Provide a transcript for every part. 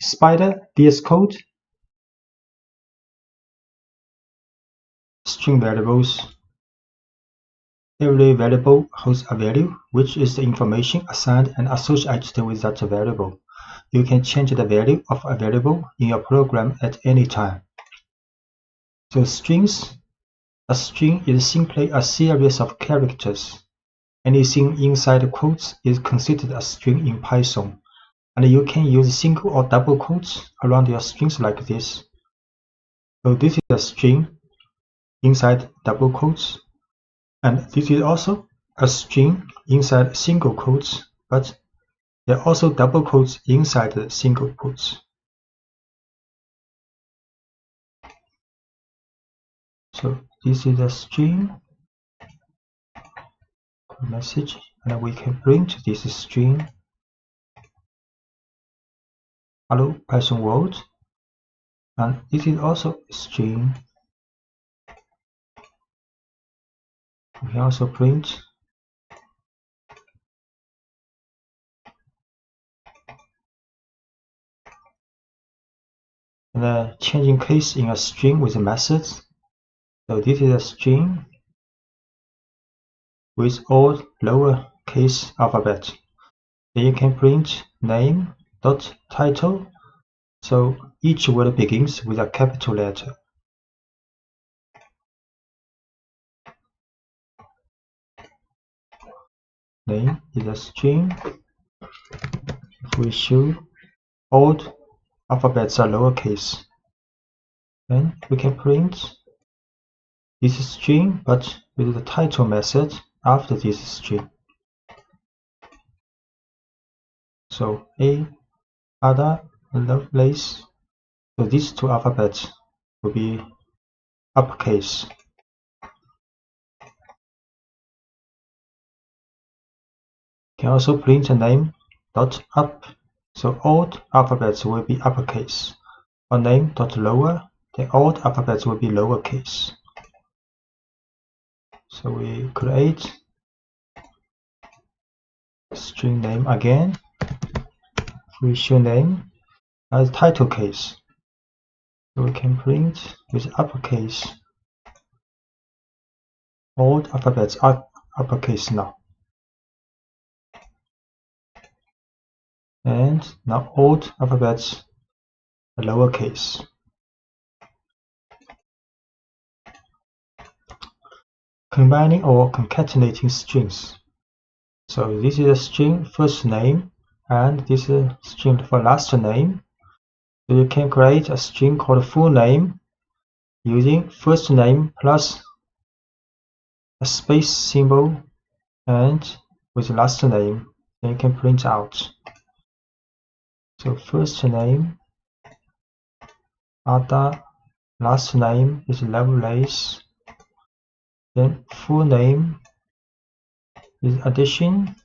Spider VS Code. String variables. Every variable holds a value, which is the information assigned and associated with that variable. You can change the value of a variable in your program at any time. So strings. A string is simply a series of characters. Anything inside quotes is considered a string in Python, and you can use single or double quotes around your strings like this. So this is a string inside double quotes, and this is also a string inside single quotes, but there are also double quotes inside the single quotes. So this is a string message, and we can print this string. Hello Python world, and this is also a string. We can also print and changing case in a string with methods. So this is a string with all lowercase alphabet. Then you can print name.title. So each word begins with a capital letter. Name is a string. If we show all alphabets are lowercase, then we can print this string but with the title method after this string. So A, Ada, Lovelace. So these two alphabets will be uppercase. Can also print a name dot up. So all alphabets will be uppercase. Or name dot lower, then all alphabets will be lowercase. So we create string name again. We show name as title case. So we can print with uppercase. All alphabets are uppercase now. And now all alphabets are lowercase. Combining or concatenating strings. So this is a string first name, and this is a string for last name. So you can create a string called full name using first name plus a space symbol and with last name. Then you can print out. So first name Ada, last name is Lovelace. Then full name is addition.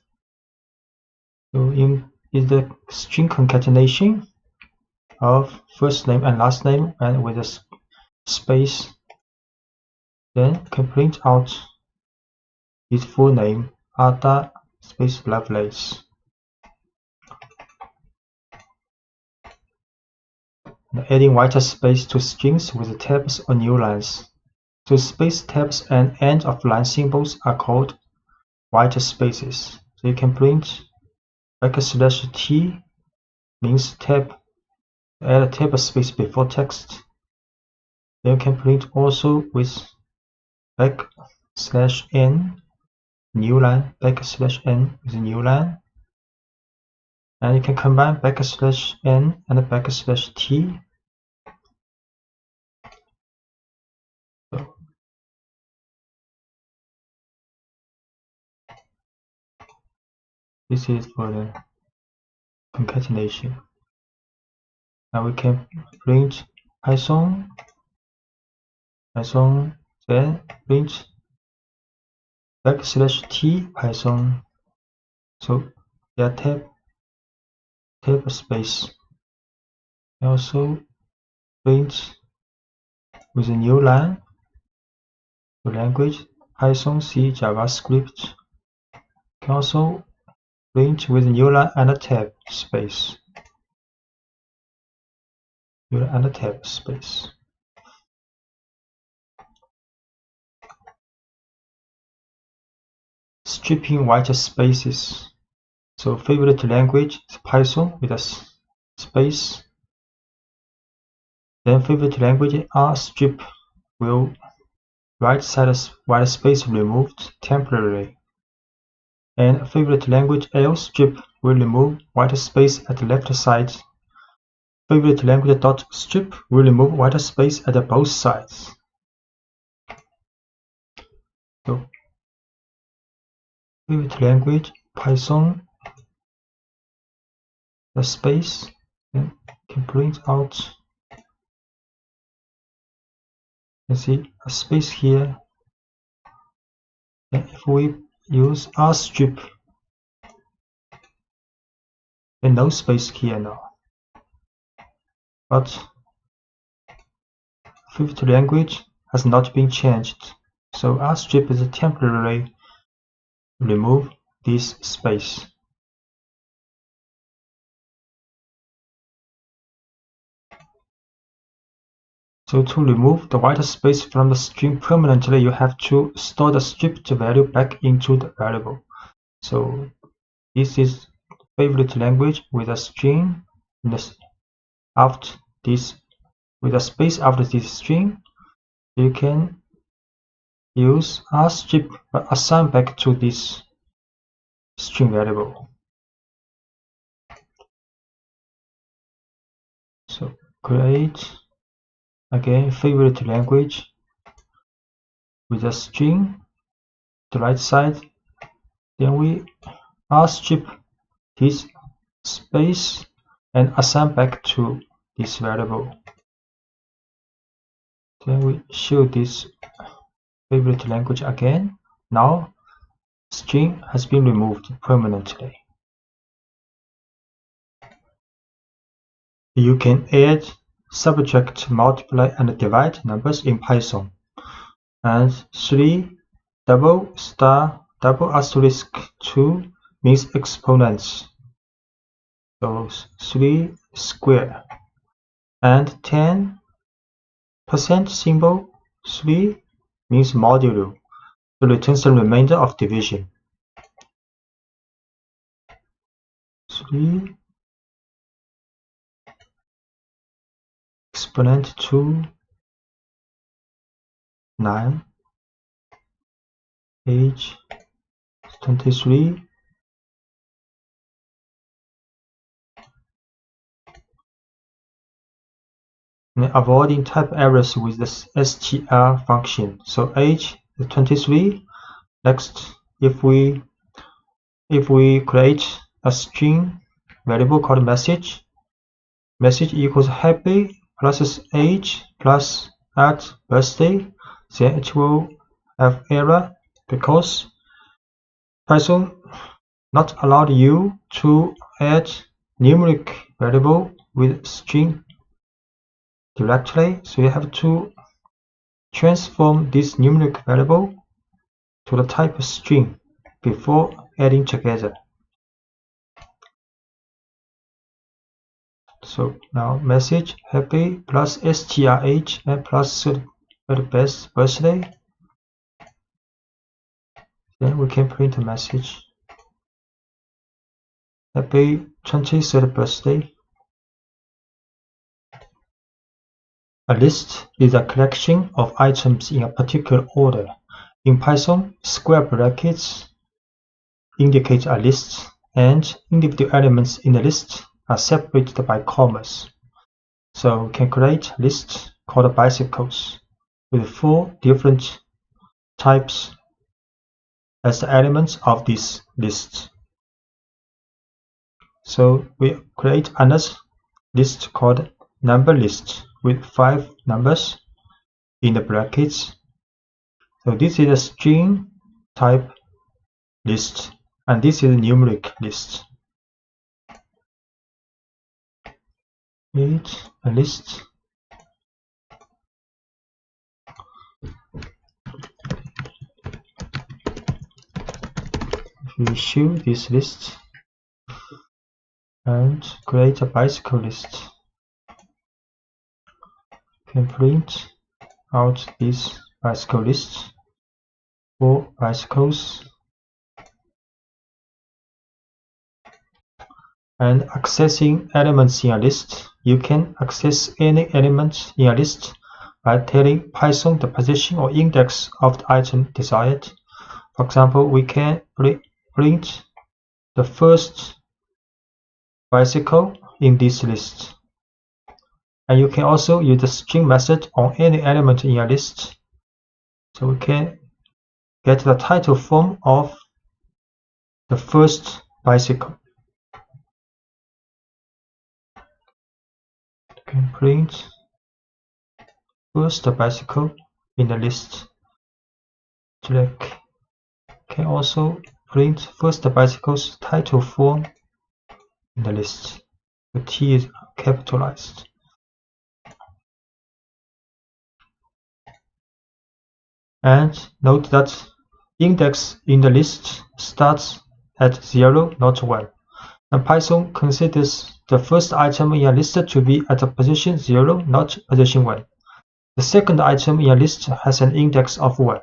So is the string concatenation of first name and last name and with a space. Then can print out his full name Ada space Lovelace. Adding white space to strings with tabs or new lines. So space tabs and end of line symbols are called white spaces. So you can print \t means tab, add a tab space before text. Then you can print also with \n new line, \n is a new line. And you can combine \n and \t. So this is for the concatenation. Now we can print Python, then print \t Python. So there are tab space. Also print with a new line. The language Python, C, JavaScript. Can also print with a new line and a tab space. use another tab space. Stripping white spaces. So favorite language is Python with a space. Then favorite language R strip will right side white space removed temporarily. And favorite language L strip will remove white space at the left side. Favorite language dot strip will remove white space at both sides. So favorite language Python the space and can print out. You see a space here. And if we use R strip, then no space here now. But favorite language has not been changed, so R strip is temporarily remove this space. So to remove the white space from the string permanently, you have to store the stripped value back into the variable. So this is favorite language with a string after this, with a space after this string. You can use R strip but assign back to this string variable. So create again favorite language with a string the right side, then we R strip this space and assign back to this variable. Then we show this favorite language again. Now string has been removed permanently. You can add, subtract, multiply, and divide numbers in Python. And 3 double star double asterisk 2 means exponents. So 3 square. And 10% symbol 3 means modulo. So returns the remainder of division. 3 exponent 2 9 age 23 and avoiding type errors with the str function. So age is 23. Next, if we create a string variable called message equals happy plus age plus at birthday, then it will have error because Python not allowed you to add numeric variable with string directly, so you have to transform this numeric variable to the type string before adding together. So now message happy plus strh and plus birthday. Then we can print a message happy 23rd birthday. A list is a collection of items in a particular order. In Python, square brackets indicate a list, and individual elements in the list are separated by commas. So we can create lists called bicycles with 4 different types as the elements of this list. So we create another list called number list with 5 numbers in the brackets. So this is a string type list, and this is a numeric list. Create a list. We show this list and create a bicycle list. can print out this bicycle list for bicycles. And accessing elements in a list, you can access any element in a list by telling Python the position or index of the item desired. For example, we can print the first bicycle in this list. And you can also use the string method on any element in a list. So we can get the title form of the first bicycle. You can print first bicycle in the list. Select. Can also print first bicycle's title form in the list. The T is capitalized. And note that index in the list starts at 0, not 1. And Python considers the first item in a list to be at a position 0, not position 1. The second item in a list has an index of 1.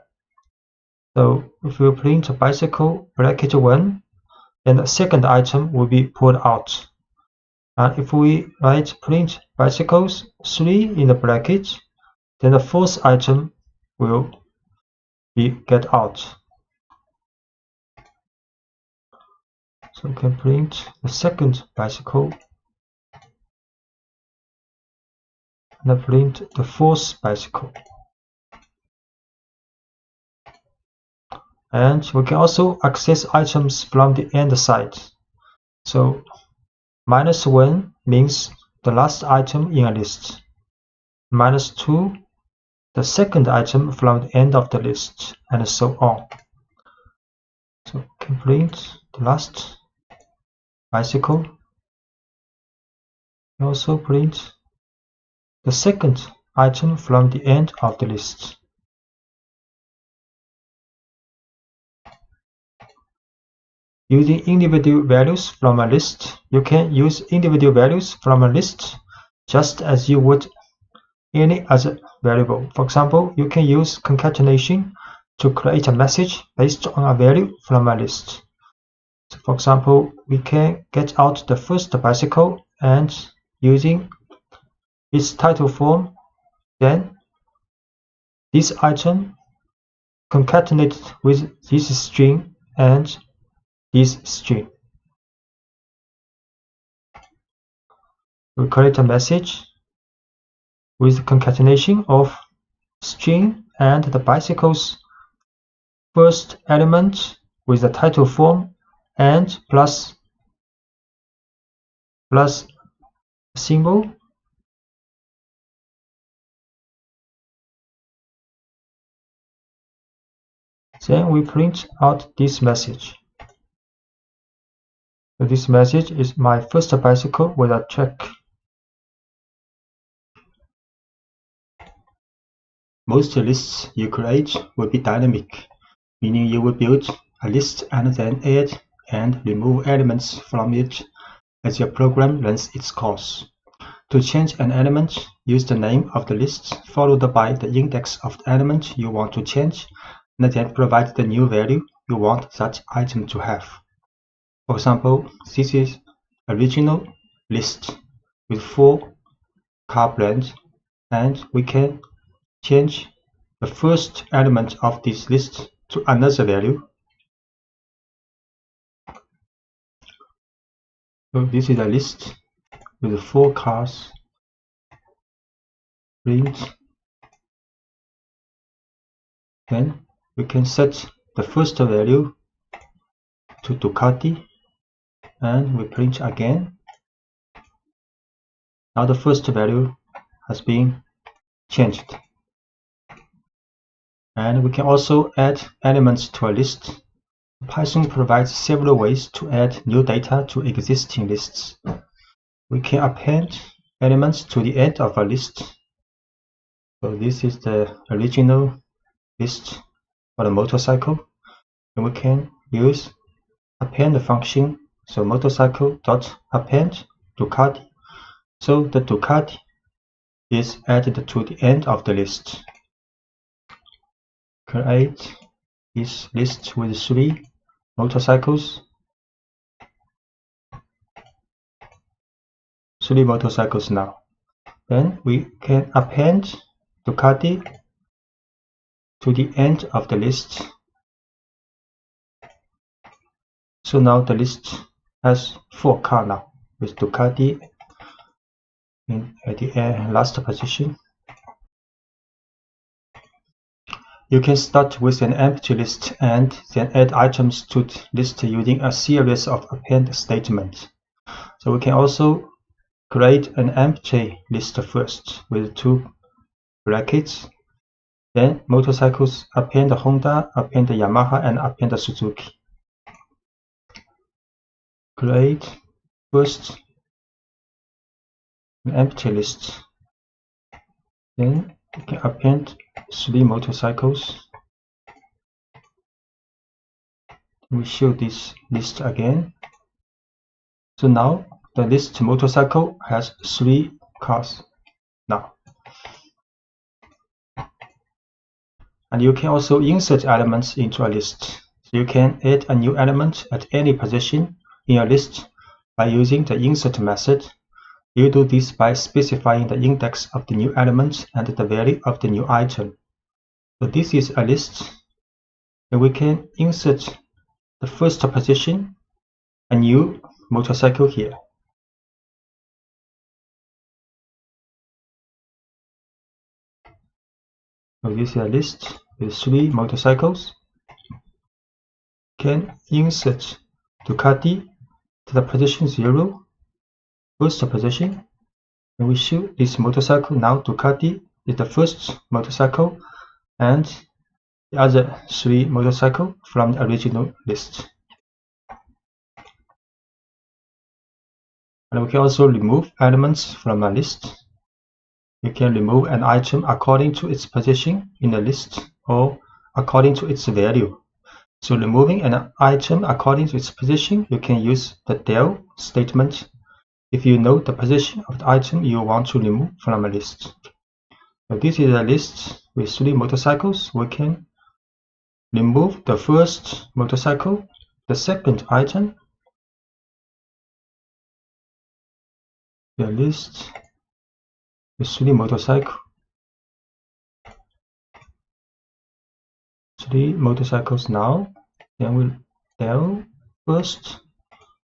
So if we print bicycle bracket 1, then the second item will be pulled out. And if we write print bicycles 3 in the bracket, then the fourth item will be get out. So we can print the second bicycle and print the fourth bicycle. And we can also access items from the end side. So -1 means the last item in a list. -2, the second item from the end of the list, and so on. So we can print the last bicycle. We also print the second item from the end of the list. Using individual values from a list, you can use individual values from a list just as you would any other variable. For example, you can use concatenation to create a message based on a value from a list. So for example, we can get out the first bicycle and using its title form, then this item concatenated with this string and this string. We create a message with concatenation of string and the bicycle's first element with the title form and plus symbol. Then we print out this message. So this message is my first bicycle with a track. Most lists you create will be dynamic, meaning you will build a list and then add and remove elements from it as your program runs its course. To change an element, use the name of the list followed by the index of the element you want to change, and then provide the new value you want that item to have. For example, this is original list with 4 car brands, and we can change the first element of this list to another value. So this is a list with 4 cars. Print. Then we can set the first value to Ducati, and we print again. Now the first value has been changed. And we can also add elements to a list. Python provides several ways to add new data to existing lists. We can append elements to the end of a list. So this is the original list for the motorcycle. And we can use append function. So motorcycle.append Ducati. So the Ducati is added to the end of the list. Create this list with 3 motorcycles. 3 motorcycles now. Then we can append Ducati to the end of the list. So now the list has 4 cars now, with Ducati at the last position. You can start with an empty list and then add items to the list using a series of append statements. So we can also create an empty list first with 2 brackets. Then motorcycles, append Honda, append Yamaha, and append Suzuki. Create first an empty list. Then we can append 3 motorcycles. We show this list again. So now the list motorcycle has 3 cars now. And you can also insert elements into a list. So you can add a new element at any position in a list by using the insert method. You do this by specifying the index of the new element and the value of the new item. So this is a list, and we can insert the first position, a new motorcycle here. So this is a list with 3 motorcycles. Can insert Ducati to the position 0, first position, and we show this motorcycle. Now Ducati is the first motorcycle and the other 3 motorcycles from the original list. And we can also remove elements from a list. You can remove an item according to its position in the list or according to its value. So removing an item according to its position, you can use the del statement if you know the position of the item you want to remove from a list. So this is a list with 3 motorcycles. We can remove the first motorcycle, the second item, the list with 3 motorcycles. 3 motorcycles now. Then we'll del first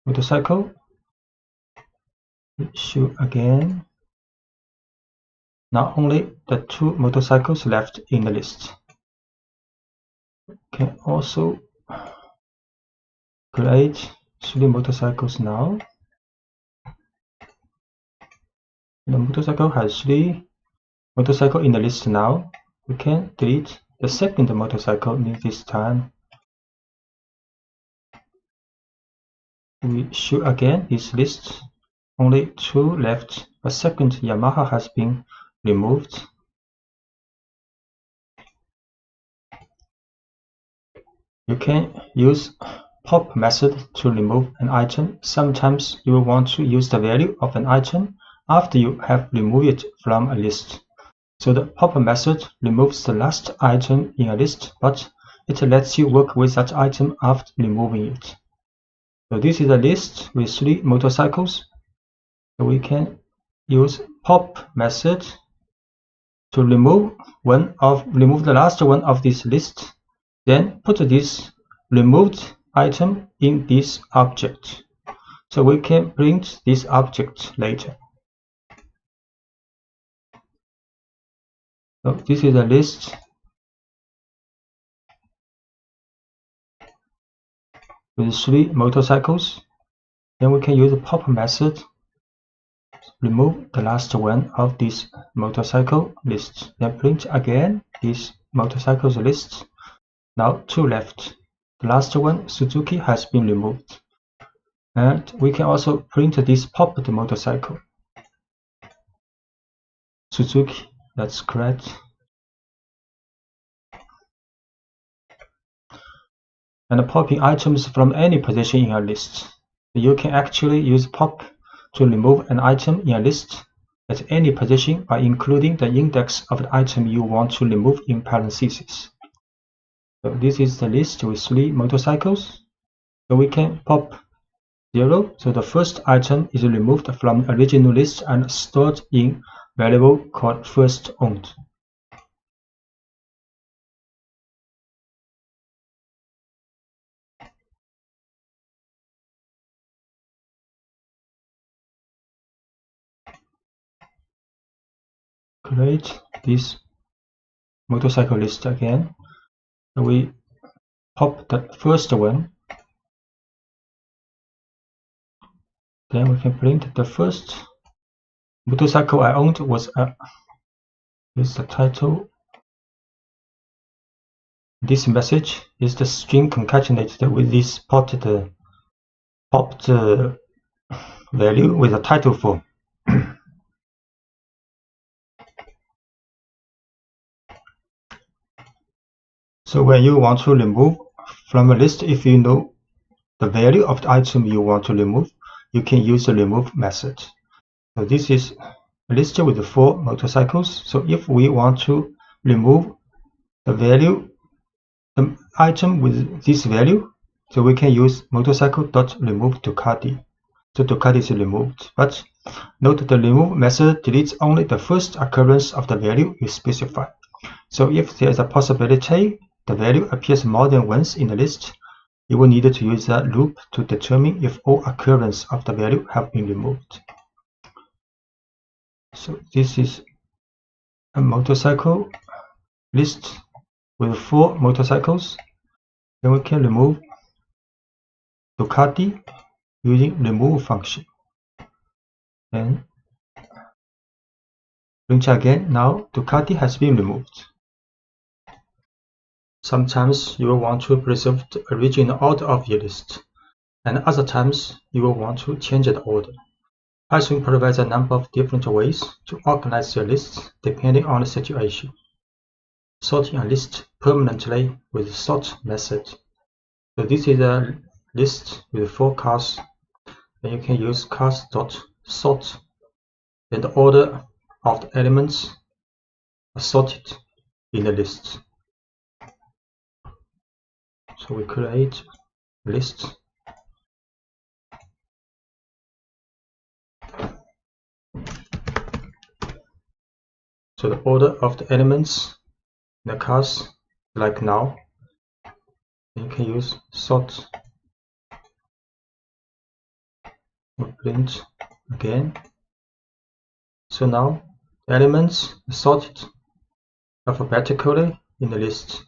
motorcycle. Show again. Now only the 2 motorcycles left in the list. Can also create 3 motorcycles now. The motorcycle has 3 motorcycles in the list now. We can delete the second motorcycle this time. We show again this list. Only 2 left. A second Yamaha has been removed. You can use pop method to remove an item. Sometimes you will want to use the value of an item after you have removed it from a list. So the pop method removes the last item in a list, but it lets you work with that item after removing it. So this is a list with 3 motorcycles. So we can use pop method to remove the last one of this list. Then put this removed item in this object. So we can print this object later. So this is a list with 3 motorcycles. Then we can use the pop method. Remove the last one of this motorcycle list. Then print again this motorcycles list. Now 2 left. The last one, Suzuki, has been removed. And we can also print this popped motorcycle. Suzuki, that's correct. And popping items from any position in a list. You can actually use pop to remove an item in a list at any position by including the index of the item you want to remove in parentheses. So this is the list with 3 motorcycles. So we can pop 0. So the first item is removed from the original list and stored in variable called first owned. Create this motorcycle list again. So we pop the first one. Then we can print the first motorcycle I owned was here's the title. This message is the string concatenated with this popped value with a title form. So when you want to remove from a list, if you know the value of the item you want to remove, you can use the remove method. So this is a list with 4 motorcycles. So if we want to remove the item with this value, so we can use motorcycle.remove Ducati. So Ducati is removed, but note the remove method deletes only the first occurrence of the value you specify. So if there is a possibility the value appears more than once in the list, you will need to use a loop to determine if all occurrences of the value have been removed. So this is a motorcycle list with 4 motorcycles. Then we can remove Ducati using remove function. And print again. Now Ducati has been removed. Sometimes you will want to preserve the original order of your list, and other times you will want to change the order. Python provides a number of different ways to organize your lists depending on the situation. Sorting a list permanently with the sort method. So this is a list with 4 cars, and you can use cars.sort. Then the order of the elements are sorted in the list. So we create a list. So the order of the elements in the cars, like now, you can use sort. We'll print again. So now the elements are sorted alphabetically in the list.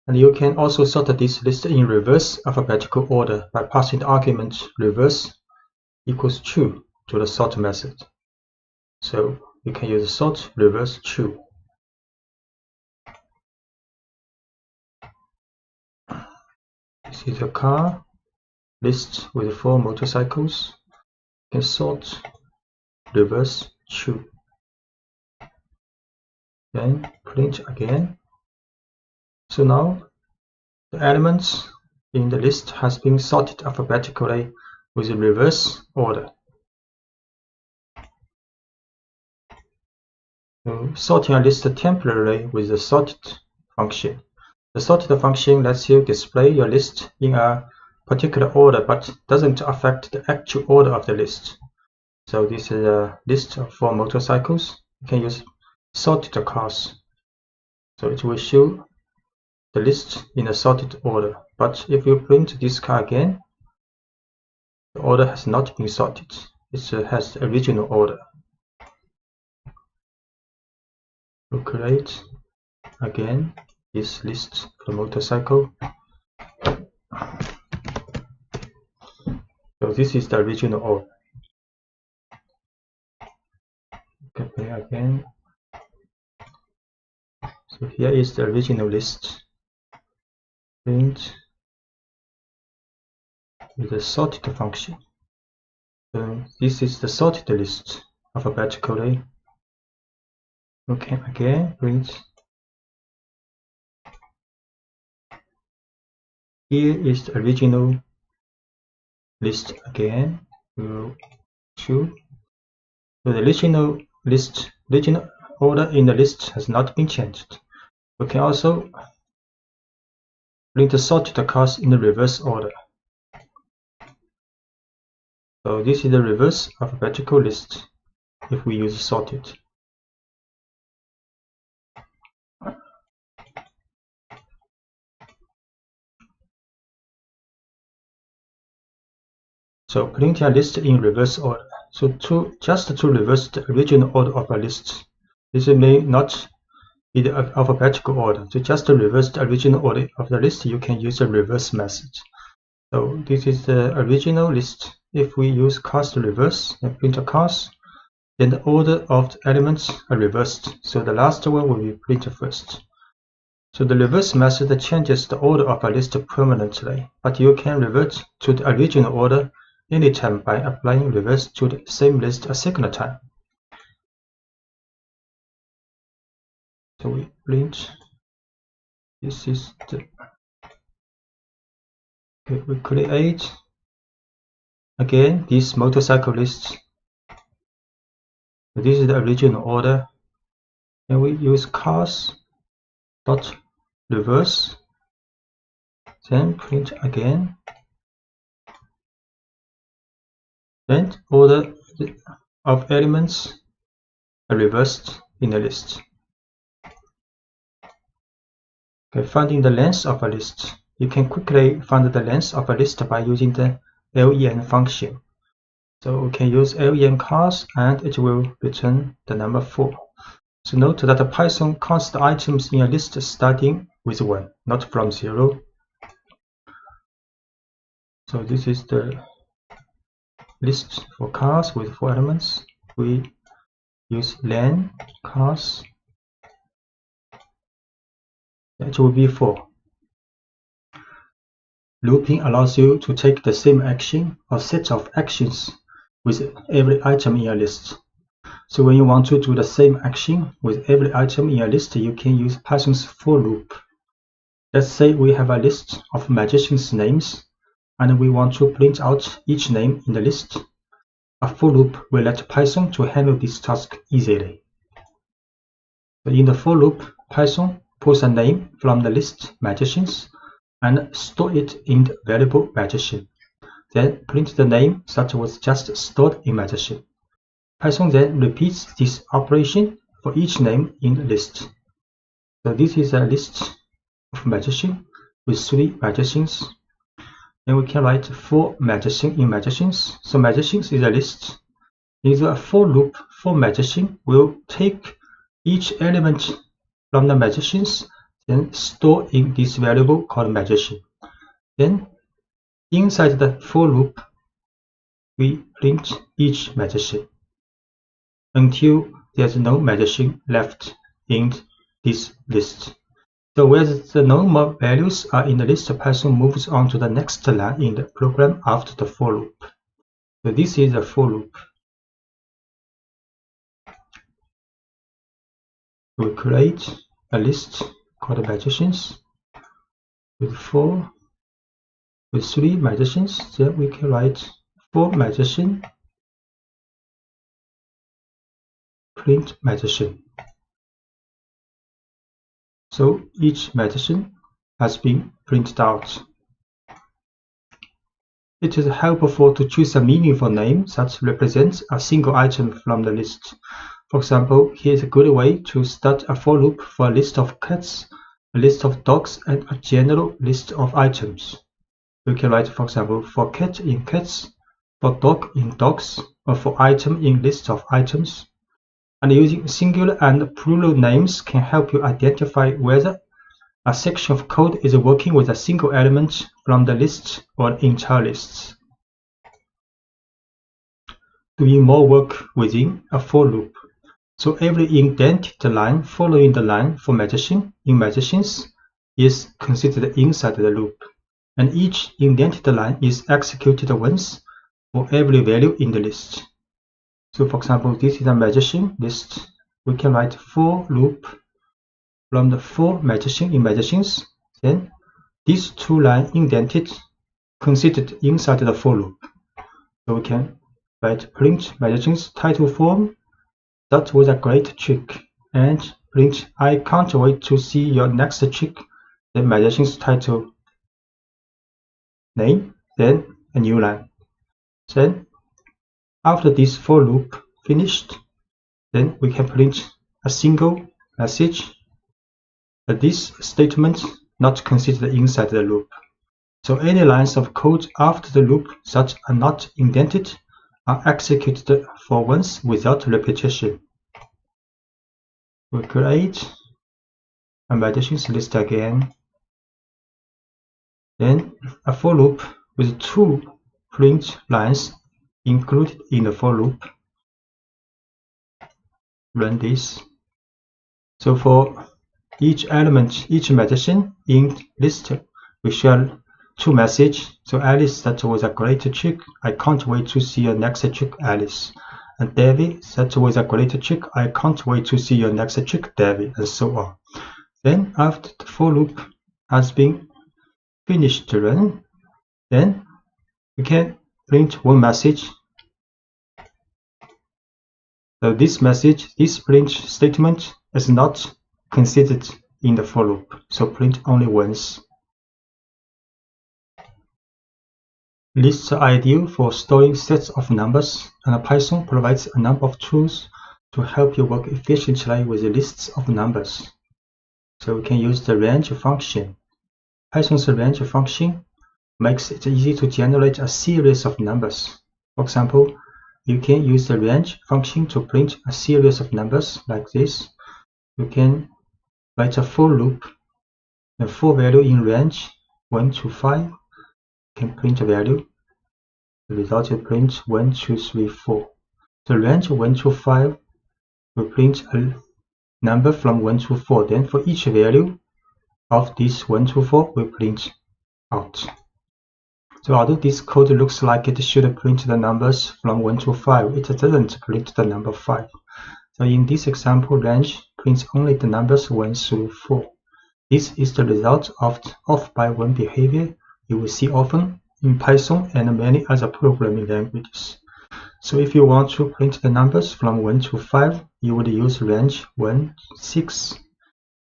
And you can also sort this list in reverse alphabetical order by passing the argument reverse equals true to the sort method. So you can use sort reverse true. This is a car list with 4 motorcycles. You can sort reverse true. Then print again. So now the elements in the list has been sorted alphabetically with a reverse order. So sorting a list temporarily with the sorted function. The sorted function lets you display your list in a particular order but doesn't affect the actual order of the list. So this is a list of 4 motorcycles. You can use sorted cars. So it will show the list in a sorted order. But if you print this car again, the order has not been sorted. It has the original order. We'll create again this list for the motorcycle. So this is the original order. Compare again. So here is the original list. Print with the sorted function. So this is the sorted list alphabetically. Okay, again print. Here is the original list again, 2. So the original order in the list has not been changed. We can also print the sorted cars in the reverse order. So this is the reverse alphabetical list if we use sorted. So print a list in reverse order. So just to reverse the original order of a list, this may not be the alphabetical order. So just to reverse the original order of the list, you can use a reverse method. So this is the original list. If we use cast reverse and print a cast, then the order of the elements are reversed. So the last one will be printed first. So the reverse method changes the order of a list permanently, but you can revert to the original order anytime by applying reverse to the same list a second time. So we print. This is the. Okay, we create again this motorcycle list. So this is the original order, and we use cars dot reverse. Then print again. Then order of elements are reversed in the list. Okay, finding the length of a list. You can quickly find the length of a list by using the len function. So we can use len cars and it will return the number 4. So note that the Python counts the items in a list starting with 1, not from 0. So this is the list for cars with 4 elements. We use len cars. It will be 4. Looping allows you to take the same action or set of actions with every item in a list. So when you want to do the same action with every item in a list, you can use Python's for loop. Let's say we have a list of magicians' names, and we want to print out each name in the list. A for loop will let Python to handle this task easily. So in the for loop, Python pulls a name from the list magicians and store it in the variable magician. Then print the name that was just stored in magician. Python then repeats this operation for each name in the list. So this is a list of magician with 3 magicians. Then we can write 4 magician in magicians. So magicians is a list. In the for loop, for magician will take each element from the magicians, then store in this variable called magician. Then inside the for loop, we print each magician until there's no magician left in this list. So where the no more values are in the list, Python moves on to the next line in the program after the for loop. So this is the for loop. We create a list called magicians with 3 magicians. Then we can write 4 magician, print magician. So each magician has been printed out. It is helpful to choose a meaningful name that represents a single item from the list. For example, here is a good way to start a for loop for a list of cats, a list of dogs, and a general list of items. We can write, for example, for cat in cats, for dog in dogs, or for item in list of items. And using singular and plural names can help you identify whether a section of code is working with a single element from the list or entire lists. Doing more work within a for loop. So every indented line following the line for magician in magicians is considered inside the loop, and each indented line is executed once for every value in the list. So for example, this is a magician list. We can write for loop from the for magician in magicians. Then these 2 lines indented considered inside the for loop. So we can write print magician's title form. That was a great trick. And print I can't wait to see your next trick. Then magician's title name, then a new line. Then after this for loop finished, then we can print a single message. But this statement not considered inside the loop. So any lines of code after the loop that are not indented are executed for once without repetition. We create a magician's list again. Then a for loop with 2 print lines included in the for loop. Run this. So for each element, each magician in list, we share 2 messages. So Alice, that was a great trick. I can't wait to see your next trick, Alice. And David, that was a great trick. I can't wait to see your next trick, David, and so on. Then after the for loop has been finished to run, then we can print one message. So this message, this print statement is not considered in the for loop, so print only once. Lists are ideal for storing sets of numbers, and Python provides a number of tools to help you work efficiently with lists of numbers. So we can use the range function. Python's range function makes it easy to generate a series of numbers. For example, you can use the range function to print a series of numbers like this. You can write a for loop, the for value in range 1 to 5. You can print a value. The result will print 1, 2, 3, 4. The range 1 to 5 will print a number from 1 to 4. Then for each value of this 1 to 4 will print out. So although this code looks like it should print the numbers from 1 to 5, it doesn't print the number 5. So in this example, range prints only the numbers 1 through 4. This is the result of off by 1 behavior you will see often in Python and many other programming languages. So if you want to print the numbers from 1 to 5, you would use range 1, 6.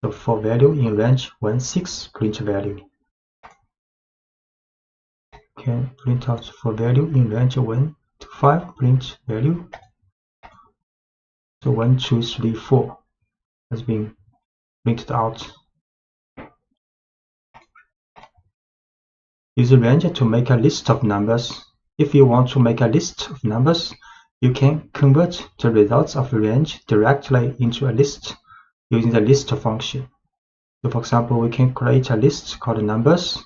So for value in range 1, 6, print value. Can print out for value in range 1 to 5, print value. So 1, 2, 3, 4 has been printed out. Use a range to make a list of numbers. If you want to make a list of numbers, you can convert the results of a range directly into a list using the list function. So for example, we can create a list called numbers,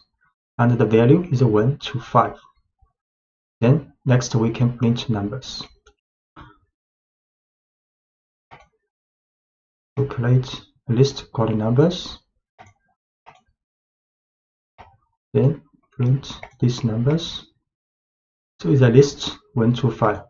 and the value is 1 to 5. Then next we can print numbers. We create a list called numbers. Then print these numbers. So it's a list 1 to 5.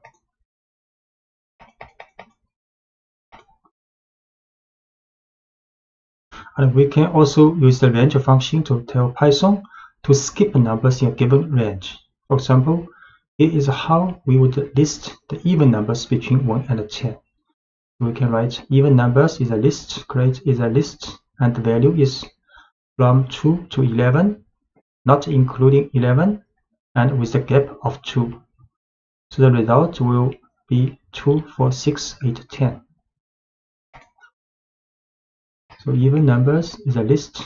And we can also use the range function to tell Python to skip numbers in a given range. For example, it is how we would list the even numbers between 1 and 10. We can write even numbers is a list, create is a list, and the value is from 2 to 11, not including 11, and with a gap of 2. So the result will be 2, 4, 6, 8, 10. So even numbers is a list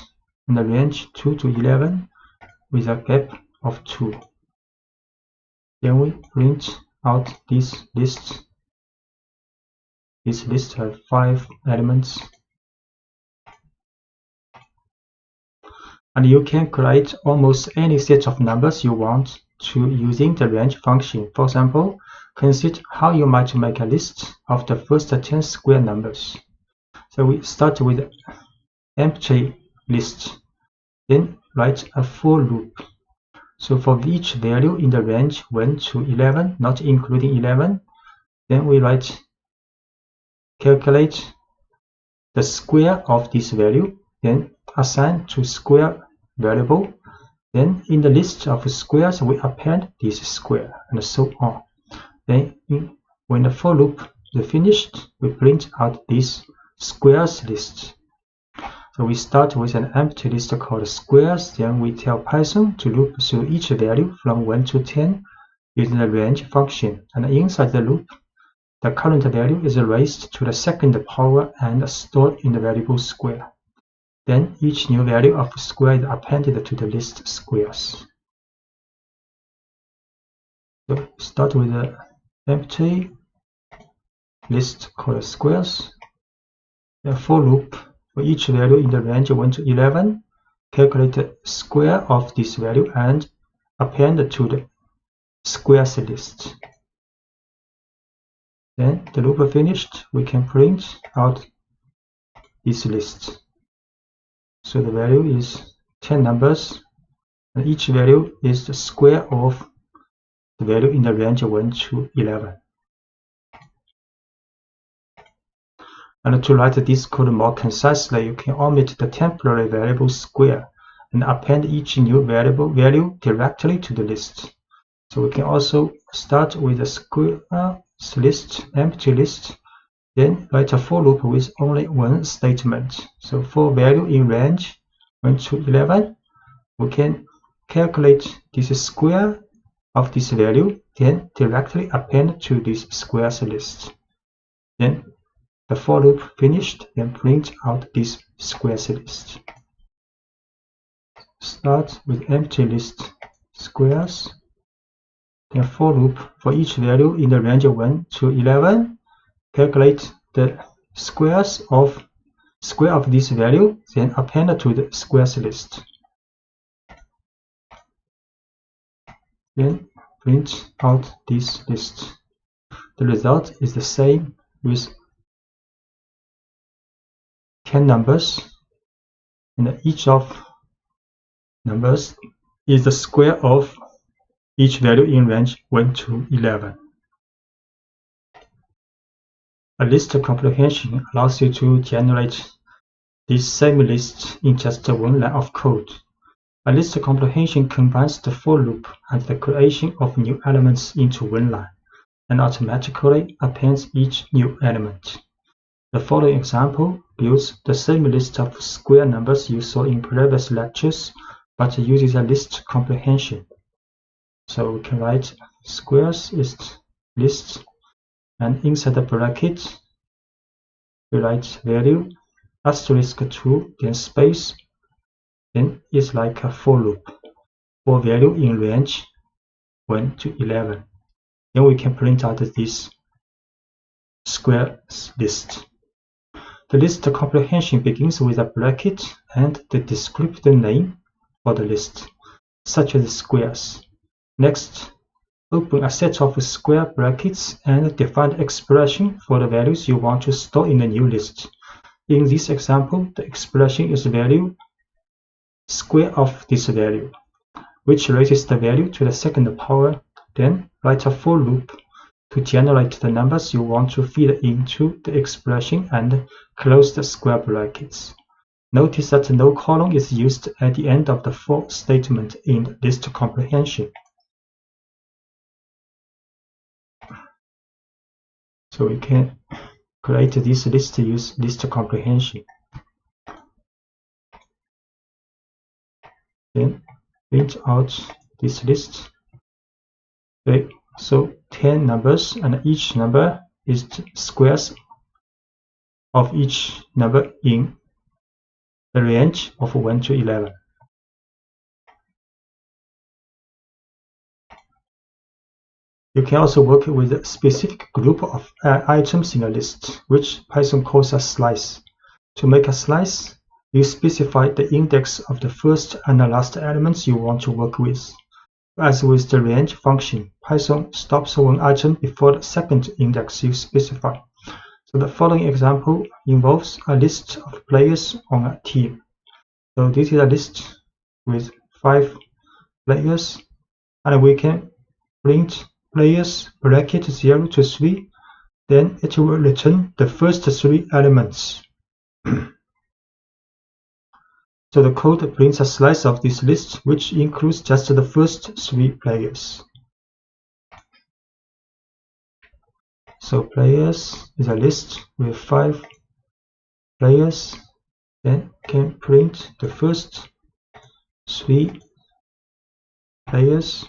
in the range 2 to 11 with a gap of 2. Then we print out this list. This list has 5 elements. And you can create almost any set of numbers you want to using the range function. For example, consider how you might make a list of the first 10 square numbers. So we start with empty list, then write a for loop. So for each value in the range 1 to 11, not including 11, then we write calculate the square of this value, then assign to square variable, Then in the list of squares, we append this square, and so on. Then when the for loop is finished, we print out this squares list. So we start with an empty list called squares, then we tell Python to loop through each value from 1 to 10 using the range function, and inside the loop, the current value is raised to the second power and stored in the variable square. Then each new value of square is appended to the list squares. So start with an empty list called squares. The for loop for each value in the range 1 to 11, calculate the square of this value and append to the squares list. Then the loop finished, we can print out this list. So the value is 10 numbers, and each value is the square of the value in the range 1 to 11. And to write this code more concisely, you can omit the temporary variable square and append each new variable value directly to the list. So we can also start with a squares list, empty list, then write a for loop with only one statement. So for value in range 1 to 11, we can calculate this square of this value, then directly append to this squares list. Then the for loop finished, then print out this squares list. Start with empty list squares, then for loop for each value in the range 1 to 11, calculate the square of this value, then append to the squares list. Then print out this list. The result is the same with 10 numbers, and each of numbers is the square of each value in range 1 to 11. A list comprehension allows you to generate this same list in just one line of code. A list comprehension combines the for loop and the creation of new elements into one line, and automatically appends each new element. The following example builds the same list of square numbers you saw in previous lectures, but uses a list comprehension. So we can write squares is list, and inside the bracket we write value asterisk 2, then space, then it's like a for loop for value in range 1 to 11. Then we can print out this squares list. The list comprehension begins with a bracket and the descriptor name for the list, such as squares. Next, open a set of square brackets and define the expression for the values you want to store in the new list. In this example, the expression is value square of this value, which raises the value to the second power. Then write a for loop to generate the numbers you want to feed into the expression and close the square brackets. Notice that no colon is used at the end of the for statement in list comprehension. So we can create this list to use list comprehension. Then print out this list. Okay, so 10 numbers, and each number is squares of each number in the range of 1 to 11. You can also work with a specific group of items in a list, which Python calls a slice. To make a slice, you specify the index of the first and the last elements you want to work with. As with the range function, Python stops one item before the second index you specify. So the following example involves a list of players on a team. So this is a list with 5 players, and we can print players bracket 0 to 3, then it will return the first 3 elements. So the code prints a slice of this list, which includes just the first 3 players. So players is a list with 5 players, then can print the first 3 players.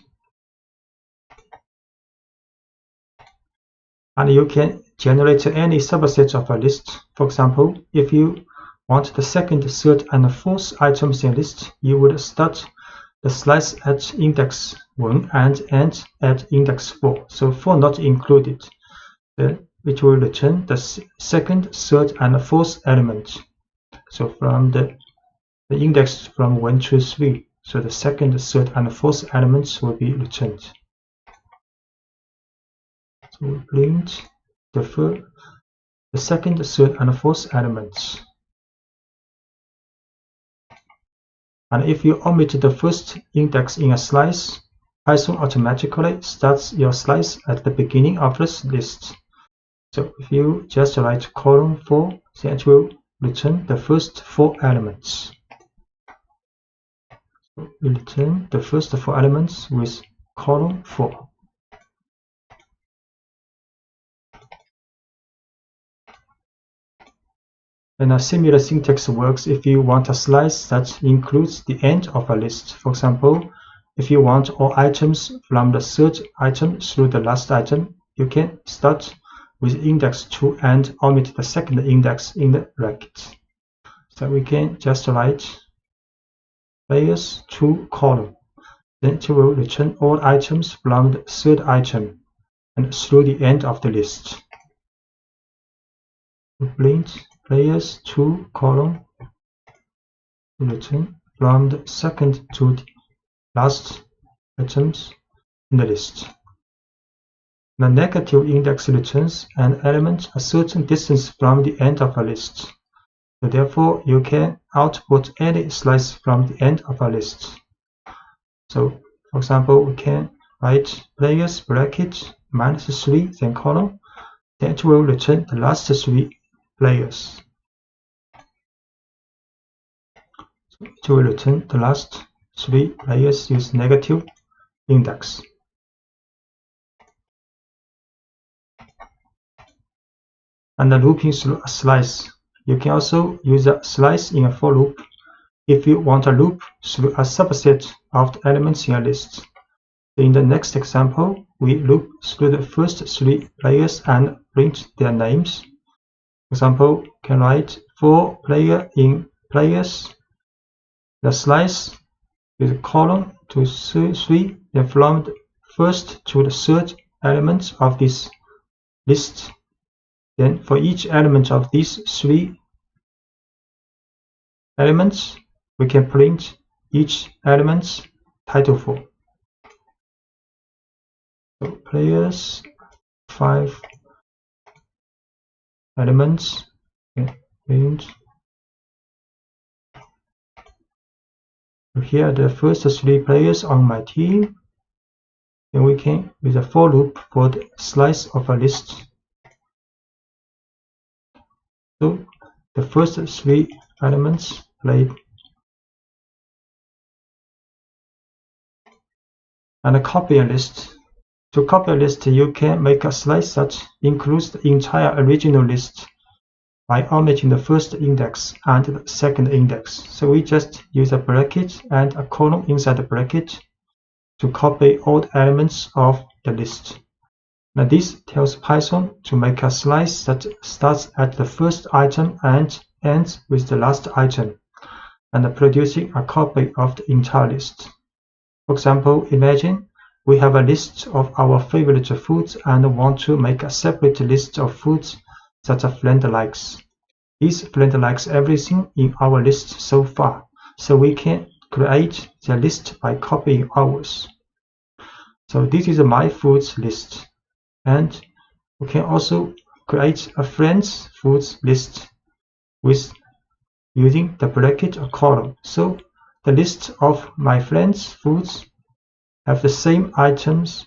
And you can generate any subset of a list. For example, if you want the second, third, and fourth items in a list, you would start the slice at index 1 and end at index 4. So 4 not included. Then it will return the second, third, and fourth element. So from the index from 1 to 3. So the second, third, and fourth elements will be returned. So we print the second, third, and fourth elements. And if you omit the first index in a slice, Python automatically starts your slice at the beginning of this list. So if you just write column 4, then it will return the first 4 elements. So we return the first 4 elements with column 4. And a similar syntax works if you want a slice that includes the end of a list. For example, if you want all items from the third item through the last item, you can start with index 2 and omit the second index in the bracket. So we can just write players 2 column. Then it will return all items from the third item and through the end of the list. We print players 2 column to return from the second to the last items in the list. The negative index returns an element a certain distance from the end of a list. So therefore, you can output any slice from the end of a list. So for example, we can write players bracket -3 then column. Then it will return the last 3 players. So it will return the last 3 players with negative index. And the looping through a slice. You can also use a slice in a for loop if you want a loop through a subset of the elements in a list. In the next example, we loop through the first 3 players and print their names. For example, can write for player in players, the slice with column to 3, then from the first to the third element of this list. Then for each element of these 3 elements, we can print each element's title for. So players 5 elements, print. Here are the first 3 players on my team. Then we can with a for loop for the slice of a list. So the first 3 elements played. And copy a list. To copy a list, you can make a slice that includes the entire original list by omitting the first index and the second index. So we just use a bracket and a column inside the bracket to copy all the elements of the list. Now this tells Python to make a slice that starts at the first item and ends with the last item, and producing a copy of the entire list. For example, imagine we have a list of our favorite foods and want to make a separate list of foods that a friend likes. This friend likes everything in our list so far, so we can create the list by copying ours. So this is my foods list, and we can also create a friend's foods list with using the bracket or column. So the list of my friend's foods have the same items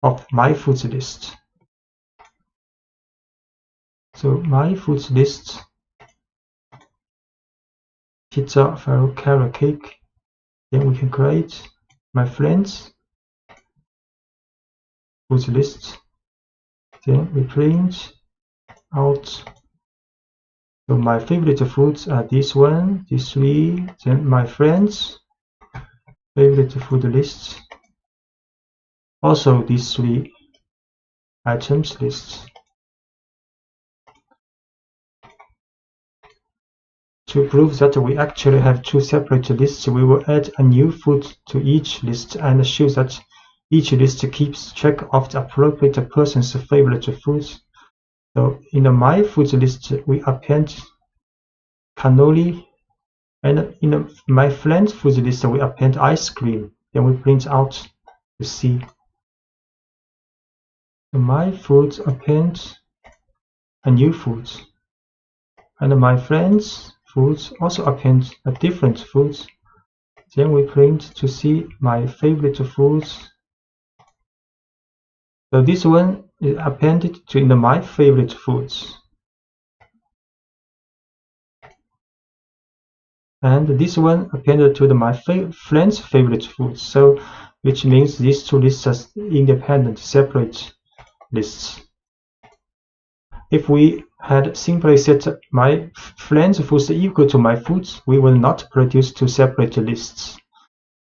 of my foods list. So my foods list pizza, Ferrero carrot cake. Then we can create my friends food list. Then we print out. So my favorite foods are this one, these three. Then my friends favorite food lists. Also these three items lists. To prove that we actually have two separate lists, we will add a new food to each list and show that each list keeps track of the appropriate person's favorite foods. So in the My Foods list, we append cannoli, and in the My Friends Foods list, we append ice cream. Then we print out to see. The My Foods append a new food, and My Friends Foods also append a different foods. Then we print to see my favorite foods. So this one is appended to in the My Favorite Foods. And this one appended to the My Friend's Favorite Foods. So which means these two lists are independent, separate lists. If we had simply set my friend's foods equal to my foods, we will not produce two separate lists.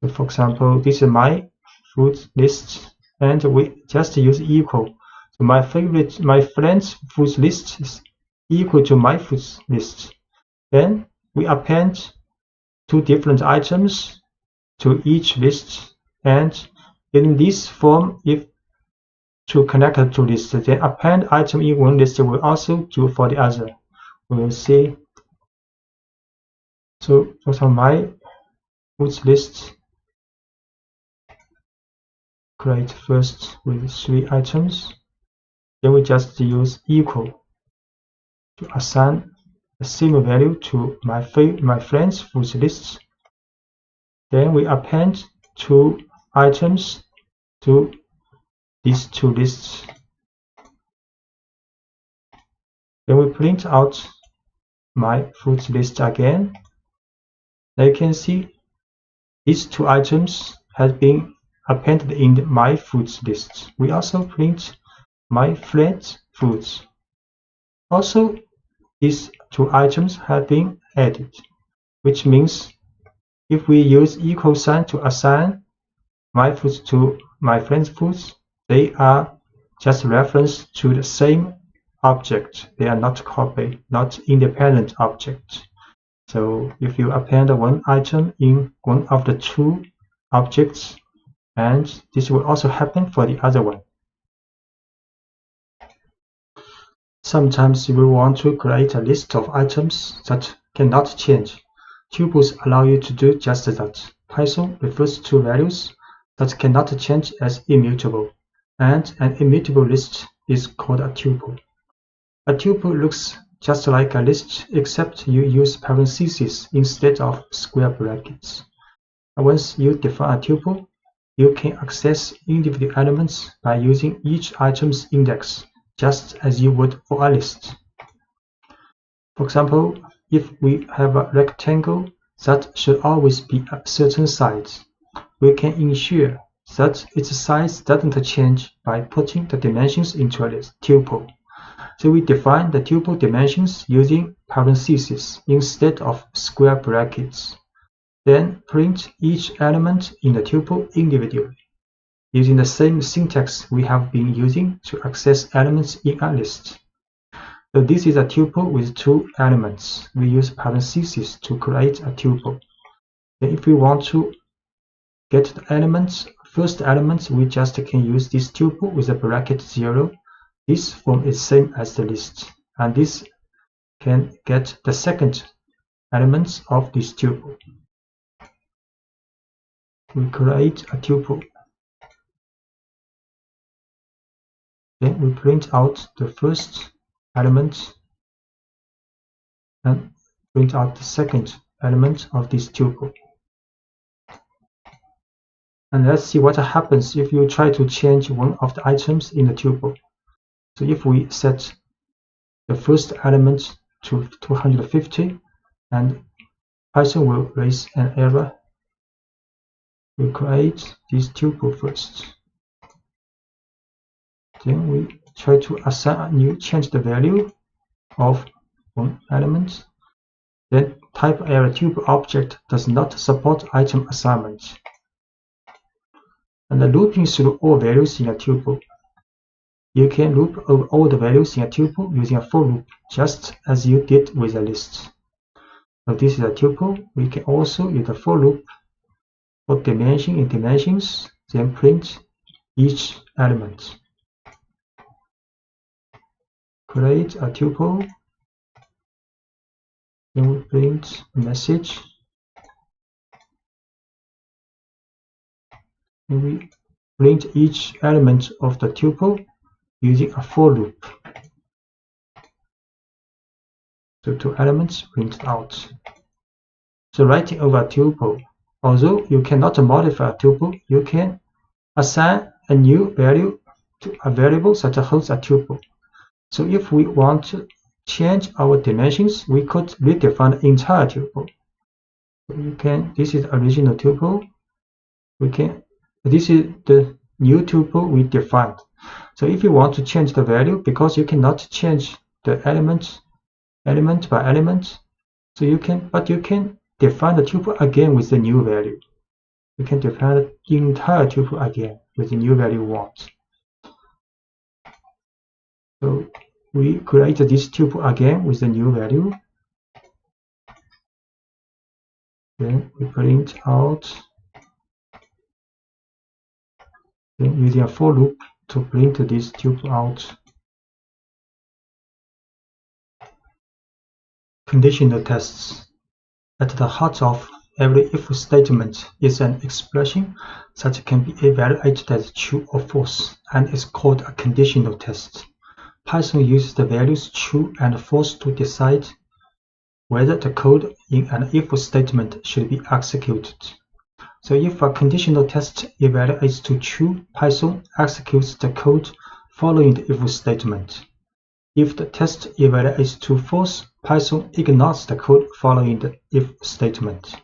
So for example, this is my food list, and we just use equal. So my friend's foods list is equal to my foods list. Then we append two different items to each list, and in this form, if to connect to list, then append item in one list will also do for the other. We will see. So for my foods list, create first with three items. Then we just use equal to assign the same value to my friend's foods list. Then we append two items to these two lists. Then we print out my foods list again. Now you can see these two items have been appended in the My Foods list. We also print My Friends Foods. Also, these two items have been added, which means if we use equal sign to assign My Foods to My Friends Foods, they are just reference to the same object. They are not copy, not independent objects. So if you append one item in one of the two objects, and this will also happen for the other one. Sometimes we want to create a list of items that cannot change. Tuples allow you to do just that. Python refers to values that cannot change as immutable, and an immutable list is called a tuple. A tuple looks just like a list, except you use parentheses instead of square brackets. Once you define a tuple, you can access individual elements by using each item's index, just as you would for a list. For example, if we have a rectangle that should always be a certain size, we can ensure that its size doesn't change by putting the dimensions into a tuple. So we define the tuple dimensions using parentheses instead of square brackets. Then print each element in the tuple individually, using the same syntax we have been using to access elements in a list. So this is a tuple with two elements. We use parentheses to create a tuple. Then if we want to get the elements, first elements, we just can use this tuple with a bracket 0. This form is same as the list, and this can get the second elements of this tuple. We create a tuple. Then we print out the first element and print out the second element of this tuple. And let's see what happens if you try to change one of the items in the tuple. So if we set the first element to 250 and Python will raise an error. We create this tuple first. Then we try to assign a new, change the value of one element. Then type error tuple object does not support item assignment. And the looping through all values in a tuple. You can loop over all the values in a tuple using a for loop, just as you did with a list. So this is a tuple. We can also use a for loop for dimension in dimensions, then print each element. Create a tuple, then we print a message, and we print each element of the tuple using a for loop. So 2 elements printed out. So writing over a tuple, although you cannot modify a tuple, you can assign a new value to a variable such as holds a tuple. So if we want to change our dimensions, we could redefine the entire tuple. So you can, this is the original tuple. This is the new tuple we defined. So if you want to change the value, because you cannot change the element by element, so you can define the tuple again with the new value. You can define the entire tuple again with the new value you want. So we create this tuple again with the new value. Then we print out, then using a for loop to print this tuple out. Conditional tests. At the heart of every if statement is an expression that can be evaluated as true or false, and is called a conditional test. Python uses the values true and false to decide whether the code in an if statement should be executed. So if a conditional test evaluates to true, Python executes the code following the if statement. If the test evaluates to false, Python ignores the code following the if statement.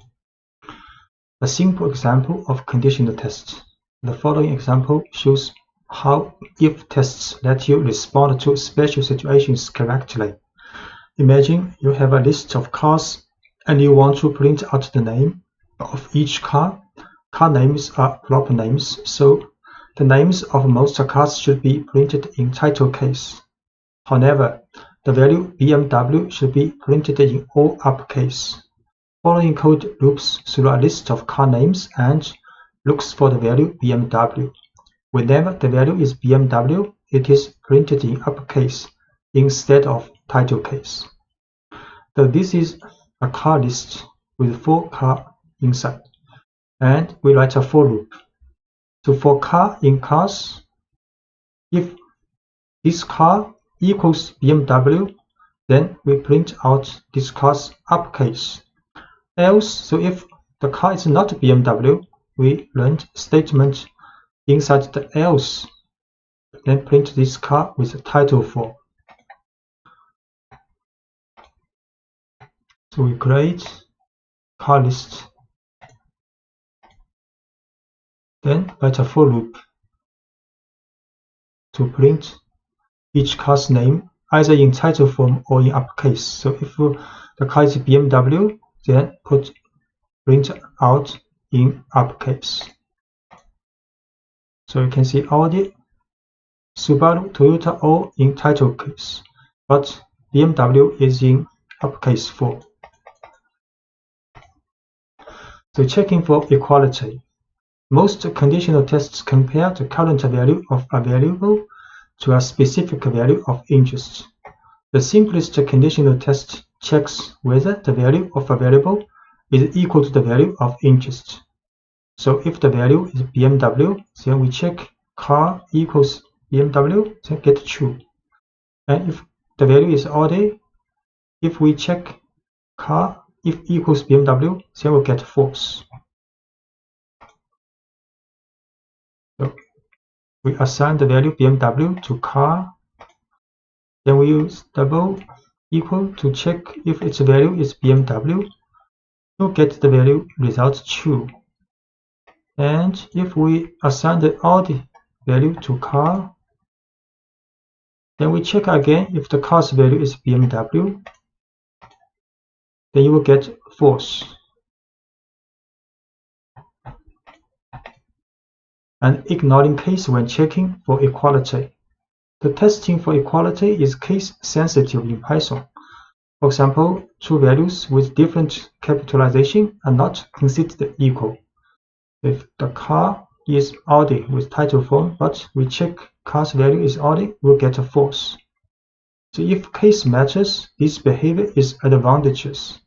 A simple example of conditional tests. The following example shows how if tests let you respond to special situations correctly. Imagine you have a list of cars and you want to print out the name of each car. Car names are proper names, so the names of most cars should be printed in title case. However, the value BMW should be printed in all uppercase. Following code loops through a list of car names and looks for the value BMW. Whenever the value is BMW, it is printed in uppercase instead of title case. So this is a car list with 4 cars inside, and we write a for loop. So for car in cars, if this car equals BMW, then we print out this car's uppercase. Else, so if the car is not BMW, we run statement inside the else, then print this car with title for. So we create car list, then write a for loop to print each car's name either in title form or in uppercase. So if the car is BMW, then print out in uppercase. So you can see Audi, Subaru, Toyota all in title case, but BMW is in uppercase 4. So checking for equality. Most conditional tests compare the current value of a variable to a specific value of interest. The simplest conditional test checks whether the value of a variable is equal to the value of interest. So if the value is BMW, then we check car equals BMW, then get true. And if the value is Audi, if we check car if equals BMW, then we'll get false. So we assign the value BMW to car, then we use double equal to check if its value is BMW, to get the value result true. And if we assign the odd value to car, then we check again if the car's value is BMW, then you will get false. And ignoring case when checking for equality. The testing for equality is case sensitive in Python. For example, two values with different capitalization are not considered equal. If the car is Audi with title form, but we check car's value is Audi, we'll get a false. So if case matters, this behavior is advantageous.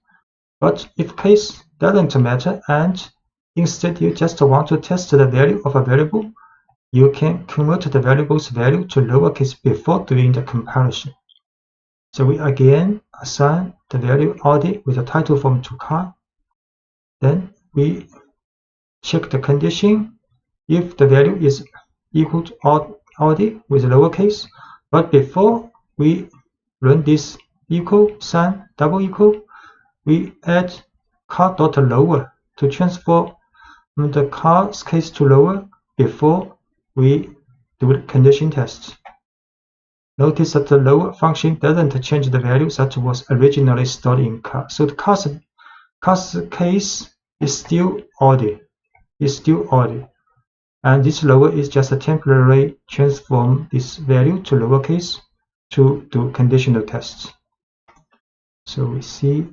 But if case doesn't matter and instead you just want to test the value of a variable, you can convert the variable's value to lowercase before doing the comparison. So we again assign the value Audi with a title form to car. Then we check the condition if the value is equal to Audi with lowercase, but before we run this equal sign double equal, we add car.lower to transform the car's case to lower before we do the condition test. Notice that the lower function doesn't change the value that was originally stored in car. So the car's case is still Audi. And this lower is just a temporary transform this value to lowercase to do conditional tests. So we see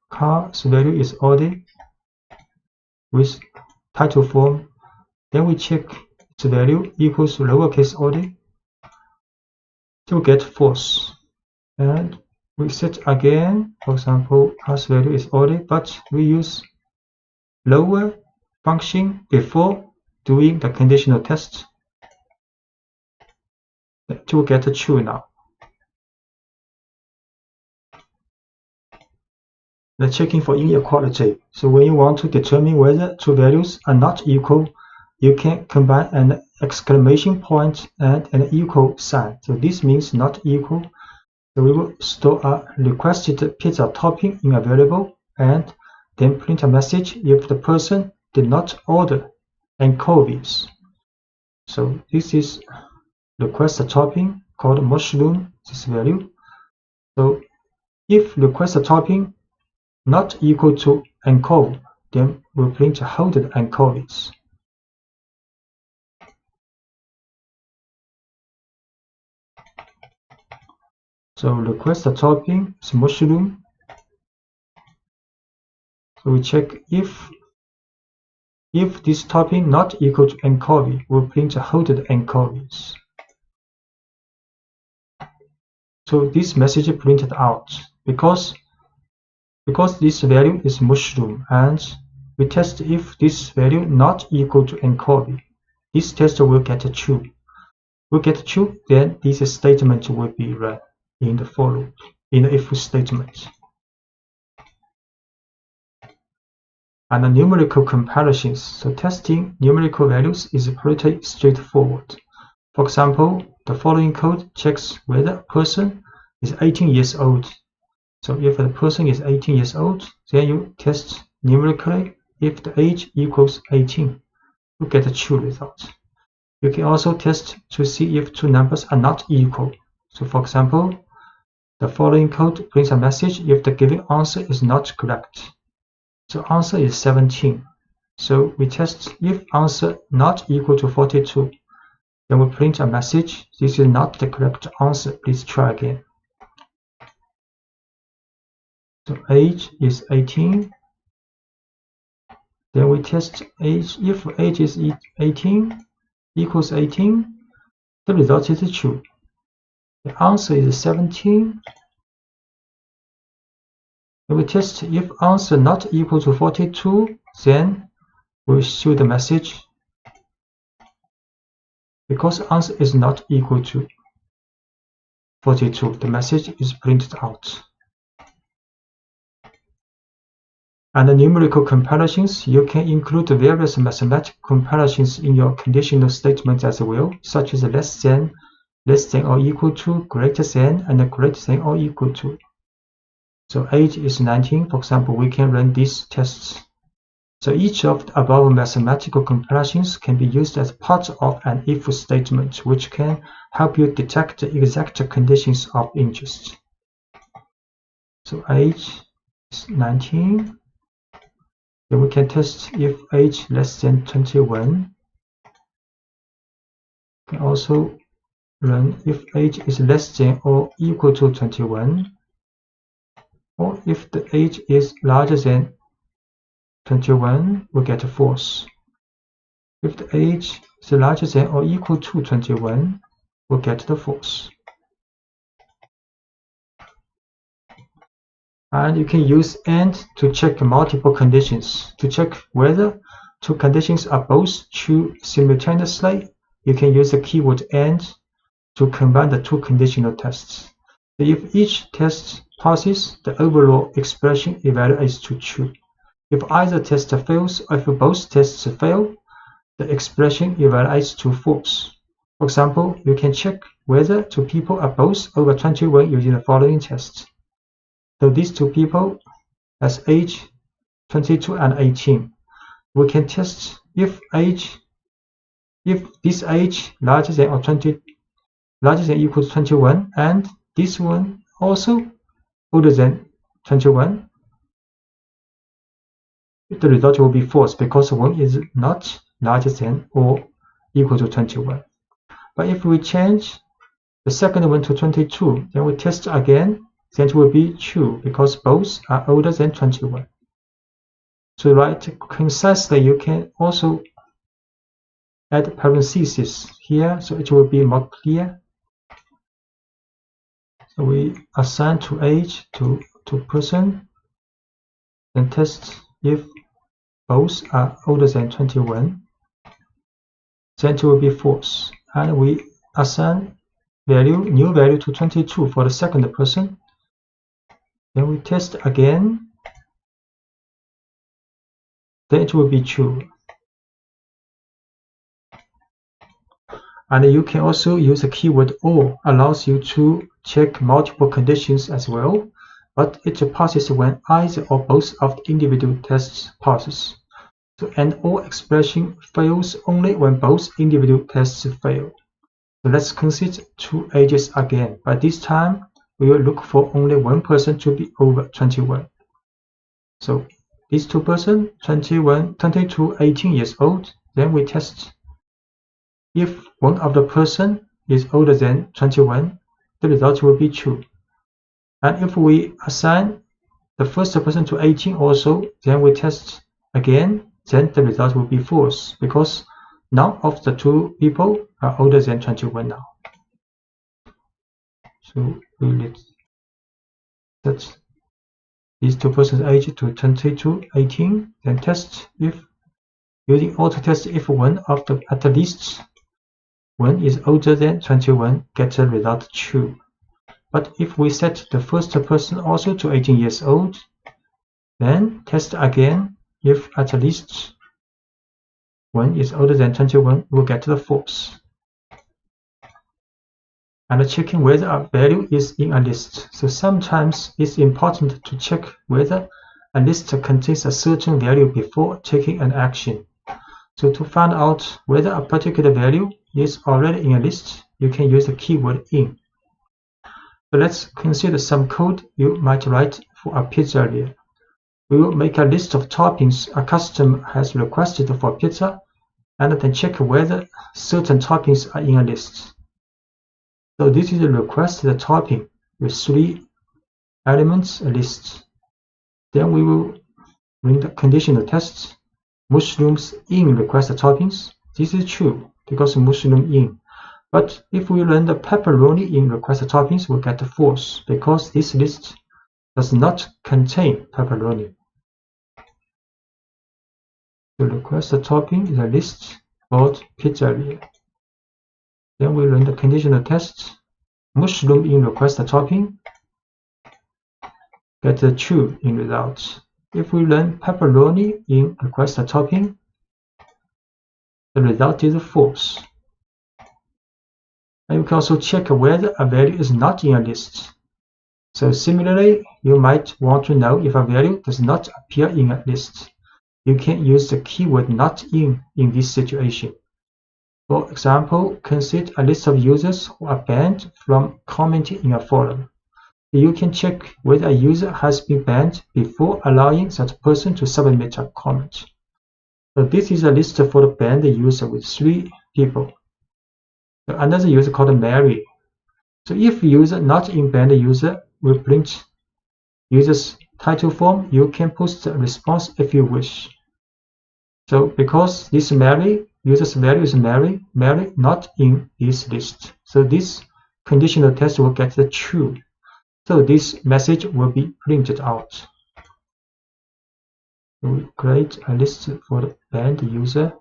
car's value is Audi with title form. Then we check its value equals to lowercase Audi to get false. And we set again, for example, car's value is Audi, but we use lower function before doing the conditional test to get a true now. The checking for inequality. So when you want to determine whether two values are not equal, you can combine an exclamation point and an equal sign. So this means not equal. So we will store a requested pizza topping in a variable and then print a message if the person did not order anchovies. So this is request a topping called mushroom, this value. So if request a topping not equal to anchovy, then we'll print holded anchovies. So request a topping is mushroom. So we check if this topping not equal to anchovy, we'll print holded anchovies. So this message printed out because this value is mushroom, and we test if this value not equal to anchovy. This test will get true. Will get true, then this statement will be run in the for loop, in the if statement. And the numerical comparisons. So testing numerical values is pretty straightforward. For example, the following code checks whether a person is 18 years old. So if the person is 18 years old, then you test numerically if the age equals 18. You get a true result. You can also test to see if two numbers are not equal. So for example, the following code prints a message if the given answer is not correct. So answer is 17. So we test if answer not equal to 42. Then we print a message, this is not the correct answer, please try again. So age is 18. Then we test age. If age is 18 equals 18, the result is true. The answer is 17. Then we test if answer not equal to 42, then we show the message. Because answer is not equal to 42, the message is printed out. And the numerical comparisons, you can include various mathematical comparisons in your conditional statement as well, such as less than or equal to, greater than, and greater than or equal to. So age is 19, for example, we can run these tests. So each of the above mathematical comparisons can be used as part of an if statement, which can help you detect the exact conditions of interest. So age is 19. Then we can test if age less than 21. We can also run if age is less than or equal to 21, or if the age is larger than 21, we get false. If the age is larger than or equal to 21, we'll get the false. And you can use AND to check multiple conditions. To check whether two conditions are both true simultaneously, you can use the keyword AND to combine the two conditional tests. If each test passes, the overall expression evaluates to true. If either test fails, or if both tests fail, the expression evaluates to false. For example, you can check whether two people are both over 21 using the following tests. So these two people has age 22 and 18. We can test if this age larger than equal to 21, and this one also older than 21. The result will be false because one is not larger than or equal to 21. But if we change the second one to 22, then we test again, then it will be true because both are older than 21. To write concisely, you can also add parentheses here, so it will be more clear. So we assign to age to person, then test if both are older than 21, then it will be false. And we assign new value to 22 for the second person. Then we test again, then it will be true. And you can also use the keyword OR, allows you to check multiple conditions as well, but it passes when either or both of the individual tests passes. So an OR expression fails only when both individual tests fail. So let's consider two ages again, but this time we will look for only one person to be over 21. So these two persons, 21, 22, 18 years old, then we test if one of the person is older than 21, the result will be true. And if we assign the first person to 18 also, then we test again, then the result will be false because none of the two people are older than 21 now. So we will set these two persons' age to 22, 18, then test if using auto test if one of the at least one is older than 21, get the result true. But if we set the first person also to 18 years old, then test again if at least one is older than 21, we'll get the false. And checking whether a value is in a list. So sometimes it's important to check whether a list contains a certain value before taking an action. So to find out whether a particular value is already in a list, you can use the keyword in. So let's consider some code you might write for a pizzeria. We will make a list of toppings a customer has requested for pizza, and then check whether certain toppings are in a list. So this is a requested topping with 3 elements, a list. Then we will run the conditional tests. Mushrooms in requested toppings. This is true because mushroom in. But if we run the pepperoni in requested toppings, we'll get false because this list does not contain pepperoni. The requested topping is a list called pizzeria. Then we run the conditional test. Mushroom in requested topping, get the true in results. If we run pepperoni in requested topping, the result is false. And you can also check whether a value is not in a list. So similarly, you might want to know if a value does not appear in a list. You can use the keyword not in this situation. For example, consider a list of users who are banned from commenting in a forum. You can check whether a user has been banned before allowing that person to submit a comment. So this is a list for the banned user with 3 people. So another user called Mary. So if user not in banned user will print user's title form, you can post a response if you wish. So because this Mary, user's value is Mary not in this list. So this conditional test will get the true. So this message will be printed out. So we create a list for the banned user,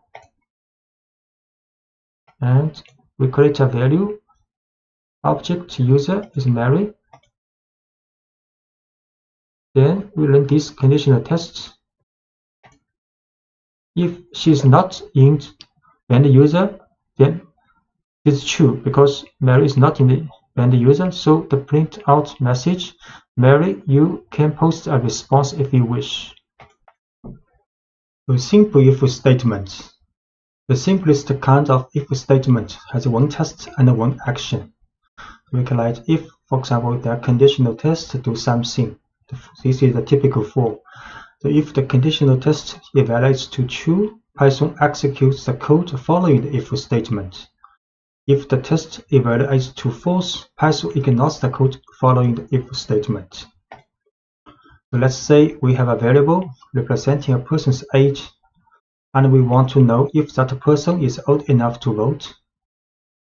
and we create a value. Object user is Mary. Then we run this conditional test. If she's not in banned user, then it's true because Mary is not in the banned user. So the print out message, Mary, you can post a response if you wish. So simple if statement. The simplest kind of if statement has one test and one action. We can write if, for example, the conditional test to do something. This is the typical form. So if the conditional test evaluates to true, Python executes the code following the if statement. If the test evaluates to false, Python ignores the code following the if statement. So let's say we have a variable representing a person's age, and we want to know if that person is old enough to vote.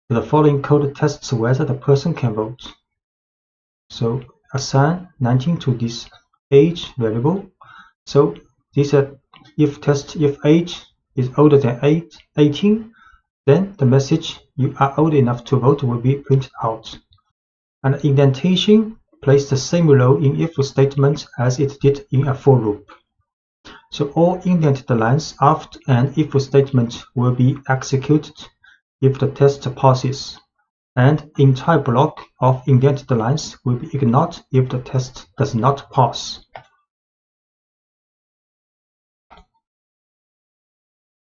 The following code tests whether the person can vote. So assign 19 to this age variable. So this if test if age is older than 18, then the message you are old enough to vote will be printed out. And indentation plays the same role in if statement as it did in a for loop. So all indented lines after an if statement will be executed if the test passes, and entire block of indented lines will be ignored if the test does not pass.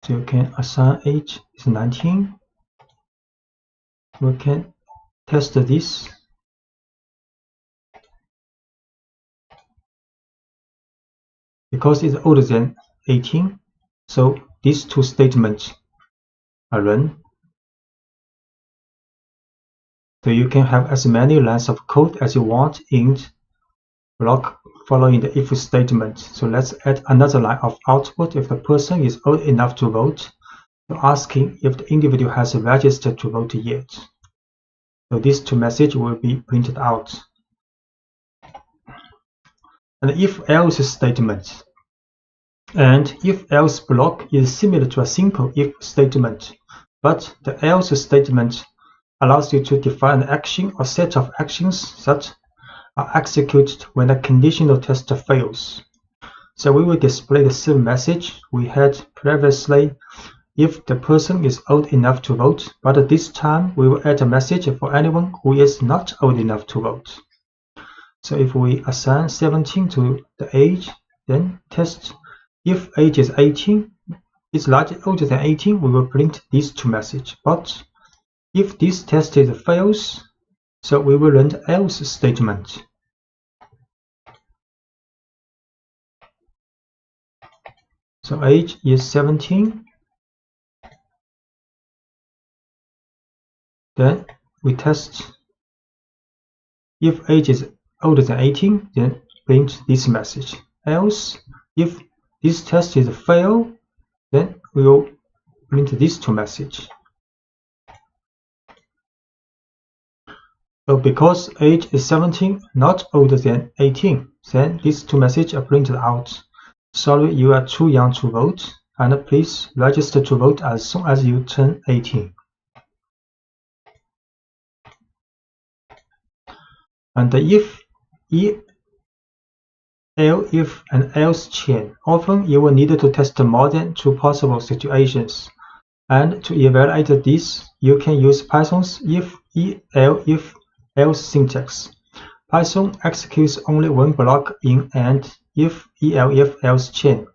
So you can assign age is 19. We can test this. Because it's older than 18, so these two statements are run. So you can have as many lines of code as you want in block following the if statement. So let's add another line of output if the person is old enough to vote, so asking if the individual has registered to vote yet. So these two messages will be printed out. And if-else statement. And if-else block is similar to a simple if statement, but the else statement allows you to define an action or set of actions that are executed when a conditional test fails. So we will display the same message we had previously if the person is old enough to vote, but this time we will add a message for anyone who is not old enough to vote. So if we assign 17 to the age, then test if age is 18, is larger older than 18, we will print these two messages. But if this test fails, so we will run the else statement. So age is 17. Then we test if age is older than 18, then print this message. Else, if this test is fail, then we will print these two messages. So because age is 17, not older than 18, then these two messages are printed out. Sorry, you are too young to vote, and please register to vote as soon as you turn 18. And the if and else chain. Often you will need to test more than 2 possible situations. And to evaluate this, you can use Python's if else syntax. Python executes only one block in an if-elif-else chain.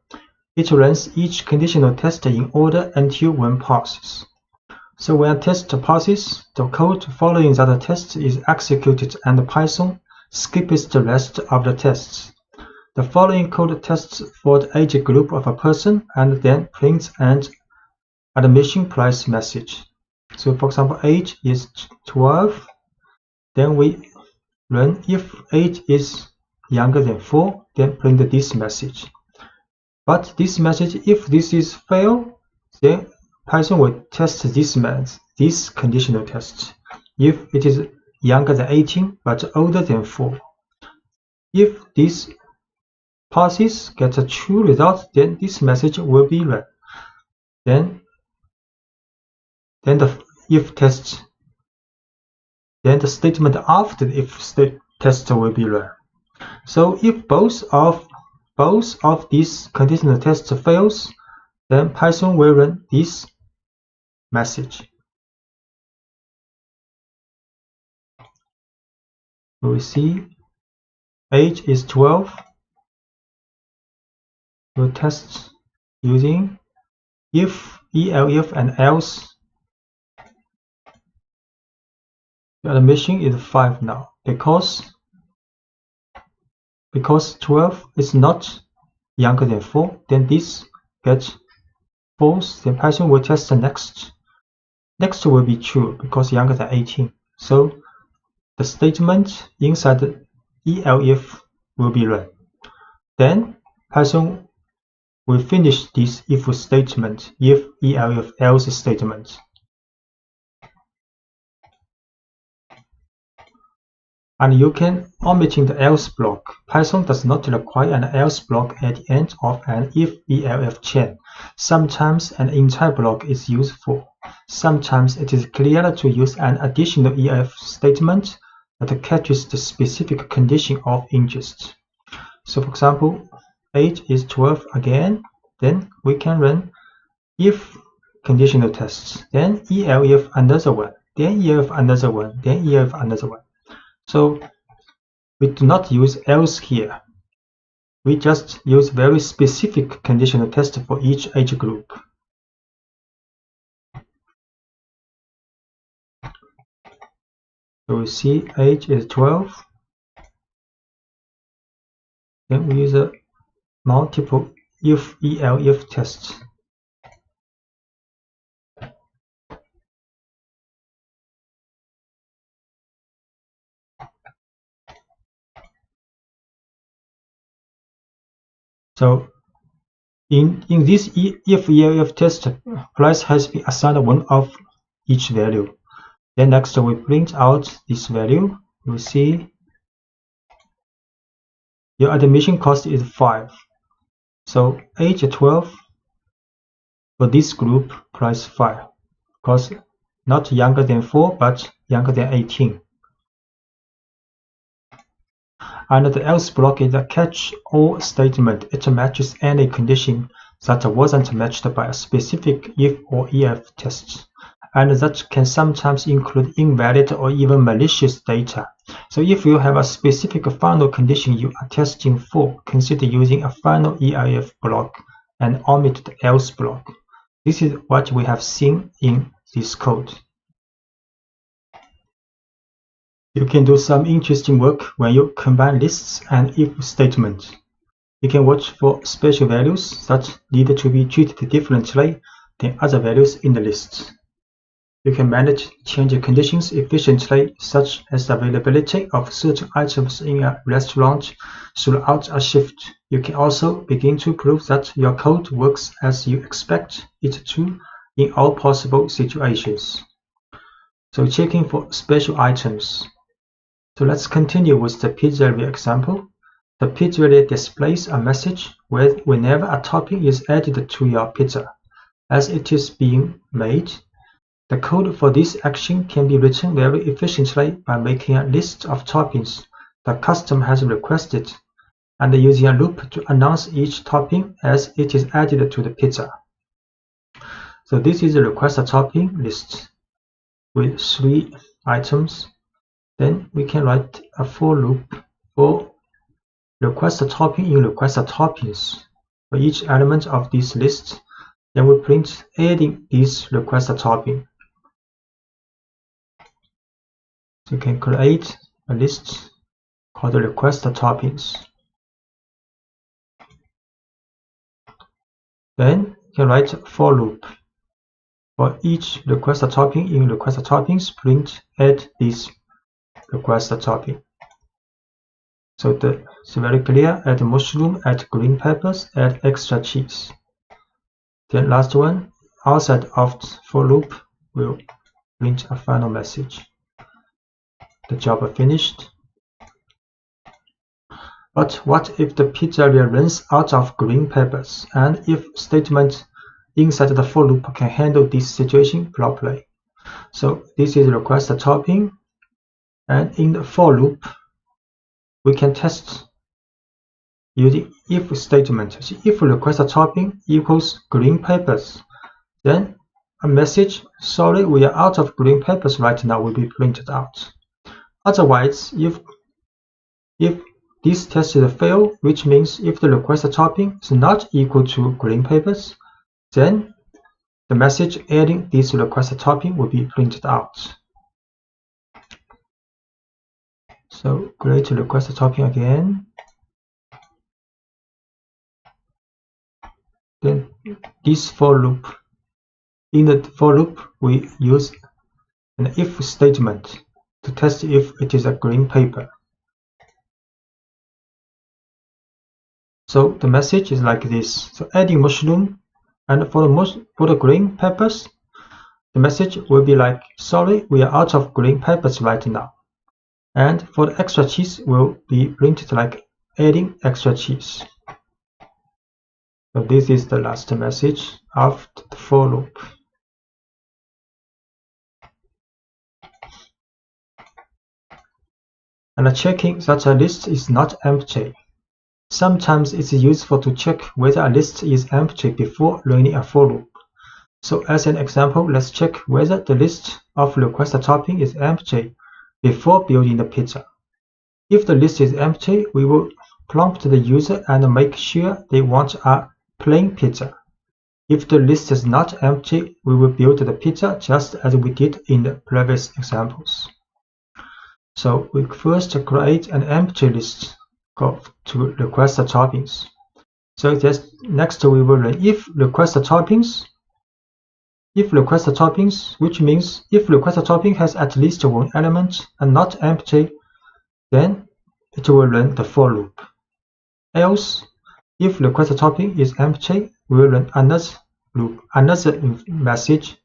It runs each conditional test in order until one passes. So when a test passes, the code following that test is executed and Python skips the rest of the tests. The following code tests for the age group of a person and then prints an admission price message. So for example, age is 12. Then we run if age is younger than 4, then print this message. But this message, if this is fail, then Python will test this conditional test. If it is younger than 18 but older than 4. If this passes, gets a true result, then this message will be run. Then the if test, then the statement after the if test will be run. So if both of these conditional tests fails, then Python will run this message. We see age is 12. We'll test using if, elif, and else. The admission is 5 now because 12 is not younger than 4. Then this gets false. Then Python will test the next. Next will be true because younger than 18. So the statement inside the elif will be run. Then Python will finish this if statement, if, elif, else statement. And you can omitting the else block. Python does not require an else block at the end of an if-elif chain. Sometimes an entire block is useful. Sometimes it is clearer to use an additional if statement that catches the specific condition of interest. So for example, age is 12 again, then we can run if conditional tests, then elif another one, then elif another one, then elif another one. So we do not use else here. We just use very specific conditional test for each age group. So we see age is 12. Then we use a multiple if-elif tests. So in this if-elif test, price has been assigned one of each value. Then next we print out this value. We see your admission cost is 5. So age 12 for this group, price 5, because not younger than 4 but younger than 18. And the else block is a catch-all statement. It matches any condition that wasn't matched by a specific if or elif test, and that can sometimes include invalid or even malicious data. So if you have a specific final condition you are testing for, consider using a final elif block and omit the else block. This is what we have seen in this code. You can do some interesting work when you combine lists and if statements. You can watch for special values that need to be treated differently than other values in the list. You can manage change conditions efficiently, such as the availability of certain items in a restaurant throughout a shift. You can also begin to prove that your code works as you expect it to in all possible situations. So checking for special items. So let's continue with the pizzeria example. The pizzeria displays a message whenever a topping is added to your pizza as it is being made. The code for this action can be written very efficiently by making a list of toppings the customer has requested and using a loop to announce each topping as it is added to the pizza. So this is a request a topping list with 3 items. Then we can write a for loop for request topping in request toppings. For each element of this list, then we print adding this request topping. So you can create a list called request toppings. Then you can write for loop. For each request topping in request toppings, print add this request topping. So it's very clear: add mushroom, add green peppers, add extra cheese. Then last one, outside of for loop will print a final message. The job finished. But what if the pizzeria runs out of green peppers, and if statement inside the for loop can handle this situation properly? So this is request topping, and in the for loop we can test using if statement. So if request topping equals green peppers, then a message, sorry, we are out of green peppers right now, will be printed out. Otherwise, if this test is a fail, which means if the request topping is not equal to green peppers, then the message adding this request topping will be printed out. So create a request topping again. Then this for loop. In the for loop, we use an if statement to test if it is a green pepper. So the message is like this. So adding mushroom, and for the green peppers, the message will be like, sorry, we are out of green peppers right now. And for the extra cheese will be printed like adding extra cheese. So this is the last message of the for loop. And checking that a list is not empty. Sometimes it's useful to check whether a list is empty before running a for loop. So as an example, let's check whether the list of request topping is empty before building the pizza. If the list is empty, we will prompt the user and make sure they want a plain pizza. If the list is not empty, we will build the pizza just as we did in the previous examples. So we first create an empty list to request toppings. So just next we will run if request toppings, which means if request topping has at least one element and not empty, then it will run the for loop. Else, if request topping is empty, we will run another loop, another message.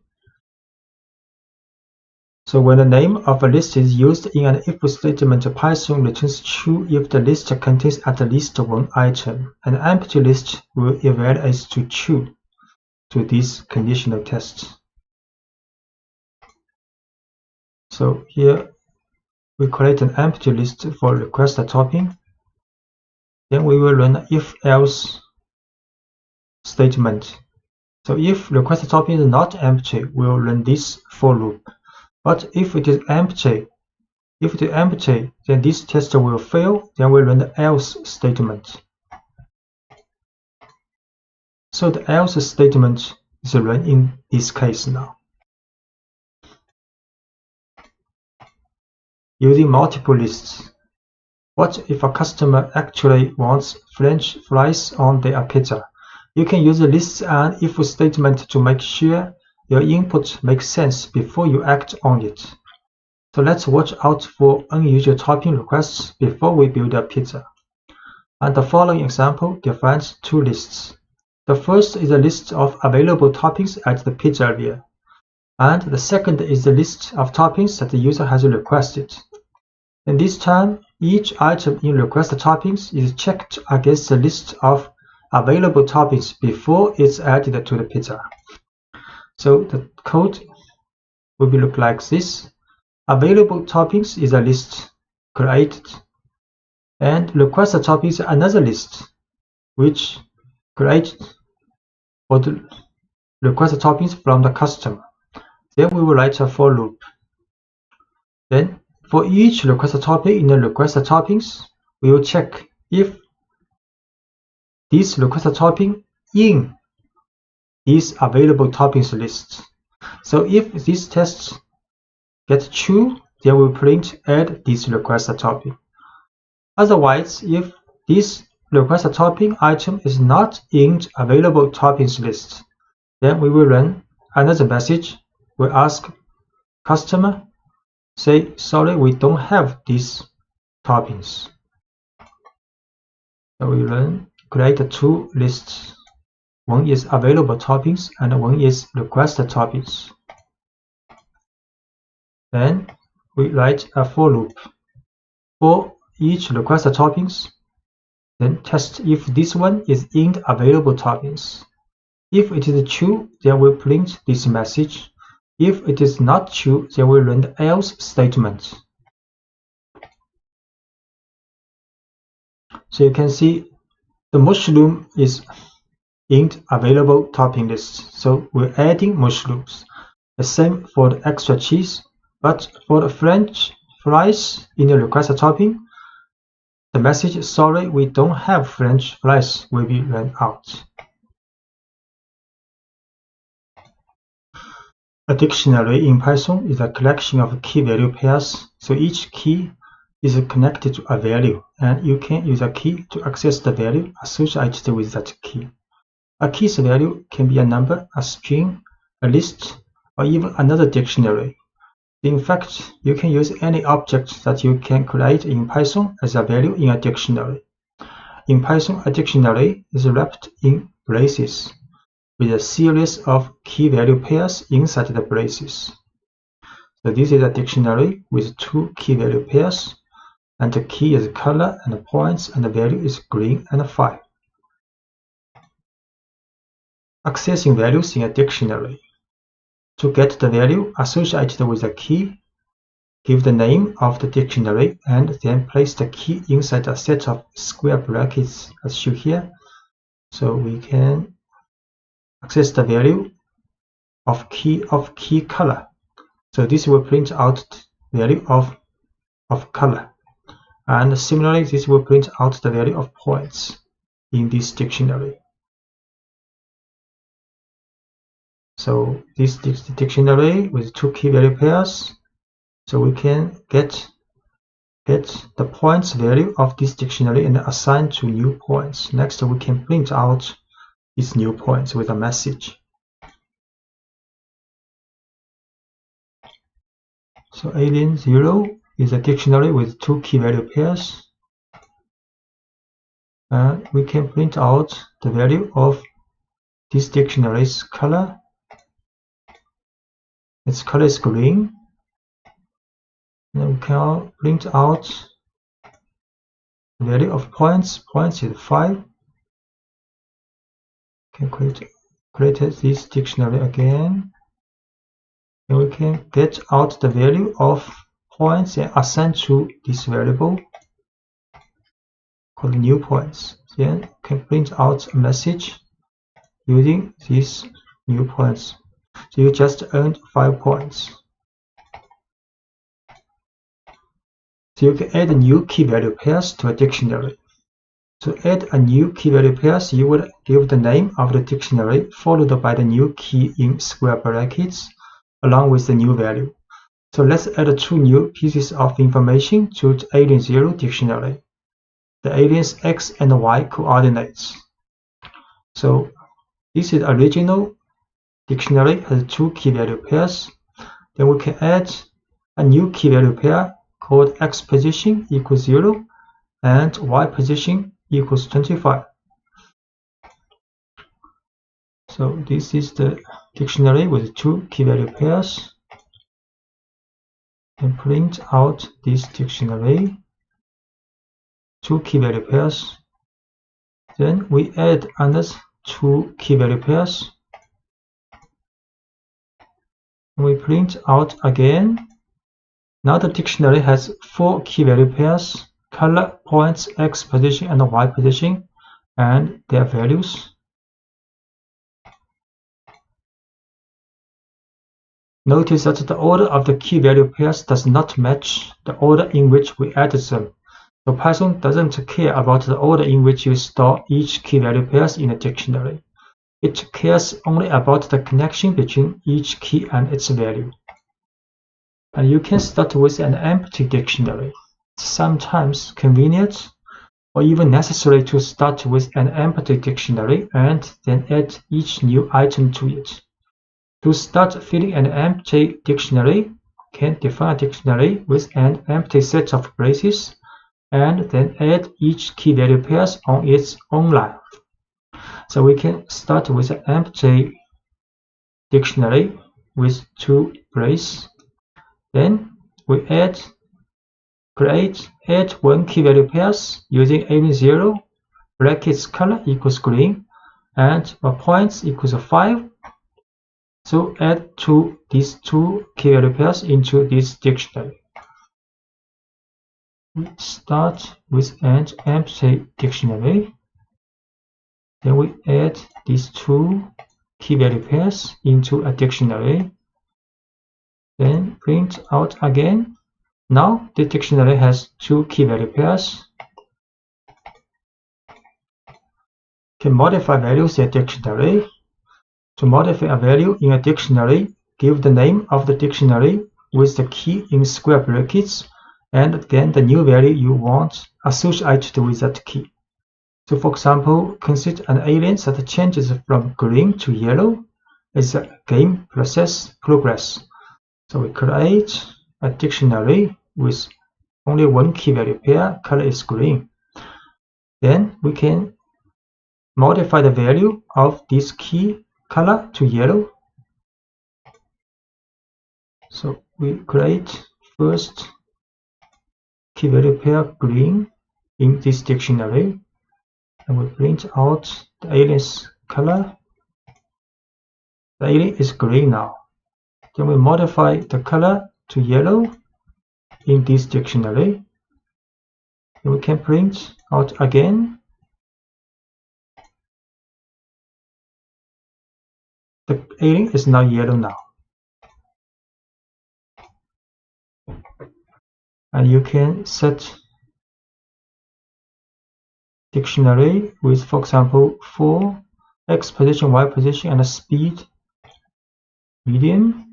So when the name of a list is used in an if statement, Python returns true if the list contains at least one item. An empty list will evaluate to true to these conditional tests. So here we create an empty list for request topping. Then we will run if-else statement. So if request topping is not empty, we will run this for loop. But if it is empty, then this test will fail. Then we run the else statement. So the else statement is run in this case now. Using multiple lists. What if a customer actually wants French fries on their pizza? You can use the lists and if statement to make sure your input makes sense before you act on it. So let's watch out for unusual topping requests before we build a pizza. And the following example defines two lists. The first is a list of available toppings at the pizzeria, and the second is the list of toppings that the user has requested. And this time, each item in request toppings is checked against the list of available toppings before it's added to the pizza. So the code will look like this. Available toppings is a list created, and request toppings is another list which created for the request toppings from the customer. Then we will write a for loop. Then for each request topic in the request toppings, we will check if this request topic in these available toppings lists. So if this test gets true, then we print add this request topic. Otherwise, if this request topic item is not in available toppings list, then we will run another message. We ask customer, say, sorry, we don't have these toppings. So we run create two lists. One is available toppings and one is requested toppings. Then we write a for loop for each requested toppings. Then test if this one is in the available toppings. If it is true, then we print this message. If it is not true, then we run the else statement. So you can see the mushroom is in available topping list. So we're adding mushrooms. The same for the extra cheese, but for the French fries in the requested topping, the message sorry we don't have French fries will be run out. A dictionary in Python is a collection of key-value pairs, so each key is connected to a value, and you can use a key to access the value associated with that key. A key's value can be a number, a string, a list, or even another dictionary. In fact, you can use any object that you can create in Python as a value in a dictionary. In Python, a dictionary is wrapped in braces, with a series of key-value pairs inside the braces. So this is a dictionary with two key-value pairs, and the key is color and points, and the value is green and 5. Accessing values in a dictionary. To get the value associated with a key, give the name of the dictionary and then place the key inside a set of square brackets as shown here. So we can access the value of key color. So this will print out the value of color. And similarly, this will print out the value of points in this dictionary. So this is the dictionary with two key-value pairs. So we can get the points value of this dictionary and assign to new points. Next, we can print out these new points with a message. So alien 0 is a dictionary with two key-value pairs. And we can print out the value of this dictionary's color. Its color is green. And we can print out the value of points. Points is 5. We can create this dictionary again. And we can get out the value of points and assign to this variable called new points. Then we can print out a message using these new points. So you just earned 5 points. So you can add new key-value pairs to a dictionary. To add a new key-value pairs, you would give the name of the dictionary followed by the new key in square brackets along with the new value. So let's add 2 new pieces of information to the alien 0 dictionary. The alien's x and y coordinates. So this is original dictionary has 2 key-value pairs. Then we can add a new key-value pair called x position equals 0 and y position equals 25. So this is the dictionary with 2 key-value pairs. And print out this dictionary, 2 key-value pairs. Then we add another 2 key-value pairs. We print out again. Now the dictionary has 4 key-value pairs, color, points, x position, and y position, and their values. Notice that the order of the key value pairs does not match the order in which we added them. So Python doesn't care about the order in which you store each key value pairs in a dictionary. It cares only about the connection between each key and its value. And you can start with an empty dictionary. It's sometimes convenient or even necessary to start with an empty dictionary and then add each new item to it. To start filling an empty dictionary, you can define a dictionary with an empty set of braces and then add each key value pairs on its own line. So we can start with an empty dictionary with 2 braces. Then we add 1 key value pairs using alien0, brackets color equals green, and points equals 5. So add these 2 key value pairs into this dictionary. We start with an empty dictionary. Then we add these 2 key value pairs into a dictionary. Then print out again. Now the dictionary has 2 key value pairs. Can modify values in a dictionary. To modify a value in a dictionary, give the name of the dictionary with the key in square brackets and then the new value you want associated with that key. So for example, consider an alien that changes from green to yellow as the game process progresses. So we create a dictionary with only 1 key value pair, color is green. Then we can modify the value of this key color to yellow. So we create first key value pair green in this dictionary, and we print out the alien's color. The alien is green now. Then we modify the color to yellow in this dictionary. And we can print out again the alien is now yellow now. And you can set dictionary with, for example, for x position, y position, and a speed medium.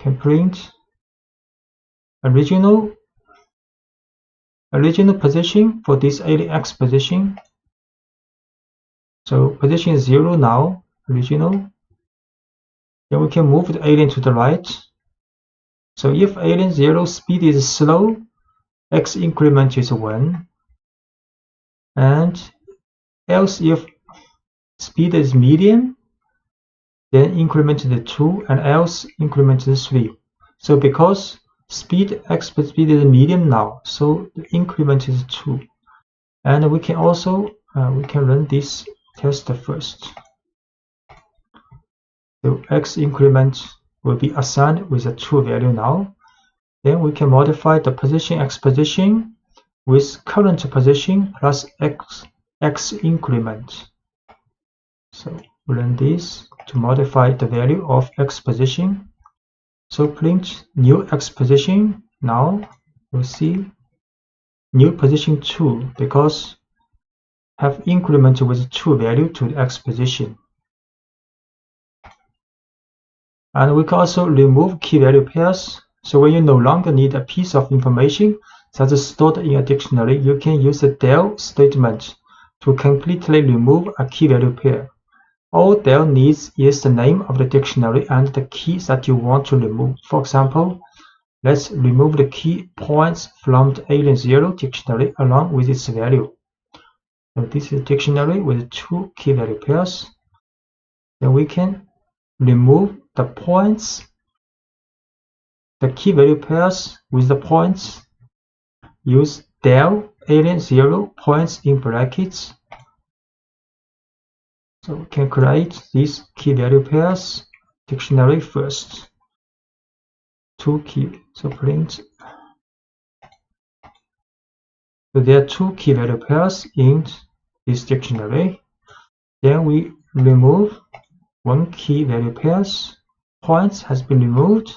Can print original position for this alien x position. So position is 0 now, original. Then we can move the alien to the right. So if alien 0 speed is slow, x increment is 1. And else if speed is medium, then increment is 2, and else increment is 3. So because x speed is medium now, so the increment is 2. And we can also we can run this test first. So x increment will be assigned with a 2 value now. Then we can modify the position x position with current position plus x increment. So we run this to modify the value of x position. So print new x position. Now we see new position 2 because have increment with 2 value to the x position. And we can also remove key value pairs. So when you no longer need a piece of information that is stored in a dictionary, you can use the del statement to completely remove a key value pair. All del needs is the name of the dictionary and the key that you want to remove. For example, let's remove the key points from the alien0 dictionary along with its value. So this is a dictionary with 2 key value pairs. Then we can remove the points, the key value pairs with the points. Use del alien0 points in brackets. So we can create these key value pairs dictionary first. 2 key. So print. So there are 2 key value pairs in this dictionary. Then we remove 1 key value pairs points has been removed.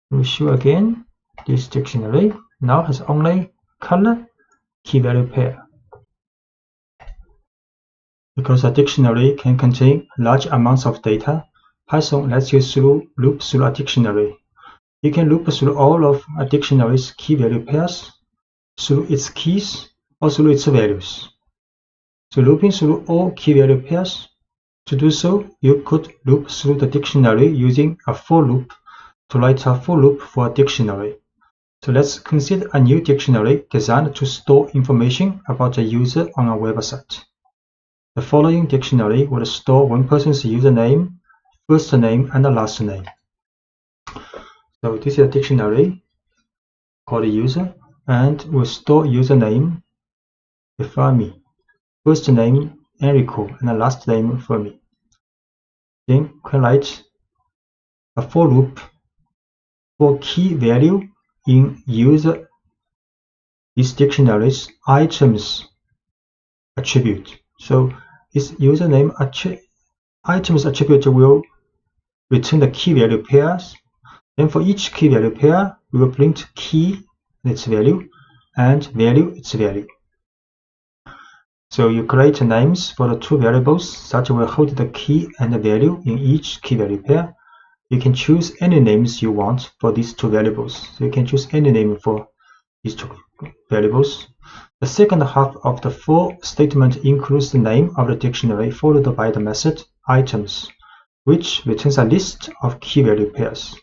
We show again this dictionary now has only color key value pair. Because a dictionary can contain large amounts of data, Python lets you loop through a dictionary. You can loop through all of a dictionary's key value pairs, through its keys, or through its values. So looping through all key value pairs, to do so, you could loop through the dictionary using a for loop to write a for loop for a dictionary. So let's consider a new dictionary designed to store information about a user on a website. The following dictionary will store one person's username, first name, and last name. So this is a dictionary called user, and will store username Fermi, first name Enrico, and last name Fermi. Then can write a for loop for key value in user this dictionary's items attribute. So this username items attribute will return the key value pairs. Then for each key value pair, we will print key its value and value its value. So you create names for the two variables that will hold the key and the value in each key value pair. You can choose any names you want for these two variables. So you can choose any name for these two variables. The second half of the for statement includes the name of the dictionary followed by the method items, which returns a list of key value pairs.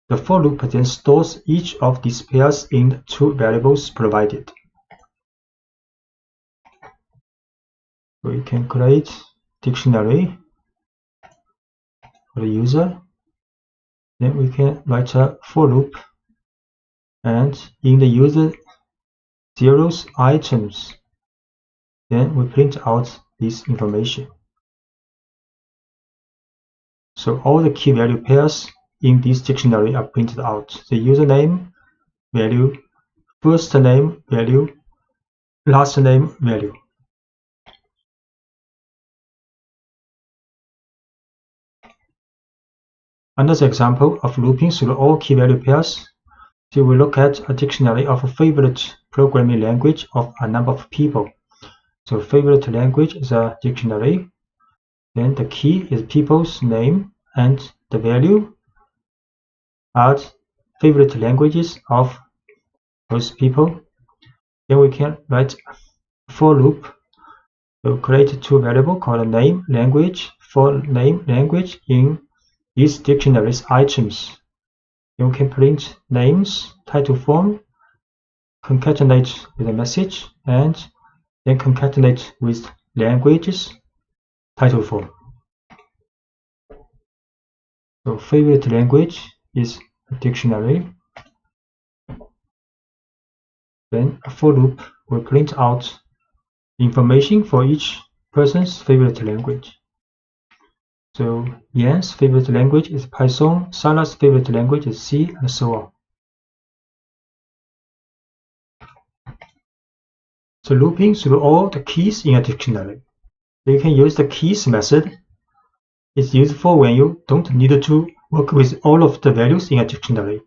The for loop then stores each of these pairs in the two variables provided. So we can create dictionary for the user. Then we can write a for loop, and in the user zeros items, then we print out this information. So all the key value pairs in this dictionary are printed out. The username value, first name value, last name value. Another example of looping through all key value pairs. So we look at a dictionary of a favorite programming language of a number of people. So favorite language is a dictionary. Then the key is people's name, and the value are favorite languages of those people. Then we can write for loop. We'll create two variables called name language for name language in these dictionaries items. You can print names, title form, concatenate with a message, and then concatenate with languages, title form. So favorite language is a dictionary. Then a for loop will print out information for each person's favorite language. So Yan's favorite language is Python, Sarah's favorite language is C, and so on. So looping through all the keys in a dictionary. So you can use the keys method. It's useful when you don't need to work with all of the values in a dictionary.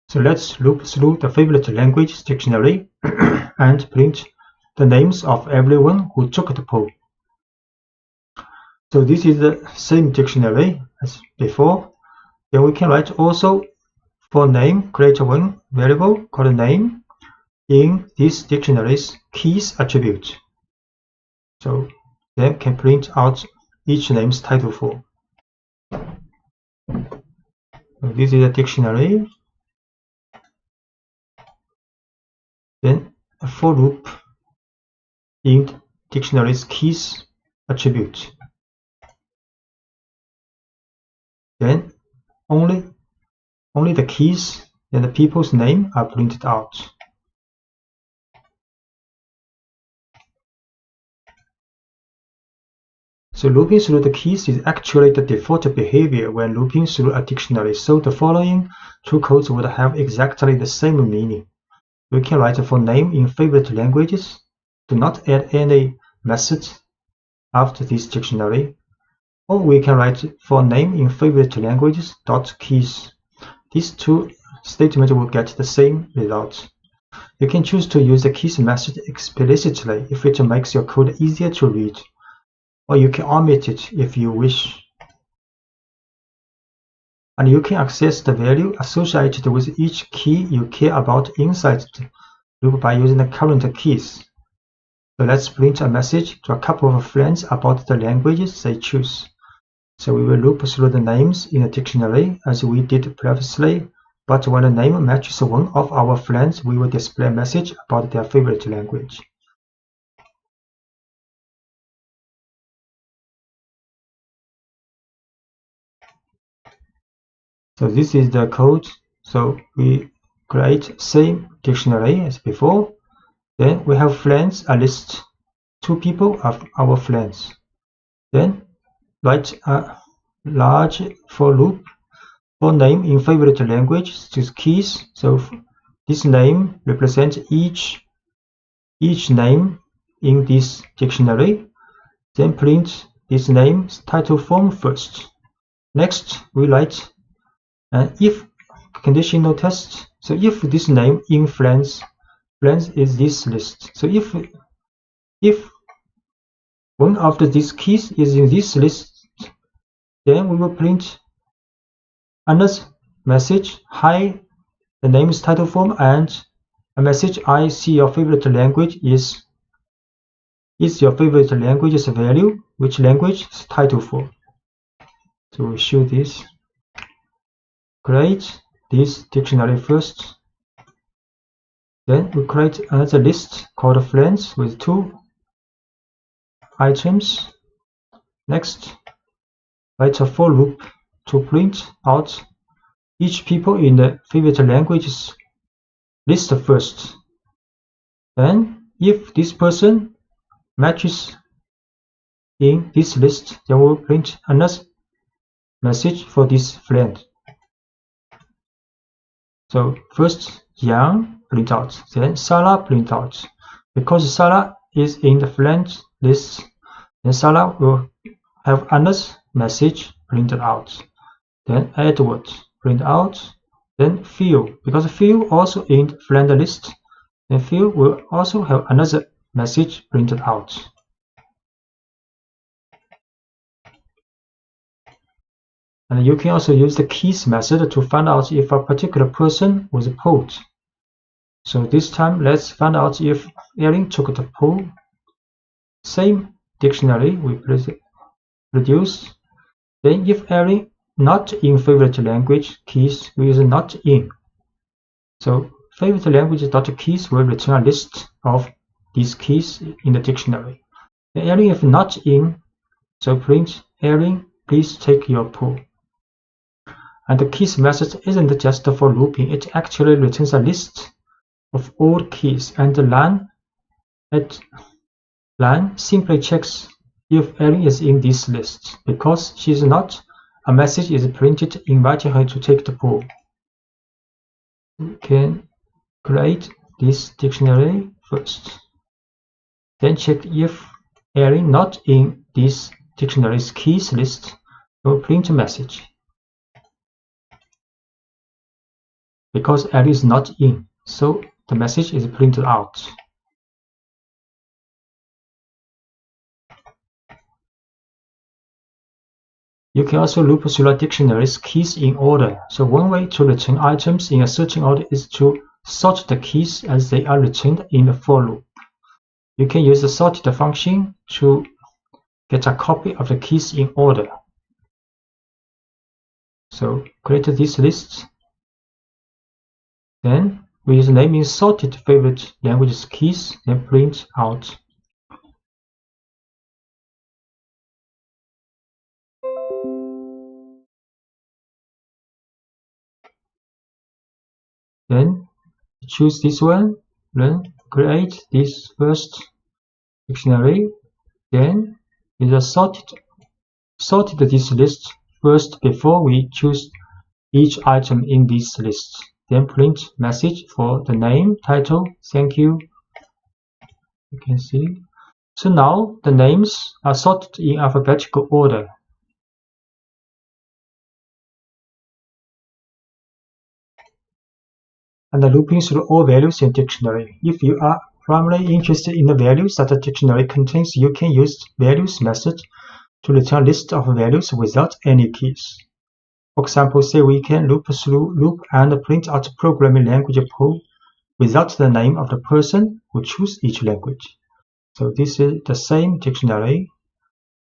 So let's loop through the favorite language dictionary and print the names of everyone who took the poll. So this is the same dictionary as before. Then we can write also for name, create one variable called name in this dictionary's keys attribute. So then can print out each name's title form. So this is a dictionary. Then a for loop in dictionary's keys attribute. Then only the keys and the people's name are printed out. So looping through the keys is actually the default behavior when looping through a dictionary. So the following two codes would have exactly the same meaning. We can write for name in favorite languages. Do not add any methods after this dictionary. Or we can write for name in favorite languages .keys. These two statements will get the same result. You can choose to use the keys method explicitly if it makes your code easier to read, or you can omit it if you wish. And you can access the value associated with each key you care about inside the loop by using the current keys. So let's print a message to a couple of friends about the languages they choose. So we will loop through the names in the dictionary as we did previously, but when the name matches one of our friends, we will display a message about their favorite language. So this is the code. So we create same dictionary as before. Then we have friends, a list, 2 people of our friends. Then write a large for loop for name in favorite language to keys. So this name represents each name in this dictionary. Then print this name's title form first. Next, we write an if conditional test. So if this name in friends is this list. So if one of these keys is in this list, then we will print another message, hi, the name's title form, and a message, I see your favorite language is your favorite language's value, which language is title form. So we show this. Create this dictionary first. Then we create another list called friends with 2 items. Next, write a for loop to print out each people in the favorite languages list first. Then, if this person matches in this list, then we'll print another message for this friend. So first Yang print out, then Sarah print out. Because Sarah is in the friend list, then Sarah will have another message printed out. Then Edward print out, then Phil, because Phil also in the friend list, then Phil will also have another message printed out. And you can also use the keys method to find out if a particular person was pulled. So this time, let's find out if Erin took the pull. Same dictionary we produce. Then if Erin not in favorite language keys, we use not in. So favorite language.keys will return a list of these keys in the dictionary. Then Erin if not in, so print Erin, please take your pull. And the keys method isn't just for looping, it actually returns a list of all keys, and the line simply checks if Erin is in this list. Because she is not, a message is printed inviting her to take the pull. We can create this dictionary first. Then check if Erin not in this dictionary's keys list, we'll print a message. Because Erin is not in, so the message is printed out. You can also loop through a dictionary's keys in order. So one way to return items in a certain order is to sort the keys as they are returned in the for loop. You can use the sorted function to get a copy of the keys in order. So create this list. Then we use naming sorted favorite languages keys, then print out. Then choose this one, then create this first dictionary, then use a sorted this list first before we choose each item in this list. Then print message for the name, title, thank you. You can see. So now the names are sorted in alphabetical order. and looping through all values in dictionary. If you are primarily interested in the values that the dictionary contains, you can use values method to return a list of values without any keys. For example, say we can loop and print out programming language pool without the name of the person who chose each language. So this is the same dictionary.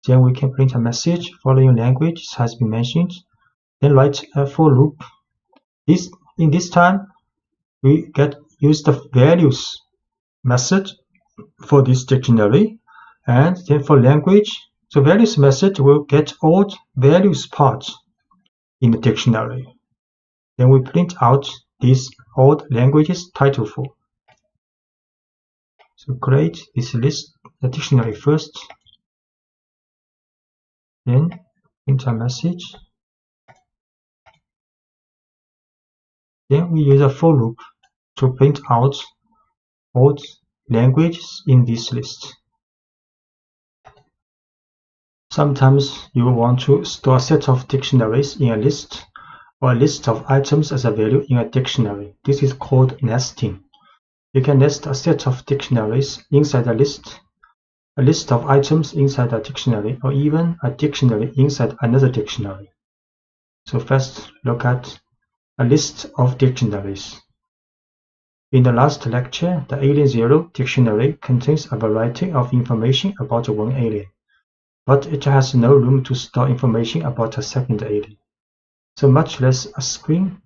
Then we can print a message following language has been mentioned. Then write a for loop. In this time, we use the values method for this dictionary, and then for language, the values method will get all values parts in the dictionary. Then we print out these old languages title for. So create this list, the dictionary first, then print a message. Then we use a for loop to print out all languages in this list. Sometimes you want to store a set of dictionaries in a list, or a list of items as a value in a dictionary. This is called nesting. You can nest a set of dictionaries inside a list of items inside a dictionary, or even a dictionary inside another dictionary. So first, look at a list of dictionaries. In the last lecture, the Alien Zero dictionary contains a variety of information about one alien, but it has no room to store information about a second alien, so much less a screen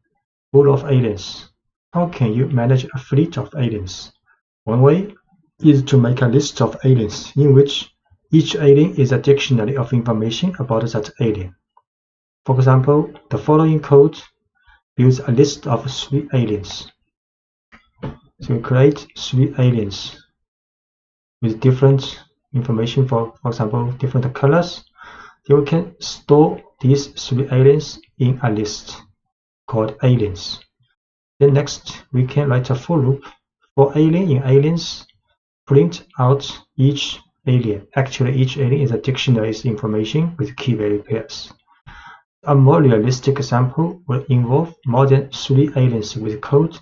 full of aliens. How can you manage a fleet of aliens? One way is to make a list of aliens in which each alien is a dictionary of information about that alien. For example, the following code builds a list of 3 aliens. So we create 3 aliens with different information, for example, different colors. Then we can store these 3 aliens in a list called aliens. Then next, we can write a for loop for alien in aliens, print out each alien. Actually, each alien is a dictionary's information with key value pairs. A more realistic example will involve more than 3 aliens with code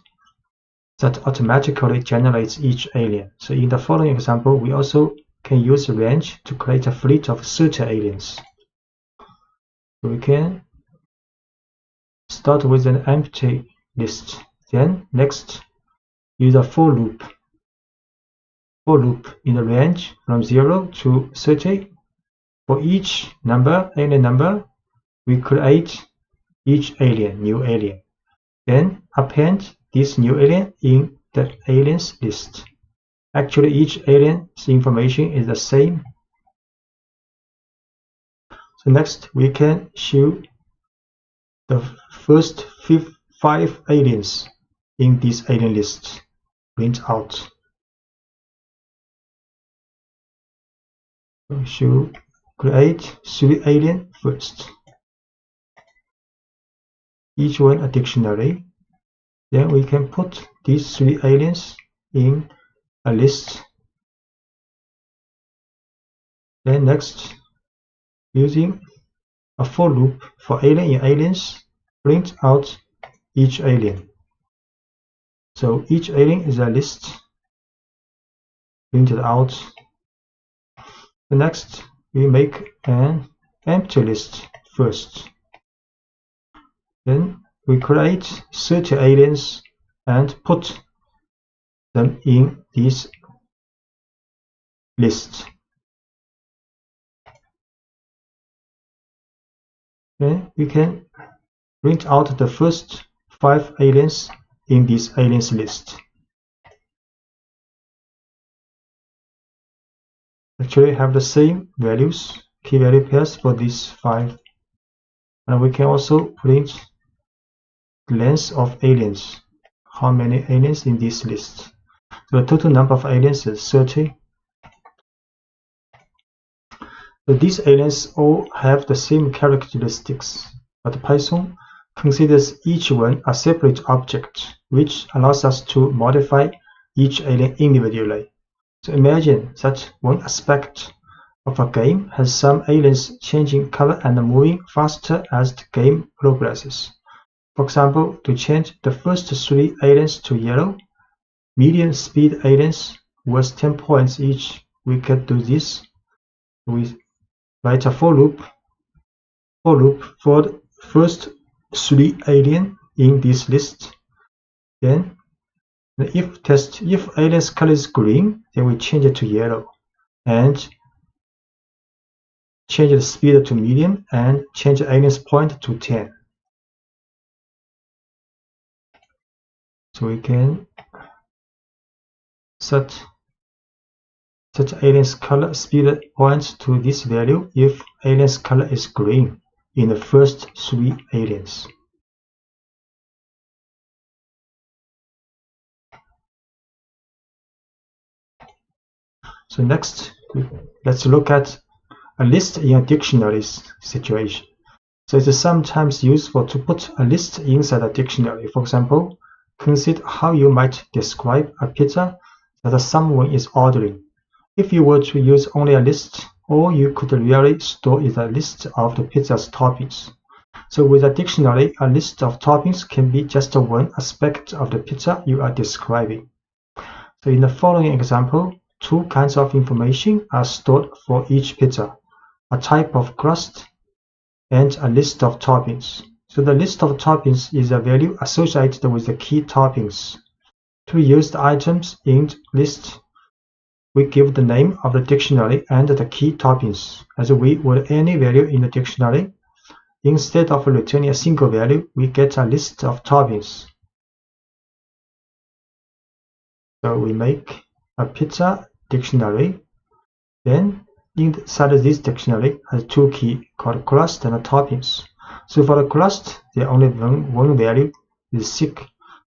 that automatically generates each alien. So in the following example, we also can use range to create a fleet of 30 aliens. So we can start with an empty list. Then next, use a for loop. For loop in the range from 0 to 30. For each alien number, we create each alien, new alien. Then append this new alien in the aliens list. Actually, each alien's information is the same. So next, we can show the first 5 aliens in this alien list. Print out. We should create 3 aliens first. Each one a dictionary. Then we can put these 3 aliens in a list. Then next, using a for loop for alien in aliens, print out each alien. So each alien is a list printed out. The next, we make an empty list first. Then we create 30 aliens and put them in this list. Then we can print out the first 5 aliens in this aliens list. Actually have the same values, key value pairs for these 5. And we can also print the length of aliens, how many aliens in this list. So the total number of aliens is 30. So these aliens all have the same characteristics, but Python considers each one a separate object, which allows us to modify each alien individually. So imagine that one aspect of a game has some aliens changing color and moving faster as the game progresses. For example, to change the first 3 aliens to yellow, median speed aliens was 10 points each. We can do this. We write a for loop for the first 3 alien in this list. Then the if test, if alien's color is green, then we change it to yellow and change the speed to medium and change the alien's point to 10. So we can set alien's color speed points to this value if alien's color is green in the first 3 aliens. So next, let's look at a list in a dictionary situation. So it is sometimes useful to put a list inside a dictionary. For example, consider how you might describe a pizza that someone is ordering. If you were to use only a list, all you could really store is a list of the pizza's toppings. So with a dictionary, a list of toppings can be just one aspect of the pizza you are describing. So in the following example, 2 kinds of information are stored for each pizza: a type of crust and a list of toppings. So the list of toppings is a value associated with the key toppings. To use the items in the list, we give the name of the dictionary and the key toppings as we would any value in the dictionary. Instead of returning a single value, we get a list of toppings. So we make a pizza dictionary. Then inside this dictionary has 2 keys called crust and toppings. So for the crust, there only one value is 6.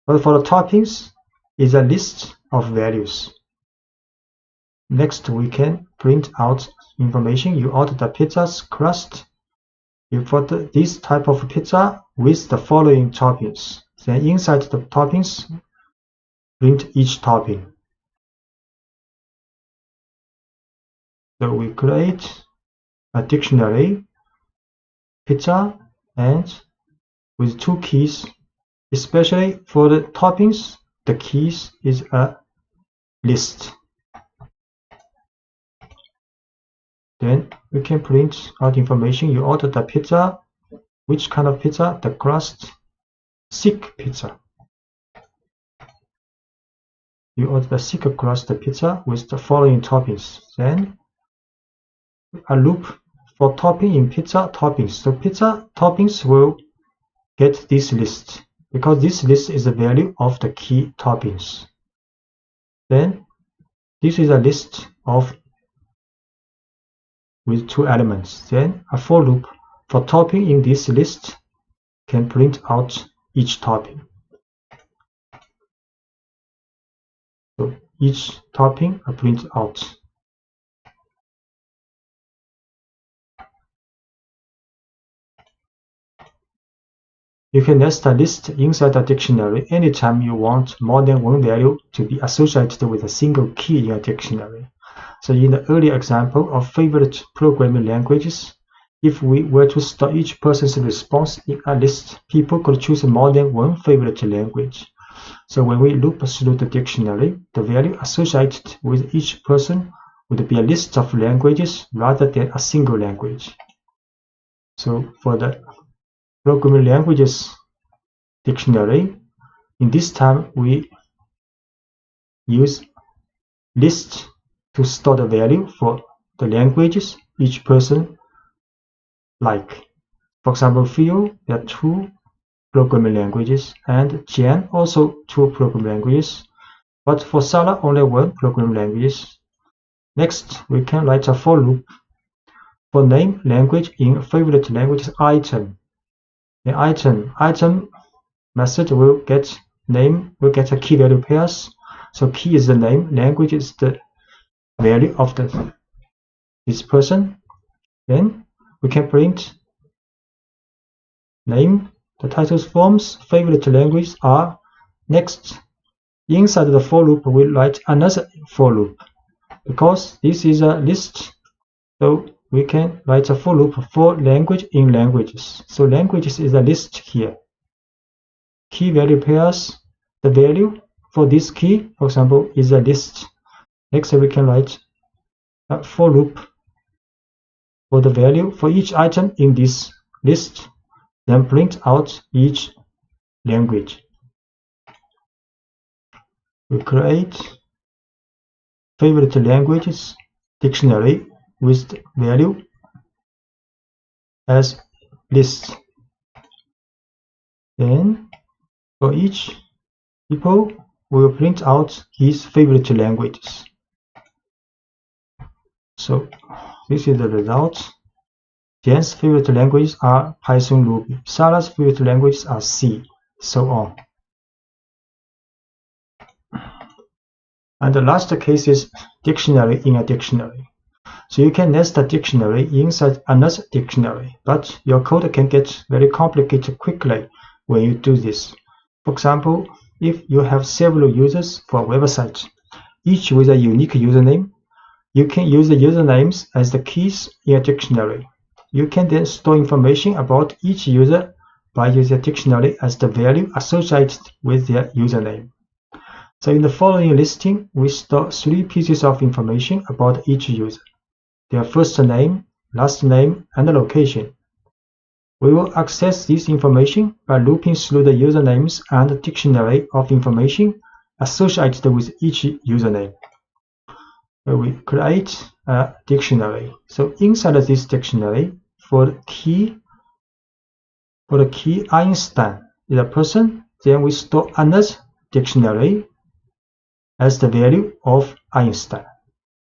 But for the toppings, is a list of values. Next, we can print out information. You order the pizza's crust. You put this type of pizza with the following toppings. Then inside the toppings, print each topping. So we create a dictionary, pizza, and with 2 keys, especially for the toppings, the keys is a list. Then we can print out information. You order the pizza. Which kind of pizza? The crust, thick pizza. You order the thick crust pizza with the following toppings. Then a loop for topping in pizza toppings. So pizza toppings will get this list because this list is the value of the key toppings. Then this is a list of with 2 elements. Then a for loop for topping in this list can print out each topping. So each topping are print out. You can nest a list inside a dictionary anytime you want more than one value to be associated with a single key in a dictionary. So in the earlier example of favorite programming languages, if we were to store each person's response in a list, people could choose more than one favorite language. So when we loop through the dictionary, the value associated with each person would be a list of languages rather than a single language. So for the programming languages dictionary, in this time we use list to store the value for the languages each person like. For example, Phil, there are 2 programming languages, and Jan also 2 programming languages, but for Sarah only 1 programming language. Next, we can write a for loop for name language in favorite languages item. The item method will get a key value pairs. So key is the name, language is the value of this person. Then we can print name, the titles forms, favorite languages are. Next, inside the for loop, we'll write another for loop because this is a list. So we can write a for loop for language in languages. So languages is a list here. key value pairs. The value for this key, for example, is a list. Next, we can write a for loop for the value for each item in this list, then print out each language. We create favorite languages dictionary with value as list. Then for each people, we will print out his favorite languages. So this is the result. Jen's favorite languages are Python, Ruby. Sarah's favorite languages are C, so on. And the last case is dictionary in a dictionary. So you can nest a dictionary inside another dictionary, but your code can get very complicated quickly when you do this. For example, if you have several users for a website, each with a unique username, you can use the usernames as the keys in a dictionary. You can then store information about each user by using a dictionary as the value associated with their username. So in the following listing, we store 3 pieces of information about each user: their first name, last name, and the location. We will access this information by looping through the usernames and the dictionary of information associated with each username. We create a dictionary. So inside of this dictionary, for the key Einstein is a person, then we store another dictionary as the value of Einstein,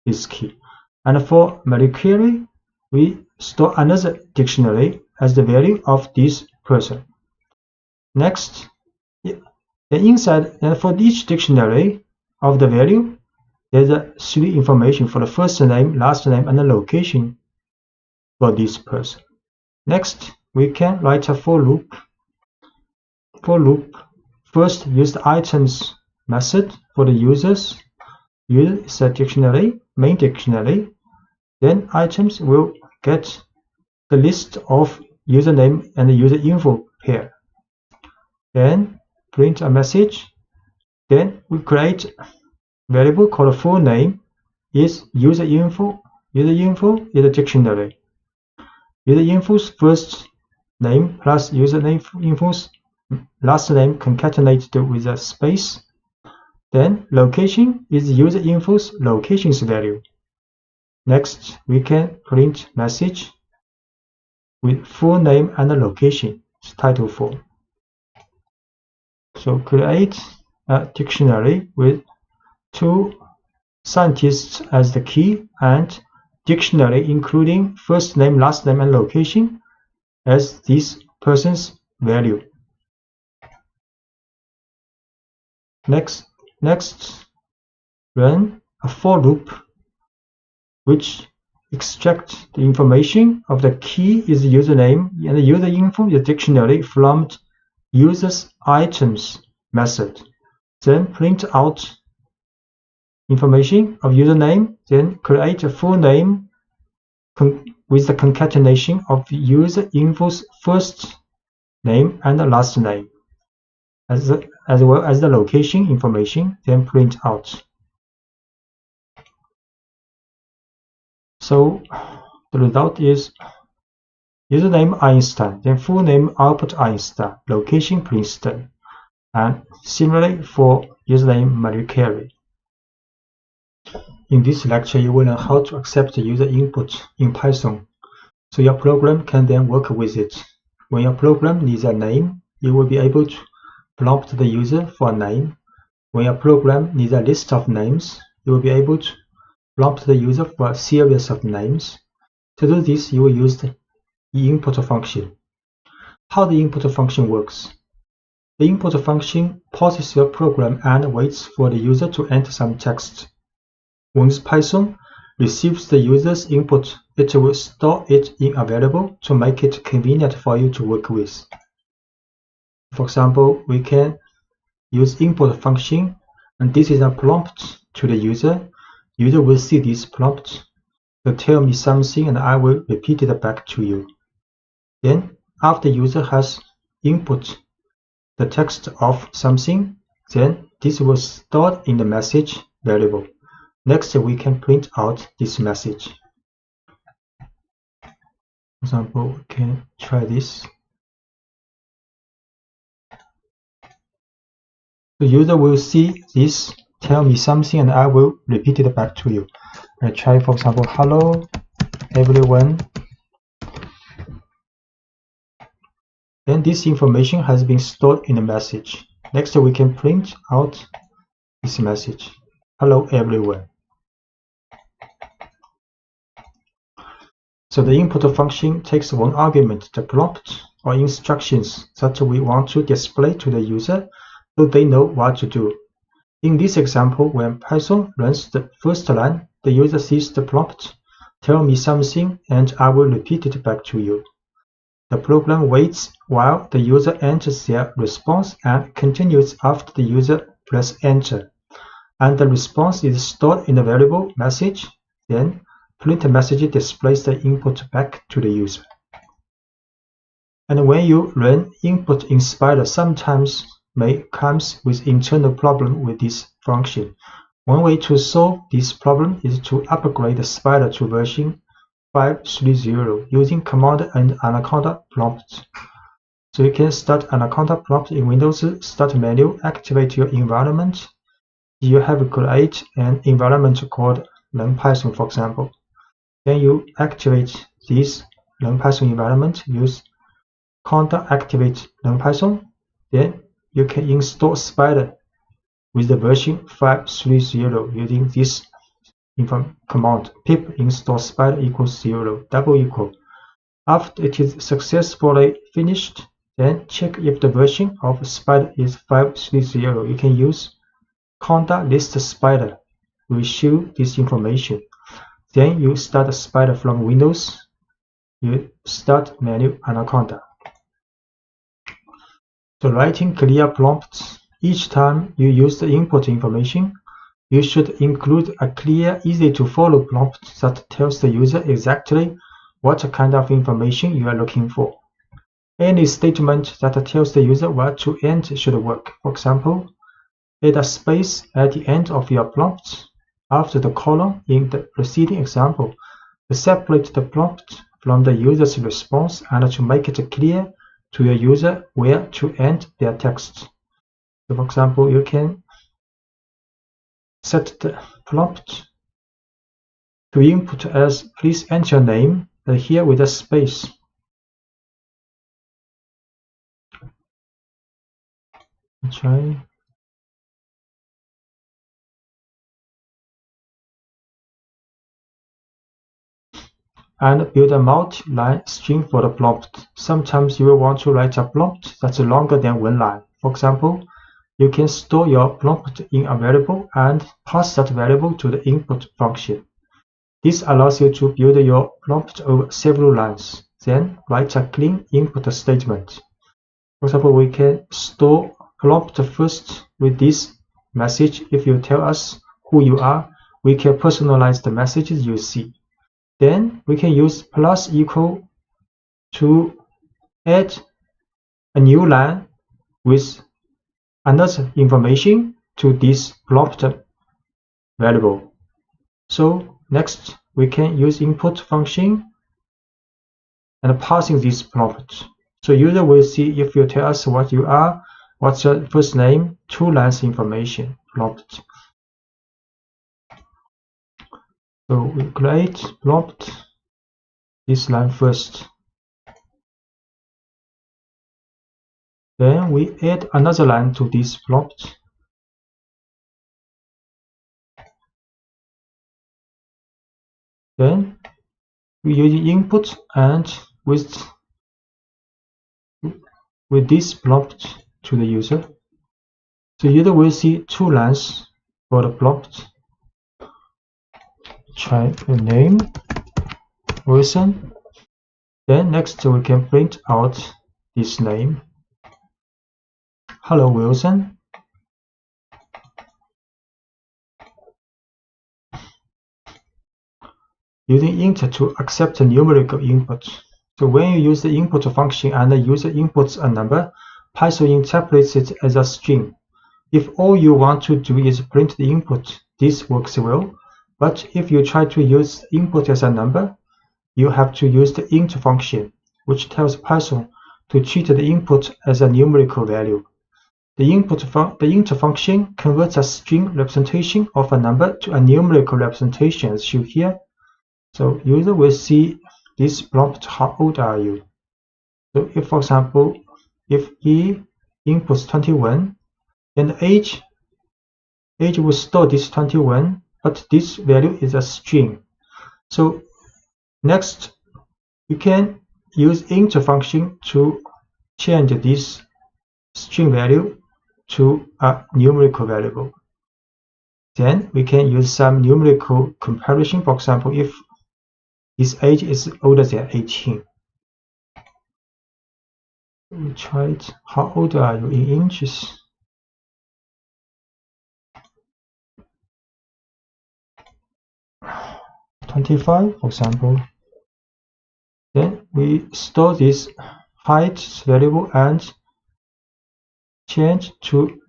this key. And for Marie Curie, we store another dictionary as the value of this person. Next, inside, and for each dictionary of the value, there's 3 information for the first name, last name, and the location for this person. Next, we can write a for loop. For loop, first use the items method for the users. User is a dictionary, main dictionary. Then items will get the list of username and the user info pair. Then print a message. Then we create a variable called full name is user info. User info is a dictionary. User info's first name plus username info's last name concatenated with a space. Then location is user info's location's value. Next, we can print message with full name and the location, title form. So create a dictionary with 2 scientists as the key and dictionary including first name, last name, and location as this person's value. Next, run a for loop which extracts the information of the key is the username and the user info the dictionary from user's items method. Then print out information of username, then create a full name with the concatenation of the user info's first name and the last name, as well as the location information, then print out. So the result is username Einstein, then full name Albert Einstein, location Princeton, and similarly for username Marie Curie. In this lecture, you will learn how to accept the user input in Python, so your program can then work with it. When your program needs a name, you will be able to prompt the user for a name. When your program needs a list of names, you will be able to prompt the user for a series of names. To do this, you will use the input function. How the input function works? The input function pauses your program and waits for the user to enter some text. Once Python receives the user's input, it will store it in a variable to make it convenient for you to work with. For example, we can use input function, and this is a prompt to the user. User will see this prompt. So tell me something and I will repeat it back to you. Then, after user has input the text of something, then this will stored in the message variable. Next, we can print out this message. For example, we can try this. The user will see this, tell me something, and I will repeat it back to you. I try, for example, hello everyone. Then this information has been stored in the message. Next, we can print out this message. Hello everyone. So the input function takes one argument, the prompt or instructions that we want to display to the user so they know what to do. In this example, when Python runs the first line, the user sees the prompt, tell me something, and I will repeat it back to you. The program waits while the user enters their response and continues after the user presses enter. And the response is stored in the variable message. Then print message displays the input back to the user. And when you run input in Spider, sometimes may comes with internal problem with this function. One way to solve this problem is to upgrade the Spider to version 5.3.0 using command and Anaconda prompt. So you can start Anaconda prompt in Windows Start menu, activate your environment. You have create an environment called NumPython, for example. Then you activate this NumPython environment, use conda activate NumPython. Then you can install Spider with the version 5.3.0 using this command pip install spider equals 0 double equal. After it is successfully finished, then check if the version of Spider is 5.3.0. You can use conda list Spider will show this information. Then you start Spider from Windows. You start menu Anaconda. So writing clear prompts. Each time you use the input information, you should include a clear, easy-to-follow prompt that tells the user exactly what kind of information you are looking for. Any statement that tells the user where to end should work. For example, add a space at the end of your prompt after the colon in the preceding example to separate the prompt from the user's response and to make it clear to your user where to end their text. So for example, you can set the prompt to input as please enter your name, here with a space. Try. And build a multi-line string for the prompt. Sometimes you will want to write a prompt that's longer than one line. For example, you can store your prompt in a variable and pass that variable to the input function. This allows you to build your prompt over several lines, then write a clean input statement. For example, we can store prompt first with this message. If you tell us who you are, we can personalize the messages you see. Then we can use plus equal to add a new line with another information to this prompt variable. So next we can use input function and passing this prompt. So user will see if you tell us what you are, what's your first name, 2 lines information prompt. So we create prompt this line first. Then we add another line to this prompt. Then we use input and with this prompt to the user. So user will see 2 lines for the prompt. Try the name, Wilson. Then next we can print out this name. Hello Wilson. Using int to accept a numerical input. So when you use the input function and the user inputs a number, Python interprets it as a string. If all you want to do is print the input, this works well. But if you try to use input as a number, you have to use the int function, which tells Python to treat the input as a numerical value. The int function converts a string representation of a number to a numerical representation as shown here. So user will see this prompt, how old are you? So if, for example, if he inputs 21, then the age will store this 21, but this value is a string. So next, you can use int function to change this string value to a numerical variable. Then we can use some numerical comparison. For example, if his age is older than 18. We try it. How old are you in inches? (25), for example. Then we store this height variable and change to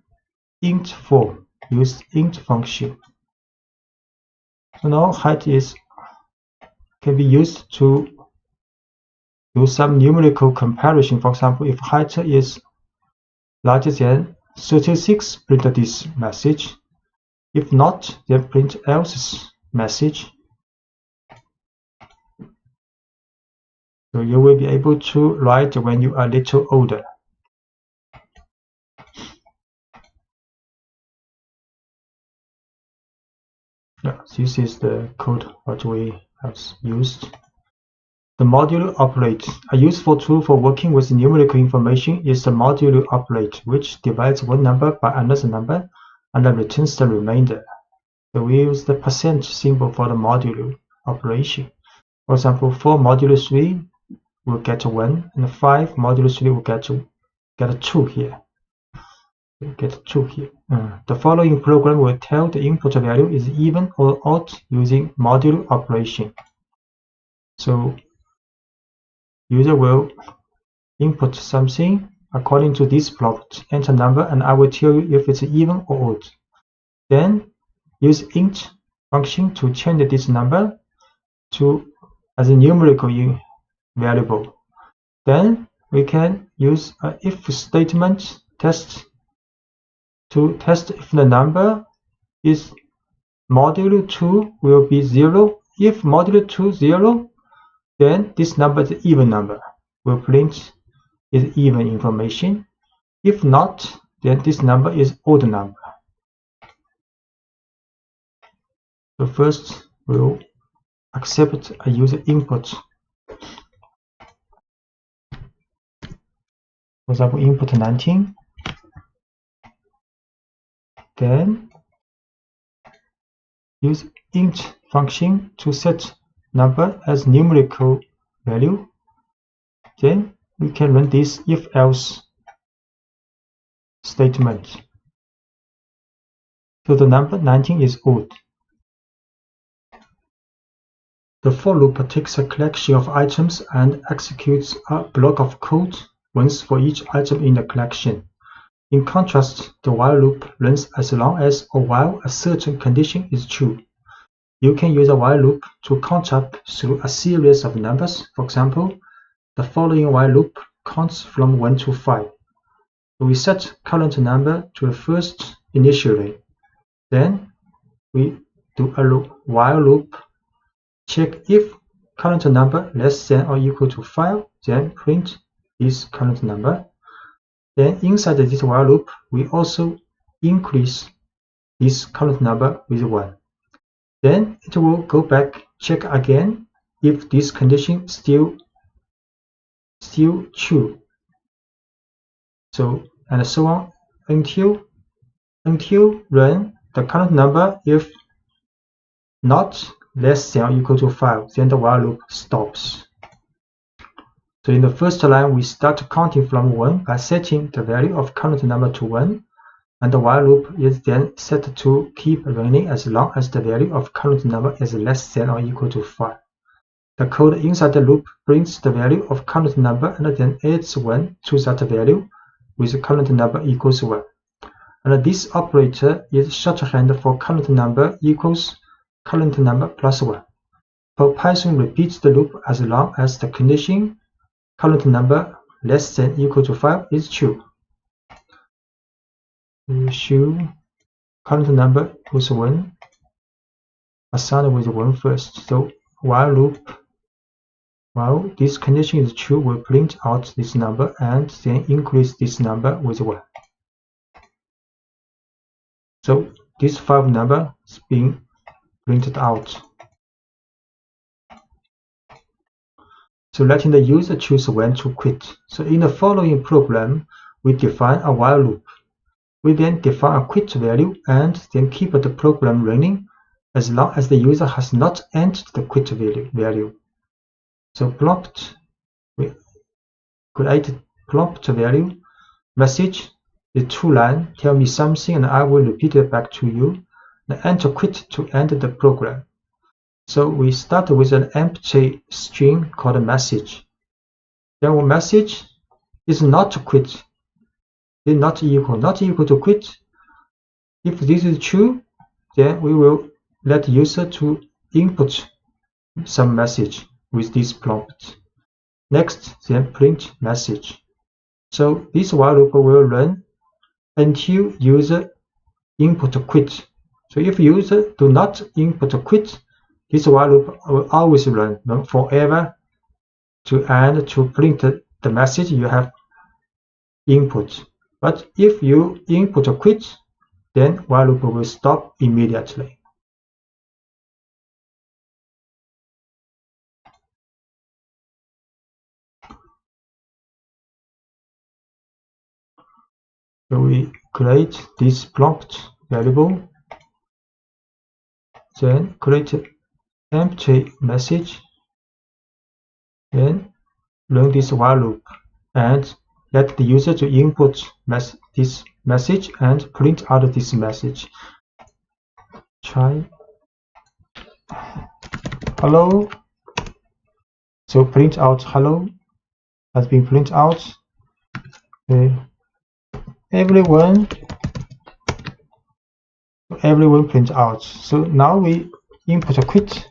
int form. Use int function. So now height can be used to do some numerical comparison. For example, if height is larger than 36, print this message. If not, then print else message. So you will be able to write when you are a little older. Yeah, this is the code what we have used. The modulo operate. A useful tool for working with numerical information is the modulo operate, which divides one number by another number and then returns the remainder. So we use the percent symbol for the modulo operation. For example, 4 modulo 3 will get 1, and 5 modulo 3 will get 2 here. Get 2 here. The following program will tell the input value is even or odd using modulo operation. So user will input something according to this prompt, enter number, and I will tell you if it's even or odd. Then use int function to change this number as a numerical variable. Then we can use an if statement test to test if the number is modulo 2 will be 0. If modulo 2 0, then this number is an even number. Will print is even information. If not, then this number is odd number. So first we'll accept a user input. For example, input 19. Then use int function to set number as numerical value. Then we can run this if-else statement. So the number 19 is odd. The for loop takes a collection of items and executes a block of code once for each item in the collection. In contrast, the while loop runs as long as or while a certain condition is true. You can use a while loop to count up through a series of numbers. For example, the following while loop counts from 1 to 5. We set current number to the first initially. Then we do a while loop, check if current number less than or equal to 5, then print this current number. Then inside this while loop, we also increase this current number with 1. Then it will go back, check again if this condition still true. So and so on until run the current number if not less than or equal to 5, then the while loop stops. So in the first line, we start counting from 1 by setting the value of current number to 1, and the while loop is then set to keep running as long as the value of current number is less than or equal to 5. The code inside the loop brings the value of current number and then adds 1 to that value with current number equals 1. And this operator is shorthand for current number equals current number plus 1. For Python repeats the loop as long as the condition current number less than equal to 5 is true. We show current number equals 1 assigned with 1 first. So while loop, while this condition is true, will print out this number and then increase this number with 1. So this 5 number is being printed out. So letting the user choose when to quit. So in the following program, we define a while loop. We then define a quit value and then keep the program running as long as the user has not entered the quit value. So prompt, we create prompt value message, the 2 line, tell me something and I will repeat it back to you. And enter quit to end the program. So we start with an empty string called message. Then our message is not quit, is not equal to quit. If this is true, then we will let user to input some message with this prompt. Next, then print message. So this while loop will run until user input quit. So if user do not input quit, this while loop will always run forever to end to print the message you have input. But if you input quit, then while loop will stop immediately. So we create this prompt variable, then create empty message, then run this while loop and let the user to input this message and print out this message. Try hello. So print out hello has been printed out. Everyone print out. So now we input a quit.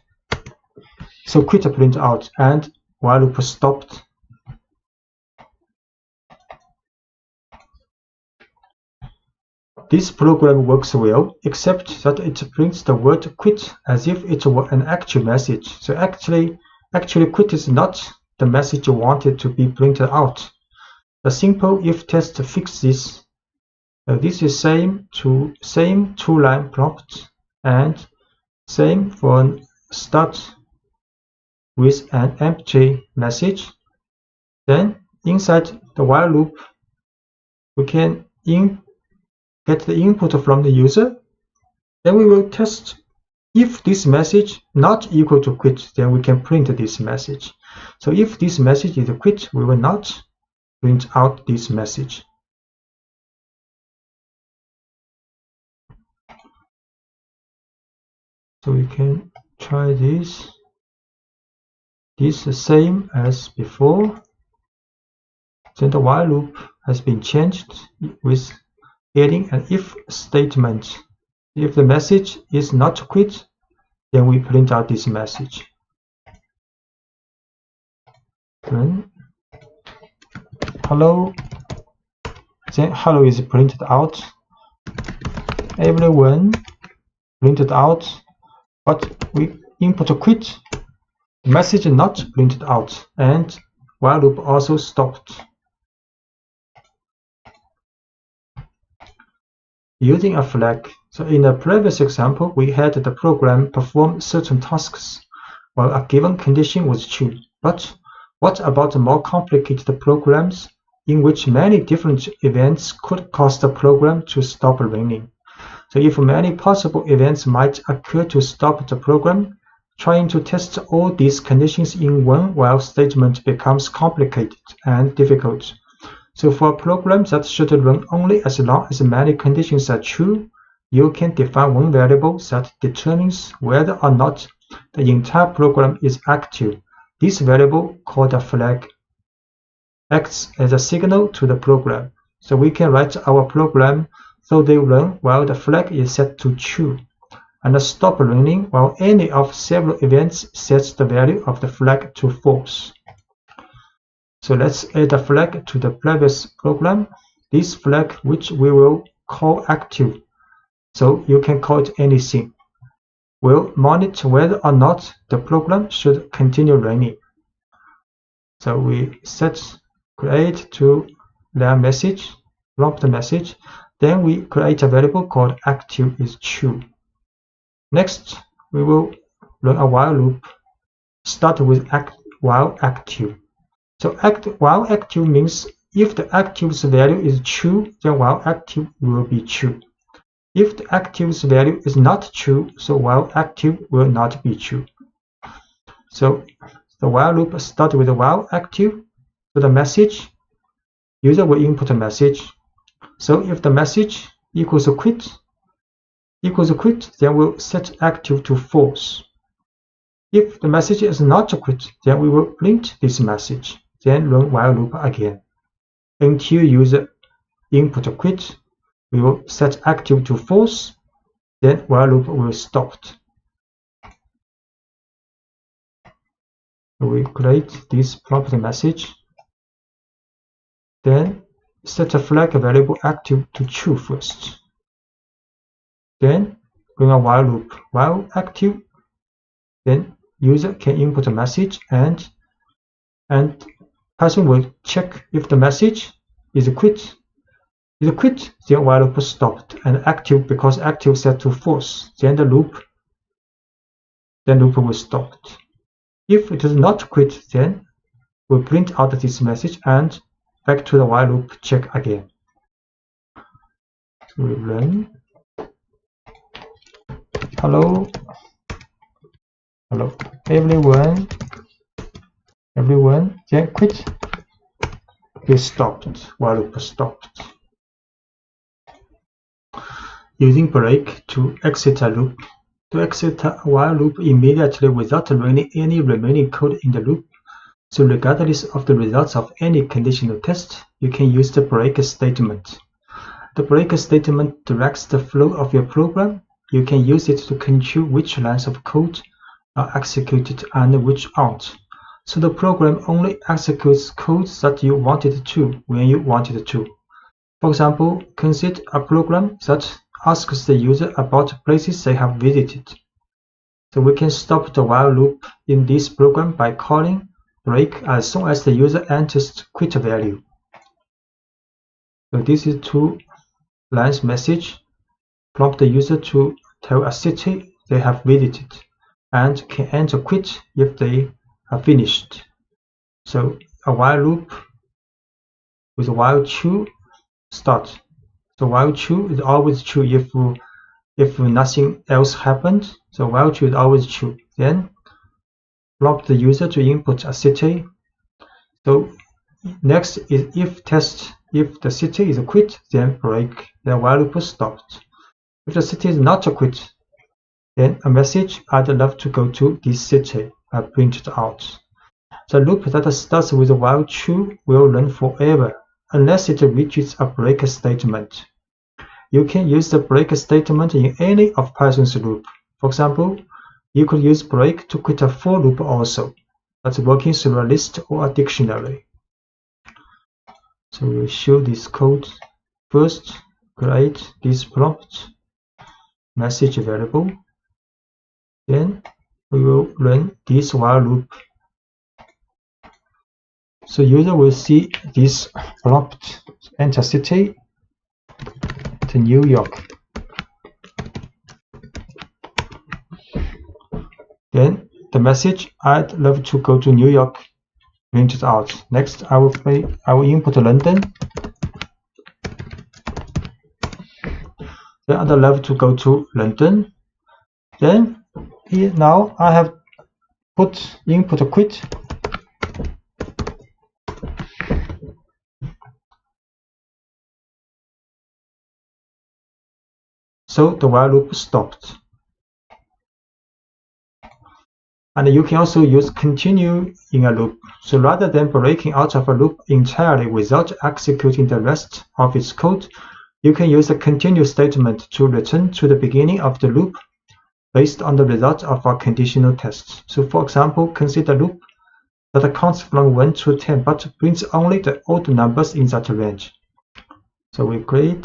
So quit print out and while loop stopped. This program works well, except that it prints the word quit as if it were an actual message. So actually quit is not the message you wanted to be printed out. The simple if test fixes this. This is same 2-line prompt and same for start with an empty message. Then inside the while loop, we can get the input from the user. Then we will test if this message not equal to quit, then we can print this message. So if this message is quit, we will not print out this message. So we can try this. This is the same as before. Then the while loop has been changed with adding an if statement. If the message is not quit, then we print out this message. Then hello. Then hello is printed out. Everyone printed out. But we input a quit, the message not printed out, and while loop also stopped. Using a flag. So in the previous example, we had the program perform certain tasks while a given condition was true. But what about more complicated programs in which many different events could cause the program to stop running? So if many possible events might occur to stop the program, trying to test all these conditions in one while statement becomes complicated and difficult. So for programs that should run only as long as many conditions are true, you can define one variable that determines whether or not the entire program is active. This variable, called a flag, acts as a signal to the program. So we can write our program so they run while the flag is set to true, and stop running while any of several events sets the value of the flag to false. So let's add a flag to the previous program. This flag, which we will call active, so you can call it anything, will monitor whether or not the program should continue running. So we set create to their message, prompt message. Then we create a variable called active is true. Next, we will run a while loop. Start with while active. So while active means if the active's value is true, then while active will be true. If the active's value is not true, so while active will not be true. So the while loop starts with while active. So the message, user will input a message. So if the message equals quit, then we'll set active to false. If the message is not quit, then we will print this message, then run while loop again. Until user input quit, we will set active to false, then while loop will stop. We create this prompt message, then set a flag variable active to true first. Then run a while loop. While active, then user can input a message and Python will check if the message is quit. If quit, then while loop stopped, and active, because active set to false, then the loop will stop. If it is not quit, then we'll print out this message and back to the while loop check again. So we run. Hello, everyone, then quit. It stopped, while loop stopped. Using break to exit a loop. To exit a while loop immediately without running any remaining code in the loop. So regardless of the results of any conditional test, you can use the break statement. The break statement directs the flow of your program. You can use it to control which lines of code are executed and which aren't. So the program only executes code that you want it to when you want it to. For example, consider a program that asks the user about places they have visited. So we can stop the while loop in this program by calling break as soon as the user enters the quit value. So this is 2 lines message. Prompt the user to tell a city they have visited and can enter quit if they are finished. So a while loop with while true start. So while true is always true if nothing else happened. So while true is always true. Then prompt the user to input a city. So next is if test. If the city is quit, then break. Then while loop stopped. If the city is not quit, then a message I'd love to go to this city are printed out. The loop that starts with while true will run forever unless it reaches a break statement. You can use the break statement in any of Python's loop. For example, you could use break to quit a for loop also, that's working through a list or a dictionary. So we'll show this code. First, create this prompt message variable. Then we will run this while loop. So user will see this prompt, enter city to New York. Then the message I'd love to go to New York printed out. Next I will input London. Then I'd love to go to London. Then here now I have put input quit. So the while loop stopped. And you can also use continue in a loop. So rather than breaking out of a loop entirely without executing the rest of its code, you can use a continue statement to return to the beginning of the loop based on the result of our conditional tests. So for example, consider a loop that counts from 1 to 10 but prints only the odd numbers in that range. So we create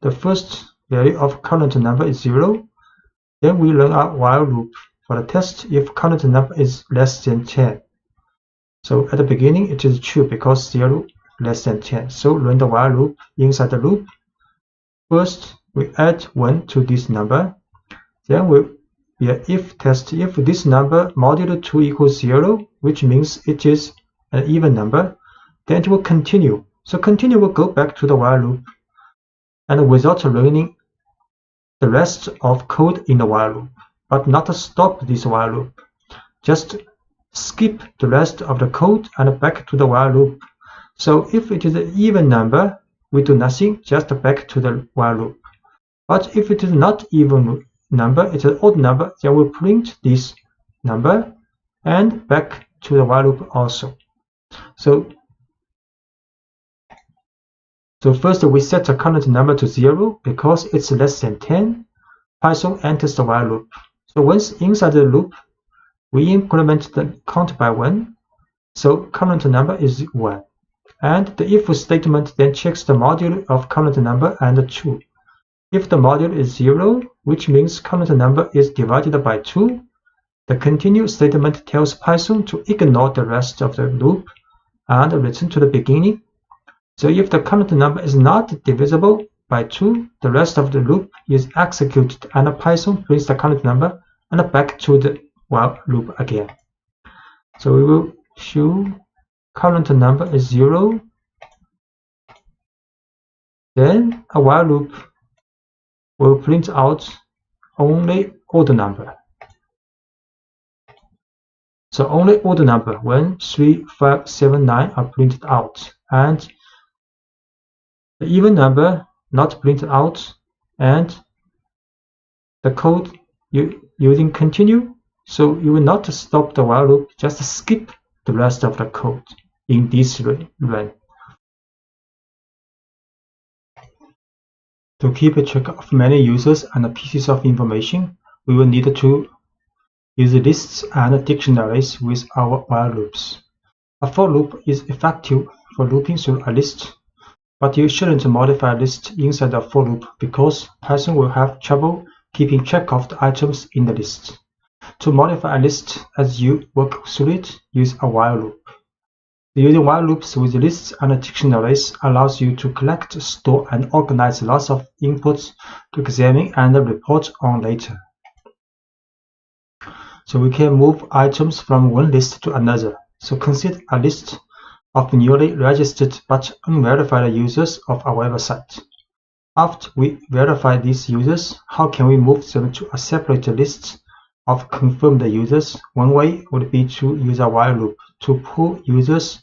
the first value of current number is 0. Then we run a while loop for the test if current number is less than 10. So at the beginning it is true because 0 less than 10. So run the while loop. Inside the loop, first we add 1 to this number. Then we if test if this number modulo 2 equals 0, which means it is an even number, then it will continue. So continue will go back to the while loop, and without running the rest of code in the while loop, but not stop this while loop. Just skip the rest of the code and back to the while loop. So if it is an even number, we do nothing, just back to the while loop. But if it is not even number, it's an odd number, then we print this number and back to the while loop also. So first we set the current number to 0 because it's less than 10. Python enters the while loop. So once inside the loop, we increment the count by 1. So current number is 1. And the if statement then checks the modulo of current number and 2. If the modulo is 0, which means current number is divided by 2, the continue statement tells Python to ignore the rest of the loop and return to the beginning. So if the current number is not divisible by 2, the rest of the loop is executed and Python prints the current number and back to the while loop again. So we will show current number is 0. Then a while loop will print out only odd number. So only odd number 1, 3, 5, 7, 9 are printed out, and the even number not printed out, and the code using continue. So you will not stop the while loop, just skip the rest of the code in this run. To keep a track of many users and pieces of information, we will need to use lists and dictionaries with our while loops. A for loop is effective for looping through a list, but you shouldn't modify a list inside a for loop because Python will have trouble keeping track of the items in the list. To modify a list as you work through it, use a while loop. Using while loops with lists and dictionaries allows you to collect, store, and organize lots of inputs to examine and report on later. So we can move items from one list to another. So consider a list of newly registered but unverified users of our website. After we verify these users, how can we move them to a separate list of confirmed users? One way would be to use a while loop to pull users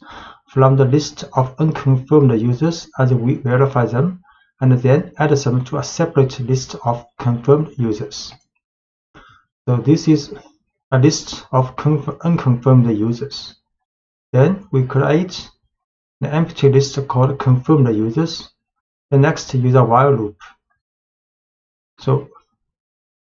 from the list of unconfirmed users as we verify them, and then add them to a separate list of confirmed users. So this is a list of unconfirmed users. Then we create an empty list called confirmed users. The next use a while loop. So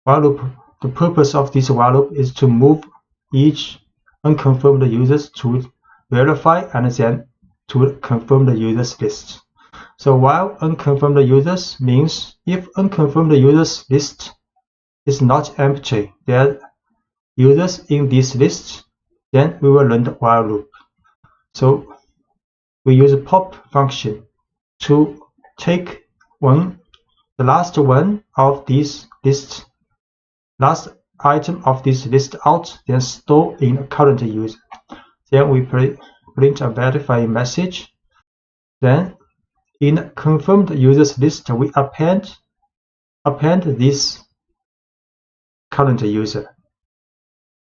while loop, the purpose of this while loop is to move each unconfirmed users to verify and then to confirm the users list. So while unconfirmed users means if unconfirmed users list is not empty, there are users in this list, then we will run the while loop. So we use a pop function to take the last one of this list, last item of this list out, then store in a current user. Then we print a verifying message. Then in confirmed users list, we append this current user.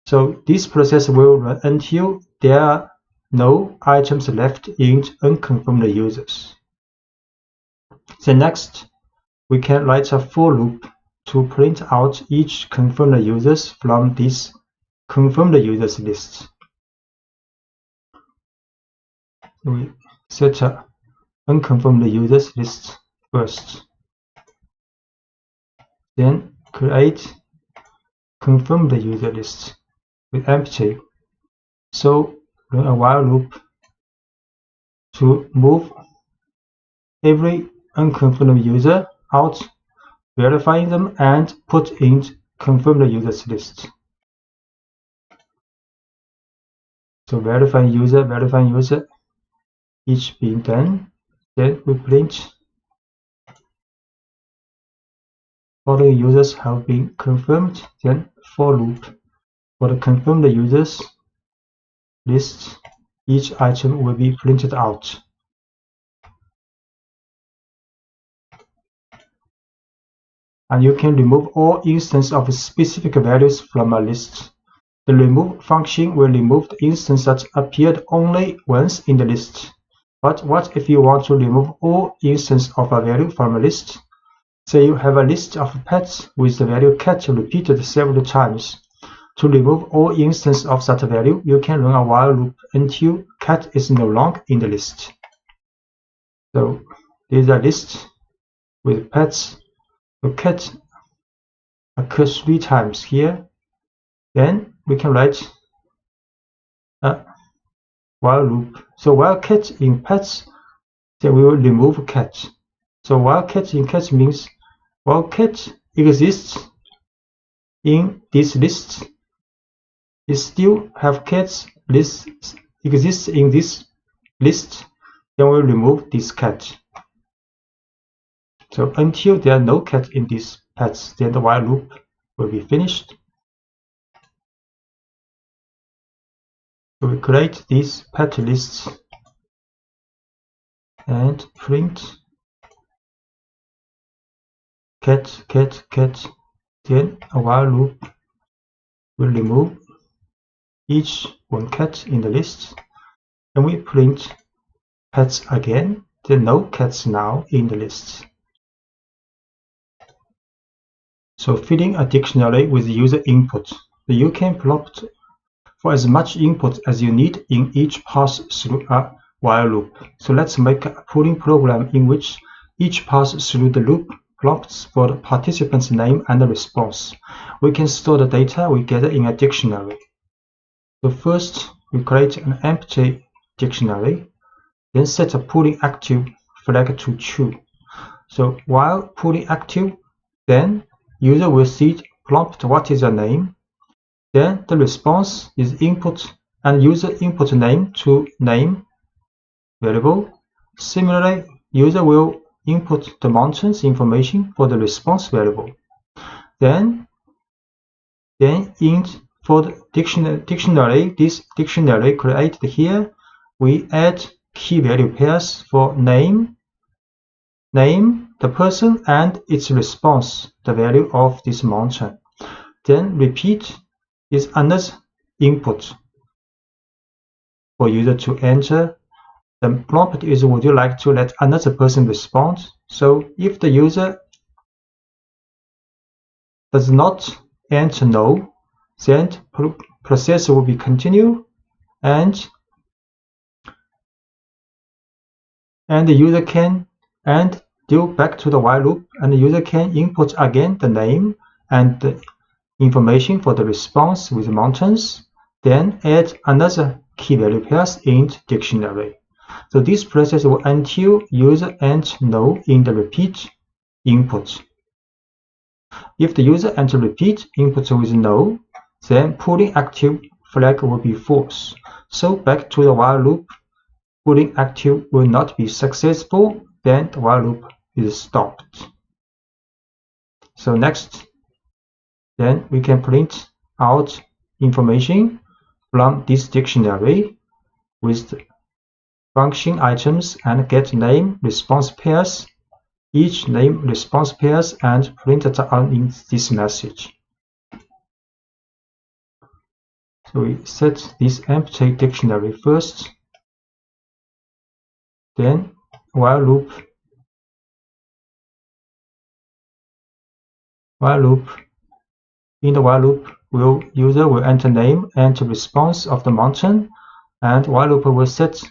So this process will run until there are no items left in unconfirmed users. Then next, we can write a for loop to print out each confirmed users from this confirm the user's list. So we set unconfirm the user's list first. Then create confirm the user list with empty. So run a while loop to move every unconfirmed user out, verifying them, and put in confirm the user's list. So verifying user, each being done. Then we print following users have been confirmed. Then for loop for the confirmed users list, each item will be printed out. And you can remove all instances of specific values from a list. The remove function will remove the instance that appeared only once in the list. But what if you want to remove all instances of a value from a list? Say you have a list of pets with the value cat repeated several times. To remove all instances of that value, you can run a while loop until cat is no longer in the list. So this is a list with pets. So cat occurs 3 times here. Then we can write a while loop. So while cat in pets, then we will remove cat. So while cat in cat means while cat exists in this list, it still have cats list exists in this list, then we'll remove this cat. So until there are no cat in these pets, then the while loop will be finished. So we create these pet lists and print cat, cat, cat. Then a while loop will remove each one cat in the list, and we print pets again. There are no cats now in the list. So filling a dictionary with user input. So you can prompt for as much input as you need in each pass through a while loop. So let's make a pooling program in which each pass through the loop prompts for the participant's name and the response. We can store the data we gather in a dictionary. So first we create an empty dictionary, then set a pooling active flag to true. So while pooling active, then user will see prompt what is your name. Then the response is input and user input name to name variable. Similarly, user will input the mountains information for the response variable. Then int for the dictionary, this dictionary created here, we add key value pairs for name, the person, and its response, the value of this mountain. Then repeat is another input for user to enter. The prompt is would you like to let another person respond? So if the user does not enter no, then process will be continue and the user can do back to the while loop, and the user can input again the name and the information for the response with mountains, then add another key value pairs in dictionary. So this process will until user enter no in the repeat input. If the user enter repeat input with no, then pooling active flag will be false. So back to the while loop, pooling active will not be successful, then the while loop is stopped. So next, then we can print out information from this dictionary with the function items and get name response pairs, each name response pairs, and print it out in this message. So we set this empty dictionary first, then while loop In the while loop, user will enter name and response of the mountain, and while loop will set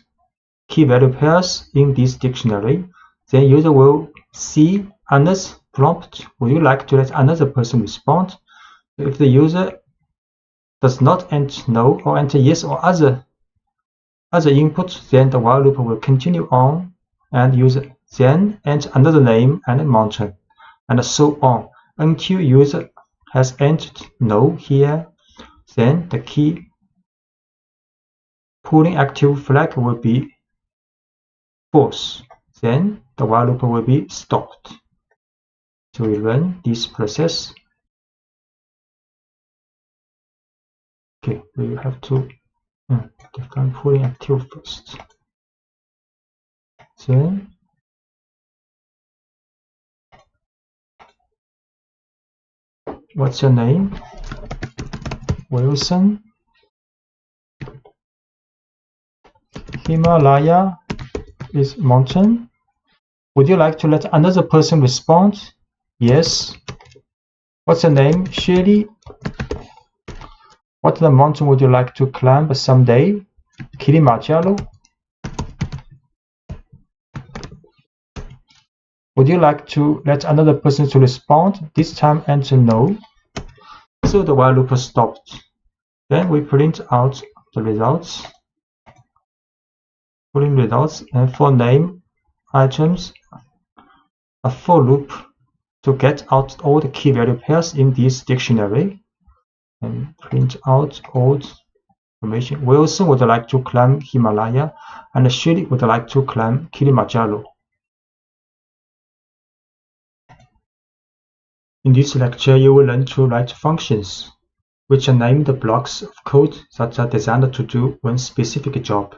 key value pairs in this dictionary. Then user will see another prompt. Would you like to let another person respond? If the user does not enter no or enter yes or other input, then the while loop will continue on, and user then enter another name and mountain, and so on until user has entered no here. Then the key pooling active flag will be false. Then the while loop will be stopped. So we run this process. Okay, we have to define pooling active first. Then what's your name? Wilson. Himalaya is mountain. Would you like to let another person respond? Yes. What's your name? Shirley. What mountain would you like to climb someday? Kilimanjaro. Would you like to let another person to respond? This time enter no. So the while loop stopped. Then we print out the results. Pulling results, and for name items, a for loop to get out all the key value pairs in this dictionary, and print out all information. Wilson would like to climb Himalaya, and Shirley would like to climb Kilimanjaro. In this lecture, you will learn to write functions, which are named blocks of code that are designed to do one specific job.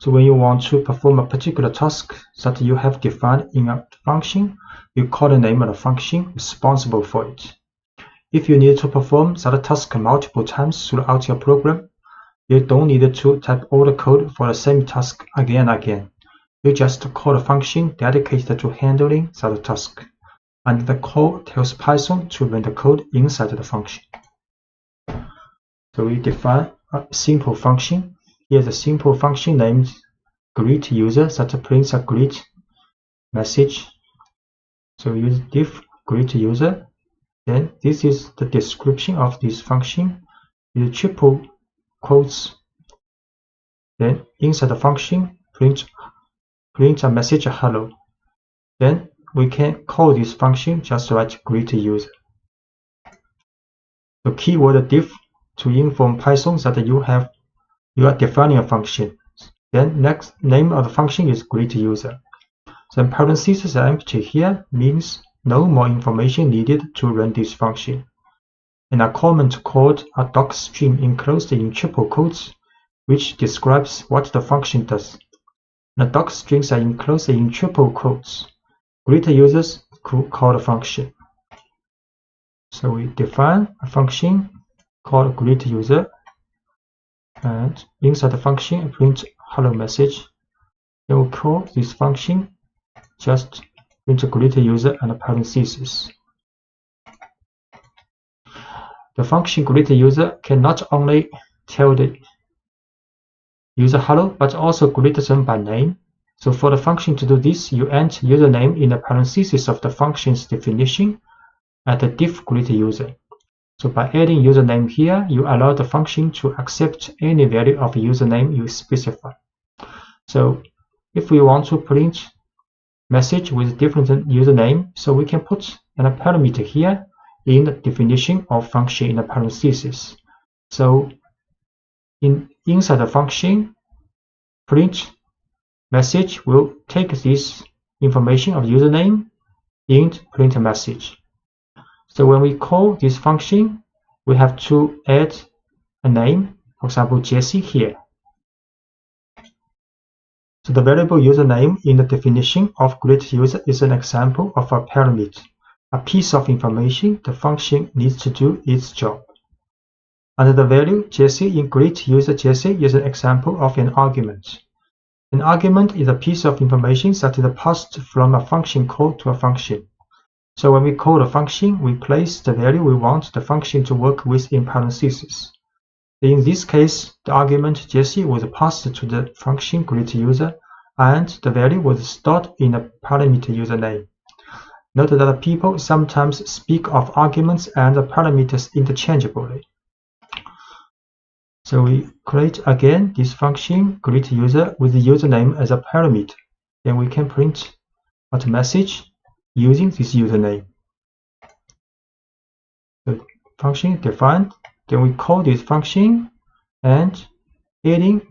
So when you want to perform a particular task that you have defined in a function, you call the name of the function responsible for it. If you need to perform that task multiple times throughout your program, you don't need to type all the code for the same task again and again. You just call a function dedicated to handling that task, and the call tells Python to run the code inside the function. So we define a simple function. Here's a simple function named greet user that prints a greet message. So we use diff greet user. Then this is the description of this function. Use triple quotes. Then inside the function, print a message hello. Then we can call this function just write greet user. The keyword diff to inform Python that you are defining a function. Then next name of the function is greet user. Then parentheses are empty here, means no more information needed to run this function. And a comment called a docstring enclosed in triple quotes, which describes what the function does. And the docstrings are enclosed in triple quotes. Greet users call the function. So we define a function called greet user, and inside the function print hello message. Then we call this function just print a greet user and parentheses. The function greet user can not only tell the user hello, but also greet them by name. So for the function to do this, you enter username in the parentheses of the function's definition at the diff greet user. So by adding username here, you allow the function to accept any value of username you specify. So if we want to print message with different username, so we can put a parameter here in the definition of function in the parentheses. So inside the function, print message will take this information of username and print a message. So when we call this function, we have to add a name, for example, Jesse here. So the variable username in the definition of greet user is an example of a parameter, a piece of information the function needs to do its job. And the value Jesse in greet user Jesse is an example of an argument. An argument is a piece of information that is passed from a function call to a function. So when we call the function, we place the value we want the function to work with in parentheses. In this case, the argument Jesse was passed to the function greetUser, and the value was stored in a parameter username. Note that people sometimes speak of arguments and parameters interchangeably. So we create again this function greetUser with the username as a parameter. Then we can print out a message using this username. The function defined. Then we call this function and adding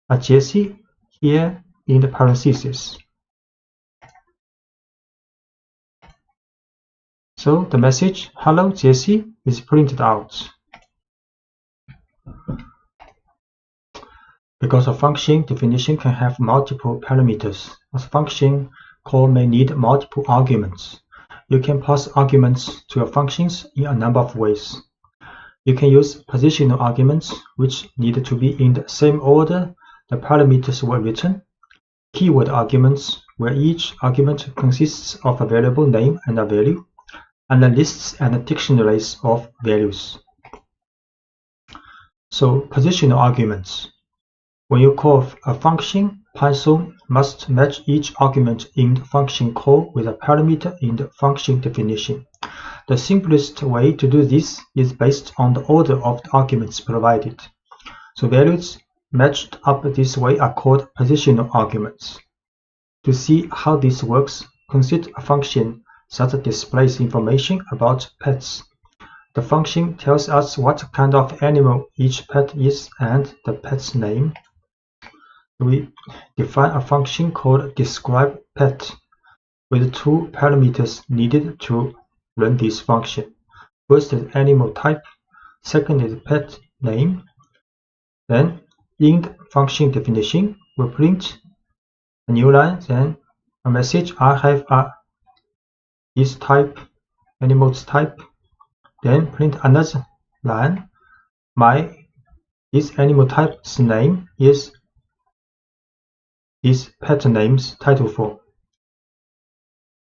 a Jesse here in the parentheses. So the message "Hello Jesse" is printed out. Because a function definition can have multiple parameters, a function call may need multiple arguments. You can pass arguments to your functions in a number of ways. You can use positional arguments, which need to be in the same order the parameters were written, keyword arguments, where each argument consists of a variable name and a value, and the lists and dictionaries of values. So, positional arguments. When you call a function, Python must match each argument in the function call with a parameter in the function definition. The simplest way to do this is based on the order of the arguments provided. So values matched up this way are called positional arguments. To see how this works, consider a function that displays information about pets. The function tells us what kind of animal each pet is and the pet's name. We define a function called describePet with two parameters needed to run this function. First is animal type, second is pet name. Then in the function definition, we print a new line, then a message "I have this type, animal's type." Then print another line, this animal type's name is this pet name's title form.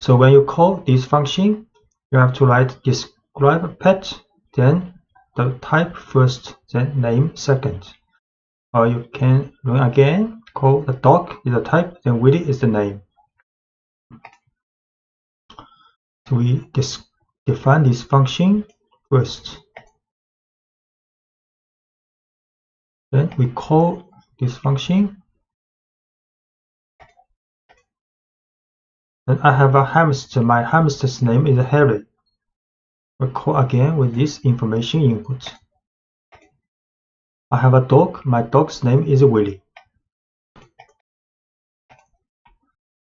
So when you call this function, you have to write describePet, then the type first, then name second. Or you can run again, call the dog is the type, then Willy is the name. So we define this function first. Then we call this function. Then I have a hamster. My hamster's name is Harry. We call again with this information input. I have a dog. My dog's name is Willy.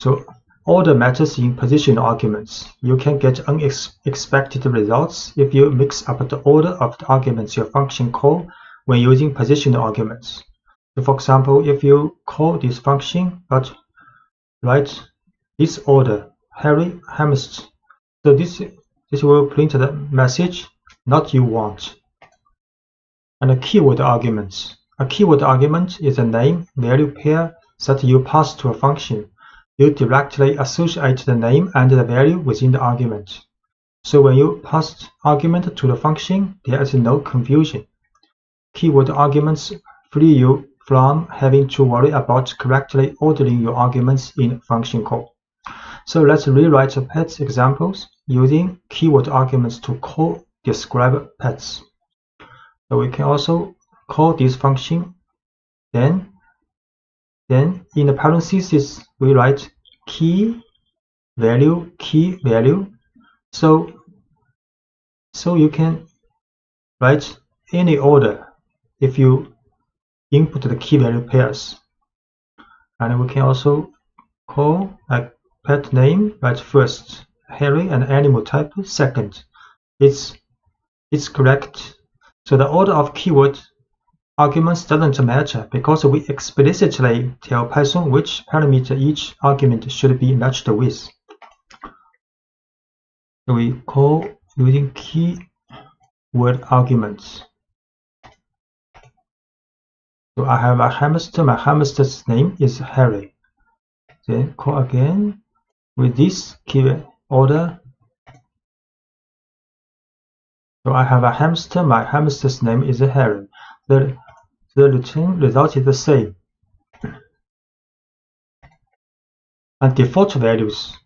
So order matters in positional arguments. You can get unexpected results if you mix up the order of the arguments your function call when using positional arguments. So for example, if you call this function but write this order, Harry hamster, so this will print the message "not you want." And a keyword arguments. A keyword argument is a name-value pair that you pass to a function. You directly associate the name and the value within the argument. So when you pass argument to the function, there is no confusion. Keyword arguments free you from having to worry about correctly ordering your arguments in function call. So let's rewrite the pets examples using keyword arguments to call describePets. So we can also call this function. Then in the parentheses we write key value. So you can write any order if you input the key value pairs. And we can also call a pet name right first, Harry, and animal type second. It's correct. So the order of keyword arguments doesn't matter because we explicitly tell Python which parameter each argument should be matched with. So we call using keyword arguments. So I have a hamster. My hamster's name is Harry. Then call again with this keyword order So I have a hamster, my hamster's name is Harry. The return result is the same. And default values.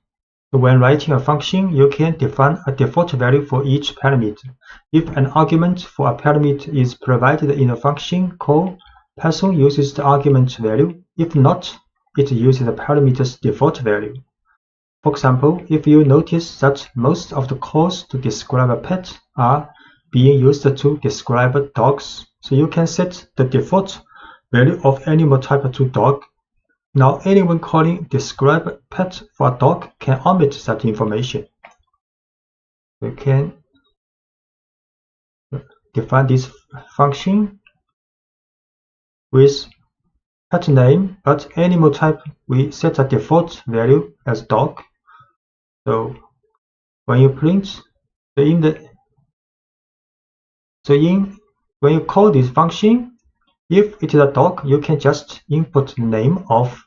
So when writing a function, you can define a default value for each parameter. If an argument for a parameter is provided in a function call, Python uses the argument value. If not, it uses the parameter's default value. For example, if you notice that most of the calls to describe a pet are being used to describe dogs, so you can set the default value of animal type to dog. Now anyone calling describe pet for a dog can omit that information. We can define this function with pet name, but animal type we set a default value as dog. So when you print, when you call this function, if it is a dog, you can just input the name of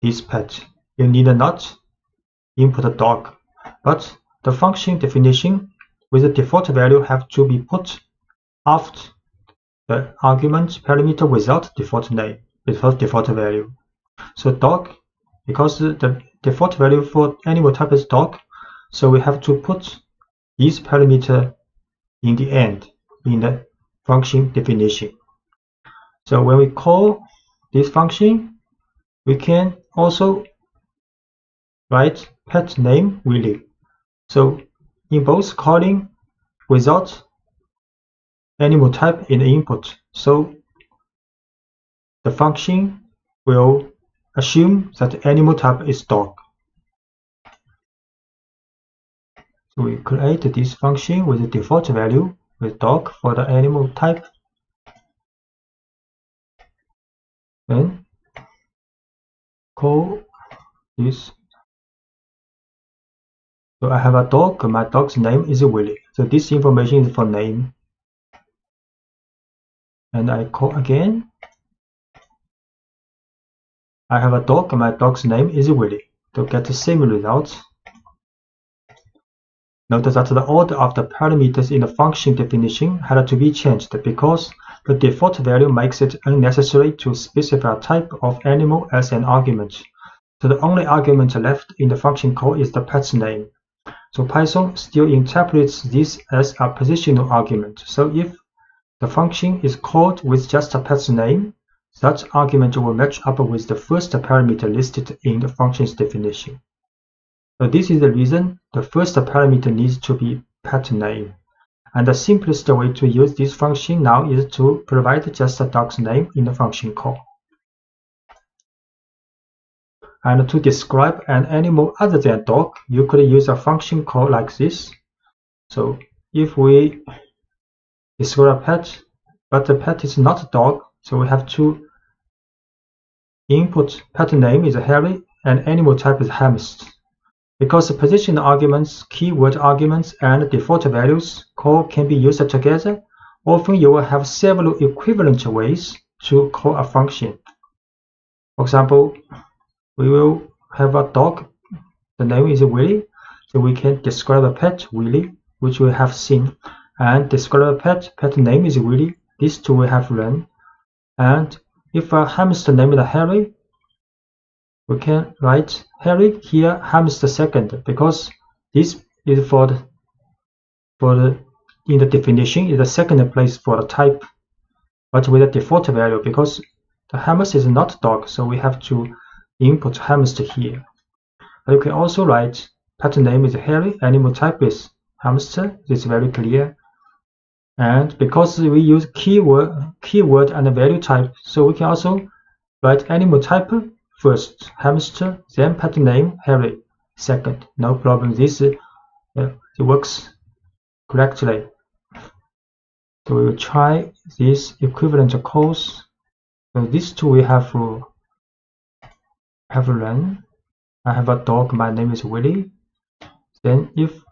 this pet. You need not input a dog, but the function definition with the default value have to be put after the argument parameter without default name, without default value. So dog, because the default value for animal type is dog, so we have to put this parameter in the end in the function definition. So when we call this function, we can also write pet name Willy. So in both calling without animal type in the input, so the function will assume that the animal type is dog. So we create this function with the default value with dog for the animal type. Then call this. So I have a dog, my dog's name is Willy. So this information is for name. And I call again. I have a dog, my dog's name is Willy. To get the same result. Notice that the order of the parameters in the function definition had to be changed because the default value makes it unnecessary to specify a type of animal as an argument. So the only argument left in the function call is the pet's name. So Python still interprets this as a positional argument. So if the function is called with just a pet's name, that argument will match up with the first parameter listed in the function's definition. So this is the reason the first parameter needs to be pet name. And the simplest way to use this function now is to provide just a dog's name in the function call. And to describe an animal other than dog, you could use a function call like this. So if we describe a pet, but the pet is not a dog, so we have to input pet name is Harry and animal type is hamster. Because the position arguments, keyword arguments, and default values call can be used together, often you will have several equivalent ways to call a function. For example, we will have a dog, the name is Willy, so we can describe a pet, Willy, which we have seen, and describe a pet name is Willy, these two we have learned. And if a hamster named Harry, we can write Harry here, hamster second, because this is in the definition is the second place for the type, but with a default value because the hamster is not dog, so we have to input hamster here. But you can also write pet name is Harry, animal type is hamster. This is very clear. And because we use keyword and value type, so we can also write animal type first, hamster, then pet name Harry second. No problem. This it works correctly. So we will try this equivalent calls. So these two we have run. I have a dog, my name is Willy. Then if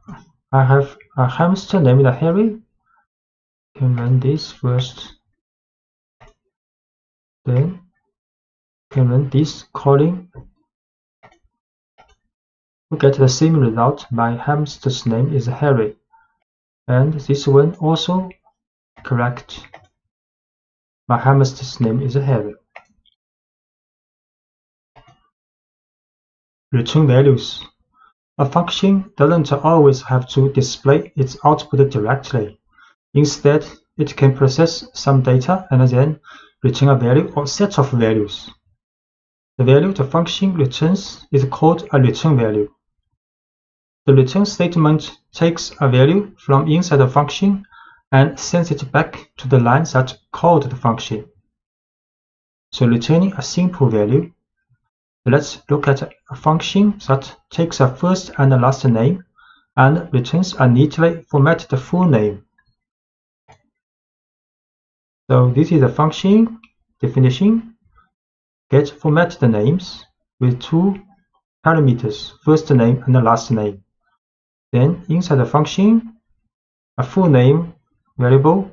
I have a hamster named Harry, I can run this first. Then can run this calling. We get the same result. My hamster's name is Harry. And this one also correct. My hamster's name is Harry. Return values. A function doesn't always have to display its output directly. Instead, it can process some data and then return a value or set of values. The value the function returns is called a return value. The return statement takes a value from inside the function and sends it back to the line that called the function. So returning a simple value. Let's look at a function that takes a first and a last name and returns a neatly formatted full name. So this is a function definition. Get formatted names with two parameters, first name and the last name. Then inside the function, a full name variable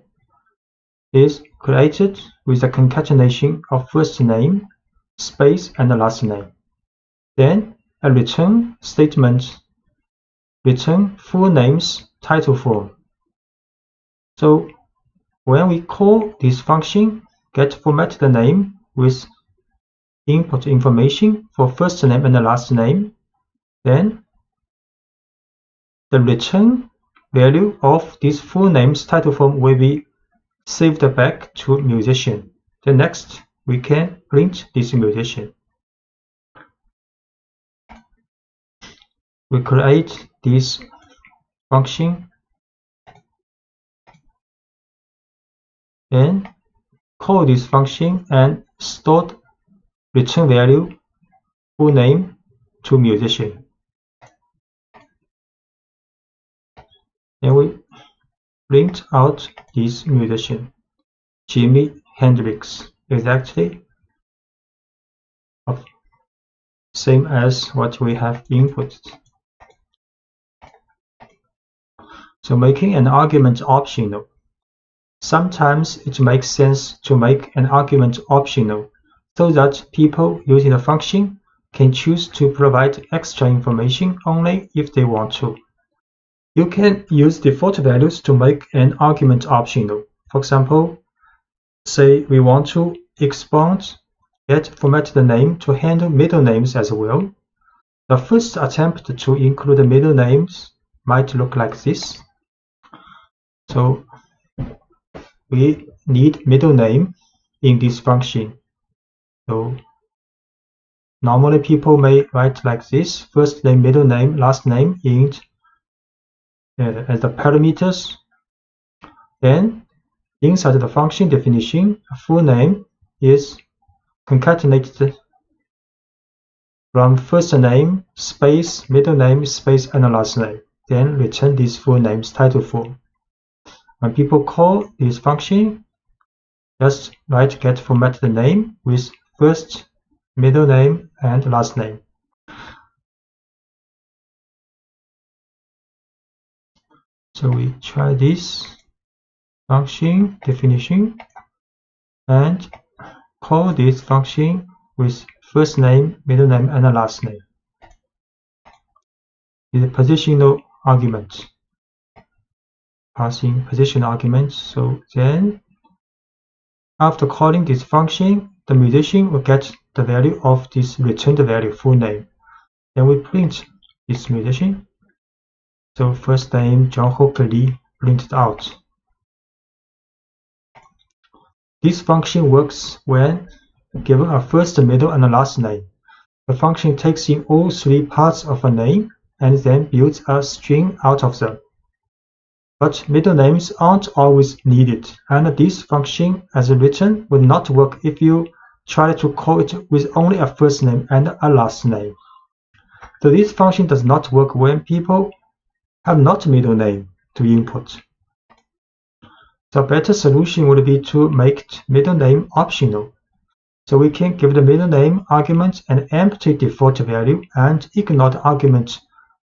is created with a concatenation of first name, space, and the last name. Then a return statement, return full name's title form. So when we call this function, get formatted name with input information for first name and the last name, then the return value of this full name's title form will be saved back to musician. Then next, we can print this musician. We create this function and call this function and store return value full name to musician. And we print out this musician, Jimi Hendrix, exactly same as what we have inputted. So making an argument optional. Sometimes it makes sense to make an argument optional so that people using the function can choose to provide extra information only if they want to. You can use default values to make an argument optional. For example, say we want to expand get formatted name to handle middle names as well. The first attempt to include middle names might look like this. So we need middle name in this function. So normally people may write like this: first name, middle name, last name in as the parameters. Then inside the function definition, a full name is concatenated from first name, space, middle name, space, and last name. Then return this full name's title form. When people call this function, just write get formatted name with first, middle name, and last name. So we try this function definition and call this function with first name, middle name, and last name. Is a positional argument, passing position argument. So then after calling this function, the musician will get the value of this returned value full name. Then we print this musician. So first name John Hooker Lee printed out. This function works when given a first, middle, and a last name. The function takes in all three parts of a name and then builds a string out of them. But middle names aren't always needed, and this function as written would not work if you try to call it with only a first name and a last name. So this function does not work when people have not middle name to input. The better solution would be to make middle name optional. So we can give the middle name argument an empty default value and ignore the argument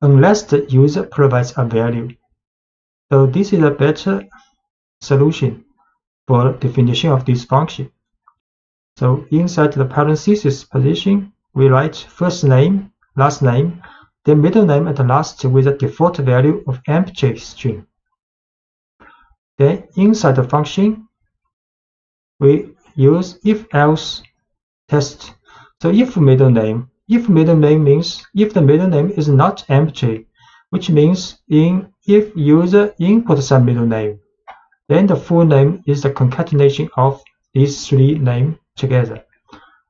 unless the user provides a value. So this is a better solution for definition of this function. So inside the parenthesis position, we write first name, last name, then middle name at the last with a default value of empty string. Then inside the function, we use if-else test. So if middle name means if the middle name is not empty, which means if user inputs a middle name, then the full name is the concatenation of these three names together.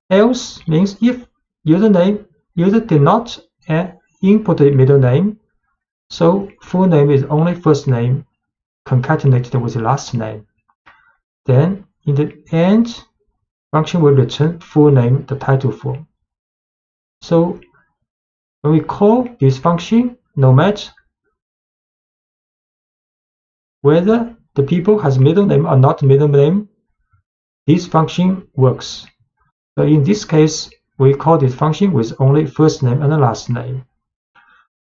Else means if user did not input a middle name, so full name is only first name concatenated with last name. Then in the end, function will return full name, the title form. So when we call this function, no matter whether the people has middle name or not middle name, this function works. So in this case, we call this function with only first name and last name.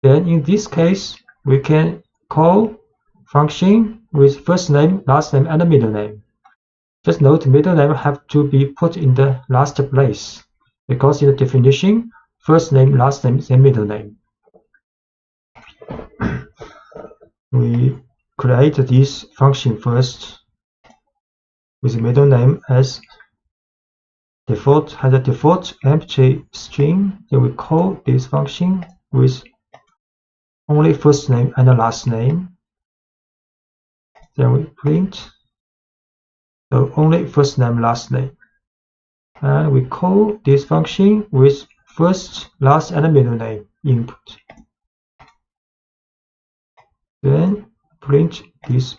Then in this case, we can call function with first name, last name, and middle name. Just note middle name have to be put in the last place, because in the definition, first name, last name, and middle name. We create this function first with middle name as default, has a default empty string. Then we call this function with only first name and the last name. Then we print, so only first name, last name. And we call this function with first, last, and middle name input. Then print this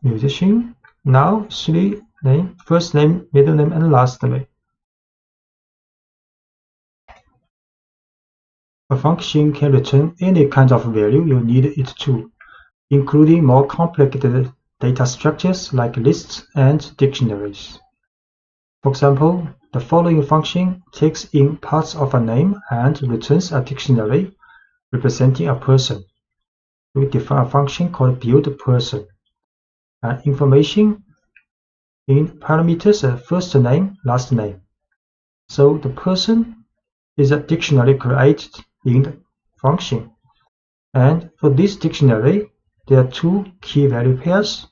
musician. Now three names, first name, middle name, and last name. A function can return any kind of value you need it to, including more complicated data structures like lists and dictionaries. For example, the following function takes in parts of a name and returns a dictionary representing a person. We define a function called buildPerson. Information in parameters are first name, last name. So the person is a dictionary created in the function. And for this dictionary, there are two key value pairs.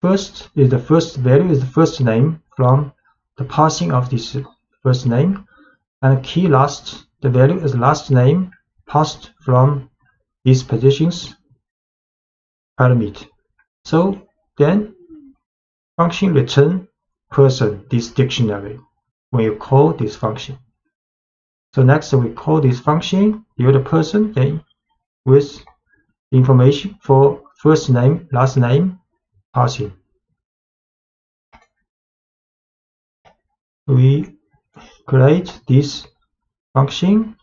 First is the first value is the first name from the parsing of this first name, and key last, the value is last name passed from these positions parameter. So then function return person, this dictionary, when you call this function. So next we call this function buildPerson, then with information for first name, last name passing. We create this function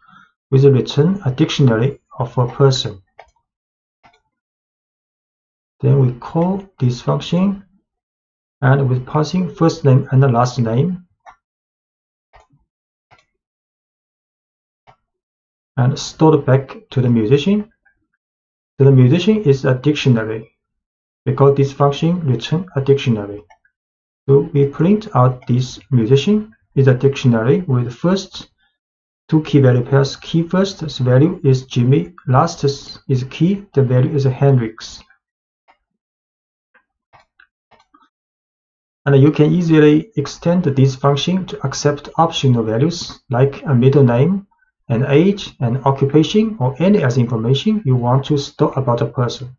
with a return a dictionary of a person. Then we call this function and with passing first name and the last name, and stored back to the musician. So the musician is a dictionary because this function returns a dictionary. So we print out this musician is a dictionary with first two key value pairs. Key first value is Jimmy, last is key, the value is Hendrix. And you can easily extend this function to accept optional values like a middle name, an age, an occupation, or any other information you want to store about a person.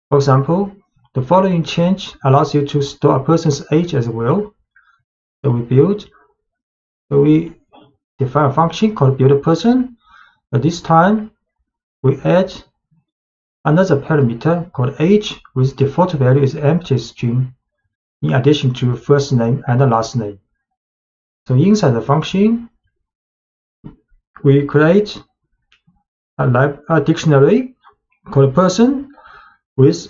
For example, the following change allows you to store a person's age as well. So we define a function called buildPerson, but this time we add another parameter called age with default value is empty string in addition to first name and the last name. So inside the function, we create a dictionary called person with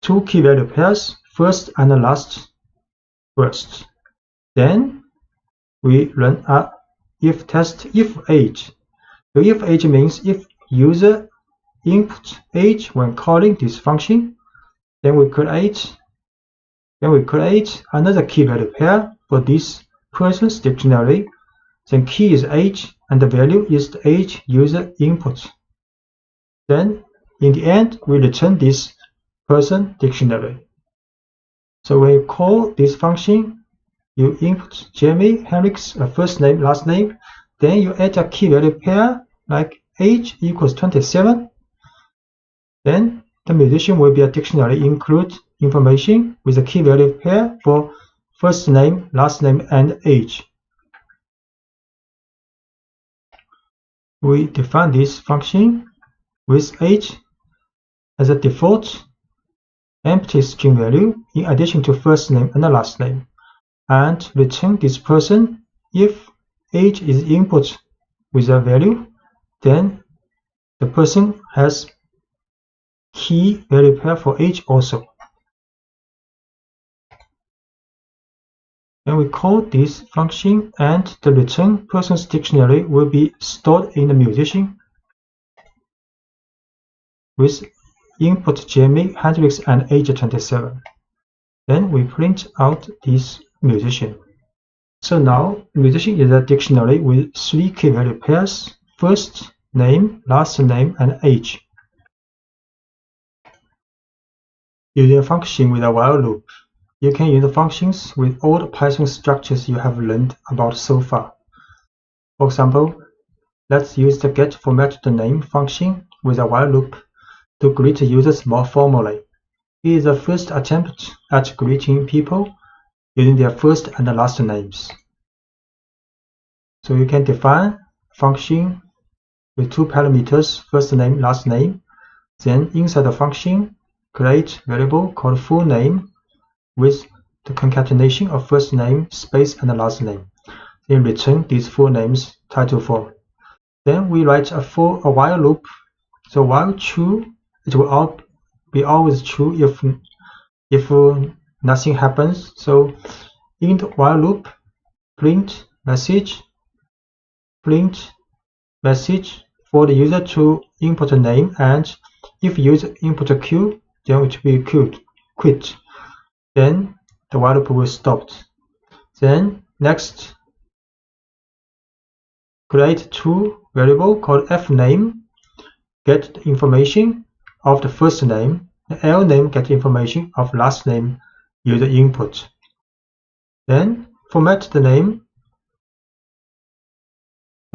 two key value pairs, first and the last first. Then we run a if test if age. So if age means if user inputs age when calling this function, then we create another key value pair for this person's dictionary. Then key is age and the value is the age user input. Then in the end we return this person dictionary. So when you call this function, you input Jamie, Henrik's first name, last name, then you add a key value pair like age equals 27. Then the musician will be a dictionary include information with a key value pair for first name, last name, and age. We define this function with age as a default empty string value in addition to first name and last name, and return this person. If age is input with a value, then the person has key value pair for age also. Then we call this function, and the return person's dictionary will be stored in the musician with input Jamie, Hendrix, and age 27. Then we print out this musician. So now musician is a dictionary with 3 key value pairs: first name, last name, and age. Using a function with a while loop, you can use functions with all the Python structures you have learned about so far. For example, let's use the getFormatTheName function with a while loop to greet users more formally. It is the first attempt at greeting people using their first and last names. So you can define a function with 2 parameters, first name, last name. Then inside the function, create variable called full name with the concatenation of first name, space, and last name. Then return these full names title form. Then we write a while loop. So while true, it will be always true if nothing happens. So in the while loop, print message for the user to input a name, and if user input a Q, then it will be quit. Then the while loop will stop. Then next, create 2 variable called fName, get the information of the first name, the lName get information of last name user input. Then format the name,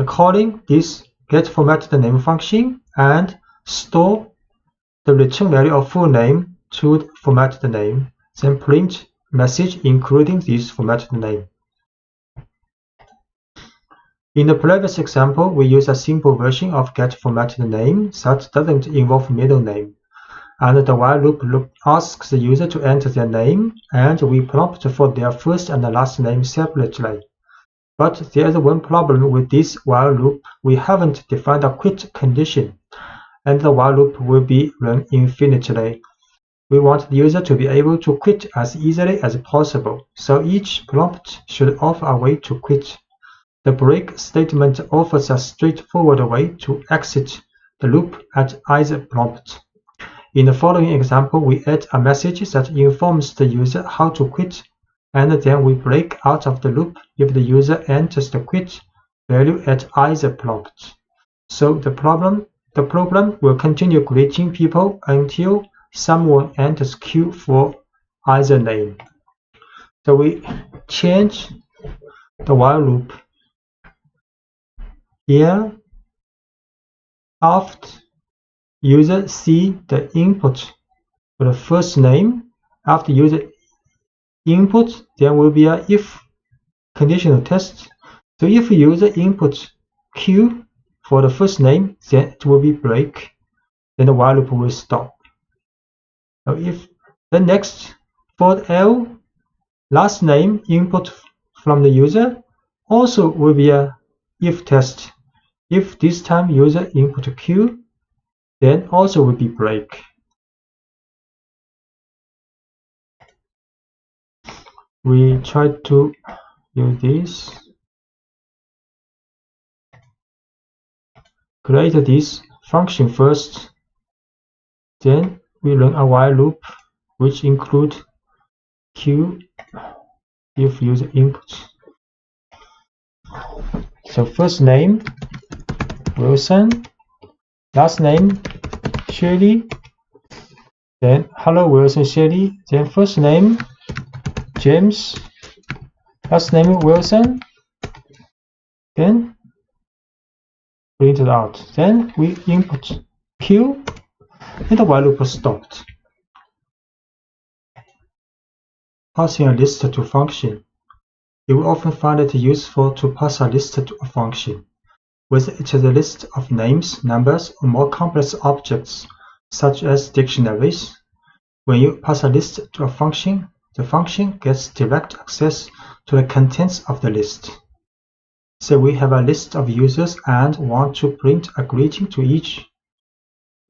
calling this getFormatTheName function, and store the return value of full name to format the name. Then print message including this formatted name. In the previous example, we use a simple version of getFormatTheName that doesn't involve middle name, and the while loop asks the user to enter their name, and we prompt for their first and last name separately. But there is one problem with this while loop. We haven't defined a quit condition, and the while loop will be run infinitely. We want the user to be able to quit as easily as possible, so each prompt should offer a way to quit. The break statement offers a straightforward way to exit the loop at either prompt. In the following example, we add a message that informs the user how to quit, and then we break out of the loop if the user enters the quit value at either prompt. So the program will continue greeting people until someone enters Q for either name. So we change the while loop here. After user see the input for the first name, after user input, there will be a if conditional test. So if user input Q for the first name, then it will be break, then the while loop will stop. So if the next for L last name input from the user also will be a if test. If this time user input Q, then also will be break. We try to use this. Create this function first, then we run a while loop which include Q if user input. So first name Wilson, last name Shirley, then hello Wilson Shelley, then first name James, last name Wilson, then print it out. Then we input Q and the while loop stopped. Passing a list to a function. You will often find it useful to pass a list to a function, whether it is a list of names, numbers, or more complex objects, such as dictionaries. When you pass a list to a function, the function gets direct access to the contents of the list. Say we have a list of users and want to print a greeting to each.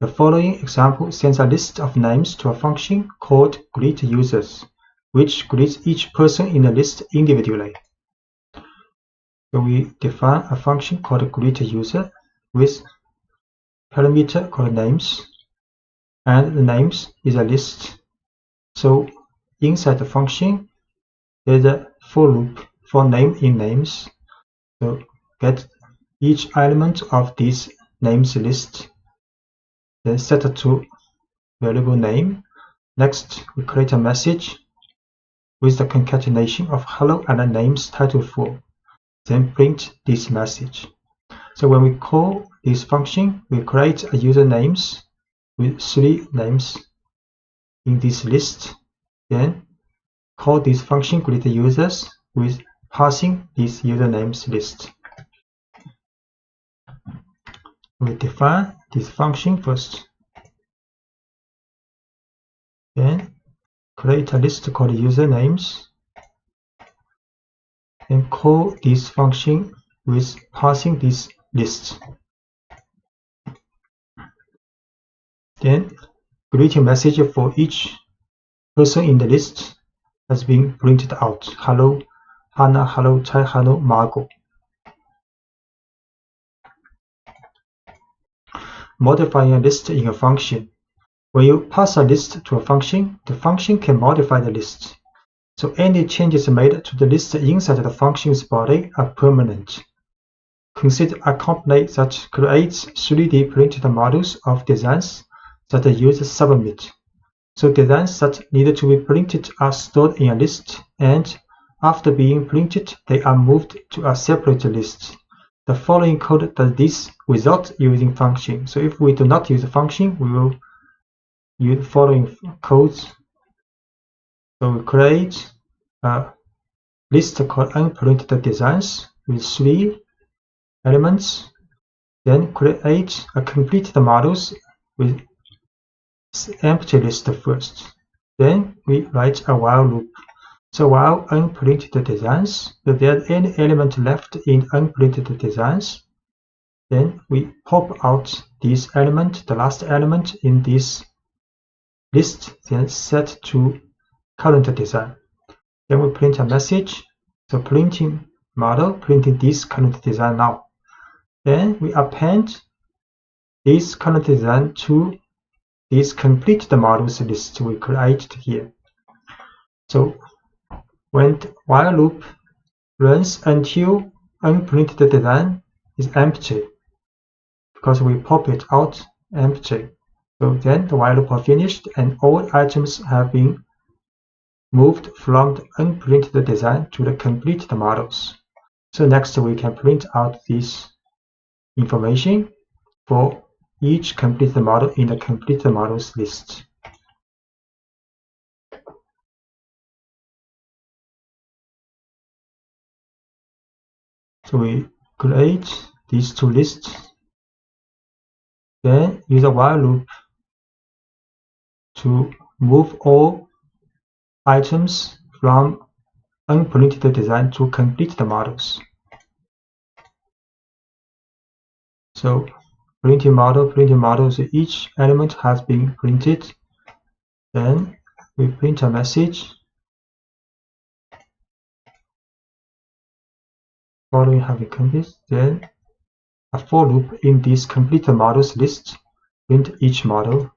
The following example sends a list of names to a function called greetUsers, which greets each person in the list individually. So we define a function called greetUser with parameter called names, and the names is a list. So inside the function, there's a for loop for name in names. So get each element of this names list, then set it to variable name. Next, we create a message with the concatenation of hello and the names title for, then print this message. So when we call this function, we create a user names with 3 names in this list, then call this function greetUsers with passing this user names list. We define this function first, then create a list called usernames, and call this function with passing this list. Then greeting message for each person in the list has been printed out. Hello Hannah, hello Chai, hello Margot. Modifying a list in a function. When you pass a list to a function, the function can modify the list. So any changes made to the list inside the function's body are permanent. Consider a company that creates 3D printed models of designs that the users submit. So designs that need to be printed are stored in a list, and after being printed, they are moved to a separate list. The following code does this without using function. So if we do not use a function, we will use the following codes. So we create a list called unprinted designs with 3 elements, then create a completed models with empty list first. Then we write a while loop. So while unprinted designs, if there's any element left in unprinted designs, then we pop out this element, the last element in this list, then set to current design. Then we print a message, so printing model, printing this current design now. Then we append this current design to this completed models list we created here. So when the while loop runs until unprinted design is empty, because we pop it out empty. So then the while loop are finished and all items have been moved from the unprinted design to the completed models. So next we can print out this information for each completed model in the completed models list. So we create these 2 lists, then use a while loop to move all items from unprinted design to completed models. So printing models, each element has been printed. Then we print a message following having completed, then a for loop in this completed models list, print each model.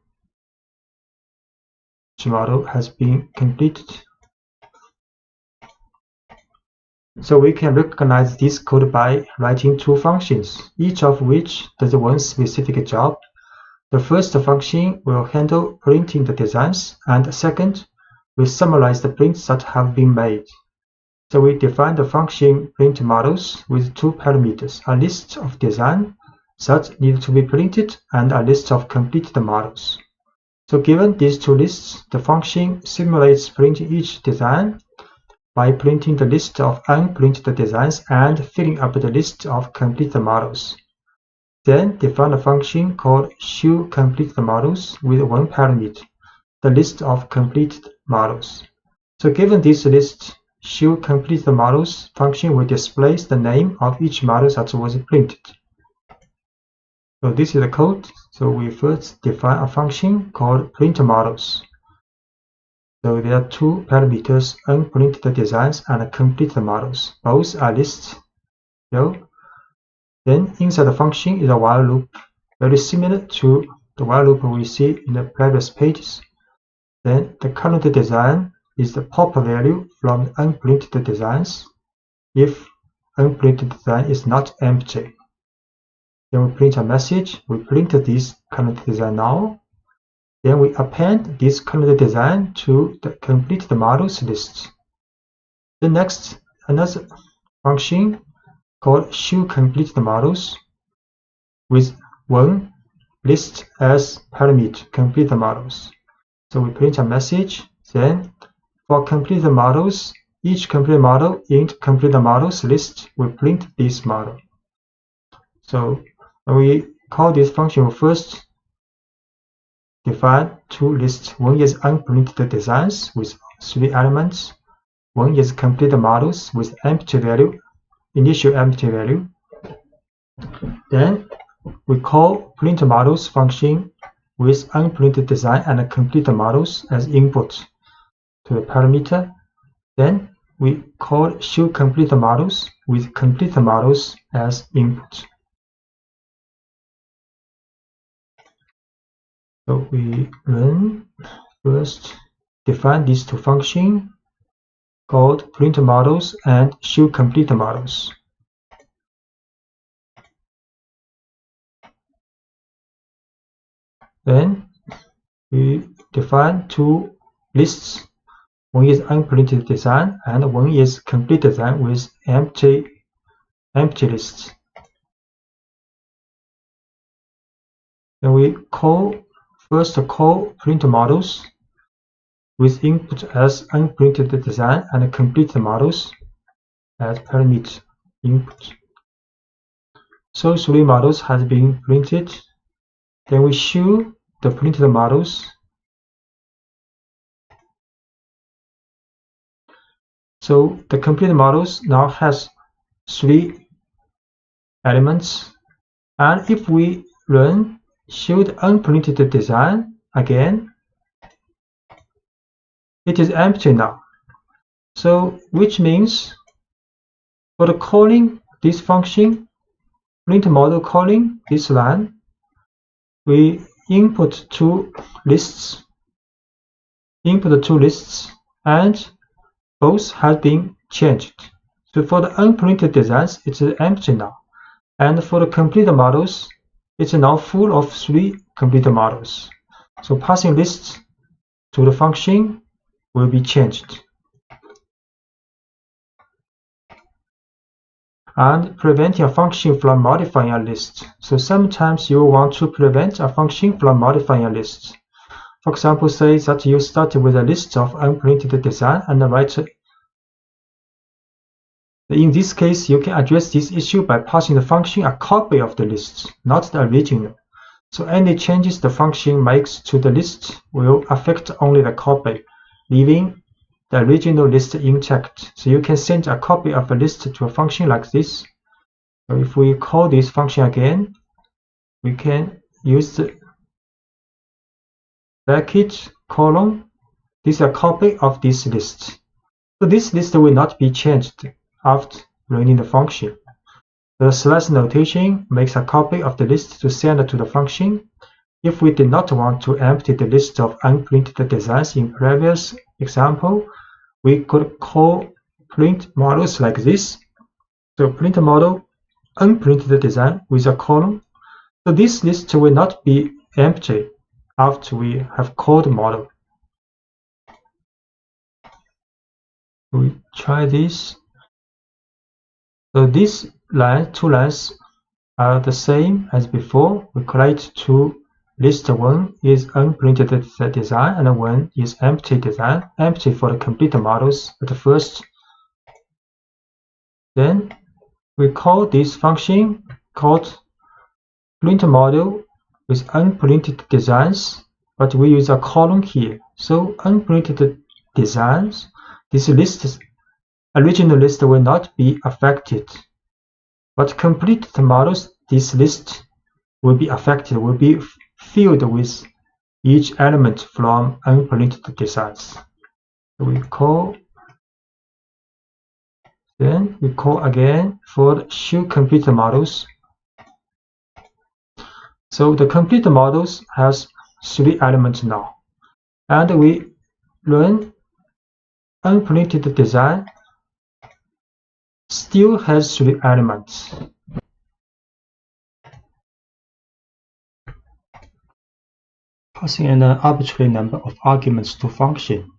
Each model has been completed. So we can recognize this code by writing 2 functions, each of which does one specific job. The first function will handle printing the designs, and the second will summarize the prints that have been made. So we define the function print models with two parameters, a list of designs that need to be printed and a list of completed models. So given these two lists, the function simulates printing each design by printing the list of unprinted designs and filling up the list of completed models. Then define a function called showCompleted_models with one parameter, the list of completed models. So given this list, showCompleted_models function will display the name of each model that was printed. So this is the code. So we first define a function called printModels. So there are two parameters, unprinted designs and completed models. Both are lists. Then inside the function is a while loop, very similar to the while loop we see in the previous pages. Then the current design is the pop value from the unprinted designs if unprinted design is not empty. Then we print a message, we print this current design now. Then we append this current design to the completed models list. The next, another function called showCompleted_models with one list as parameter, completed models. So we print a message, then for completed models, each completed model in completed models list will print this model. So when we call this function, we first define two lists. One is unprinted designs with 3 elements. One is completed models with empty value, initial empty value. Then we call printModels function with unprinted design and completed models as input to the parameter. Then we call showCompleted_models with completed models as input. So we run first define these two functions called printModels and showCompleted_models. Then we define two lists. One is unprinted design and one is complete design with empty lists. Then we first call printModels with input as unprinted design and completed models as parameter input. So 3 models have been printed. Then we show the printed models. So the completed models now has 3 elements, and if we run show the unprinted design again, it is empty now. So which means for the calling this function, printModel calling this line, we input two lists, and both have been changed. So for the unprinted designs, it's empty now, and for the completed models, it's now full of 3 completed models. So passing lists to the function will be changed. And preventing a function from modifying a list. So sometimes you want to prevent a function from modifying a list. For example, say that you start with a list of unprinted design and write. In this case, you can address this issue by passing the function a copy of the list, not the original. So any changes the function makes to the list will affect only the copy, leaving the original list intact. So you can send a copy of a list to a function like this. So if we call this function again, we can use the bracket colon. This is a copy of this list. So this list will not be changed after running the function. The slash notation makes a copy of the list to send to the function. If we did not want to empty the list of unprinted designs in previous example, we could call printModels like this. So printModel unprinted design with a colon. So this list will not be empty after we have called the model. We try this. So these two lines are the same as before. We create two lists. One is unprinted design and one is empty design, empty for the complete models at first. Then we call this function called print model with unprinted designs, but we use a colon here. So unprinted designs, this list, original list will not be affected. But completed models, this list will be affected, will be filled with each element from unprinted designs. So we call, then we call again for show complete models. So the complete models has 3 elements now, and we run unprinted design still has 3 elements. Passing an arbitrary number of arguments to function.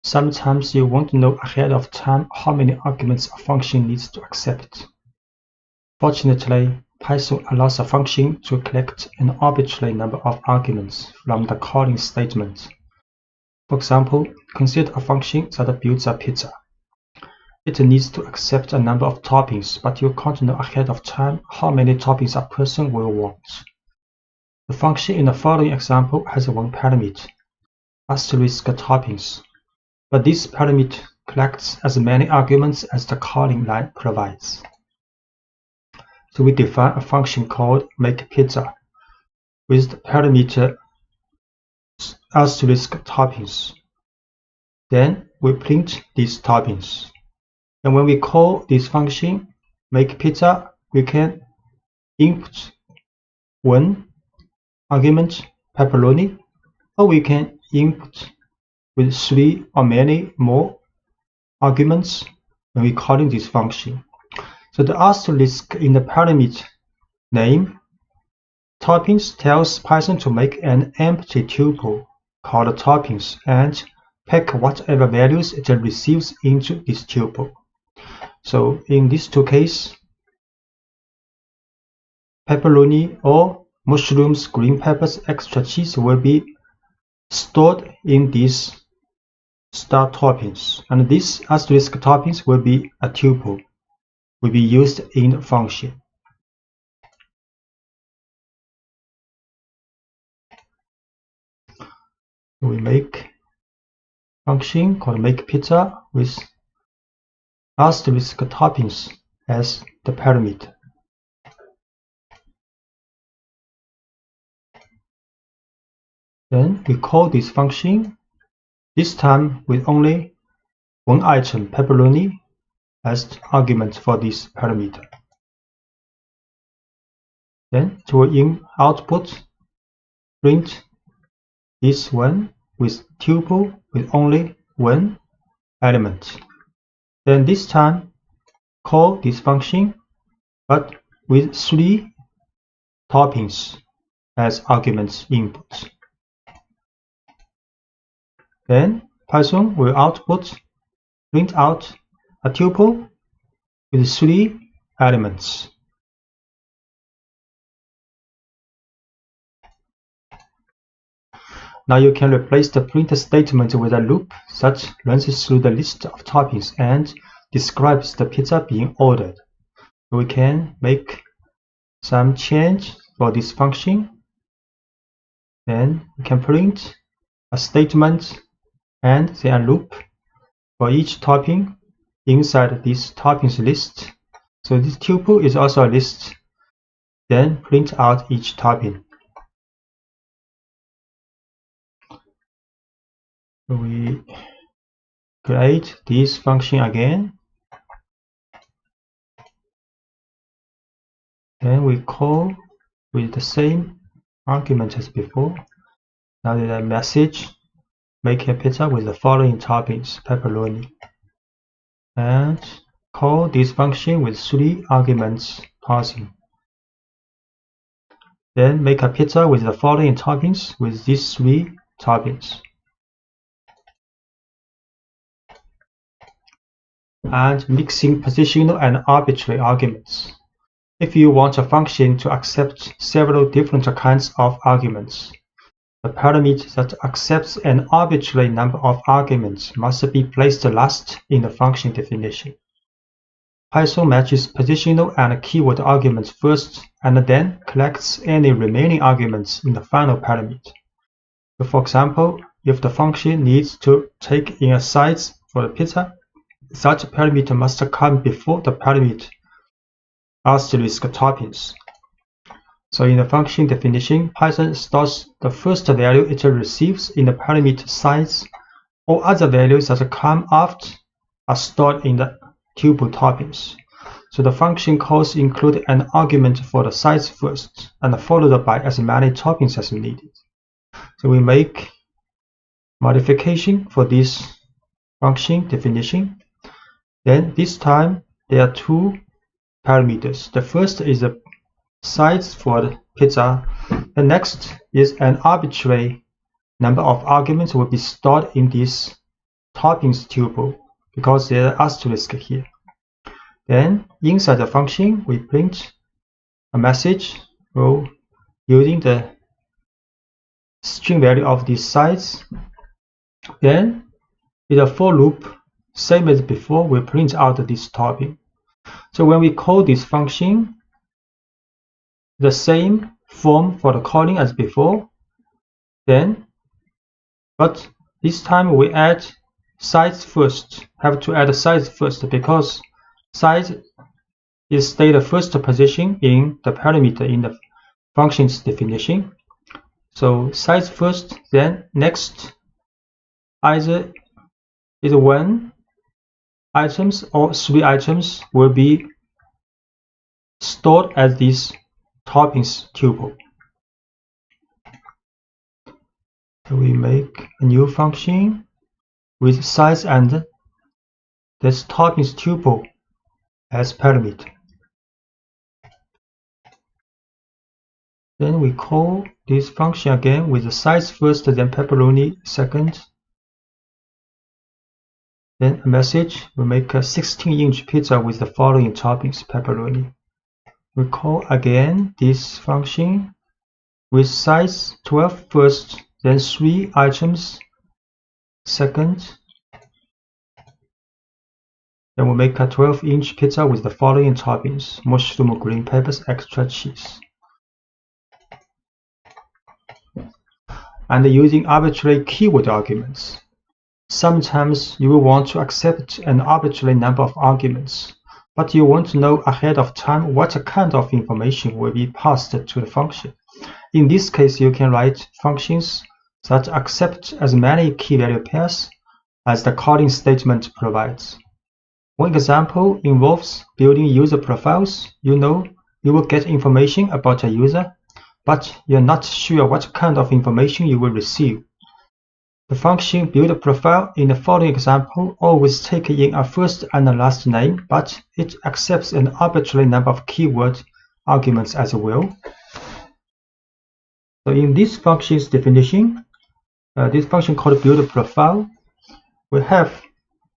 Sometimes you want to know ahead of time how many arguments a function needs to accept. Fortunately, Python allows a function to collect an arbitrary number of arguments from the calling statement. For example, consider a function that builds a pizza. It needs to accept a number of toppings, but you can't know ahead of time how many toppings a person will want. The function in the following example has one parameter, asterisk toppings, but this parameter collects as many arguments as the calling line provides. So we define a function called makePizza with the parameter asterisk toppings. Then we print these toppings. And when we call this function makePizza, we can input one argument pepperoni, or we can input with 3 or many more arguments when we calling this function. So the asterisk in the parameter name toppings tells Python to make an empty tuple called toppings and pack whatever values it receives into this tuple. So in these 2 cases, pepperoni or mushrooms, green peppers, extra cheese will be stored in these star toppings, and this asterisk toppings will be a tuple, will be used in the function. We make function called makePizza with asterisk toppings as the parameter. Then we call this function, this time with only one item, pepperoni, as the argument for this parameter. Then to in output, print this one with tuple with only one element. Then this time call this function, but with 3 toppings as arguments input. Then Python will print out a tuple with 3 elements. Now you can replace the print statement with a loop that runs through the list of toppings and describes the pizza being ordered. We can make some change for this function. Then we can print a statement and then a loop for each topping inside this toppings list. So this tuple is also a list. Then print out each topping. We create this function again. Then we call with the same argument as before. Now the message, make a pizza with the following toppings, pepperoni. And call this function with 3 arguments passing. Then make a pizza with the following toppings with these 3 toppings. And mixing positional and arbitrary arguments. If you want a function to accept several different kinds of arguments, the parameter that accepts an arbitrary number of arguments must be placed last in the function definition. Python matches positional and keyword arguments first and then collects any remaining arguments in the final parameter. So for example, if the function needs to take in a size for the pizza, such parameter must come before the parameter asterisk toppings. So in the function definition, Python stores the first value it receives in the parameter size. All other values that come after are stored in the tuple toppings. So the function calls include an argument for the size first, and followed by as many toppings as needed. So we make modification for this function definition. Then this time there are 2 parameters. The first is the size for the pizza. The next is an arbitrary number of arguments will be stored in this toppings tuple because there are asterisk here. Then inside the function we print a message using the string value of this size. Then in a for loop, same as before, we print out this topping. So when we call this function, the same form for the calling as before, but this time we add size first. Have to add size first because size is stay the first position in the parameter in the function's definition. So size first, then next either is 1 items or 3 items will be stored as this toppings tuple. So we make a new function with size and this toppings tuple as parameter. Then we call this function again with the size first, then pepperoni second. Then a message, we make a 16-inch pizza with the following toppings, pepperoni. We call again this function with size 12 first, then 3 items second. Then we make a 12-inch pizza with the following toppings, mushroom, green peppers, extra cheese. And using arbitrary keyword arguments. Sometimes you will want to accept an arbitrary number of arguments, but you want to know ahead of time what kind of information will be passed to the function. In this case, you can write functions that accept as many key value pairs as the calling statement provides. One example involves building user profiles. You know you will get information about a user, but you're not sure what kind of information you will receive. The function build profile in the following example always takes in a first and a last name, but it accepts an arbitrary number of keyword arguments as well. So in this function's definition, this function called build profile, we have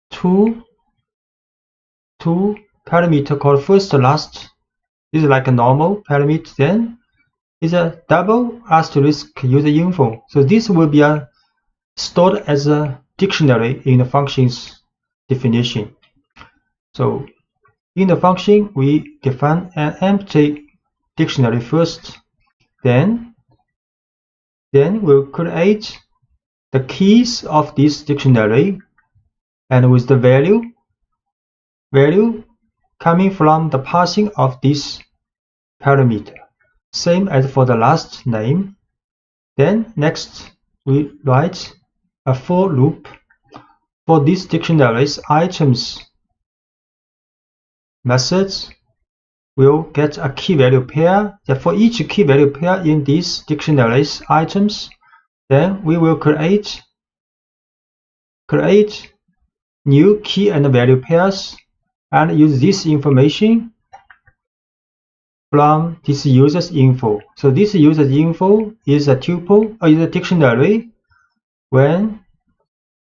two parameters called first and last. This is like a normal parameter. Then is a double asterisk user info. So this will be stored as a dictionary in the function's definition. So in the function, we define an empty dictionary first. Then we'll create the keys of this dictionary, and with the value coming from the parsing of this parameter. Same as for the last name. Then next we write a for loop for this dictionary's items. Methods will get a key value pair. For each key value pair in this dictionary's items, then we will create new key and value pairs and use this information from this user's info. So this user's info is a tuple or is a dictionary when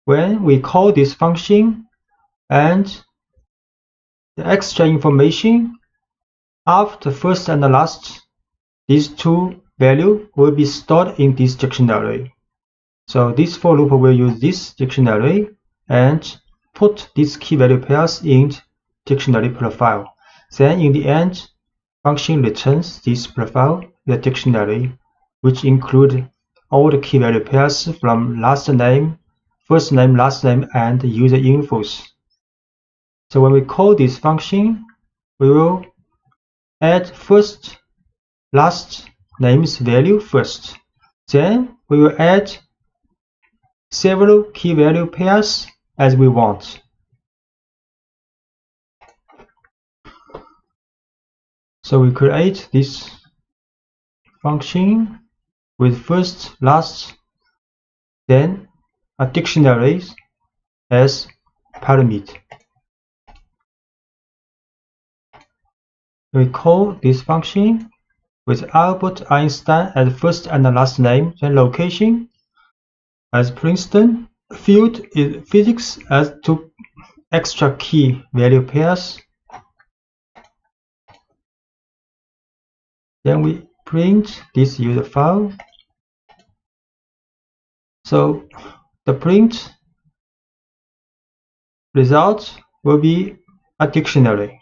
we call this function, and the extra information after first and the last, these two values will be stored in this dictionary. So this for loop will use this dictionary and put these key value pairs in dictionary profile. Then in the end, function returns this profile, the dictionary, which include all the key value pairs from last name, first name, last name, and user infos. So when we call this function, we will add first, last name's value first. Then we will add several key value pairs as we want. So we create this function with first, last, then a dictionary as parameter. We call this function with Albert Einstein as first and last name, then location as Princeton, field is physics as two extra key value pairs. Then we print this user file. So the print result will be a dictionary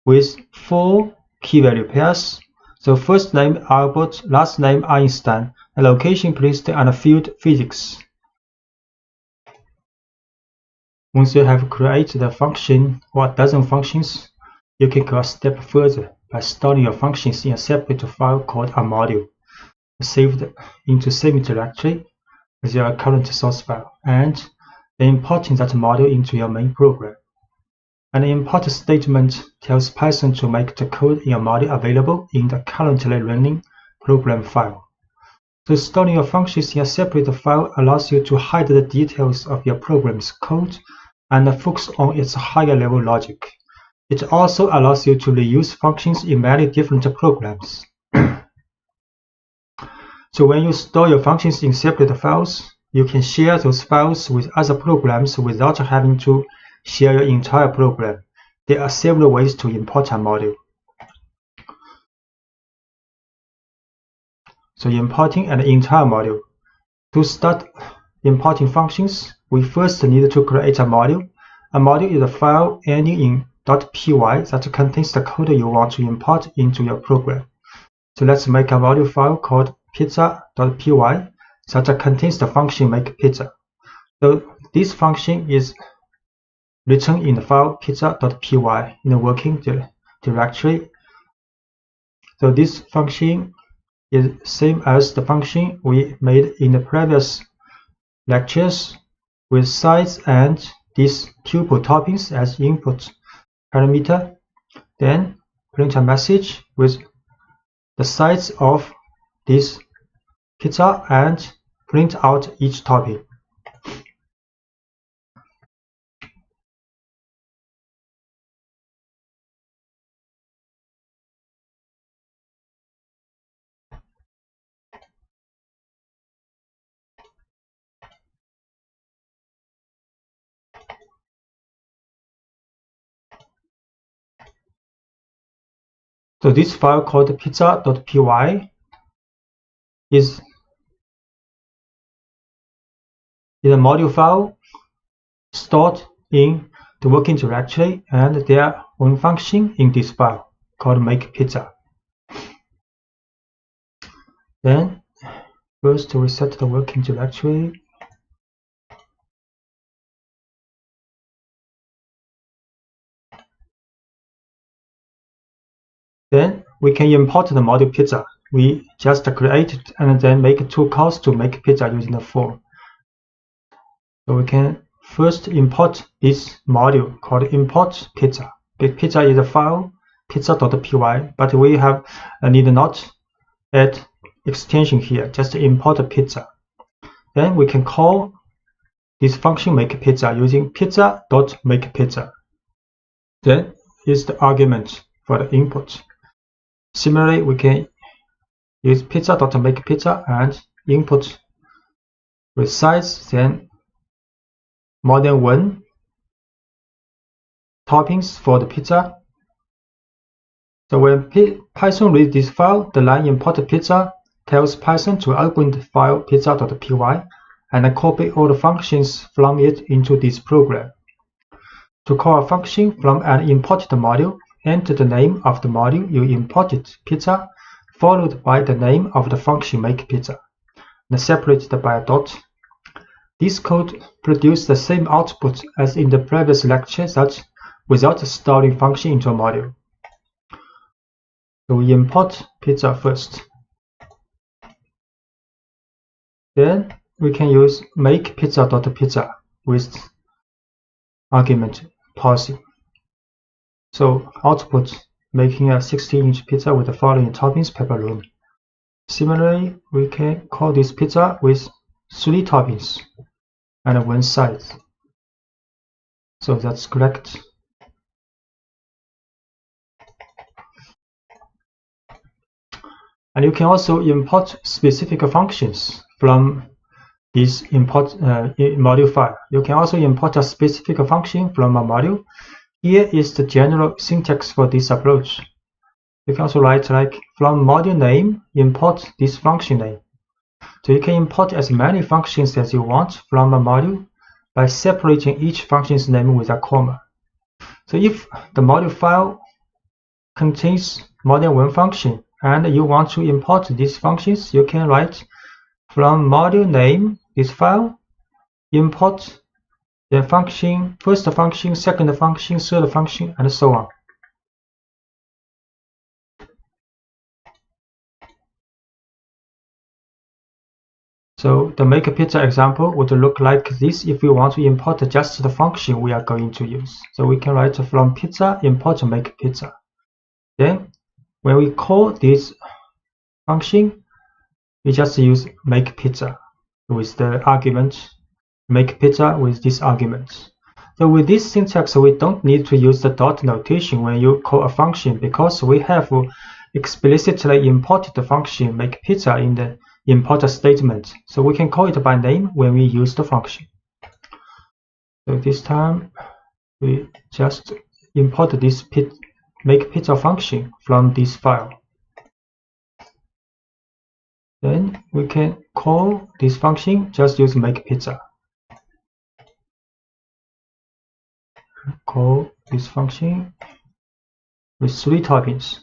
with 4 key value pairs. So first name Albert, last name Einstein, and location Princeton, and field physics. Once you have created a function or a dozen functions, you can go a step further by storing your functions in a separate file called a module, saved into same directory as your current source file, and then importing that module into your main program. An import statement tells Python to make the code in your module available in the currently running program file. So storing your functions in a separate file allows you to hide the details of your program's code and focus on its higher level logic. It also allows you to reuse functions in many different programs. So when you store your functions in separate files, you can share those files with other programs without having to share your entire program. There are several ways to import a module. So importing an entire module. To start importing functions, we first need to create a module. A module is a file ending in .py that contains the code you want to import into your program. So let's make a module file called pizza.py that contains the function make pizza. So this function is written in the file pizza.py in the working directory. So this function is same as the function we made in the previous lectures with size and these tuple toppings as input parameter. Then print a message with the size of this pizza and print out each topping. So this file called pizza.py is a module file stored in the working directory, and their own function in this file called make pizza. Then first we set the working directory. Then we can import the module pizza. We just create it and then make 2 calls to make pizza using the form. So we can first import this module called import pizza. Pizza is a file pizza.py, but we need not add extension here, just import pizza. Then we can call this function make pizza using pizza.makepizza. Then is the argument for the input. Similarly, we can use pizza.makePizza and input with size, then more than 1 toppings for the pizza. So when Python reads this file, the line import pizza tells Python to open the file pizza.py and copy all the functions from it into this program. To call a function from an imported module, enter the name of the module you imported, pizza, followed by the name of the function makePizza, and separated by a dot. This code produces the same output as in the previous lecture, that without storing function into a module. So we import pizza first. Then we can use makePizza.pizza with argument parsing. So output making a 16-inch pizza with the following toppings: pepperoni. Similarly, we can call this pizza with 3 toppings and 1 size. So that's correct. And you can also import specific functions from this import module file. You can also import a specific function from a module. Here is the general syntax for this approach. You can also write like from module name, import this function name. So you can import as many functions as you want from a module by separating each function's name with a comma. So if the module file contains more than 1 function and you want to import these functions, you can write from module name, this file, import the function, first function, second function, third function, and so on. So the makePizza example would look like this if we want to import just the function we are going to use. So we can write from pizza import makePizza. Then when we call this function, we just use makePizza with the argument makePizza with this argument. So with this syntax, we don't need to use the dot notation when you call a function, because we have explicitly imported the function makePizza in the import statement. So we can call it by name when we use the function. So this time we just import this makePizza function from this file. Then we can call this function, just use makePizza. Call this function with 3 toppings.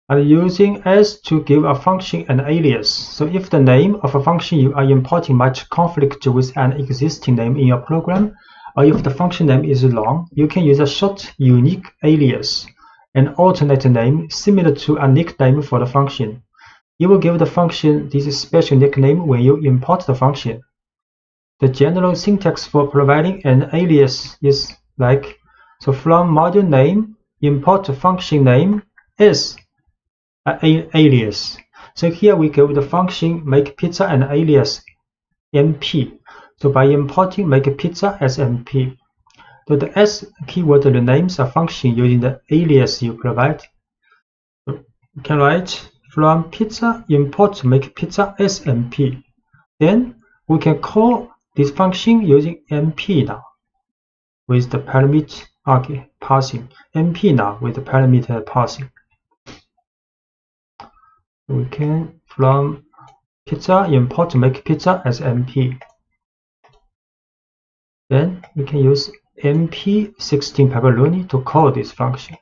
And using s to give a function an alias. So if the name of a function you are importing might conflict with an existing name in your program, or if the function name is long, you can use a short unique alias, an alternate name similar to a nickname for the function. You will give the function this special nickname when you import the function. The general syntax for providing an alias is like, so from module name, import function name is alias. So here we give the function makePizza an alias mp. So by importing makePizza as mp, so the s keyword renames a function using the alias you provide. So you can write from pizza import makePizza as mp. Then we can call this function using mp now with the parameter parsing. mp now with the parameter parsing. We can from pizza import makePizza as mp. Then we can use mp16 pepperoni to call this function.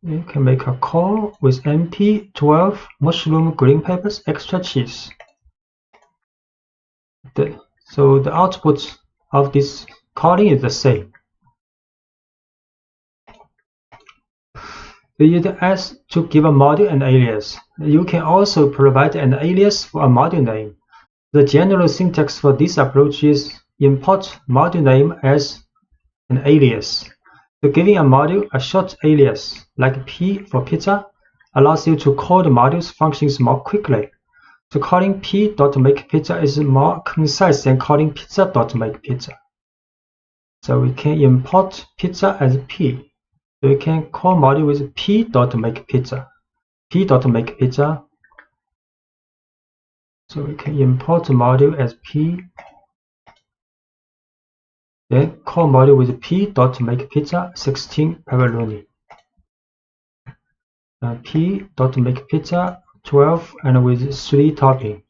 You can make a call with mp12 mushroom, green peppers, extra cheese. So the output of this calling is the same. We use s to give a module an alias. You can also provide an alias for a module name. The general syntax for this approach is import module name as an alias. So giving a module a short alias, like p for pizza, allows you to call the module's functions more quickly. So calling p.makePizza is more concise than calling pizza.makePizza. So we can import pizza as p. So we can call module with p.makePizza. p.makePizza. So we can import the module as p. Then call module with p.makePizza 16 pepperoni. P.makePizza 12 and with 3 topping.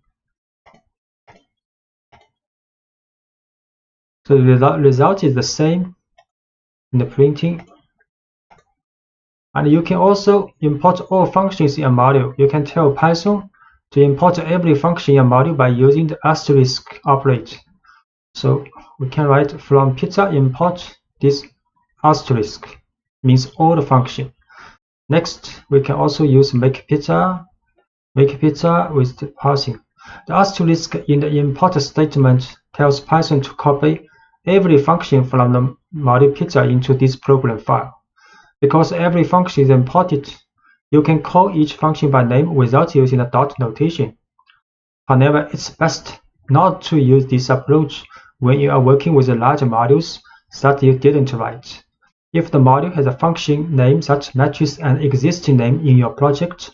So the result is the same in the printing. And you can also import all functions in a module. You can tell Python to import every function in a module by using the asterisk operator. So we can write from pizza import this asterisk, means all the function. Next, we can also use make pizza with the parsing. The asterisk in the import statement tells Python to copy every function from the module pizza into this program file. Because every function is imported, you can call each function by name without using a dot notation. However, it's best not to use this approach when you are working with large modules that you didn't write. If the module has a function name that matches an existing name in your project,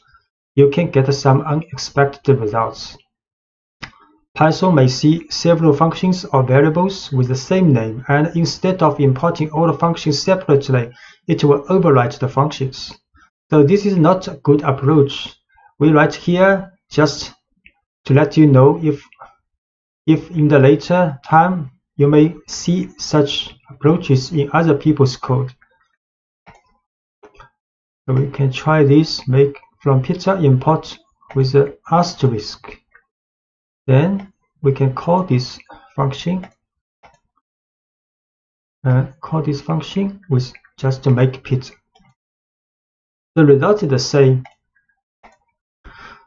you can get some unexpected results. Python may see several functions or variables with the same name, and instead of importing all the functions separately, it will overwrite the functions. So this is not a good approach. We write here just to let you know if in the later time you may see such approaches in other people's code. So we can try this, make from pizza import with the asterisk. Then we can call this function with just make pizza. The result is the same.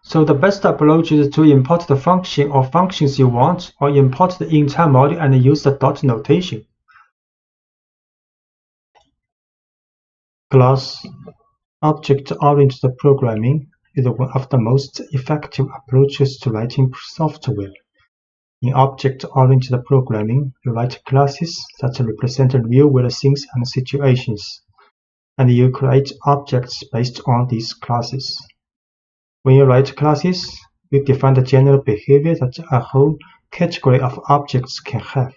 So the best approach is to import the function or functions you want, or import the entire module and use the dot notation. Class object-oriented programming is one of the most effective approaches to writing software. In object-oriented programming, you write classes that represent real-world things and situations, and you create objects based on these classes. When you write classes, you define the general behavior that a whole category of objects can have.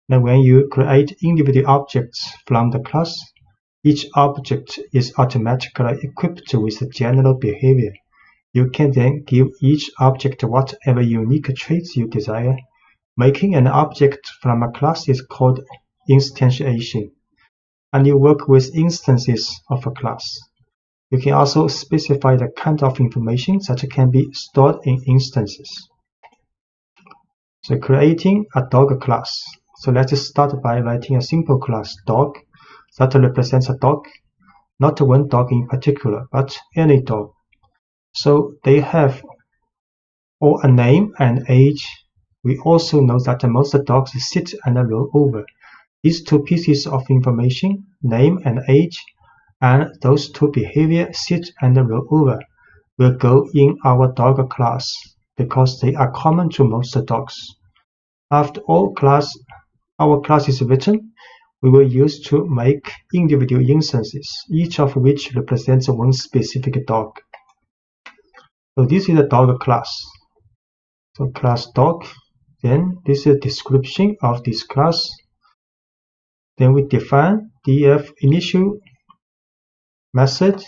And when you create individual objects from the class, each object is automatically equipped with the general behavior. You can then give each object whatever unique traits you desire. Making an object from a class is called instantiation, and you work with instances of a class. You can also specify the kind of information that can be stored in instances. So creating a dog class. So let's start by writing a simple class, dog, that represents a dog, not one dog in particular, but any dog. So they have all a name and age. We also know that most dogs sit and roll over. These two pieces of information, name and age, and those two behaviors, sit and roll over, will go in our dog class because they are common to most dogs. After our class is written, we will use to make individual instances, each of which represents one specific dog. So this is a dog class. So class dog. Then this is a description of this class. Then we define df initial method.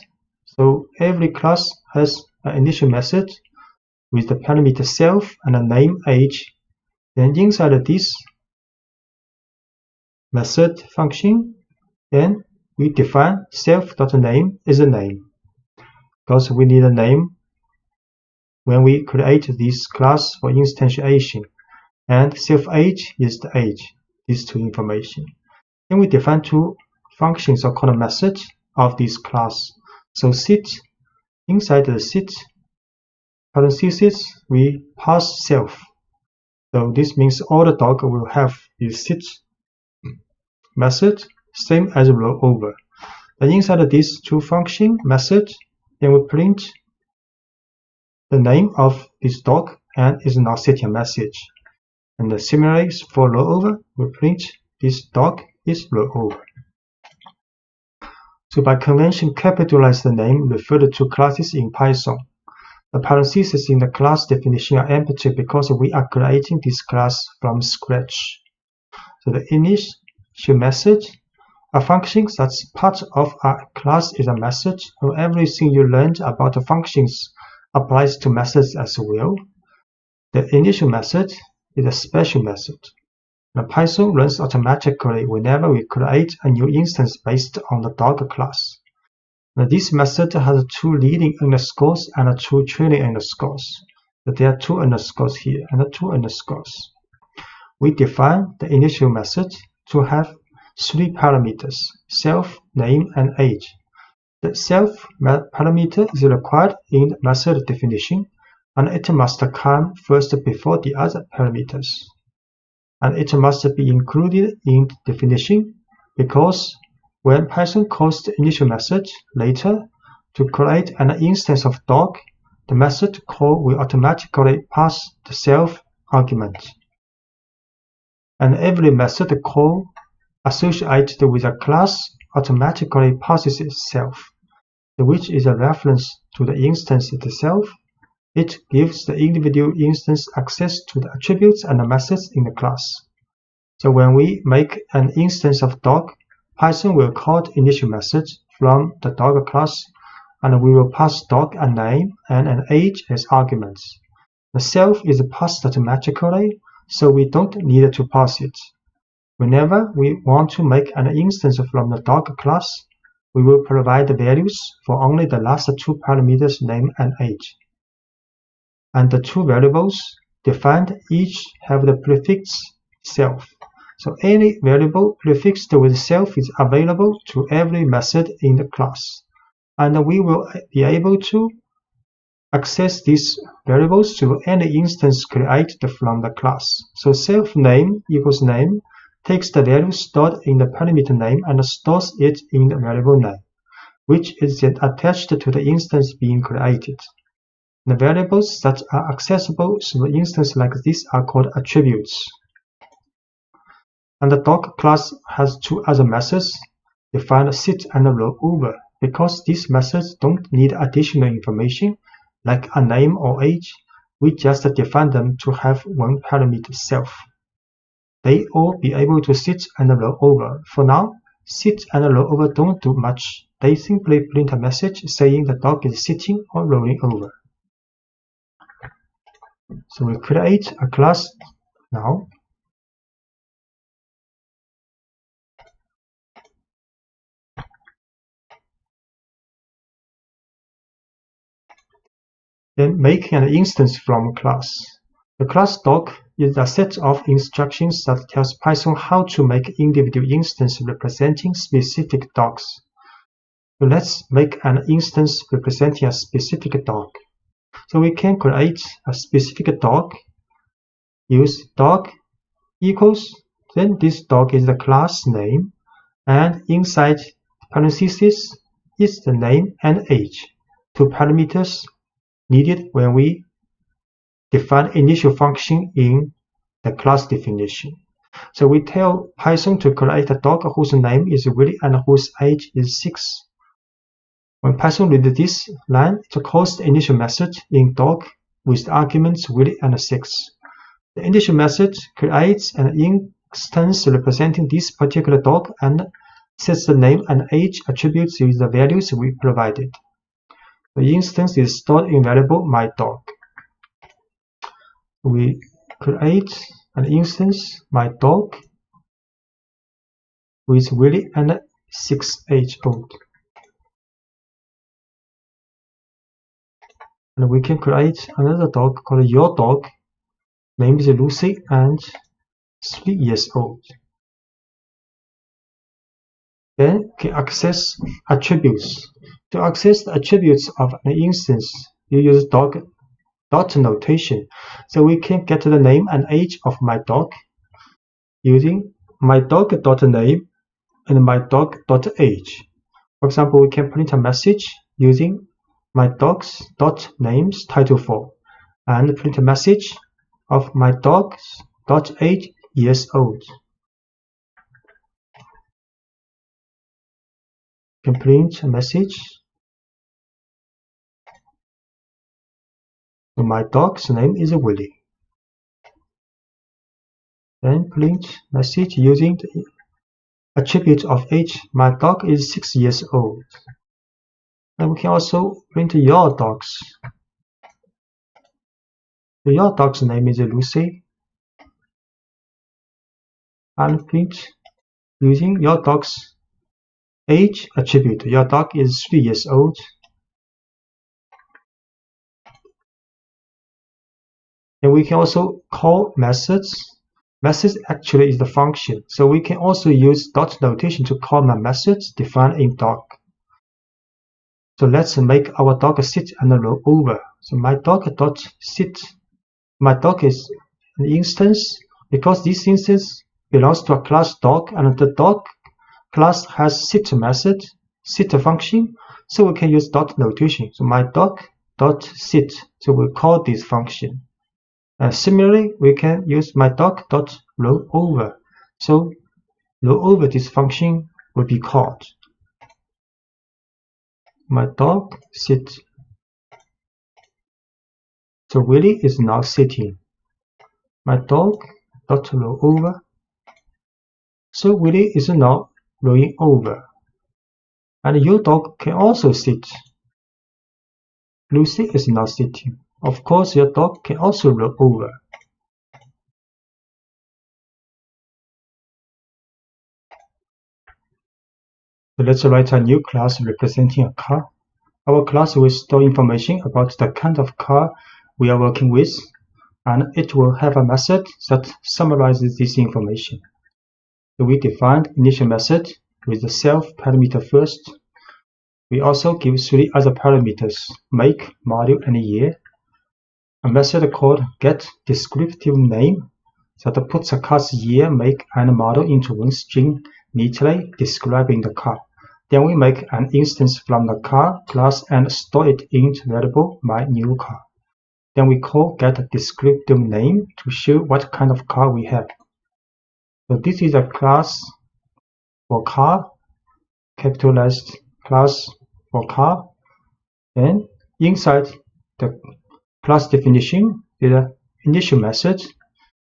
So every class has an initial method with the parameter self and a name age. Then inside this method function, then we define self.name is a name, because we need a name when we create this class for instantiation, and self-age is the age, these two information. Then we define two functions or called methods of this class. So sit, inside the sit parentheses, we pass self. So this means all the dog will have is sit method, same as roll over. Then inside of these two function method, then we print the name of this dog and is not setting a message. And similarly for rollover, we print this dog is rollover. So by convention, capitalize the name referred to classes in Python. The parentheses in the class definition are empty because we are creating this class from scratch. So the initial method, a function that's part of a class, is a method, and everything you learned about the functions applies to methods as well. The initial method is a special method. The Python runs automatically whenever we create a new instance based on the dog class. Now, this method has 2 leading underscores and 2 trailing underscores. There are 2 underscores here and 2 underscores. We define the initial method to have 3 parameters: self, name, and age. The self parameter is required in the method definition, and it must come first before the other parameters. And it must be included in the definition because when Python calls the initial method later to create an instance of dog, the method call will automatically pass the self argument. And every method call associated with a class automatically passes itself, which is a reference to the instance itself. It gives the individual instance access to the attributes and the methods in the class. So when we make an instance of dog, Python will call the initial method from the dog class, and we will pass dog a name and an age as arguments. The self is passed automatically, so we don't need to pass it. Whenever we want to make an instance from the dog class, we will provide the values for only the last 2 parameters, name and age. And the 2 variables defined each have the prefix self. So any variable prefixed with self is available to every method in the class. And we will be able to access these variables to any instance created from the class. So self name equals name takes the value stored in the parameter name and stores it in the variable name, which is then attached to the instance being created. The variables that are accessible through the instance like this are called attributes. And the dog class has 2 other methods, defined sit and rollover, because these methods don't need additional information like a name or age. We just define them to have 1 parameter self. They all be able to sit and roll over. For now, sit and roll over don't do much. They simply print a message saying the dog is sitting or rolling over. So we create a class now. Then making an instance from class. The class dog is a set of instructions that tells Python how to make individual instances representing specific dogs. So let's make an instance representing a specific dog. So we can create a specific dog, use dog equals, then this dog is the class name, and inside parentheses is the name and age, 2 parameters needed when we define initial function in the class definition. So we tell Python to create a dog whose name is Willy and whose age is 6. When Python reads this line, it calls the initial method in dog with the arguments Willy and 6. The initial method creates an instance representing this particular dog and sets the name and age attributes with the values we provided. The instance is stored in variable myDog. We create an instance myDog with Willy and 6 age old. And we can create another dog called your dog, named Lucy and 3 years old. Then can access attributes. To access the attributes of an instance, you use dot notation. So we can get the name and age of my dog using myDog.name and myDog.age. For example, we can print a message using my dog's dot names title4 and print a message of my dog's dot 8 years old. Can print a message. So my dog's name is Willie. Then print message using the attribute of age. My dog is 6 years old. And we can also print your dog's. So your dog's name is Lucy. And print using your dog's age attribute. Your dog is 3 years old. And we can also call methods. Methods actually is the function. So we can also use dot notation to call my methods defined in dog. So let's make our dog sit and roll over. So my dog dot sit. My dog is an instance because this instance belongs to a class dog, and the dog class has sit method, sit function. So we can use dot notation. So my dog dot sit. So we call this function. Similarly, we can use my dog dot roll over. So roll over this function will be called. My dog sit. So Willie is now sitting. My dog dot roll over. So Willie is now rolling over. And your dog can also sit. Lucy is now sitting. Of course, your dog can also roll over. So let's write a new class representing a car. Our class will store information about the kind of car we are working with, and it will have a method that summarizes this information. So we defined initial method with the self parameter first. We also give 3 other parameters: make, model, and year. A method called getDescriptiveName that puts a car's year, make, and model into one string neatly describing the car. Then we make an instance from the car class and store it in the variable myNewCar. Then we call getDescriptiveName to show what kind of car we have. So this is a class for car, capitalized class for car. Then inside the class definition is an initial method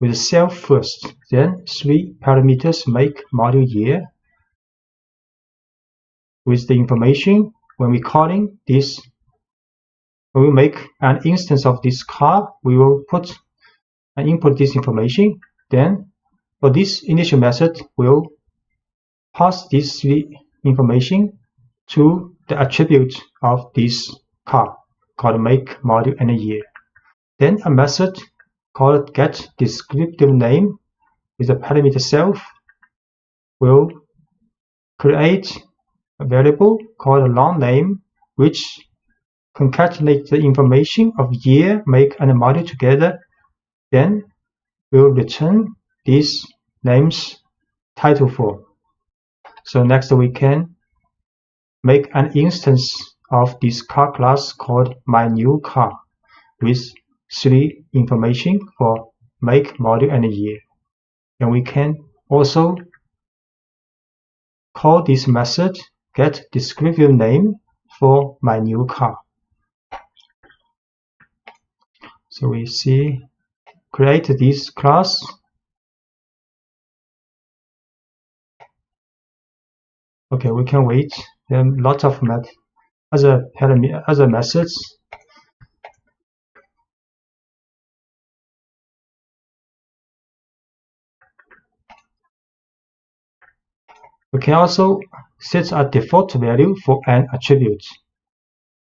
with self first, then 3 parameters: make, model, year. With the information, when we calling this, when we make an instance of this car, we will put and input this information. Then for this initial method, we'll pass this 3 information to the attribute of this car called make, model, and year. Then a method called getDescriptiveName with the parameter self will create a variable called longName, which concatenates the information of year, make, and model together. Then we'll return these names title4. So next we can make an instance of this car class called myNewCar with 3 information for make, model, and year. And we can also call this method getDescriptiveName for myNewCar. So we see create this class. Okay, we can wait. There are lots of other methods. We can also set a default value for an attribute.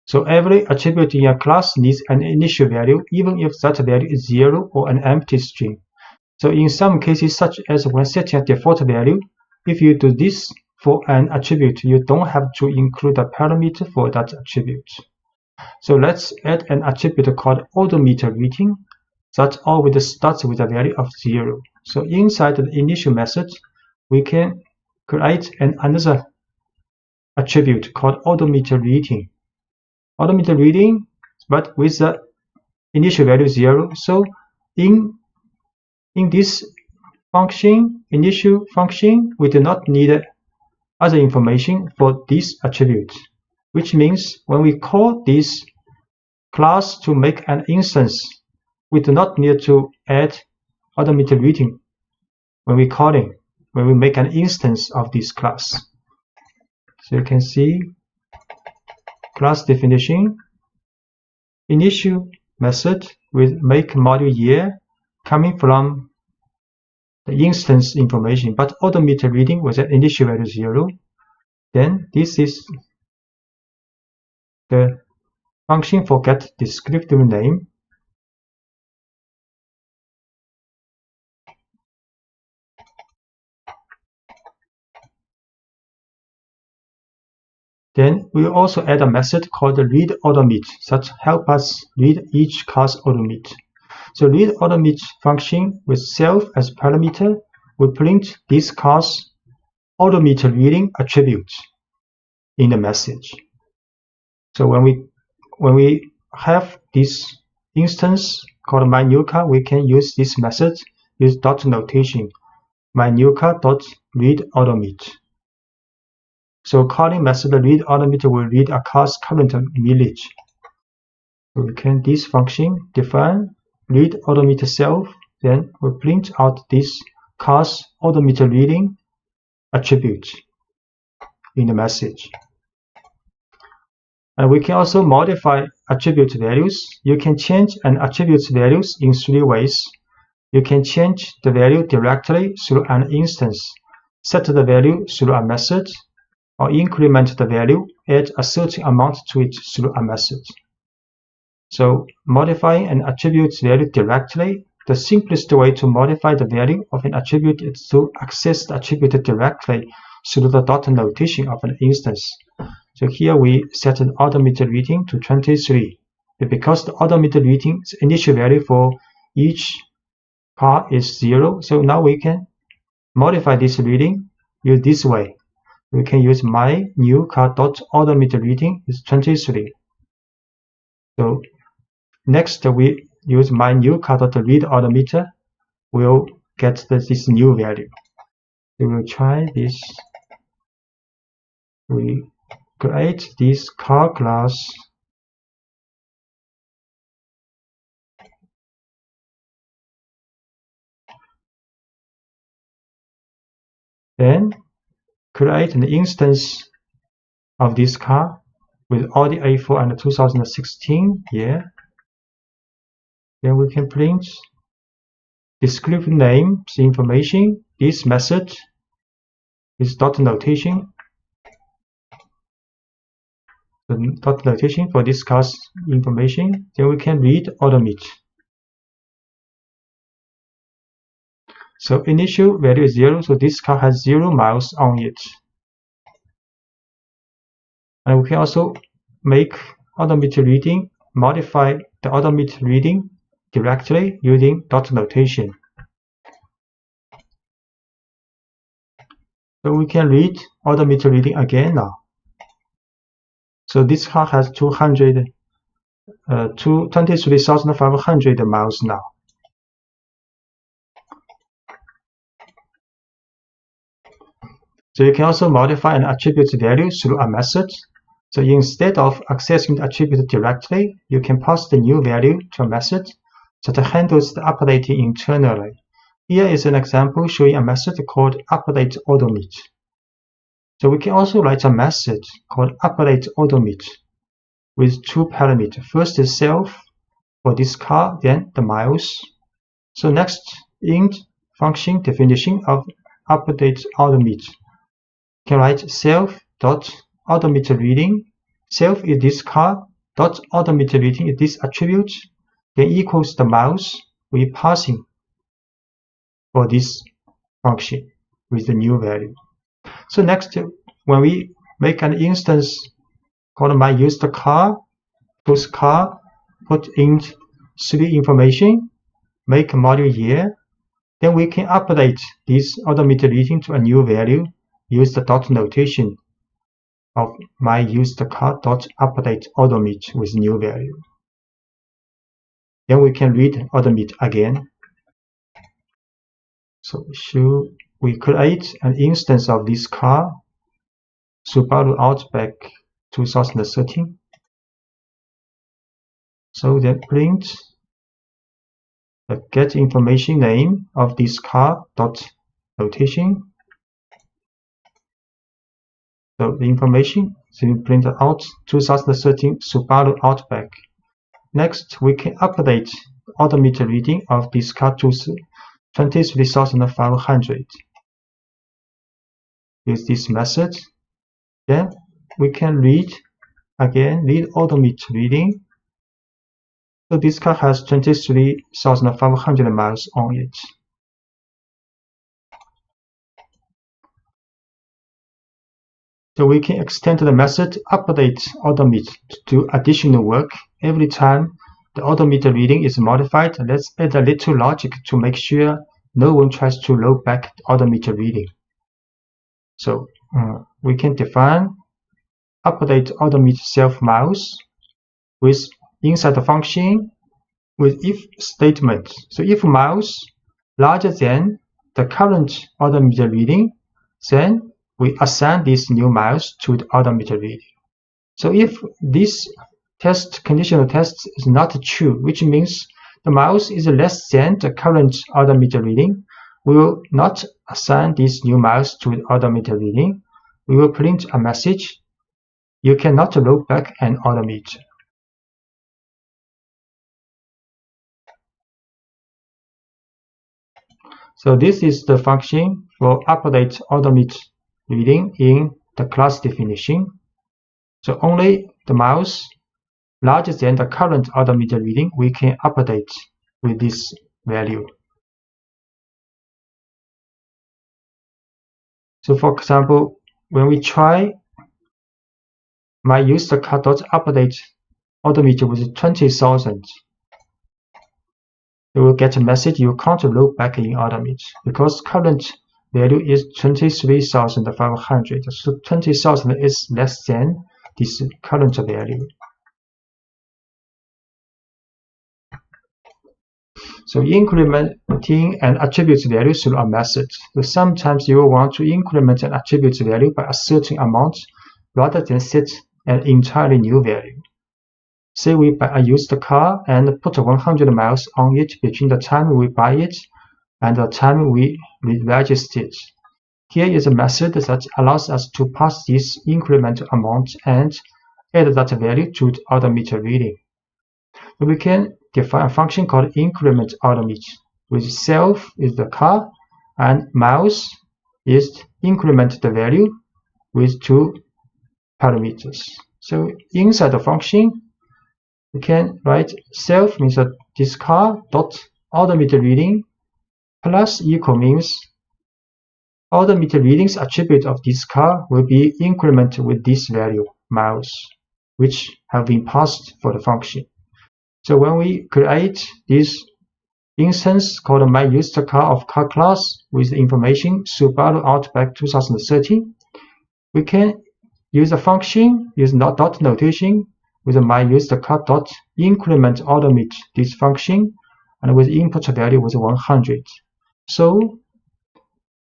So every attribute in a class needs an initial value, even if that value is 0 or an empty string. So in some cases, such as when setting a default value, if you do this for an attribute, you don't have to include a parameter for that attribute. So let's add an attribute called odometer reading that always starts with a value of 0. So inside the initial method, we can create another attribute called odometer reading. automated reading, but with the initial value 0. So in this function, initial function, we do not need other information for this attribute, which means when we call this class to make an instance, we do not need to add automated reading when we make an instance of this class. So you can see class definition, initial method with make module year coming from the instance information, but automated reading with an initial value 0. Then this is the function for get descriptive name. Then we also add a method called read automate that help us read each class automate. So read automate function with self as parameter will print this class automated reading attribute in the message. So when we have this instance called myNewCar, we can use this method with dot notation, myNewCar.read automate. So calling method read automate will read a class current village. So we can this function define read automate self, then we print out this class automated reading attribute in the message. And we can also modify attribute values. You can change an attribute's values in 3 ways. You can change the value directly through an instance, set the value through a method, or increment the value, add a certain amount to it through a method. So modifying an attribute's value directly, the simplest way to modify the value of an attribute is to access the attribute directly through the dot notation of an instance. So here we set an automated reading to 23. Because the automated reading's initial value for each car is 0, so now we can modify this reading use this way. We can use myNewCar.automated reading is 23. So next we use myNewCar.read automator will get this new value. We will try this. We create this car class. Then create an instance of this car with all the A4 and the 2016 year. Then we can print descriptive names information. This method is dot notation. The dot notation for this class information. Then we can read automate. So initial value is 0, so this car has 0 miles on it. And we can also make automated reading, modify the automated reading directly using dot notation. So we can read automated reading again now. So this car has 23,500 miles now. So you can also modify an attribute value through a method. So instead of accessing the attribute directly, you can pass the new value to a method that handles the updating internally. Here is an example showing a method called update automate. So we can also write a method called update automate with 2 parameters. First is self for this car, then the miles. So next, int function definition of update automate. You can write self.automated reading. Self is this car, dot automated reading is this attribute, then equals the miles we passing for this function with the new value. So next, when we make an instance called myUsedCar, post car, put in 3 information, make module year, then we can update this automated reading to a new value, use the dot notation of my used car dot update odometer with new value. Then we can read odometer again. So we create an instance of this car, Subaru Outback 2013. So then print the get information name of this car dot notation. So the information is printed out 2013 Subaru Outback. Next, we can update the odometer reading of this car to 23,500. Use this method. Then we can read odometer reading. So this car has 23,500 miles on it. So we can extend the method update odometer to do additional work. Every time the odometer reading is modified, let's add a little logic to make sure no one tries to roll back the odometer reading. So we can define update odometer self miles with inside the function with if statement. So if miles larger than the current odometer reading, then we assign these new miles to the odometer reading. So if this conditional test is not true, which means the miles is less than the current odometer reading, we will not assign these new miles to the odometer reading. We will print a message: you cannot roll back an odometer. So this is the function for update odometer reading in the class definition. So only the miles larger than the current odometer reading we can update with this value. So for example, when we try my used car dot update odometer with 20,000, you will get a message you can't roll back in odometer because current value is 23,500. So 20,000 is less than this current value. So incrementing an attribute value through a method. So sometimes you will want to increment an attribute value by a certain amount rather than set an entirely new value. Say we buy a used car and put 100 miles on it between the time we buy it and the time we register it. Here is a method that allows us to pass this incremental amount and add that value to the odometer reading. We can define a function called increment odometer, with self is the car and miles is increment the value with two parameters. So inside the function, we can write self means that this car dot odometer reading plus equal means odometer readings attribute of this car will be incremented with this value miles, which have been passed for the function. So when we create this instance called my used car of car class with the information Subaru Outback 2013, we can use a function, use dot notation with my used car dot increment odometer this function, and with input value was 100. So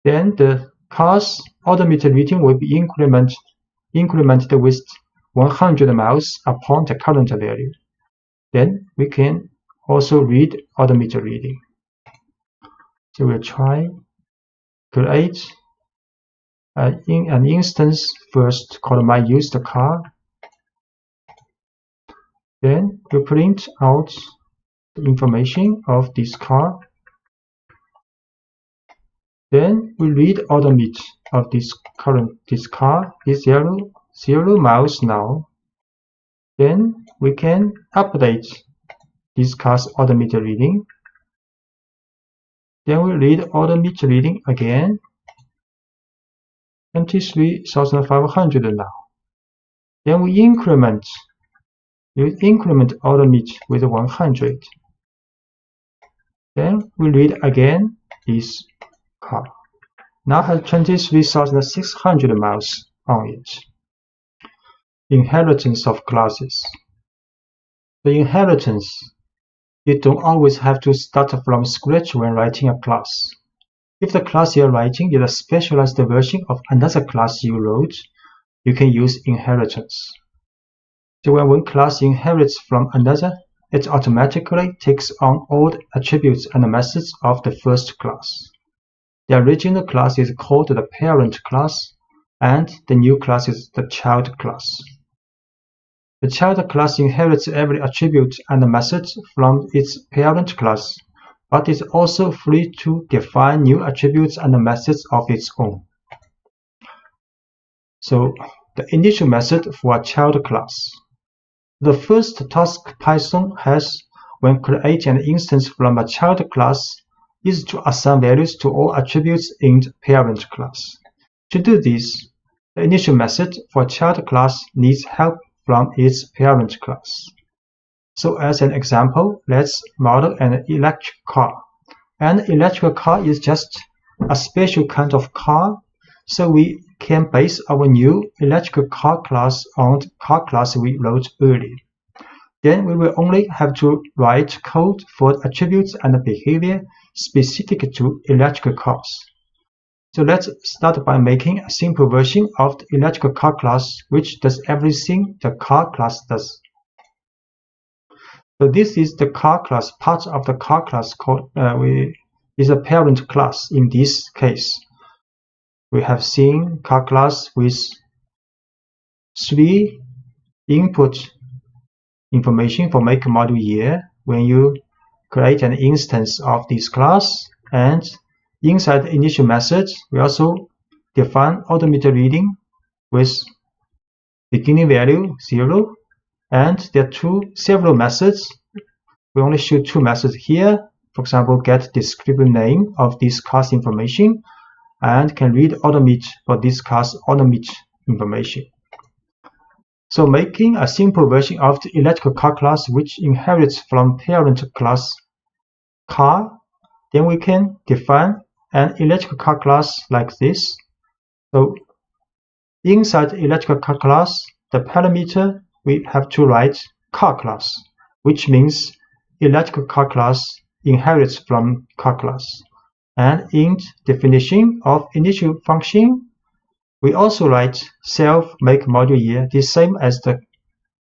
then the car's odometer reading will be incremented with 100 miles upon the current value. Then we can also read odometer reading. So we'll try create an instance first called my used car. Then we print out the information of this car. Then we read odometer of this car is 0 miles now. Then we can update this car's odometer reading. Then we read odometer reading again, 23,500 now. Then we increment odometer with 100. Then we read again this car. Now has 23,600 miles on it. Inheritance of classes. The inheritance, you don't always have to start from scratch when writing a class. If the class you're writing is a specialized version of another class you wrote, you can use inheritance. So when one class inherits from another, it automatically takes on all the attributes and methods of the first class. The original class is called the parent class, and the new class is the child class. The child class inherits every attribute and method from its parent class, but is also free to define new attributes and methods of its own. So, the initial method for a child class. The first task Python has when creating an instance from a child class is to assign values to all attributes in the parent class. To do this, the initial method for a child class needs help from its parent class. So as an example, let's model an electric car. An electric car is just a special kind of car, so we can base our new electric car class on the car class we wrote earlier. Then we will only have to write code for attributes and behavior specific to electric cars. So let's start by making a simple version of the electric car class which does everything the car class does. So this is the car class. Part of the car class called is a parent class in this case. We have seen car class with 3 input information for make, model, year when you create an instance of this class, and inside the initial method we also define odometer reading with beginning value 0, and there are several methods. We only show 2 methods here. For example, get descriptive name of this car's information and can read odometer for this car's odometer information. So making a simple version of the electric car class which inherits from parent class car, then we can define an electric car class like this. So inside the electric car class, the parameter we have to write car class, which means electric car class inherits from car class. And in definition of initial function, we also write self, make, model, year, the same as the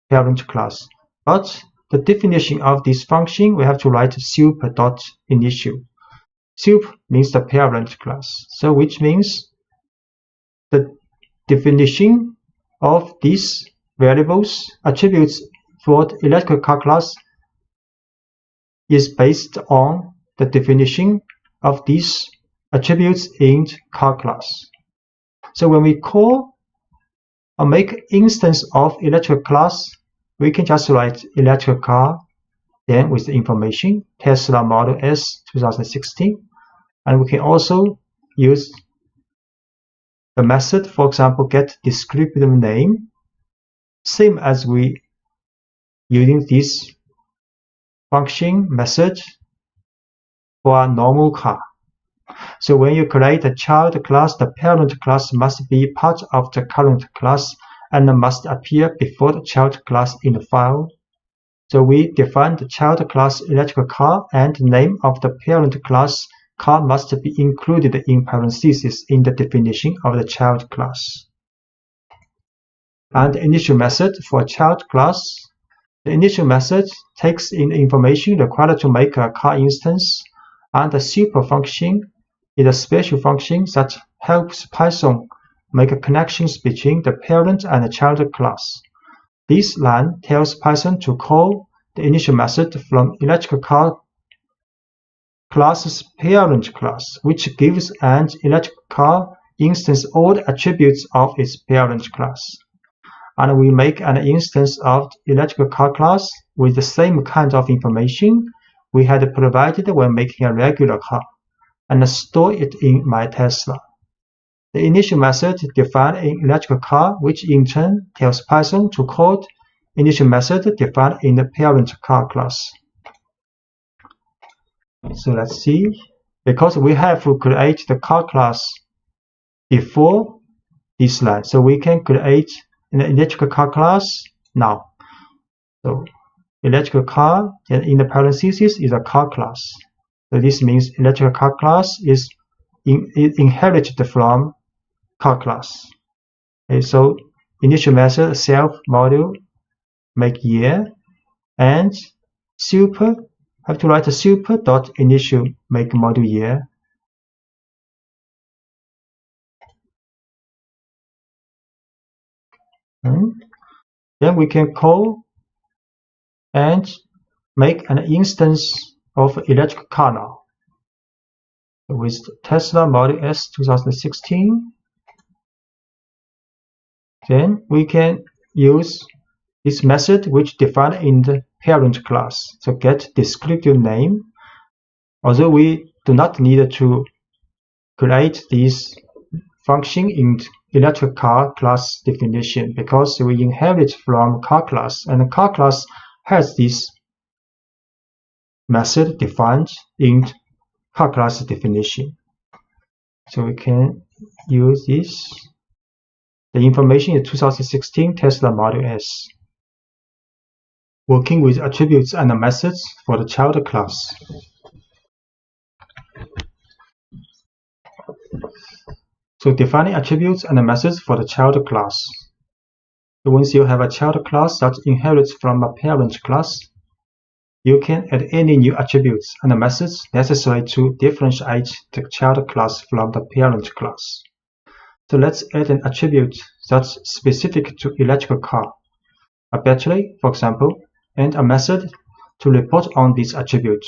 parent class. But the definition of this function, we have to write sup.initial. Sup means the parent class, so which means the definition of these variables, attributes for the electric car class is based on the definition of these attributes in car class. So when we call or make instance of electric class, we can just write electric car, then with the information Tesla Model S 2016, and we can also use the method, for example, get descriptive name, same as we using this function method for a normal car. So when you create a child class, the parent class must be part of the current class and must appear before the child class in the file. So we define the child class electric car, and the name of the parent class car must be included in parentheses in the definition of the child class. And the initial method for a child class. The initial method takes in the information required to make a car instance, and the super function is a special function that helps Python make connections between the parent and the child class. This line tells Python to call the initial method from electric car class's parent class, which gives an electric car instance all the attributes of its parent class. And we make an instance of the electric car class with the same kind of information we had provided when making a regular car, and store it in my Tesla. The initial method defines an electric car, which in turn tells Python to call the initial method defined in the parent car class. So let's see. Because we have to create the car class before this line, so we can create in the electrical car class now. So electrical car, and in the parentheses is a car class. So this means electrical car class is inherited from car class. Okay, so initial method self module make year, and super have to write a super dot initial make module year. Then we can call and make an instance of electric car now with Tesla Model S 2016. Then we can use this method which defined in the parent class. So get descriptive name. Although we do not need to create this function in electric car class definition because we inherit from car class, and the car class has this method defined in car class definition. So we can use this. The information is 2016 Tesla Model S. Working with attributes and methods for the child class. So defining attributes and methods for the child class. So once you have a child class that inherits from a parent class, you can add any new attributes and methods necessary to differentiate the child class from the parent class. So let's add an attribute that's specific to electrical car, a battery, for example, and a method to report on this attribute.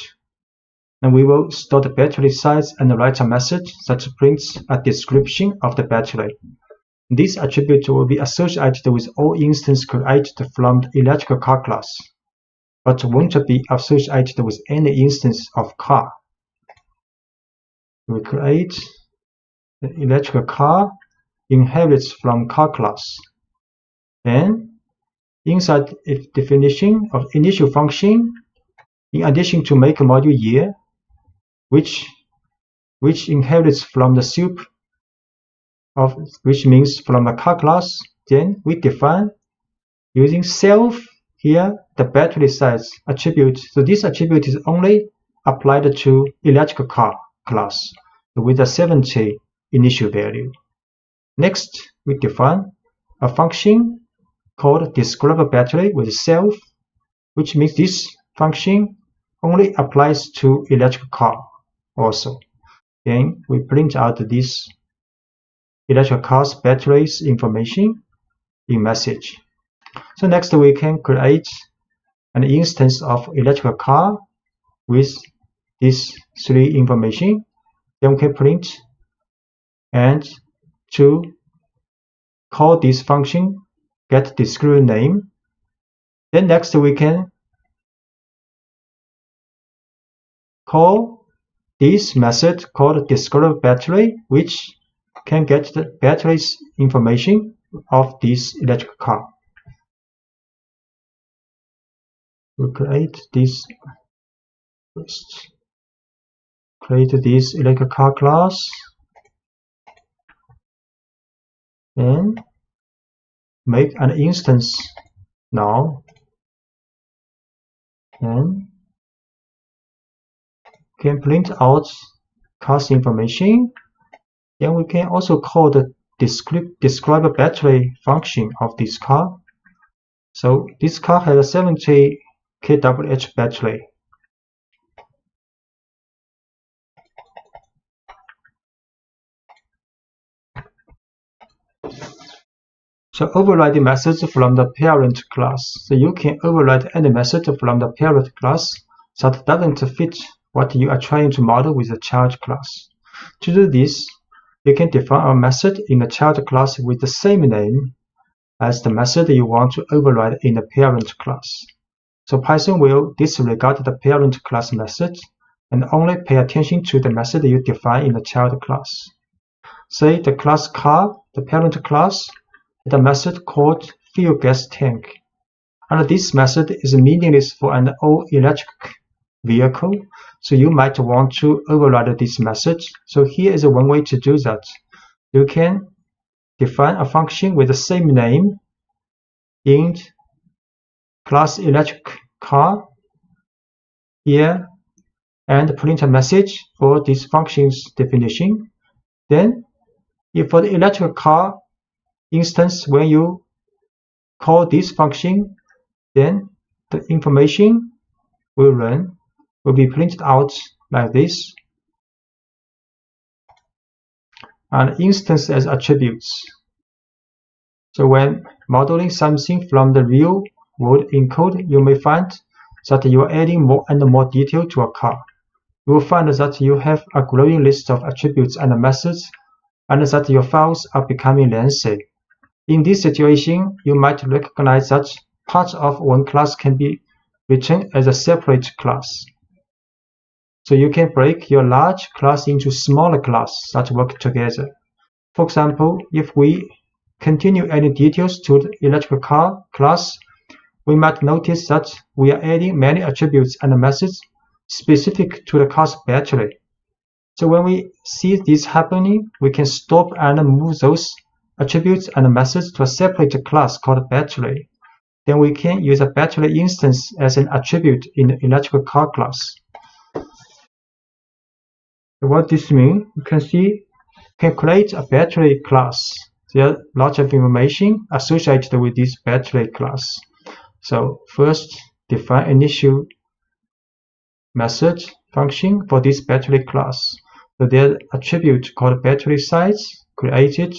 And we will store the battery size and write a message that prints a description of the battery. This attribute will be associated with all instances created from the electrical car class, but won't be associated with any instance of car. We create the electrical car inherits from car class. Then inside if definition of initial function, in addition to make module year, which inherits from the soup of which means from the car class, then we define using self here the battery size attribute. So this attribute is only applied to electrical car class with a 70 initial value. Next, we define a function called describe battery with self, which means this function only applies to electrical car also. Then we print out this electrical car's batteries information in message. So next we can create an instance of electrical car with these three information. Then we can print and to call this function get descriptive name. Then next we can call this method called describe battery, which can get the battery's information of this electric car. We create this first. Create this electric car class. Then make an instance now. And can print out car's information. Then we can also call the describe battery function of this car. So this car has a 70 kWh battery. So overriding methods from the parent class. So you can override any method from the parent class that doesn't fit what you are trying to model with the child class. To do this, you can define a method in the child class with the same name as the method you want to override in the parent class. So Python will disregard the parent class method and only pay attention to the method you define in the child class. Say the class car, the parent class, has a method called fuel gas tank. And this method is meaningless for an all-electric vehicle, so you might want to override this method. So here is one way to do that. You can define a function with the same name int class electric car here and print a message for this function's definition. Then if for the electric car instance, when you call this function, then the information will be printed out like this, and instance as attributes. So when modeling something from the real world in code, you may find that you are adding more and more detail to a car. You will find that you have a growing list of attributes and methods, and that your files are becoming lengthy. In this situation, you might recognize that part of one class can be written as a separate class. So you can break your large class into smaller classes that work together. For example, if we continue adding details to the electric car class, we might notice that we are adding many attributes and methods specific to the car's battery. So when we see this happening, we can stop and move those attributes and methods to a separate class called battery. Then we can use a battery instance as an attribute in the electric car class. So what this means, you can see you can create a battery class. There are lots of information associated with this battery class. So first, define initial method function for this battery class. So there's attribute called battery size created,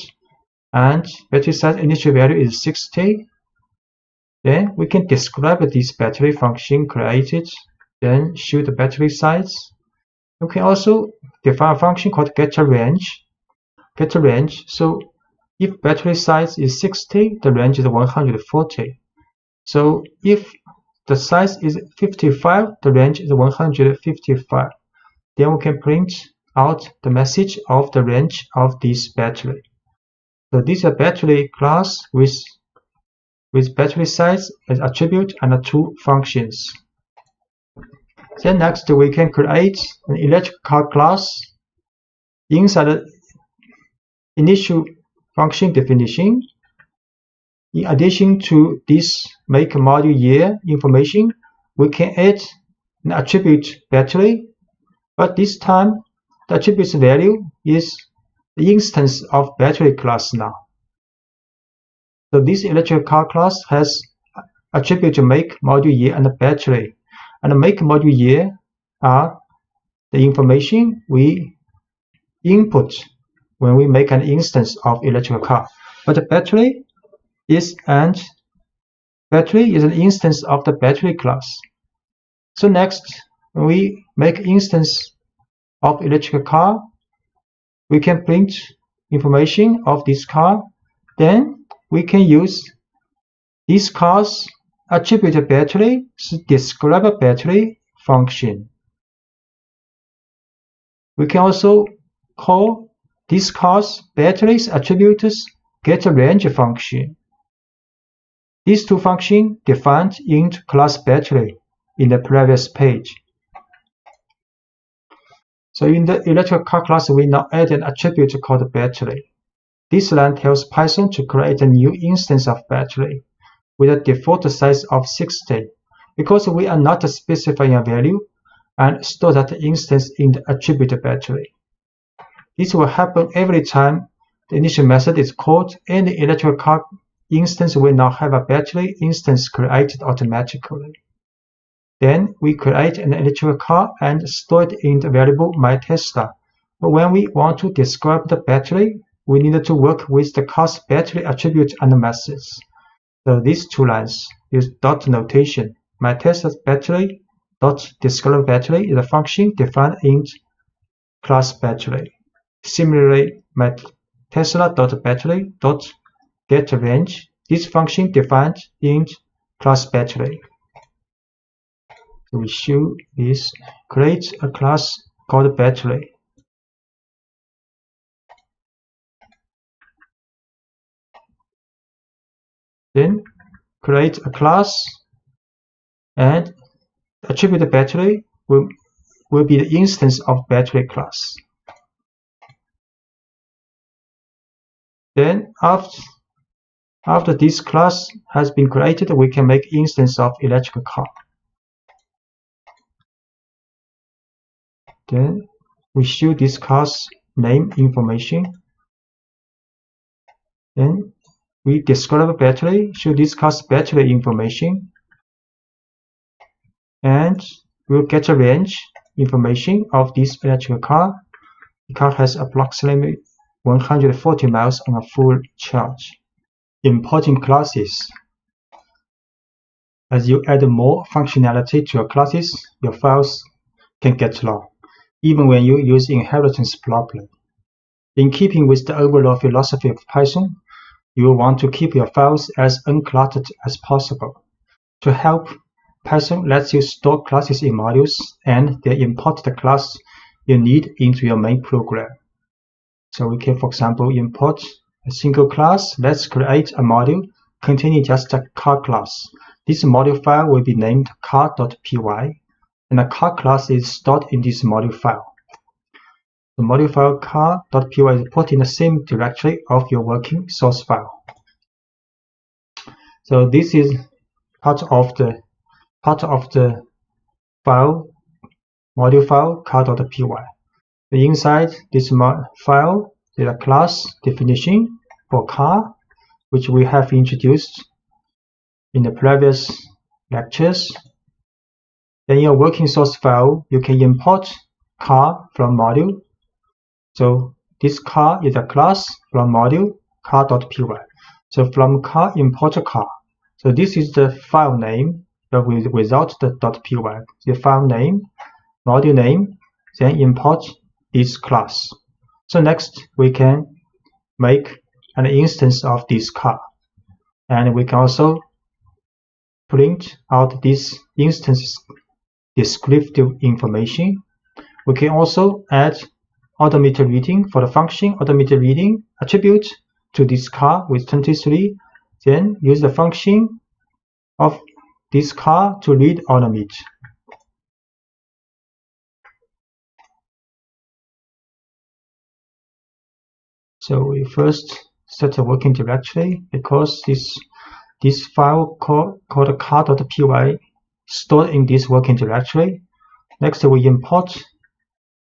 and battery size initial value is 60. Then we can describe this battery function created, then show the battery size. You can also define a function called getRange. So if battery size is 60, the range is 140. So if the size is 55, the range is 155. Then we can print out the message of the range of this battery. So this is a battery class with battery size as attribute and two functions. Then next we can create an electric car class inside the initial function definition. In addition to this make, model, year information, we can add an attribute battery, but this time the attribute's value is the instance of battery class now. So this electric car class has attribute make, model, year, and battery. And make, model, year are the information we input when we make an instance of electric car. But the battery is an instance of the battery class. So next, when we make instance of electric car, we can print information of this car. Then we can use this car's attribute battery to describe a battery function. We can also call this car's battery's attributes getRange function. These two functions defined in class battery in the previous page. So in the electric car class, we now add an attribute called battery. This line tells Python to create a new instance of battery with a default size of 60, because we are not specifying a value, and store that instance in the attribute battery. This will happen every time the initial method is called, and the electric car instance will now have a battery instance created automatically. Then we create an electric car and store it in the variable myTesla. But when we want to describe the battery, we need to work with the car's battery attribute and methods. So these two lines use dot notation. MyTesla's battery dot describe battery is a function defined in class battery. Similarly, MyTesla dot battery dot getRange, this function defined in class battery. So we show this, create a class called battery. Then create a class, and attribute battery will be the instance of battery class. Then after After this class has been created, we can make instance of electrical car. Then we show this class name information. Then we describe battery, show this class battery information. And we'll get a range information of this electrical car. The car has approximately 140 miles on a full charge. Importing classes. As you add more functionality to your classes, your files can get long, even when you use inheritance properly. In keeping with the overall philosophy of Python, you will want to keep your files as uncluttered as possible. To help, Python lets you store classes in modules and then import the class you need into your main program. So we can, for example, import a single class. Let's create a module containing just a car class. This module file will be named car.py, and the car class is stored in this module file. The module file car.py is put in the same directory of your working source file. So this is part of the file, module file car.py. Inside this file, there is a class definition for car, which we have introduced in the previous lectures. Then in your working source file, you can import car from module. So this car is a class from module car.py. So from car, import car. So this is the file name without the .py. The file name, module name, then import this class. So next we can make an instance of this car, and we can also print out this instance's descriptive information. We can also add odometer reading for the function odometer reading attribute to this car with 23, then use the function of this car to read odometer. So we first set a working directory because this file called car.py stored in this working directory. Next we import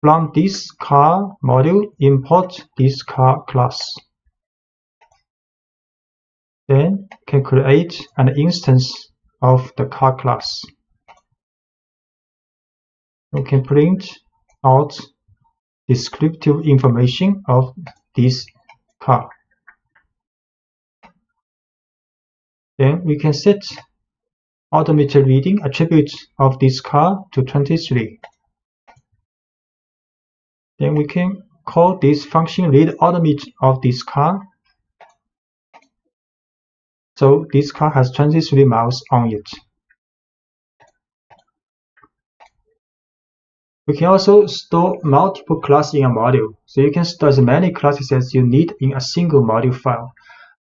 from this car module, import this car class. Then can create an instance of the car class. We can print out descriptive information of this car. Then we can set odometer reading attribute of this car to 23. Then we can call this function read odometer of this car. So this car has 23 miles on it. We can also store multiple classes in a module, so you can store as many classes as you need in a single module file,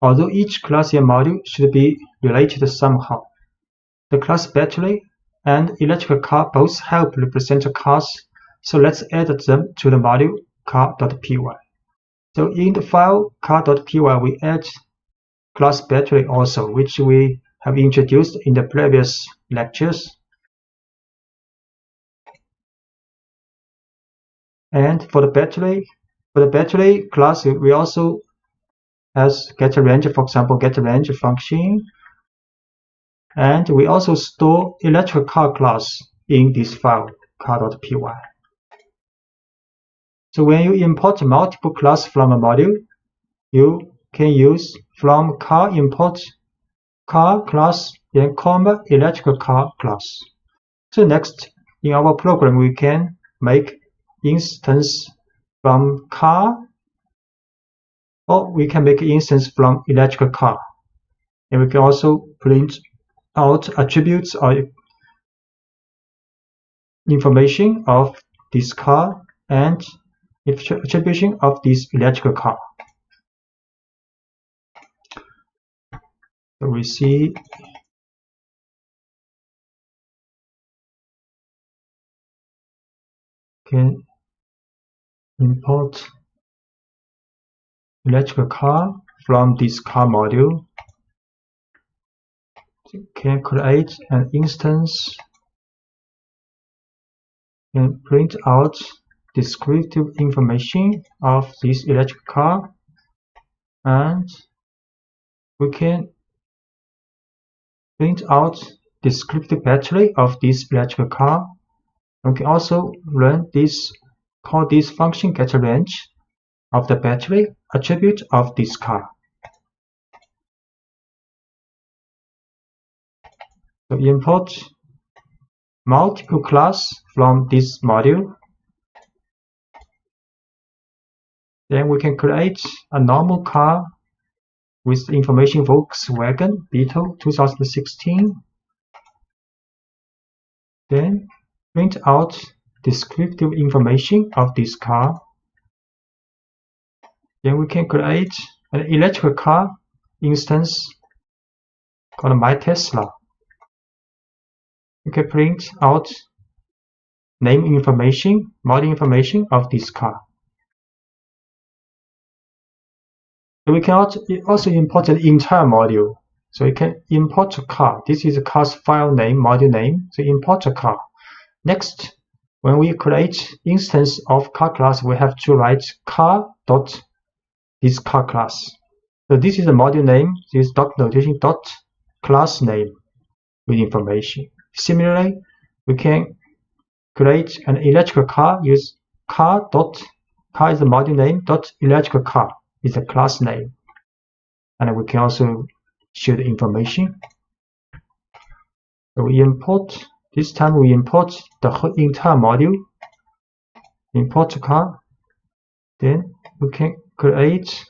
although each class in a module should be related somehow. The class battery and electrical car both help represent cars, so let's add them to the module car.py. So in the file car.py we add class battery also, which we have introduced in the previous lectures. And for the battery class, we also has getRange, for example, getRange function. And we also store electrical car class in this file, car.py. So when you import multiple classes from a module, you can use from car import car class, then comma electrical car class. So next, in our program, we can make instance from car, or we can make instance from electrical car. And we can also print out attributes or information of this car and attribution of this electrical car. So we see can import electrical car from this car module. can create an instance and print out descriptive information of this electric car, and we can print out descriptive battery of this electric car. We can also run this, call this function getRange of the battery attribute of this car. So import multiple class from this module. Then we can create a normal car with information Volkswagen Beetle 2016. Then print out descriptive information of this car. Then we can create an electric car instance called My Tesla. We can print out name information, model information of this car. So we can also import an entire module. So you can import a car. This is a car's file name, module name. So import a car. Next, when we create instance of car class, we have to write car dot this car class. So this is the module name. This dot notation dot class name with information. Similarly, we can create an electric car. Use car dot car is the module name dot electric car is the class name, and we can also show the information. So we import. This time we import the whole entire module. Import car. Then we can create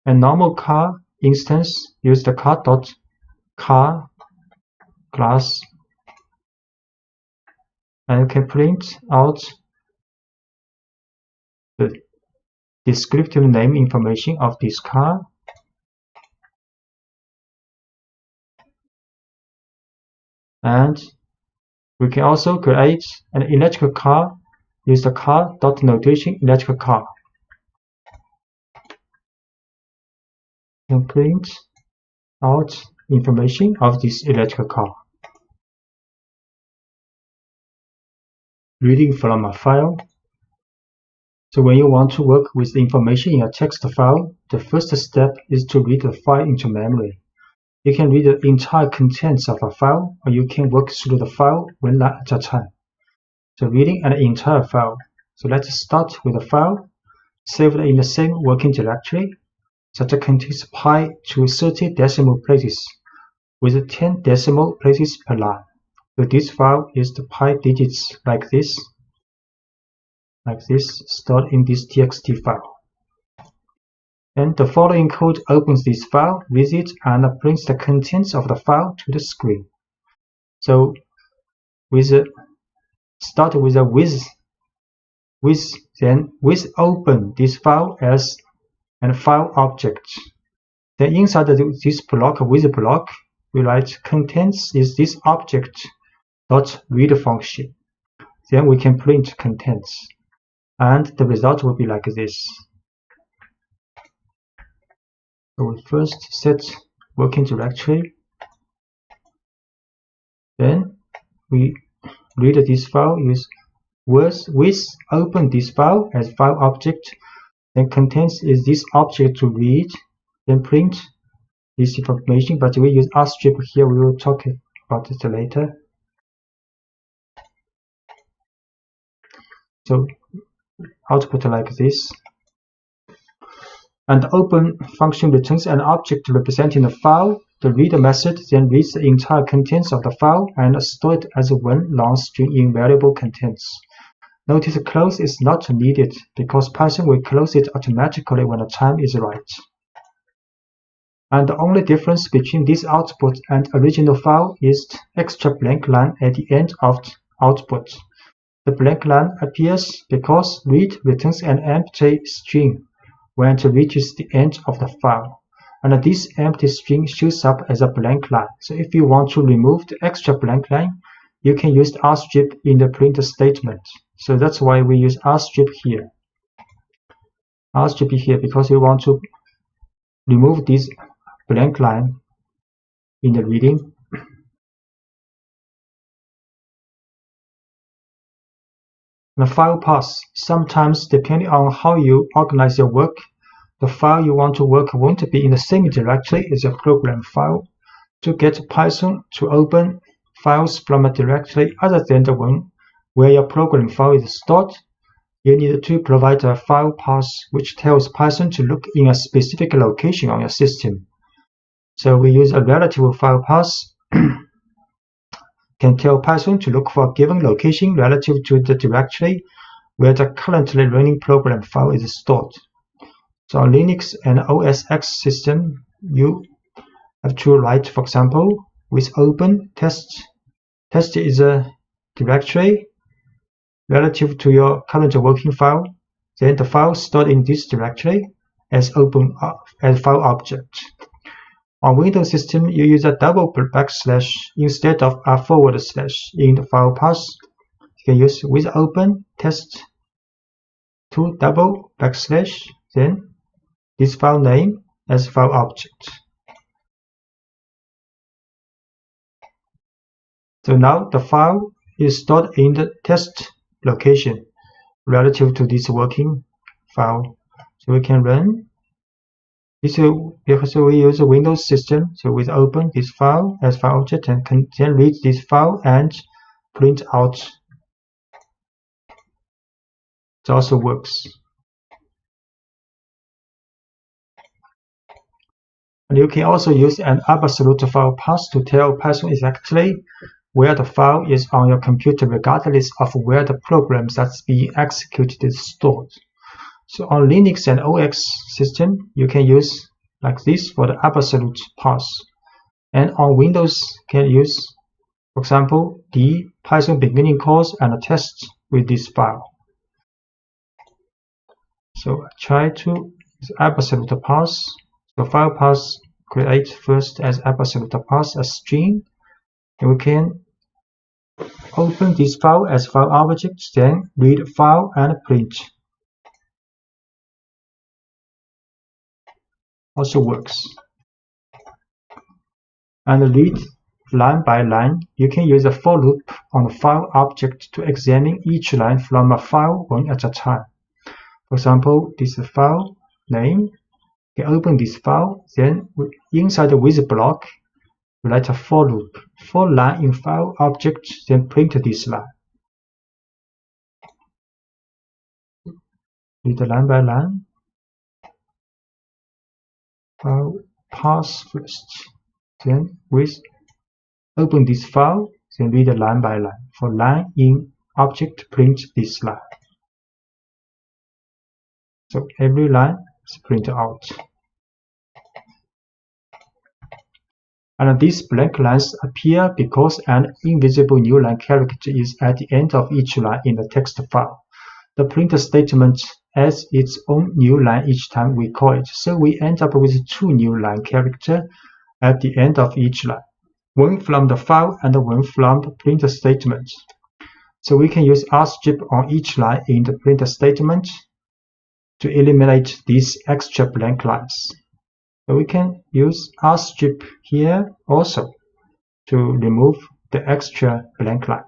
a normal car instance. Use the car dot car class, and we can print out the descriptive name information of this car. And we can also create an electric car. Use the car dot notation electric car. And print out information of this electric car. Reading from a file. So when you want to work with the information in a text file, the first step is to read the file into memory. You can read the entire contents of a file, or you can work through the file one line at a time. So reading an entire file. So let's start with a file saved in the same working directory that contains pi to 30 decimal places with 10 decimal places per line. So this file is the pi digits like this, stored in this txt file. And the following code opens this file, reads it, and prints the contents of the file to the screen. So start with a then with open this file as a file object. Then inside this block, with block, we write contents is this object dot read function. Then we can print contents, and the result will be like this. So we first set working directory. Then we read this file. Use with open this file as file object. Then contents is this object to read. Then print this information, but we use rstrip here. We will talk about it later. So output like this. And the open function returns an object representing the file. The reader method then reads the entire contents of the file and stores it as one long string in variable contents. Notice close is not needed because Python will close it automatically when the time is right. And the only difference between this output and original file is the extra blank line at the end of the output. The blank line appears because read returns an empty string when it reaches the end of the file, and this empty string shows up as a blank line. So if you want to remove the extra blank line, you can use rstrip in the print statement. So that's why we use rstrip here. Rstrip here because we want to remove this blank line in the reading. And file paths. Sometimes, depending on how you organize your work, the file you want to work won't be in the same directory as your program file. To get Python to open files from a directory other than the one where your program file is stored, you need to provide a file path which tells Python to look in a specific location on your system. So we use a relative file path can tell Python to look for a given location relative to the directory where the currently running program file is stored. So on Linux and OS X system, you have to write, for example, with open test. Test is a directory relative to your current working file. Then the file stored in this directory as open as file object. On Windows system, you use a double backslash instead of a forward slash in the file path. You can use with open test to double backslash, then this file name as file object. So now the file is stored in the test location relative to this working file. So we can run this because we use a Windows system. So we open this file as file object and can then read this file and print out. It also works. And you can also use an absolute file path to tell Python exactly where the file is on your computer regardless of where the program that's being executed is stored. So on Linux and OS system, you can use like this for the absolute path. And on Windows, you can use, for example, the Python beginning course and test with this file. So I try to use absolute path. So file path create first as absolute path a string, and we can open this file as file object, then read file and print. Also works. And read line by line. You can use a for loop on the file object to examine each line from a file one at a time. For example, this is file name. You can open this file, then inside the with block, write a for loop. For line in file object, then print this line. Read line by line. File path first. Then with open this file, then read line by line. For line in object, print this line. So every line is printed out. And these blank lines appear because an invisible new line character is at the end of each line in the text file. The print statement adds its own new line each time we call it, so we end up with two new line characters at the end of each line, one from the file and one from the print statement. So we can use rstrip on each line in the print statement to eliminate these extra blank lines. So we can use rstrip here also to remove the extra blank line.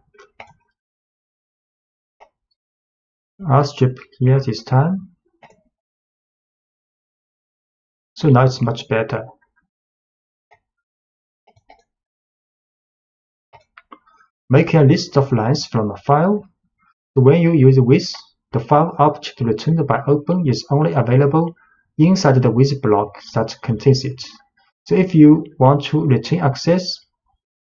Rstrip here this time. So now it's much better. Make a list of lines from a file. So when you use with, the file object returned by open is only available inside the with block that contains it. So if you want to retain access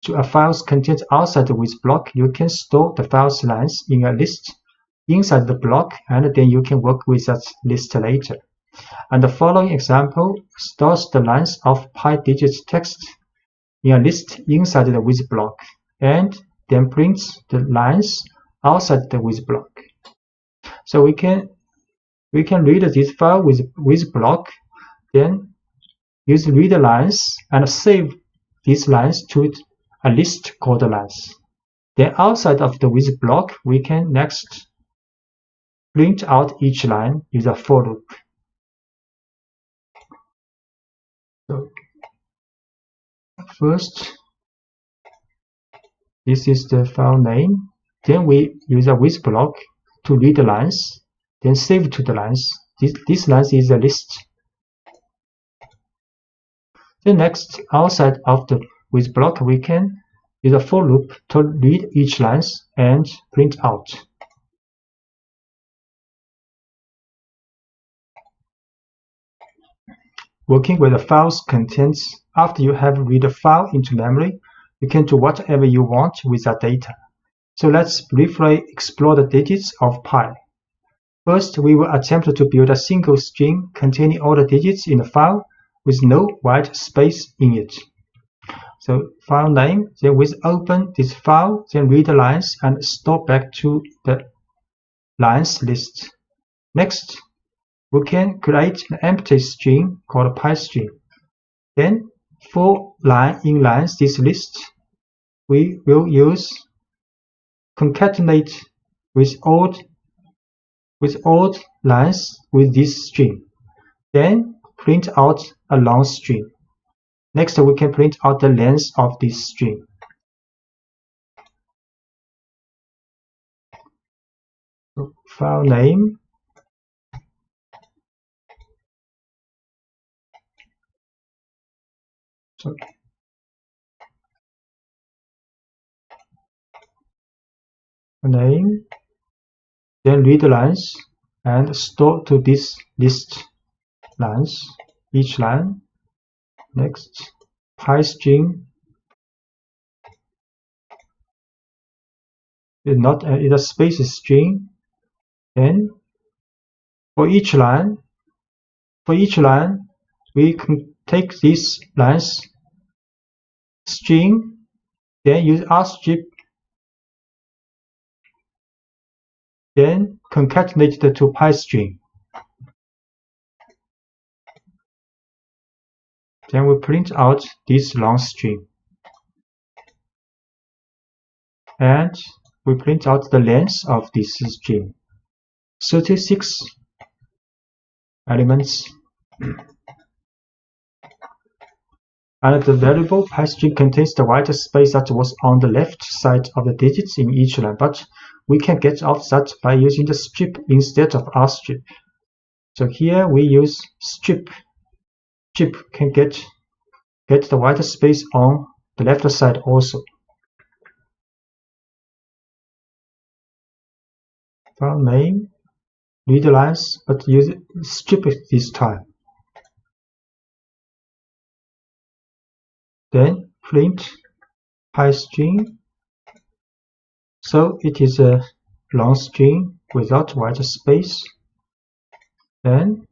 to a file's content outside the with block, you can store the file's lines in a list inside the block, and then you can work with that list later. And the following example stores the lines of pi-digit text in a list inside the with block, and then prints the lines outside the with block. So we can read this file with block, then use read lines and save these lines to a list called lines. Then outside of the with block, we can next print out each line with a for loop. So first, this is the file name. Then we use a with block to read the lines, then save to the lines. This lines is a list. Then next, outside of the with block, we can use a for loop to read each lines and print out. Working with the file's contents, after you have read the file into memory, you can do whatever you want with that data. So let's briefly explore the digits of pi. First, we will attempt to build a single string containing all the digits in the file with no white space in it. So file name, then we open this file, then read the lines and store back to the lines list. Next, we can create an empty string called pi string. Then for lines this list, we will use concatenate with odd lines with this string. Then print out a long string. Next, we can print out the length of this string. So file name, name, then read the lines and store to this list lines, each line. Next, pi string is not a space string. Then for each line, we can take this lines string, then use rstrip, then concatenate the to pi string. Then we print out this long string. And we print out the length of this string. 36 elements. And the variable pi string contains the white space that was on the left side of the digits in each line, but we can get off that by using the strip instead of rstrip. So here we use strip. Strip can get the white space on the left side also. File name, read the lines, but use strip this time. Then print pi string. So it is a long string without white space. Then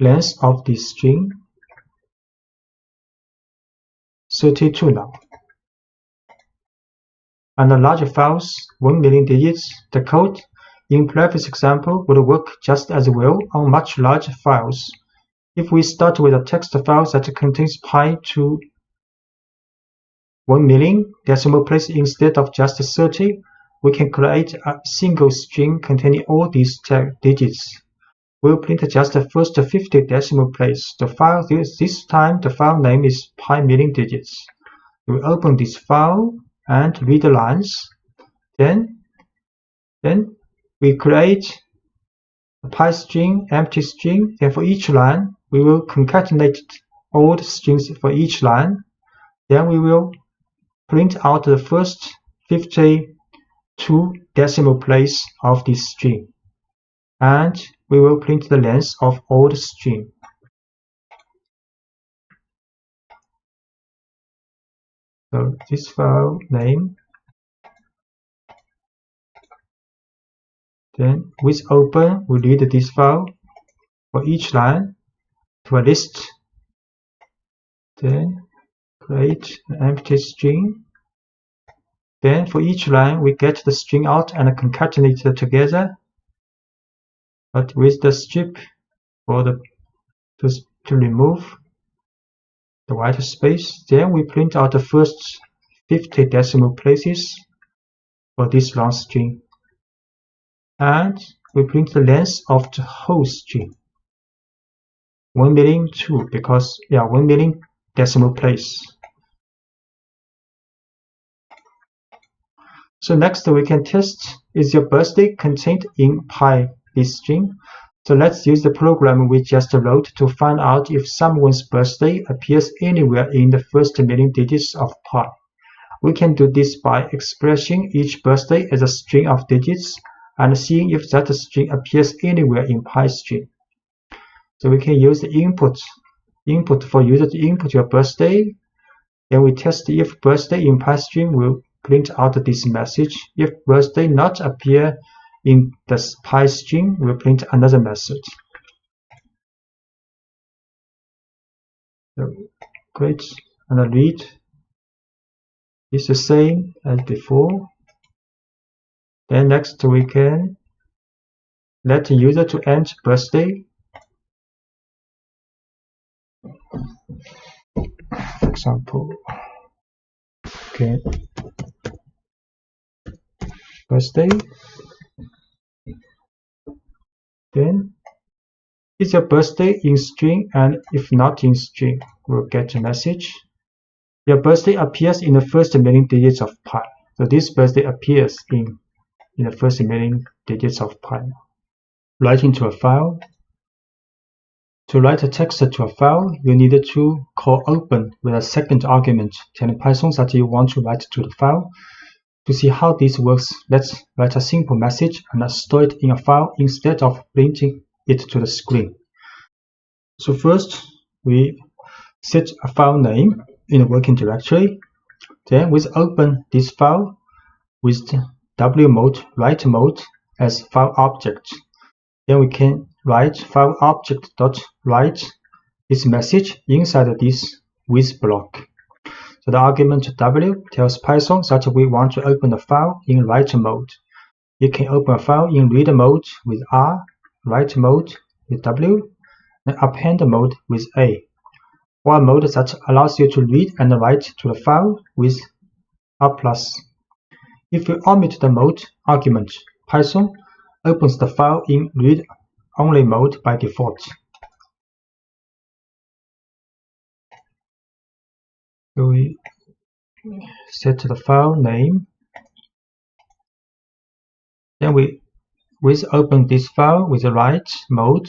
length of this string 32 now. And the larger files, 1 million digits, the code in previous example would work just as well on much larger files. If we start with a text file that contains pi to 1 million decimal place instead of just 30, we can create a single string containing all these digits. We'll print just the first 50 decimal place. The file this time the file name is pi million digits. We open this file and read the lines. Then we create a pi string, empty string. Then for each line, we will concatenate all the strings for each line. Then we will print out the first 52 decimal place of this string. And we will print the length of all the string. So this file name. Then with open, we read this file for each line to a list. Then create an empty string. Then for each line, we get the string out and concatenate it together. But with the strip for to remove the white space. Then we print out the first 50 decimal places for this long string. And we print the length of the whole string. 1 million 2 because 1 million decimal place. So next we can test, is your birthday contained in pi this string? So let's use the program we just wrote to find out if someone's birthday appears anywhere in the first million digits of pi. We can do this by expressing each birthday as a string of digits and seeing if that string appears anywhere in pi string. So we can use the input for user to input your birthday. Then we test if birthday in pi string will print out this message. If birthday not appear in the pi string, we'll print another message. So great, and read is the same as before. Then next we can let the user to enter birthday. For example, okay, birthday. Then is your birthday in string, and if not in string, we'll get a message. Your birthday appears in the first million digits of pi. So this birthday appears in the first million digits of pi. Write into a file. To write a text to a file, you need to call open with a second argument, telling Python that you want to write to the file. To see how this works, let's write a simple message and store it in a file instead of printing it to the screen. So first, we set a file name in the working directory. Then we open this file with W mode, write mode as file object. Then we can write file object.write this message inside this with block. So the argument W tells Python that we want to open the file in write mode. You can open a file in read mode with R, write mode with W, and append mode with A. One mode that allows you to read and write to the file with R+. If you omit the mode argument, Python opens the file in read-only mode by default. So we set the file name. Then we open this file with the write mode,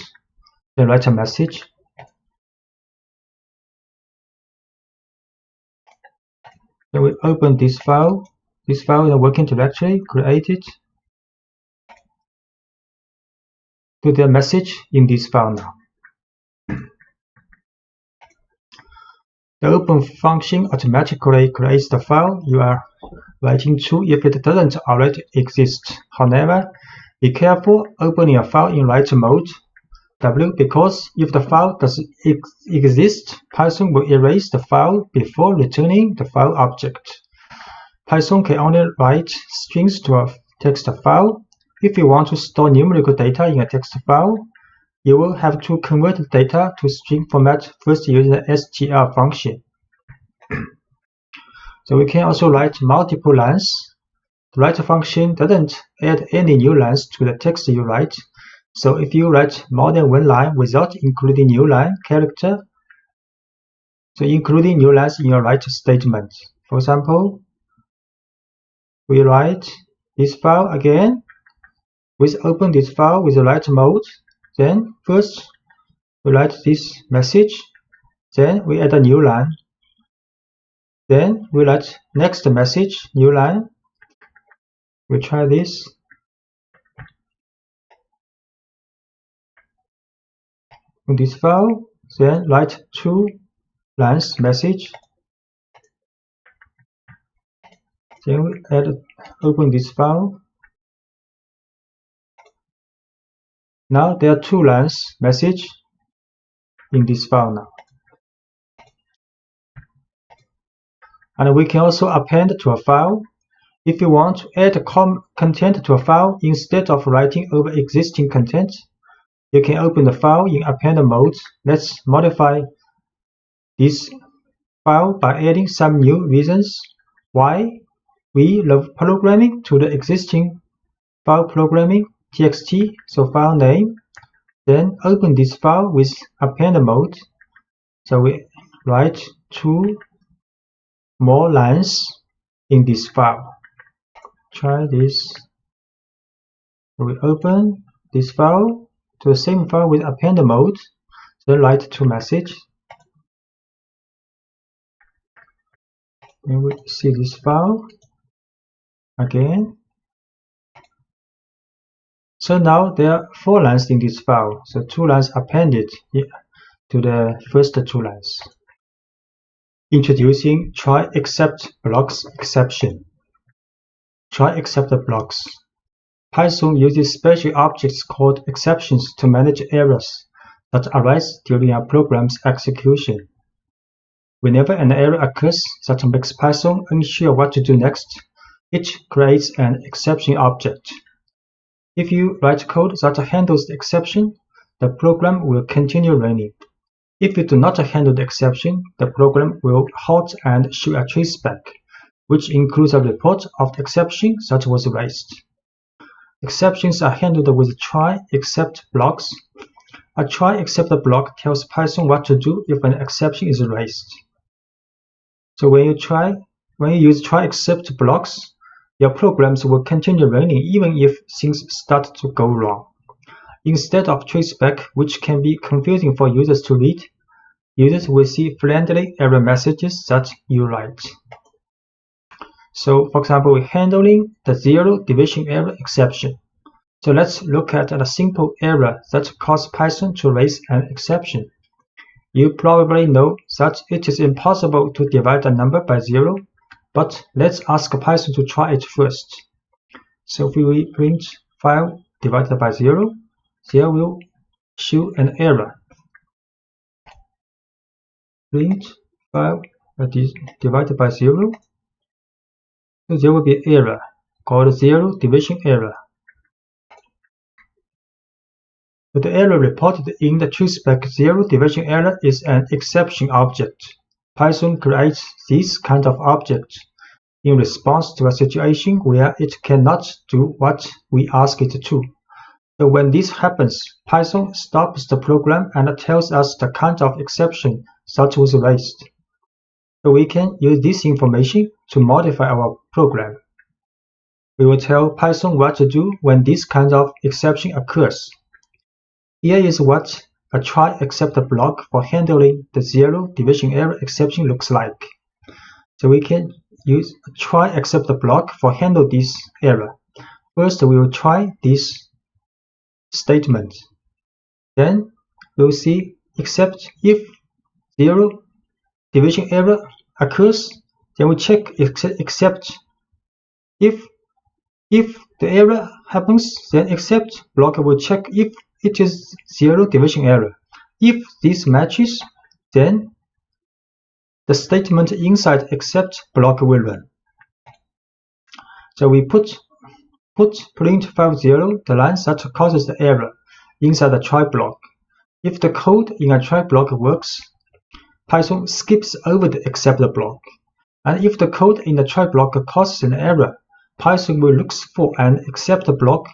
then write a message. Then we open this file in the working directory, create it. To the message in this file now. The open function automatically creates the file you are writing to if it doesn't already exist. However, be careful opening a file in write mode W, because if the file does exist, Python will erase the file before returning the file object. Python can only write strings to a text file. If you want to store numerical data in a text file, you will have to convert the data to string format first using the str function. So we can also write multiple lines. The write function doesn't add any new lines to the text you write. So if you write more than one line without including new line character, so including new lines in your write statement. For example, we write this file again. We open this file with the write mode. Then first we write this message. Then we add a new line. Then we write next message, new line. We try this. In this file, then write 2 lines message. Then we open this file. Now there are 2 lines message in this file now. And we can also append to a file. If you want to add content to a file instead of writing over existing content, you can open the file in append mode. Let's modify this file by adding some new reasons why we love programming to the existing file programming txt. So file name, then open this file with append mode. So we write 2 more lines in this file. try this. We open this file to the same file with append mode, then write to message. And we see this file again. So now there are 4 lines in this file, so 2 lines appended to the first 2 lines. Introducing try except blocks exception. Try except blocks. Python uses special objects called exceptions to manage errors that arise during a program's execution. Whenever an error occurs that makes Python unsure what to do next, it creates an exception object. If you write code that handles the exception, the program will continue running. If you do not handle the exception, the program will halt and show a traceback, which includes a report of the exception that was raised. Exceptions are handled with try except blocks. A try except block tells Python what to do if an exception is raised. So when you use try except blocks, your programs will continue running even if things start to go wrong. Instead of traceback, which can be confusing for users to read, users will see friendly error messages that you write. So, for example, we're handling the 0 division error exception. So let's look at a simple error that caused Python to raise an exception. You probably know that it is impossible to divide a number by 0, but let's ask Python to try it first. So if we print file divided by 0, there will show an error. Print file divided by 0. So there will be an error called 0 division error. But the error reported in the traceback 0 division error is an exception object. Python creates this kind of object in response to a situation where it cannot do what we ask it to. So when this happens, Python stops the program and tells us the kind of exception that was raised. So we can use this information to modify our program. We will tell Python what to do when this kind of exception occurs. Here is what a try except block for handling the 0 division error exception looks like. So we can use a try except block for handle this error. First, we will try this statement. Then we will see except if 0 division error occurs, then we check except if the error happens, then except block will check if it is 0 division error. If this matches, then the statement inside except block will run. So we put print file 0, the line that causes the error, inside the try block. If the code in a try block works, Python skips over the except block. And if the code in the try block causes an error, Python will look for an except block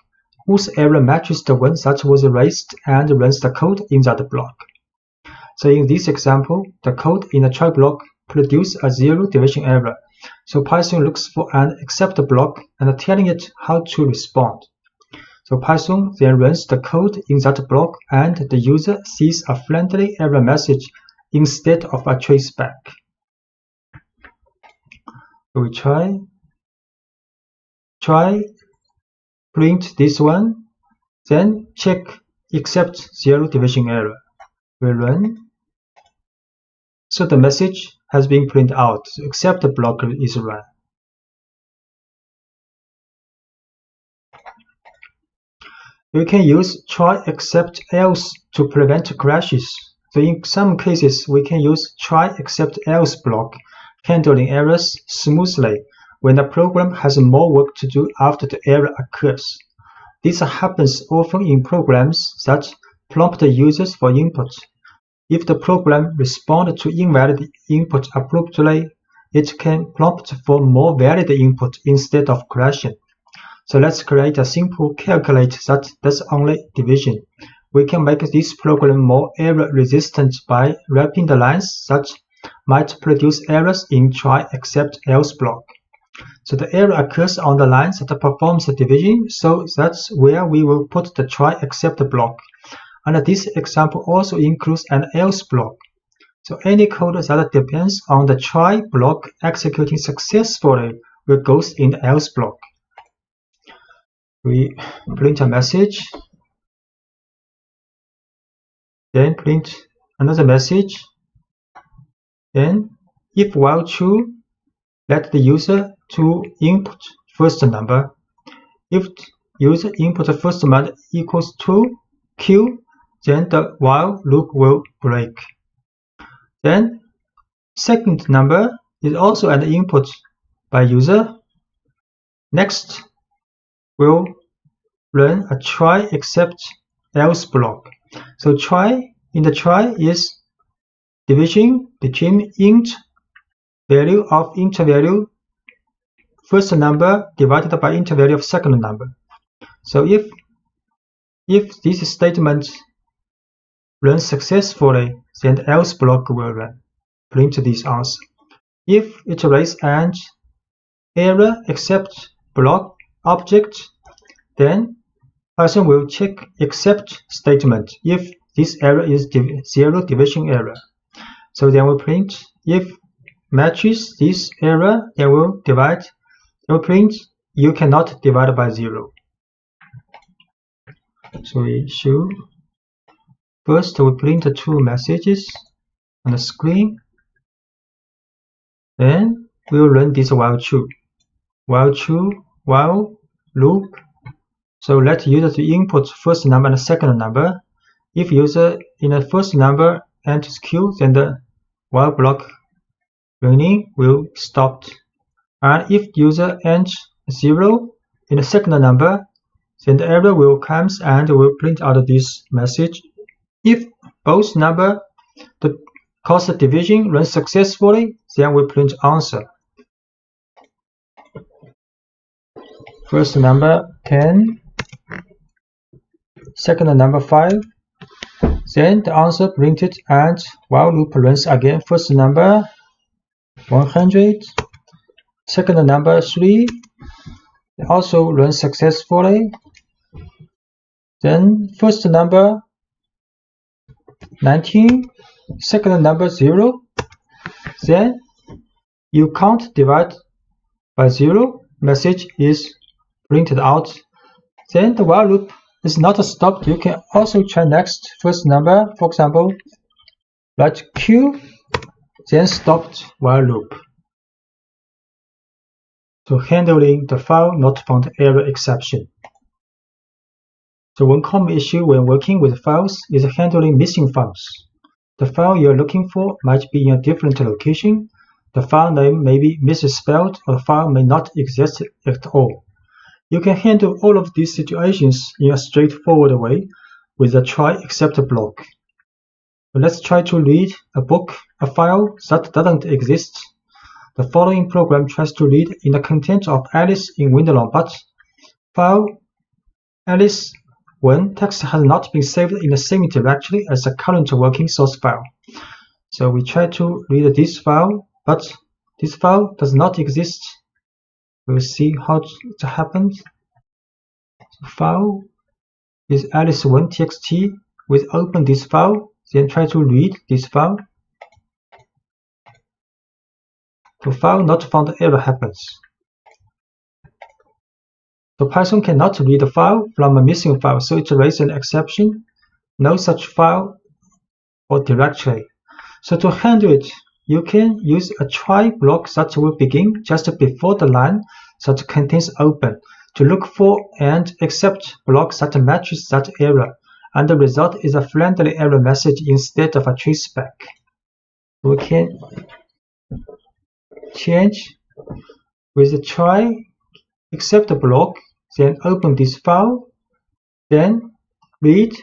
whose error matches the one that was raised and runs the code in that block. So in this example, the code in the try block produces a 0 division error. So Python looks for an except block and telling it how to respond. So Python then runs the code in that block and the user sees a friendly error message instead of a traceback. So we try print this one, then check except 0 division error. We run. So the message has been printed out, so except the block is run. We can use try except else to prevent crashes. So in some cases, we can use try except else block, handling errors smoothly when the program has more work to do after the error occurs. This happens often in programs that prompt users for input. If the program responds to invalid input abruptly, it can prompt for more valid input instead of crashing. So let's create a simple calculate that does only division. We can make this program more error resistant by wrapping the lines that might produce errors in try except else block. So the error occurs on the lines that performs the division, so that's where we will put the try except block. And this example also includes an else block. So any code that depends on the try block executing successfully will go in the else block. We print a message, then print another message, then if while true, let the user to input first number. If user input first number equals to Q, then the while loop will break. Then second number is also an input by user. Next, we'll run a try except else block. So in the try is division between int value of int value first number divided by int value of second number. So if this statement runs successfully, then the else block will run. Print this answer. If it raise an error except block object, then Python will check except statement if this error is zero division error. So then we print if matches this error, then we'll print you cannot divide by 0. So we should first we print two messages on the screen. Then we will run this while true, while loop. So let user to input first number and second number. If user in the first number enters Q, then the while block running will stop. And if user enters 0 in the second number, then the error will come and will print out this message. If both number cause the division runs successfully, then we print answer. First number 10, second number 5. Then the answer printed and while loop runs again. First number 100, second number 3, also runs successfully. Then first number 19, second number 0. Then you can't divide by 0. Message is printed out. Then the while loop is not stopped. You can also try next first number. For example, write Q, then stopped while loop. So handling the file not found error exception. So one common issue when working with files is handling missing files. The file you are looking for might be in a different location. The file name may be misspelled, or the file may not exist at all. You can handle all of these situations in a straightforward way with a try except block. So let's try to read a file that doesn't exist. The following program tries to read in the content of Alice in Wonderland, but file Alice1 text has not been saved in the same directory as the current working source file. So we try to read this file, but this file does not exist. We'll see how it happens. So file is alice1.txt. We open this file, then try to read this file. The file not found error happens. So Python cannot read a file from a missing file, so it raises an exception. No such file or directory. So to handle it, you can use a try block that will begin just before the line that contains open to look for and accept blocks that matches that error, and the result is a friendly error message instead of a traceback. We can change with the try except block, then open this file, then read.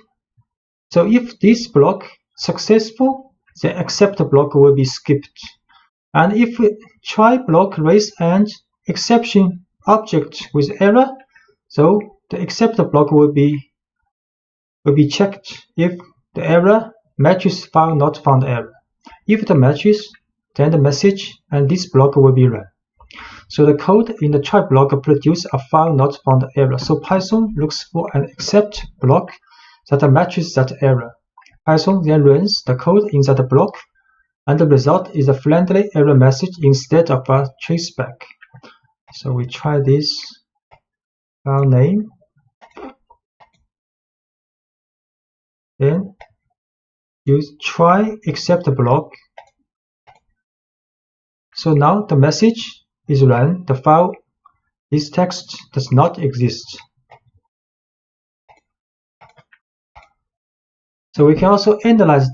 So if this block successful, the accept block will be skipped. And if try block raise an exception object with error, so the accept block will be checked if the error matches file not found error. If it matches, then the message and this block will be run. So the code in the try block produces a file not found error. So Python looks for an except block that matches that error. Python then runs the code in that block, and the result is a friendly error message instead of a traceback. So we try this file name. Then use try except block. So now the message is run. The file, this text does not exist. So we can also analyze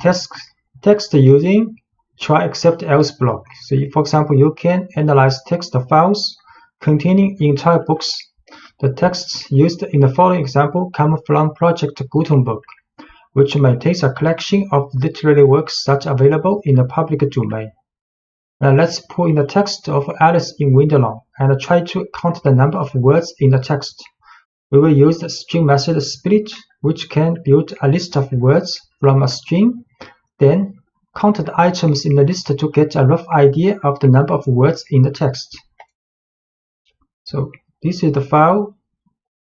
text using try except else block. So for example, you can analyze text files containing entire books. The texts used in the following example come from Project Gutenberg, which maintains a collection of literary works that are available in the public domain. Now let's pull in the text of Alice in Wonderland and try to count the number of words in the text. We will use the string method split, which can build a list of words from a string, then count the items in the list to get a rough idea of the number of words in the text. So this is the file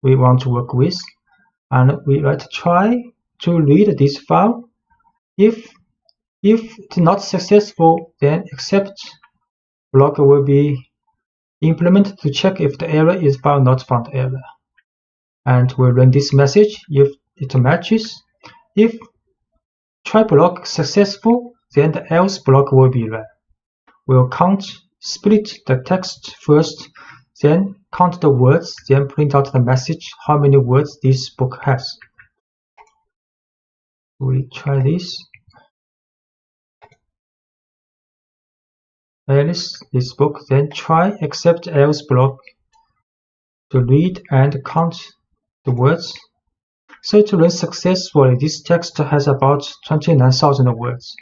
we want to work with, and we try to read this file. If it's not successful, then except block will be implemented to check if the error is file not found error. And we'll run this message if it matches. If try block successful, then the else block will be run. We'll split the text first, then count the words, then print out the message how many words this book has. We try this. Alice, this book, then try except else block to read and count the words. So to run successfully, this text has about 29,000 words.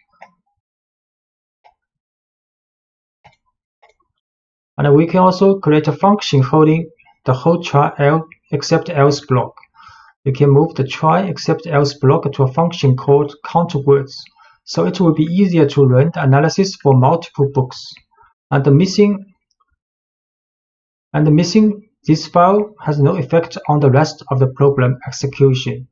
And we can also create a function holding the whole try except else block. You can move the try except else block to a function called count words. So it will be easier to run the analysis for multiple books. And the missing this file has no effect on the rest of the program execution.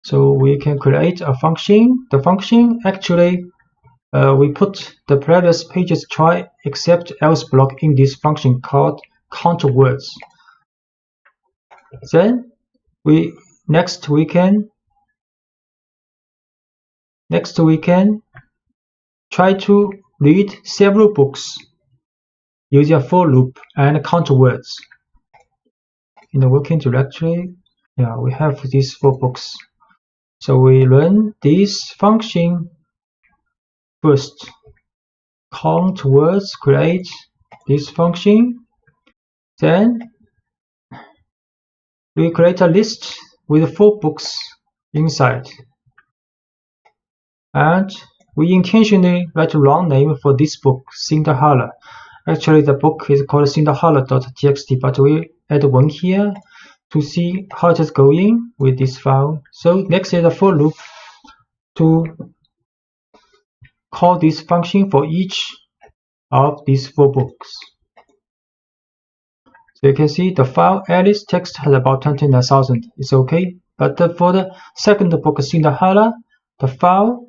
So we can create a function. The function actually we put the previous page's try except else block in this function called count words. Then next we can try to read several books using a for loop and count words. In the working directory, we have these 4 books. So we run this function first. Count words, create this function. Then we create a list with 4 books inside. And we intentionally write a wrong name for this book, Cinderella. Actually, the book is called Cinderella.txt, but we add 1 here to see how it is going with this file. So next is a for loop to call this function for each of these 4 books. So you can see the file Alice text has about 29,000. It's okay. But for the second book, Cinderella, the file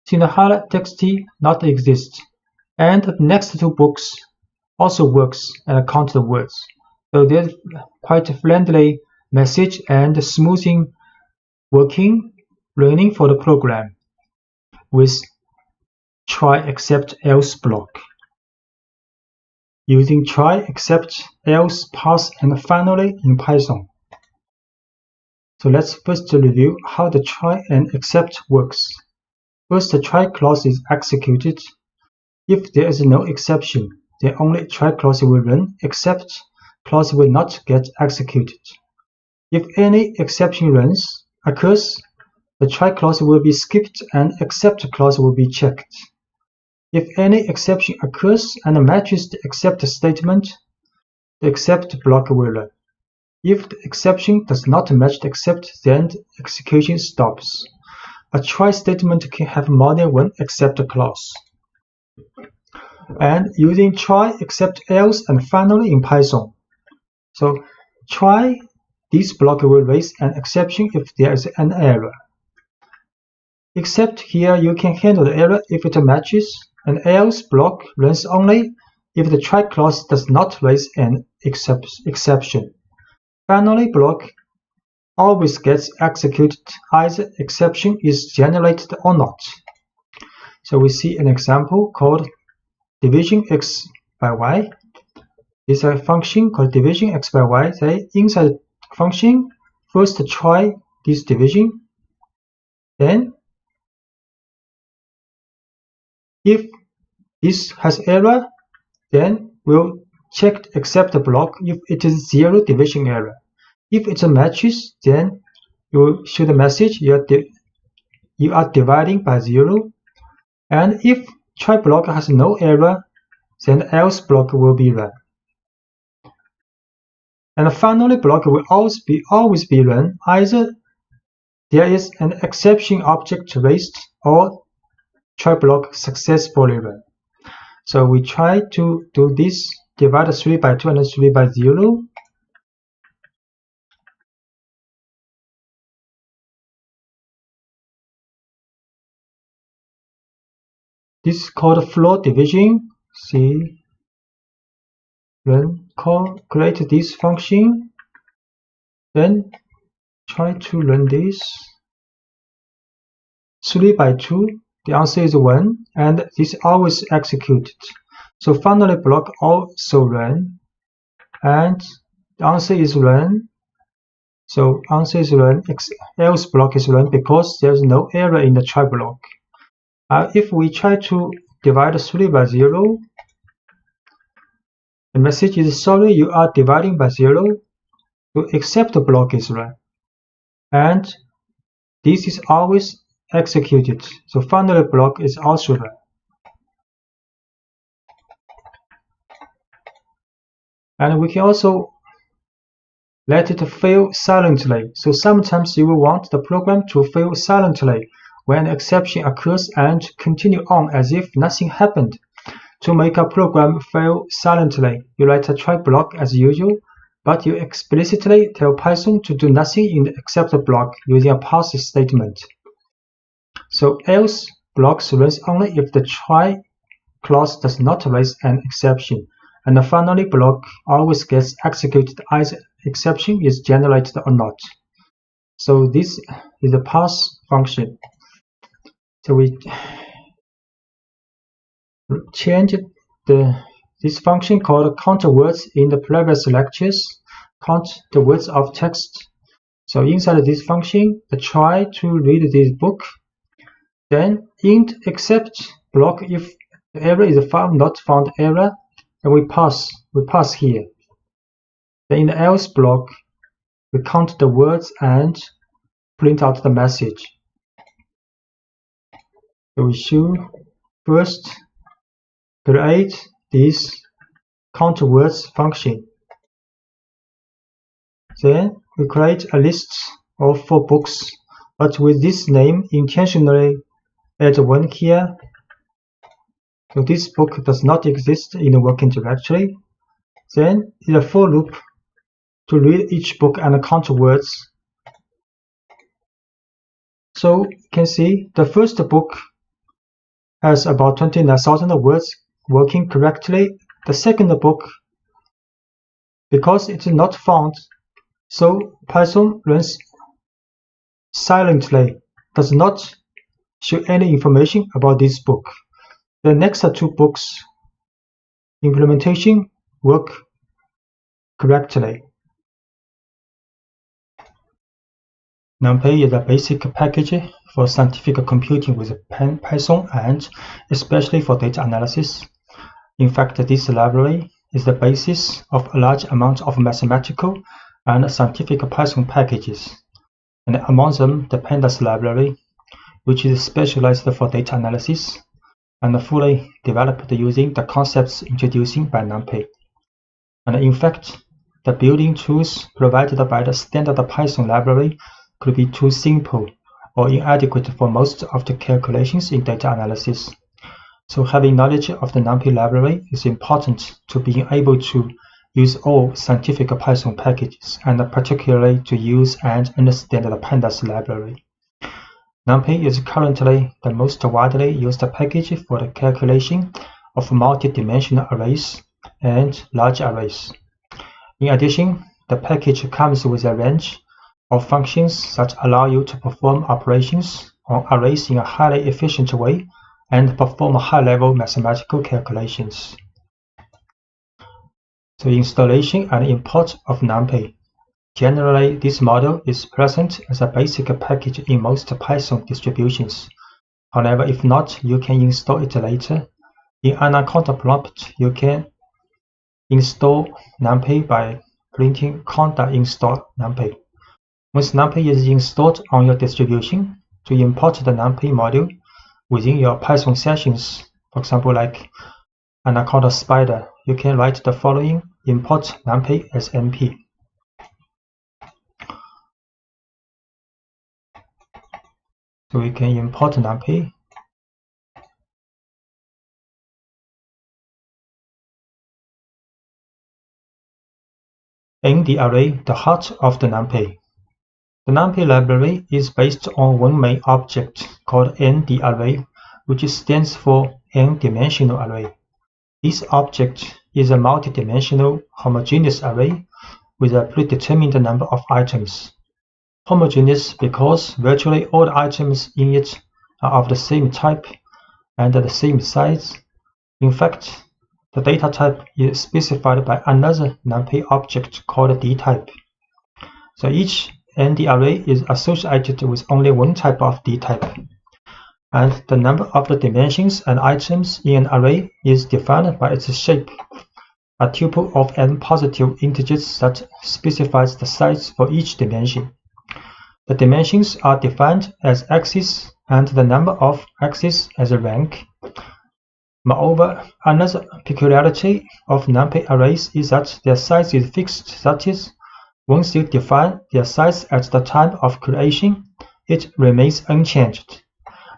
Cinderella.txt not exist. And the next 2 books also works and count the words. So there's quite a friendly message and smoothing working running for the program with try except else block. Using try except else pass and finally in Python. So let's first review how the try and except works. First, the try clause is executed. If there is no exception, then only try clause will run, except clause will not get executed. If any exception occurs, the try clause will be skipped and except clause will be checked. If any exception occurs and matches the except statement, the except block will run. If the exception does not match the except, then the execution stops. A try statement can have more than one except clause. And using try, except, else, and finally in Python. So try, this block will raise an exception if there is an error. Except here you can handle the error if it matches, and else block runs only if the try clause does not raise an exception. Finally block always gets executed either exception is generated or not. So we see an example called division x by y. It's a function called division x by y. Say inside the function, first try this division, then if this has error, then we'll check the except block if it is 0 division error. If it matches, then you will show the message you are dividing by 0. And if try block has no error, then the else block will be run. And finally block will always be run either there is an exception object raised or try block successfully run. So we try to do this, divide 3 by 2 and 3 by 0. This is called floor division. See, run, create this function, then try to run this. 3 by 2, the answer is 1, and this always executed. So finally block also run, and the answer is run. So answer is run, else block is run because there is no error in the try block. If we try to divide 3 by 0, the message is sorry, you are dividing by 0. So except block is run, and this is always executed. So finally block is also run. And we can also let it fail silently. So sometimes you will want the program to fail silently when an exception occurs and continue on as if nothing happened. To make a program fail silently, you write a try block as usual, but you explicitly tell Python to do nothing in the except block using a pass statement. So else blocks runs only if the try clause does not raise an exception, and the finally block always gets executed either exception is generated or not. So this is the pass function. So we changed this function called count words in the previous lectures. Count the words of text. So inside this function, the try to read this book. Then int except block if the error is found not found error, and we pass here. Then in the else block, we count the words and print out the message. So we should first create this count words function. Then we create a list of 4 books, but with this name intentionally add 1 here. So this book does not exist in the working directory. Then in a for loop to read each book and count words. So you can see the first book has about 29,000 words working correctly. The second book, because it is not found, so Python runs silently, does not show any information about this book. The next 2 books implementation work correctly. NumPy is a basic package for scientific computing with Python and especially for data analysis. In fact, this library is the basis of a large amount of mathematical and scientific Python packages, and among them the pandas library, which is specialized for data analysis and fully developed using the concepts introduced by NumPy. And in fact, the building tools provided by the standard Python library could be too simple or inadequate for most of the calculations in data analysis. So having knowledge of the numpy library is important to being able to use all scientific Python packages, and particularly to use and understand the pandas library. Numpy is currently the most widely used package for the calculation of multi-dimensional arrays and large arrays. In addition, the package comes with a range of functions that allow you to perform operations on arrays in a highly efficient way and perform high-level mathematical calculations. So installation and import of numpy. Generally, this model is present as a basic package in most Python distributions. However, if not, you can install it later. In Anaconda prompt, you can install numpy by printing conda install numpy. Once numpy is installed on your distribution, to import the numpy module within your Python sessions, for example, like Anaconda spider, you can write the following: import numpy as np. So we can import numpy. In the array, the heart of the numpy. The numpy library is based on one main object called n-the-array, which stands for n-dimensional array. This object is a multi-dimensional homogeneous array with a predetermined number of items. Homogeneous because virtually all the items in it are of the same type and the same size. In fact, the data type is specified by another numpy object called dtype. So each n-the-array is associated with only one type of dtype, and the number of the dimensions and items in an array is defined by its shape, a tuple of n positive integers that specifies the size for each dimension. The dimensions are defined as axes and the number of axes as a rank. Moreover, another peculiarity of numpy arrays is that their size is fixed, that is, once you define their size at the time of creation, it remains unchanged.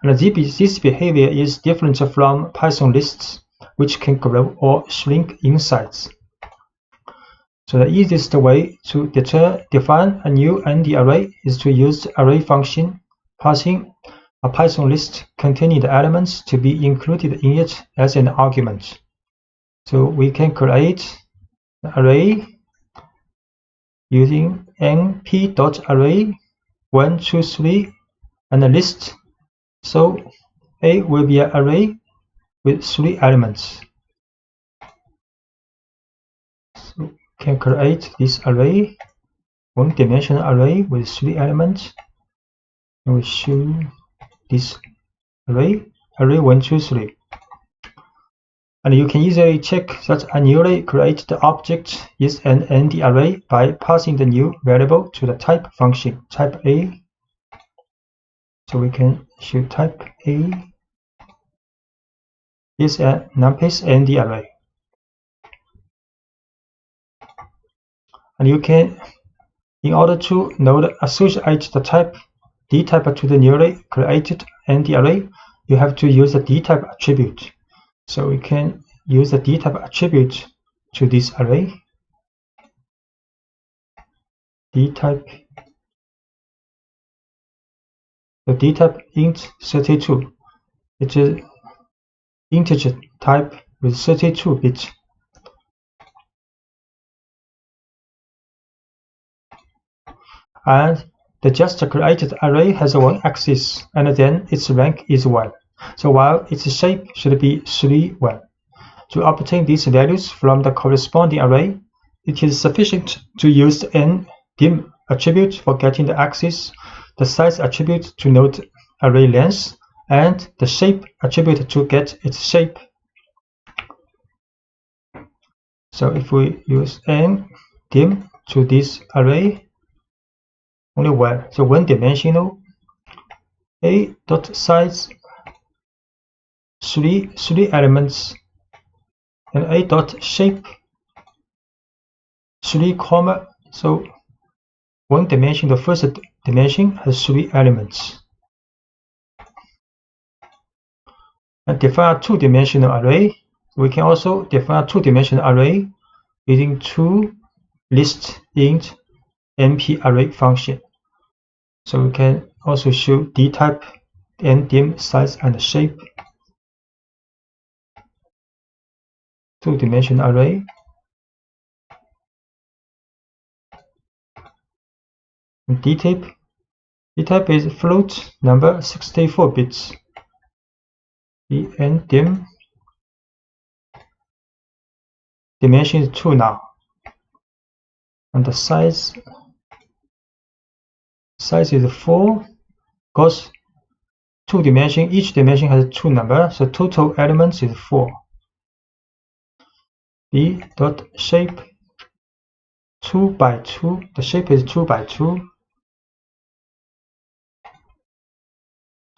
And this behavior is different from Python lists, which can grow or shrink in size. So the easiest way to define a new n-the-array is to use the array function, passing a Python list containing the elements to be included in it as an argument. So we can create an array using np.array 1, 2, 3 and a list. So A will be an array with 3 elements. So can create this array, one-dimensional array with 3 elements, and we show this array 1, 2, 3. And you can easily check that a newly created object is an n-the-array by passing the new variable to the type function, type A. So we can show type A is a numpy's n-the-array. And you can, in order to associate the type dtype to the newly created n-the-array, you have to use the dtype attribute. So we can use the dtype attribute to this array. Dtype, the dtype int 32. It is integer type with 32 bits. And the just created array has one axis, and then its rank is 1. So while its shape should be 3, 1. To obtain these values from the corresponding array, it is sufficient to use the n-dim attribute for getting the axis, the size attribute to note array length, and the shape attribute to get its shape. So if we use n-dim to this array, only 1, so one-dimensional, a.size 3 elements, and a.shape 3, so one dimension, the first dimension has 3 elements. And define a 2-dimensional array. We can also define a 2-dimensional array using 2 list int np array function. So we can also show dtype, ndim, size, and shape. 2-dimensional array. And dtype is float number 64 bits. The ndim dimension is 2 now. And the size is 4, because 2 dimension, each dimension has 2 numbers, so total elements is 4. B dot shape 2 by 2, the shape is 2 by 2.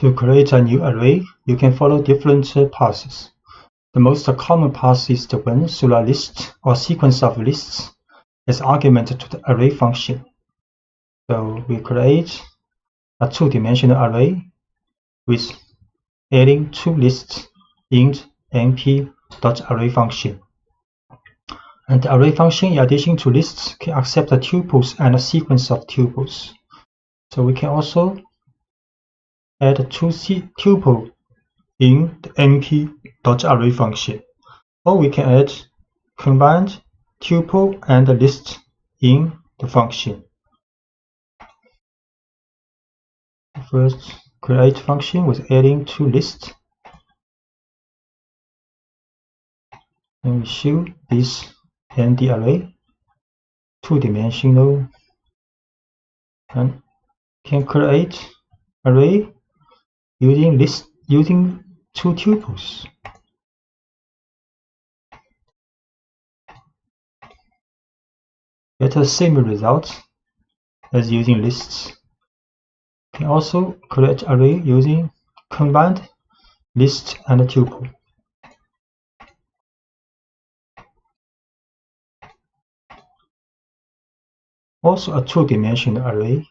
To create a new array, you can follow different paths. The most common path is the one through a list or sequence of lists as argument to the array function. So we create a 2-dimensional array with adding 2 lists int np.array function. And the array function, in addition to lists, can accept the tuples and a sequence of tuples. So we can also add 2 tuple in the np.array function. Or we can add combined tuple and list in the function. First, create function with adding 2 lists. And we show this nd array, 2-dimensional, and can create array using 2 tuples. Get the same result as using lists. Can also create array using combined list and tuple. Also a 2-dimensional array.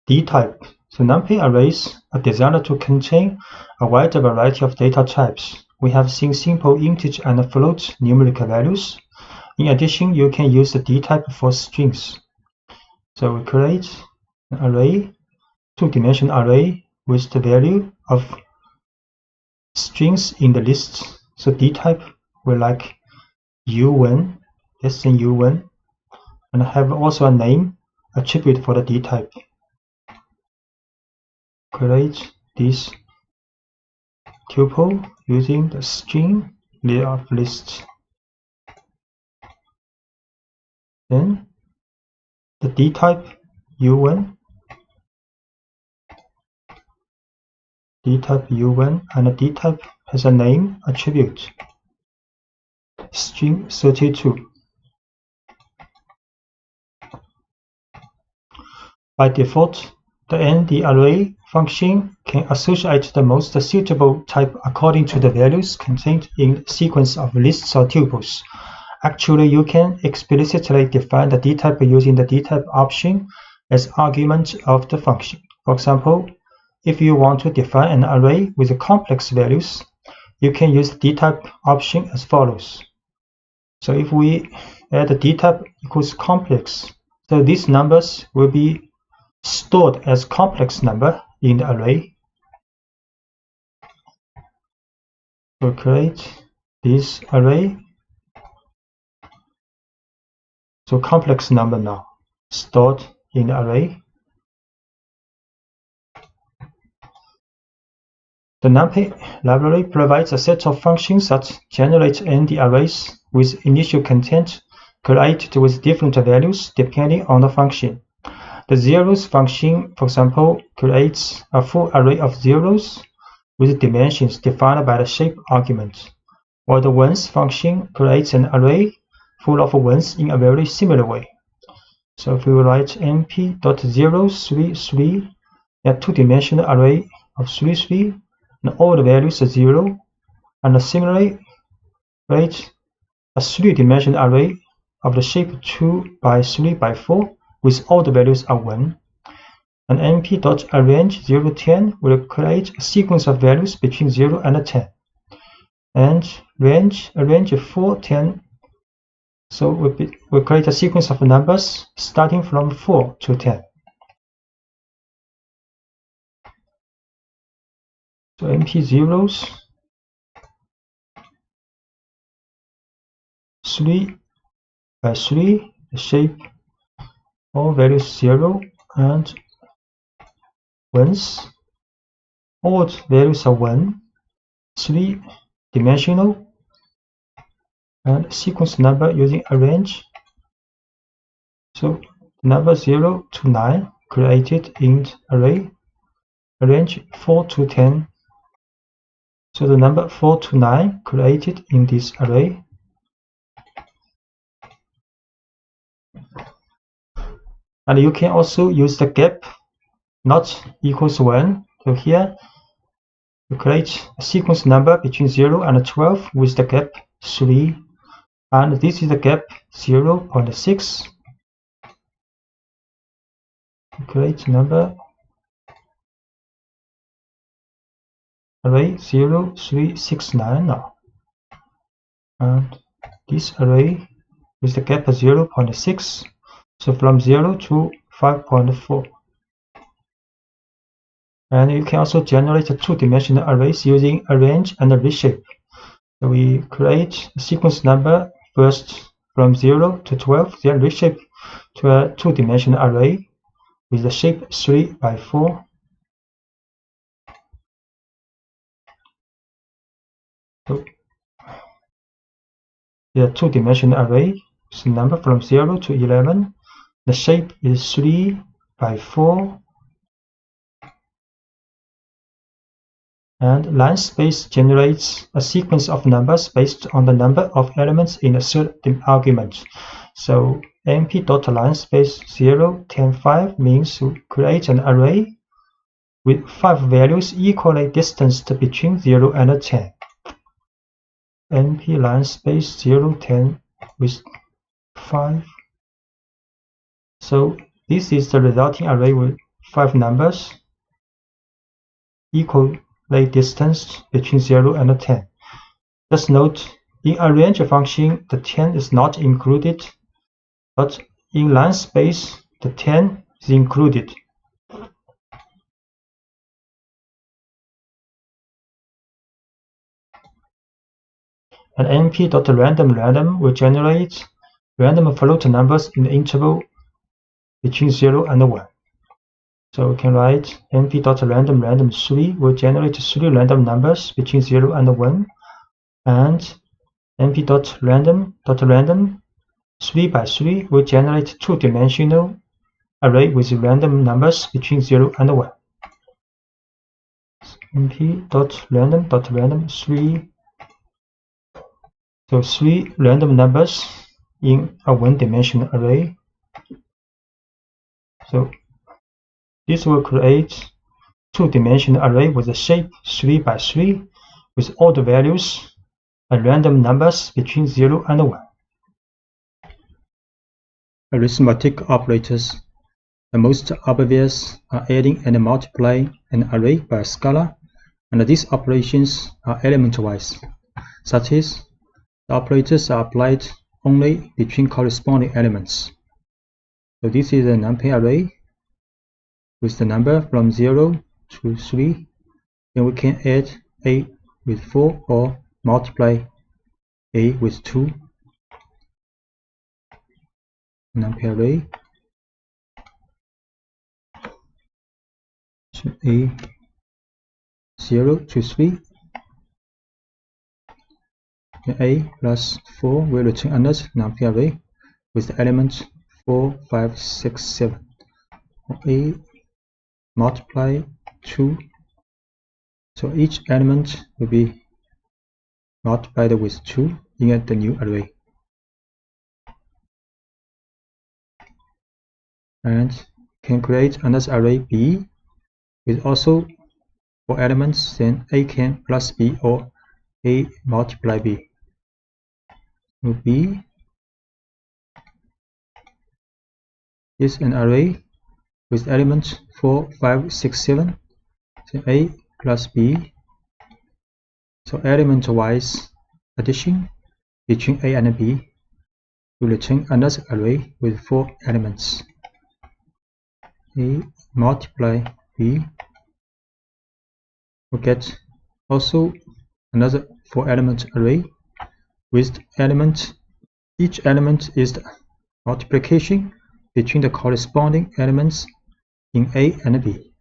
Dtype. So numpy arrays are designed to contain a wide variety of data types. We have seen simple integer and float numerical values. In addition, you can use the dtype for strings. So we create an array, 2-dimensional array with the value of strings in the list. So dtype will like u1, less than u1, and have also a name attribute for the dtype. Create this tuple using the string layer of list. Then the dtype u1, and the dtype has a name attribute, string 32. By default, the nd array function can associate the most suitable type according to the values contained in the sequence of lists or tuples. Actually, you can explicitly define the dtype using the dtype option as argument of the function. For example, if you want to define an array with complex values, you can use the dtype option as follows. So if we add the dtype equals complex, so these numbers will be stored as complex number in the array. So create this array. So complex number now stored in the array. The numpy library provides a set of functions that generate nd arrays with initial content created with different values depending on the function. The zeros function, for example, creates a full array of zeros with dimensions defined by the shape argument, while the ones function creates an array full of ones in a very similar way. So if we write np.033, a 2-dimensional array of 33, and all the values are 0, and similarly create a 3-dimensional array of the shape 2 by 3 by 4 with all the values are 1. And np.arrange 0 to 10 will create a sequence of values between 0 and 10. And arrange 4, 10. So we'll create a sequence of numbers starting from 4 to 10. So np zeros 3 by 3, the shape all values 0 and ones, all values are 1, 3-dimensional, and sequence number using arrange. So number 0 to 9 created in array, arrange 4 to 10. So the number 4 to 9 created in this array. And you can also use the gap not equals 1. So here you create a sequence number between 0 and 12 with the gap 3. And this is the gap 0.6. Create number array 0, 3, 6, 9 now. And this array with the gap 0.6. So from 0 to 5.4. And you can also generate 2-dimensional arrays using arrange and reshape. So we create a sequence number first from 0 to 12, then reshape to a 2-dimensional array with the shape 3 by 4. So the 2-dimensional array is a number from 0 to 11. The shape is 3 by 4. And line space generates a sequence of numbers based on the number of elements in a third argument. So np.linespace 0, 10, 5 means to create an array with 5 values equally distanced between 0 and 10. np linespace 0, 10 with 5. So this is the resulting array with 5 numbers equally distanced between 0 and 10. Just note, in arrange function, the 10 is not included, but in line space, the 10 is included. And np.random will generate random float numbers in the interval between 0 and 1. So we can write np.random3 will generate 3 random numbers between 0 and 1, and np.random 3 by 3 will generate 2-dimensional array with random numbers between 0 and 1. np.random 3. So 3 random numbers in a 1-dimensional array. So this will create 2-dimensional array with a shape 3 by 3 with all the values and random numbers between 0 and 1. Arithmetic operators. The most obvious are adding and multiplying an array by a scalar, and these operations are element-wise. Such as, the operators are applied only between corresponding elements. So this is a numpy array with the number from 0 to 3. Then we can add a with 4 or multiply a with 2. Numpy array. So a 0 to 3. Then a plus 4 will return another numpy array with the elements 4, 5, 6, 7. A multiply 2. So each element will be multiplied with 2 in the new array. And can create another array B with also 4 elements, then A can plus B or A multiply B. So B is an array with elements 4, 5, 6, 7. So A plus B. So element-wise addition between A and B will return another array with 4 elements. A multiply B will get also another 4 element array with element. Each element is the multiplication between the corresponding elements in A and B.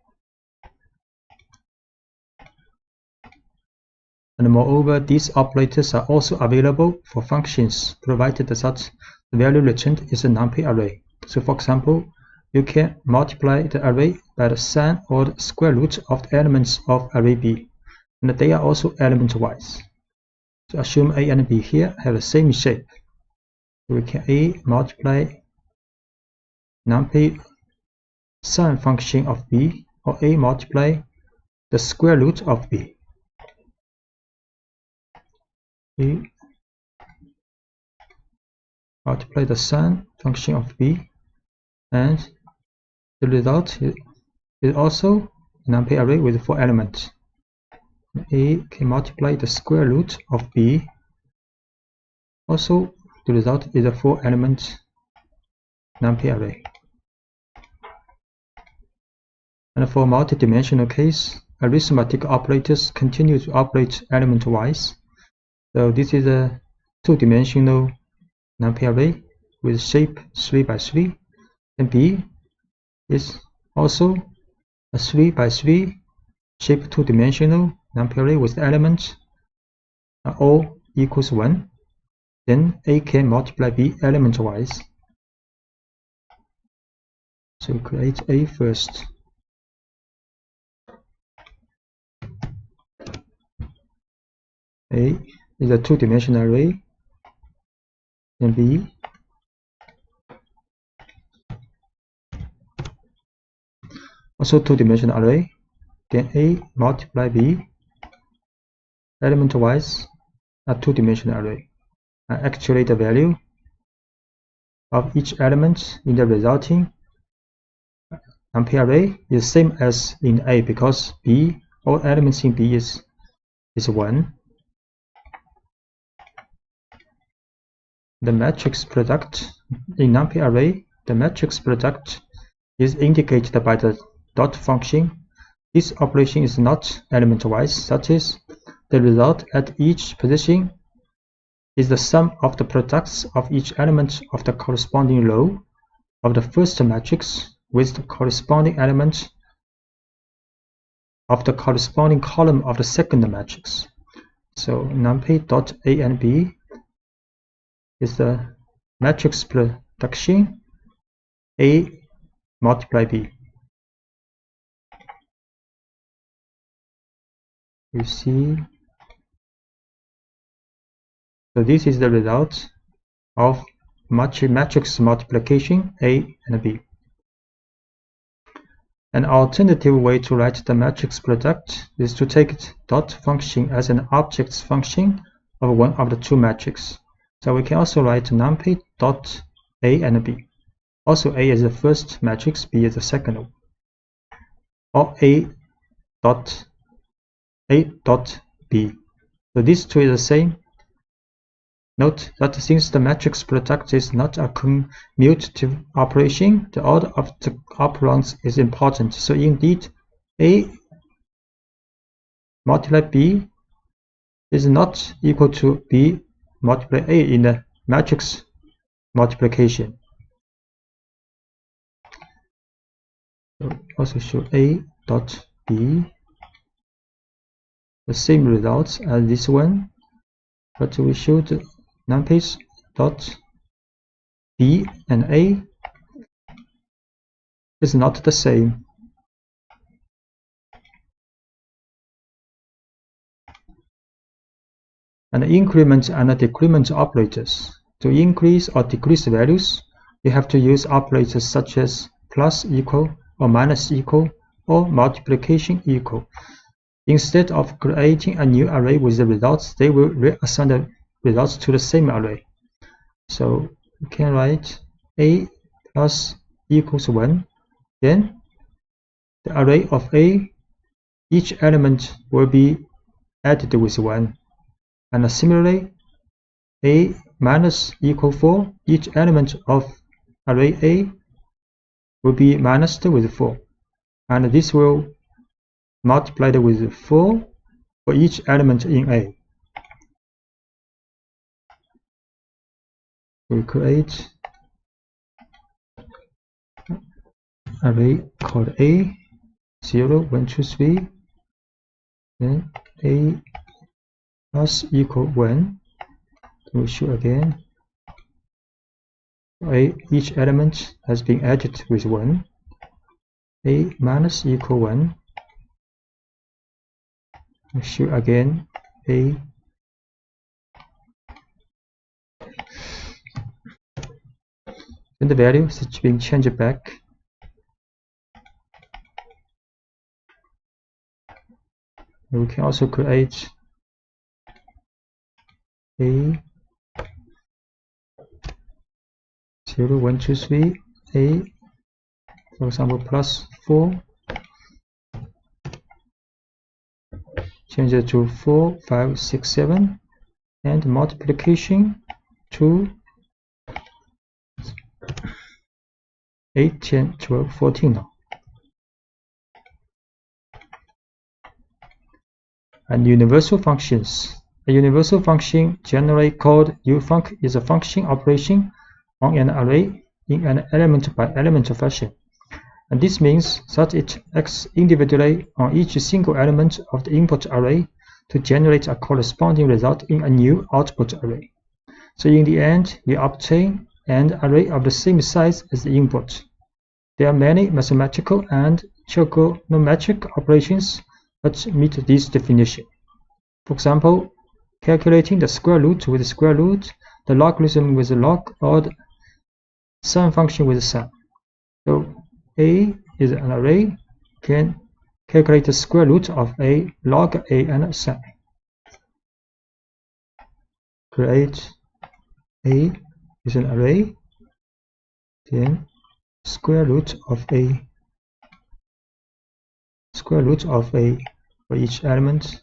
And moreover, these operators are also available for functions, provided that the value returned is a numpy array. So for example, you can multiply the array by the sum or the square root of the elements of array B, and they are also element-wise. So assume A and B here have the same shape. So we can A multiply numpy sum function of B, or A multiply the square root of B. A multiply the sum function of B, and the result is also a numpy array with 4 elements. A can multiply the square root of B. Also, the result is a 4 element numpy array. And for multidimensional case, arithmetic operators continue to operate element-wise. So this is a 2-dimensional numpy array with shape 3 by 3, and B is also a 3 by 3 shape 2-dimensional numpy array with elements O equals 1. Then A can multiply B element-wise. So we create A first. A is a 2-dimensional array, and B also 2-dimensional array. Then A multiply B element-wise a 2-dimensional array. And actually the value of each element in the resulting numpy array is same as in A, because B, all elements in B is 1. The matrix product in numpy array, the matrix product is indicated by the dot function. This operation is not element-wise, that is, the result at each position is the sum of the products of each element of the corresponding row of the first matrix with the corresponding element of the corresponding column of the second matrix. So numpy dot A and B is the matrix production A multiply B. You see, so this is the result of matrix multiplication A and B. An alternative way to write the matrix product is to take dot function as an object function of one of the two matrices. So we can also write numpy dot A and B. Also, A is the first matrix, B is the second one. Or A dot B. So these two is the same. Note that since the matrix product is not a commutative operation, the order of the operands is important. So indeed, A multiply B is not equal to B multiply A in the matrix multiplication. So also show A dot B the same results as this one, but we showed numpy dot B and A is not the same. And increment and decrement operators. To increase or decrease values, you have to use operators such as plus equal or minus equal or multiplication equal. Instead of creating a new array with the results, they will reassign the results to the same array. So we can write a plus equals 1. Then the array of a, each element will be added with 1. And similarly, a minus equal 4, each element of array a will be minused with 4. And this will multiplied with 4 for each element in A. We create array called A 0, 1, 2, 3. Then A plus equal 1. We show again. A, each element has been added with 1. A minus equal 1. We show again A. Then the value is being changed back. We can also create A 0, 1, 2, 3, A, for example, plus 4. Change it to 4, 5, 6, 7, and multiplication to 8, 10, 12, 14 now. And universal functions. A universal function, generally called ufunc, is a function operation on an array in an element-by-element fashion. And this means that it acts individually on each single element of the input array to generate a corresponding result in a new output array. So in the end, we obtain an array of the same size as the input. There are many mathematical and trigonometric operations that meet this definition. For example, calculating the square root with the square root, the logarithm with the log, or the sum function with the sum. So A is an array, can calculate the square root of A, log A, and sum. Create A is an array, then square root of A for each element,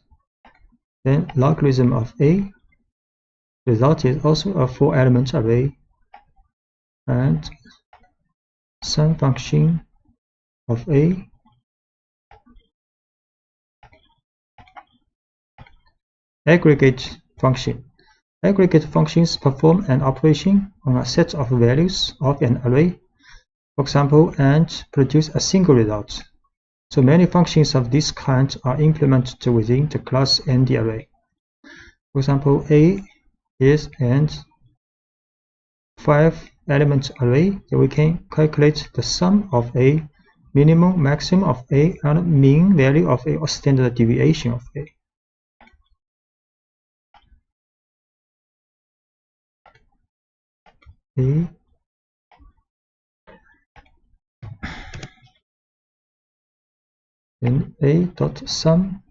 then logarithm of A. Result is also a 4-element array, and sum function of A. Aggregate function. Aggregate functions perform an operation on a set of values of an array, for example, and produce a single result. So many functions of this kind are implemented within the class and the array. For example, A is an 5-element array, that we can calculate the sum of A, minimum, maximum of A, and mean value of A, or standard deviation of A. Then A dot sum,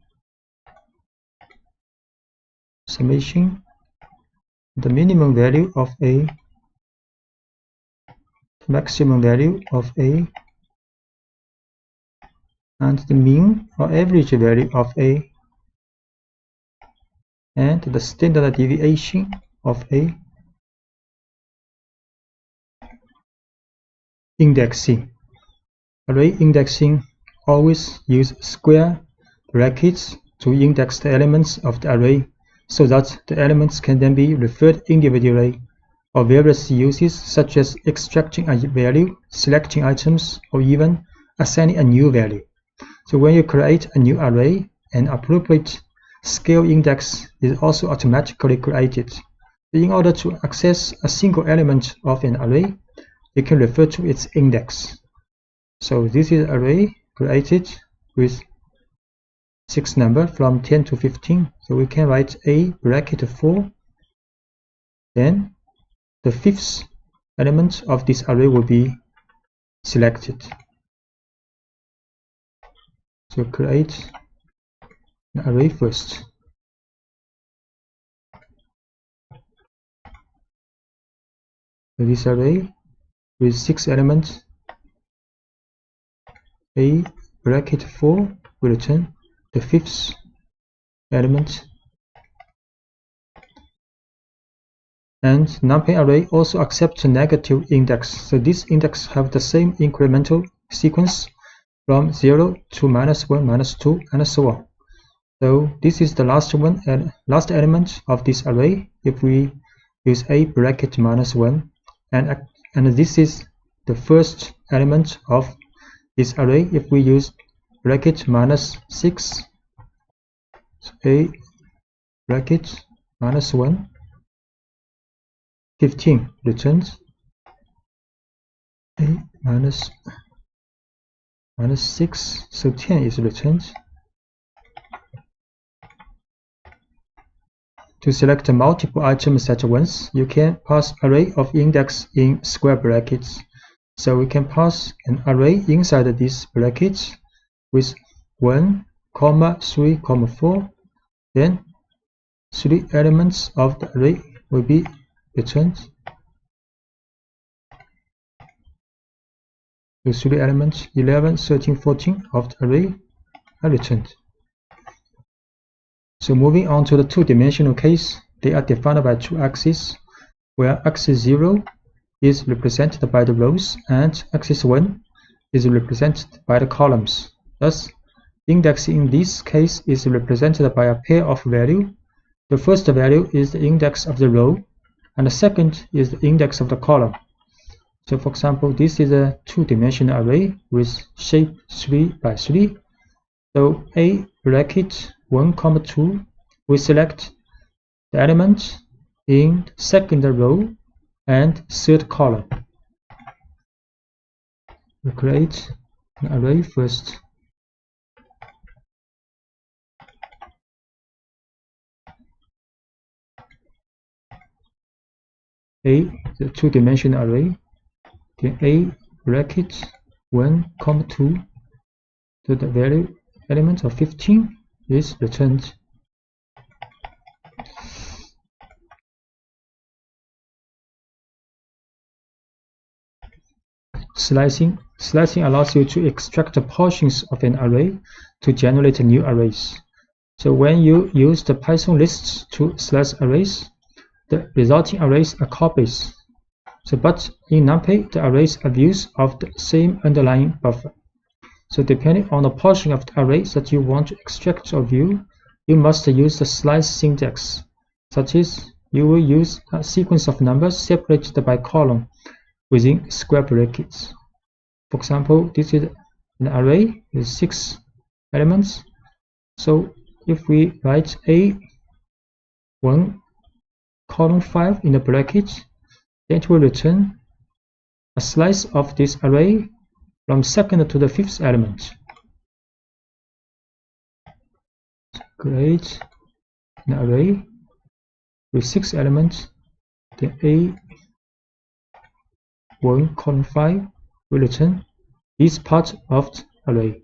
summation, the minimum value of A, maximum value of A, and the mean or average value of A, and the standard deviation of A. Indexing. Array indexing always use square brackets to index the elements of the array so that the elements can then be referred individually, or various uses such as extracting a value, selecting items, or even assigning a new value. So when you create a new array, an appropriate scale index is also automatically created. In order to access a single element of an array, you can refer to its index. So this is an array created with 6 numbers from 10 to 15. So we can write A bracket 4. Then the 5th element of this array will be selected. So create an array first. So this array with 6 elements, a bracket 4 will return the 5th element. And numpy array also accepts a negative index. So this index have the same incremental sequence from 0 to -1, -2, and so on. So this is the last one and last element of this array if we use a bracket -1, and this is the first element of this array if we use bracket -6. So a bracket -1, 15 returns a -6, so 10 is returned. To select multiple items at once, you can pass array of index in square brackets. So we can pass an array inside these brackets with 1, 3, 4. Then 3 elements of the array will be returned. The 3 elements 11, 13, 14 of the array are returned. So moving on to the two-dimensional case, they are defined by 2 axes, where axis 0 is represented by the rows and axis 1 is represented by the columns. Thus, index in this case is represented by a pair of values. The first value is the index of the row, and the second is the index of the column. So for example, this is a two-dimensional array with shape 3 by 3. So a bracket 1, 2, we select the element in second row and third column. We create an array first. A, the two-dimensional array, then a bracket 1, 2, so the value element of 15 is returned. Slicing allows you to extract the portions of an array to generate new arrays. So when you use the Python lists to slice arrays, the resulting arrays are copies. But in NumPy, the arrays are views of the same underlying buffer. So depending on the portion of the array that you want to extract or view, you must use the slice syntax. Such as, you will use a sequence of numbers separated by column within square brackets. For example, this is an array with 6 elements. So if we write A1, 5 in the bracket, then it will return a slice of this array from second to the 5th element. Create an array with 6 elements. The A1, 5 will return this part of the array.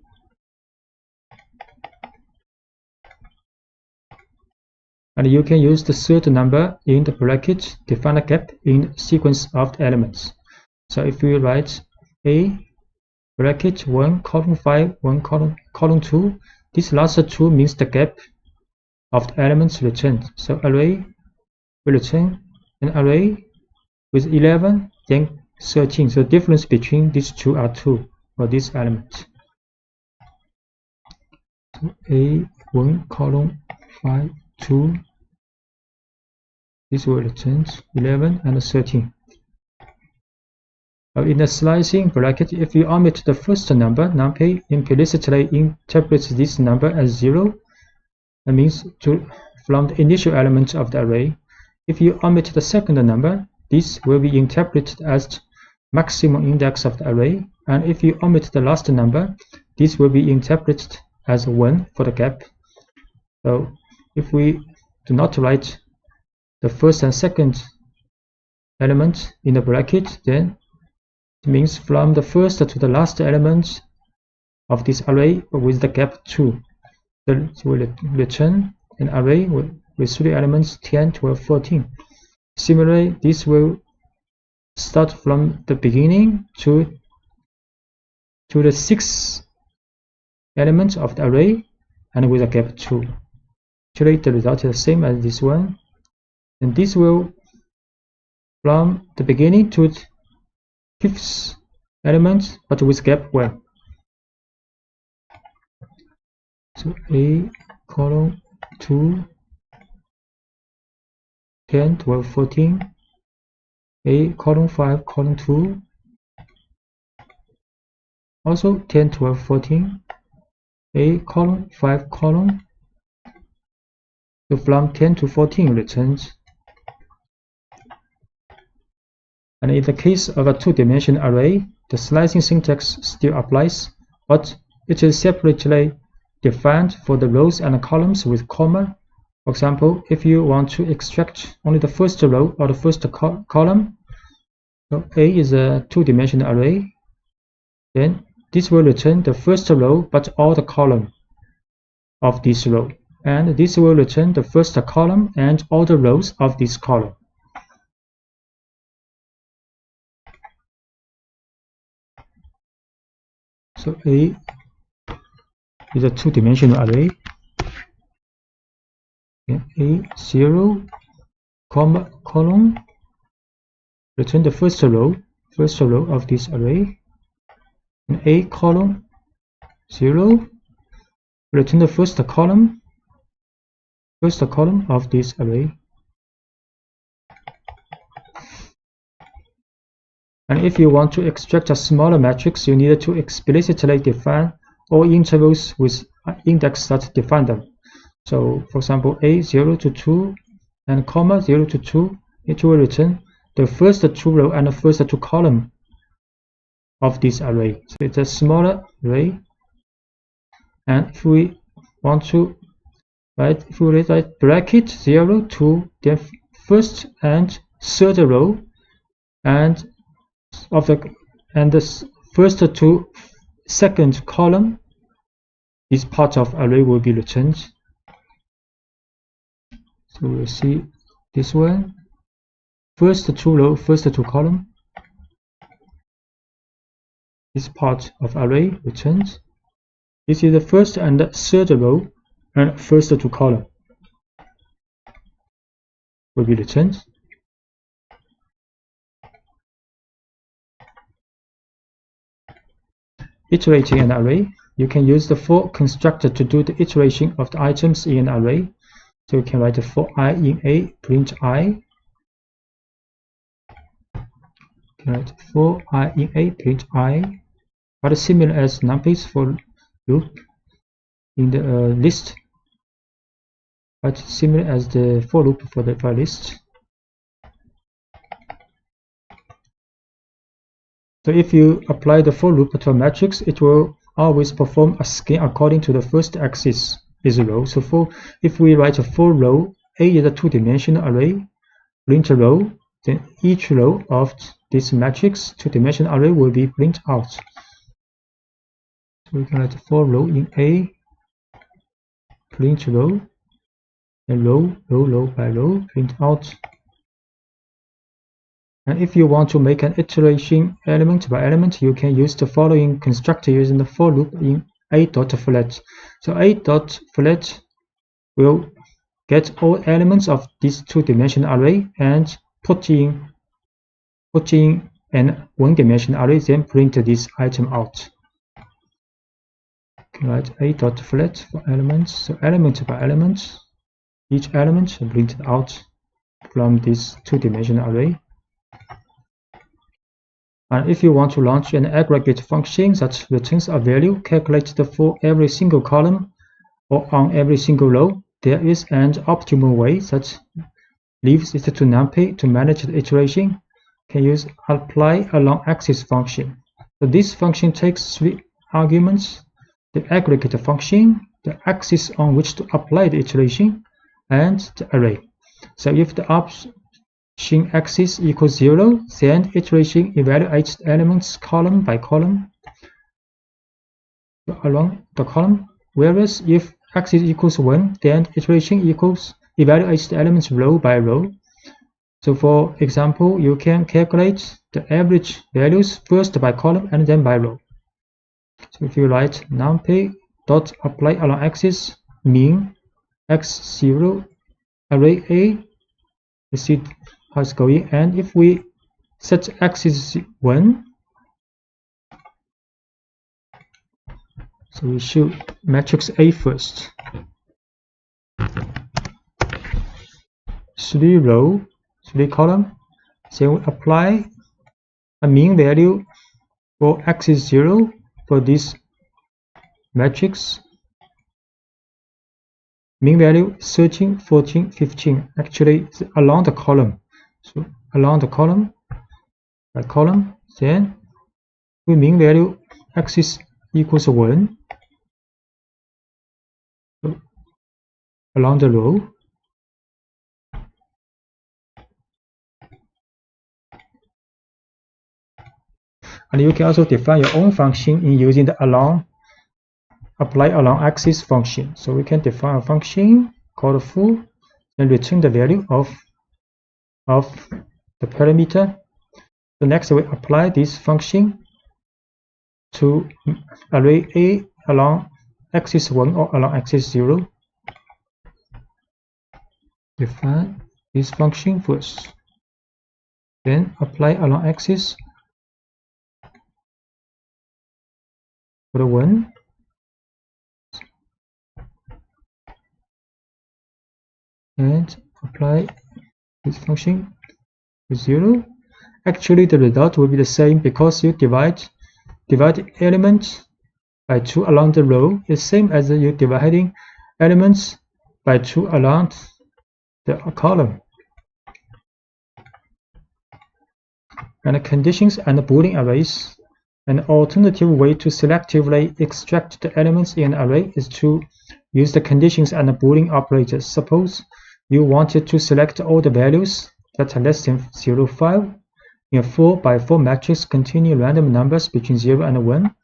And you can use the third number in the bracket to find a gap in the sequence of the elements. So if we write A bracket 1, 5, 1, 2, this last 2 means the gap of the elements returned. So array will return an array with 11, then 13. So the difference between these two are 2 for this element. So A1, 5, 2, this will return 11 and 13. In the slicing bracket, if you omit the first number, NumPy implicitly interprets this number as 0. That means from the initial element of the array. If you omit the second number, this will be interpreted as maximum index of the array. And if you omit the last number, this will be interpreted as 1 for the gap. So if we do not write the first and second element in the bracket, then it means from the first to the last element of this array with the gap 2. will return an array with 3 elements 10, 12, 14. Similarly, this will start from the beginning to the 6th element of the array and with a gap 2. Actually, the result is the same as this one, and this will from the beginning to the 5th element but with gap 1. So A column 2 10, 12, 14, A column 5 column 2 also 10, 12, 14, A column 5 column. So from 10 to 14 returns. And in the case of a 2-dimensional array, the slicing syntax still applies, but it is separately defined for the rows and columns with comma. For example, if you want to extract only the first row or the first column, so A is a 2-dimensional array, then this will return the first row but all the column of this row, and this will return the first column and all the rows of this column. So A is a 2-dimensional array. A 0, comma, column, return the first row of this array. And A column 0, return the first column of this array. And if you want to extract a smaller matrix, you need to explicitly define all intervals with index that define them. So, for example, A 0 to 2 and comma 0 to 2, it will return the first 2 row and the first 2 column of this array. So it's a smaller array. And if we want to write, if we write bracket 0 to the first and third row and the first 2 second column, this part of array will be returned. So we'll see this one, first 2 row, first 2 column, this part of array returns. This is the first and the third row and first 2 column will be returned. Iterating an array, you can use the for constructor to do the iteration of the items in an array. So you can write for I in A, print I. You can write for I in A, print I. But similar as numpy's for loop in the list, but similar as the for loop for the list. So if you apply the for loop to a matrix, it will always perform a scan according to the first axis is a row. So if we write a for row, A is a 2-dimensional array, print a row, then each row of this matrix 2-dimensional array will be print out. So we can write a for row in A, print row, and row by row, print out. And if you want to make an iteration element by element, you can use the following constructor using the for loop in A.flat. So A.flat will get all elements of this 2-dimensional array and put in an 1-dimensional array, then print this item out. Write A.flat for elements. So element by element, each element printed out from this 2-dimensional array. And if you want to launch an aggregate function that returns a value calculated for every single column or on every single row, there is an optimal way that leaves it to numpy to manage the iteration. You can use apply along axis function. So this function takes 3 arguments: the aggregate function, the axis on which to apply the iteration, and the array. So if the option axis equals 0, then iteration evaluates the elements column by column along the column, whereas if x is equals 1, then iteration equals evaluates the elements row by row. So for example, you can calculate the average values first by column and then by row. So if you write numpy dot apply along axis mean x0 array A, you see how it's going, and if we set x is 1, so we should matrix A first. 3 row, 3 column. So we apply a mean value for x is 0 for this matrix. Mean value 13, 14, 15. Actually, it's along the column. So along the column by column, then we mean value x is equals 1. So along the row. And you can also define your own function in using the apply along axis function. So we can define a function called foo and return the value of the parameter. So next we apply this function to array A along axis 1 or along axis 0. Define this function first, then apply along axis for the 1. And apply this function to 0. Actually, the result will be the same because you divide elements by 2 along the row. It's same as you dividing elements by 2 along the column. And the conditions and the Boolean arrays. An alternative way to selectively extract the elements in an array is to use the conditions and the Boolean operators. Suppose you wanted to select all the values that are less than 0.5 in a 4x4 matrix containing random numbers between 0 and 1.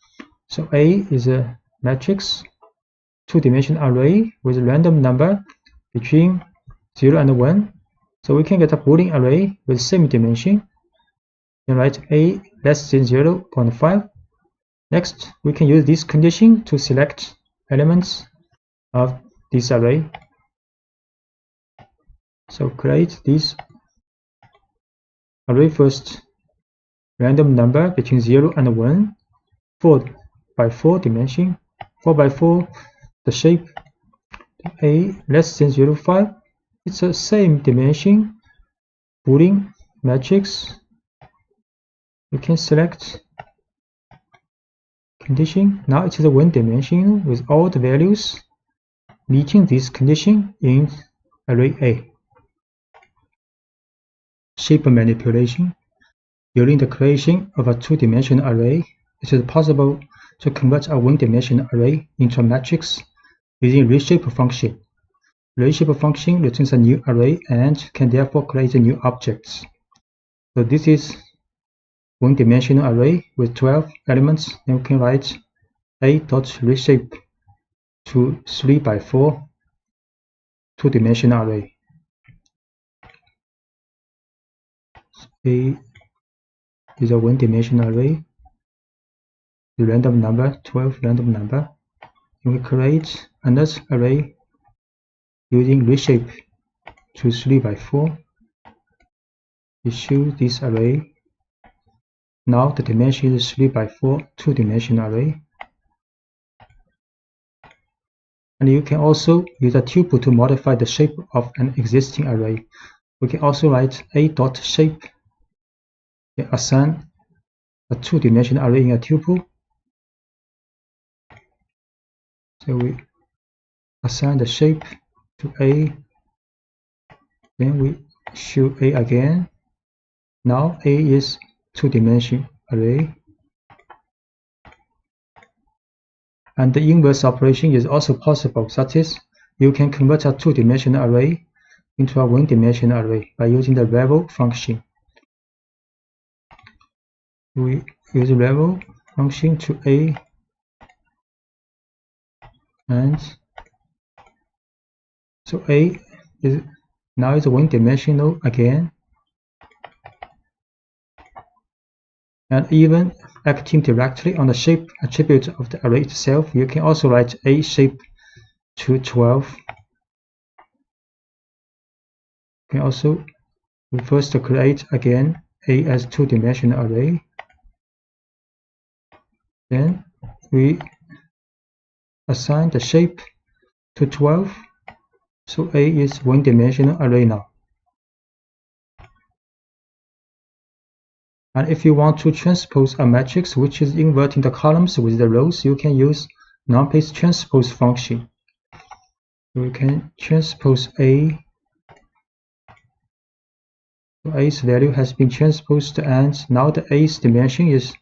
So A is a matrix, 2-dimensional array with a random number between 0 and 1. So we can get a Boolean array with same dimension. Then write A less than 0.5. Next, we can use this condition to select elements of this array. So create this array first, random number between 0 and 1, 4x4 dimension, 4x4, the shape A less than 0.5, it's the same dimension, Boolean matrix. We can select condition. Now it is a 1 dimension with all the values meeting this condition in array A. Shape manipulation. During the creation of a 2-dimensional array, it is possible to convert a 1-dimensional array into a matrix using reshape function. Reshape function returns a new array and can therefore create new objects. So this is 1-dimensional array with 12 elements, and we can write A.reshape to 3x4 2-dimensional array. A is a 1-dimensional array with random number, 12 random number. And we create another array using reshape to 3x4. We choose this array. Now the dimension is 3x4 2-dimensional array. And you can also use a tuple to modify the shape of an existing array. We can also write A.shape. Assign a 2-dimensional array in a tuple. So we assign the shape to A. Then we show A again. Now A is 2-dimensional array. And the inverse operation is also possible, such as you can convert a 2-dimensional array into a 1-dimensional array by using the level function. We use level function to A and So A is now is one-dimensional again, and even acting directly on the shape attribute of the array itself, you can also write A shape to 12. You can also first create again A as two-dimensional array. Then we assign the shape to 12. So A is one-dimensional array now. And if you want to transpose a matrix which is inverting the columns with the rows, you can use numpy's transpose function. We can transpose A. So A's value has been transposed, and now the A's dimension is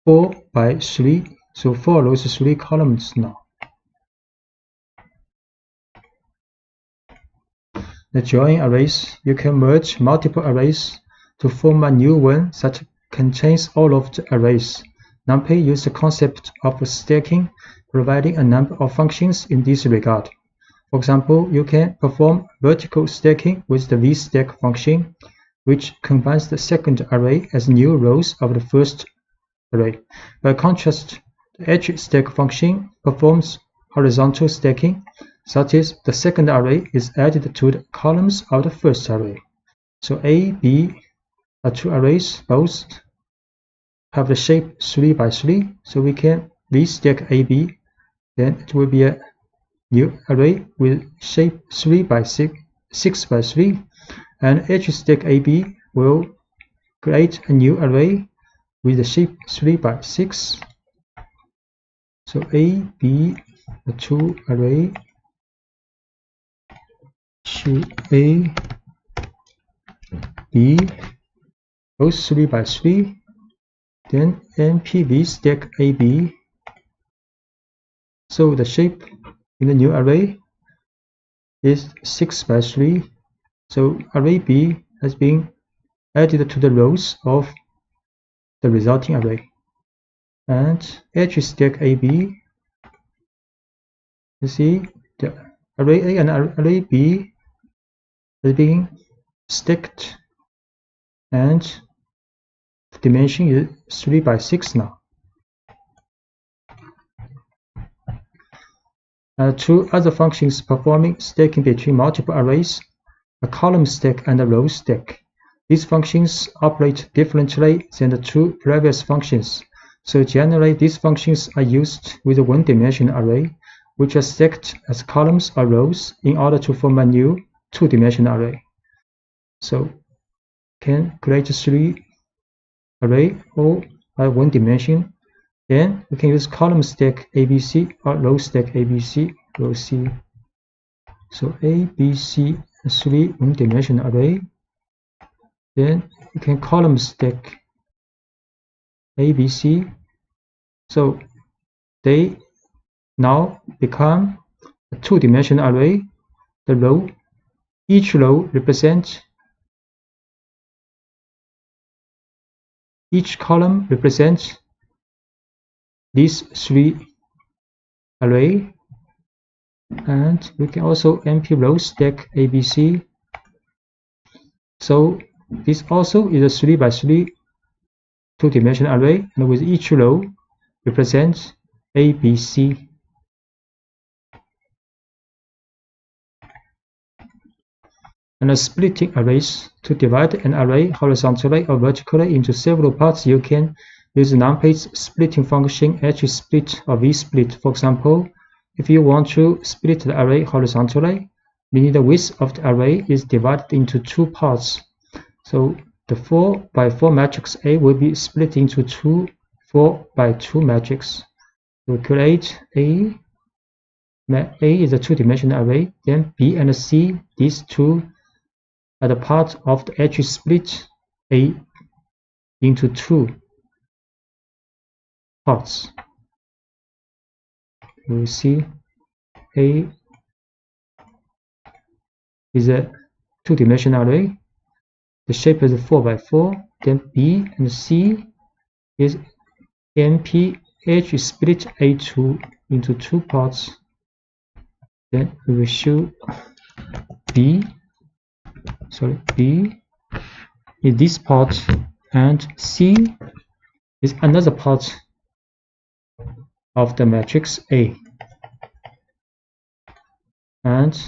4 by 3. So 4 rows, 3 columns now. The join arrays, you can merge multiple arrays to form a new one that contains all of the arrays. NumPy uses the concept of stacking, providing a number of functions in this regard. For example, you can perform vertical stacking with the vstack function, which combines the second array as new rows of the first array. By contrast, the edge stack function performs horizontal stacking, that is, the second array is added to the columns of the first array. So A, B are two arrays, both have the shape 3 by 3, so we can vstack AB, then it will be a new array with shape 3 by 6 by 3, and edge stack AB will create a new array with the shape 3 by 6. So A, B, the two array to A, B, both 3 by 3, then NP vstack AB. So the shape in the new array is 6 by 3. So array B has been added to the rows of the resulting array. And edge stack AB, you see the array A and array B is being stacked, and the dimension is 3 by 6 now. Two other functions performing stacking between multiple arrays, a column stack and a row stack. These functions operate differently than the two previous functions. So generally, these functions are used with a one-dimensional array, which are stacked as columns or rows in order to form a new two-dimensional array. So can create 3 array all by one dimension. Then we can use column stack ABC or row stack ABC, row C. So ABC, 3 one-dimensional array. Then we can column stack ABC. So they now become a two-dimensional array. The row, each row represents, each column represents these 3 array, and we can also NP row stack ABC. So this also is a 3 by 3 two-dimensional array, and with each row represents ABC. And splitting arrays. To divide an array horizontally or vertically into several parts, you can use NumPy's splitting function hsplit or vsplit. For example, if you want to split the array horizontally, meaning the width of the array is divided into 2 parts. So the 4 by 4 matrix A will be split into 2 4 by 2 matrix. We create A is a two-dimensional array, then B and C, these two are the part of the edge split A into 2 parts. You will see A is a two-dimensional array. The shape is 4 by 4. Then B and C is NP edge split A2 into 2 parts. Then we will show B is this part, and C is another part of the matrix A. And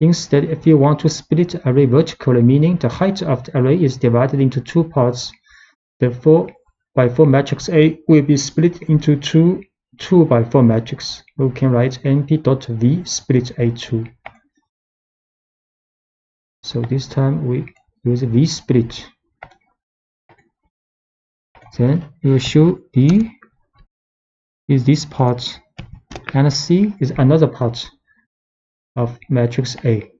instead, if you want to split the array vertically, meaning the height of the array is divided into two parts, the 4x4 matrix A will be split into two 2x4 matrix. We can write np.v split A2. So this time we use v split. Then we will show B is this part and C is another part of matrix A.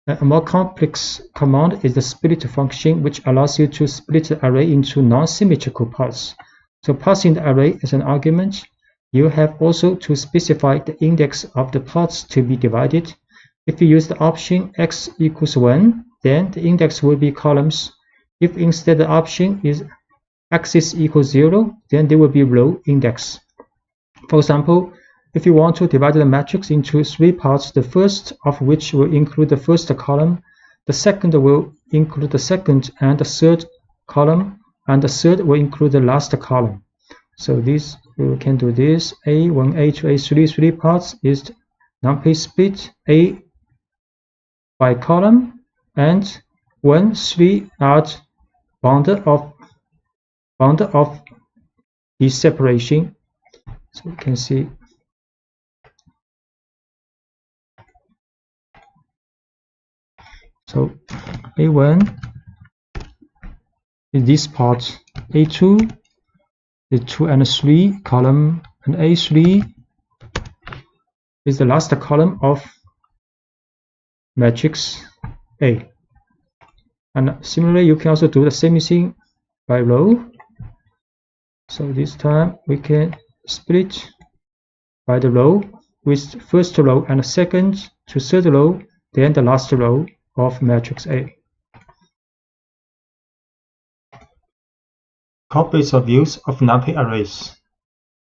A more complex command is the split function, which allows you to split the array into non-symmetrical parts. So passing the array as an argument, you have also to specify the index of the parts to be divided. If you use the option x equals 1, then the index will be columns. If instead the option is axis equals 0, then there will be row index. For example, if you want to divide the matrix into 3 parts, the first of which will include the first column, the second will include the second and the third column, and the third will include the last column. So this we can do this. A1, A2, A3, 3 parts is numpy split A by column, and 1, 3 are bounded of this separation. So we can see. So A1 is this part, A2 is 2 and 3 column, and A3 is the last column of matrix A. And similarly, you can also do the same thing by row. So this time we can split by the row with first row and second to third row, then the last row of matrix A. Copies or views of numpy arrays.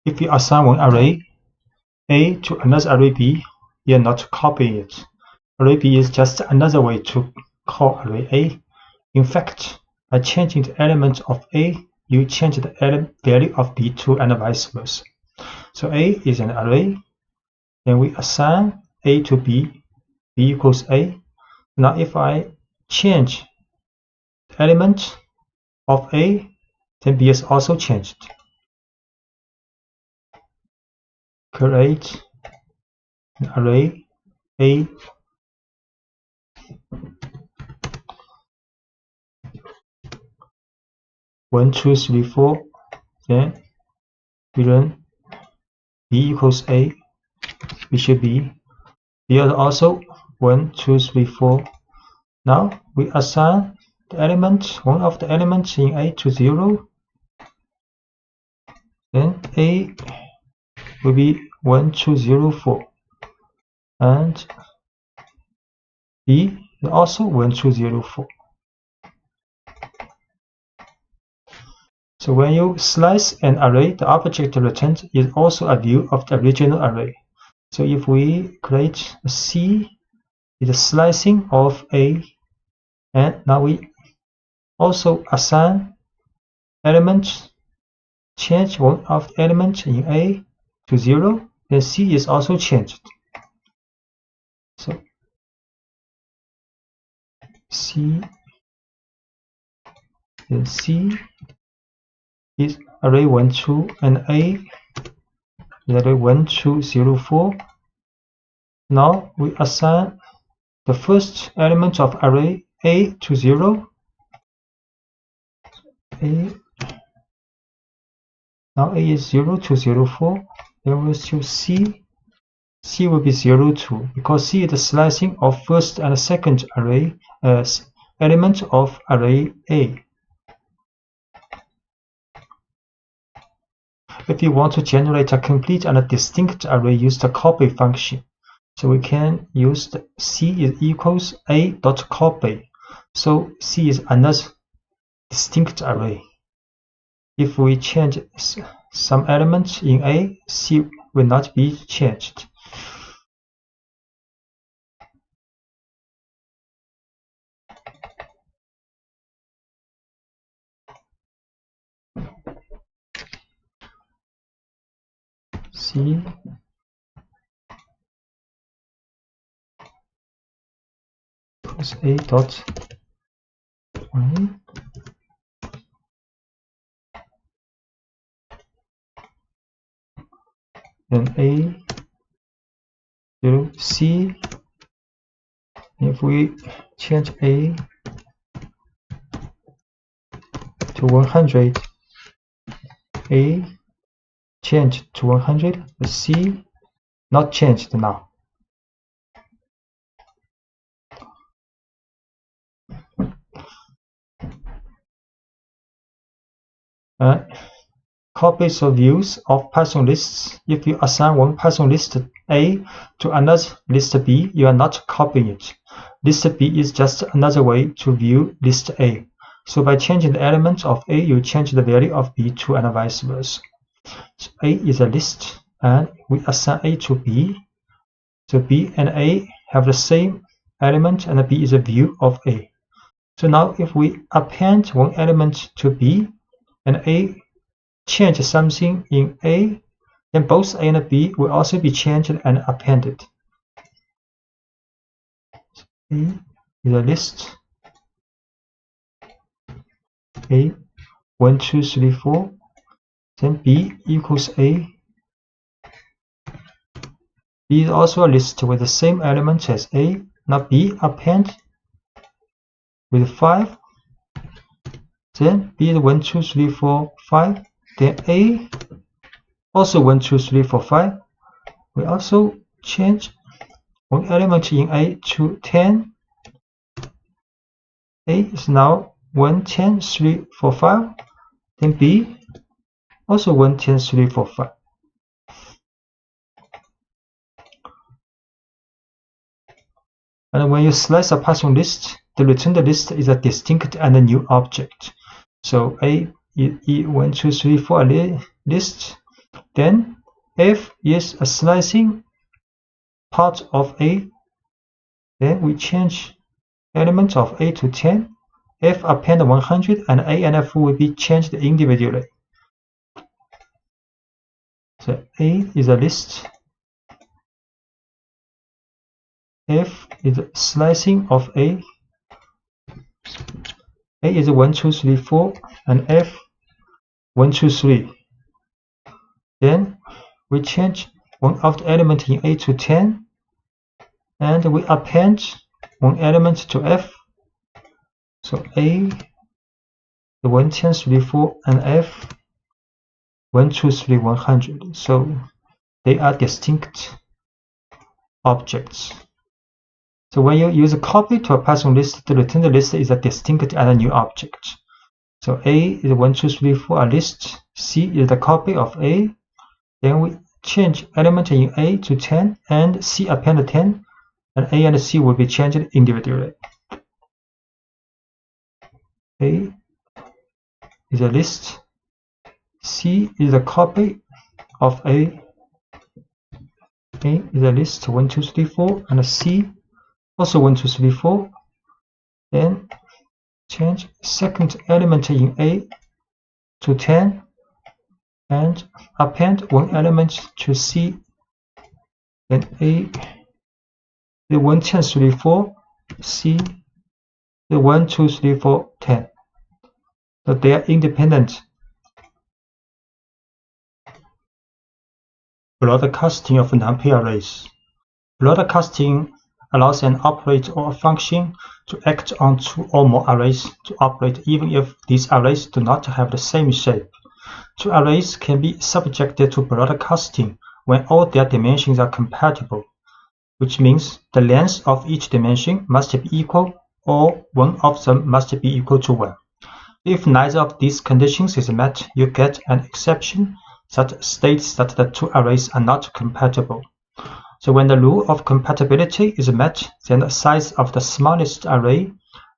If you assign one array A to another array B, you are not copying it. Array B is just another way to call array A. In fact, by changing the element of A, you change the value of B too, and vice versa. So A is an array, then we assign A to B, B equals A. Now if I change the element of A, then B is also changed. Create an array A (1, 2, 3, 4). Then we run B equals A, we should be. Here also 1, 2, 3, 4. Now we assign the element, one of the elements in A to 0. Then A will be 1, 2, 0, 4. And B is also 1, 2, 0, 4. So when you slice an array, the object returned is also a view of the original array. So if we create a C, it's a slicing of A, and now we also assign elements, change one of the elements in A to 0, then C is also changed. So C, then C is array 1, 2, and A is array 1, 2, 0, 4. Now we assign the first element of array A to 0. Now A is 0 to 0, 4. Then we'll choose C. C will be 0, 2, because C is the slicing of first and second array element of array A. If you want to generate a complete and a distinct array, use the copy function. So we can use the C is equals A.copy. So C is another distinct array. If we change some elements in A, C will not be changed. C equals A dot 20. Then A 0 C. If we change A to 100, A changed to 100, but C not changed now. Copies or views of Python lists. If you assign one Python list A to another list B, you are not copying it. List B is just another way to view list A. So by changing the element of A, you change the value of B too, and vice versa. So A is a list, and we assign A to B. So B and A have the same element, and B is a view of A. So now if we append one element to B, and A change something in A, then both A and B will also be changed and appended. A is a list. A 1, 2, 3, 4. Then B equals A. B is also a list with the same element as A. Now B append with 5. Then B is 1, 2, 3, 4, 5. Then A also 1, 2, 3, 4, 5. We also change one element in A to 10. A is now 1, 10, 3, 4, 5. Then B also 1, 10, 3, 4, 5. And when you slice a Python list, the returned list is a distinct and a new object. So A is 1, 2, 3, 4 list. Then F is a slicing part of A. Then we change element of A to 10. F append 100, and A and F will be changed individually. So A is a list. F is a slicing of A. A is 1, 2, 3, 4, and F 1, 2, 3. Then we change one of the element in A to 10, and we append one element to F. So A the 1, 10, 3, 4, and F 1, 2, 3, 100. So they are distinct objects. So when you use a copy to a Python list, the returned list is a distinct and a new object. So A is 1, 2, 3, 4 a list. C is the copy of A. Then we change element in A to 10, and C append 10, and A and C will be changed individually. A is a list. C is a copy of A. A is a list 1, 2, 3, 4, and C also 1, 2, 3, 4. Then change second element in A to 10, and append one element to C. Then A the 1, 10, 3, 4, C the 1, 2, 3, 4, 10. So they are independent. Broadcasting of numpy arrays. Broadcasting allows an operator or a function to act on two or more arrays to operate even if these arrays do not have the same shape. Two arrays can be subjected to broadcasting when all their dimensions are compatible, which means the length of each dimension must be equal, or one of them must be equal to 1. If neither of these conditions is met, you get an exception that states that the two arrays are not compatible. So when the rule of compatibility is met, then the size of the smallest array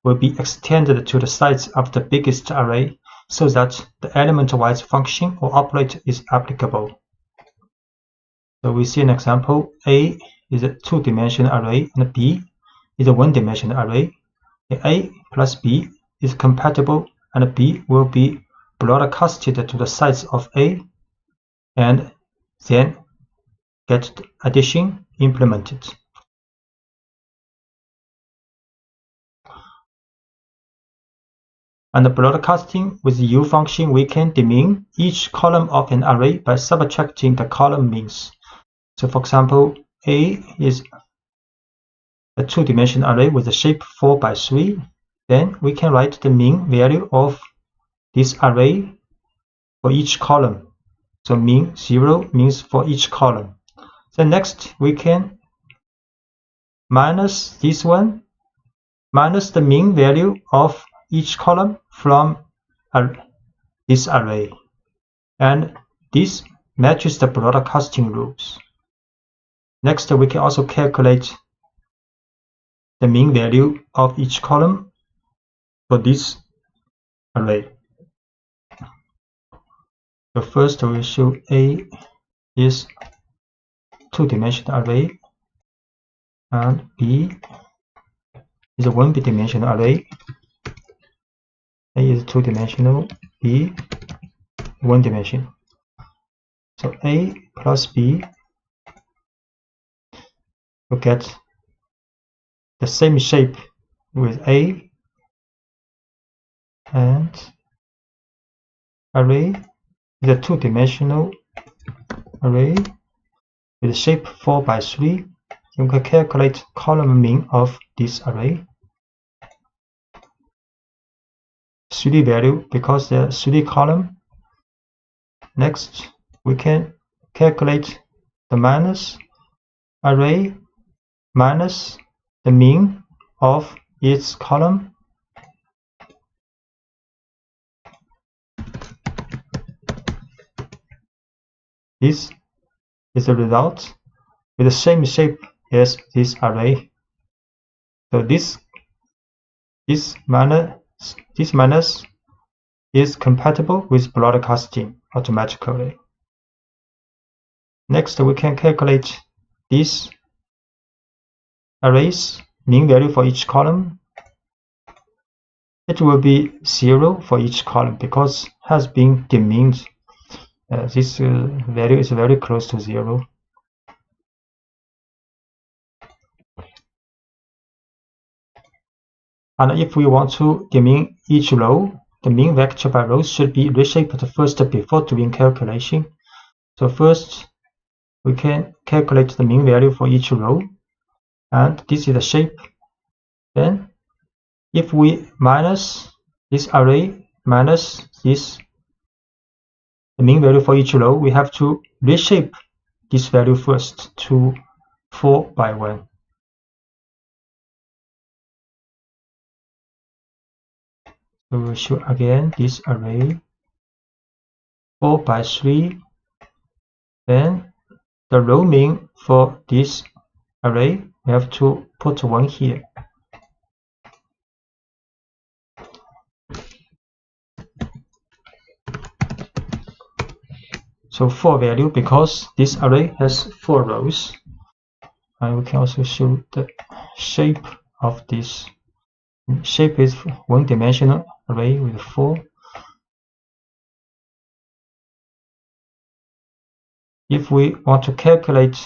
will be extended to the size of the biggest array, so that the element-wise function or operator is applicable. So we see an example. A is a two-dimensional array, and B is a one-dimensional array. A plus B is compatible, and B will be broadcasted to the size of A, and then get the addition implemented. And broadcasting with the U function, we can demean each column of an array by subtracting the column means. So for example, A is a two-dimensional array with a shape 4 by 3. Then we can write the mean value of this array for each column. So mean 0 means for each column. Then next we can minus this one, minus the mean value of each column from this array, and this matches the broadcasting rules. Next, we can also calculate the mean value of each column for this array. So first we show A is two-dimensional array and B is a one-dimensional array. A is two-dimensional, B one-dimensional. So A plus B will get the same shape with A, and array is a two-dimensional array with shape 4 by 3. You can calculate column mean of this array. 3 value because there are 3 column. Next, we can calculate the minus array minus the mean of its column. This is the result with the same shape as this array. So this minus is compatible with broadcasting automatically. Next, we can calculate this array's mean value for each column. It will be 0 for each column because it has been demeaned. This value is very close to 0. And if we want to demean each row, the mean vector by row should be reshaped first before doing calculation. So first, we can calculate the mean value for each row, and this is the shape. Then, if we minus this array minus this, the mean value for each row, we have to reshape this value first to 4 by 1. So we will show again this array 4 by 3. Then the row mean for this array, we have to put 1 here. So 4 value because this array has 4 rows. And we can also show the shape of this. Shape is one-dimensional array with 4. If we want to calculate,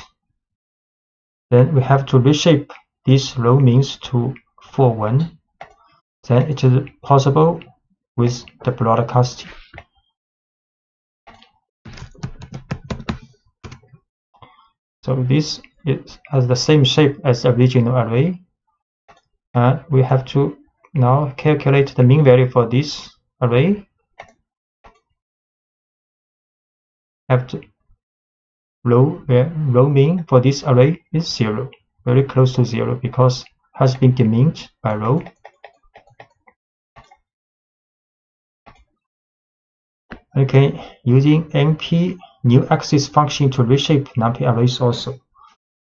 then we have to reshape this row means to 4, 1. Then it is possible with the broadcasting. So this has the same shape as the original array. And we have to now calculate the mean value for this array. Have to row mean for this array is 0, very close to 0 because it has been demeaned by row. Okay, using NP new axis function to reshape numpy arrays also.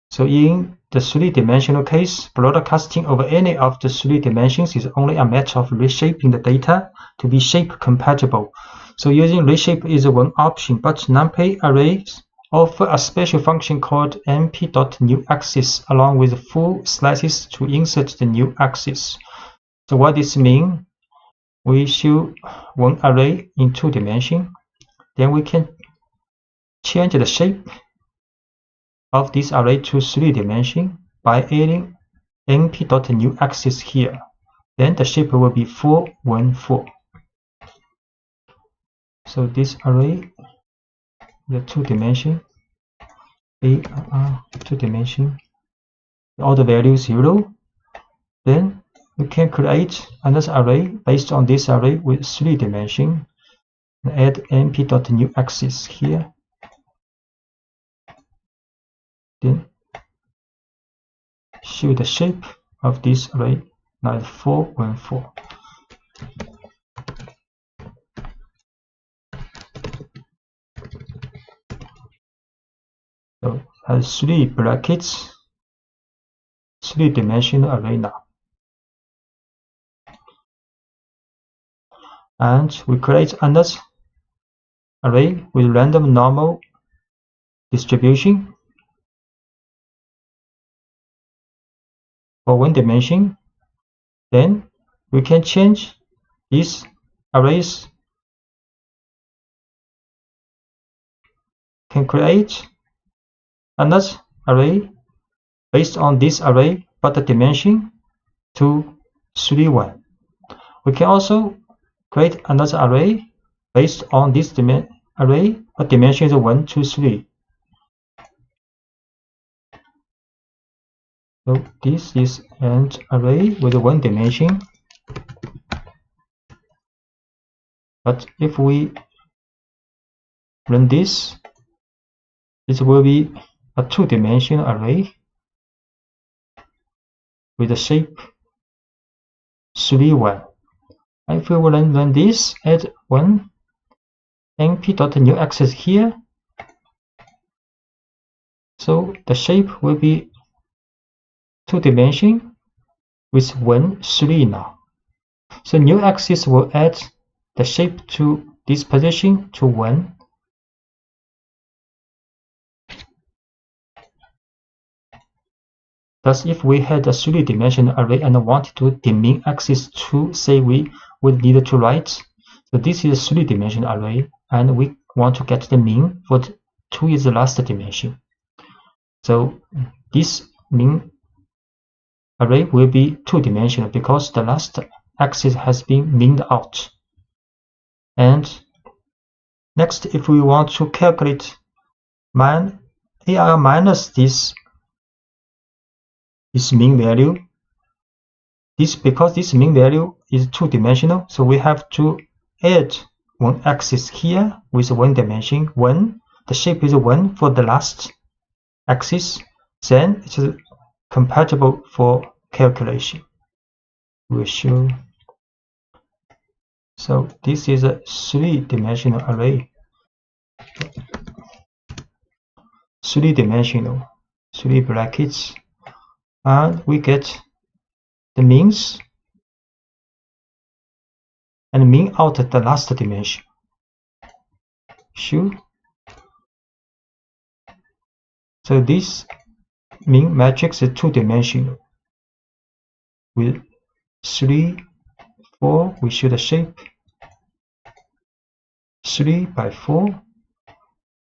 So in the 3-dimensional case, broadcasting over any of the 3 dimensions is only a matter of reshaping the data to be shape compatible. So using reshape is one option, but numpy arrays offer a special function called np.newAxis along with full slices to insert the new axis. So what this means? We show one array in 2 dimensions, then we can change the shape of this array to 3 dimensions by adding np.new axis here. Then the shape will be 4, 1, 4. So this array, the 2 dimension, 2 dimension, all the values 0. Then we can create another array based on this array with 3 dimensions. Add np.new axis here. Then show the shape of this array like 4, 1, 4. So it has 3 brackets, 3-dimensional array now. And we create another array with random normal distribution for 1 dimension. Then we can change these arrays, can create another array based on this array but the dimension to 3, 1. We can also create another array based on this array but dimension is 1, 2, 3. So this is an array with 1 dimension. But if we run this, it will be a 2-dimensional array with the shape 3, 1. If we will run this, add 1 np.new axis here. So the shape will be 2-dimension with 1, 3 now. So new axis will add the shape to this position to 1. Thus, if we had a 3-dimensional array and wanted to the mean axis to, say we would need to write, so this is a 3-dimensional array and we want to get the mean for 2 is the last dimension. So this mean array will be 2-dimensional because the last axis has been meaned out. And next, if we want to calculate AR minus this mean value, because this mean value is 2-dimensional, so we have to add 1 axis here with 1 dimension, 1. The shape is 1 for the last axis, then it is compatible for calculation. We'll show. So this is a 3-dimensional array. 3-dimensional, 3 brackets, and we get the means and mean out at the last dimension. Sure. So this mean matrix is 2-dimensional with 3, 4. We show the shape 3 by 4.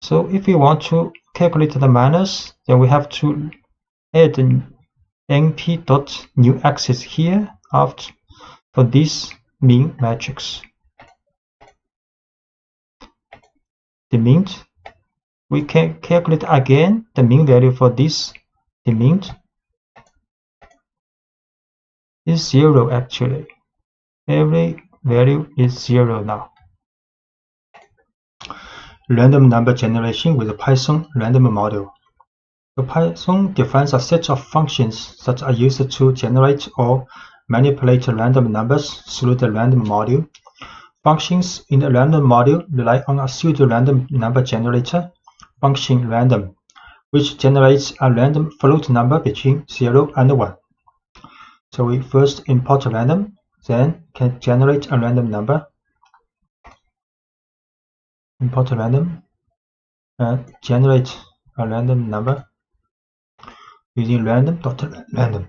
So if we want to calculate the minus, then we have to add the np.new axis here after for this mean matrix. The mean, we can calculate again the mean value for this. The mean is 0 actually. Every value is 0 now. Random number generation with the Python random model. The Python defines a set of functions that are used to generate or manipulate random numbers through the random module. Functions in the random module rely on a pseudo-random number generator, function random, which generates a random float number between 0 and 1. So we first import random, then can generate a random number. Import random and generate a random number using random.random.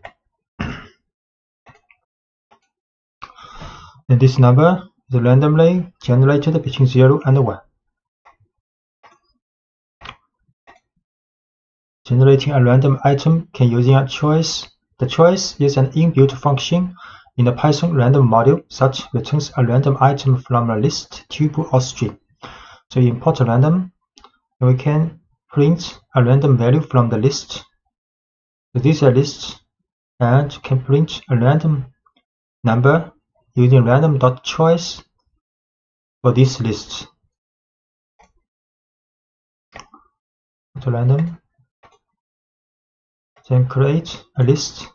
And this number is randomly generated between 0 and 1. Generating a random item can using a choice. The choice is an inbuilt function in the Python random module that returns a random item from a list, tuple, or string. So you import a random, and we can print a random value from the list. So this is a list, and can print a random number using random.choice for this list. To random, then create a list.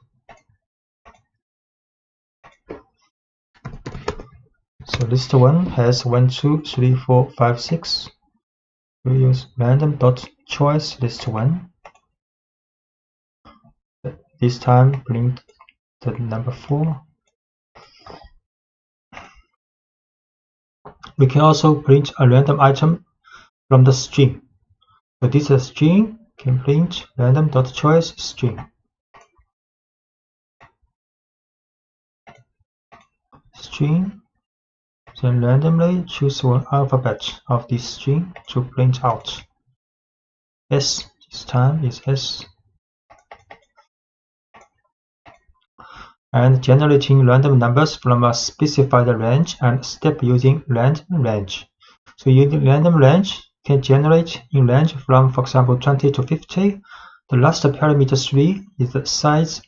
So list 1 has 1, 2, 3, 4, 5, 6. We use random.choice list 1. This time print the number 4. We can also print a random item from the string. So this is a string, can print random.choice string. String, then randomly choose one alphabet of this string to print out. S, this time is S. And generating random numbers from a specified range and step using random range. So using random range can generate in range from, for example, 20 to 50. The last parameter 3 is the size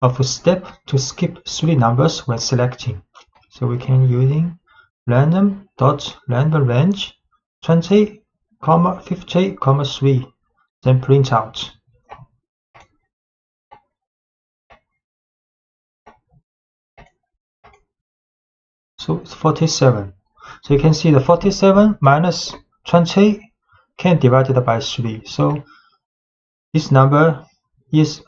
of a step to skip 3 numbers when selecting. So we can using random.random range 20, 50, 3, then print out. So it's 47. So you can see the 47 minus 20 can divided by 3. So this number is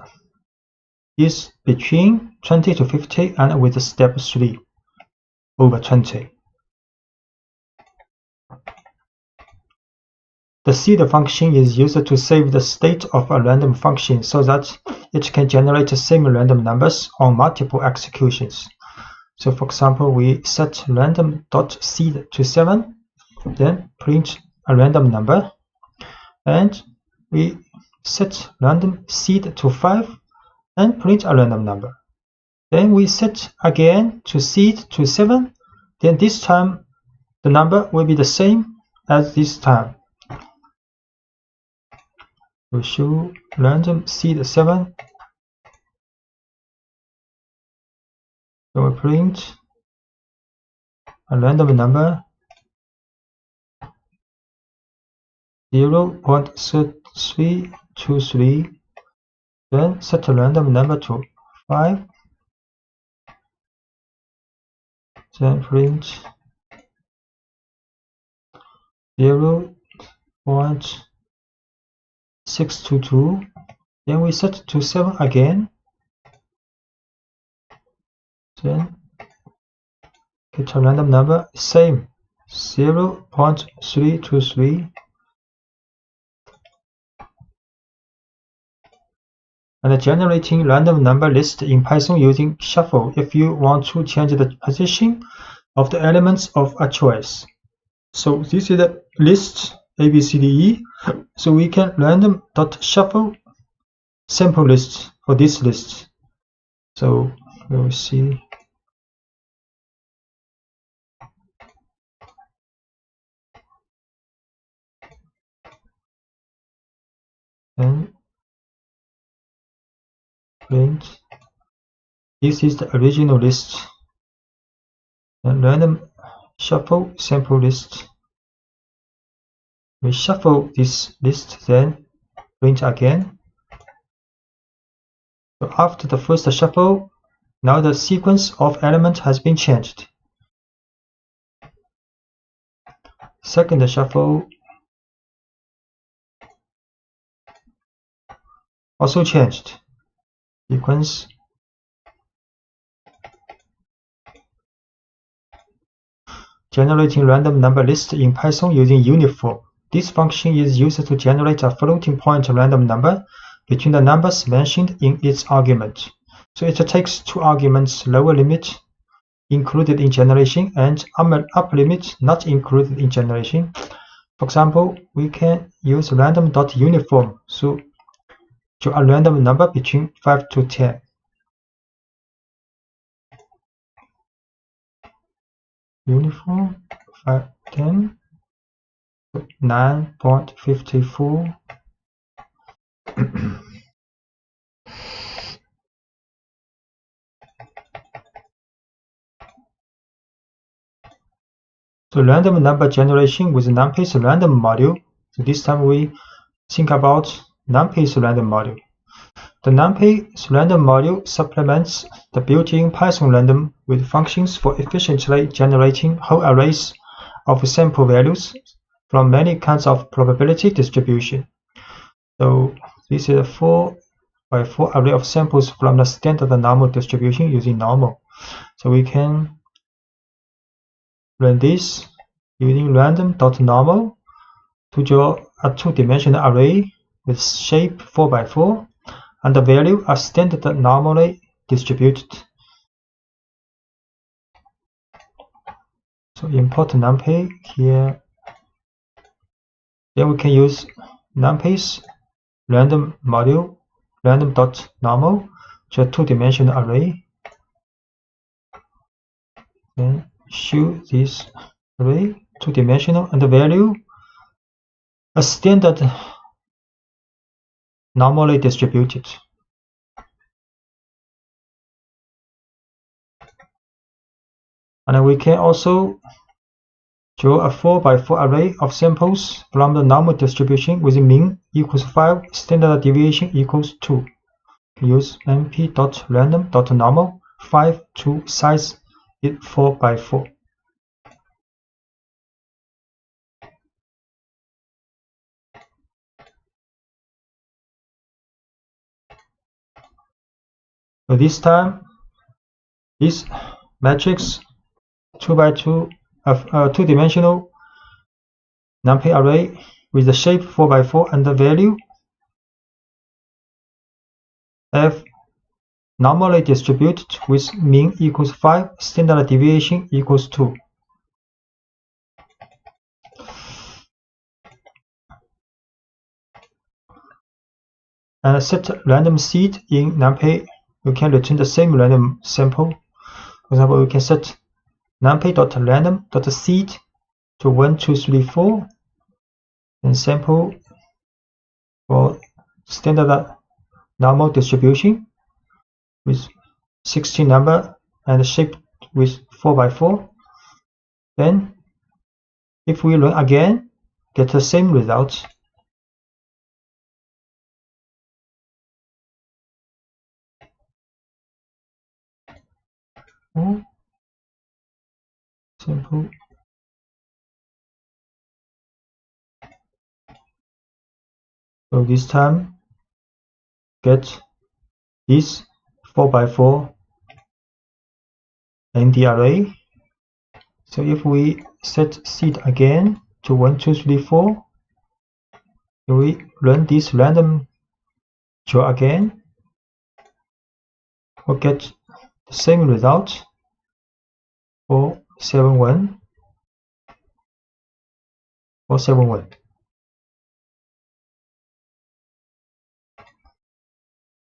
between 20 to 50 and with step 3 over 20. The seed function is used to save the state of a random function so that it can generate the same random numbers on multiple executions. So for example, we set random.seed to 7, then print a random number, and we set random seed to 5 and print a random number. Then we set again to seed to 7, then this time the number will be the same as this time. We show random seed 7. So we print a random number 0.3323, then set a random number to 5, then print 0.622, then we set to 7 again, then get a random number, same 0.323, and generating random number list in Python using shuffle if you want to change the position of the elements of a choice. So this is the list A, B, C, D, E. So we can random.shuffle sample list for this list. So we will see. And print. This is the original list. And random shuffle sample list. We shuffle this list, then print again. So after the first shuffle, now the sequence of elements has been changed. Second shuffle also changed. Sequence. Generating random number list in Python using uniform. This function is used to generate a floating point random number between the numbers mentioned in its argument. So it takes 2 arguments, lower limit included in generation and upper limit not included in generation. For example, we can use random.uniform to draw a random number between 5 to 10. Uniform 5, 10, 9.54. So random number generation with numpy's random module. So this time we think about numpy's random module. The numpy's random module supplements the built-in Python random with functions for efficiently generating whole arrays of sample values from many kinds of probability distribution. So this is a 4x4 array of samples from the standard normal distribution using normal. So we can run this using random.normal to draw a two-dimensional array with shape 4x4 and the value are standard normally distributed. So import numpy here. Then we can use numpy's random module random.normal to a two-dimensional array. Then show this array two-dimensional and the value a standard normally distributed. And we can also draw a 4x4 array of samples from the normal distribution with mean equals 5, standard deviation equals 2. Use np.random.normal 5 to size it 4x4. So this time, this matrix 2x2 two-dimensional numpy array with the shape 4x4 and the value f normally distributed with mean equals 5, standard deviation equals 2. And set random seed in numpy. You can return the same random sample. For example, we can set numpy.random.seed to 1, 2, 3, 4 and sample for standard normal distribution with 16 number and shape with 4x4. Then if we run again, get the same result. Simple. So this time get this 4x4 in the array. So if we set seed again to 1, 2, 3, 4, we run this random draw again, we'll get the same result 471 471.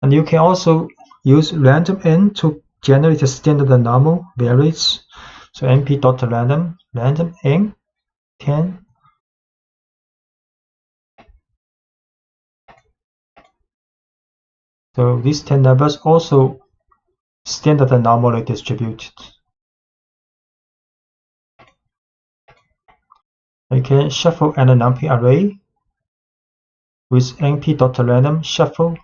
And you can also use random n to generate a standard normal values. So np.random random n 10. So these 10 numbers also standard normally distributed. You can shuffle an numpy array with np.random shuffle.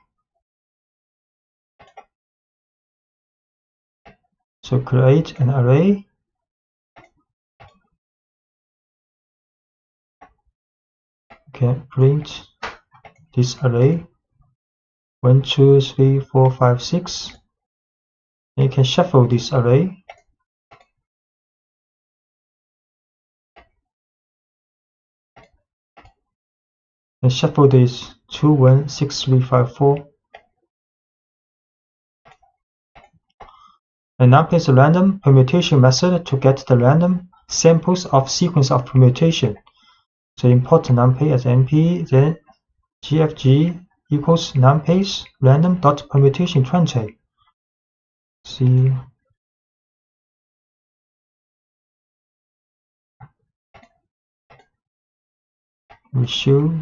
So create an array. You can print this array 1, 2, 3, 4, 5, 6. And you can shuffle this array. And shuffle this 2, 1, 6, 3, 5, 4. And numpy's random permutation method to get the random samples of sequence of permutation. So import numpy as np, then gfg equals numpy's random.permutation 20. See, we show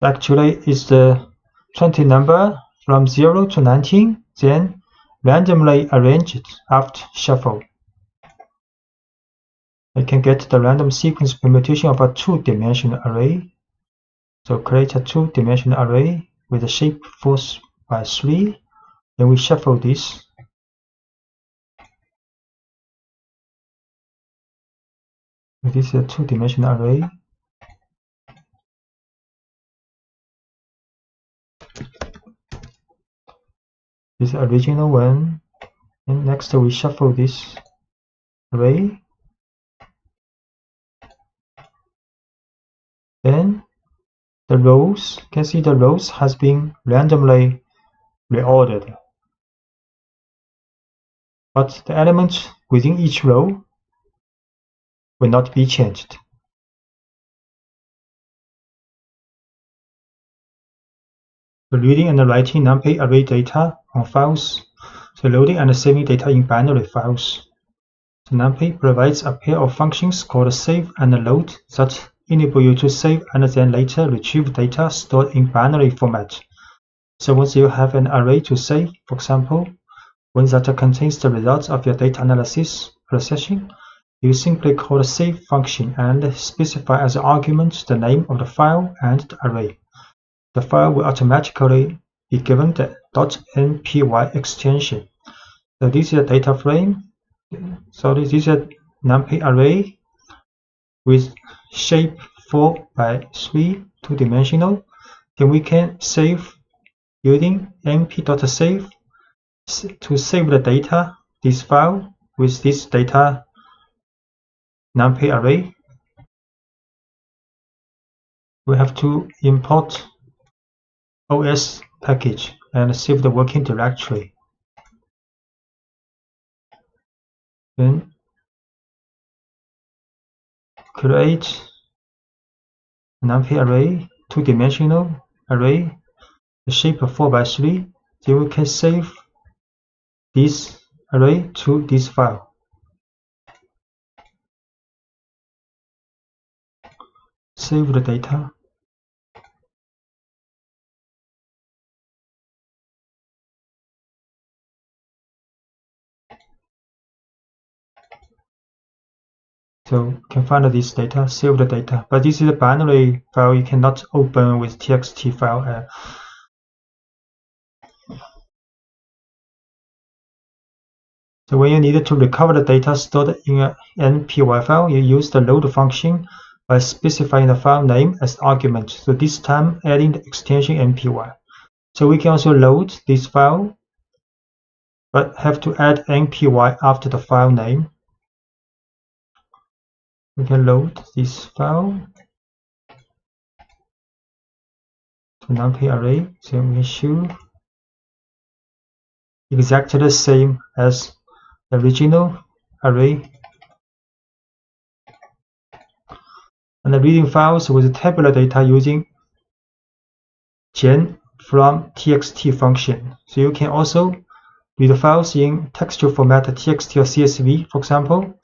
actually is the 20 number from 0 to 19, then randomly arranged after shuffle. I can get the random sequence permutation of a two-dimensional array. So create a two-dimensional array with a shape 4 by 3. Then we shuffle this. This is a two-dimensional array. This is the original one. And next we shuffle this array. Then the rows, you can see the rows has been randomly reordered. But the elements within each row will not be changed. So reading and writing numpy array data on files. So loading and saving data in binary files. So numpy provides a pair of functions called save and load that enable you to save and then later retrieve data stored in binary format. So once you have an array to save, for example, one that contains the results of your data analysis processing, you simply call the save function and specify as an argument the name of the file and the array. The file will automatically be given the .npy extension. So this is a data frame. So this is a numpy array with shape 4 by 3, two-dimensional. Then we can save using np.save to save the data, this file with this data numpy array. We have to import OS package and save the working directory. Then create a numpy array, two-dimensional array, the shape of 4 by 3. Then we can save this array to this file. Save the data. So you can find this data, save the data, but this is a binary file you cannot open with txt file. So when you need to recover the data stored in an npy file, you use the load function by specifying the file name as argument. So this time adding the extension npy. So we can also load this file, but have to add npy after the file name. We can load this file to numpy array. So we show exactly the same as the original array. And the reading files with tabular data using gen from txt function. So you can also read files in textual format txt or csv. For example,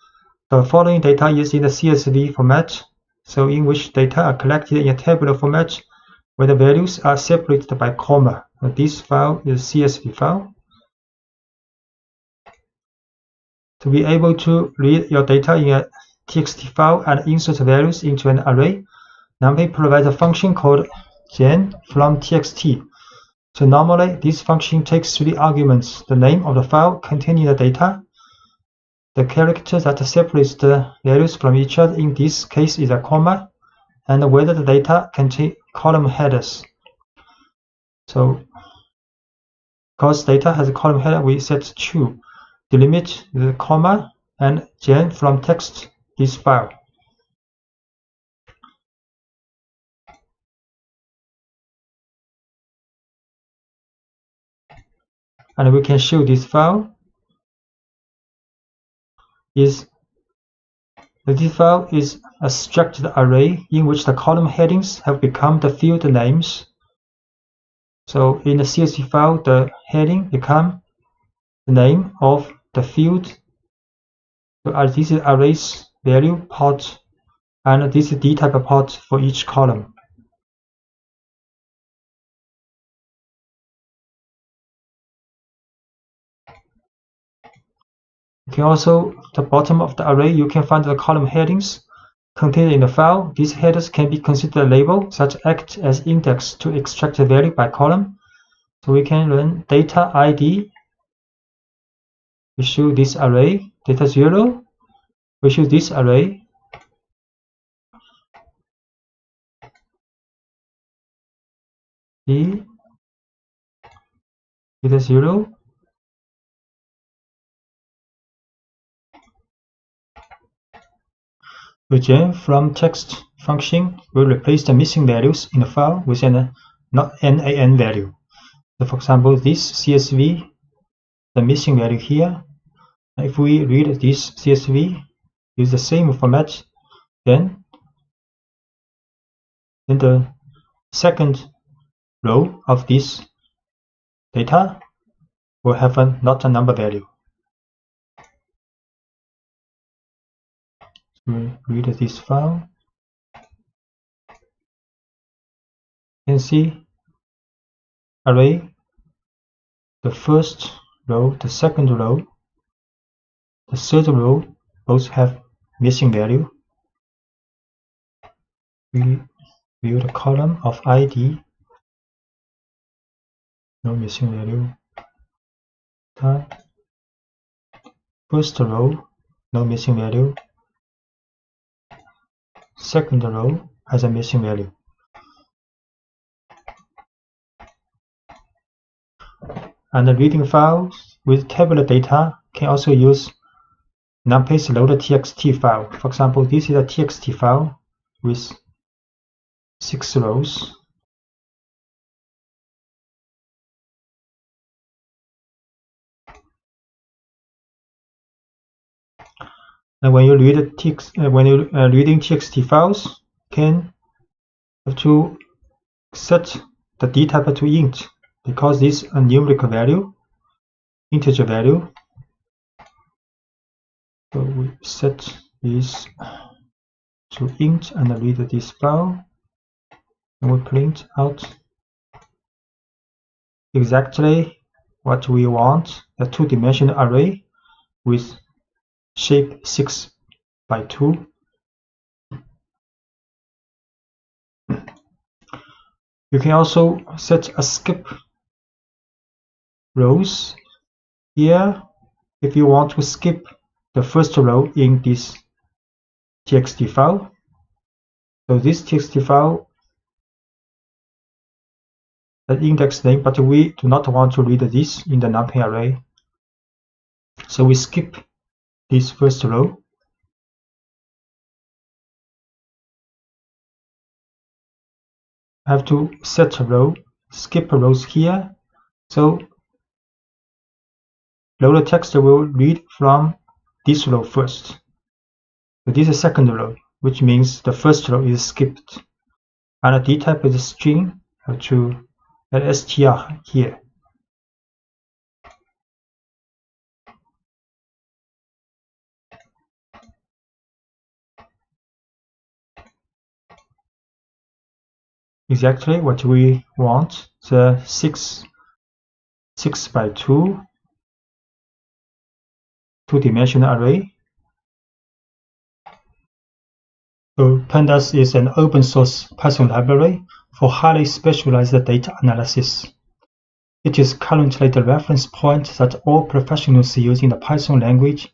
the following data is in the csv format, so in which data are collected in a tabular format where the values are separated by comma. This file is csv file. To be able to read your data in a txt file and insert values into an array, numpy provides a function called gen from txt. So normally this function takes 3 arguments: the name of the file containing the data, the character that separates the values from each other, in this case is a comma, and whether the data contain column headers. So because data has a column header, we set true. Delimit the comma and gen from text this file. And we can show this file is The data file is a structured array in which the column headings have become the field names. So in the CSV file, the heading becomes the name of the field. So this is arrays value part, and this is dtype part for each column. You can also, the bottom of the array, you can find the column headings contained in the file. These headers can be considered a label, such act as index to extract the value by column. So we can run data ID. We show this array, data 0. We show this array. D, data 0. The gen from text function will replace the missing values in the file with an NaN value. So for example, this CSV, the missing value here. If we read this CSV, use the same format, then the second row of this data will have not a number value. We read this file. You can see array, the first row, the second row, the third row both have missing value. We view the column of ID, no missing value. The first row, no missing value. Second row has a missing value. And the reading files with tabular data can also use numpy's load.txt file. For example, this is a txt file with 6 rows. And when you read text, reading txt files, can have to set the dtype to int, because this is a numerical value, integer value. So we set this to int and read this file, and we print out exactly what we want, a two-dimensional array with shape 6 by 2. You can also set a skip rows here if you want to skip the first row in this txt file. So this txt file has index name, but we do not want to read this in the numpy array. So we skip this first row. I have to set a row, skip rows here. So loader text will read from this row first. So this is the second row, which means the first row is skipped. And the dtype is a string. I have to add str here. Exactly what we want, the 6 by 2 two-dimensional array. So pandas is an open source Python library for highly specialized data analysis. It is currently the reference point that all professionals using the Python language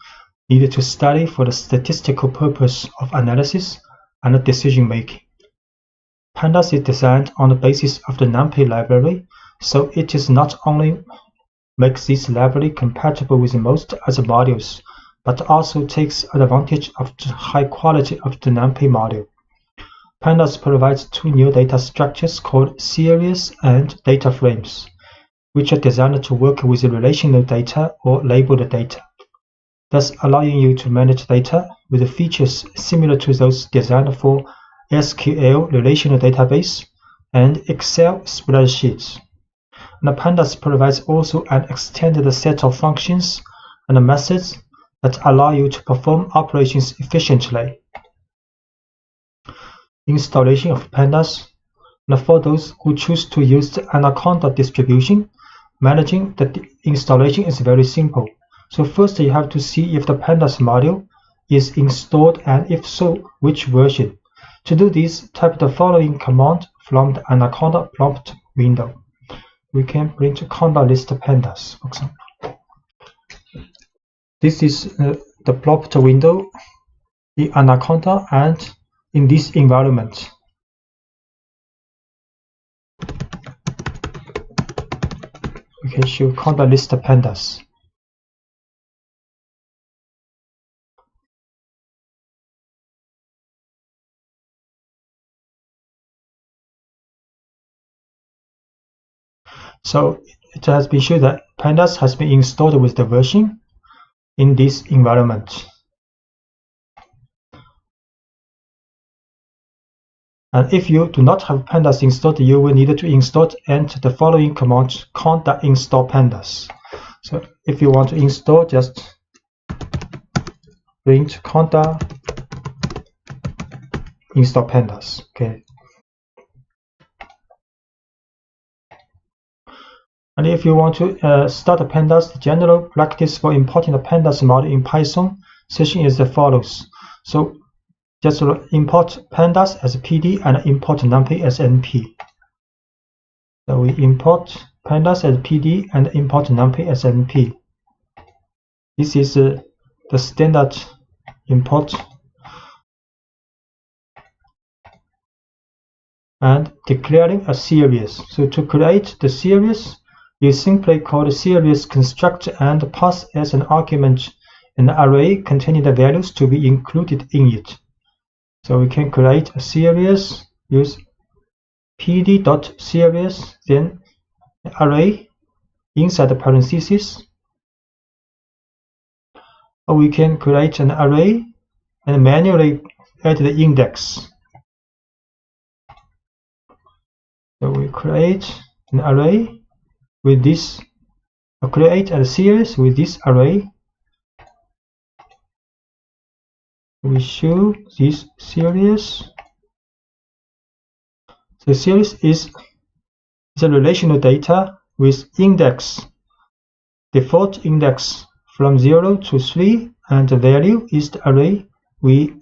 need to study for the statistical purpose of analysis and decision making. Pandas is designed on the basis of the NumPy library, so it is not only makes this library compatible with most other modules, but also takes advantage of the high quality of the NumPy module. Pandas provides two new data structures called series and data frames, which are designed to work with relational data or labeled data. thus allowing you to manage data with features similar to those designed for SQL relational database and Excel spreadsheets. And pandas provides also an extended set of functions and methods that allow you to perform operations efficiently. Installation of pandas. And for those who choose to use the Anaconda distribution, managing the installation is very simple. So first you have to see if the pandas module is installed, and if so, which version. To do this, type the following command from the Anaconda prompt window. We can print conda list pandas, for example. This is the prompt window in Anaconda and in this environment. We can show conda list pandas. So it has been shown that pandas has been installed with the version in this environment. And if you do not have pandas installed, you will need to install and the following command conda install pandas. So if you want to install, just print conda install pandas. Okay. And if you want to start a pandas, the general practice for importing the pandas module in Python session is as follows. So just import pandas as PD and import numpy as NP. So we import pandas as PD and import numpy as NP. This is the standard import. And declaring a series. So to create the series, you simply call the series construct and pass as an argument an array containing the values to be included in it. So we can create a series, use pd.series, then array inside the parentheses. Or we can create an array and manually add the index. So we create an array with this, create a series with this array. We show this series. The series is a relational data with index, default index from 0 to 3, and the value is the array we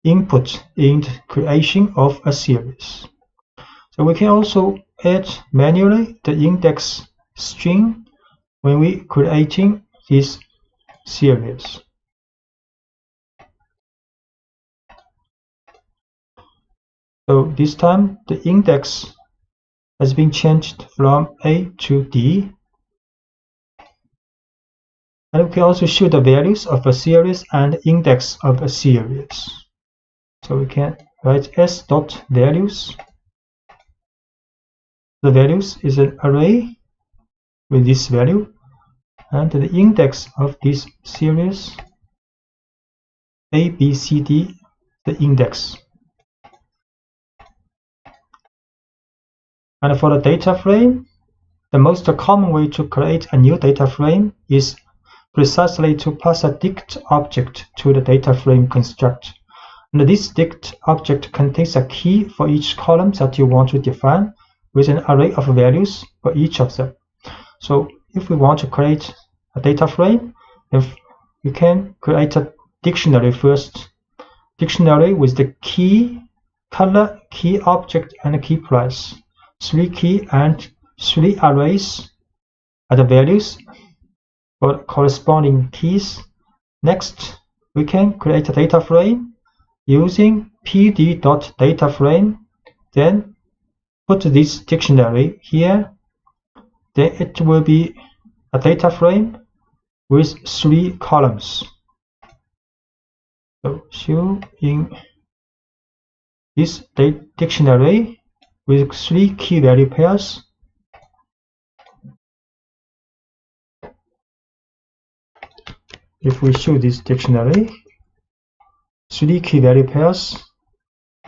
input in the creation of a series. So we can also add manually the index string when we creating this series. So this time the index has been changed from A to D. And we can also show the values of a series and index of a series. So we can write s.values. The values is an array with this value, and the index of this series A, B, C, D, the index. And for the data frame, the most common way to create a new data frame is precisely to pass a dict object to the data frame construct. And this dict object contains a key for each column that you want to define, with an array of values for each of them. So if we want to create a data frame, we can create a dictionary first. Dictionary with the key, color, key object, and key price. 3 key and 3 arrays are the values for corresponding keys. Next, we can create a data frame using pd.dataframe, then put this dictionary here. Then it will be a data frame with 3 columns. So show in this dictionary with 3 key value pairs. if we show this dictionary, 3 key value pairs,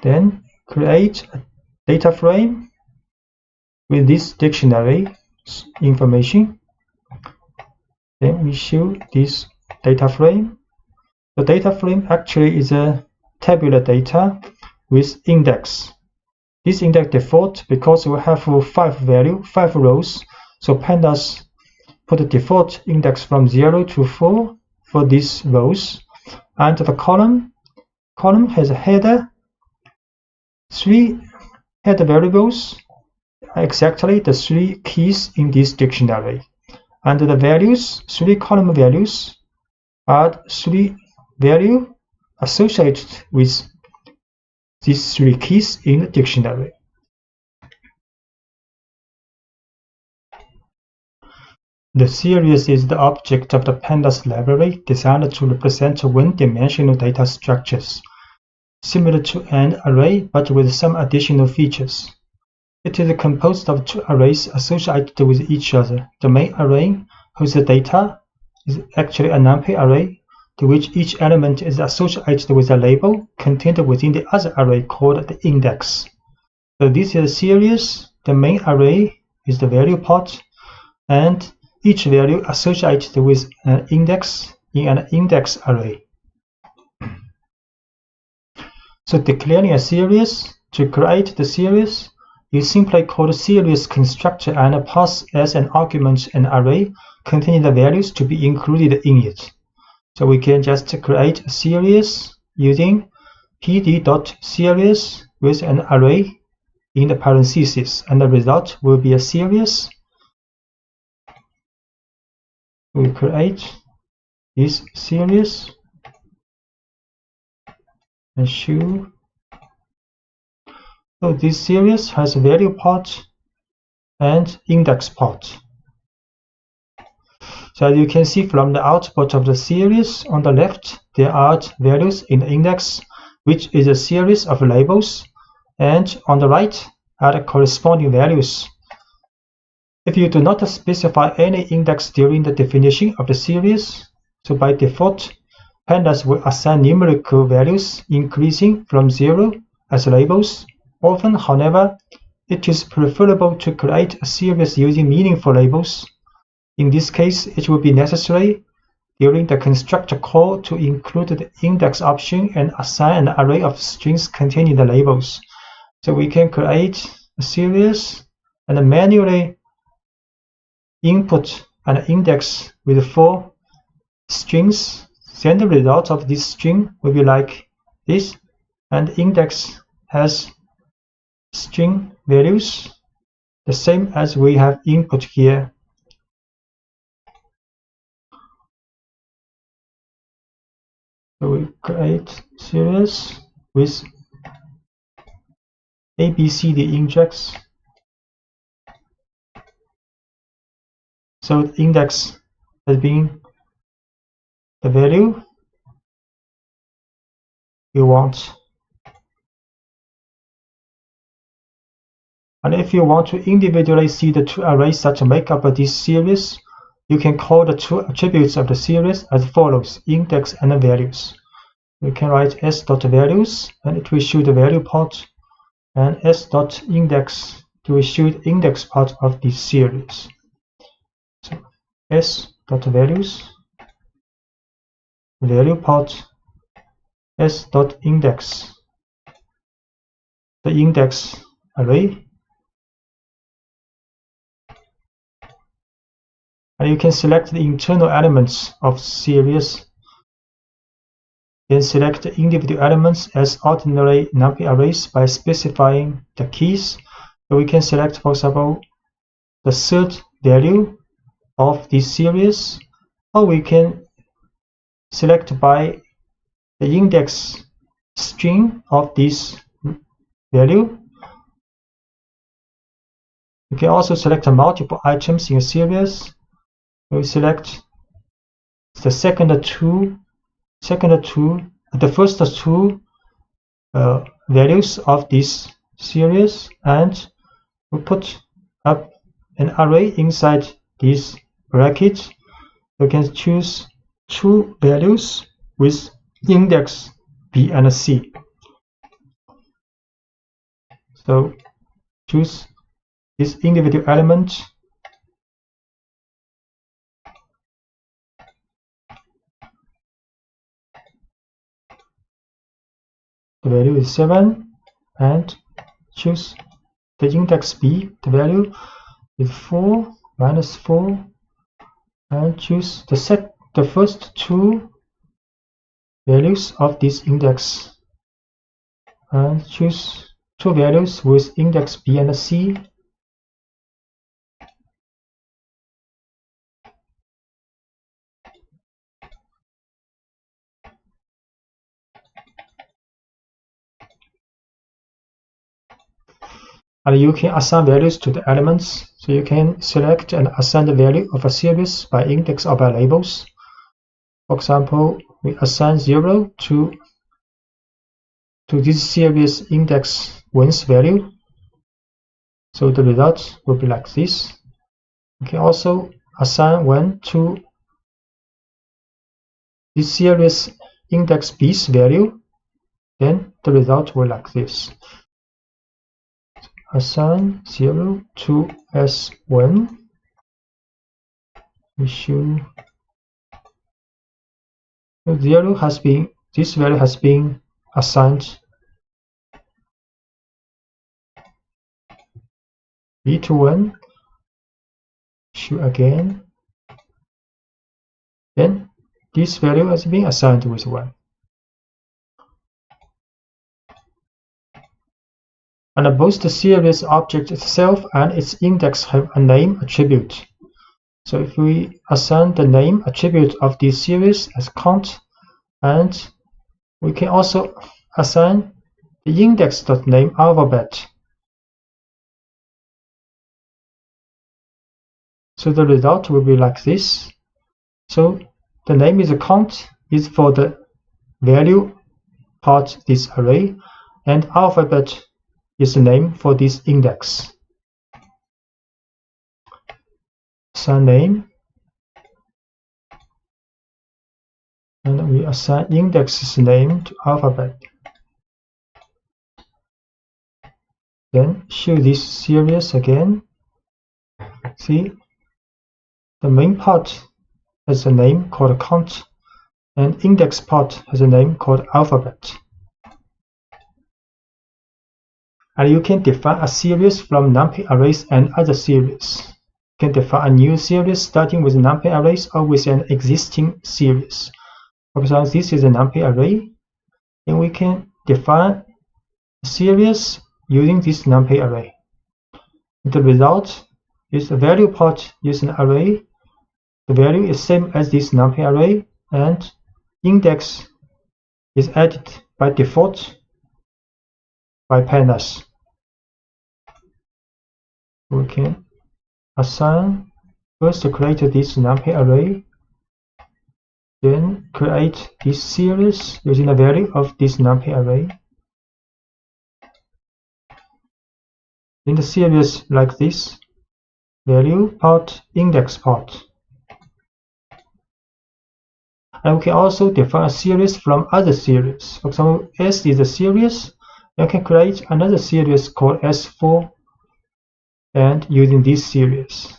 then create a data frame with this dictionary information. Then we show this data frame. The data frame actually is a tabular data with index. This index default because we have 5 rows. So pandas put the default index from 0 to 4 for these rows. And the column has a header, 3 header variables, exactly the 3 keys in this dictionary. And the values, 3 column values, are 3 values associated with these 3 keys in the dictionary. The series is the object of the pandas library designed to represent one-dimensional data structures, similar to an array but with some additional features. It is composed of 2 arrays associated with each other. The main array, whose data is actually a numpy array, to which each element is associated with a label contained within the other array called the index. So this is a series. The main array is the value part, and each value associated with an index in an index array. So declaring a series, to create the series, you simply call the series constructor and pass as an argument an array containing the values to be included in it. So we can just create a series using pd.series with an array in the parentheses, and the result will be a series. We create this series and show. So this series has value part and index part. So as you can see from the output of the series, on the left there are values in the index, which is a series of labels, and on the right are the corresponding values. If you do not specify any index during the definition of the series, so by default, pandas will assign numerical values increasing from 0 as labels. Often, however, it is preferable to create a series using meaningful labels. In this case, it will be necessary during the constructor call to include the index option and assign an array of strings containing the labels. So we can create a series and manually input an index with 4 strings. Then the result of this string will be like this, and the index has string values the same as we have input here. So we create series with ABCD index. So the index has been the value you want. And if you want to individually see the 2 arrays that make up this series, you can call the 2 attributes of the series as follows: index and values. We can write s.values, and it will show the value part, and s.index to show the index part of this series. So s.values, value part, s.index, the index array. And you can select the internal elements of series, then select the individual elements as ordinary numpy arrays by specifying the keys. So we can select, for example, the 3rd value of this series, or we can select by the index string of this value. You can also select multiple items in a series. We select the first two values of this series, and we put up an array inside this bracket. You can choose two values with index B and C. So choose this individual element. The value is 7, and choose the index B. The value is 4 minus 4, and choose the first two values of this index, and choose two values with index B and C. And you can assign values to the elements. So you can select and assign the value of a series by index or by labels. For example, we assign 0 to this series index 1's value. So the result will be like this. You can also assign 1 to this series index B's value. Then the result will like this. Assign 0 to S1. We show this value has been assigned B to 1. Show again. Then this value has been assigned with 1. And both the series object itself and its index have a name attribute. So if we assign the name attribute of this series as count, and we can also assign the index.name alphabet. So the result will be like this. So the name is a count is for the value part this array, and alphabet is the name for this index. Assign name, and we assign index's name to alphabet. Then show this series again. See, the main part has a name called count, and index part has a name called alphabet. And you can define a series from numpy arrays and other series. You can define a new series starting with numpy arrays or with an existing series. For example, this is a numpy array, and we can define a series using this numpy array. The result is the value part is an array. The value is same as this numpy array, and index is added by default by pandas. We can assign first create this numpy array, then create this series using the value of this numpy array. In the series like this, value part, index part. And we can also define a series from other series. For example, S is a series. You can create another series called S4, and using this series.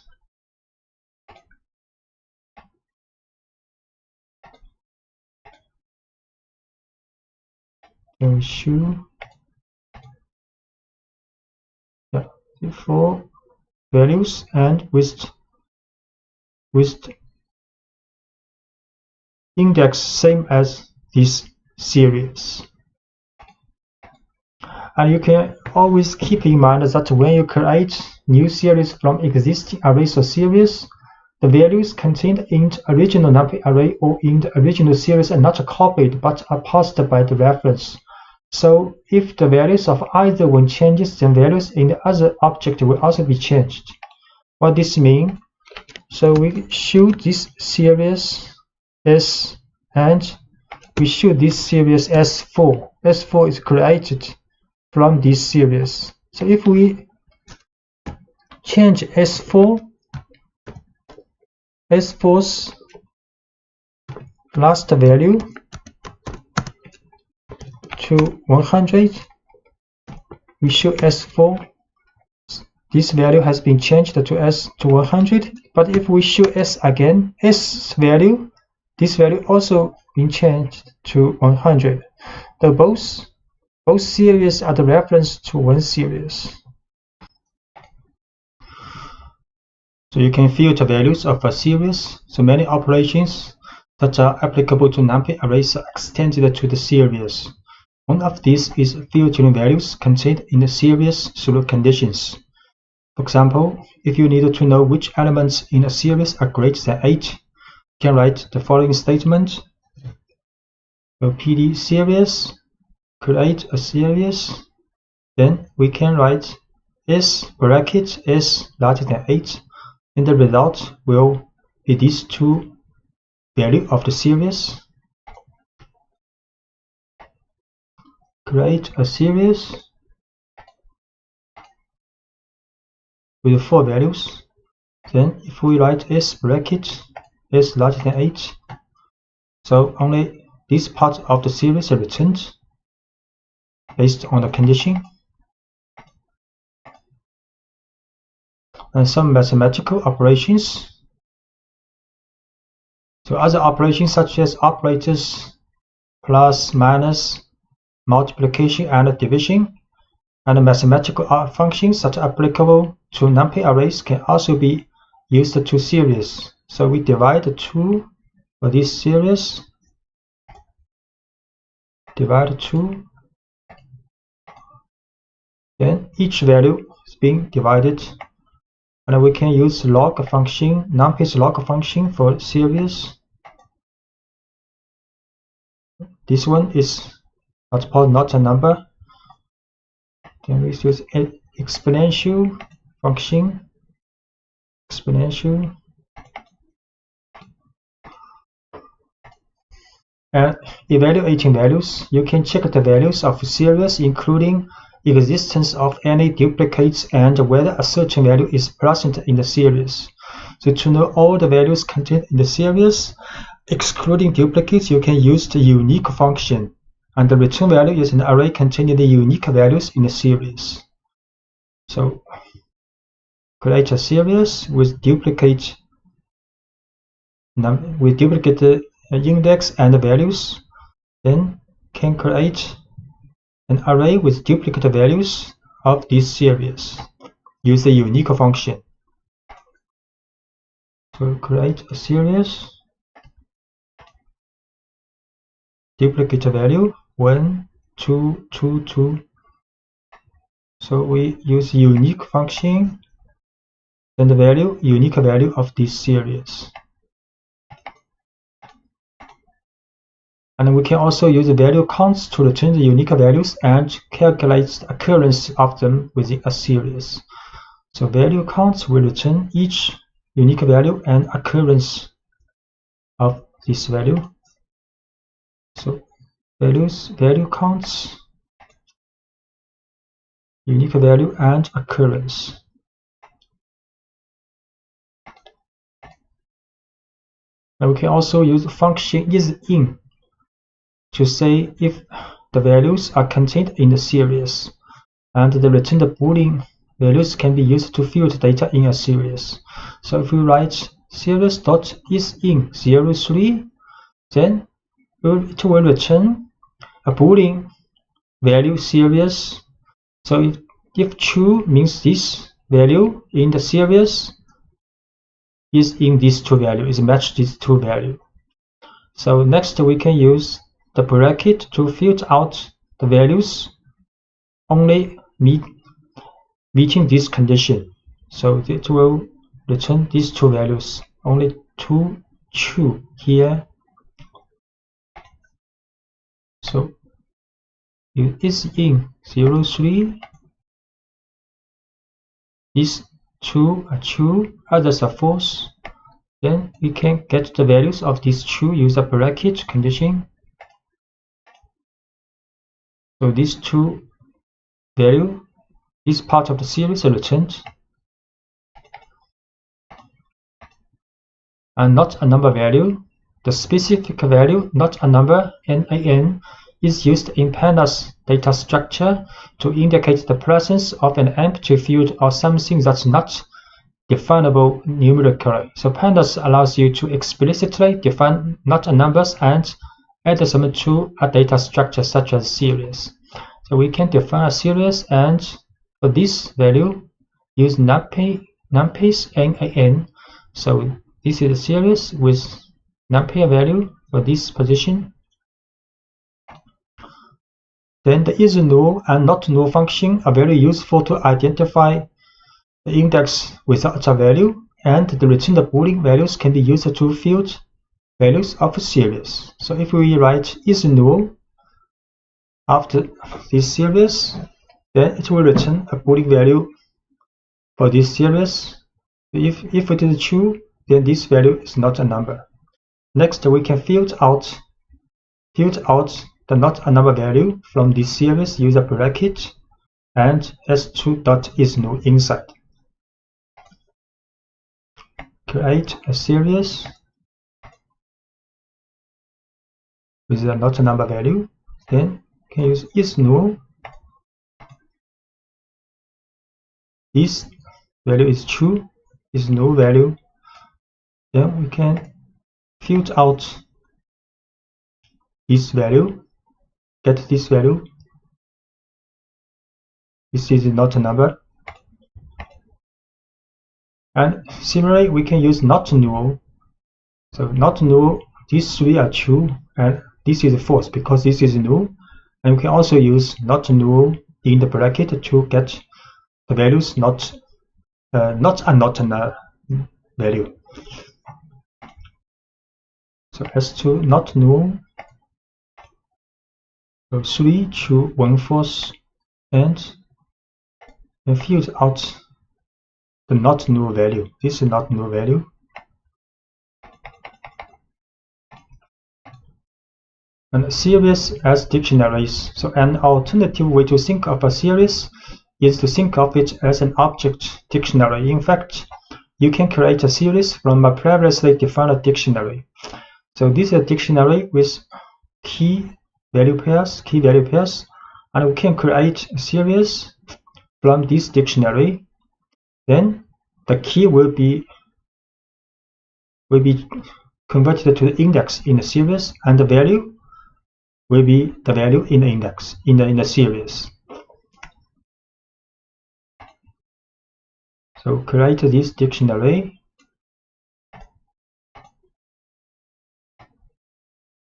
And we show the 4 values and with index same as this series. And you can always keep in mind that when you create new series from existing arrays or series, the values contained in the original numpy array or in the original series are not copied but are passed by the reference. So if the values of either one changes, then values in the other object will also be changed. What this means? So we show this series S, and we show this series S4. S4 is created from this series. So if we change S4's last value to 100, we show S4. This value has been changed to S to 100, but if we show S again, S value, this value also been changed to 100. The both series are the reference to one series. So you can filter values of a series. So many operations that are applicable to numpy arrays are extended to the series. One of these is filtering values contained in the series through conditions. For example, if you need to know which elements in a series are greater than 8, you can write the following statement. PD series, create a series, then we can write S bracket S larger than 8, and the result will be these two values of the series. Create a series with 4 values. Then if we write S bracket S larger than 8, so only this part of the series is returned based on the condition. And some mathematical operations. So other operations such as operators, plus, minus, multiplication, and division, and mathematical functions that are applicable to numpy arrays can also be used to series. So we divide the 2 for this series, divide 2, then each value is being divided, and we can use log function, numpy's log function for series. This one is not a number. Then we use exponential function, exponential, and evaluating values. You can check the values of series, including existence of any duplicates and whether a certain value is present in the series. So to know all the values contained in the series, excluding duplicates, you can use the unique function, and the return value is an array containing the unique values in the series. So create a series with duplicate index and values, then can create an array with duplicate values of this series. Use the unique function. So create a series, duplicate value 1, 2, 2, 2. So we use unique function and the value, unique value of this series. And we can also use the value counts to return the unique values and calculate the occurrence of them within a series. So value counts will return each unique value and occurrence of this value. So value counts, unique value and occurrence. And we can also use function isIn to say if the values are contained in the series, and the returned Boolean values can be used to filter data in a series. So if we write series.isIn03, then it will return a Boolean value series. So if true means this value in the series is in these two values, is matched these two values. So next we can use the bracket to filter out the values only meeting this condition. So it will return these two values, only two true here. So it is in 03, these two are true, others are false. Then we can get the values of these true, use a bracket condition. So these two value, this part of the series are returned, and not a number value. The specific value, not a number, NaN, is used in pandas data structure to indicate the presence of an empty field or something that's not definable numerically. So pandas allows you to explicitly define not a numbers and add them to a data structure such as series. So we can define a series, and for this value use numpy's NaN. So this is a series with numpy value for this position. Then the is null and not null function are very useful to identify the index without a value, and the returned Boolean values can be used to field values of a series. So if we write is null after this series, then it will return a Boolean value for this series. If it is true, then this value is not a number. Next, we can field out the not a number value from this series, use a bracket and s2.isNull inside. Create a series with a not a number value. Then we can use isNull. This value is true, isNull value. Then we can field out this value, get this value. This is not a number. And similarly, we can use not null. So not null, these three are true, and this is false because this is null. And we can also use not null in the bracket to get the values not a value. So S2 not null. So 3 true, 1 false, and field out the not null value. This is not null value. And series as dictionaries. So an alternative way to think of a series is to think of it as an object dictionary. In fact, you can create a series from a previously defined dictionary. So this is a dictionary with key value pairs, and we can create a series from this dictionary. Then the key will be converted to the index in the series, and the value will be the value in the index in the series. So create this dictionary,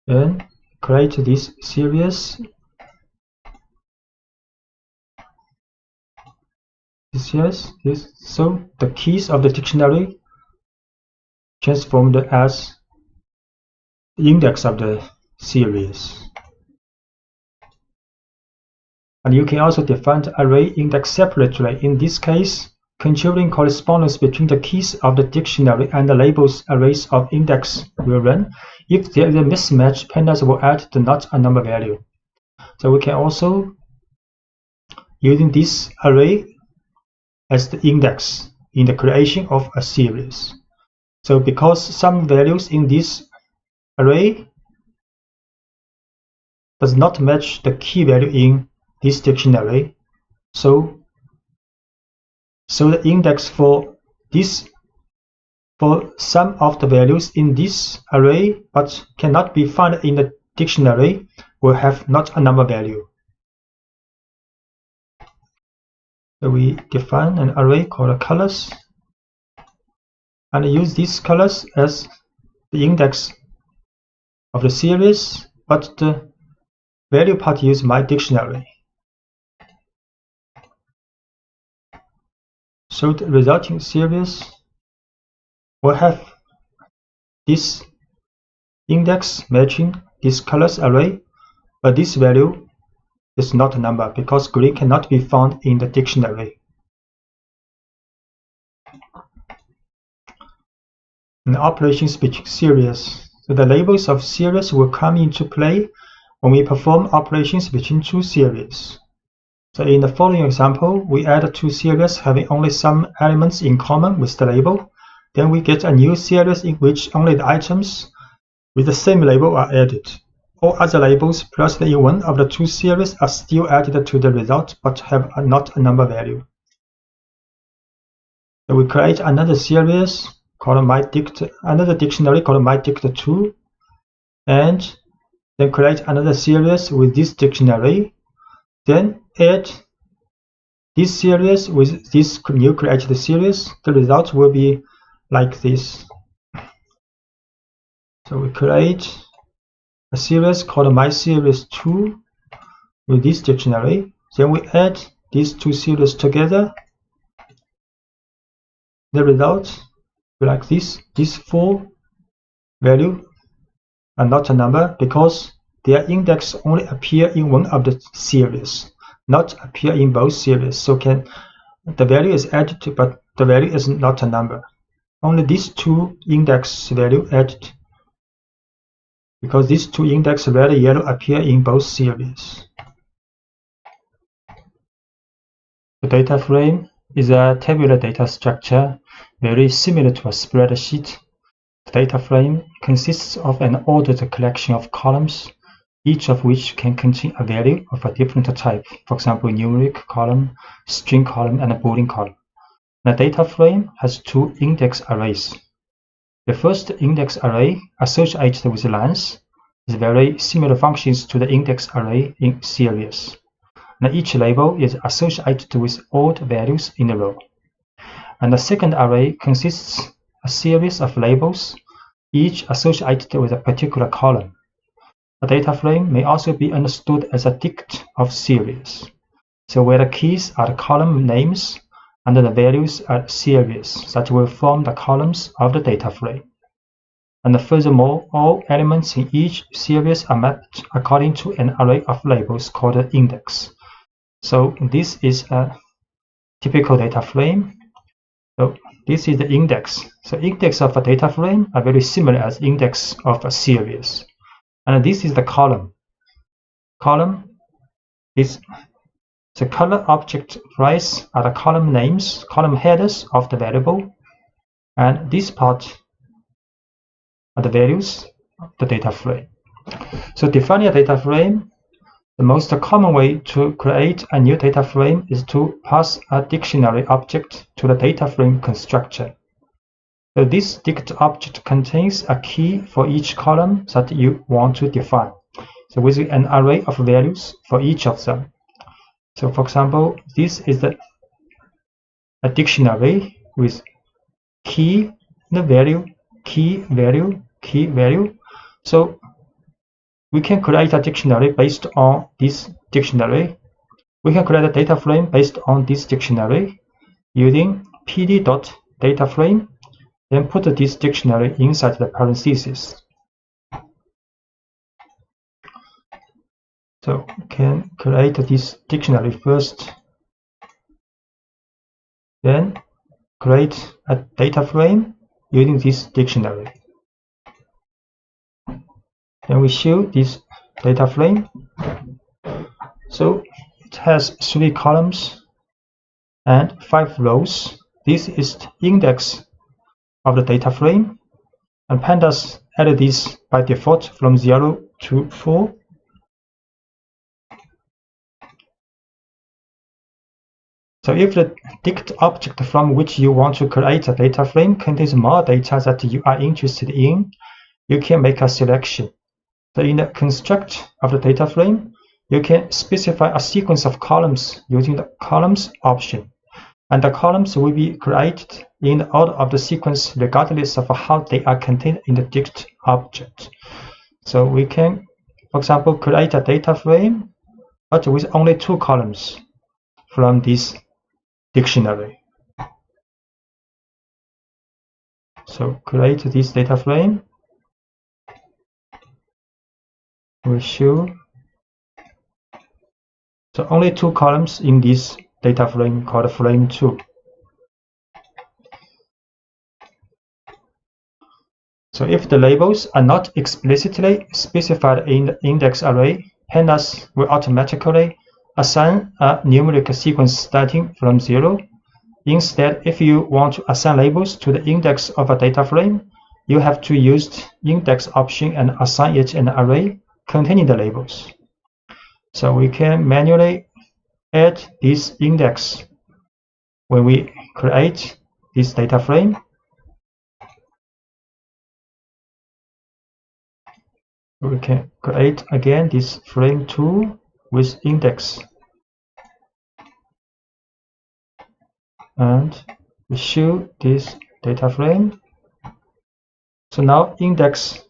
and create this series. So the keys of the dictionary transformed as the index of the series. And you can also define the array index separately. In this case, controlling correspondence between the keys of the dictionary and the labels arrays of index will run. If there is a mismatch, pandas will add the not a number value. So we can also using this array as the index in the creation of a series. So because some values in this array does not match the key value in this dictionary, so the index for some of the values in this array but cannot be found in the dictionary will have not a number value. So we define an array called colors and use these colors as the index of the series, but the value part use my dictionary. So the resulting series will have this index matching this colors array, but this value is not a number because green cannot be found in the dictionary. And operations between series. So the labels of series will come into play when we perform operations between two series. So in the following example, we add two series having only some elements in common with the label. Then we get a new series in which only the items with the same label are added. All other labels present in one of the two series are still added to the result but have not a number value. So we create another series called another dictionary called mydict2, and then create another series with this dictionary. Then add this series with this new created series. The result will be like this. So we create a series called mySeries2 with this dictionary. Then we add these two series together. The result will be like this. These four values are not a number because their index only appear in one of the series, not appear in both series. So the value is added, but the value is not a number. Only these two index value added, because these two index red and yellow appear in both series. The data frame is a tabular data structure very similar to a spreadsheet. The data frame consists of an ordered collection of columns, each of which can contain a value of a different type, for example, numeric column, string column, and a Boolean column. The data frame has two index arrays. The first index array, associated with lines, is very similar functions to the index array in series. Now each label is associated with odd values in a row. And the second array consists of a series of labels, each associated with a particular column. A data frame may also be understood as a dict of series. So where the keys are the column names and the values are series that will form the columns of the data frame. And furthermore, all elements in each series are mapped according to an array of labels called an index. So this is a typical data frame. So this is the index. So index of a data frame are very similar as index of a series. And this is the column. Column is the color object price are the column names, column headers of the variable, and this part are the values of the data frame. So defining a data frame, the most common way to create a new data frame is to pass a dictionary object to the data frame constructor. So this dict object contains a key for each column that you want to define. So with an array of values for each of them. So for example, this is a dictionary with key, the value, key, value, key, value. So we can create a dictionary based on this dictionary. We can create a data frame based on this dictionary using pd.dataframe, then put this dictionary inside the parentheses. So we can create this dictionary first, then create a data frame using this dictionary. Then we show this data frame. So it has 3 columns and 5 rows. This is the index of the data frame, and pandas added this by default from 0 to 4. So if the dict object from which you want to create a data frame contains more data that you are interested in, you can make a selection. So in the construct of the data frame, you can specify a sequence of columns using the columns option. And the columns will be created in the order of the sequence regardless of how they are contained in the dict object. So we can, for example, create a data frame, but with only 2 columns from this dictionary. So create this data frame. We show so only 2 columns in this data frame called frame 2. So if the labels are not explicitly specified in the index array, pandas will automatically assign a numeric sequence starting from 0. Instead, if you want to assign labels to the index of a data frame, you have to use index option and assign it an array containing the labels. So we can manually add this index when we create this data frame. We can create again this frame 2 with index, and we show this data frame. So now index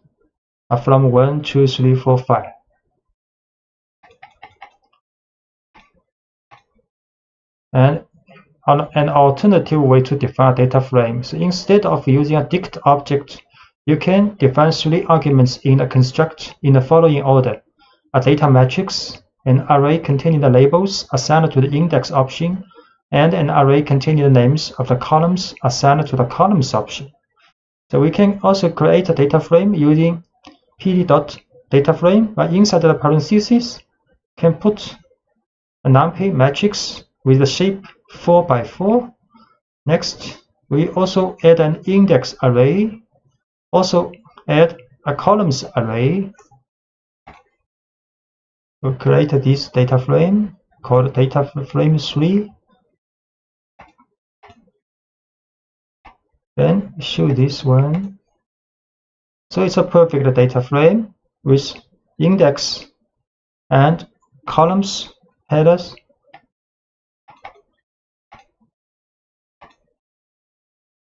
are from 1, 2, 3, 4, 5. And an alternative way to define data frames, instead of using a dict object, you can define 3 arguments in a construct in the following order: a data matrix, an array containing the labels assigned to the index option, and an array containing the names of the columns assigned to the columns option. So we can also create a data frame using pd.dataframe, but inside the parentheses can put a numpy matrix with the shape 4 by 4. Next, we also add an index array, also add a columns array. We'll create this data frame called data frame 3. Then show this one. So it's a perfect data frame with index and columns headers.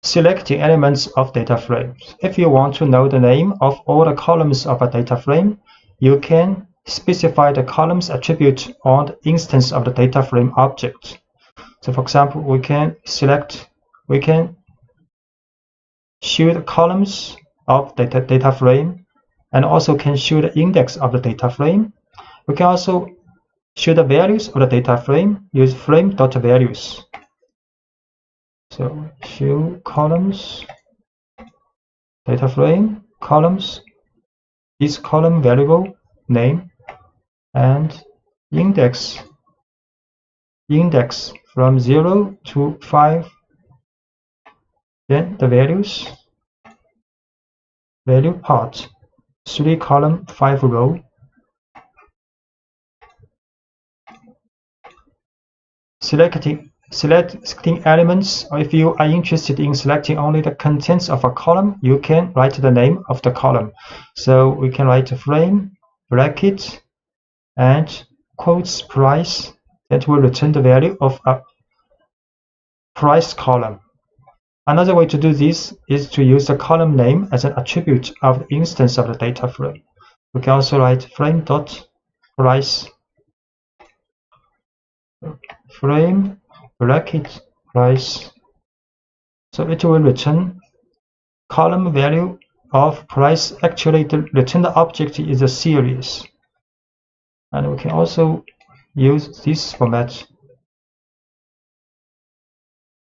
Selecting elements of data frames. If you want to know the name of all the columns of a data frame, you can specify the columns attribute on the instance of the data frame object. So for example, we can show the columns of the data frame, and also can show the index of the data frame. We can also show the values of the data frame, use frame.values. So show columns, data frame, columns, this column variable name, and index from 0 to 5. Then the values, value part, 3 column, 5 row. Selecting elements, or if you are interested in selecting only the contents of a column, you can write the name of the column. So we can write a frame, bracket, and quotes price, that will return the value of a price column. Another way to do this is to use the column name as an attribute of the instance of the data frame. We can also write frame.price, frame bracket price. So it will return column value of price. Actually, the returned object is a series. And we can also use this format.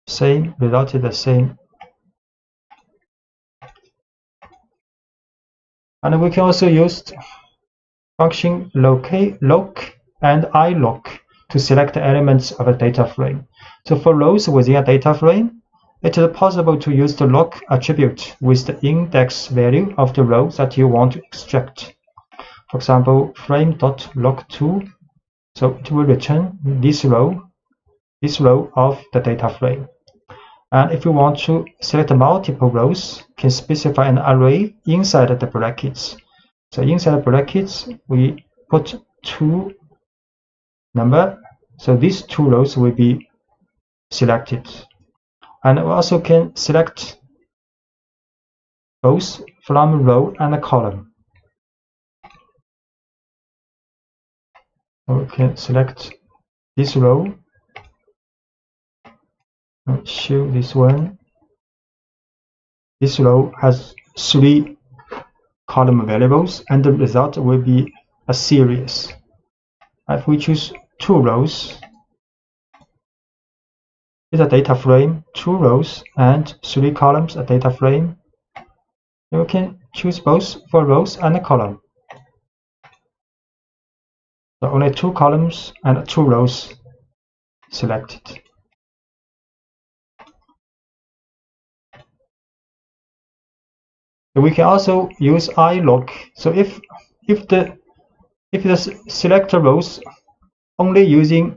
Same result is the same. And we can also use function loc and iloc to select the elements of a data frame. So for rows within a data frame, it is possible to use the loc attribute with the index value of the row that you want to extract. For example, frame.loc2, so it will return this row of the data frame. And if you want to select multiple rows, can specify an array inside the brackets. So inside the brackets, we put 2 number, so these 2 rows will be selected. And we also can select both from row and a column. We can select this row, and show this one. This row has 3 column variables, and the result will be a series. If we choose 2 rows, it's a data frame, 2 rows and 3 columns, a data frame. You can choose both for rows and a column. So only 2 columns and 2 rows selected. So we can also use ilog. So if the selector rows only using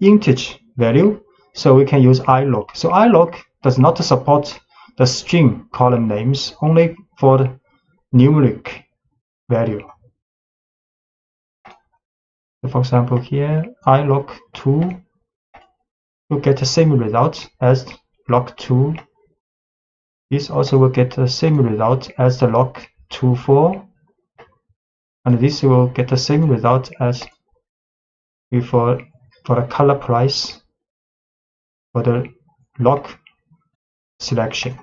integer value, so we can use ilog. So ilog does not support the string column names, only for the numeric value. So for example, here ilog2 will get the same result as log2. This also will get the same result as the log24, and this will get the same result as before for the color price for the log selection.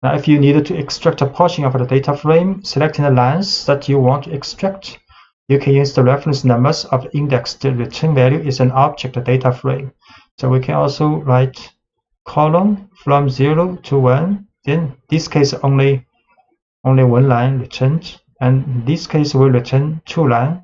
Now, if you needed to extract a portion of the data frame, selecting the lines that you want to extract, you can use the reference numbers of the index. The return value is an object data frame. So we can also write column from 0 to 1. Then this case only one line returned, and this case will return 2 lines.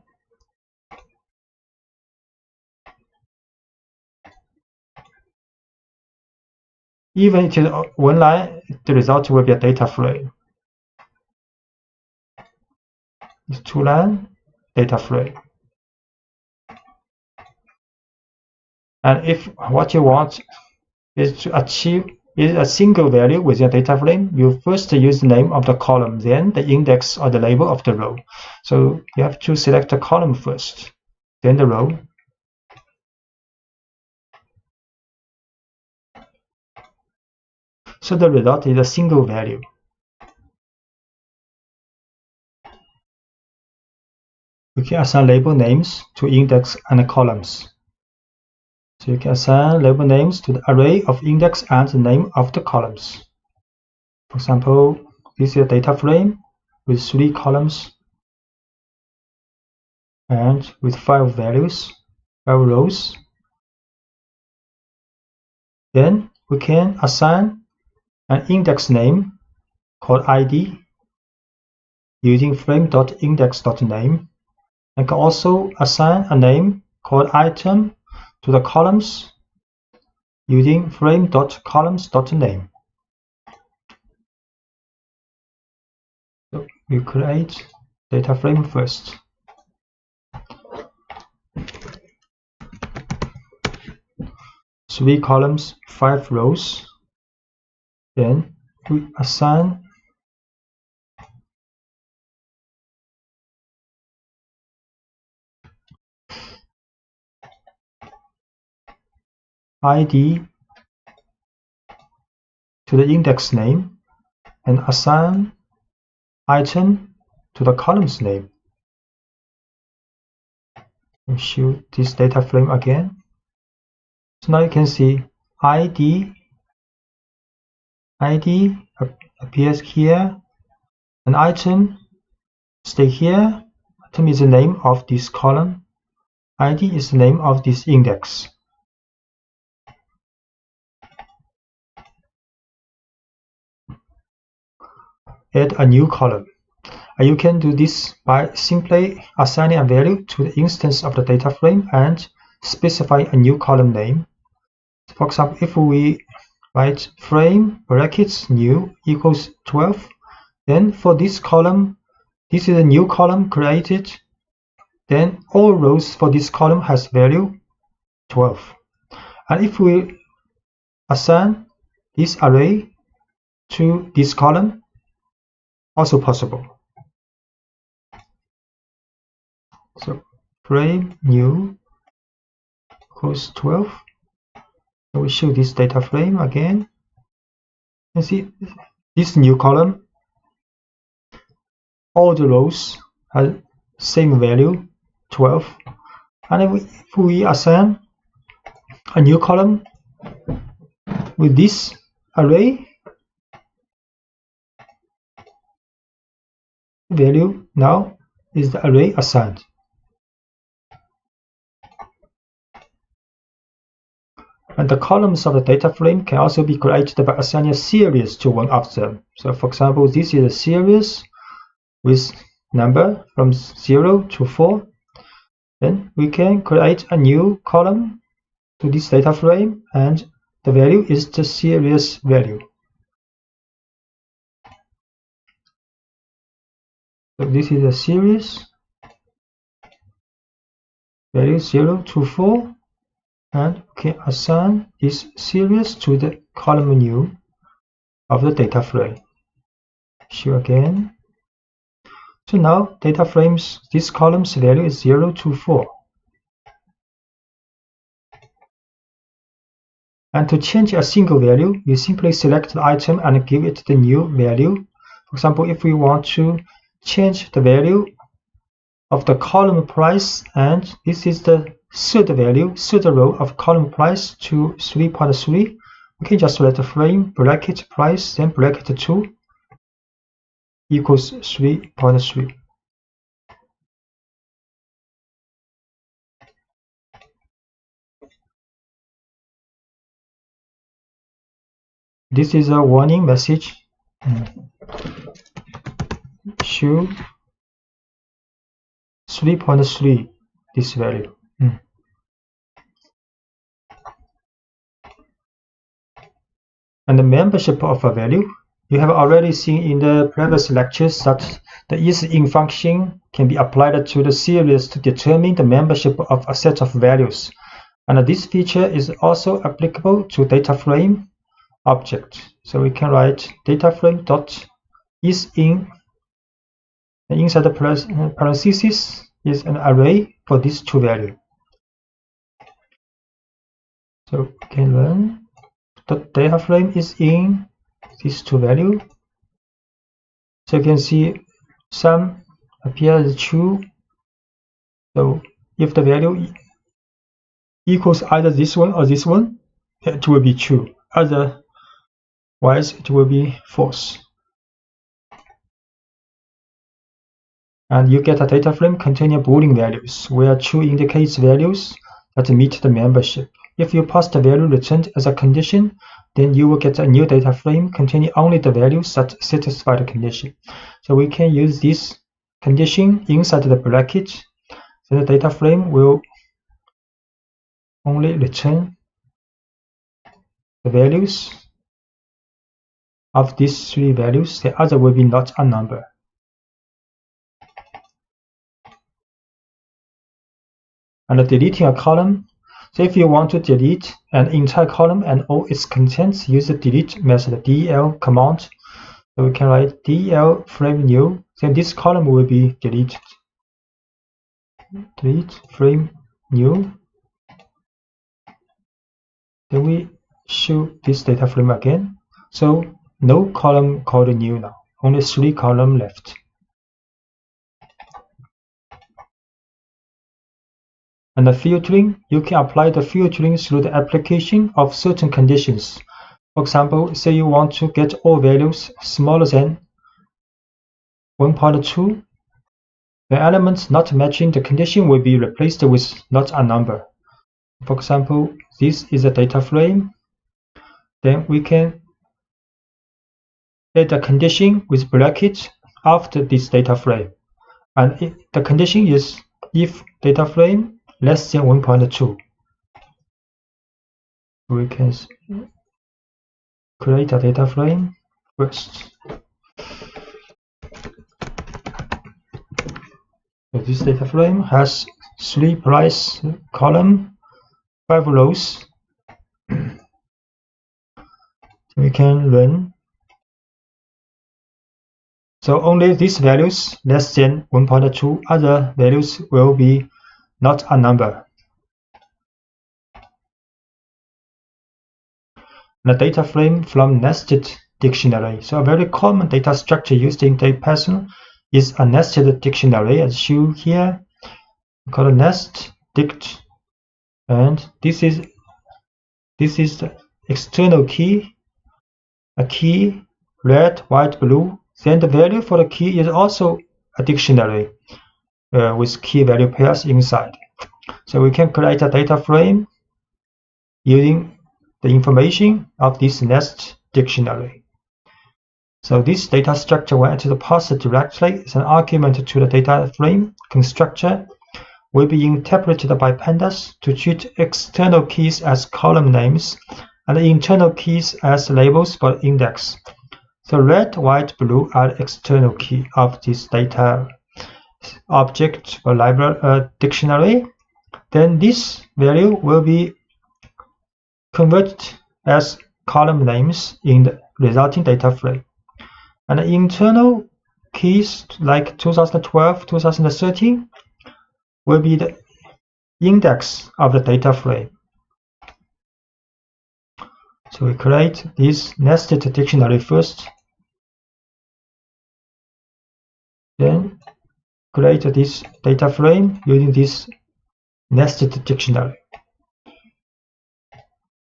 Even if it is one line, the result will be a data frame. It's 2 line data frame. And if what you want is to achieve is a single value within a data frame, you first use the name of the column, then the index or the label of the row. So you have to select the column first, then the row. So the result is a single value. We can assign label names to index and columns. So you can assign label names to the array of index and the name of the columns. For example, this is a data frame with 3 columns and with 5 values, 5 rows. Then we can assign an index name called id using frame.index.name, and can also assign a name called item to the columns using frame.columns.name. So we create data frame first. Three columns, 5 rows. Then we assign id to the index name and assign item to the column's name. We show this data frame again. So now you can see id appears here, and item stay here. Item is the name of this column. id is the name of this index. Add a new column. You can do this by simply assigning a value to the instance of the data frame and specify a new column name. For example, if we write frame brackets new equals 12, then for this column, this is a new column created, then all rows for this column has value 12. And if we assign this array to this column, also possible. So frame new equals 12. So we show this data frame again. You see this new column, all the rows have same value 12. And if we assign a new column with this array, value now is the array assigned. And the columns of the data frame can also be created by assigning a series to one of them. So for example, this is a series with number from 0 to 4. Then we can create a new column to this data frame, and the value is the series value. So this is a series, value 0 to 4, and we can assign this series to the column new of the data frame. Show again. So now data frames, this column's value is 0 to 4. And to change a single value, you simply select the item and give it the new value. For example, if we want to change the value of the column price, and this is the third value, third row of column price to 3.3, we can just write the frame bracket price, then bracket 2 equals 3.3. This is a warning message. Show 3.3 this value. And the membership of a value, you have already seen in the previous lectures that the isIn function can be applied to the series to determine the membership of a set of values. And this feature is also applicable to data frame object. So we can write data frame dot isIn, and inside the parentheses is an array for these two values. So we can learn the data frame is in these two values. So you can see some appear as true. So if the value equals either this one or this one, it will be true. Otherwise, it will be false. And you get a data frame containing Boolean values, where true indicates values that meet the membership. If you pass the value returned as a condition, then you will get a new data frame containing only the values that satisfy the condition. So we can use this condition inside the bracket. So the data frame will only return the values of these three values. The other will be not a number. And deleting a column. So if you want to delete an entire column and all its contents, use the delete method, del command. So we can write del frame new, then this column will be deleted. Delete frame new. Then we show this data frame again. So no column called new now, only 3 columns left. And the filtering, you can apply the filtering through the application of certain conditions. For example, say you want to get all values smaller than 1.2. The elements not matching the condition will be replaced with not a number. For example, this is a data frame. Then we can add a condition with bracket after this data frame. And the condition is if data frame less than 1.2. We can create a data frame first. So this data frame has 3 price column, 5 rows. We can run. So only these values less than 1.2, other values will be not a number. The data frame from nested dictionary. So a very common data structure used in Python is a nested dictionary, as shown here, called nest dict. And this is the external key, a key, red, white, blue. Then the value for the key is also a dictionary with key value pairs inside. So we can create a data frame using the information of this nest dictionary. So this data structure, when entered passed directly as an argument to the data frame constructor, will be interpreted by pandas to treat external keys as column names and internal keys as labels for index. So red, white, blue are external key of this data object or library dictionary. Then this value will be converted as column names in the resulting data frame. And the internal keys like 2012, 2013 will be the index of the data frame. So we create this nested dictionary first, then create this data frame using this nested dictionary.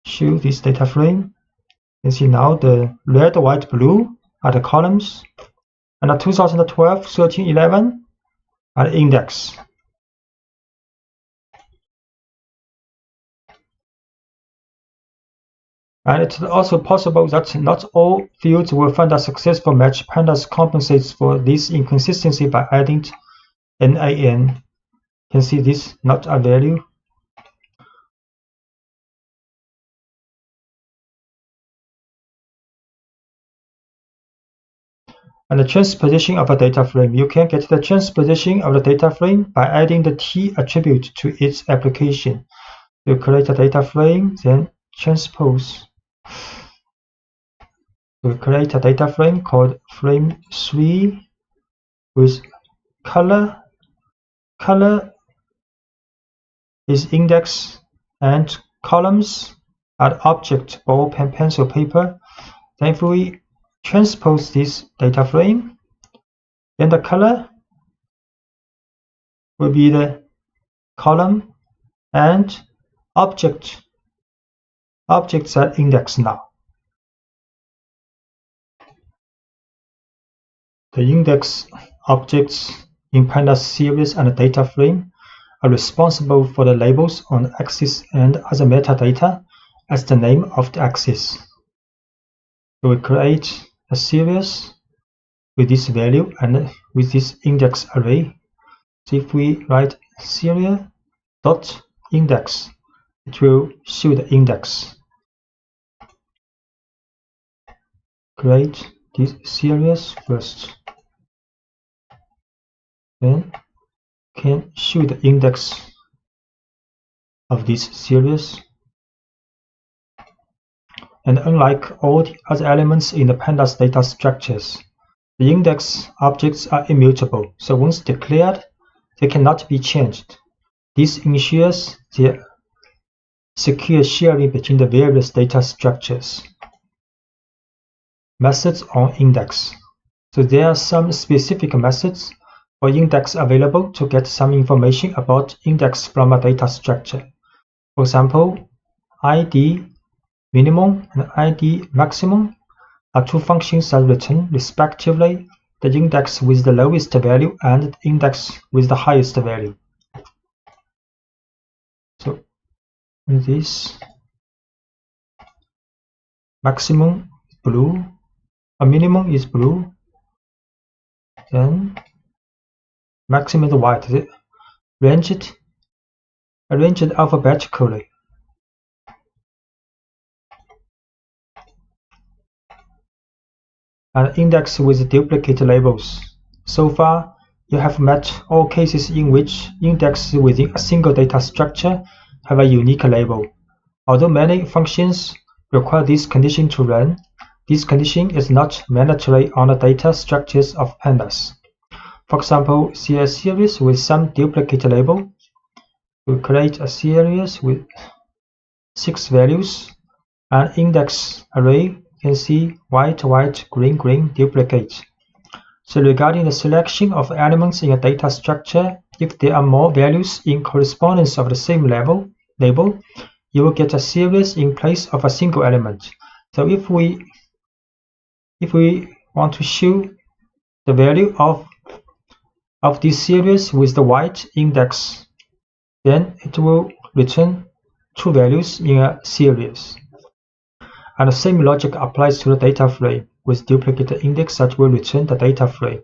Show this data frame. You can see now the red, white, blue are the columns, and the 2012, 13, 11 are the index. And it's also possible that not all fields will find a successful match. Pandas compensates for this inconsistency by adding NaN. You can see this not a value. And the transposition of a data frame. You can get the transposition of the data frame by adding the T attribute to its application. You create a data frame, then transpose. We create a data frame called frame 3 with color. Color is index and columns are object, ball, pen, pencil, paper. Then if we transpose this data frame, then the color will be the column and objects are indexed now. The index objects in Pandas series and data frame are responsible for the labels on the axis and other metadata as the name of the axis. So we create a series with this value and with this index array. So if we write serial dot index, it will show the index. Create this series first, then can show the index of this series. And unlike all the other elements in the Pandas data structures, the index objects are immutable, so once declared, they cannot be changed. This ensures the secure sharing between the various data structures. Methods on index. So there are some specific methods for index available to get some information about index from a data structure. For example, ID minimum and ID maximum are two functions that return respectively the index with the lowest value and the index with the highest value. So this maximum is blue, a minimum is blue, then maximum is white. Arranged alphabetically. And index with duplicate labels. So far, you have met all cases in which indexes within a single data structure have a unique label. Although many functions require this condition to run, this condition is not mandatory on the data structures of Pandas. For example, see a series with some duplicate label. We create a series with 6 values, and index array. You can see white, white, green, green, duplicate. So regarding the selection of elements in a data structure, if there are more values in correspondence of the same label, you will get a series in place of a single element. So if we want to show the value of this series with the white index, then it will return 2 values in a series. And the same logic applies to the data frame with duplicate index that will return the data frame.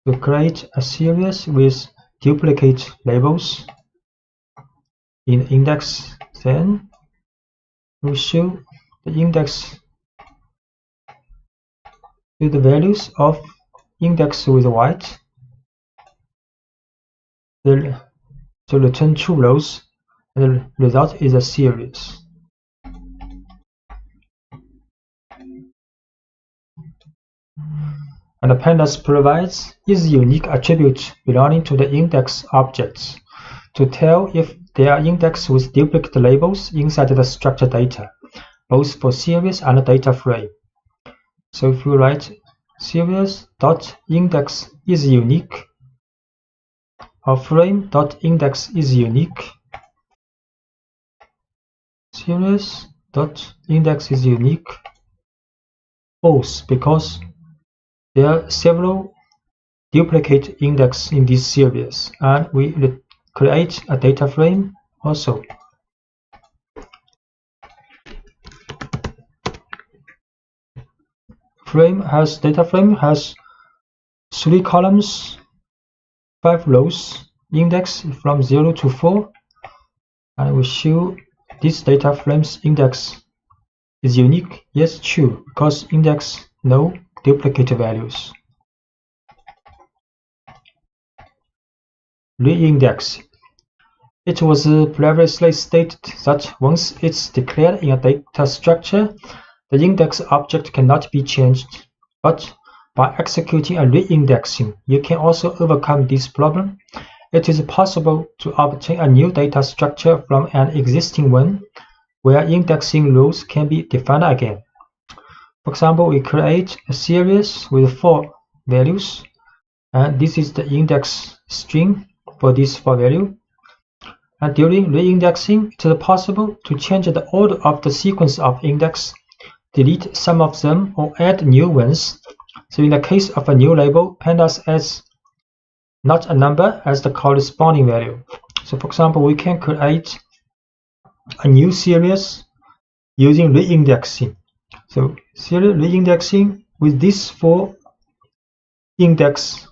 We create a series with duplicate labels in index, then we show the index to the values of index with white, to return true rows, and the result is a series. And the pandas provides is unique attributes belonging to the index objects to tell if they are indexed with duplicate labels inside the structured data, both for series and data frame. So if you write series.index is unique or frame.index is unique, series.index is unique, false, because there are several duplicate index in this series, and we create a data frame also. Data frame has 3 columns, 5 rows, index from 0 to 4, and we show this data frame's index is unique. Yes, true, because index no duplicate values. Reindex. It was previously stated that once it's declared in a data structure, the index object cannot be changed. But by executing a reindexing, you can also overcome this problem. It is possible to obtain a new data structure from an existing one, where indexing rules can be defined again. For example, we create a series with 4 values, and this is the index string for this 4 value. And during reindexing, it is possible to change the order of the sequence of index, delete some of them, or add new ones. So in the case of a new label, pandas adds not a number as the corresponding value. So for example, we can create a new series using reindexing. So series reindexing with these 4 index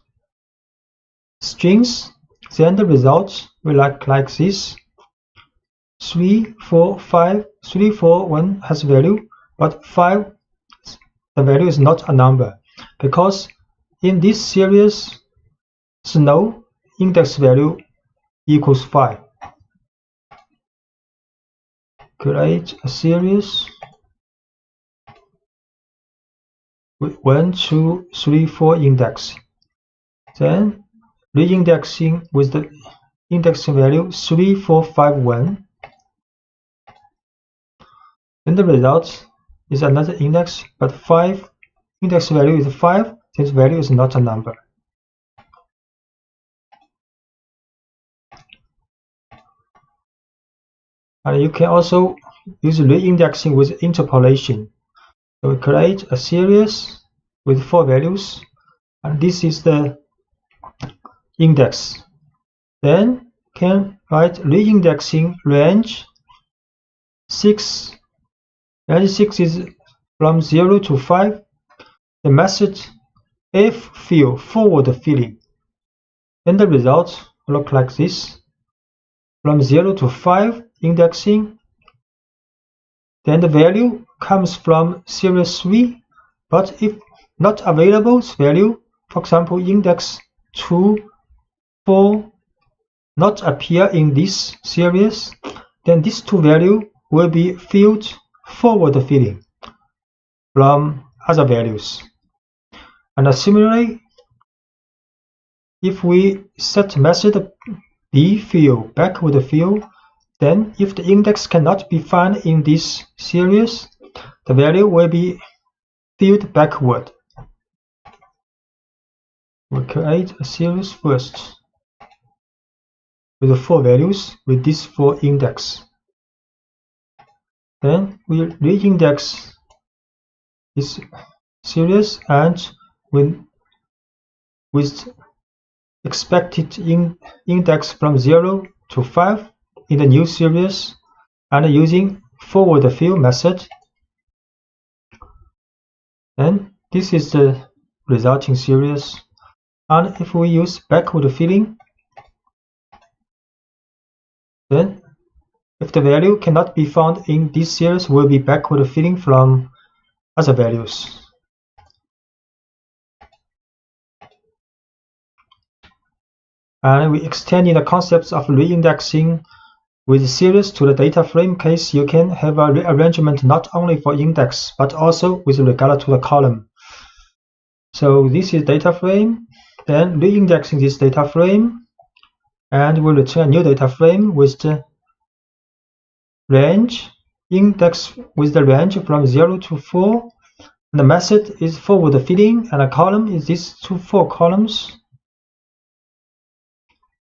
strings, then the result will look like this. 3, 4, 5, 3, 4, 1 has value, but 5, the value is not a number, because in this series, no index value equals 5. Create a series with 1, 2, 3, 4 index. Then reindexing with the index value 3, 4, 5, 1. Then the result is another index, but 5 index value is 5. This value is not a number. And you can also use reindexing with interpolation. So we create a series with 4 values, and this is the index. Then can write reindexing range 6. Range 6 is from 0 to 5. The method ffill forward filling. Then the result will look like this. From 0 to 5 indexing. Then the value comes from series 3, but if not available value, for example, index 2, 4 not appear in this series, then these 2 values will be filled forward filling from other values. And similarly, if we set method bfill backward fill, then if the index cannot be found in this series, the value will be filled backward. We'll create a series first with 4 values with these 4 index. Then we'll reindex this series and with expected index from 0 to 5 in the new series, and using forward fill method. Then this is the resulting series. And if we use backward filling, then if the value cannot be found in this series, will be backward filling from other values. And we extending the concepts of reindexing with series to the data frame case. You can have a rearrangement not only for index but also with regard to the column. So this is data frame, then reindexing this data frame, and we'll return a new data frame with the range, index with the range from 0 to 4. And the method is forward filling, and a column is these 2 4 columns.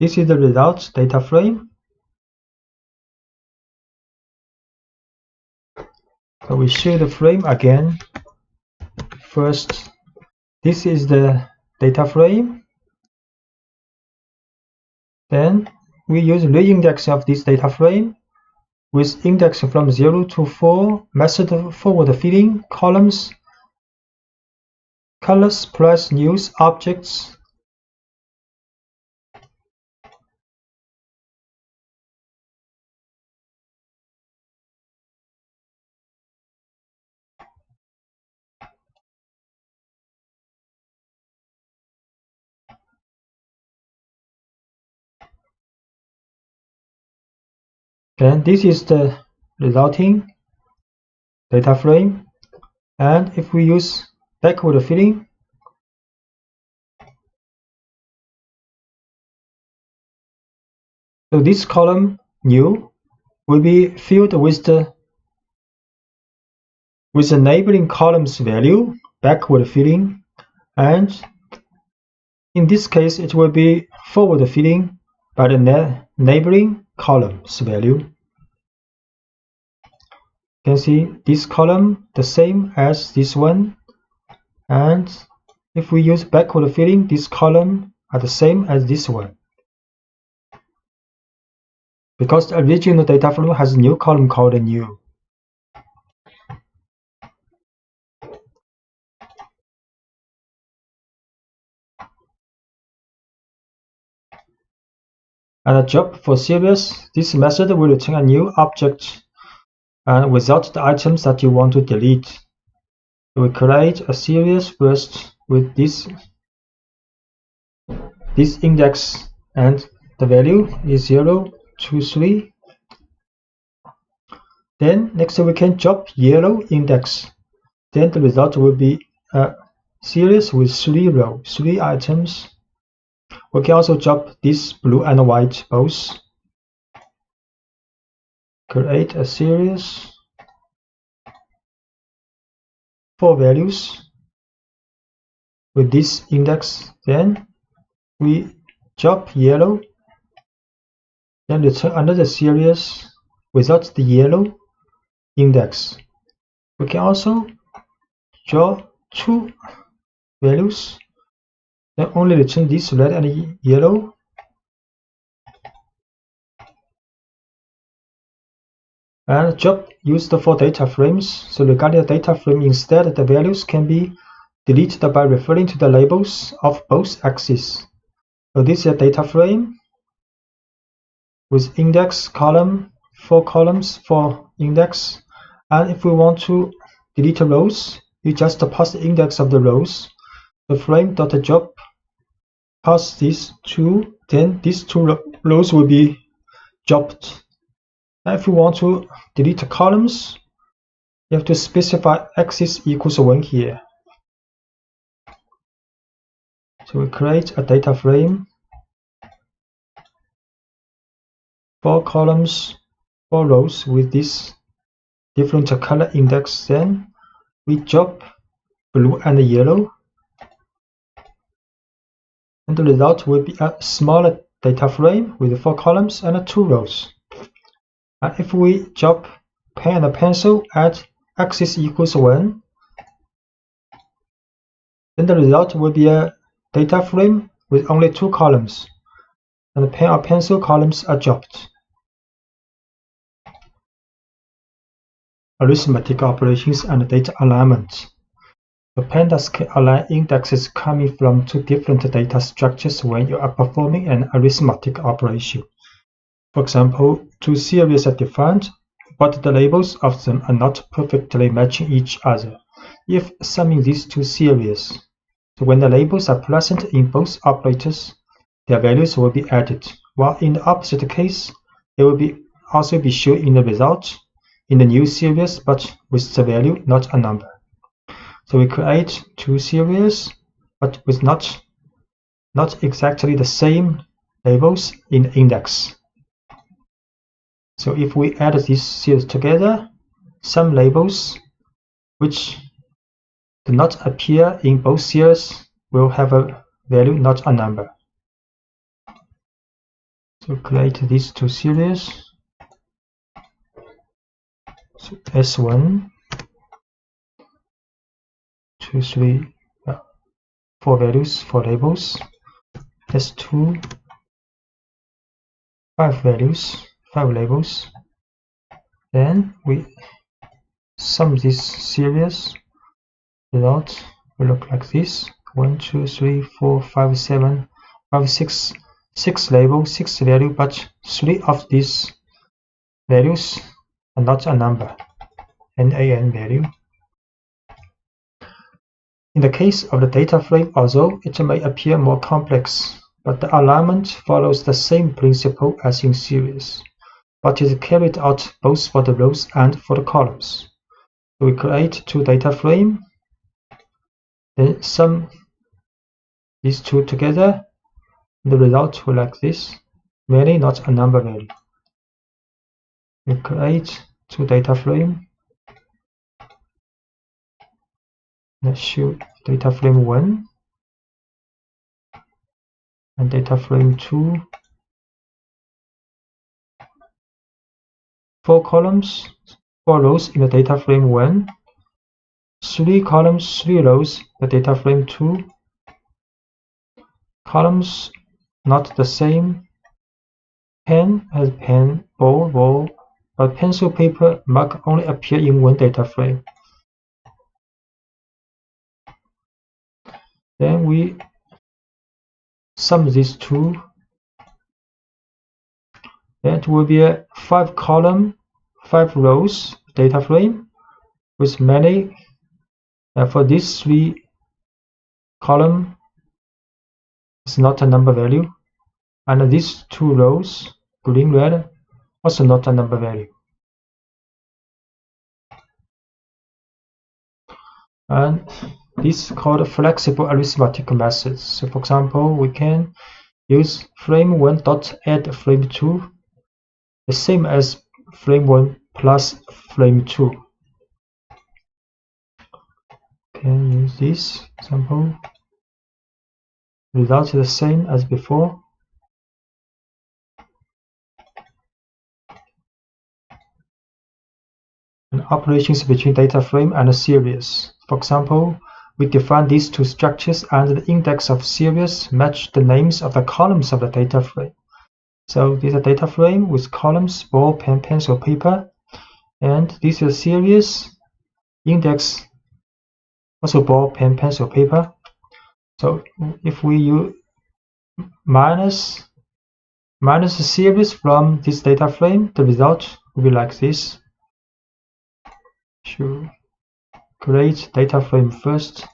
This is the result data frame. So we show the frame again. First, this is the data frame. Then we use reindexing of this data frame with index from 0 to 4, method forward filling, columns, colors plus news objects. Then this is the resulting data frame. And if we use backward filling, so this column new will be filled with the neighboring column's value, backward filling, and in this case it will be forward filling by the neighboring column's value. You can see this column the same as this one, and if we use backward filling, this column are the same as this one. Because the original data frame has a new column called new. And a job for series, this method will return a new object and without the items that you want to delete. We create a series first with this index, and the value is 0 to 3. Then next we can drop yellow index. Then the result will be a series with 3 rows, 3 items. We can also drop this blue and white both. Create a series, 4 values with this index. Then we drop yellow, then return another series without the yellow index. We can also draw 2 values, then only return this red and yellow. And job used for data frames. So regarding the data frame, instead the values can be deleted by referring to the labels of both axes. So this is a data frame with index column, 4 columns for index. And if we want to delete rows, you just pass the index of the rows. The frame.job pass these 2, then these 2 rows will be dropped. If you want to delete columns, you have to specify axis equals 1 here. So we create a data frame, 4 columns, 4 rows with this different color index. Then we drop blue and yellow, and the result will be a smaller data frame with 4 columns and 2 rows. And if we drop pen and pencil at axis equals 1, then the result will be a data frame with only 2 columns, and the pen or pencil columns are dropped. Arithmetic operations and data alignment. The pandas can align indexes coming from 2 different data structures when you are performing an arithmetic operation. For example, 2 series are defined, but the labels of them are not perfectly matching each other. If summing these 2 series, so when the labels are present in both operators, their values will be added, while in the opposite case, they will also be shown in the result in the new series, but with the value not a number. So we create two series, but with not exactly the same labels in the index. So if we add these series together, some labels which do not appear in both series will have a value not a number. So create these two series. So S1, 2, 3, 4 values, 4 labels. S2, 5 values, 5 labels. Then we sum this series. Result will look like this: 1, 2, 3, 4, 5, 7, 5, 6, 6 labels, 6 values, but 3 of these values are not a number, NaN value. In the case of the data frame, although it may appear more complex, but the alignment follows the same principle as in series, but is carried out both for the rows and for the columns. So we create two data frames, then sum these two together. The result will like this: many not a number value. We create two data frames. Let's show data frame 1 and data frame 2. 4 columns, 4 rows in the data frame 1. 3 columns, 3 rows, the data frame 2. Columns not the same. Pen has pen, ball, but pencil, paper, mark only appear in one data frame. Then we sum these two. That will be a 5 column, 5 rows data frame with many. For these 3 column is not a number value, and these 2 rows, green, red, also not a number value. And this is called flexible arithmetic methods. So for example, we can use frame 1 dot add frame 2, the same as frame 1 plus frame 2. Can use this example. Result is the same as before. And operations between data frame and a series. For example, we define these two structures and the index of series match the names of the columns of the data frame. So this is a data frame with columns, ball, pen, pencil, paper, and this is a series, index also ball, pen, pencil, paper. So if we use minus the series from this data frame, the result will be like this. To create data frame first,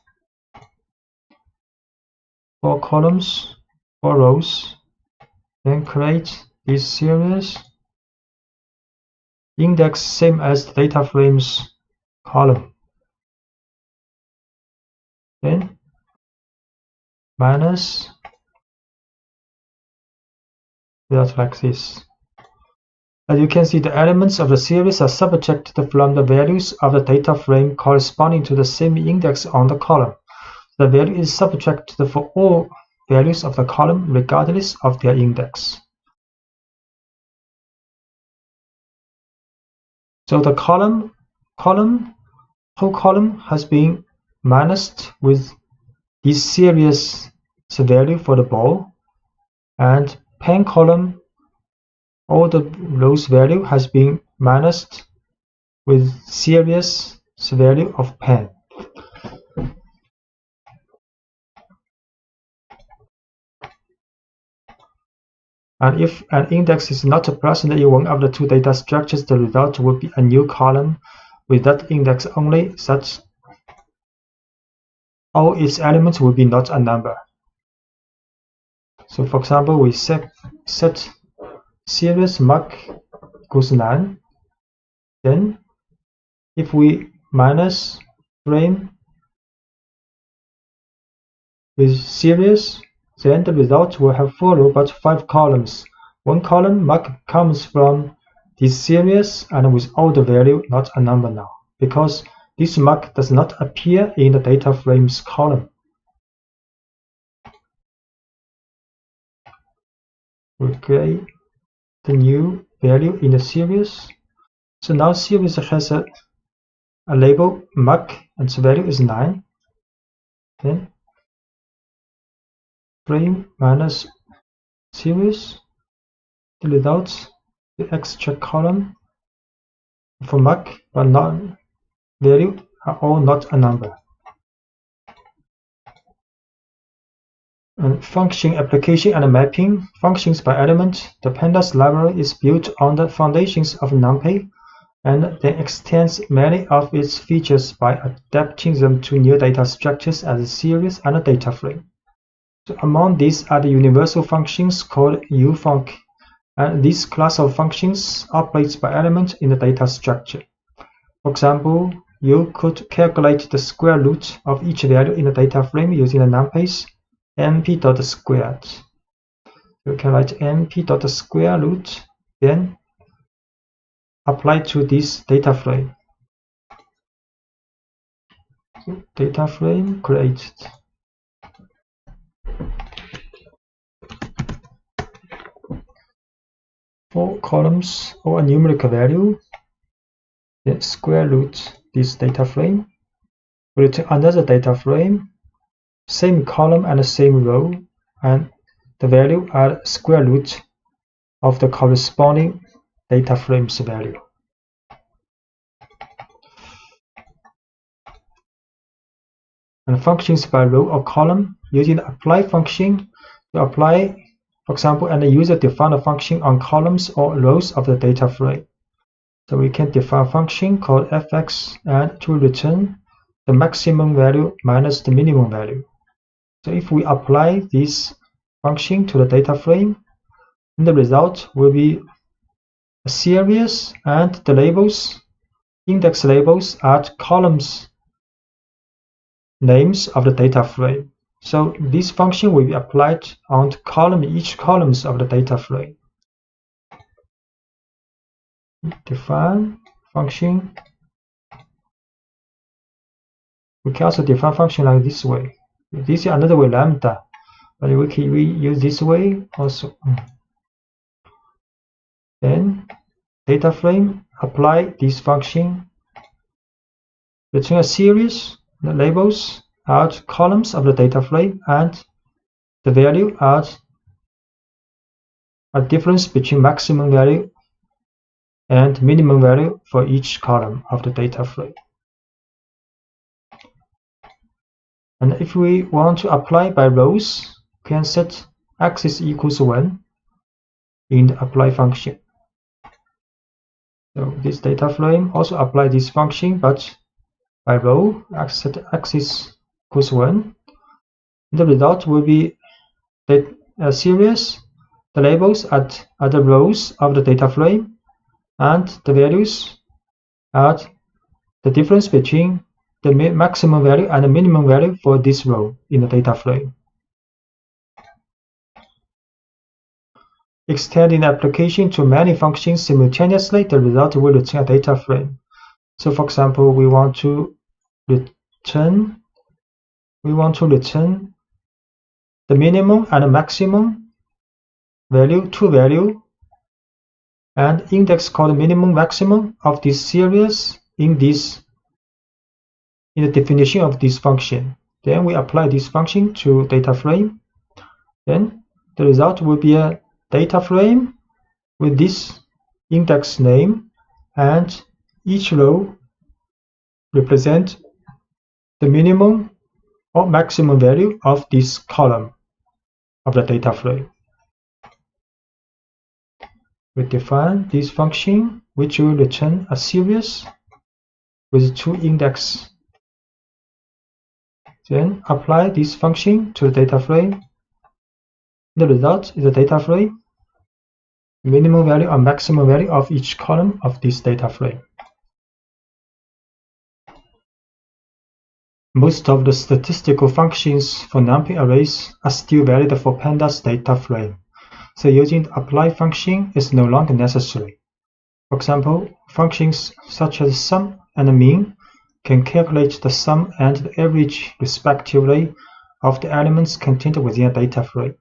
4 columns, 4 rows, then create this series, index same as the data frame's column, then minus, result like this. As you can see, the elements of the series are subtracted from the values of the data frame corresponding to the same index on the column. The value is subtracted for all values of the column regardless of their index. So the whole column has been minused with this series value for the ball, and pen column, all the rows value has been minused with series value of pen. And if an index is not present in one of the two data structures, the result will be a new column with that index only, such all its elements will be not a number. So for example, we set series mark equals 9. Then if we minus frame with series, then the result will have 4 rows but 5 columns. One column mark comes from this series and without the value, not a number now, because this mark does not appear in the data frames column. We create the new value in the series. So now series has a label mark and its value is 9. Then frame minus series, the results, the extra column for mark but not value are all not a number. And function application and mapping functions by element. The pandas library is built on the foundations of numpy and then extends many of its features by adapting them to new data structures as a series and a data frame. So among these are the universal functions called ufunc, and this class of functions operates by element in the data structure. For example, you could calculate the square root of each value in the data frame using the numpys np.squared. You can write np.square root, then apply to this data frame. So data frame created. 4 columns or a numerical value, then square root this data frame. We return another data frame, same column and the same row, and the value are square root of the corresponding data frame's value. And functions by row or column, using the apply function to apply, for example, and the user define a function on columns or rows of the data frame. So we can define a function called fx and to return the maximum value minus the minimum value. So if we apply this function to the data frame, then the result will be a series and the labels, index labels are columns names of the data frame. So this function will be applied on each columns of the data frame. Define function. We can also define function like this way. This is another way, lambda, but we can use this way also. Then data frame, apply this function, return a series. The labels are columns of the data frame and the value are a difference between maximum value and minimum value for each column of the data frame. And if we want to apply by rows, we can set axis equals 1 in the apply function. So this data frame also apply this function, but by row, set axis equals 1. The result will be a series. The labels are the rows of the data frame, and the values are the difference between the maximum value and the minimum value for this row in the data frame. Extending the application to many functions simultaneously, the result will return a data frame. So for example, we want to return the minimum and the maximum value, two value, and index called minimum maximum of this series in the definition of this function. Then we apply this function to data frame. Then the result will be a data frame with this index name, and each row represent the minimum or maximum value of this column of the data frame. We define this function which will return a series with 2 indexes. Then apply this function to the data frame. The result is a data frame, minimum value or maximum value of each column of this data frame. Most of the statistical functions for numpy arrays are still valid for pandas data frame, so using the apply function is no longer necessary. For example, functions such as sum and mean can calculate the sum and the average respectively of the elements contained within a data frame.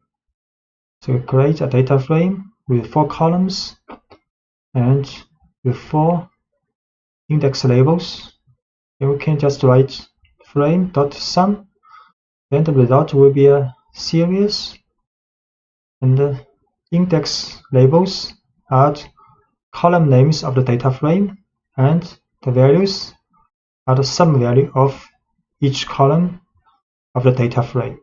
So we create a data frame with 4 columns and with 4 index labels. And we can just write frame.sum, then the result will be a series, and the index labels are column names of the data frame, and the values are the sum value of each column of the data frame.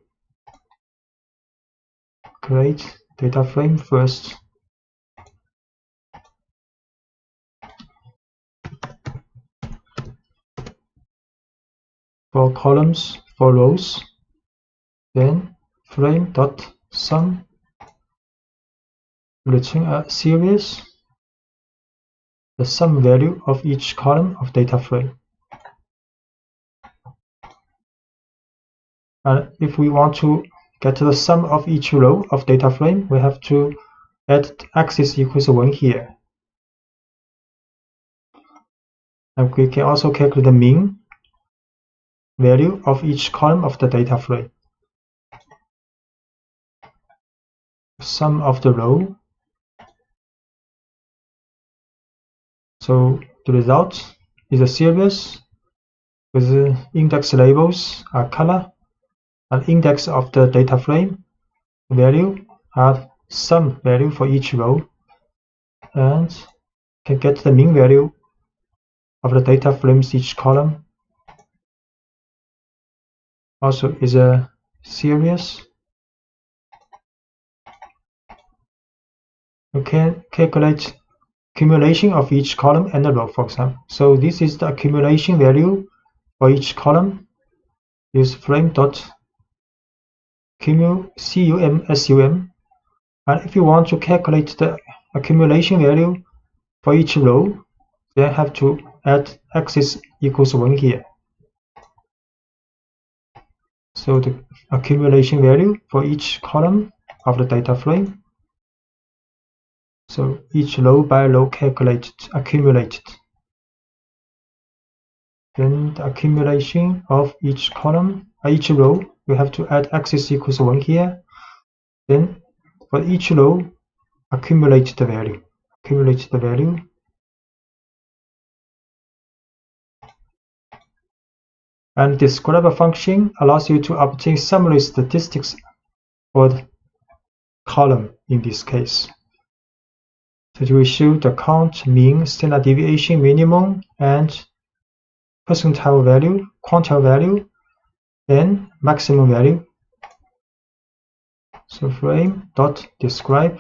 Create data frame first. For columns, for rows, then frame.sum, return a series, the sum value of each column of data frame. And if we want to get the sum of each row of data frame, we have to add axis equals 1 here. And we can also calculate the mean value of each column of the data frame. Sum of the row. So the result is a series with the index labels are color, and index of the data frame value are sum value for each row, and can get the mean value of the data frames each column. Also is a series. We can calculate accumulation of each column and a row, for example. So this is the accumulation value for each column. Use frame.cum, and if you want to calculate the accumulation value for each row, then have to add axis equals 1 here. So the accumulation value for each column of the data frame. So each row by row accumulated. Then the accumulation of each column, each row, we have to add axis equals 1 here. Then for each row, accumulate the value. And describe function allows you to obtain summary statistics for the column in this case. So it will show the count, mean, standard deviation, minimum, and percentile value, quantile value, and maximum value. So frame.describe.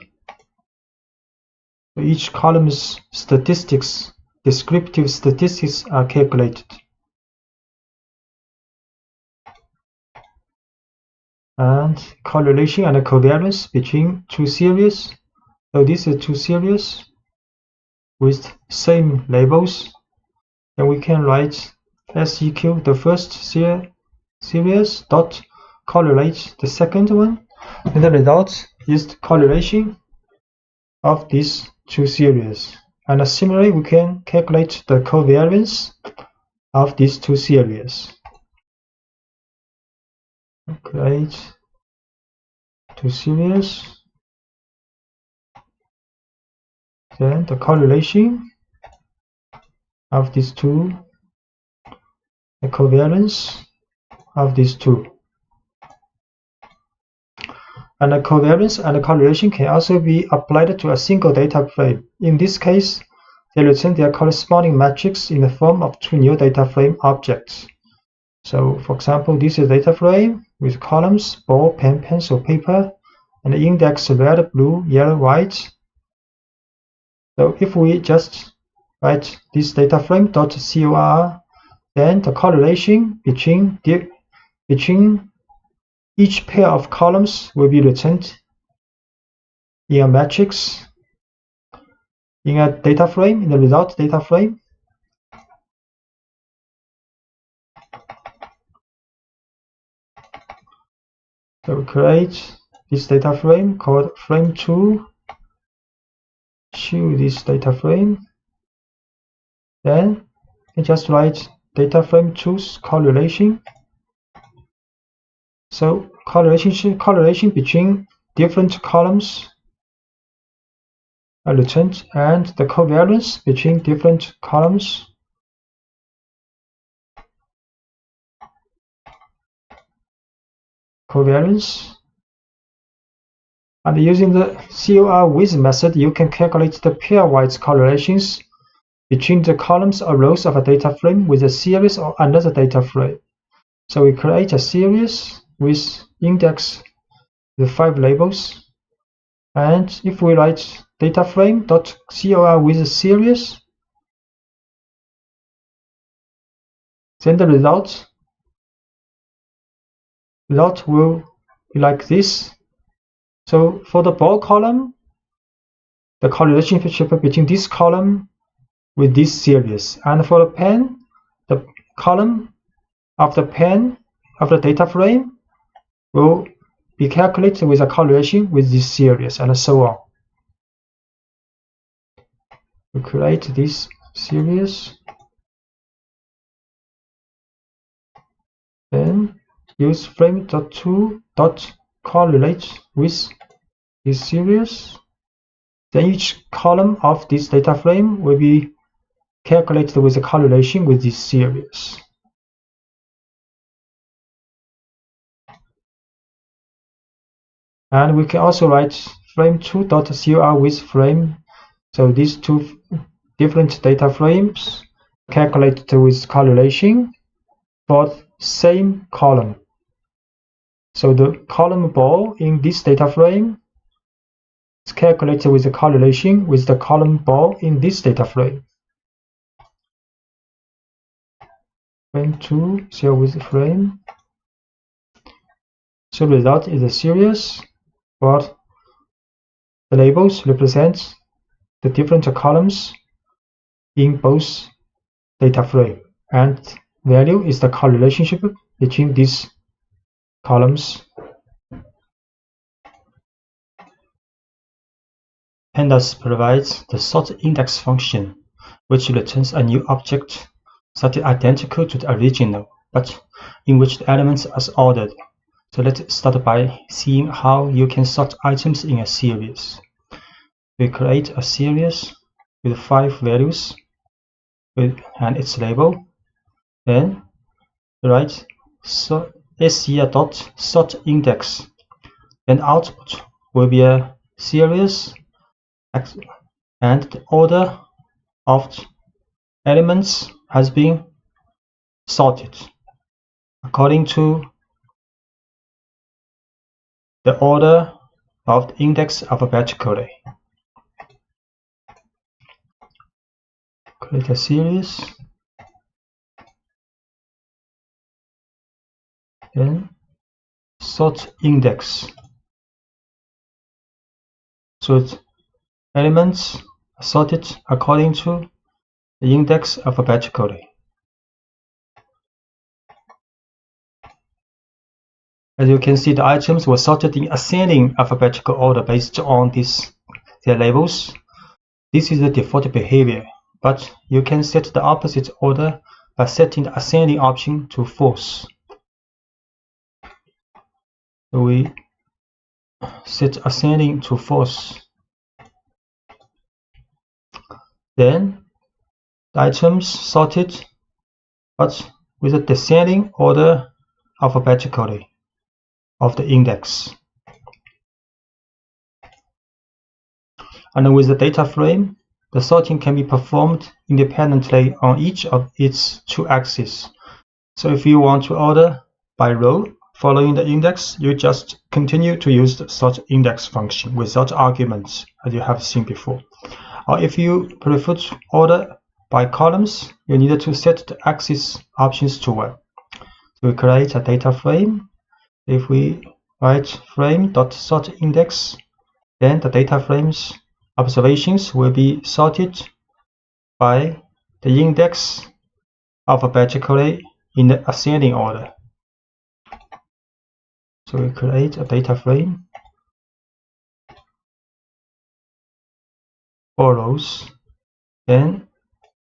So each column's statistics, descriptive statistics are calculated. And correlation and covariance between 2 series. So this is 2 series with same labels. And we can write SEQ, the first series, dot correlate the second one. And the result is the correlation of these 2 series. And similarly, we can calculate the covariance of these 2 series. Create 2 series. Then the correlation of these 2, the covariance of these 2. And the covariance and the correlation can also be applied to a single data frame. In this case, they return their corresponding metrics in the form of 2 new data frame objects. So, for example, this is a data frame with columns, ball, pen, pencil, paper, and the index red, blue, yellow, white. So if we just write this data frame .cor, then the correlation between each pair of columns will be returned in a matrix, in a data frame, in the result data frame. So we create this data frame called frame2, choose this data frame, then you just write data frame choose correlation. So correlation between different columns are returned, and the covariance between different columns covariance. And using the COR-with method, you can calculate the pairwise correlations between the columns or rows of a data frame with a series or another data frame. So we create a series with index with 5 labels, and if we write data frame dot cor with series, then the result will be like this. So for the ball column, the correlation between this column with this series, and for the pen, the column of the pen of the data frame will be calculated with a correlation with this series, and so on. We create this series, then use frame.to.correlate with this series. Then each column of this data frame will be calculated with a correlation with this series. And we can also write frame2.cor with frame. So these two different data frames calculated with correlation for same column. So the column ball in this data frame is calculated with a correlation with the column ball in this data frame. Frame2 CR with frame. So the result is a series, but the labels represent the different columns in both data frame, and value is the correlation between these columns. Pandas provides the sort index function, which returns a new object that is identical to the original, but in which the elements are ordered. So let's start by seeing how you can sort items in a series. We create a series with 5 values and its label. Then write ser.sortIndex. Then output will be a series, and the order of elements has been sorted according to the order of the index alphabetically. Create a series, then sort index. So elements are sorted according to the index alphabetically. As you can see, the items were sorted in ascending alphabetical order based on their labels. This is the default behavior, but you can set the opposite order by setting the ascending option to false. So we set ascending to false. Then the items sorted, but with a descending order alphabetically of the index. And with the data frame, the sorting can be performed independently on each of its 2 axes. So if you want to order by row following the index, you just continue to use the sort index function without arguments, as you have seen before. Or if you prefer to order by columns, you need to set the axis options to 1. So we create a data frame. If we write frame.sortIndex, then the data frames observations will be sorted by the index alphabetically in the ascending order. So we create a data frame for rows, then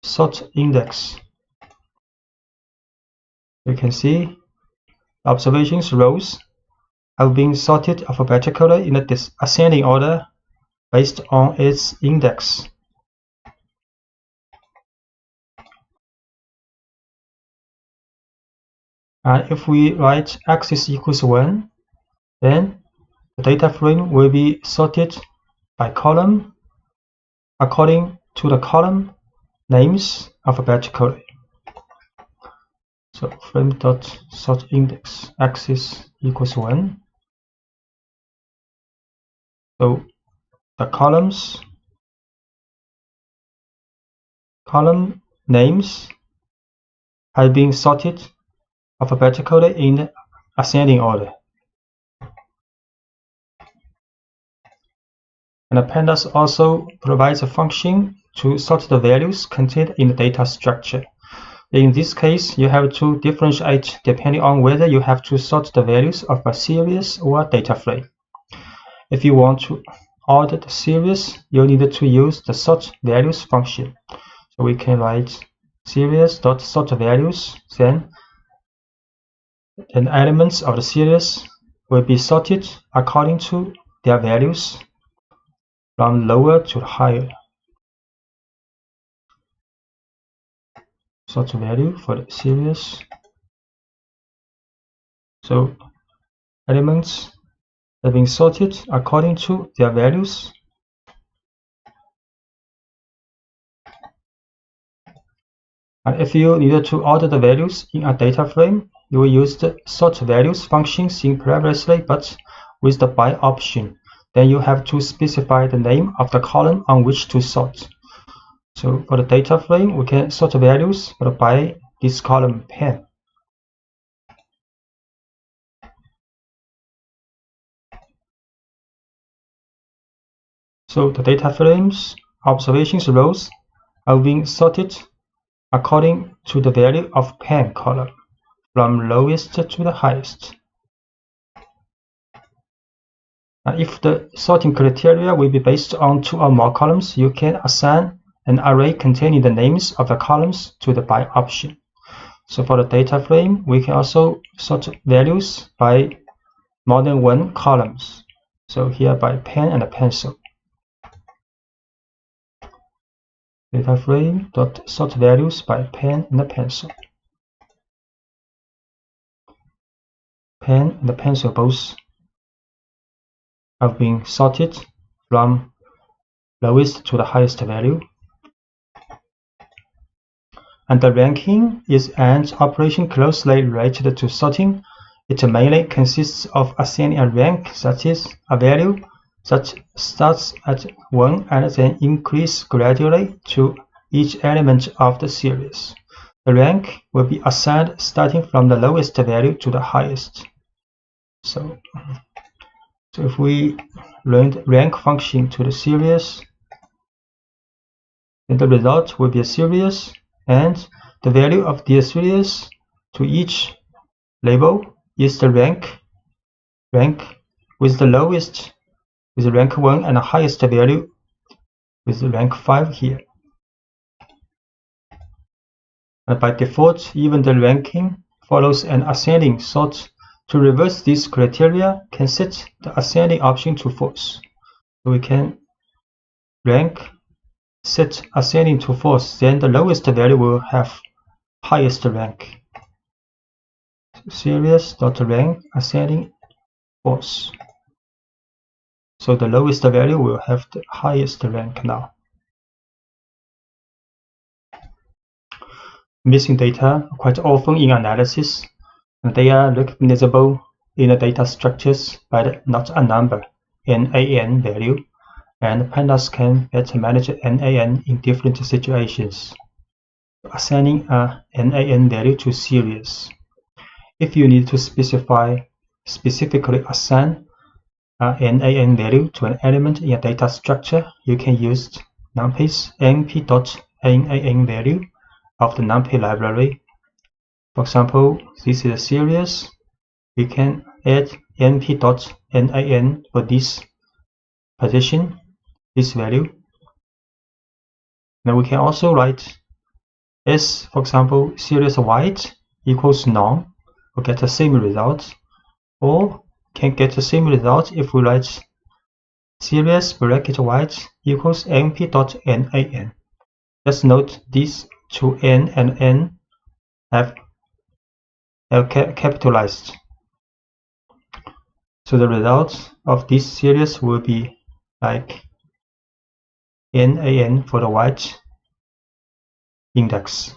sort index. You can see the observations rows have been sorted alphabetically in the ascending order based on its index. And if we write axis equals 1, then the data frame will be sorted by column according to the column names alphabetically. So frame.sortIndex axis equals 1. So the column names have been sorted alphabetically in the ascending order. And the pandas also provides a function to sort the values contained in the data structure. In this case, you have to differentiate depending on whether you have to sort the values of a series or a data frame. If you want to order the series, you need to use the sort values function. So we can write series.sortValues, then elements of the series will be sorted according to their values from lower to higher. Sort value for the series. So elements have been sorted according to their values. And if you need to order the values in a data frame, you will use the sort values function seen previously, but with the by option. Then you have to specify the name of the column on which to sort. So for the data frame, we can sort values by this column pen. So the data frames observations rows have been sorted according to the value of pen column from lowest to the highest. And if the sorting criteria will be based on 2 or more columns, you can assign an array containing the names of the columns to the by option. So for the data frame, we can also sort values by more than 1 columns. So here by pen and a pencil. Data frame dot sort values by pen and a pencil. Pen and the pencil both have been sorted from lowest to the highest value. And the ranking is an operation closely related to sorting. It mainly consists of assigning a rank, that is, a value that starts at 1 and then increases gradually to each element of the series. The rank will be assigned starting from the lowest value to the highest. So if we run the rank function to the series, then the result will be a series, and the value of the series to each label is the rank with the lowest with rank 1 and the highest value with rank 5 here. And by default, even the ranking follows an ascending sort. To reverse this criteria, can set the ascending option to false. So we can rank set ascending to false, then the lowest value will have highest rank. Series.rank ascending false. So the lowest value will have the highest rank now. Missing data are quite often in analysis, and they are recognizable in the data structures by the not a number, NaN value, and pandas can better manage NaN in different situations. Assigning a NaN value to series. If you need to specifically assign NaN value to an element in a data structure, you can use numpy's np.nan value of the numpy library. For example, this is a series. We can add np.nan for this position, this value. Now we can also write S, for example, series white equals none, we'll get the same result, or can get the same result if we write series bracket white equals np.nan. Just note these two n and n have capitalized. So the result of this series will be like NaN for the white index.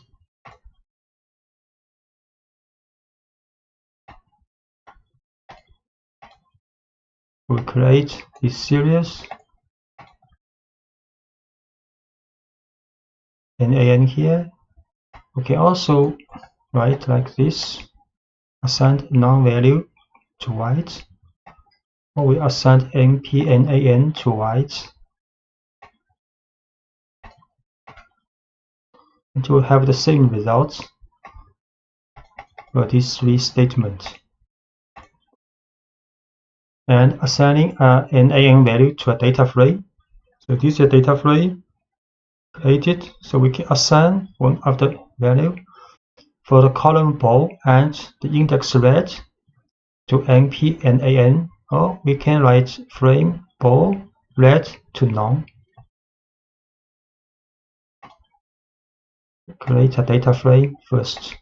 We create this series NaN here. We can also write like this, assign non-value to white, or we assign np.nan to white, and we'll have the same result for these three statements. And assigning an NaN value to a data frame. So this is a data frame created, so we can assign one of the value for the column ball and the index red to np.nan, or we can write frame ball red to none. Create a data frame first.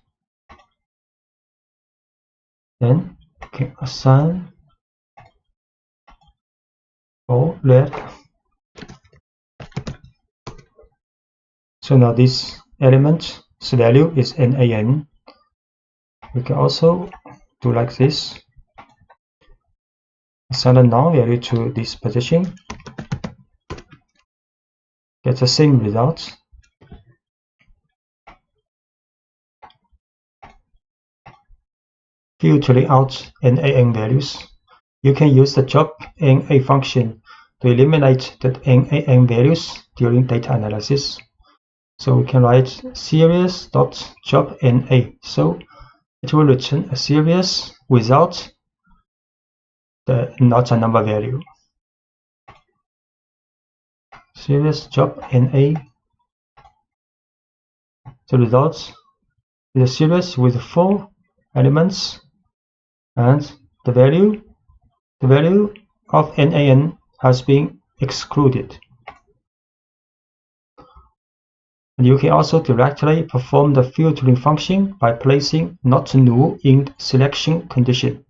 Then we can assign ball red. So now this element's value is NaN. We can also do like this. Assign a null value to this position. Get the same result. Filtering out NaN values. You can use the job NA function to eliminate the NaN values during data analysis. So we can write series.jobNA. So it will return a series without the not a number value. Series.jobNA. The result is a series with 4 elements, and the value of NaN has been excluded. And you can also directly perform the filtering function by placing not null in the selection condition.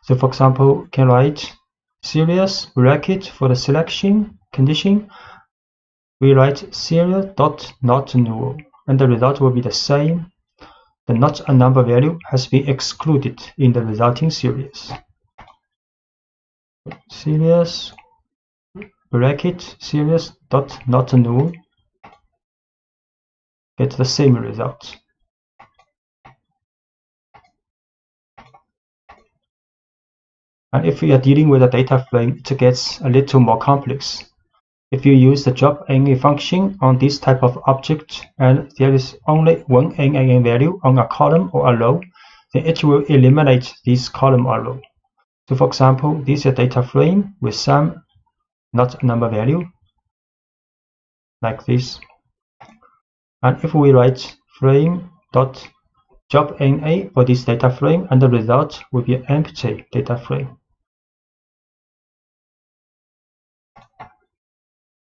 So for example, you can write series bracket for the selection condition. We write series.not null, and the result will be the same. The not a number value has been excluded in the resulting series. Series bracket series.not null. Get the same result. And if we are dealing with a data frame, it gets a little more complex. If you use the job NA function on this type of object and there is only one NaN value on a column or a row, then it will eliminate this column or row. So for example, this is a data frame with some not number value, like this. And if we write frame.jobNA for this data frame, and the result will be an empty data frame.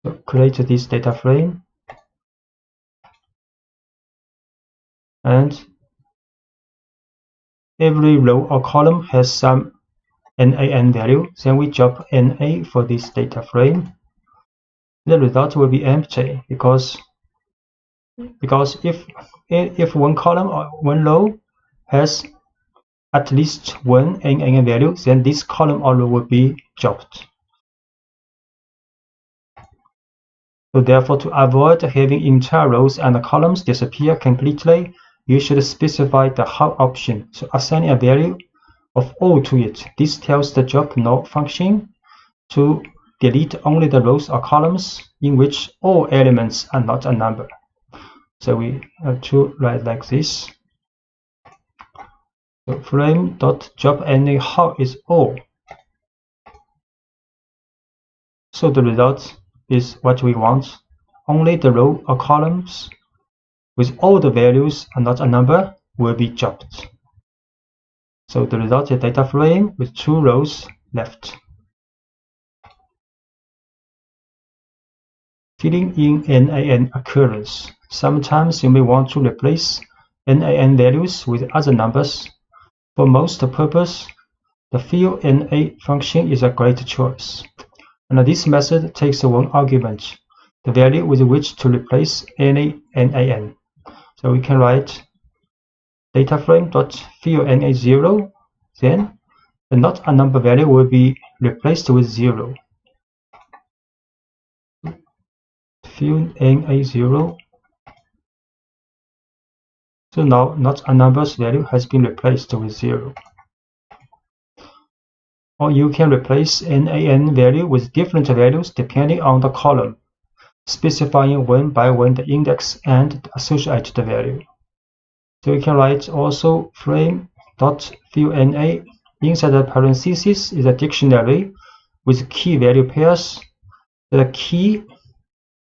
So create this data frame, and every row or column has some NaN value. Then we job NA for this data frame. The result will be empty because if one column or one row has at least one NaN value, then this column or row will be jobbed. So therefore, to avoid having entire rows and columns disappear completely, you should specify the how option. So assign a value of all to it. This tells the job no function to delete only the rows or columns in which all elements are not a number. So we have to write like this. So frame.drop_NA how is all. So the result is what we want. Only the row or columns with all the values are not a number will be dropped. So the result is data frame with 2 rows left. Filling in NaN occurrence. Sometimes you may want to replace NaN values with other numbers. For most purposes, the fill NA function is a great choice. And this method takes one argument, the value with which to replace any NaN. So we can write dataframe.fillNA0, then the not a number value will be replaced with 0. FillNA0. So now not a number's value has been replaced with 0. Or you can replace NaN value with different values depending on the column, specifying one by one the index and the associated value. So you can write also frame.fillNA. Inside the parentheses is a dictionary with key value pairs. The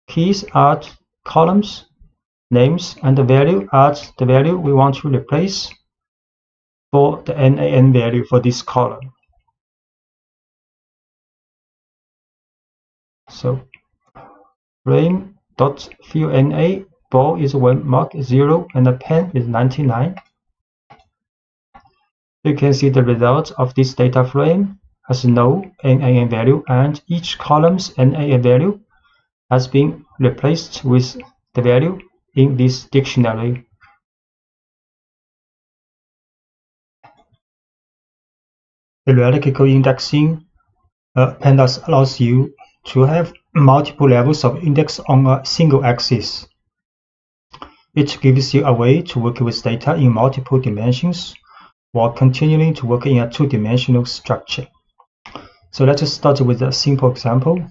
keys are columns, names, and the value are the value we want to replace for the NaN value for this column. So frame.fillNA, ball is 1, mark is 0, and the pen is 99. You can see the result of this data frame has no NaN value, and each column's NaN value has been replaced with the value in this dictionary. Hierarchical indexing pandas allows you to have multiple levels of index on a single axis. It gives you a way to work with data in multiple dimensions while continuing to work in a two-dimensional structure. So let us start with a simple example.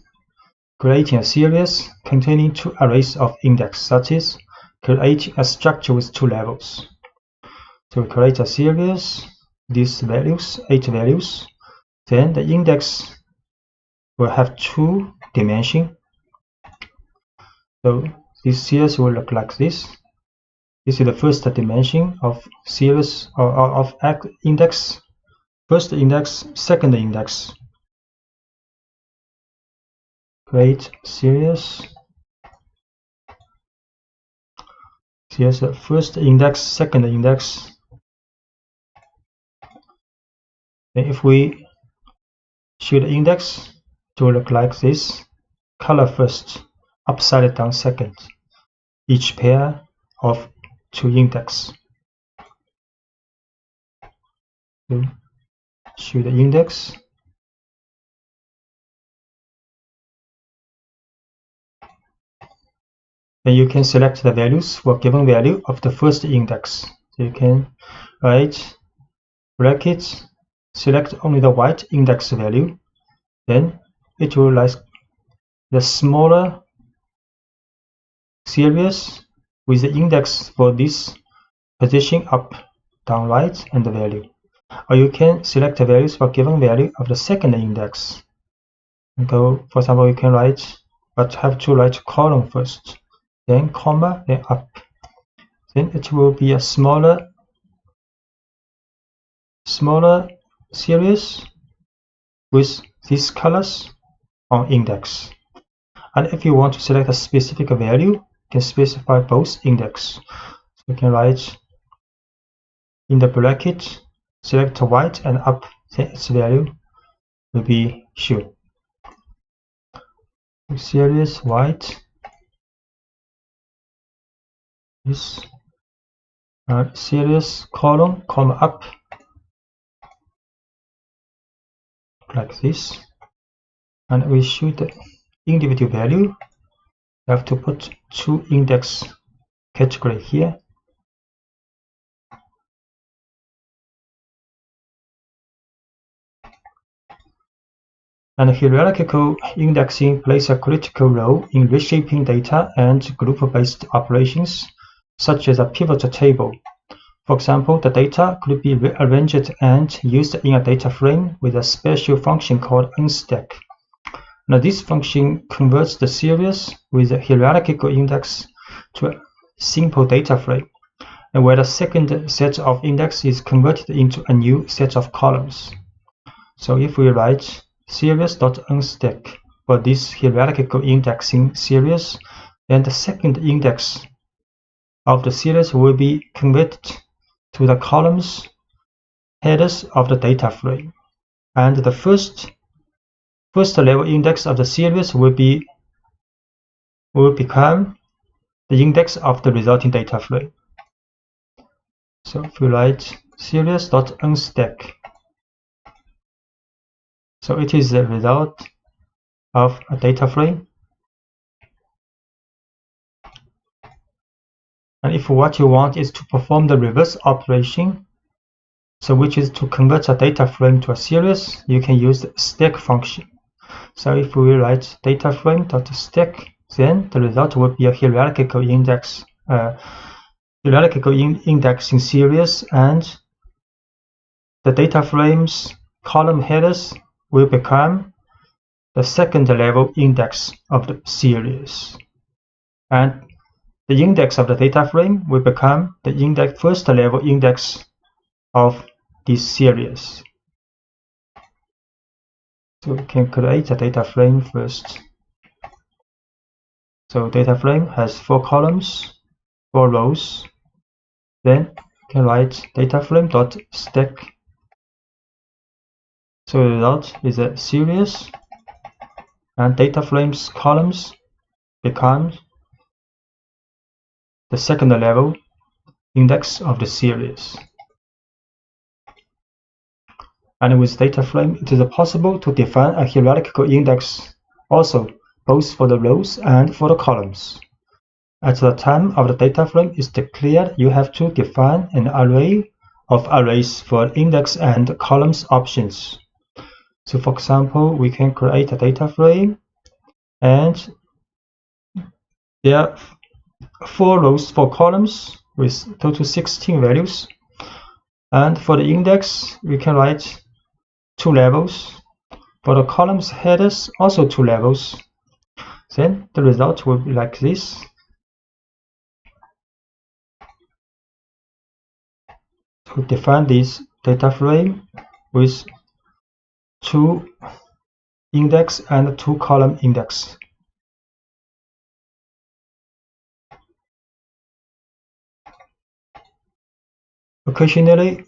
Creating a series containing 2 arrays of index, that is, creating a structure with 2 levels. So we create a series, these values, 8 values, then the index will have 2 dimensions. So this series will look like this. This is the first dimension of series of index, first index, second index. Create series, first index, second index. And if we show the index, it will look like this. Color first, upside down second. Each pair of 2 index. So show the index. Then you can select the values for given value of the first index. So you can write brackets, select only the white index value. Then it will like the smaller series with the index for this position up, down, right, and the value. Or you can select the values for given value of the second index. For example, you can write, but have to write column first, then comma, then up. Then it will be a smaller series with these colors on index. And if you want to select a specific value, you can specify both index. So you can write in the bracket, select white and up, then its value will be shown. Series white, this series column, comma up, like this. And we show the individual value. We have to put 2 index category here. And hierarchical indexing plays a critical role in reshaping data and group-based operations, such as a pivot table. For example, the data could be rearranged and used in a data frame with a special function called unstack. Now, this function converts the series with a hierarchical index to a simple data frame, and where the second set of index is converted into a new set of columns. So if we write series.unstack for this hierarchical indexing series, then the second index of the series will be converted to the columns headers of the data frame, and the first level index of the series will become the index of the resulting data frame. So if we write series.unstack, so it is the result of a data frame. And if what you want is to perform the reverse operation, so which is to convert a data frame to a series, you can use the stack function. So if we write data frame.stack, then the result will be a hierarchical indexing series, and the data frame's column headers will become the second level index of the series, and the index of the data frame will become the first level index of this series. So we can create a data frame first. So data frame has 4 columns, 4 rows. Then we can write data frame.stack. So the result is a series, and data frame's columns become the second level index of the series. And with data frame, it is possible to define a hierarchical index also, both for the rows and for the columns. At the time of the data frame is declared, you have to define an array of arrays for index and columns options. So for example, we can create a data frame, and there are 4 rows, 4 columns with total 16 values. And for the index, we can write 2 levels. For the columns headers, also 2 levels. Then the result will be like this. To define this data frame with 2 index and 2 column index. Occasionally,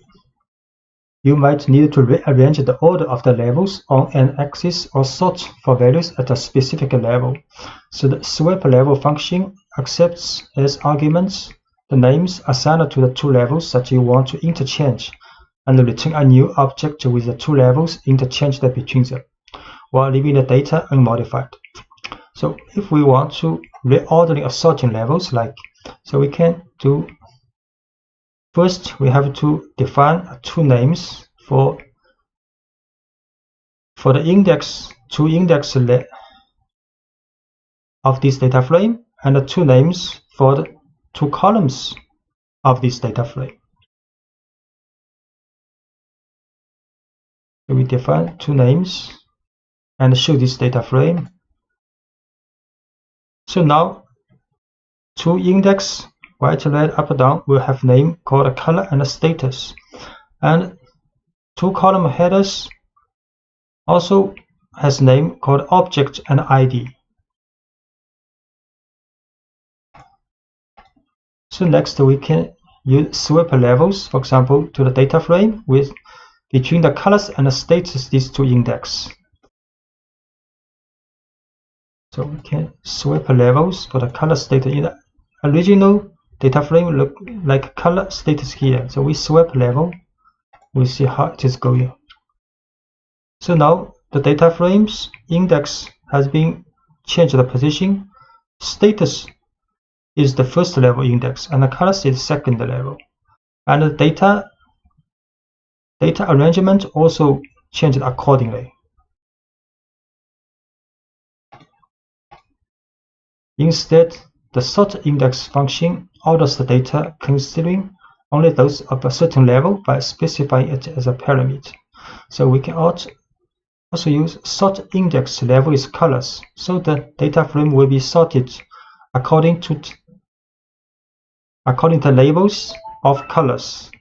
you might need to rearrange the order of the levels on an axis or sort for values at a specific level. So the swap level function accepts as arguments the names assigned to the 2 levels that you want to interchange, and return a new object with the 2 levels interchanged between them, while leaving the data unmodified. So if we want to reordering assorting levels, so we can do, first we have to define 2 names for the index, 2 index of this data frame, and 2 names for the 2 columns of this data frame. So we define 2 names and show this data frame. So now 2 index, white, red, up, down, will have name called color and status, and 2 column headers also has name called object and ID. So next we can use swap levels, for example, to the data frame with between the colors and the status, these 2 index. So we can swap levels for the color status. In the original data frame look like color status here. So we swap level, we see how it is going. So now the data frame's index has been changed the position. Status is the first level index, and the colors is second level. And the data arrangement also changed accordingly. Instead, the sort index function orders the data considering only those of a certain level by specifying it as a parameter. So we can also use sort index level is colors, so the data frame will be sorted according to labels of colors.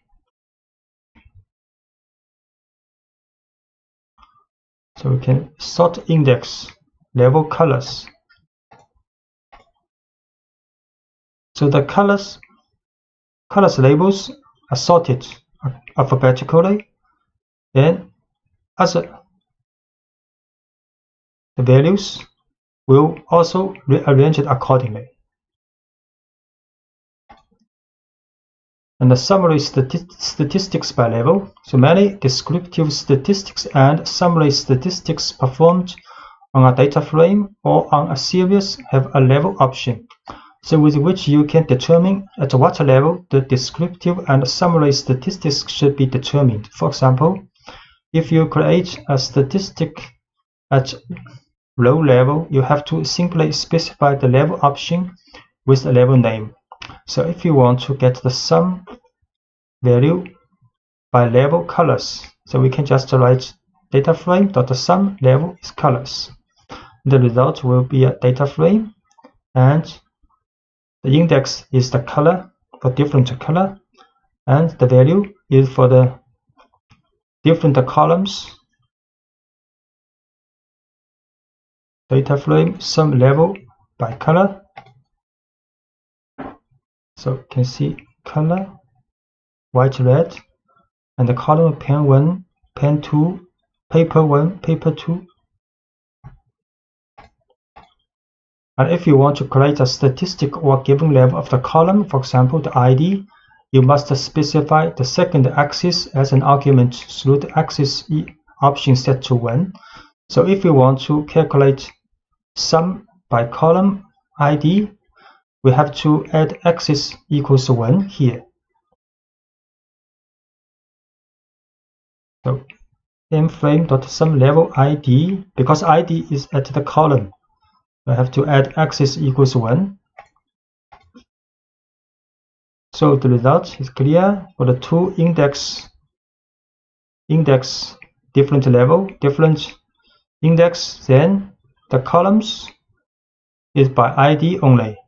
So we can sort index level colors. So the colors labels are sorted alphabetically, then the values will also rearrange it accordingly. And the summary statistics by level. So many descriptive statistics and summary statistics performed on a data frame or on a series have a level option, so with which you can determine at what level the descriptive and summary statistics should be determined. For example, if you create a statistic at row level, you have to simply specify the level option with the level name. So if you want to get the sum value by level colors, so we can just write data frame.sum level is colors. The result will be a data frame, and the index is the color for different color, and the value is for the different columns. Data frame sum level by color. So you can see color, white, red, and the column pen 1, pen 2, paper 1, paper 2. And if you want to create a statistic or given level of the column, for example, the ID, you must specify the second axis as an argument through the axis option set to 1. So if you want to calculate sum by column ID, we have to add axis equals 1 here. So mFrame.sum level ID, because ID is at the column, I have to add axis equals 1. So the result is clear for the two index different level, different index, then the columns is by ID only.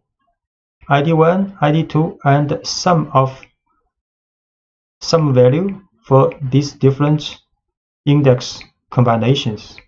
ID1, ID2, and the sum of sum value for these different index combinations.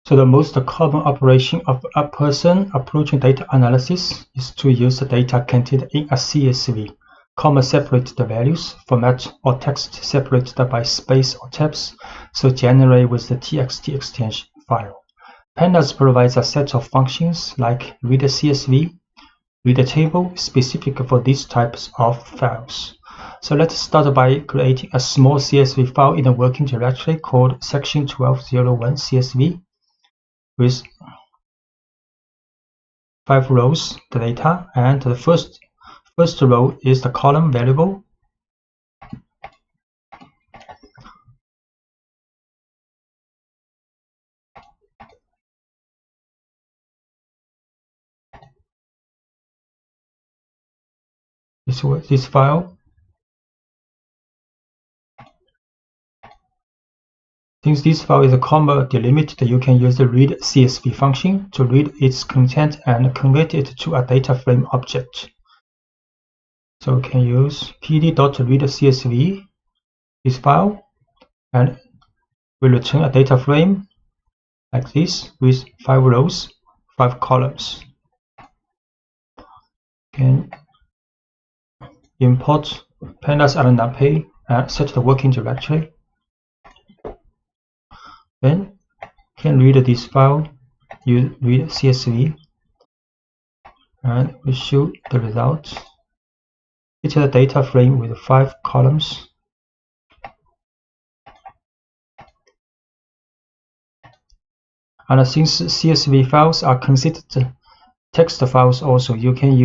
So the most common operation of a person approaching data analysis is to use the data contained in a CSV, comma separate the values, format or text separated by space or tabs, so generate with the txt extension file. Pandas provides a set of functions like read a CSV, read a table specific for these types of files. So let's start by creating a small CSV file in a working directory called section 1201 CSV with 5 rows, the data, and the first row is the column variable. This file. Since this file is a comma delimited, you can use the read CSV function to read its content and convert it to a data frame object. So we can use pd.readCSV, this file, and we return a data frame like this with 5 rows, 5 columns. Can import pandas and numpy and set the working directory. Then can read this file, use read CSV, and we show the results. It's a data frame with 5 columns. And since CSV files are considered text files also, you can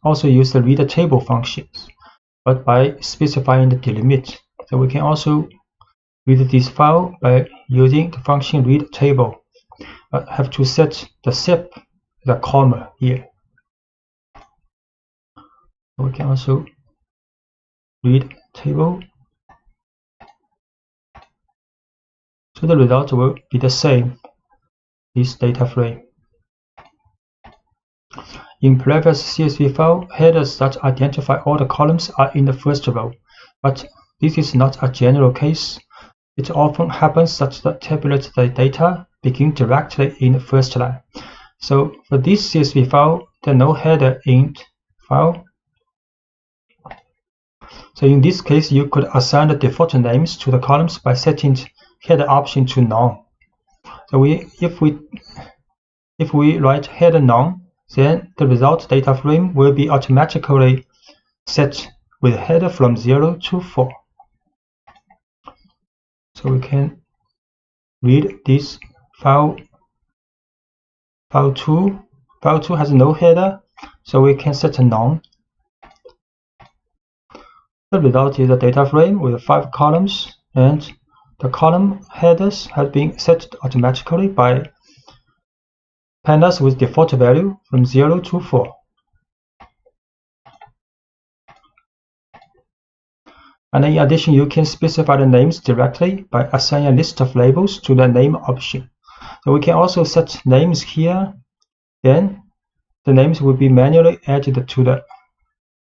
also use the read table functions, but by specifying the delimit. So we can also read this file by using the function read table. But have to set the sep, the comma here. We can also read table. So the result will be the same, this data frame. In previous CSV file, headers that identify all the columns are in the first row, but this is not a general case. It often happens that the tabulated data begin directly in the first line. So for this CSV file, there are no header in file. So in this case, you could assign the default names to the columns by setting header option to none. So if we write header none, then the result data frame will be automatically set with header from 0 to 4. So we can read this file 2. File 2 has no header, so we can set a none. The result is a data frame with 5 columns, and the column headers have been set automatically by pandas with default value from 0 to 4. And in addition, you can specify the names directly by assigning a list of labels to the name option. So we can also set names here, then the names will be manually added to the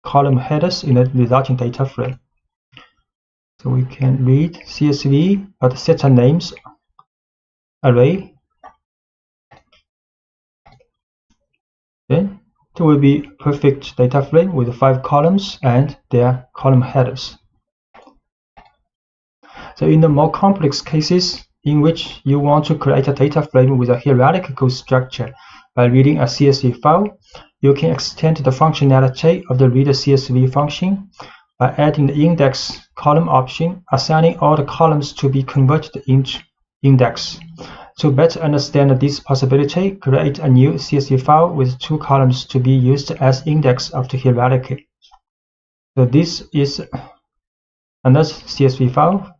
column headers in the resulting data frame. So we can read CSV but set a names array. Then it will be perfect data frame with 5 columns and their column headers. So in the more complex cases in which you want to create a data frame with a hierarchical structure by reading a CSV file, you can extend the functionality of the read CSV function by adding the index column option, assigning all the columns to be converted into index. To better understand this possibility, create a new CSV file with 2 columns to be used as index of the hierarchy. So this is another CSV file.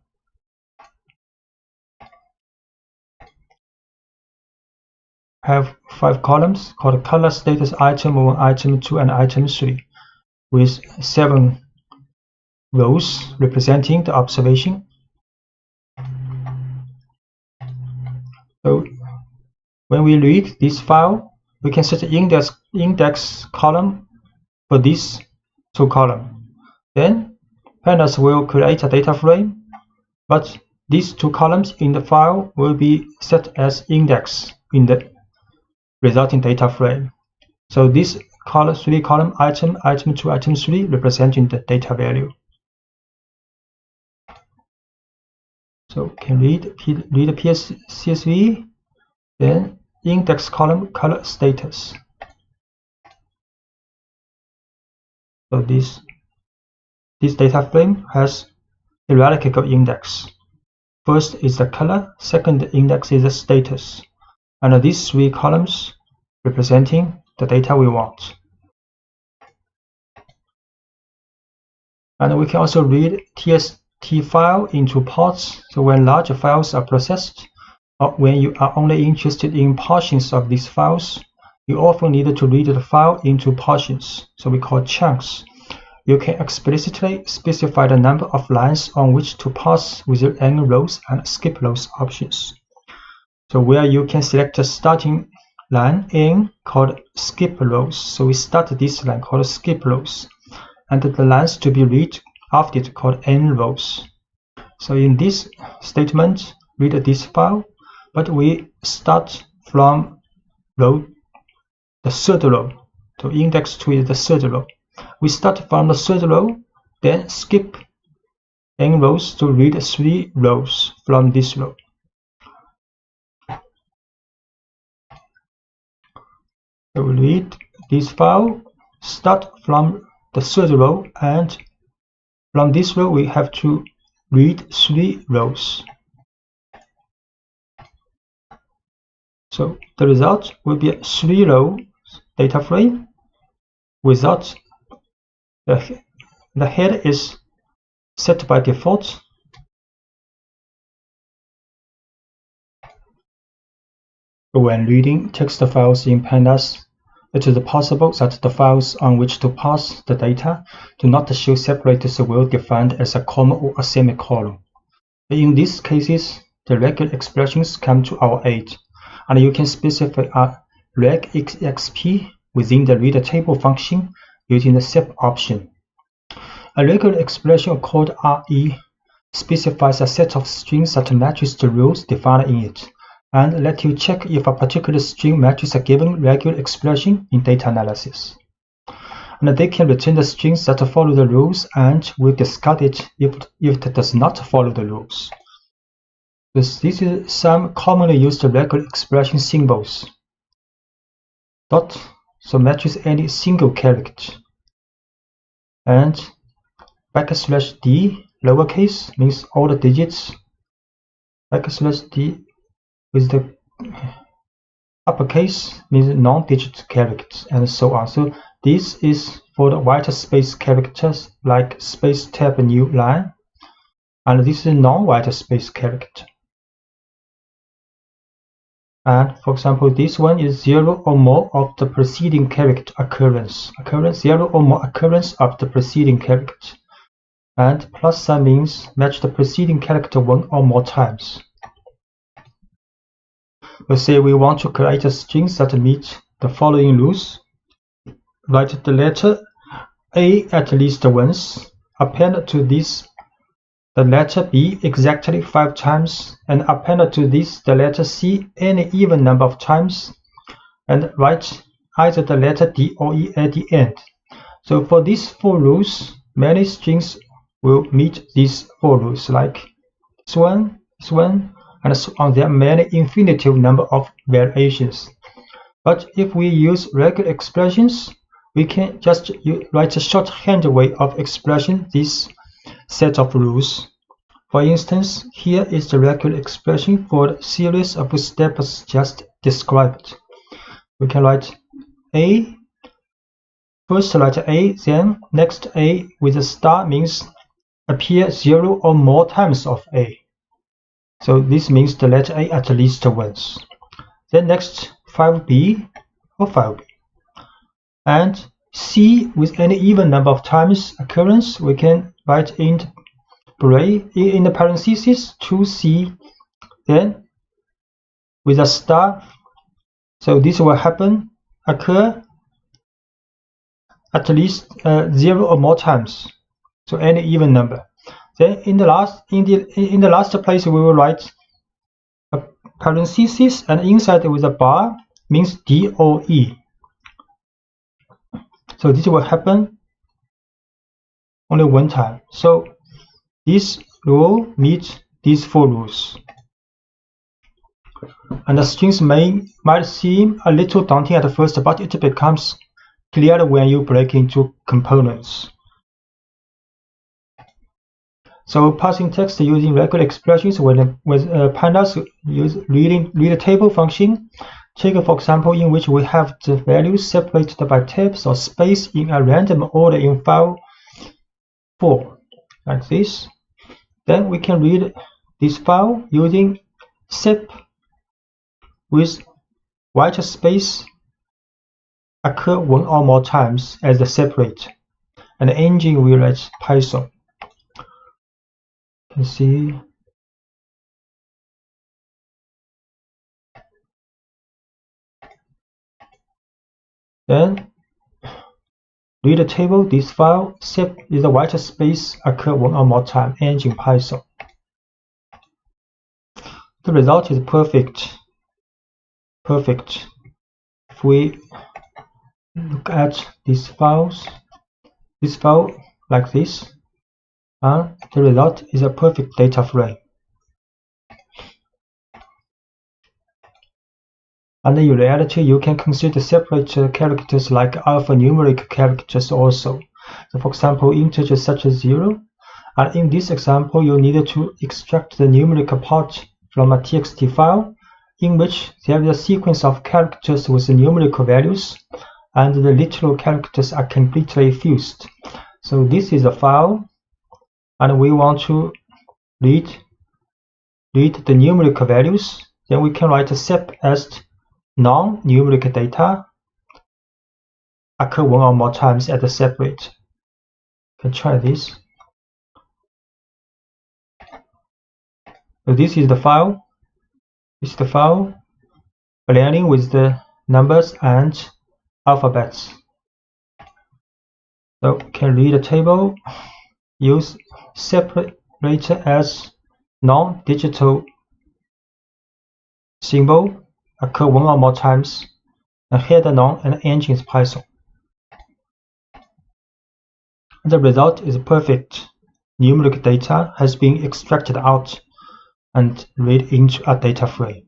Have 5 columns called color status item 1, item 2, and item 3, with 7 rows representing the observation. So when we read this file, we can set the index column for these 2 columns. Then pandas will create a data frame, but these 2 columns in the file will be set as index in the resulting data frame. So this 3 column item 2, item 3 representing the data value. So can read CSV, then index column color status. So this data frame has hierarchical index. First is the color, second index is the status, and these 3 columns representing the data we want. And we can also read TST file into parts. So when larger files are processed, or when you are only interested in portions of these files, you often need to read the file into portions, so we call chunks. You can explicitly specify the number of lines on which to parse with your n rows and skip rows options. So where you can select a starting line n called skip rows. So we start this line called skip rows, and the lines to be read after it called n rows. So in this statement, read this file, but we start from the 3rd row. So index 2 is the 3rd row. We start from the 3rd row, then skip n rows to read 3 rows from this row. So we read this file, start from the 3rd row, and from this row we have to read 3 rows. So the result will be a 3-row data frame without the head is set by default, When reading text files in pandas, it is possible that the files on which to pass the data do not show separators well defined as a comma or a semicolon. In these cases, the regular expressions come to our aid, and you can specify a regexp within the reader table function using the sep option. A regular expression called RE specifies a set of strings that matches the rules defined in it, and let you check if a particular string matches a given regular expression in data analysis. And they can return the strings that follow the rules and will discard it if it does not follow the rules. This is some commonly used regular expression symbols. Dot, so matches any single character. And \d, lowercase, means all the digits. \d with the uppercase means non-digit characters, and so on. So this is for the white space characters like space tab new line, and this is non-white space character. And for example, this one is 0 or more of the preceding character occurrence. 0 or more occurrence of the preceding character. And plus sign means match the preceding character one or more times. Let's say we want to create a string that meet the following rules. Write the letter A at least once, append to this the letter B exactly 5 times, and append to this the letter C any even number of times, and write either the letter D or E at the end. So for these 4 rules, many strings will meet these 4 rules, like this one, and so on. There are many infinitive number of variations. But if we use regular expressions, we can just write a shorthand way of expressing this set of rules. For instance, here is the regular expression for the series of steps just described. We can write A, first write A, then next A with a star means appear 0 or more times of A. So this means the letter A at least once. Then next 5B or 5B. And C with any even number of times occurrence, we can write in the parentheses 2C, then with a star. So this will occur at least 0 or more times. So any even number. Then in the last place we will write a parenthesis, and inside with a bar means D or E. So this will happen only one time. So this rule meets these 4 rules. And the strings might seem a little daunting at first, but it becomes clearer when you break into components. So parsing text using regular expressions with pandas use reader table function. Take for example in which we have the values separated by tabs or space in a random order in file 4, like this. Then we can read this file using sep with white space occur 1 or more times as the separator, and the engine will write Python. You can see. Then read the table, this file sep is a white space occur 1 or more time, engine Python. The result is perfect. If we look at these files, this file like this, the result is a perfect data frame. And in reality, you can consider separate characters like alphanumeric characters also. So for example, integers such as 0. And in this example, you need to extract the numerical part from a txt file in which there is a sequence of characters with numerical values, and the literal characters are completely fused. So this is a file, and we want to read the numerical values. Then we can write a sep as non-numeric data occur one or more times at the separate. Can try this. So this is the file. This is the file aligning with the numbers and alphabets. So can read the table, use separator as non-digital symbol, occur one or more times, and header none and engine is Python. The result is perfect. Numeric data has been extracted out and read into a data frame.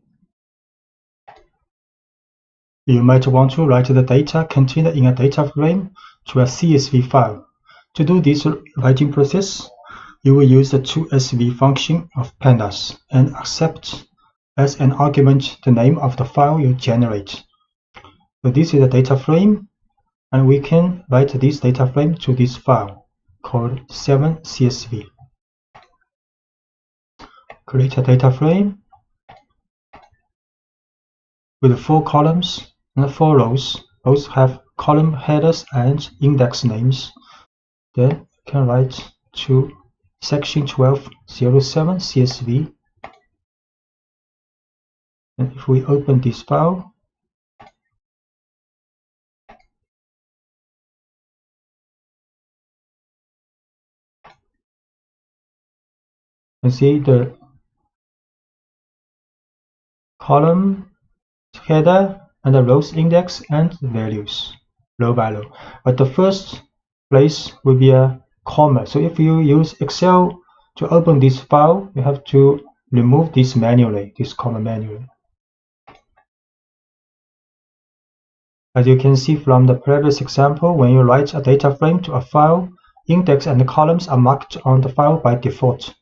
You might want to write the data contained in a data frame to a CSV file. To do this writing process, you will use the toSV function of pandas and accept as an argument the name of the file you generate. So this is a data frame, and we can write this data frame to this file called 7CSV. Create a data frame with 4 columns and 4 rows. Both have column headers and index names. Then you can write to section 1207 CSV. And if we open this file, you see the column header and the rows index and values row by row. But the first place will be a comma. So if you use Excel to open this file, you have to remove this manually, this comma manually. As you can see from the previous example, when you write a data frame to a file, index and the columns are marked on the file by default.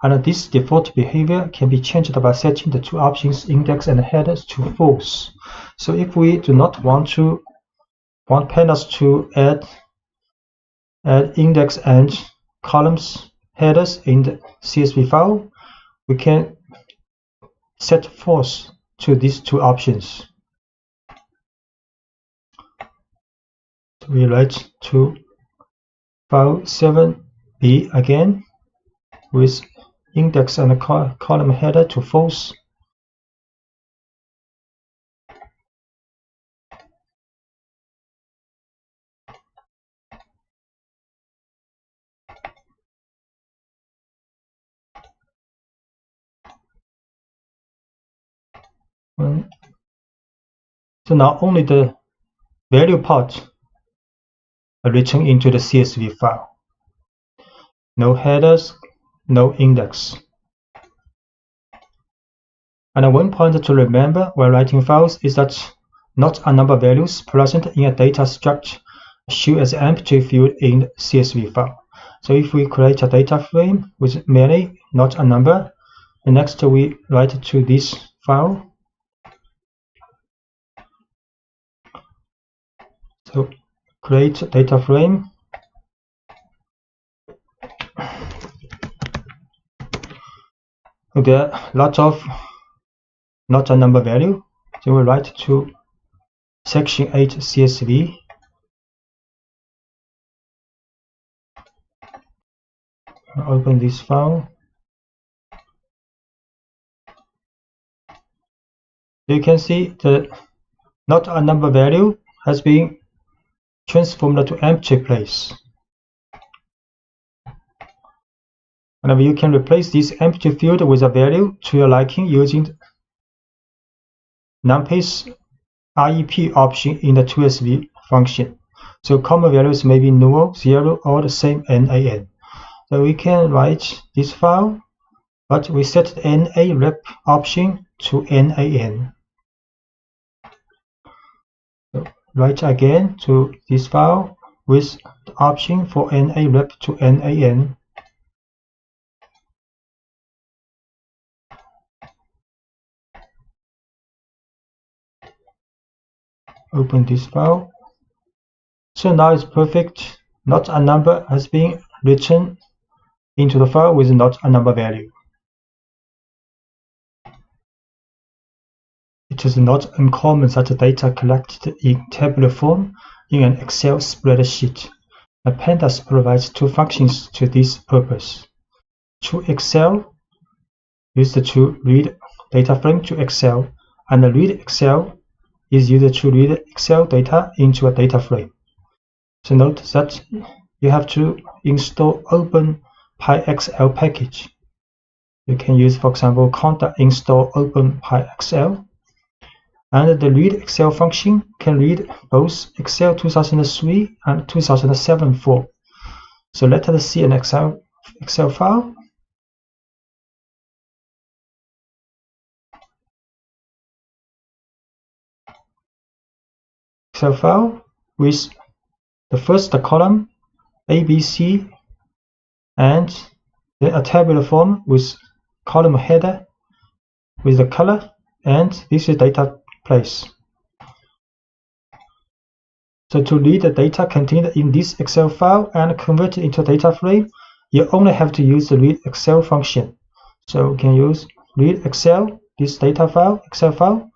And this default behavior can be changed by setting the 2 options index and headers to false. So if we do not want pandas to add index and columns headers in the CSV file, we can set false to these 2 options. So we write to file 7b again with index and column header to false. So now only the value part are written into the CSV file. No headers, no index. And one point to remember while writing files is that not a number of values present in a data structure show as empty field in the CSV file. So if we create a data frame with many, not a number, and next we write to this file. So create data frame. There are lots of not a number value. So we write to section 8 CSV. Open this file. You can see the not a number value has been transformed to empty place. And you can replace this empty field with a value to your liking using numpy's REP option in the toSV function. So common values may be null, 0, or the same NaN. So we can write this file, but we set the NA rep option to NaN. So write again to this file with the option for NA rep to NaN. Open this file. So now it's perfect. Not a number has been written into the file with not a number value. It it is not uncommon that the data collected in tabular form in an Excel spreadsheet. Pandas provides two functions to this purpose. To Excel, used to read data frame to Excel, and the read Excel is used to read Excel data into a data frame. So note that you have to install OpenPyXL package. You can use, for example, conda install OpenPyXL. And the read Excel function can read both Excel 2003 and 2007 form. So let us see an Excel file. Excel file with the first column ABC and then a tabular form with column header with the color, and this is data place. So to read the data contained in this Excel file and convert it into a data frame, you only have to use the read Excel function. So we can use read Excel, this data file, Excel file,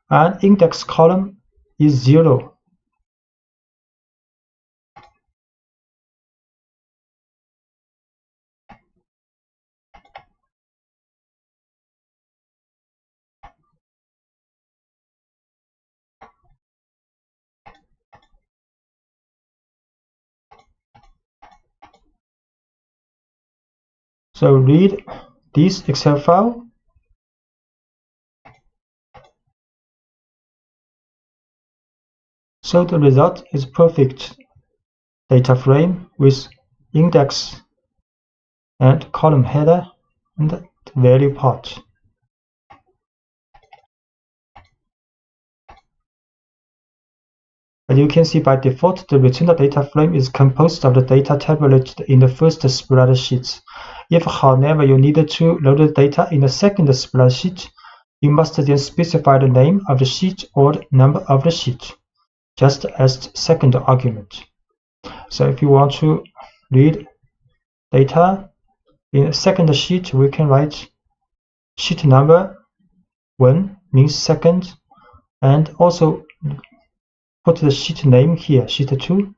and index column is 0. So read this Excel file. So the result is perfect data frame with index and column header and the value part. As you can see, by default, the returned data frame is composed of the data tabulated in the first spreadsheet. If, however, you need to load the data in the second spreadsheet, you must then specify the name of the sheet or the number of the sheet, just as the second argument. So if you want to read data in the second sheet, we can write sheet number 1 means second, and also put the sheet name here, sheet 2.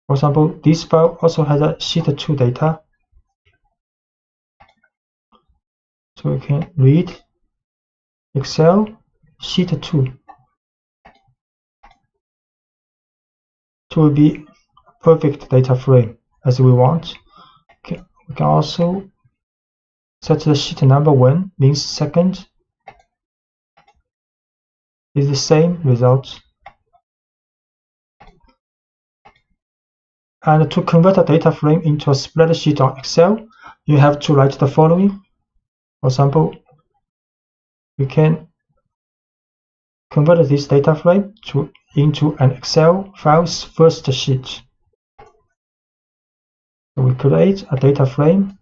For example, this file also has a sheet 2 data. So we can read Excel sheet 2. It will be a perfect data frame as we want. Okay. We can also set the sheet number 1 means second. Is the same result. And to convert a data frame into a spreadsheet on Excel, you have to write the following. For example, we can convert this data frame into an Excel file's first sheet. So we create a data frame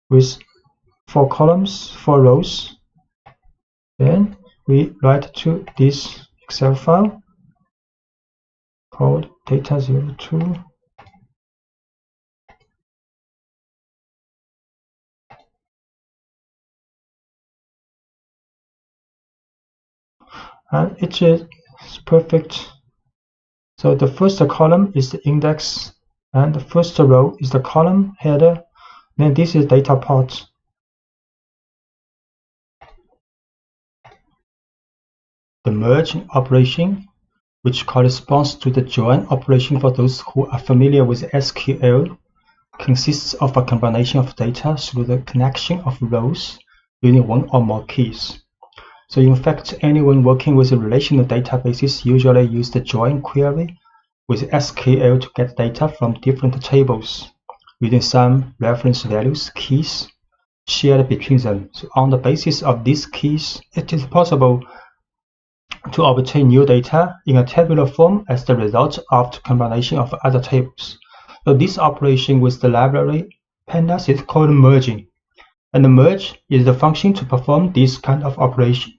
with 4 columns, 4 rows. Then we write to this Excel file called data02. And it is perfect. So the first column is the index, and the first row is the column header. Then this is data part. The merge operation, which corresponds to the join operation for those who are familiar with SQL, consists of a combination of data through the connection of rows using one or more keys. So in fact, anyone working with relational databases usually use the join query with SQL to get data from different tables using some reference values, keys, shared between them. So on the basis of these keys, it is possible to obtain new data in a tabular form as the result of the combination of other tables. So this operation with the library pandas is called merging, and the merge is the function to perform this kind of operation.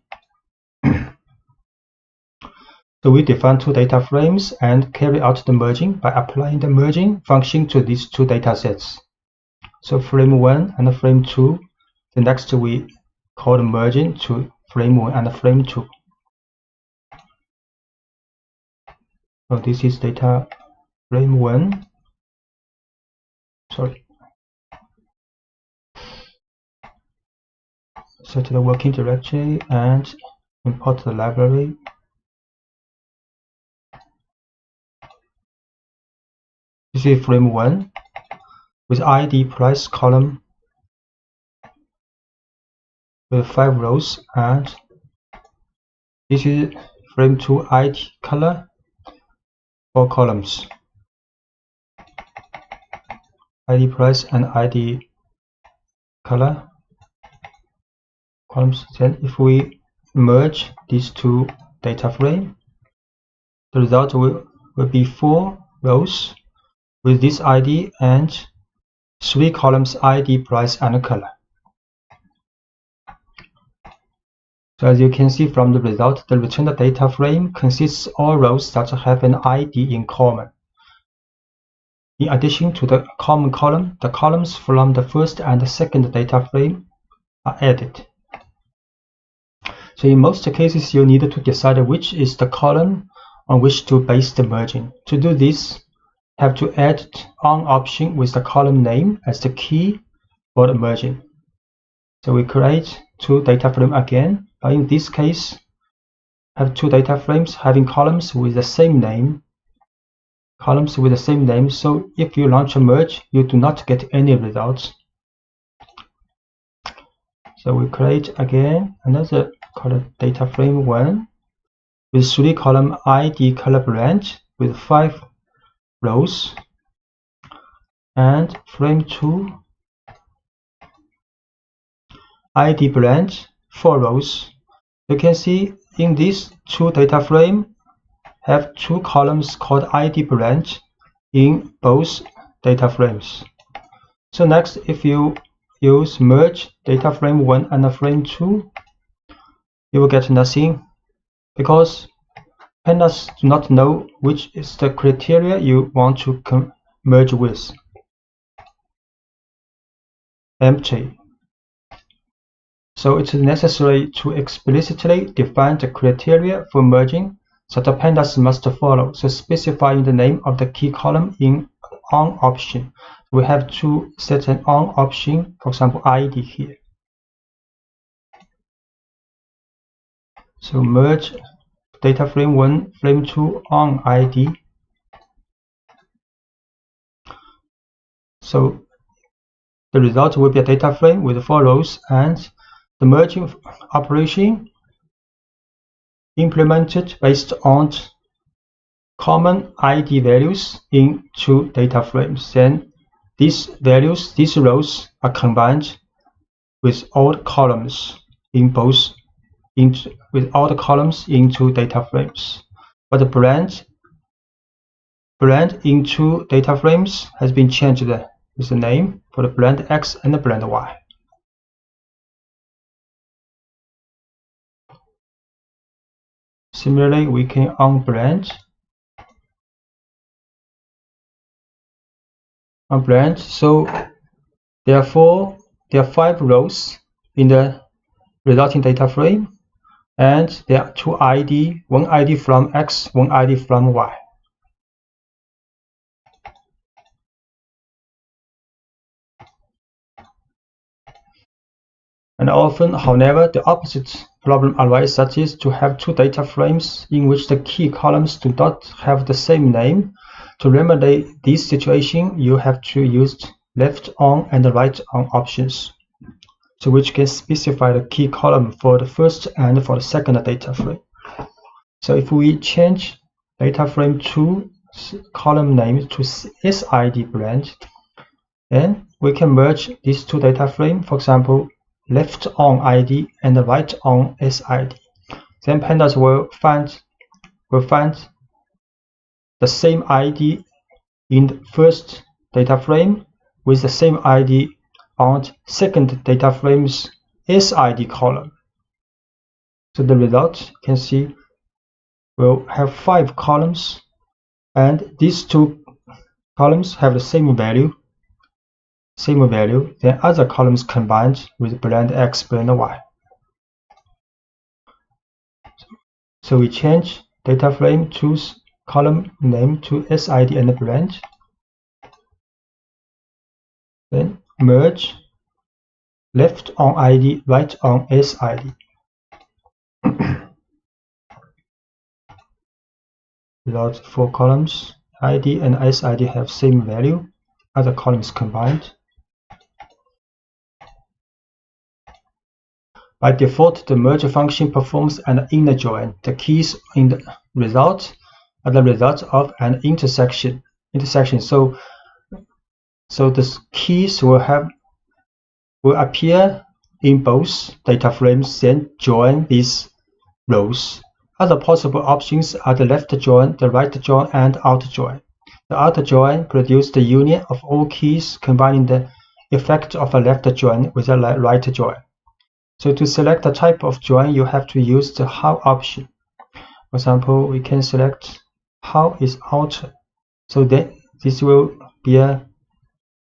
So we define 2 data frames and carry out the merging by applying the merging function to these 2 data sets. So frame 1 and frame 2. The next we call merging to frame 1 and frame 2. So this is data frame 1. Sorry. Set the working directory and import the library. This is frame 1 with ID price column with 5 rows, and this is frame 2 ID color, 4 columns. ID price and ID color columns. Then if we merge these two data frames, the result will be 4 rows with this ID and 3 columns ID, price, and color. So as you can see from the result, the returned data frame consists of all rows that have an ID in common. In addition to the common column, the columns from the first and the second data frame are added. So in most cases, you need to decide which is the column on which to base the merging. To do this, you have to add on option with the column name as the key for the merging. So we create 2 data frames again, but in this case, have 2 data frames having columns with the same name. So if you launch a merge, you do not get any results. So we create again another called data frame 1 with 3 column ID color branch with 5 rows, and frame 2 ID branch 4 rows. You can see in these 2 data frames have 2 columns called ID branch in both data frames. So next, if you use merge data frame 1 and frame 2, you will get nothing because pandas do not know which is the criteria you want to merge with. Empty. So it's necessary to explicitly define the criteria for merging that the pandas must follow. So specifying the name of the key column in on option. We have to set an on option, for example, ID here. So merge data frame 1, frame 2 on ID. So the result will be a data frame with 4 rows, and the merging operation implemented based on common ID values in 2 data frames. Then these values, these rows are combined with all the columns in in 2 data frames. But the brand in 2 data frames has been changed with the name for the brand X and the brand Y. Similarly, we can unbrand. So therefore there are 5 rows in the resulting data frame, and there are 2 ID, 1 ID from X, 1 ID from Y. And often, however, the opposite problem arises, that is to have 2 data frames in which the key columns do not have the same name. To remedy this situation, you have to use left on and right on options, so which can specify the key column for the first and for the second data frame. So if we change data frame 2 column name to SID branch, then we can merge these 2 data frames, for example, left on ID and right on SID. Then pandas will find the same ID in the first data frame with the same ID on second data frame's SID column. So the result you can see will have 5 columns, and these 2 columns have the same value. same value, then other columns combined with blend X, blend Y. So we change data frame, choose column name to SID and blend. Then merge left on ID, right on SID. Result 4 columns, ID and SID have same value, other columns combined. By default, the merge function performs an inner join. The keys in the result are the result of an intersection. So the keys will appear in both data frames, then join these rows. Other possible options are the left join, the right join, and outer join. The outer join produces the union of all keys, combining the effect of a left join with a right join. So to select the type of join, you have to use the how option. For example, we can select how is outer. So then this will be a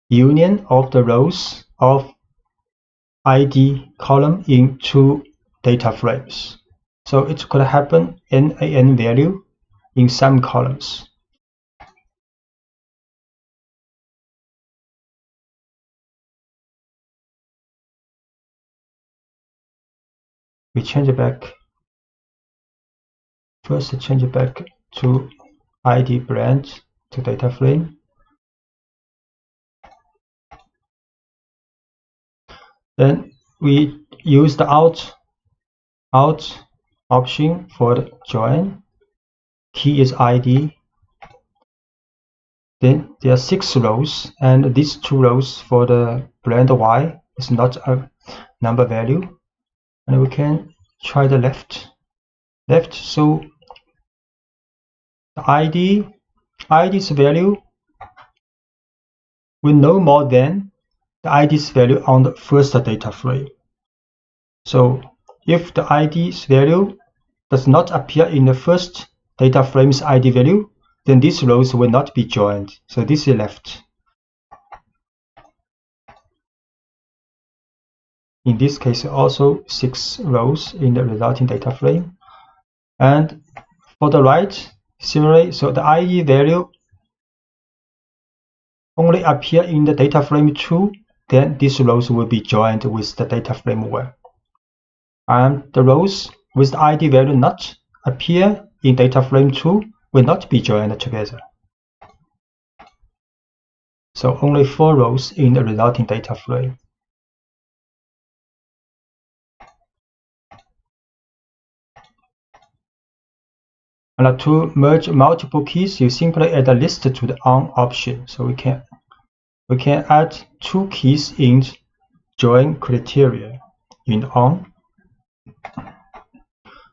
union of the rows of ID column in 2 data frames. So it could happen NaN value in some columns. We change it back. First, change it back to ID blend to data frame. Then we use the out option for the join. Key is ID. Then there are 6 rows, and these 2 rows for the blend Y is not a number value. And we can try the left. So the ID's value will no more than the ID's value on the first data frame. So if the ID's value does not appear in the first data frame's ID value, then these rows will not be joined. So this is left. In this case, also 6 rows in the resulting data frame. And for the right, similarly, so the ID value only appear in the data frame 2, then these rows will be joined with the data frame 1. And the rows with the ID value not appear in data frame 2 will not be joined together. So only 4 rows in the resulting data frame. And to merge multiple keys, you simply add a list to the on option. So we can add 2 keys in join criteria in on.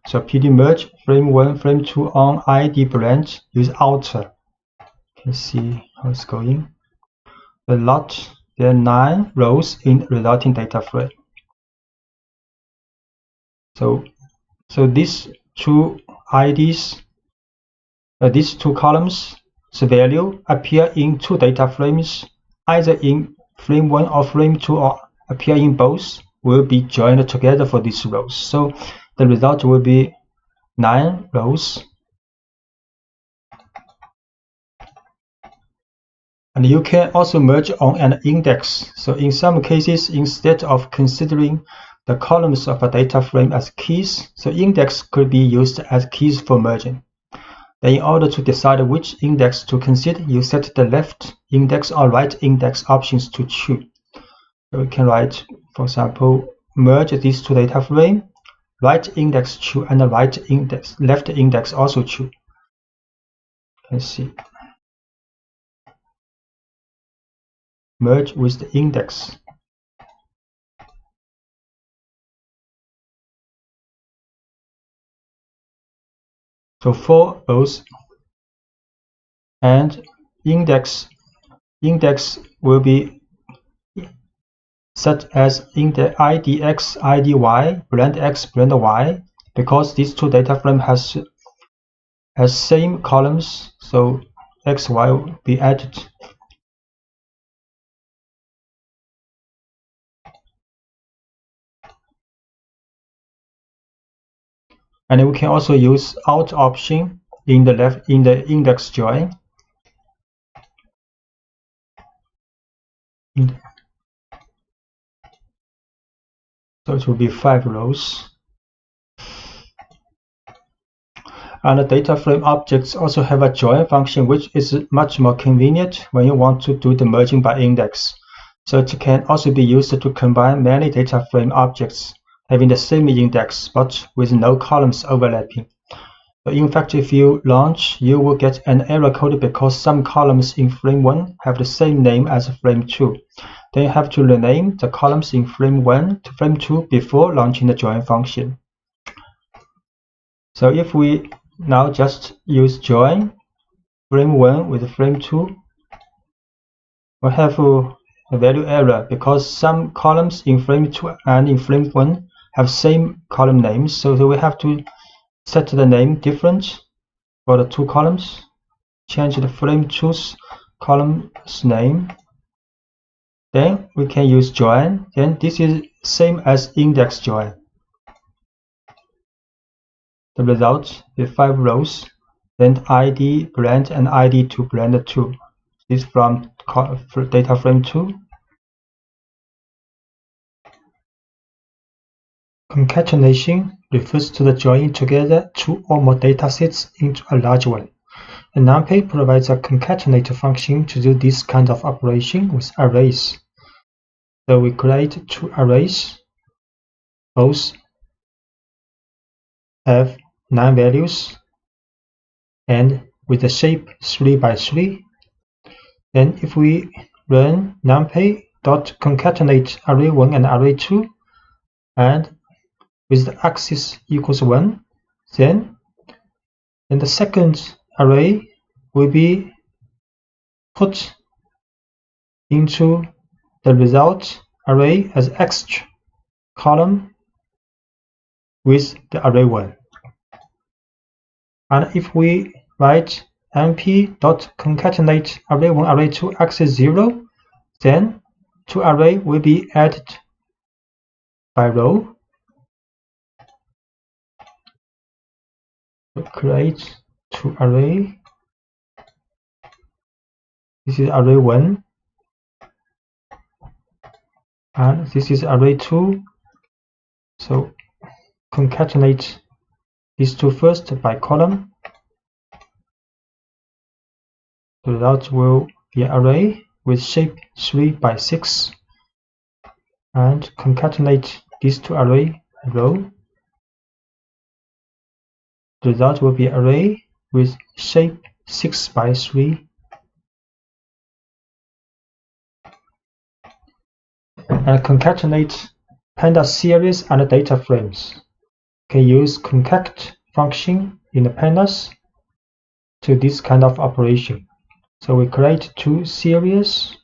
So PD merge frame 1, frame 2 on ID blend use outer. You can see how it's going. The lot, there are 9 rows in resulting data frame. So these 2 IDs, these 2 columns, the value appear in 2 data frames, either in frame 1 or frame 2, or appear in both, will be joined together for these rows. So the result will be 9 rows. And you can also merge on an index. So in some cases, instead of considering the columns of a data frame as keys, so index could be used as keys for merging. Then in order to decide which index to consider, you set the left index or right index options to choose. So we can write, for example, merge these 2 data frames, right index true and the left index also true. Let's see. Merge with the index. So 4 rows, and index will be set as index IDX, IDY, blend X, blend Y, because these 2 data frames has same columns, so XY will be added. And we can also use Alt option in the index join. So it will be 5 rows. And the data frame objects also have a join function, which is much more convenient when you want to do the merging by index. So it can also be used to combine many data frame objects having the same index but with no columns overlapping. So in fact, if you launch, you will get an error code because some columns in frame 1 have the same name as frame 2. Then you have to rename the columns in frame 1 to frame 2 before launching the join function. So if we now just use join frame 1 with frame 2, we'll have a value error because some columns in frame 2 and in frame 1 have same column names. So we have to set the name different for the two columns, change the frame 2's column's name. Then we can use join. Then this is same as index join. The result is 5 rows, then ID blend and ID to blend 2. This is from data frame 2. Concatenation refers to the joining together two or more datasets into a large one. And numpy provides a concatenate function to do this kind of operation with arrays. So we create two arrays. Both have 9 values and with the shape 3 by 3. Then if we run numpy.concatenate array1 and array2 and with the axis equals 1, then the second array will be put into the result array as extra column with the array 1. And if we write np.concatenate array1 array2 axis 0, then two array will be added by row. So create two array. This is array 1 and this is array 2. So concatenate these two first by column. The result will be an array with shape 3 by 6 and concatenate these two array by row. The result will be an array with shape 6 by 3. And concatenate pandas series and data frames. Can use concat function in the pandas to this kind of operation. So we create two series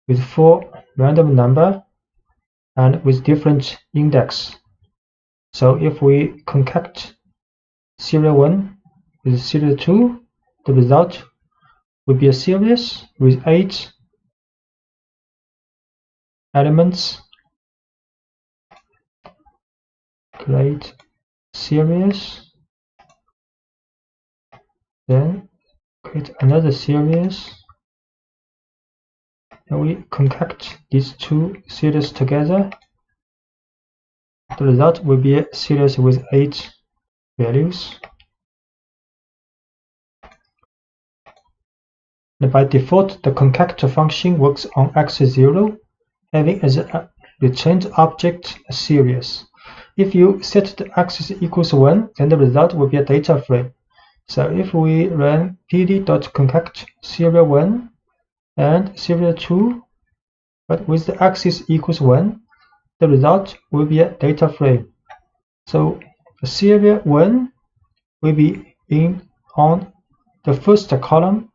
with 4 random number and with different index. So if we concat serial 1 with serial 2, the result will be a series with 8 elements. Create series, then create another series, and we concatenate these two series together. The result will be a series with 8 values. And by default, the concat function works on axis 0, having as a returned object a series. If you set the axis equals 1, then the result will be a data frame. So if we run pd.concat serial 1 and serial 2, but with the axis equals 1, the result will be a data frame. So the serial 1 will be on the first column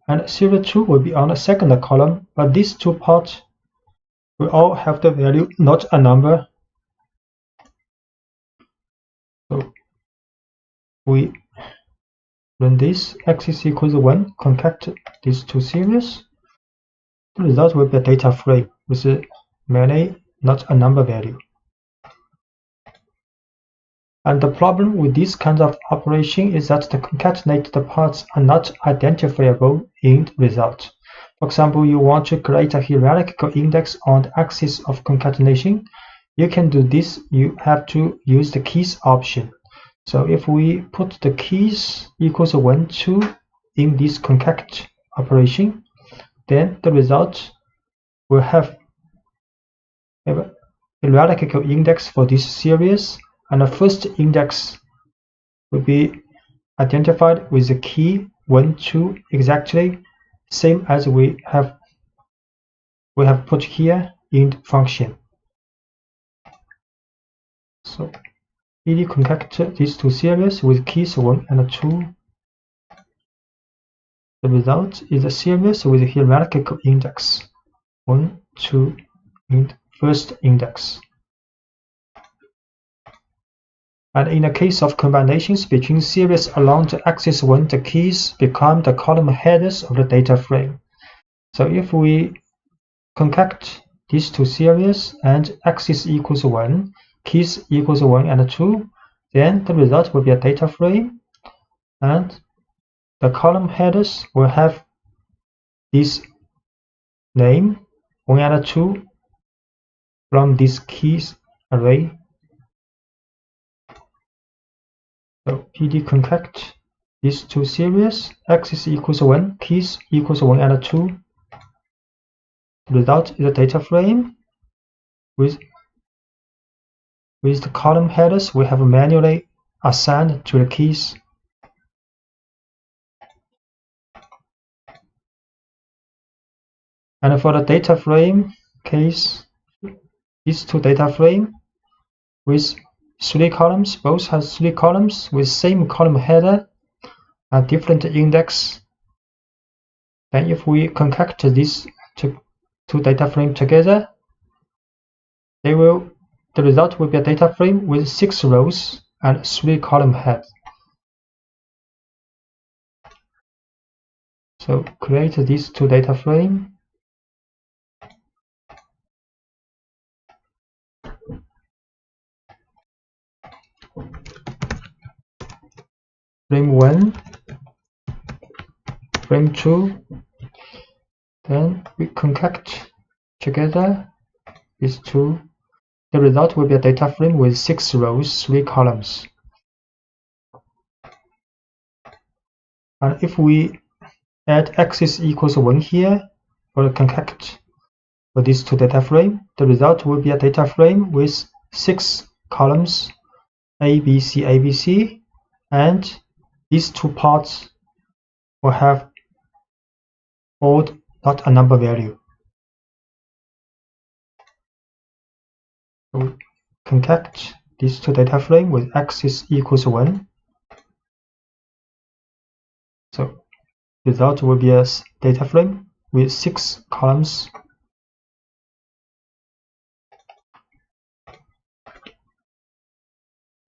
and serial 2 will be on the second column, but these two parts will all have the value not a number. So we run this axis equals 1, concat these two series. The result will be a data frame with many not a number value. And the problem with this kind of operation is that the concatenated parts are not identifiable in the result. For example, you want to create a hierarchical index on the axis of concatenation. You can do this. You have to use the keys option. So if we put the keys equals 1, 2 in this concat operation, then the result will have a hierarchical index for this series, and the first index will be identified with the key 1, 2, exactly same as we have put here in the function. So PD concatenate these two series with keys 1 and 2. The result is a series with a hierarchical index 1, 2 in the first index. And in the case of combinations between series along the axis 1, the keys become the column headers of the data frame. So if we concat these two series and axis equals 1, keys equals 1 and 2, then the result will be a data frame, and the column headers will have this name 1 and 2 from this keys array. So PD concat these two series, axis equals 1, keys equals 1 and 2. The result is a data frame with the column headers we have manually assigned to the keys. And for the data frame case, these two data frame with 3 columns, both have 3 columns with same column header and different index. Then if we concat these two data frame together, the result will be a data frame with 6 rows and 3 column heads. So create these two data frame. Frame 1, frame 2, then we concat together these two. The result will be a data frame with 6 rows, 3 columns. And if we add axis equals 1 here for the concat for these two data frame, the result will be a data frame with 6 columns, A, B, C, A, B, C, and these two parts will have odd, not a number value. So we concat these two data frame with axis equals 1. So the result will be a data frame with 6 columns.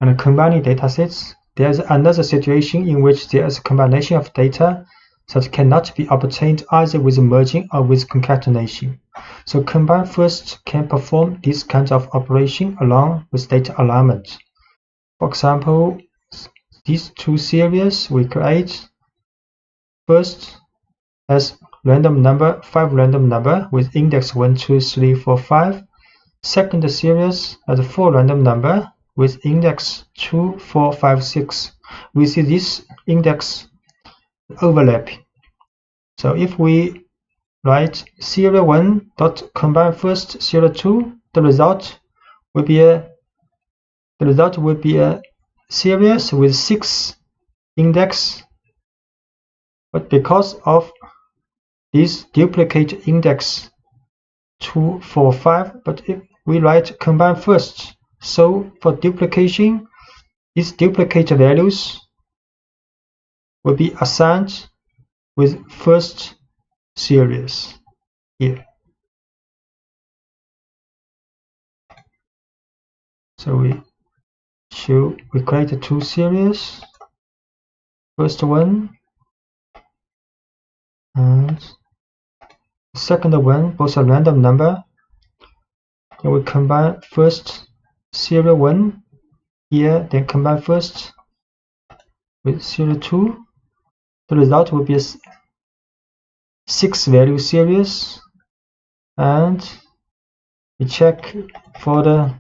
And combining datasets, there's another situation in which there is a combination of data that cannot be obtained either with merging or with concatenation. So combine first can perform this kind of operation along with data alignment. For example, these two series we create first as random number, 5 random number with index 1, 2, 3, 4, 5. Second series as 4 random number with index 2, 4, 5, 6. We see this index overlapping. So if we write serial 1 dot combine first serial 2, the result will be a series with 6 index. But because of this duplicate index 2, 4, 5, but if we write combine first, so for duplication, these duplicate values will be assigned with first series here. So we create 2 series, first one and the second one, both a random number. Then we combine first serial 1 here, then combine first with serial 2. The result will be a 6 value series, and we check for the,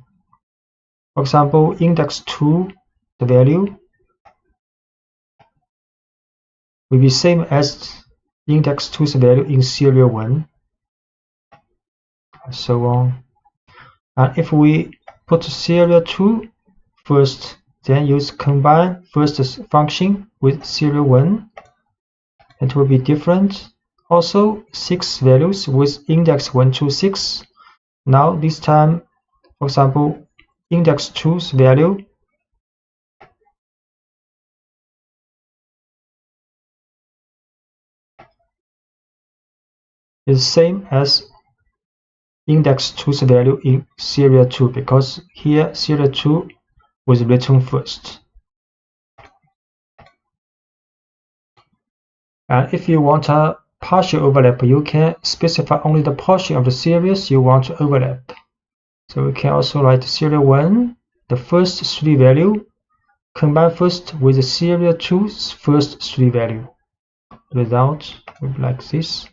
for example, index 2, the value will be same as index 2's value in serial 1, and so on. And if we put serial 2 first, then use combine first function with serial 1, it will be different. Also 6 values with index 1 to 6. Now this time, for example, index 2's value is same as index 2's value in serial 2, because here serial 2 was written first. And if you want a partial overlap, you can specify only the portion of the series you want to overlap. So we can also write serial 1, the first 3 value, combine first with the serial 2's first 3 value. Result will be like this.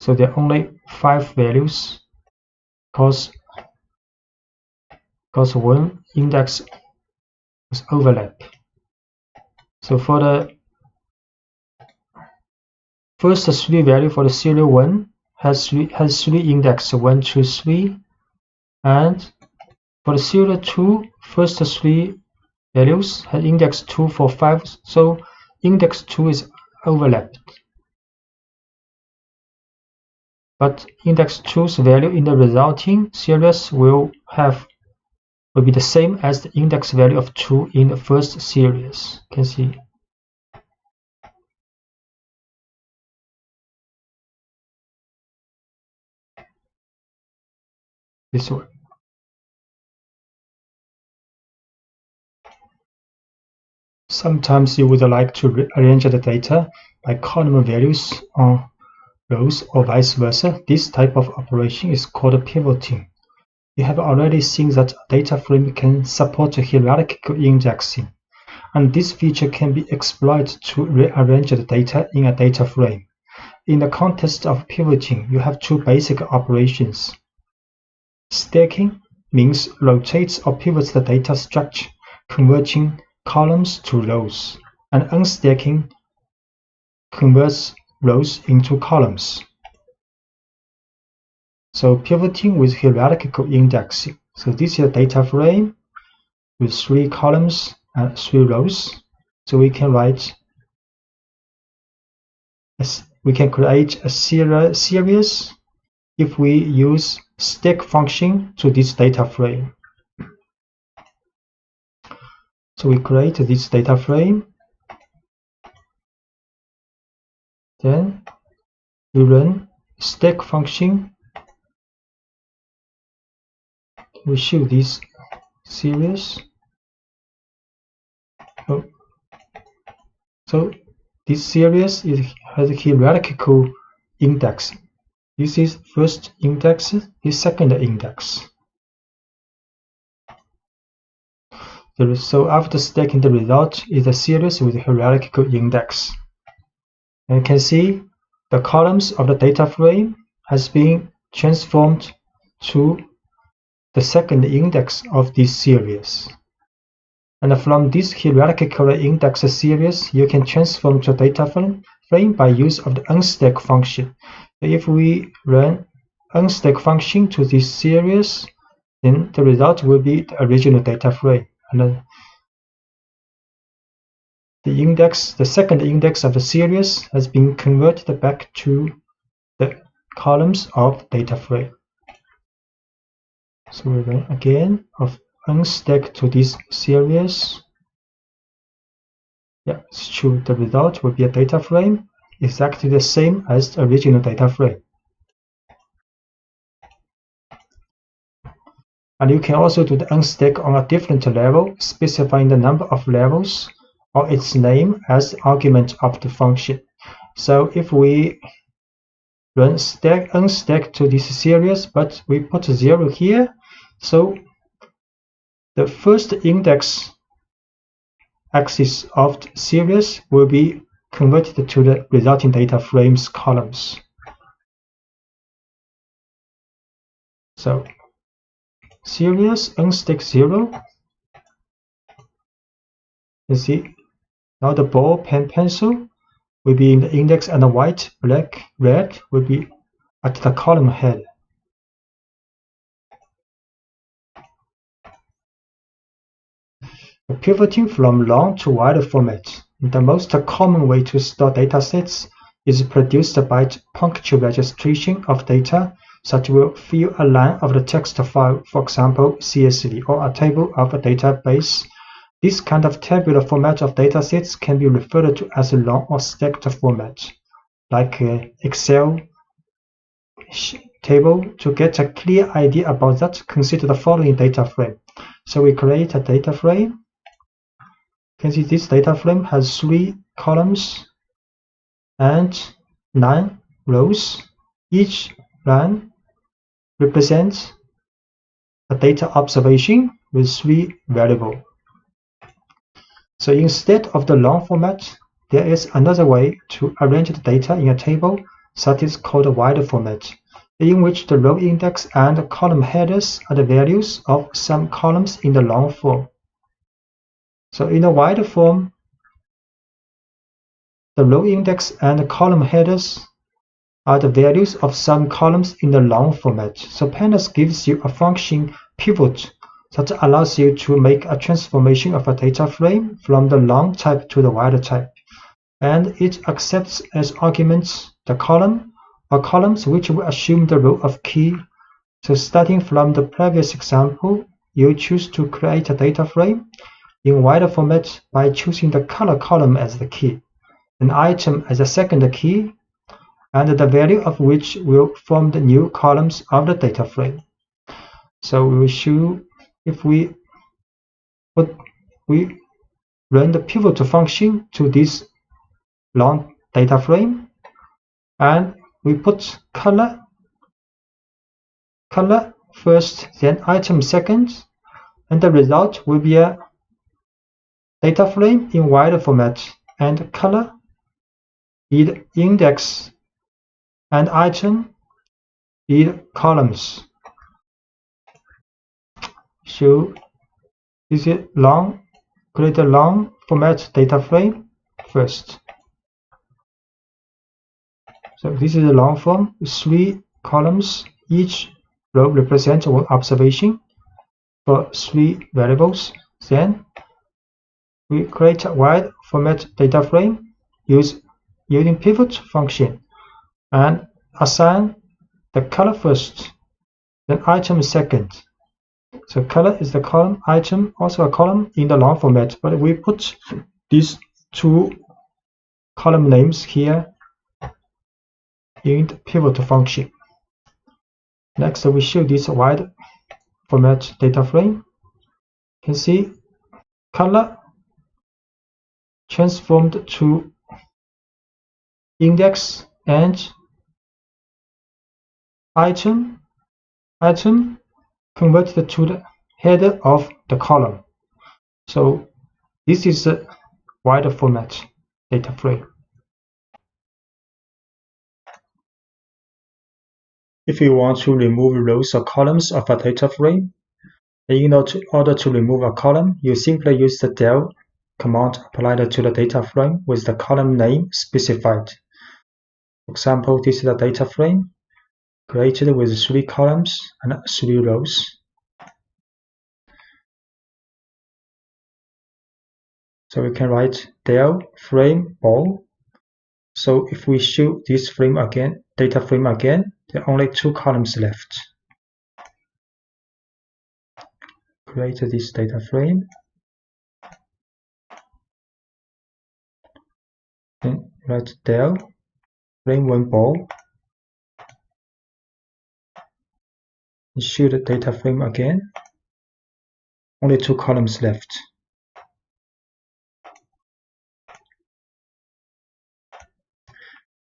So there are only 5 values because one index is overlap. So for the first 3 value for the serial 1 has 3 index 1 to 3, and for the serial 2 first 3 values has index 2 for 5, so index 2 is overlapped. But index 2's value in the resulting series will be the same as the index value of 2 in the first series. You can see. This one. Sometimes you would like to rearrange the data by column values on rows or vice versa. This type of operation is called pivoting. You have already seen that a data frame can support hierarchical indexing, and this feature can be exploited to rearrange the data in a data frame. In the context of pivoting, you have 2 basic operations. Stacking means rotates or pivots the data structure, converting columns to rows, and unstacking converts rows into columns. So pivoting with hierarchical indexing. So this is a data frame with 3 columns and 3 rows. So we can create a series if we use stack function to this data frame. So we create this data frame. Then we run stack function. We show this series. So this series has a hierarchical index. This is first index, this second index. So after stacking, the result is a series with a hierarchical index. And you can see the columns of the data frame has been transformed to the second index of this series. And from this hierarchical index series, you can transform to a data frame by use of the unstack function. If we run unstack function to this series, then the result will be the original data frame. And the second index of the series has been converted back to the columns of data frame. So we run again of unstack to this series. Yeah, it's true. The result will be a data frame exactly the same as the original data frame. And you can also do the unstack on a different level, specifying the number of levels or its name as argument of the function. So if we run unstack to this series, but we put 0 here, so the first index axis of the series will be converted to the resulting data frames columns. So series unstack 0. You see now the ball, pen, pencil will be in the index, and the white, black, red will be at the column head. Pivoting from long to wide format. The most common way to store datasets is produced by punctual registration of data, such will fill a line of the text file, for example, CSV, or a table of a database. This kind of tabular format of datasets can be referred to as a long or stacked format, like Excel table. To get a clear idea about that, consider the following data frame. So we create a data frame. You can see this data frame has 3 columns and 9 rows. Each line represents a data observation with 3 variables. So instead of the long format, there is another way to arrange the data in a table that is called a wide format, in which the row index and column headers are the values of some columns in the long form. So in the wide form, the row index and column headers are the values of some columns in the long format. So pandas gives you a function pivot that allows you to make a transformation of a data frame from the long type to the wide type, and it accepts as arguments the column or columns which will assume the role of key. So starting from the previous example, you choose to create a data frame in wide format by choosing the color column as the key, an item as a second key, and the value of which will form the new columns of the data frame. So we will show if we run the pivot function to this long data frame, and we put color first, then item second, and the result will be a data frame in wide format, and color is index and item is columns. So this is create a long format data frame first. So this is a long form with 3 columns. Each row represents one observation for 3 variables. Then we create a wide format data frame using pivot function and assign the color first, then item second. So color is the column, item also a column in the long format, but we put these 2 column names here in the pivot function. Next, we show this wide format data frame. You can see color transformed to index and item converted to the header of the column. So this is a wide format data frame. If you want to remove rows or columns of a data frame, in order to remove a column, you simply use the del command applied to the data frame with the column name specified. For example, this is a data frame created with 3 columns and 3 rows. So we can write del frame ball. So if we show this frame again, data frame again, there are only 2 columns left. Create this data frame. Then write del frame 1 ball. And show the data frame again. Only 2 columns left.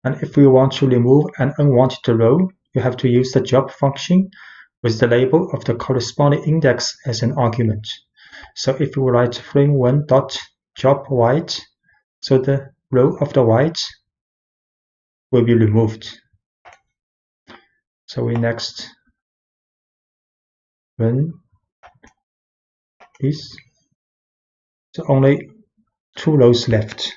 And if we want to remove an unwanted row, you have to use the job function with the label of the corresponding index as an argument. So if we write frame1 dot job white, so the row of the white will be removed. So we next run this. So only 2 rows left.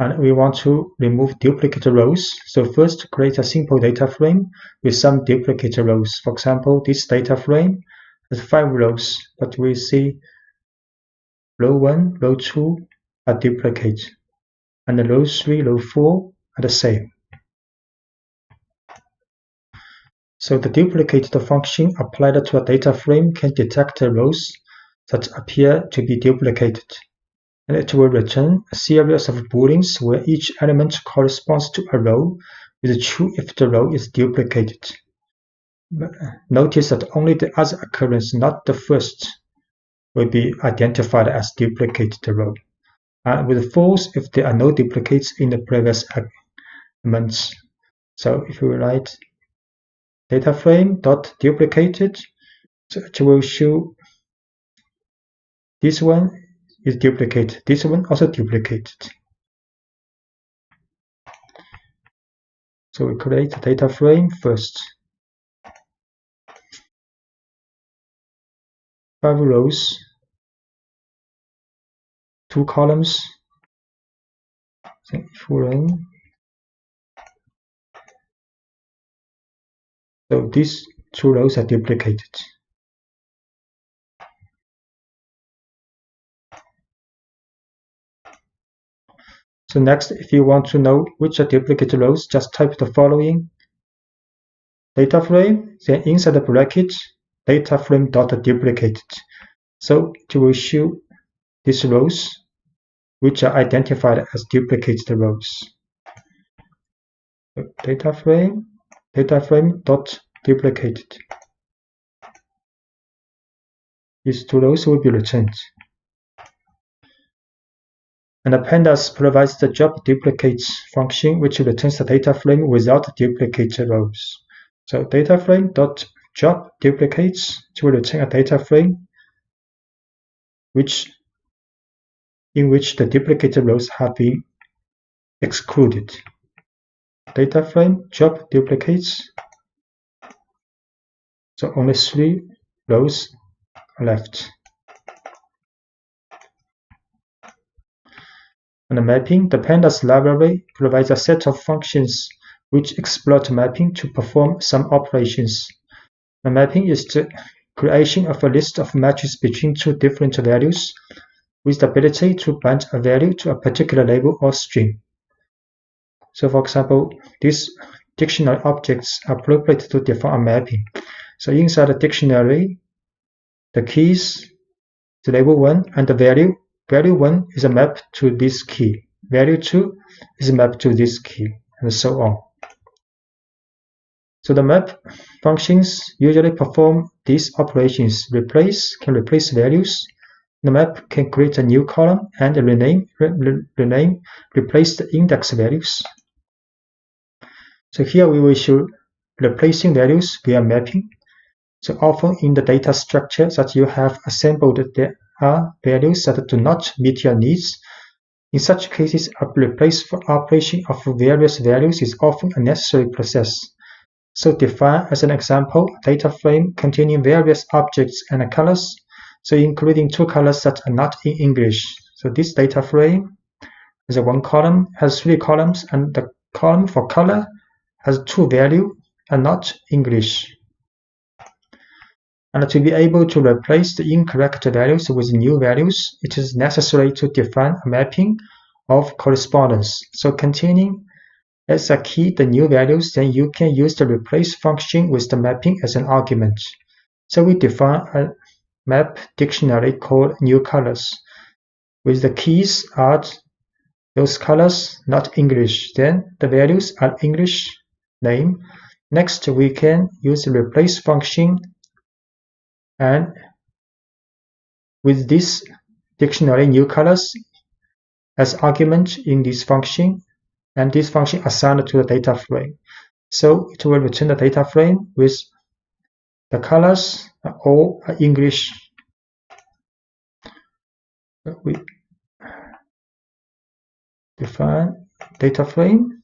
And we want to remove duplicate rows. So first, create a simple data frame with some duplicate rows. For example, this data frame has 5 rows, but we see row 1, row 2 are duplicate, and row 3, row 4 are the same. So the duplicate function applied to a data frame can detect the rows that appear to be duplicated, and it will return a series of booleans where each element corresponds to a row with true if the row is duplicated. Notice that only the other occurrence, not the first, will be identified as duplicated row, and with false if there are no duplicates in the previous elements. So if we write data frame dot duplicated, so it will show this one is duplicated, this one also duplicated. So we create a data frame first. 5 rows, 2 columns. So if we run, so these 2 rows are duplicated. So next, if you want to know which are duplicate rows, just type the following data frame, then inside the bracket, data frame dot duplicated. So it will show these rows which are identified as duplicate rows. So data frame dot duplicated. These 2 rows will be returned. And the pandas provides the job duplicates function, which returns the data frame without duplicate rows. So data frame dot job duplicates will return a data frame in which the duplicate rows have been excluded. Data frame job duplicates, so only 3 rows are left. And the mapping, the pandas library provides a set of functions which exploit mapping to perform some operations. The mapping is the creation of a list of matches between 2 different values with the ability to bind a value to a particular label or string. So for example, these dictionary objects are appropriate to define a mapping. So inside the dictionary, the keys, the label 1, and the value 1 is a map to this key, value 2 is a map to this key, and so on. So the map functions usually perform these operations. Can replace values. The map can create a new column and replace the index values. So here we will show replacing values via mapping. So often in the data structure that you have assembled, there are values that do not meet your needs. In such cases, a replacement operation of various values is often a necessary process. So define as an example a data frame containing various objects and colors, so including 2 colors that are not in English. So this data frame is a 1 column, has 3 columns, and the column for color has 2 values and not English. And to be able to replace the incorrect values with new values, it is necessary to define a mapping of correspondence. So containing as a key the new values, then you can use the replace function with the mapping as an argument. So we define a map dictionary called new colors, with the keys are those colors not English. Then the values are English name, Next, we can use the replace function, and with this dictionary new colors as argument in this function, and this function assigned to the data frame. So it will return the data frame with the colors all English. We define data frame,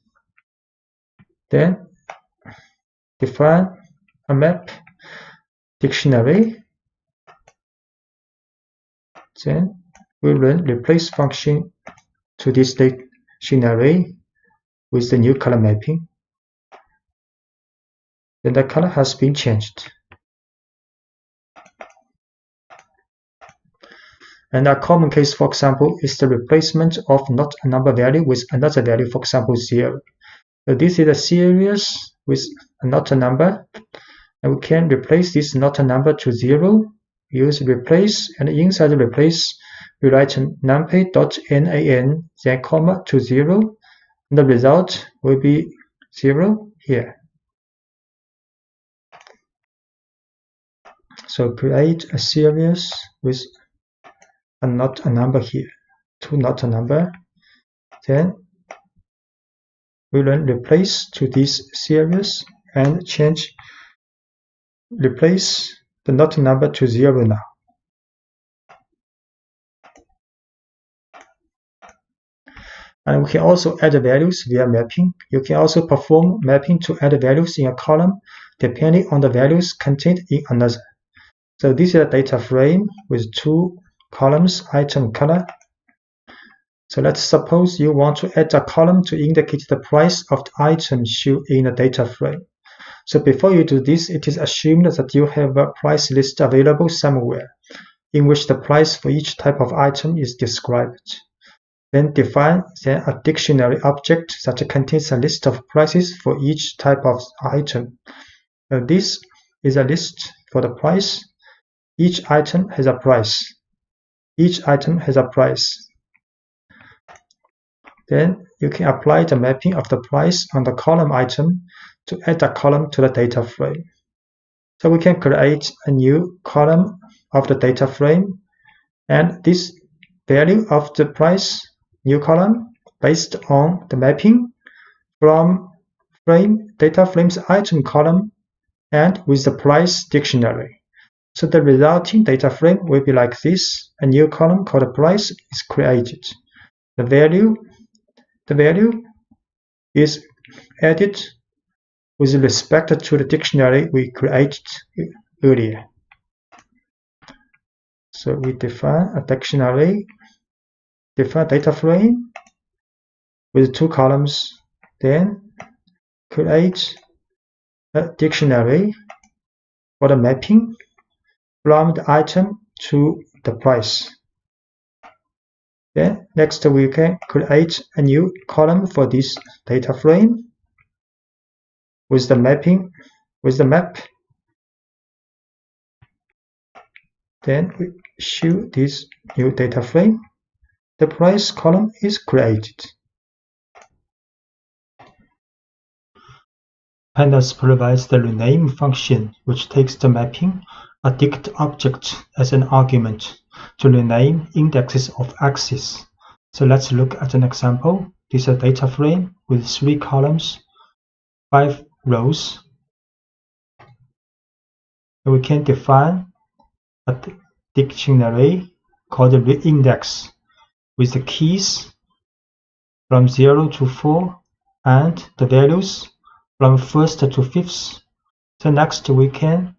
then define a map dictionary, then we run replace function to this dictionary with the new color mapping. Then the color has been changed. And a common case, for example, is the replacement of not a number value with another value, for example, 0. So this is a series with not a number, and we can replace this not a number to 0, use replace, and inside the replace, we write numpy.nan, then comma to 0, and the result will be 0 here. So create a series with not a number here, to not a number, then we run replace to this series and change replace the not a number to 0 now. And we can also add values via mapping. You can also perform mapping to add values in a column depending on the values contained in another. So this is a data frame with 2 columns, item, color. So let's suppose you want to add a column to indicate the price of the item shown in the data frame. So before you do this, it is assumed that you have a price list available somewhere in which the price for each type of item is described. Then define a dictionary object that contains a list of prices for each type of item. This is a list for the price. Each item has a price. Each item has a price. Then you can apply the mapping of the price on the column item to add a column to the data frame. So we can create a new column of the data frame, and this value of the price new column based on the mapping from data frame's item column and with the price dictionary. So the resulting data frame will be like this. A new column called price is created. The value is added with respect to the dictionary we created earlier. So we define a dictionary, define data frame with 2 columns, then create a dictionary for the mapping from the item to the price. Then next we can create a new column for this data frame with the mapping, with the map. Then we show this new data frame. The price column is created. Pandas provides the rename function, which takes the mapping, a dict object, as an argument to rename indexes of axes. So let's look at an example. This is a data frame with 3 columns, 5 rows. And we can define a dictionary called the reindex with the keys from 0 to 4 and the values from 1st to 5th. So next we can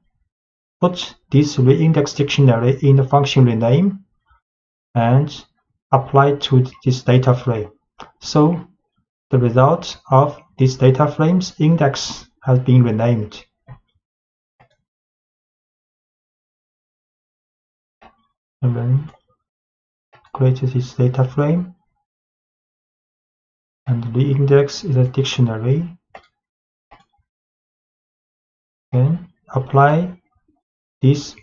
put this reindex dictionary in the function rename and apply to this data frame. So the result of this data frame's index has been renamed. And then create this data frame, and the index is a dictionary. Then apply this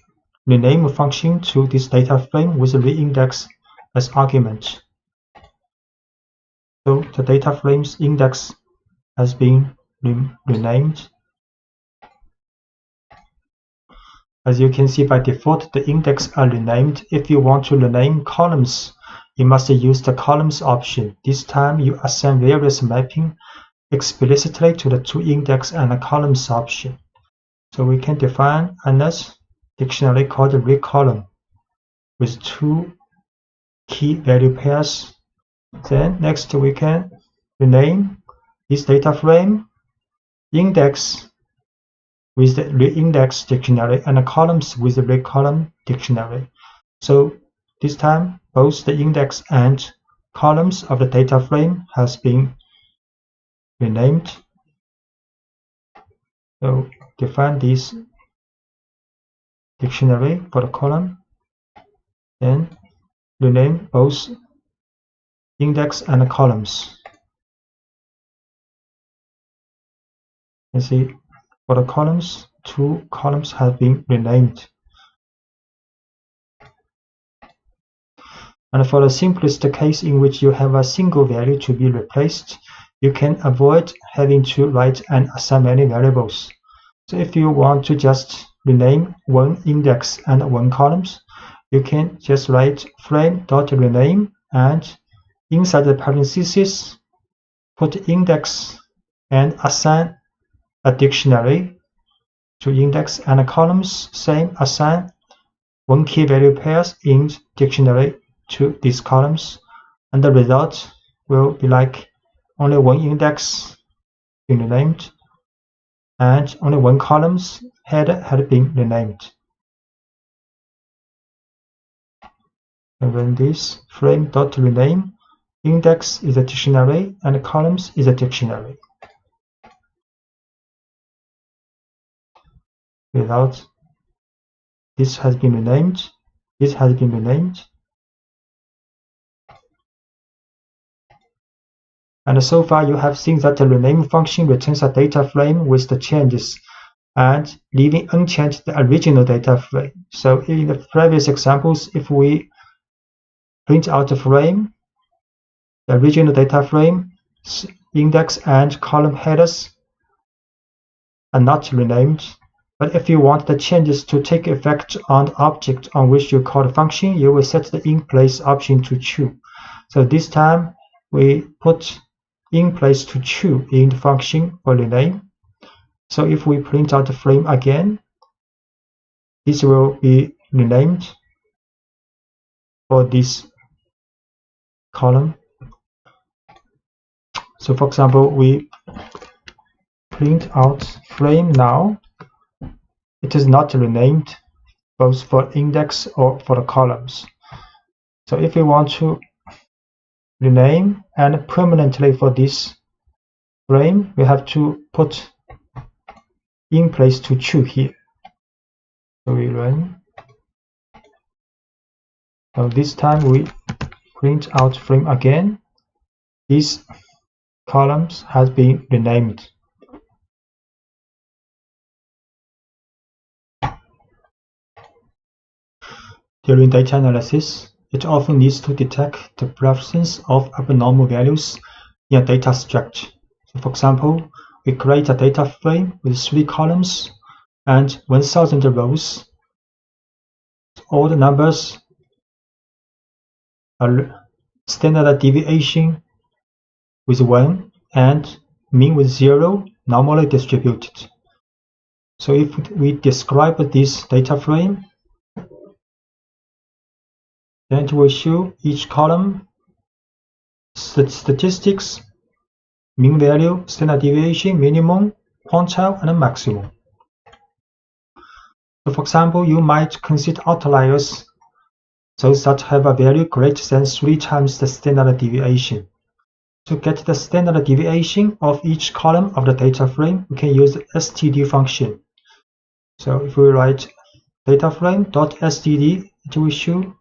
rename function to this data frame with the reindex as argument. So the data frame's index has been renamed As you can see, by default, the index are renamed. If you want to rename columns, you must use the columns option. This time, you assign various mapping explicitly to the toIndex and the columns option. So we can define another dictionary called recolumn with 2 key value pairs. Then next we can rename this data frame index with the reindex dictionary and the columns with the recolumn dictionary. So this time both the index and columns of the data frame has been renamed. So define this dictionary for the column, then rename both index and columns. You see, for the columns, 2 columns have been renamed. And for the simplest case in which you have a single value to be replaced, you can avoid having to write and assign many variables. So if you want to just rename 1 index and 1 columns, you can just write frame.rename and inside the parentheses put index and assign a dictionary to index and columns. Same, assign 1 key value pairs in dictionary to these columns, and the result will be like only 1 index been renamed and only 1 columns had been renamed. And when this frame.rename, index is a dictionary and columns is a dictionary. Without this has been renamed, this has been renamed. And so far you have seen that the rename function returns a data frame with the changes and leaving unchanged the original data frame. So in the previous examples, if we print out the frame, the original data frame, index and column headers are not renamed. But if you want the changes to take effect on the object on which you call the function, you will set the in-place option to true. So this time we put in place to true in the function for rename. So if we print out the frame again, this will be renamed for this column. So for example, we print out frame now. It is not renamed both for index or for the columns. So if we want to rename and permanently for this frame, we have to put in place to true here. So we run. So this time we print out frame again. These columns has been renamed. During data analysis, it often needs to detect the presence of abnormal values in a data structure. So for example, we create a data frame with 3 columns and 1000 rows. All the numbers are standard deviation with 1 and mean with 0, normally distributed. So if we describe this data frame, then it will show each column statistics, mean value, standard deviation, minimum, quantile, and maximum. So for example, you might consider outliers, those that have a value greater than 3 times the standard deviation. To get the standard deviation of each column of the data frame, we can use the std function. So if we write data frame.std, it will show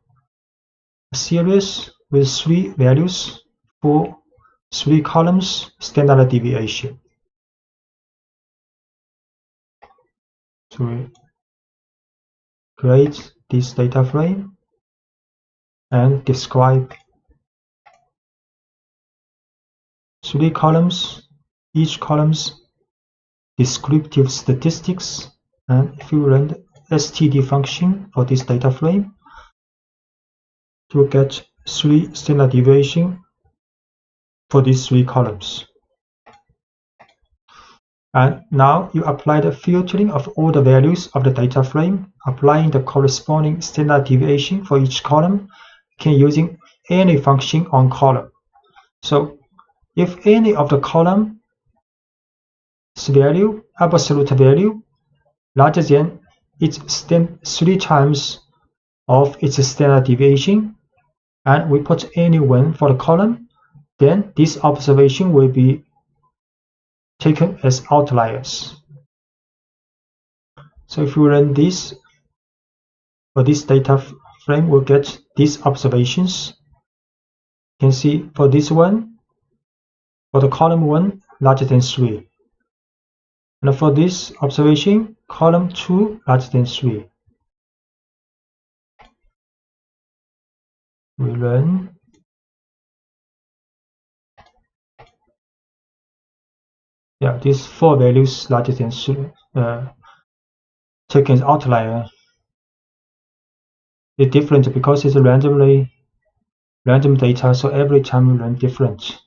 a series with 3 values for 3 columns standard deviation. So we create this data frame and describe 3 columns, each column's descriptive statistics, and if you run the std function for this data frame to get 3 standard deviation for these 3 columns. And now you apply the filtering of all the values of the data frame, applying the corresponding standard deviation for each column, using any function on column. So if any of the column's value, absolute value, larger than its 3 times of its standard deviation, and we put any one for the column, then this observation will be taken as outliers. So if we run this, for this data frame, we'll get these observations. You can see for this one, for the column 1, larger than 3. And for this observation, column 2, larger than 3. We run. Yeah, these 4 values larger than 3, taken as outlier. It's different because it's random data, so every time we run different.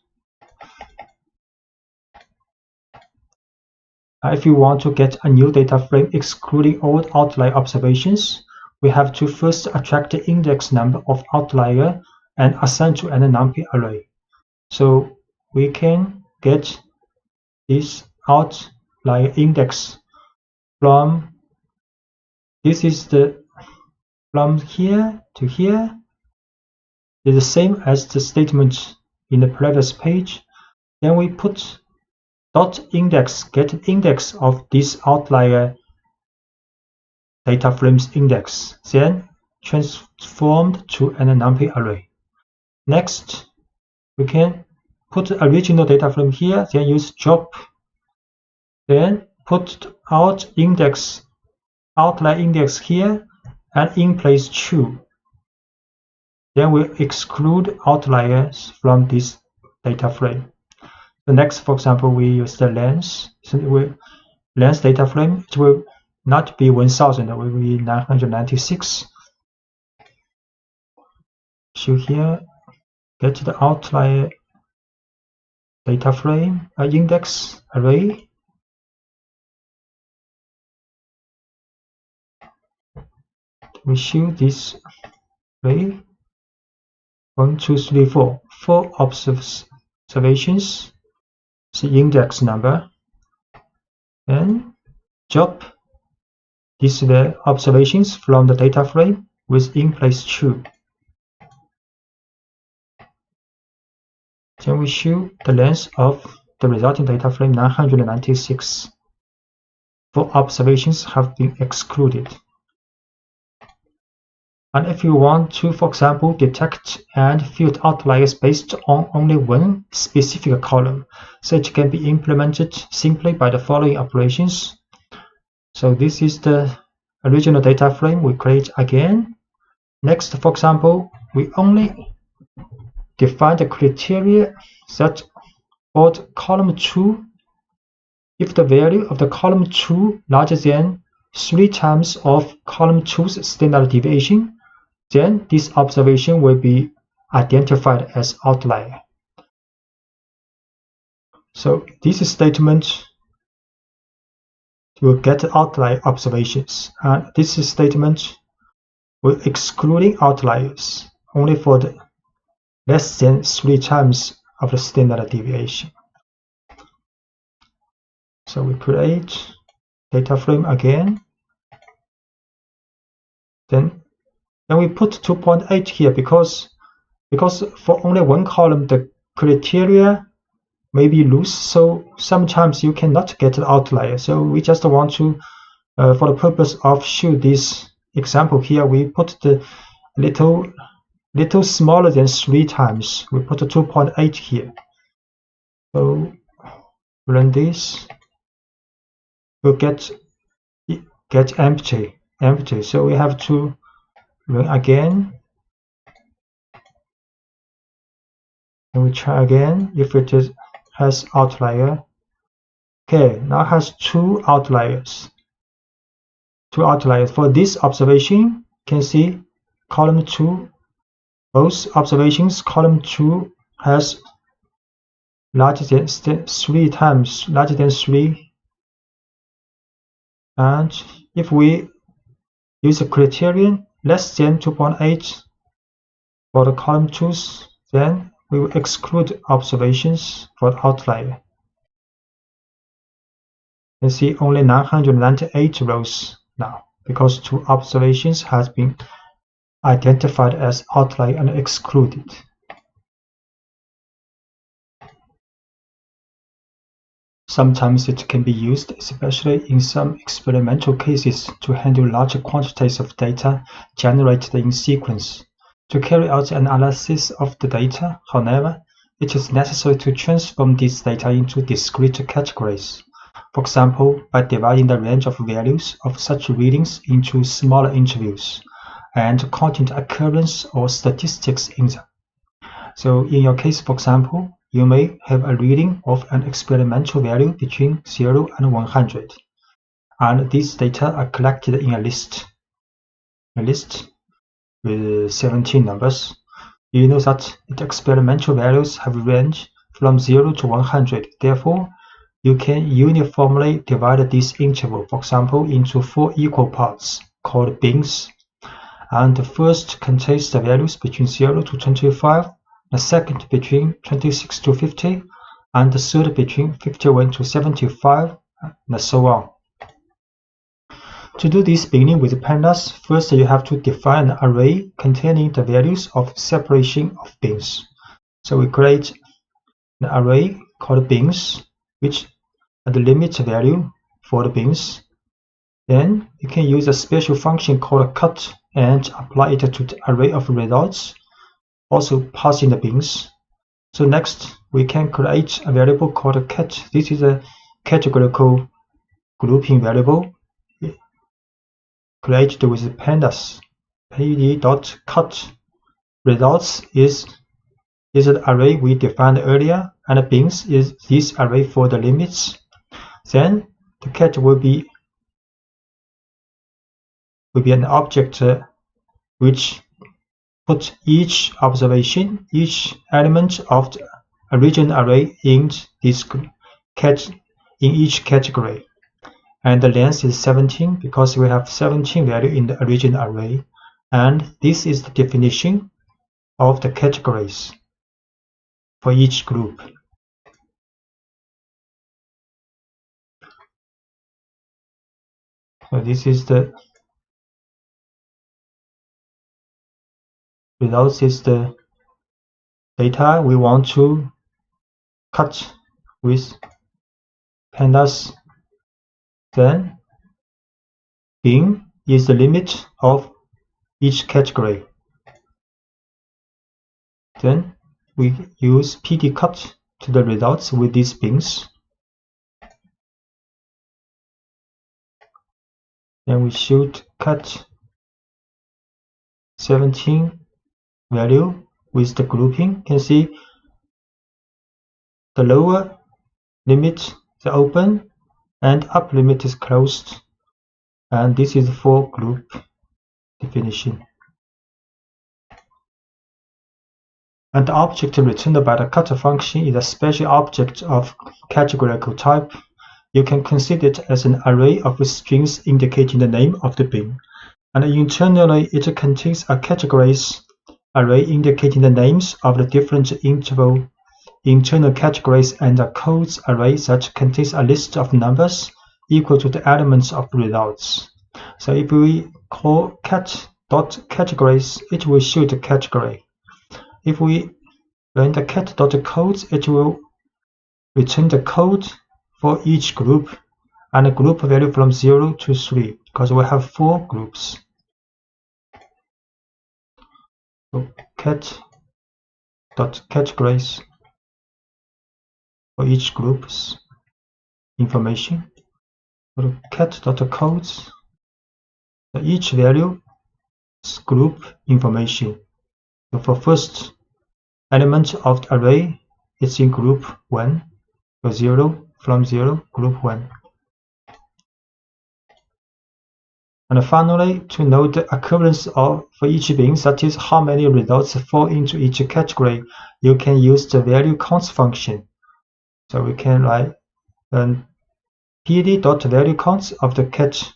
If you want to get a new data frame excluding all outlier observations, we have to first attract the index number of outlier and assign to an numpy array. So we can get this outlier index from, this is the from here to here, is the same as the statement in the previous page. Then we put dot index, get an index of this outlier data frame's index, then transformed to an numpy array. Next, we can put the original data frame here, then use drop, then put outlier index here, and in place true. Then we exclude outliers from this data frame. The next, for example, we use the length. So length data frame, it will not be 1000, it will be 996. So here, get the outlier data frame, index array. We show this array 1, 2, 3, 4. 4 observations, the index number, and drop these observations from the data frame with in place true. Then we show the length of the resulting data frame 996. 4 observations have been excluded. And if you want to, for example, detect and filter outliers based on only one specific column, so it can be implemented simply by the following operations. So this is the original data frame we create again. Next, for example, we only define the criteria that for column 2, if the value of the column 2 larger than 3 times of column 2's standard deviation, then this observation will be identified as outlier. So this statement will get outlier observations, and this statement will excluding outliers only for the less than 3 times of the standard deviation. So we create data frame again. Then we put 2.8 here because for only one column the criteria may be loose, so sometimes you cannot get an outlier. So we just want to, for the purpose of show this example here, we put the little smaller than 3 times. We put a 2.8 here. So run this. We'll get empty. So we have to run again. And we try again if it has outlier. Okay, now has 2 outliers. two outliers. For this observation, you can see column 2, both observations, column 2 has larger than 3 times larger than 3, and if we use a criterion less than 2.8 for the column 2s, then we will exclude observations for the outlier. You see only 998 rows now because 2 observations has been identified as outlier and excluded. Sometimes it can be used, especially in some experimental cases, to handle large quantities of data generated in sequence. To carry out analysis of the data, however, it is necessary to transform this data into discrete categories. For example, by dividing the range of values of such readings into smaller intervals and counting the occurrence or statistics in them. So in your case, for example, you may have a reading of an experimental value between 0 and 100, and these data are collected in a list with 17 numbers. You know that the experimental values have a range from 0 to 100. Therefore, you can uniformly divide this interval, for example, into 4 equal parts called bins, and the first contains the values between 0 to 25, the second between 26 to 50, and the third between 51 to 75, and so on. To do this beginning with pandas, first you have to define an array containing the values of separation of bins. So we create an array called bins, which are the limit value for the bins. Then you can use a special function called cut and apply it to the array of results, also passing the bins. So next we can create a variable called cat. This is a categorical grouping variable created with pandas. pd.cut results is an array we defined earlier, and bins is this array for the limits. Then the cat will be an object which put each observation, each element of the original array in this in each category. And the length is 17 because we have 17 value in the original array, and this is the definition of the categories for each group. So this is the results, is the data we want to cut with pandas. Then bin is the limit of each category. Then we use pd_cut to the results with these bins. Then we should cut 17 value with the grouping. You can see the lower limit is open and up limit is closed, and this is for group definition. And the object returned by the cut function is a special object of categorical type. You can consider it as an array of strings indicating the name of the bin, and internally it contains a categories array indicating the names of the different internal categories, and a codes array that contains a list of numbers equal to the elements of results. So if we call cat.categories, it will show the category. If we run the cat.codes, it will return the code for each group and a group value from 0 to 3 because we have 4 groups. So cat.categories for each group's information. For cat.codes, each value is group information. So for first element of the array, it's in group 1. So 0 from 0, group 1. And finally, to know the occurrence for each bin, that is how many results fall into each category, you can use the value counts function. So we can write pd.valueCounts of the cat,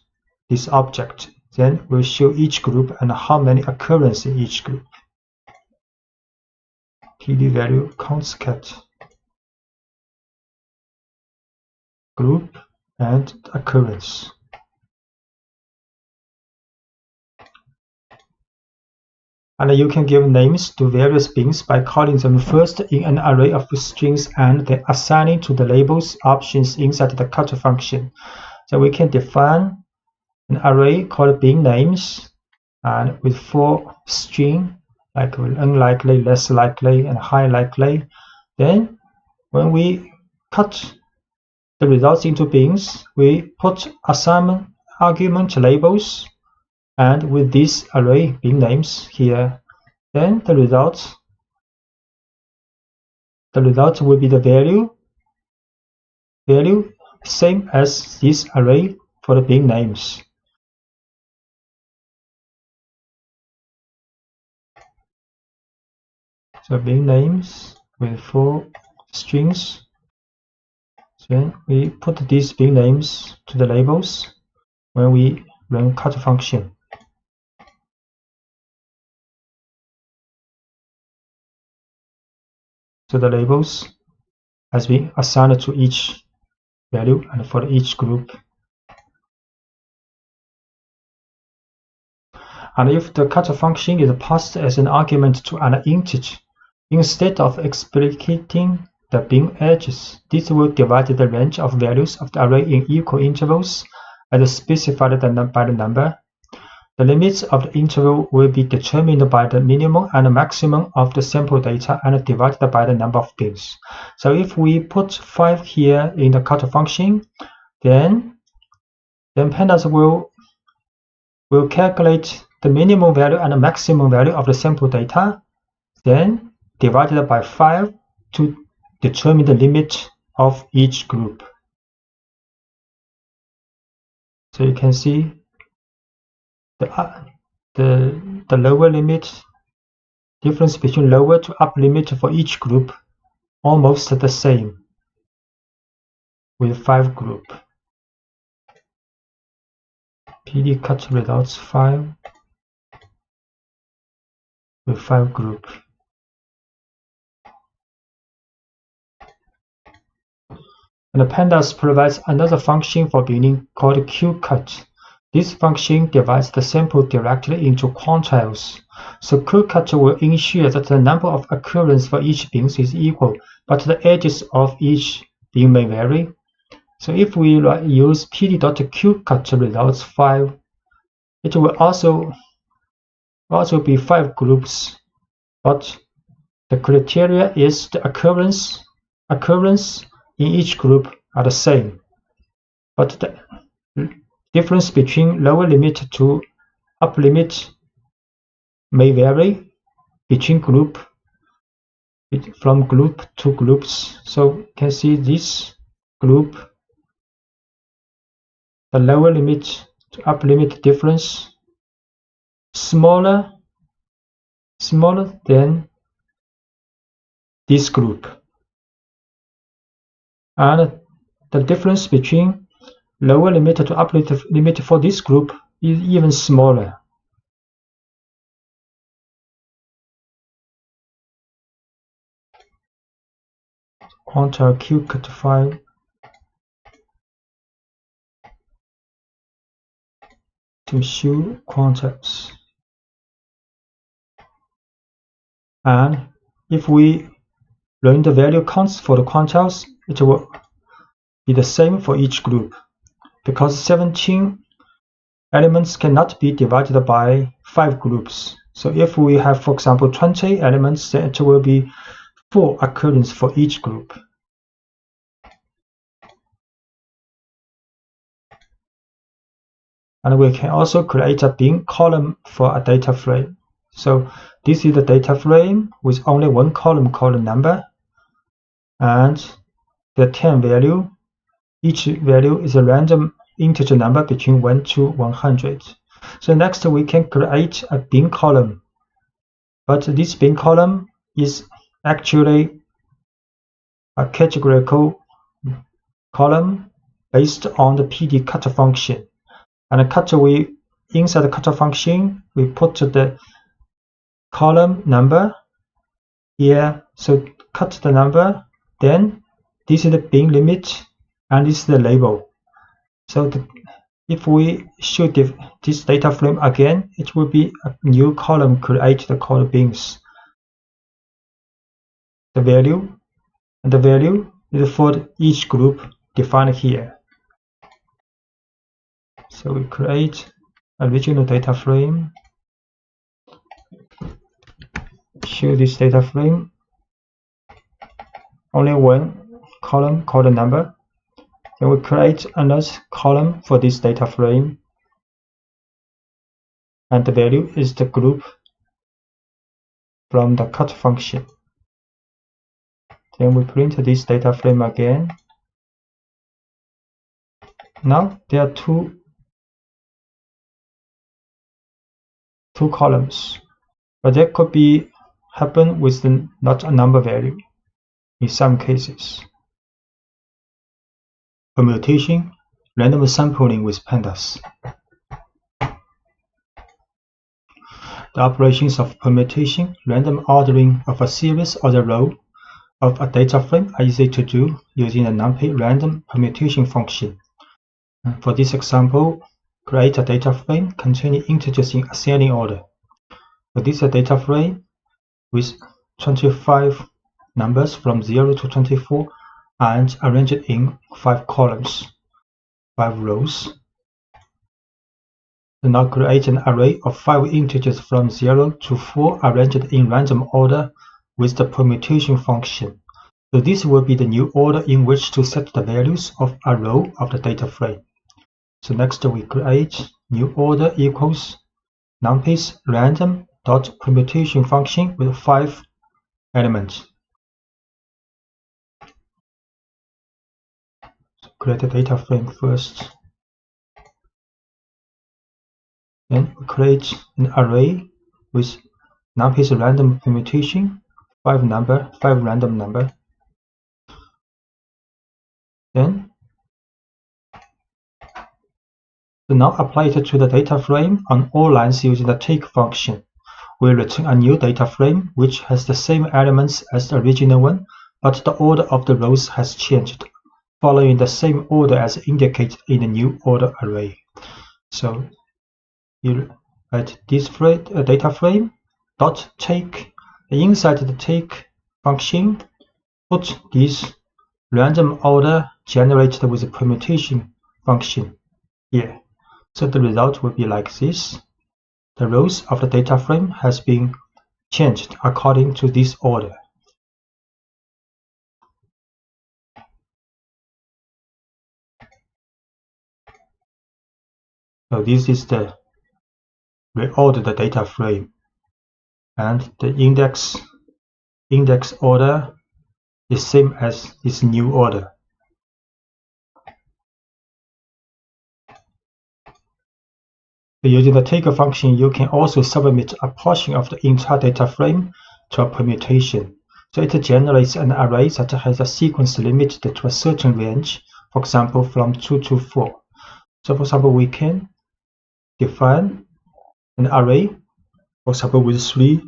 this object. Then we'll show each group and how many occurrences in each group. pd value counts cat group and occurrence. And you can give names to various bins by calling them first in an array of strings and then assigning to the labels options inside the cut function. So we can define an array called bin names and with 4 strings, like unlikely, less likely, and high likely. Then when we cut the results into bins, we put assignment argument labels, and with this array bin names here, then the result will be the value same as this array for the bin names. So bin names with 4 strings. Then we put these bin names to the labels when we run cut function. So the labels has been assigned to each value and for each group. And if the cut function is passed as an argument to an integer, instead of explicating the bin edges, this will divide the range of values of the array in equal intervals as specified by the number. The limits of the interval will be determined by the minimum and maximum of the sample data and divided by the number of bins. So if we put 5 here in the cut function, then pandas will calculate the minimum value and the maximum value of the sample data, then divided by 5 to determine the limit of each group. So you can see the lower limit, difference between lower to upper limit for each group almost the same with 5 group. PD cut results 5 with 5 group. And the pandas provides another function for binning called qcut. This function divides the sample directly into quantiles. So qcut will ensure that the number of occurrences for each bin is equal, but the edges of each bin may vary. So if we use pd.qcut results 5, it will also be 5 groups, but the criteria is the occurrence in each group are the same, but the difference between lower limit to upper limit may vary between from group to groups. So you can see this group, the lower limit to upper limit difference smaller than this group, and the difference between lower limit to upper limit for this group is even smaller. Quantile qcut 5 to show quantiles. And if we run the value counts for the quantiles, it will be the same for each group, because 17 elements cannot be divided by 5 groups. So if we have, for example, 20 elements, then it will be 4 occurrences for each group. And we can also create a bin column for a data frame. So this is the data frame with only one column called number, and the 10 value. Each value is a random integer number between 1 to 100. So next we can create a bin column, but this bin column is actually a categorical column based on the PD cut function. And inside the cut function we put the column number here. So cut the number, then this is the bin limit, and this is the label. So if we show this data frame again, it will be a new column created called bins. The value is for each group defined here. So we create a original data frame, show this data frame, only one column called number. Then we create another column for this data frame, and the value is the group from the cut function. Then we print this data frame again. Now there are two columns, but that could be happen with not a number value in some cases. Permutation, random sampling with pandas. The operations of permutation, random ordering of a series or the row of a data frame are easy to do using the numpy random permutation function. For this example, create a data frame containing integers in ascending order. So this is a data frame with 25 numbers from 0 to 24 and arranged in 5 columns, 5 rows. So now create an array of 5 integers from 0 to 4 arranged in random order with the permutation function. So this will be the new order in which to set the values of a row of the data frame. So next we create new order equals numpy's random.permutation function with 5 elements. So create a data frame first. Then we create an array with numpy's random permutation, 5 random number. Then so now apply it to the data frame on all lines using the take function. We return a new data frame which has the same elements as the original one, but the order of the rows has changed, following the same order as indicated in the new order array. So you write this data frame dot take. Inside the take function, put this random order generated with the permutation function here. So the result will be like this. The rows of the data frame has been changed according to this order. So this is the reordered data frame, and the index order is same as this new order. Using the take function, you can also submit a portion of the entire data frame to a permutation. So it generates an array that has a sequence limited to a certain range, for example from 2 to 4. So for example, we can define an array, for example with 3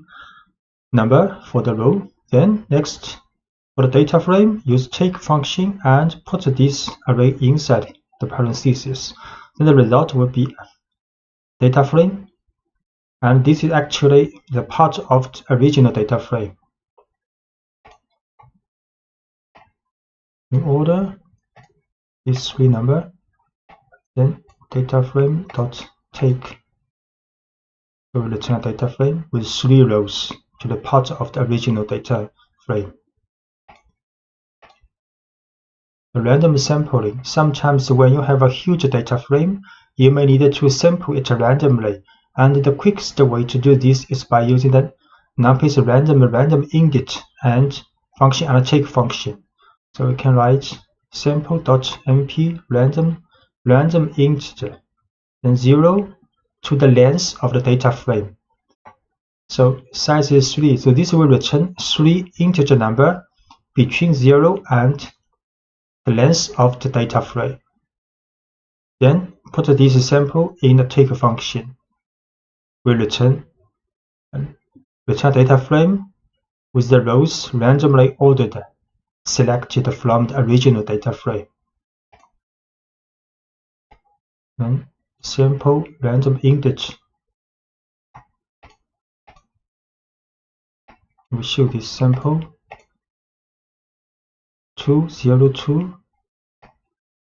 number for the row. Then next, for the data frame, use take function and put this array inside the parentheses. Then the result will be data frame, and this is actually the part of the original data frame. In order is 3 number, then data frame dot take. We will return a data frame with 3 rows to the part of the original data frame. The random sampling. Sometimes when you have a huge data frame, you may need to sample it randomly, and the quickest way to do this is by using the numpy's random init and function and take function. So we can write sample.np random integer, then 0 to the length of the data frame. So size is 3. So this will return 3 integer number between 0 and the length of the data frame. Then put this sample in the take function. We return data frame with the rows randomly ordered, selected from the original data frame. Then sample random integer. We show this sample 202.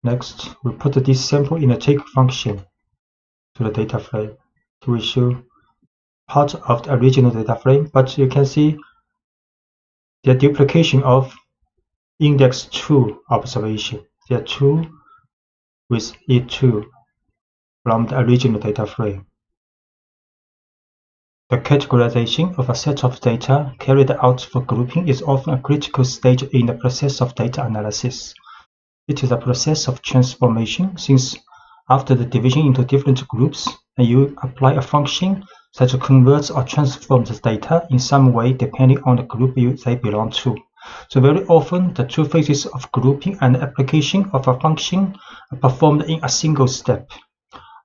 Next, we put this sample in a take function to the data frame. So we show part of the original data frame, but you can see the duplication of index 2 observation. There are 2 with E2 from the original data frame. The categorization of a set of data carried out for grouping is often a critical stage in the process of data analysis. It is a process of transformation, since after the division into different groups, you apply a function that converts or transforms the data in some way depending on the group they belong to. So very often, the two phases of grouping and application of a function are performed in a single step.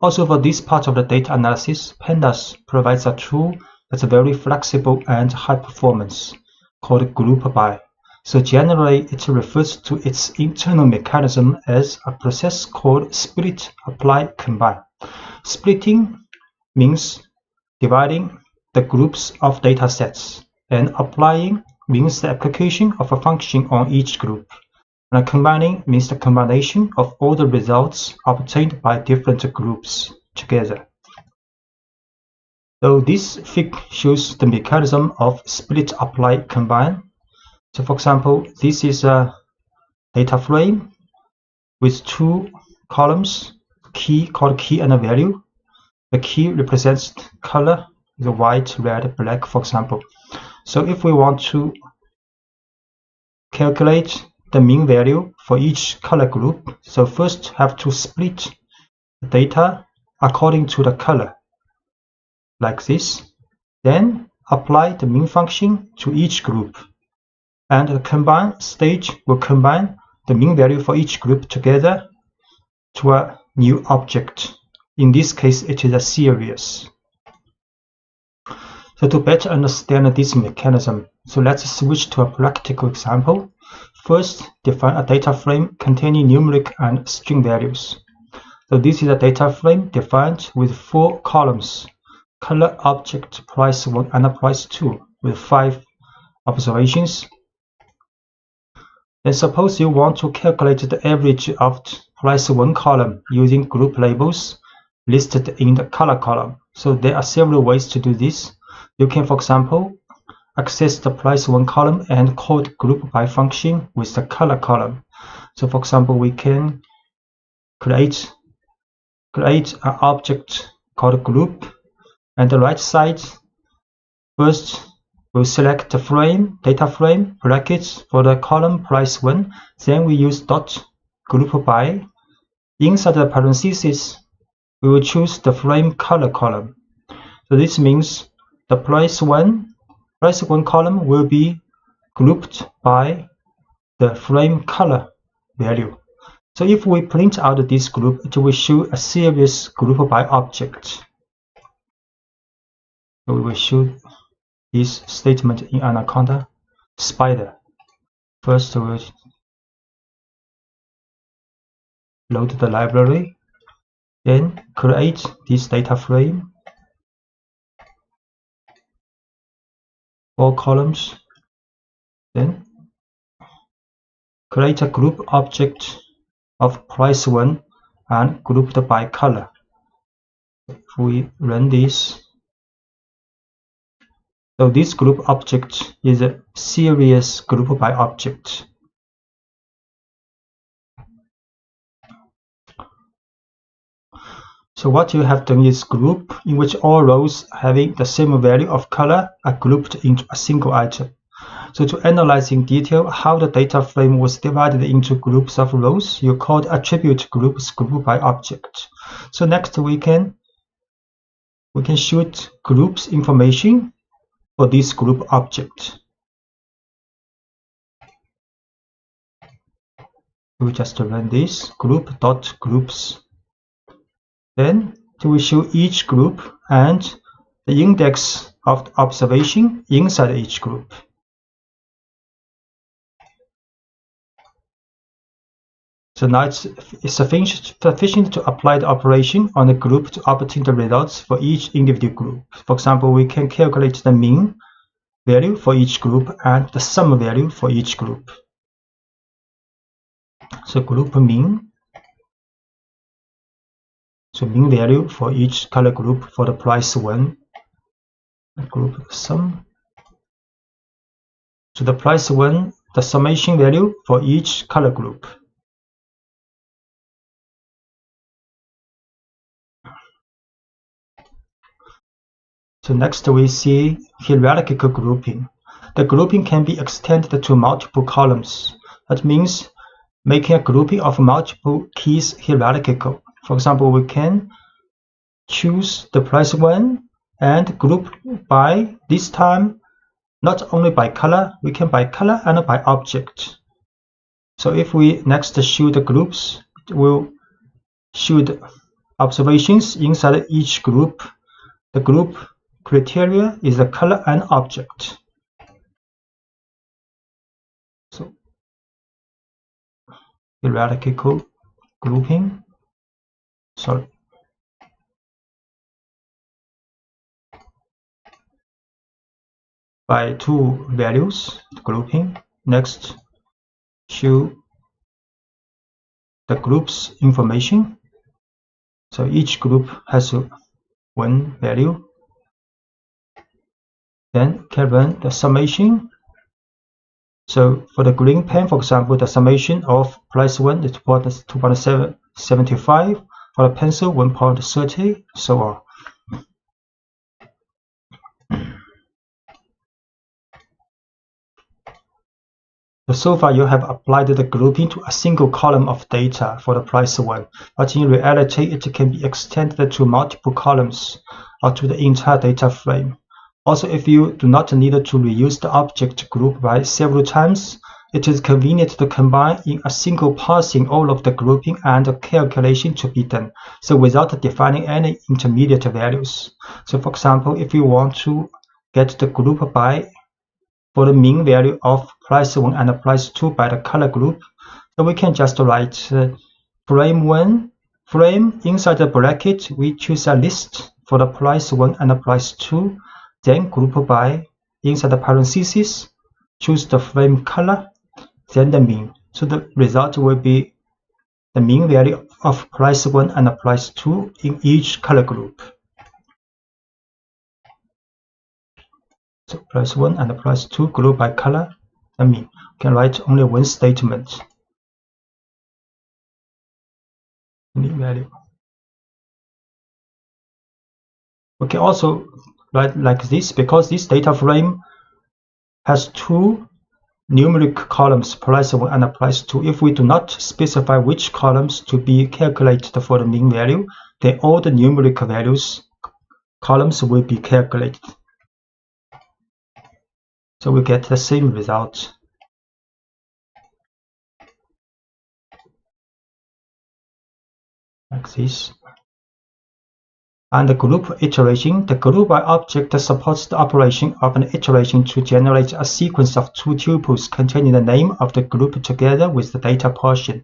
Also, for this part of the data analysis, pandas provides a tool that's very flexible and high performance, called group by. So generally, it refers to its internal mechanism as a process called split, apply, combine. Splitting means dividing the groups of data sets, and applying means the application of a function on each group. And combining means the combination of all the results obtained by different groups together. So this fig shows the mechanism of split, apply, combine. So for example, this is a data frame with 2 columns, called key and a value. The key represents color, the white, red, black, for example. So if we want to calculate the mean value for each color group, so first have to split the data according to the color, like this. Then apply the mean function to each group. And the combine stage will combine the mean value for each group together to a new object. In this case, it is a series. So to better understand this mechanism, so let's switch to a practical example. First, define a data frame containing numeric and string values. So this is a data frame defined with 4 columns: color, object, price 1 and price 2, with 5 observations. Then suppose you want to calculate the average of price 1 column using group labels listed in the color column. So there are several ways to do this. You can, for example, access the price 1 column and call the group by function with the color column. So for example, we can create an object called group, and the right side, first we'll select the frame, data frame, brackets for the column price 1. Then we use dot group by. Inside the parentheses, we will choose the frame color column. So this means the price 1 column will be grouped by the frame color value. So if we print out this group, it will show a series group by object. So we will show this statement in Anaconda. Spider. First we'll load the library, then create this data frame, 4 columns, then create a group object of price 1 and grouped by color. If we run this, so this group object is a series group by object. So what you have done is group in which all rows having the same value of color are grouped into a single item. So to analyze in detail how the data frame was divided into groups of rows, you call the attribute groups group by object. So next we can we can shoot groups information for this group object. We just run this group.groups. Then we show each group and the index of the observation inside each group. So now it's sufficient to apply the operation on a group to obtain the results for each individual group. For example, we can calculate the mean value for each group and the sum value for each group. So group mean. So mean value for each color group for the price 1. Group sum. So the price 1, the summation value for each color group. So next we see hierarchical grouping. The grouping can be extended to multiple columns. That means making a grouping of multiple keys hierarchical. For example, we can choose the price 1 and group by, this time, not only by color, we can by color and by object. So if we next show the groups, it will show the observations inside each group. The group criteria is the color and object. So hierarchical grouping. By 2 values grouping. Next, show the group's information. So each group has 1 value. Then can run the summation. So for the green pen, for example, the summation of price 1 is 2.75, for the pencil 1.30, so on. So far you have applied the grouping to a single column of data for the price 1, but in reality it can be extended to multiple columns or to the entire data frame. Also, if you do not need to reuse the object group by several times, it is convenient to combine in a single parsing all of the grouping and the calculation to be done, so without defining any intermediate values. So for example, if you want to get the group by for the mean value of price 1 and price 2 by the color group, so we can just write frame 1, frame, inside the bracket we choose a list for the price 1 and the price 2, then group by, inside the parentheses, choose the frame color, then the mean. So the result will be the mean value of price 1 and price 2 in each color group. So price 1 and price 2 group by color, the mean. We can write only one statement. Mean value. We can also write like this, because this data frame has 2 numeric columns, price 1 and price 2. If we do not specify which columns to be calculated for the mean value, then all the numeric values columns will be calculated. So we get the same result. Like this. And the group iteration, the group by object supports the operation of an iteration to generate a sequence of 2 tuples containing the name of the group together with the data portion.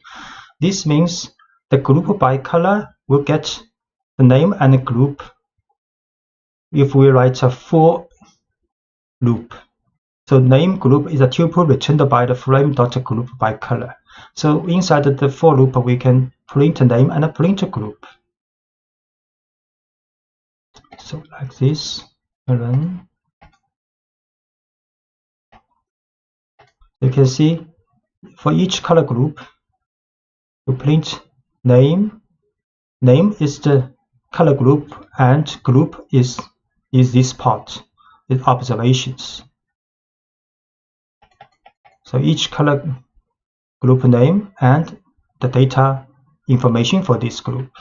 This means the group by color will get the name and the group if we write a for loop. So name group is a tuple returned by the frame.group by color. So inside the for loop we can print name and print group. So like this, run. You can see for each color group, we print name. Name is the color group and group is this part with observations. So each color group name and the data information for this group.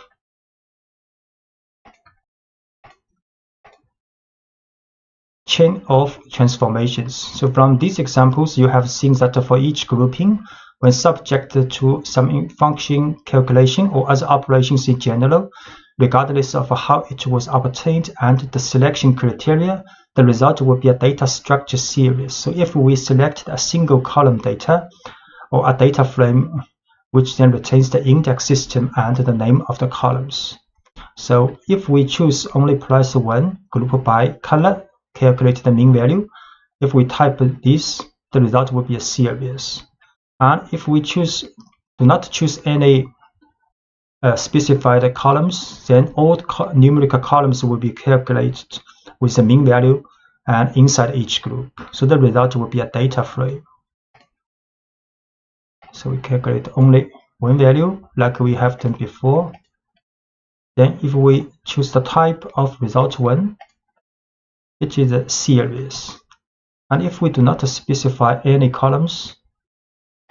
chain of transformations. So from these examples, you have seen that for each grouping, when subject to some function calculation or other operations in general, regardless of how it was obtained and the selection criteria, the result will be a data structure series. So if we select a single column data or a data frame, which then retains the index system and the name of the columns. So if we choose only price 1, group by color, calculate the mean value. If we type this, the result will be a series. And if we do not choose any specified columns, then all numerical columns will be calculated with the mean value and inside each group. So the result will be a data frame. So we calculate only one value like we have done before. Then if we choose the type of result 1, it is a series. And if we do not specify any columns,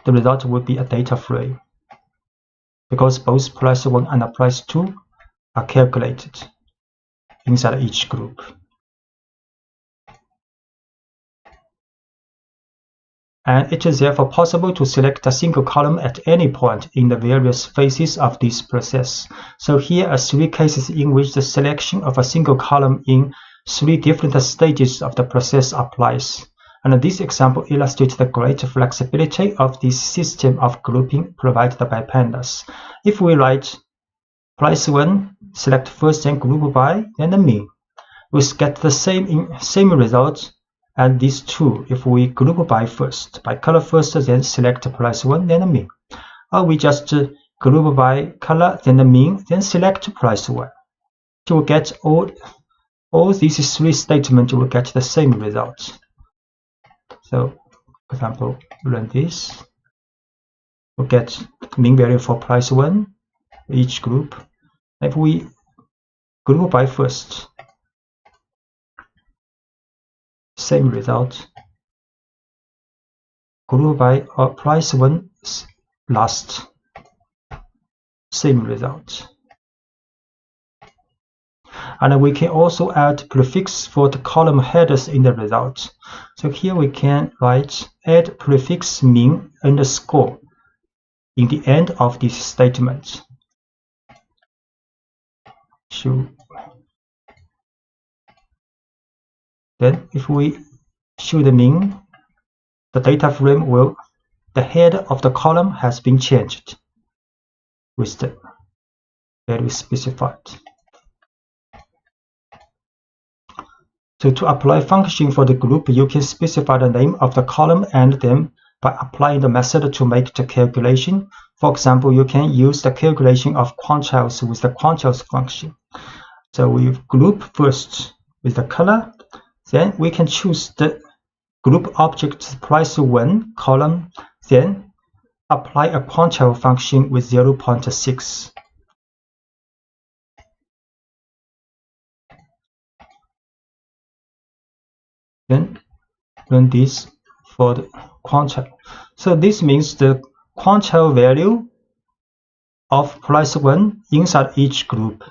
the result will be a data frame, because both price 1 and price 2 are calculated inside each group. And it is therefore possible to select a single column at any point in the various phases of this process. So here are 3 cases in which the selection of a single column in 3 different stages of the process applies. And this example illustrates the great flexibility of this system of grouping provided by pandas. If we write price 1, select first and group by, then the mean, we get the same result as these 2 if we group by first, by color first, then select price 1, then the mean. Or we just group by color, then the mean, then select price 1. To get all these 3 statements, you will get the same result. So, for example, run this. We'll get mean value for price 1 for each group. If we group by first, same result. Group by price 1 last, same result. And we can also add prefix for the column headers in the result. So here we can write add prefix mean underscore in the end of this statement. Then if we show the mean, the data frame the head of the column has been changed with the value specified. So to apply function for the group, you can specify the name of the column and then by applying the method to make the calculation. For example, you can use the calculation of quantiles with the quantiles function. So we group first with the color, then we can choose the group object price 1 column, then apply a quantile function with 0.6. Then run this for the quantile. So this means the quantile value of price 1 inside each group.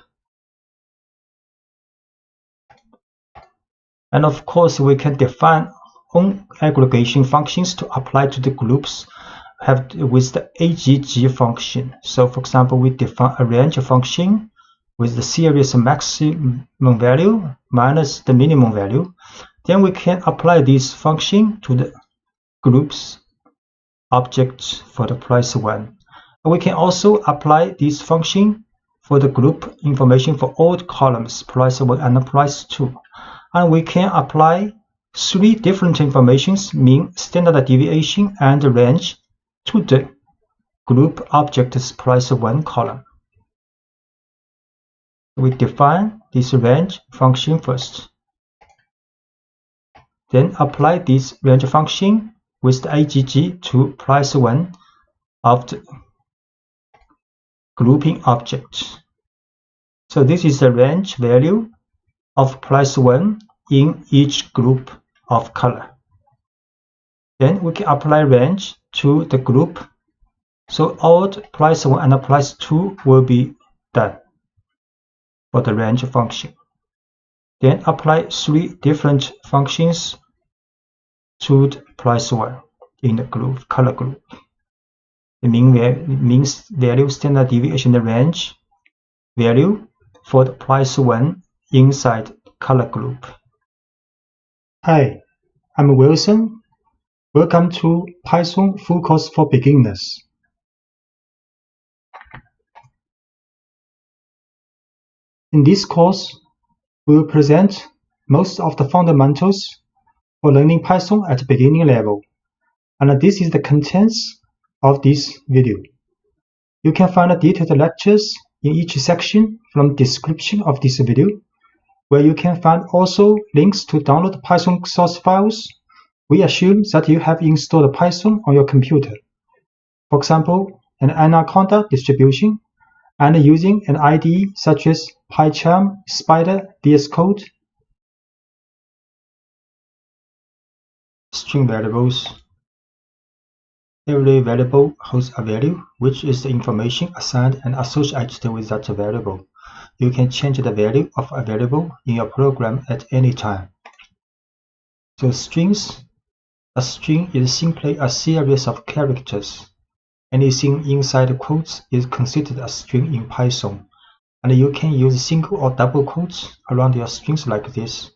And of course, we can define own aggregation functions to apply to the groups with the AGG function. So for example, we define a range function with the series maximum value minus the minimum value. Then we can apply this function to the groups objects for the price 1. And we can also apply this function for the group information for all columns, price 1 and price 2. And we can apply 3 different informations, mean, standard deviation, and range, to the group object's price 1 column. We define this range function first. Then apply this range function with the AGG to price 1 of the grouping object. So this is the range value of price 1 in each group of color. Then we can apply range to the group. So all price 1 and price 2 will be done for the range function. Then apply 3 different functions to the price one in the group, color group. The means value standard deviation range value for the price one inside color group. Hi, I'm Wilson. Welcome to Python Full Course for Beginners. In this course, we will present most of the fundamentals for learning Python at beginning level, and this is the contents of this video. You can find detailed lectures in each section from the description of this video, where you can find also links to download Python source files. We assume that you have installed Python on your computer. For example, an Anaconda distribution, and using an IDE such as PyCharm, Spider, VS Code. String variables. Every variable holds a value, which is the information assigned and associated with that variable. You can change the value of a variable in your program at any time. So strings. A string is simply a series of characters. Anything inside quotes is considered a string in Python, and you can use single or double quotes around your strings like this.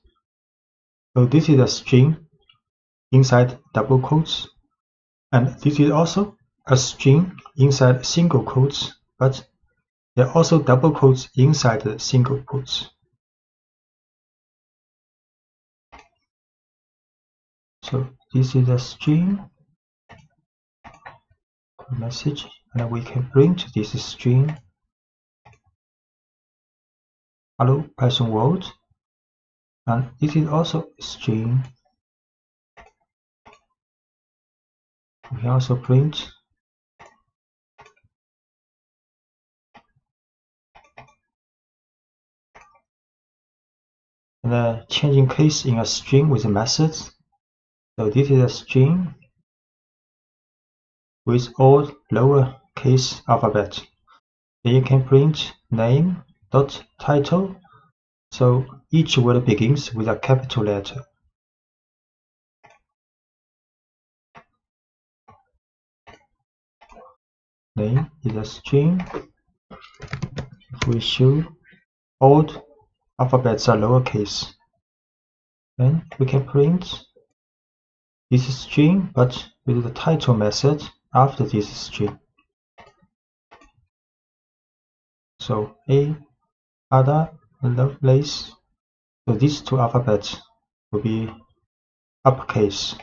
So this is a string inside double quotes, and this is also a string inside single quotes, but there are also double quotes inside the single quotes. So this is a string message, and we can print this string. Hello Python world, and this is also a string. We can also print the changing case in a string with methods. So this is a string with all lowercase alphabet. Then you can print name.title. So each word begins with a capital letter. Name is a string. If we show all alphabets are lowercase, then we can print this string but with the title method after this string. So A, Ada, Lovelace. So these two alphabets will be uppercase.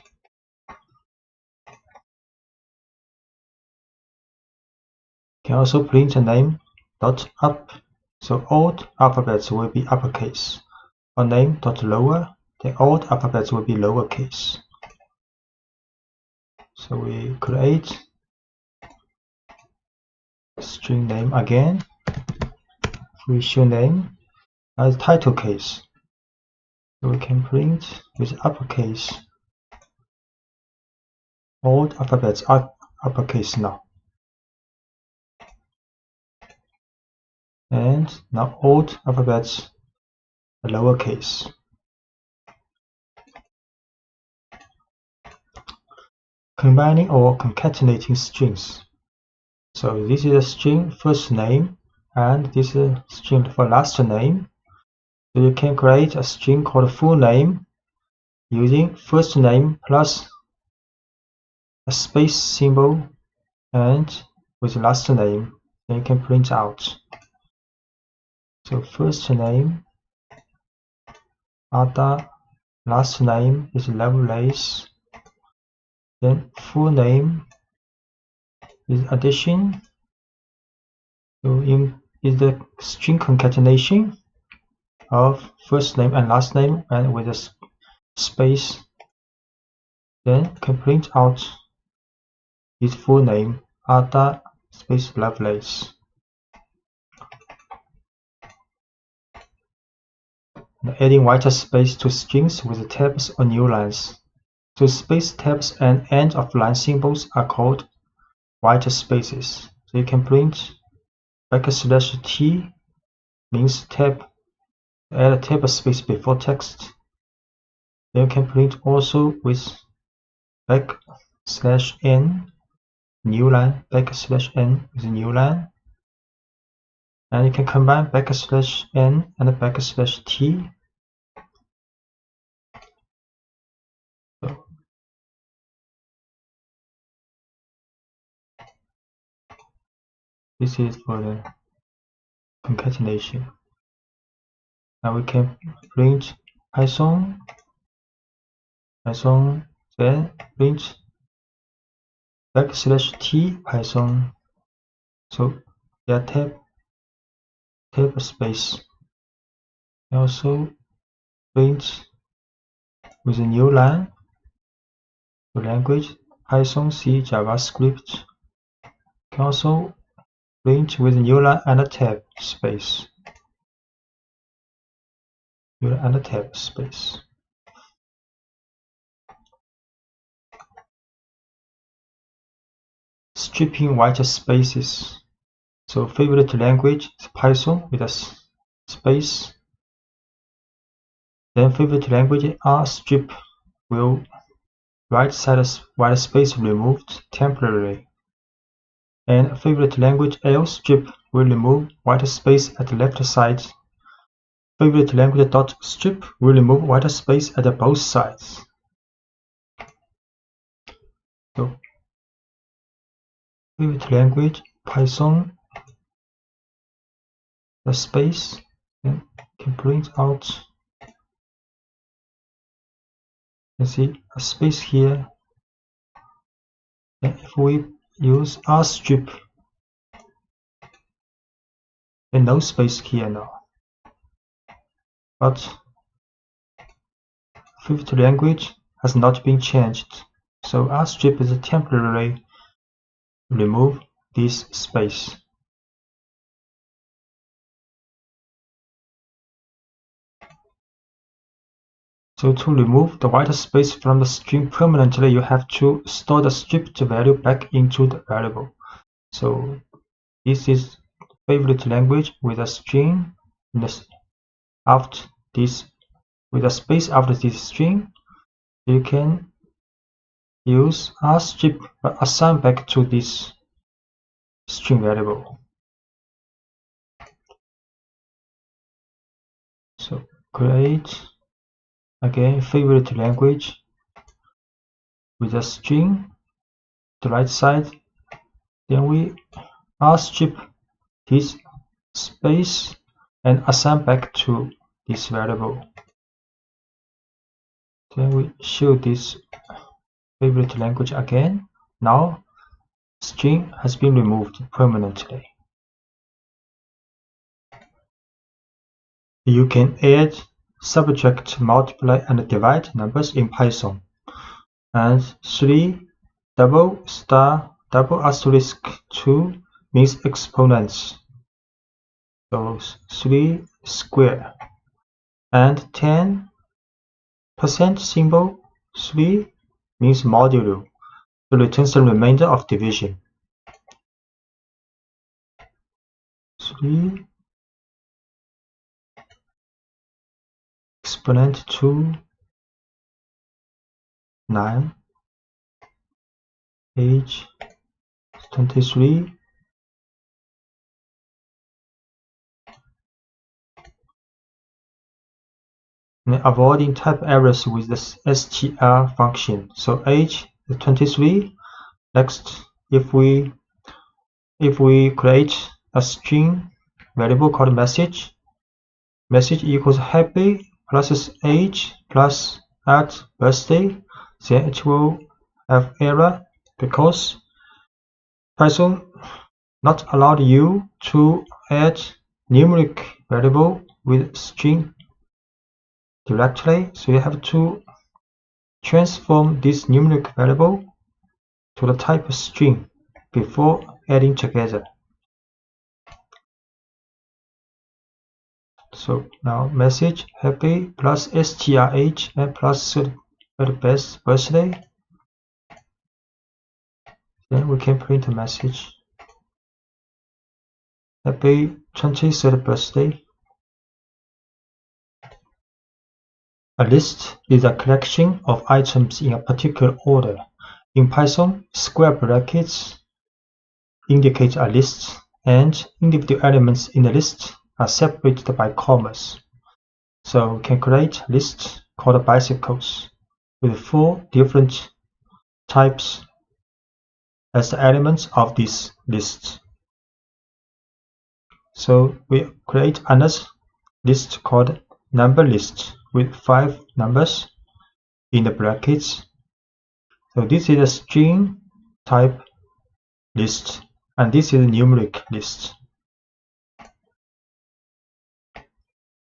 You can also print a name dot up. So all alphabets will be uppercase. Or name dot lower, then all alphabets will be lowercase. So we create string name again. We show name as title case. So we can print with uppercase. All alphabets are uppercase now. And now all alphabets are lowercase. Combining or concatenating strings. So this is a string first name, and this is a string for last name. So you can create a string called full name using first name plus a space symbol and with last name. Then you can print out. So first name Ada, last name is Lovelace. Then full name is addition. So is the string concatenation of first name and last name and with a space. Then can print out his full name Ada space Lovelace. Adding white space to strings with tabs or new lines. So space tabs and end of line symbols are called white spaces. So you can print \t means tab Add a table space before text. Then you can print also with \n new line \n with new line, and you can combine \n and \t. So this is for the concatenation. Now we can print Python, then print \t Python. So there tab space. Also print with a new line. The language Python, C, JavaScript. Can also print with a new line and a tab space. And a tab space. Stripping white spaces. So favorite language is Python with a space. Then favorite language R strip will right side white space removed temporarily. And favorite language L strip will remove white space at the left side. Favorite language dot strip will remove white space at both sides. So favorite language Python, the space, and can print out. You see a space here. And if we use R strip, then no space here now. But favorite language has not been changed, so R strip is temporarily remove this space. So to remove the white space from the string permanently, you have to store the stripped value back into the variable. So this is favorite language with a string after this, with a space after this string. You can use R strip but assign back to this string variable. So create again favorite language with a string the right side, then we R strip this space and assign back to this variable. Then we show this favorite language again. Now string has been removed permanently. You can add, subtract, multiply, and divide numbers in Python. And 3 $2 means exponents. So 3 square. And 10% symbol 3 means modulo. So returns the remainder of division. 3 exponent 2 9 age 23 and avoiding type errors with the str function. So age is 23. Next, if we create a string variable called message equals happy plus age plus at birthday, then it will have error because Python not allowed you to add numeric variable with string directly, so you have to transform this numeric variable to the type string before adding together. So now message happy plus strh and plus birthday. Then we can print a message happy 23rd birthday. A list is a collection of items in a particular order. In Python, square brackets indicate a list, and individual elements in the list are separated by commas. So we can create a list called bicycles with 4 different types as the elements of this list. So we create another list called number list with 5 numbers in the brackets. So this is a string type list, and this is a numeric list.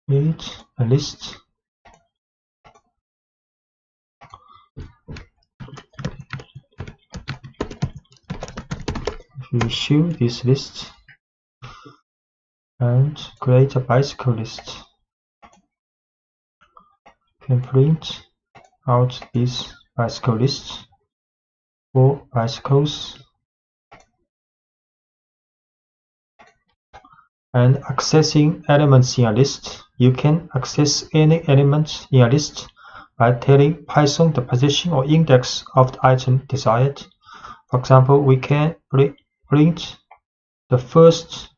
Create a list. If we issue this list and create a bicycle list, we can print out this bicycle list for bicycles. And accessing elements in a list, you can access any element in a list by telling Python the position or index of the item desired. For example, we can print the first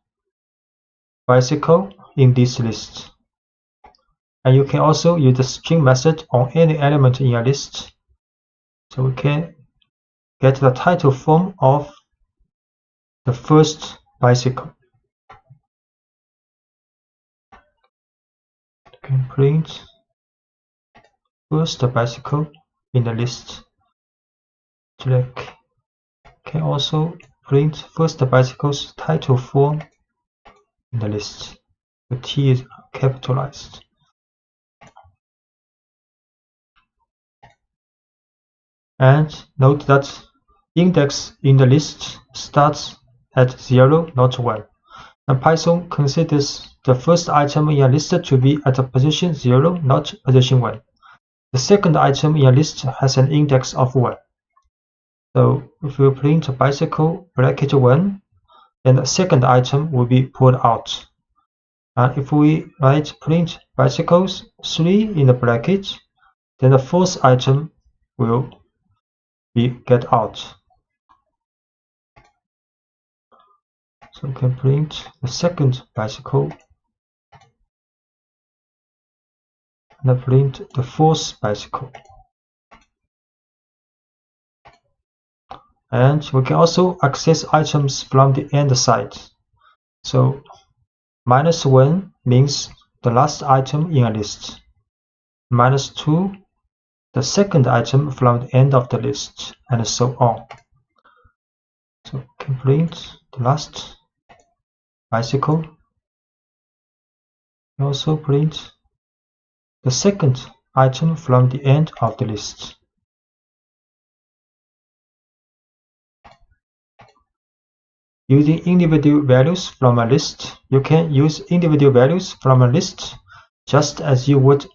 bicycle in this list. And you can also use the string method on any element in a list. So we can get the title form of the first bicycle. You can print first bicycle in the list. Select. Can also print first bicycle's title form in the list. The T is capitalized. And note that index in the list starts at 0, not 1. And Python considers the first item in a list to be at a position 0, not position 1. The second item in a list has an index of 1. So if we print a bicycle bracket 1, then the second item will be pulled out. And if we write print bicycles 3 in the bracket, then the fourth item will be get out. So we can print the second bicycle and print the fourth bicycle. And we can also access items from the end side. So -1 means the last item in a list. -2, the second item from the end of the list, and so on. So we can print the last bicycle. We also print the second item from the end of the list. Using individual values from a list, you can use individual values from a list just as you would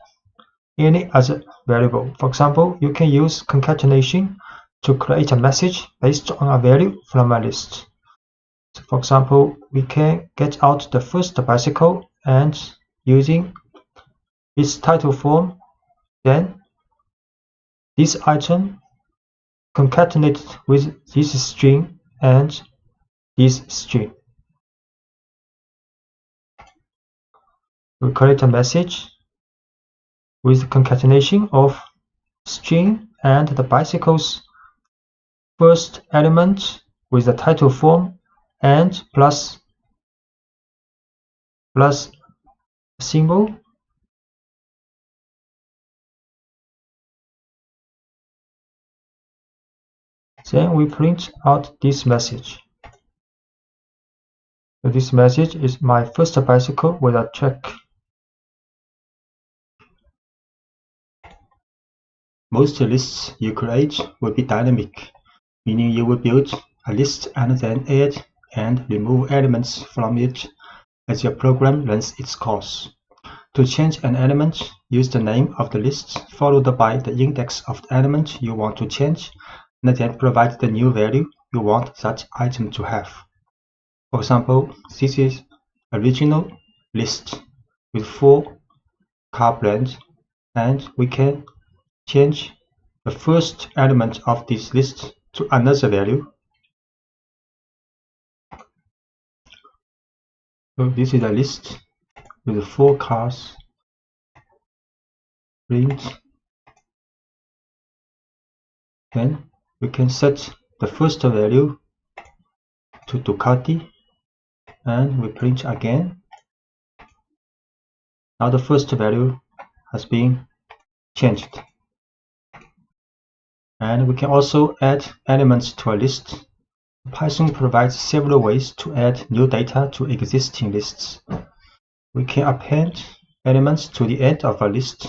any other variable. For example, you can use concatenation to create a message based on a value from a list. So for example, we can get out the first bicycle and using its title form, then this item concatenated with this string and this string. We create a message with concatenation of string and the bicycle's first element with the title form and plus symbol. Then we print out this message. So this message is my first bicycle with a track. Most lists you create will be dynamic, meaning you will build a list and then add and remove elements from it as your program runs its course. To change an element, use the name of the list followed by the index of the element you want to change, and then provide the new value you want that item to have. For example, this is original list with 4 car brands, and we can change the first element of this list to another value. So this is a list with 4 cars. Print. Then we can set the first value to Ducati, and we print again. Now the first value has been changed. And we can also add elements to a list. Python provides several ways to add new data to existing lists. We can append elements to the end of a list.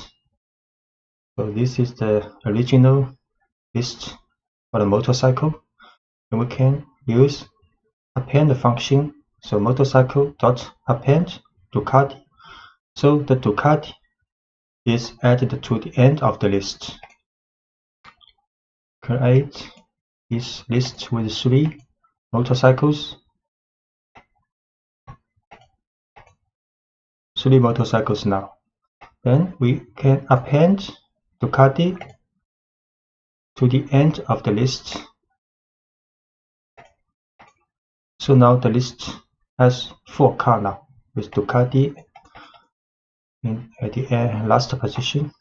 So this is the original list for the motorcycle, and we can use append function. So motorcycle.append Ducati. So the Ducati is added to the end of the list. Create this list with 3 motorcycles. 3 motorcycles now. Then we can append Ducati to the end of the list. So now the list has 4 cars now, with Ducati at the last position.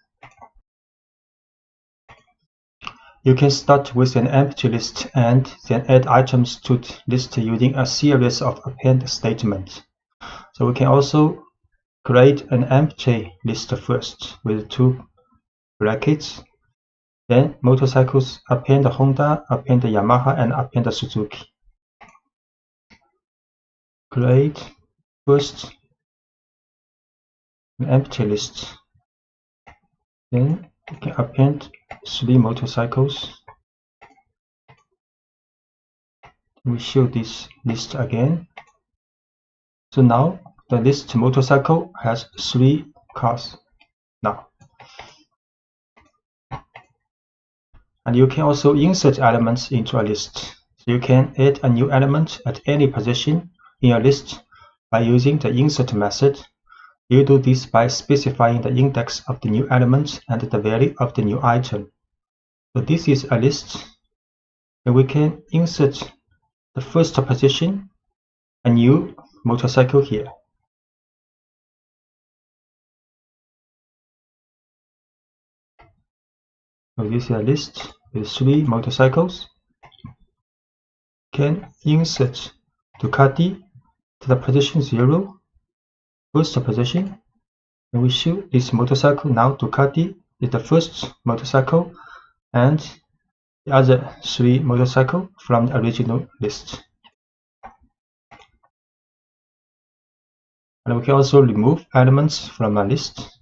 You can start with an empty list and then add items to the list using a series of append statements. So we can also create an empty list first with 2 brackets. Then motorcycles, append Honda, append Yamaha, and append Suzuki. Create first an empty list. Then we can append 3 motorcycles. We show this list again. So now the list motorcycle has 3 cars now. And you can also insert elements into a list. So you can add a new element at any position in a list by using the insert method. You do this by specifying the index of the new element and the value of the new item. So this is a list, and we can insert the first position, a new motorcycle here. So this is a list with 3 motorcycles. Can insert Ducati to the position 0, first position, and we show this motorcycle. Now Ducati is the first motorcycle and the other 3 motorcycles from the original list. And we can also remove elements from a list.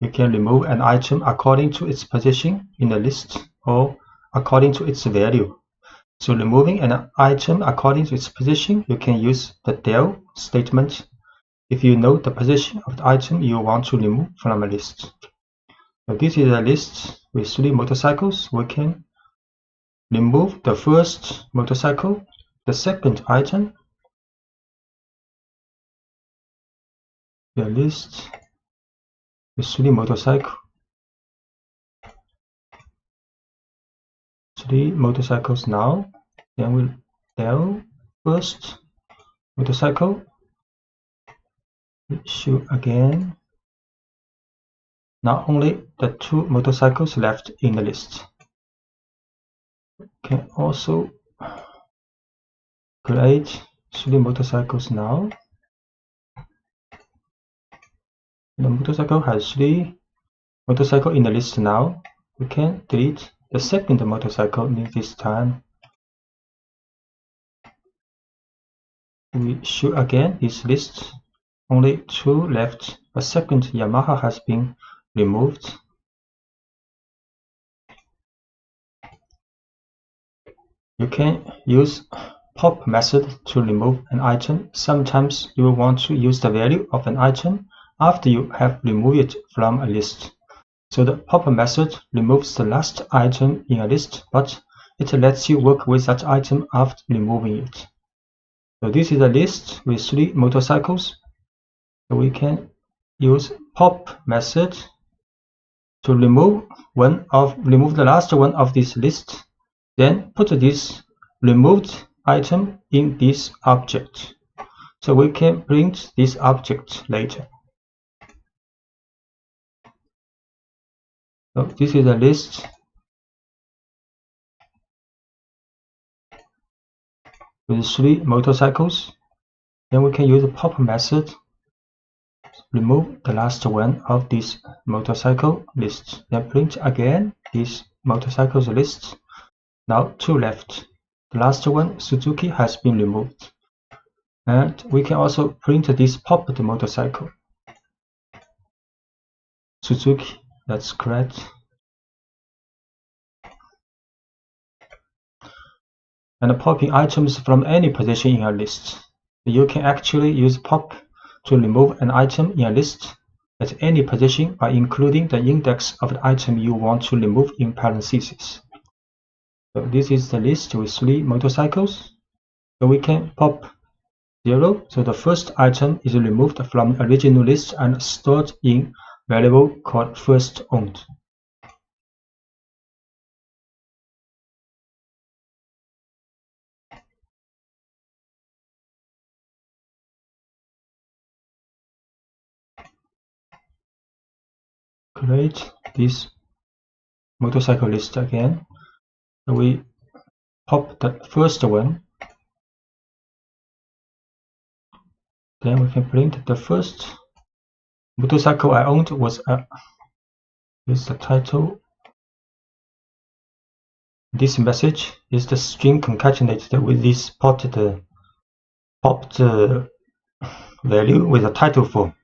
You can remove an item according to its position in the list or according to its value. So removing an item according to its position, you can use the del statement if you know the position of the item you want to remove from a list. So this is a list with 3 motorcycles. We can remove the first motorcycle, the second item, the list with 3 motorcycles. 3 motorcycles now. Then we'll del first motorcycle. Show again. Now only the 2 motorcycles left in the list. Can also create 3 motorcycles now. The motorcycle has 3 motorcycles in the list now. We can delete the second motorcycle in this time. We show again this list. Only 2 left. A second Yamaha has been removed. You can use pop method to remove an item. Sometimes you will want to use the value of an item after you have removed it from a list. So the pop method removes the last item in a list, but it lets you work with that item after removing it. So this is a list with 3 motorcycles. So we can use pop method to remove the last one of this list, then put this removed item in this object. So we can print this object later. So this is a list with 3 motorcycles. Then we can use the pop method. Remove the last one of this motorcycle list. Then print again this motorcycles list. Now 2 left. The last one, Suzuki, has been removed. And we can also print this popped motorcycle. Suzuki, that's correct. And popping items from any position in a list. You can actually use pop to remove an item in a list at any position by including the index of the item you want to remove in parentheses. So this is the list with 3 motorcycles. So we can pop 0. So the first item is removed from the original list and stored in variable called first owned. Create this motorcycle list again. So we pop the first one. Then we can print the first motorcycle I owned was here's the title. This message is the string concatenated with this popped value with a title form.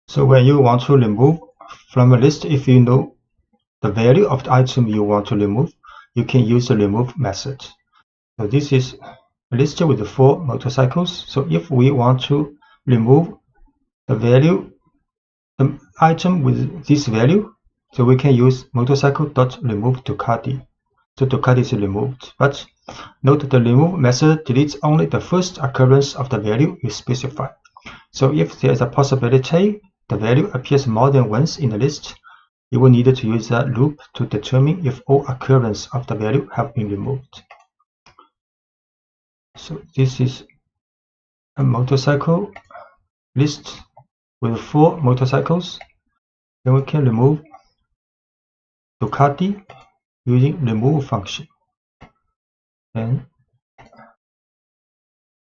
So when you want to remove from a list, if you know the value of the item you want to remove, you can use the remove method. So this is a list with 4 motorcycles. So if we want to remove the item with this value, so we can use motorcycle.remove Ducati. So Ducati is removed. But note the remove method deletes only the first occurrence of the value you specify. So if there is a possibility the value appears more than once in the list, you will need to use a loop to determine if all occurrences of the value have been removed. So this is a motorcycle list with 4 motorcycles. Then we can remove Ducati using remove function. And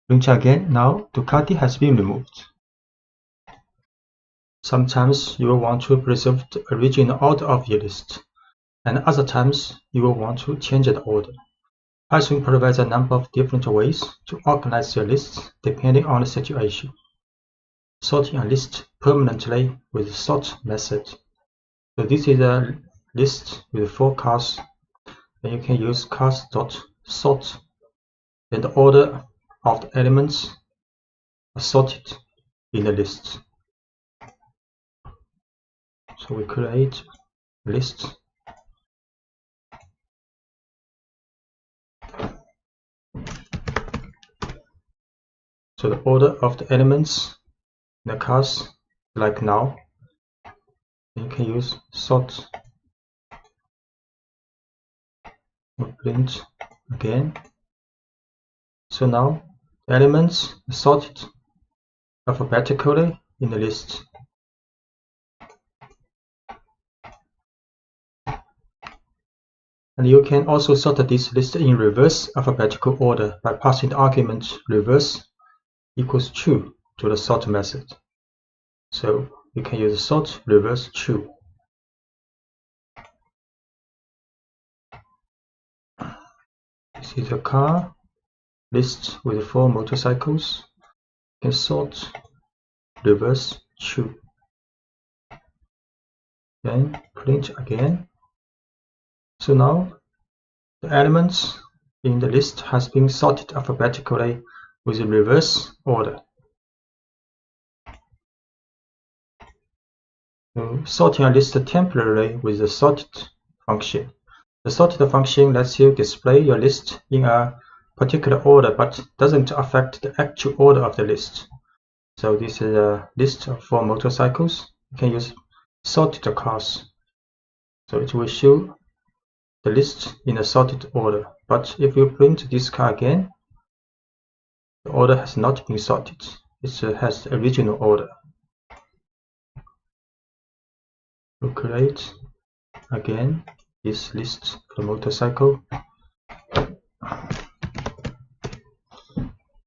print again. Now Ducati has been removed. Sometimes you will want to preserve the original order of your list, and other times you will want to change the order. Python provides a number of different ways to organize your lists depending on the situation. Sorting a list permanently with the sort method. So this is a list with 4 cars. Then you can use cars.sort. Then the order of the elements are sorted in the list. So we create a list. So the order of the elements in the cars, like now, you can use sort. We'll print again. So now the elements are sorted alphabetically in the list. And you can also sort this list in reverse alphabetical order by passing the argument reverse equals true to the sort method. So you can use sort reverse true. This is a car list with 4 motorcycles. You can sort reverse true. Then print again. So now the elements in the list has been sorted alphabetically with a reverse order. So sorting a list temporarily with the sorted function. The sorted function lets you display your list in a particular order, but doesn't affect the actual order of the list. So this is a list for motorcycles. You can use sorted cars. So it will show the list in a sorted order. But if you print this car again, the order has not been sorted. It has the original order. We'll create again this list for the motorcycle.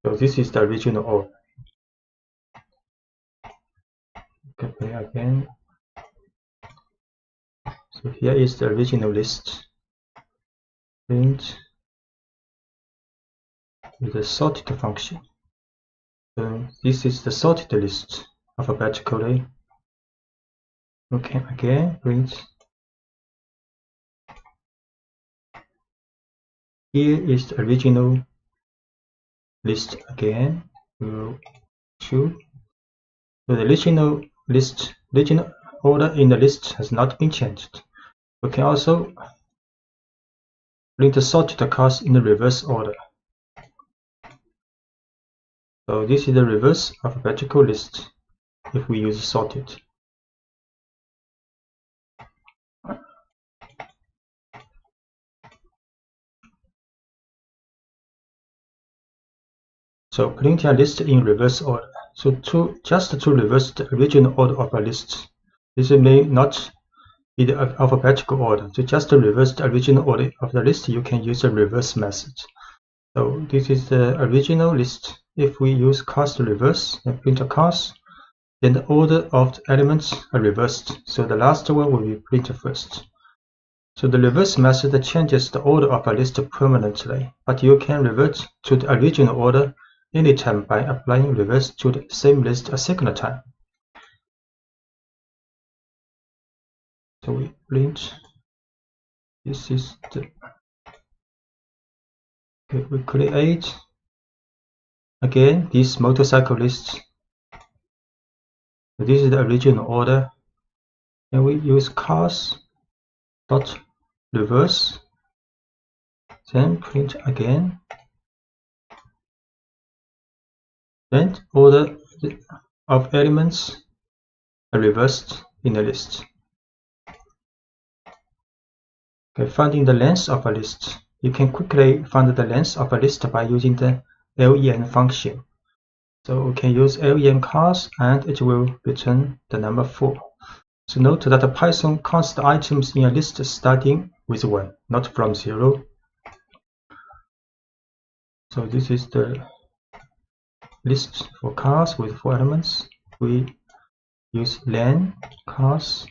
So this is the original order. Copy again. So here is the original list. Print with the sorted function. So this is the sorted list alphabetically. Okay, again, print. Here is the original list again. We'll choose. So the original list, original order in the list has not been changed. We can also print the sorted cars in the reverse order. So this is the reverse alphabetical list if we use sorted. So print a list in reverse order. So just to reverse the original order of a list, this may not be the alphabetical order. So just to reverse the original order of the list, you can use a reverse method. So this is the original list. If we use cast reverse and print a cast, then the order of the elements are reversed. So the last one will be printed first. So the reverse method changes the order of a list permanently, but you can revert to the original order anytime by applying reverse to the same list a second time. So we print. This is the. Okay, we create again this motorcycle list. So this is the original order, and we use cars dot reverse. Then print again. Then order of elements are reversed in the list. Okay, finding the length of a list. You can quickly find the length of a list by using the len function. So we can use len cars and it will return the number 4. So note that Python counts the items in a list starting with 1, not from 0. So this is the list for cars with 4 elements. We use len cars.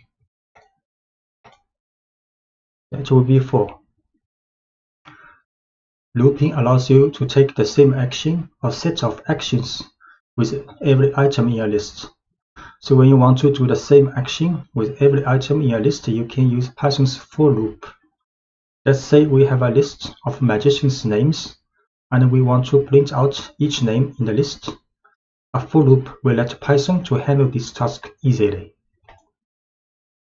It will be 4. Looping allows you to take the same action or set of actions with every item in your list. So when you want to do the same action with every item in your list, you can use Python's for loop. Let's say we have a list of magicians' names, and we want to print out each name in the list. A for loop will let Python to handle this task easily.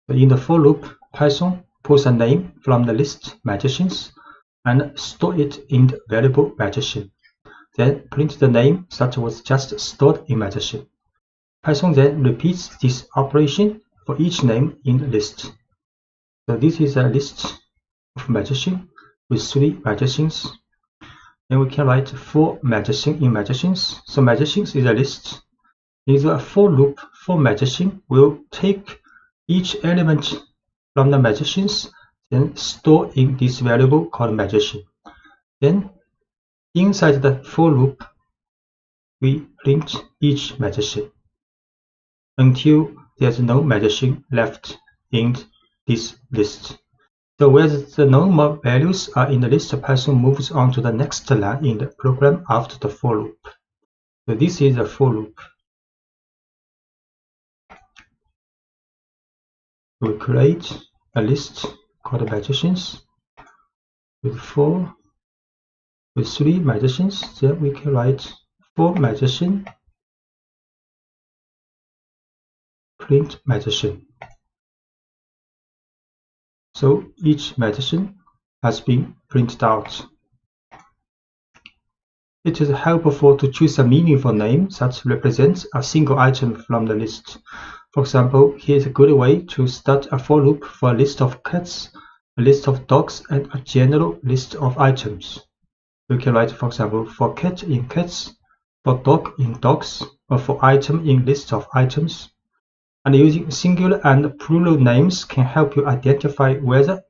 So in the for loop, Python pulls a name from the list magicians and store it in the variable magician. Then print the name that was just stored in magician. Python then repeats this operation for each name in the list. So this is a list of magician with 3 magicians. Then we can write 4 magician in magicians. So magicians is a list. In the for loop, for magician will take each element from the magicians, then store in this variable called magician. Then inside the for loop, we print each magician until there's no magician left in this list. So where the no more values are in the list, Python moves on to the next line in the program after the for loop. So this is the for loop. We create a list called magicians with 3 magicians. Then we can write 4 magician, print magician. So each magician has been printed out. It is helpful to choose a meaningful name that represents a single item from the list. For example, here is a good way to start a for loop for a list of cats, a list of dogs, and a general list of items. You can write, for example, for cat in cats, for dog in dogs, or for item in list of items. And using singular and plural names can help you identify whether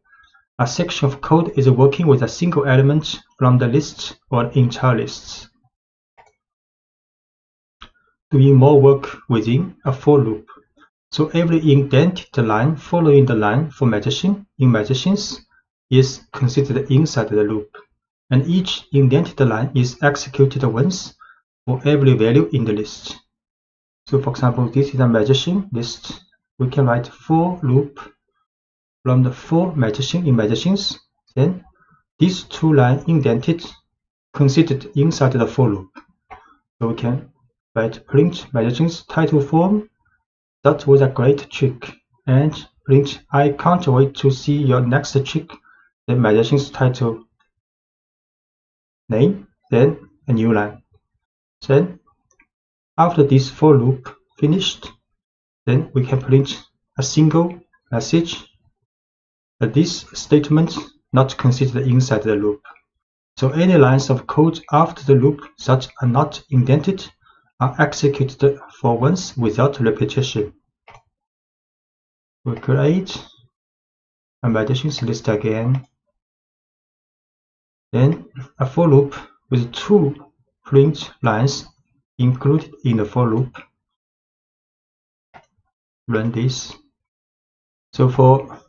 a section of code is working with a single element from the list or entire lists. Doing more work within a for loop. So every indented line following the line for magazine in magazines is considered inside the loop, and each indented line is executed once for every value in the list. So for example, this is a magazine list. We can write for loop from the for magazine in magazines, then these two lines indented considered inside the for loop. So we can write print magazines title form. That was a great trick. And print I can't wait to see your next trick. Then magazine's title name, then a new line. Then after this for loop finished, then we can print a single message. But this statement not considered inside the loop. So any lines of code after the loop that are not indented are executed for once without repetition. We create a magazines list again. Then a for loop with two print lines included in the for loop. Run this. So for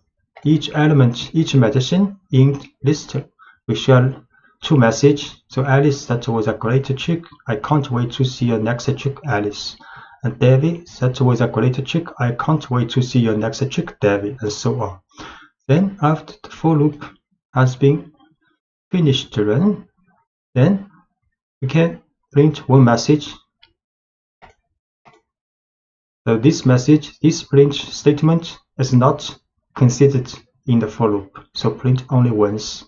each element, each magazine in list, we share two messages. So Alice, that was a great trick. I can't wait to see your next trick, Alice. And David, that was a great trick. I can't wait to see your next trick, David, and so on. Then after the for loop has been finished to run, then we can print one message. So this message, this print statement is not considered in the for loop, so print only once.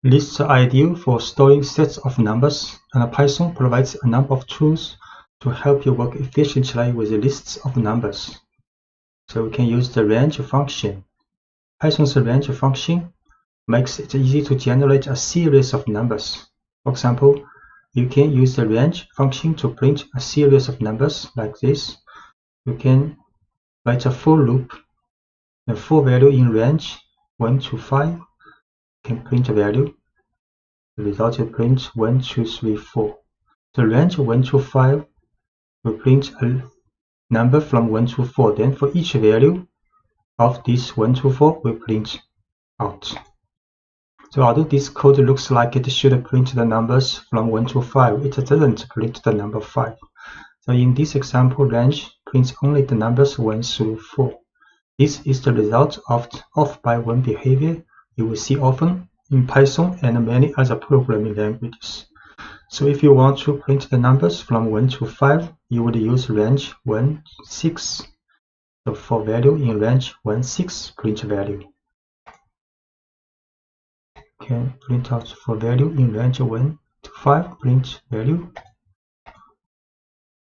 Lists are ideal for storing sets of numbers, and Python provides a number of tools to help you work efficiently with lists of numbers. So we can use the range function. Python's range function makes it easy to generate a series of numbers. For example, you can use the range function to print a series of numbers like this. You can write a for loop, the for value in range 1 to 5, can print a value. The result will print 1, 2, 3, 4. The range 1 to 5 will print a number from 1 to 4. Then for each value of this 1 to 4 will print out. So although this code looks like it should print the numbers from 1 to 5, it doesn't print the number 5. So in this example, range prints only the numbers 1 through 4. This is the result of off by 1 behavior you will see often in Python and many other programming languages. So if you want to print the numbers from 1 to 5, you would use range 1, 6. So for value in range 1, 6, print value. Can print out for value in range 1 to 5, print value.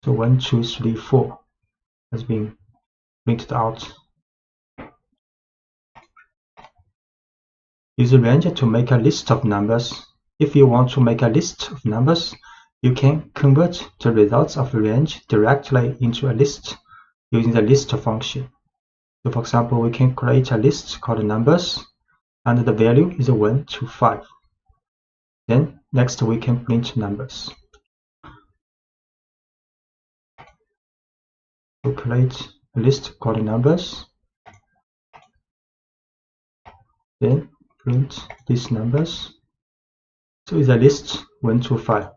So 1, 2, 3, 4 has been printed out. Use a range to make a list of numbers. If you want to make a list of numbers, you can convert the results of a range directly into a list using the list function. So for example, we can create a list called numbers, and the value is 1 to 5. Then next we can print numbers. We create a list called numbers, then print these numbers. So it's a list 1 to 5.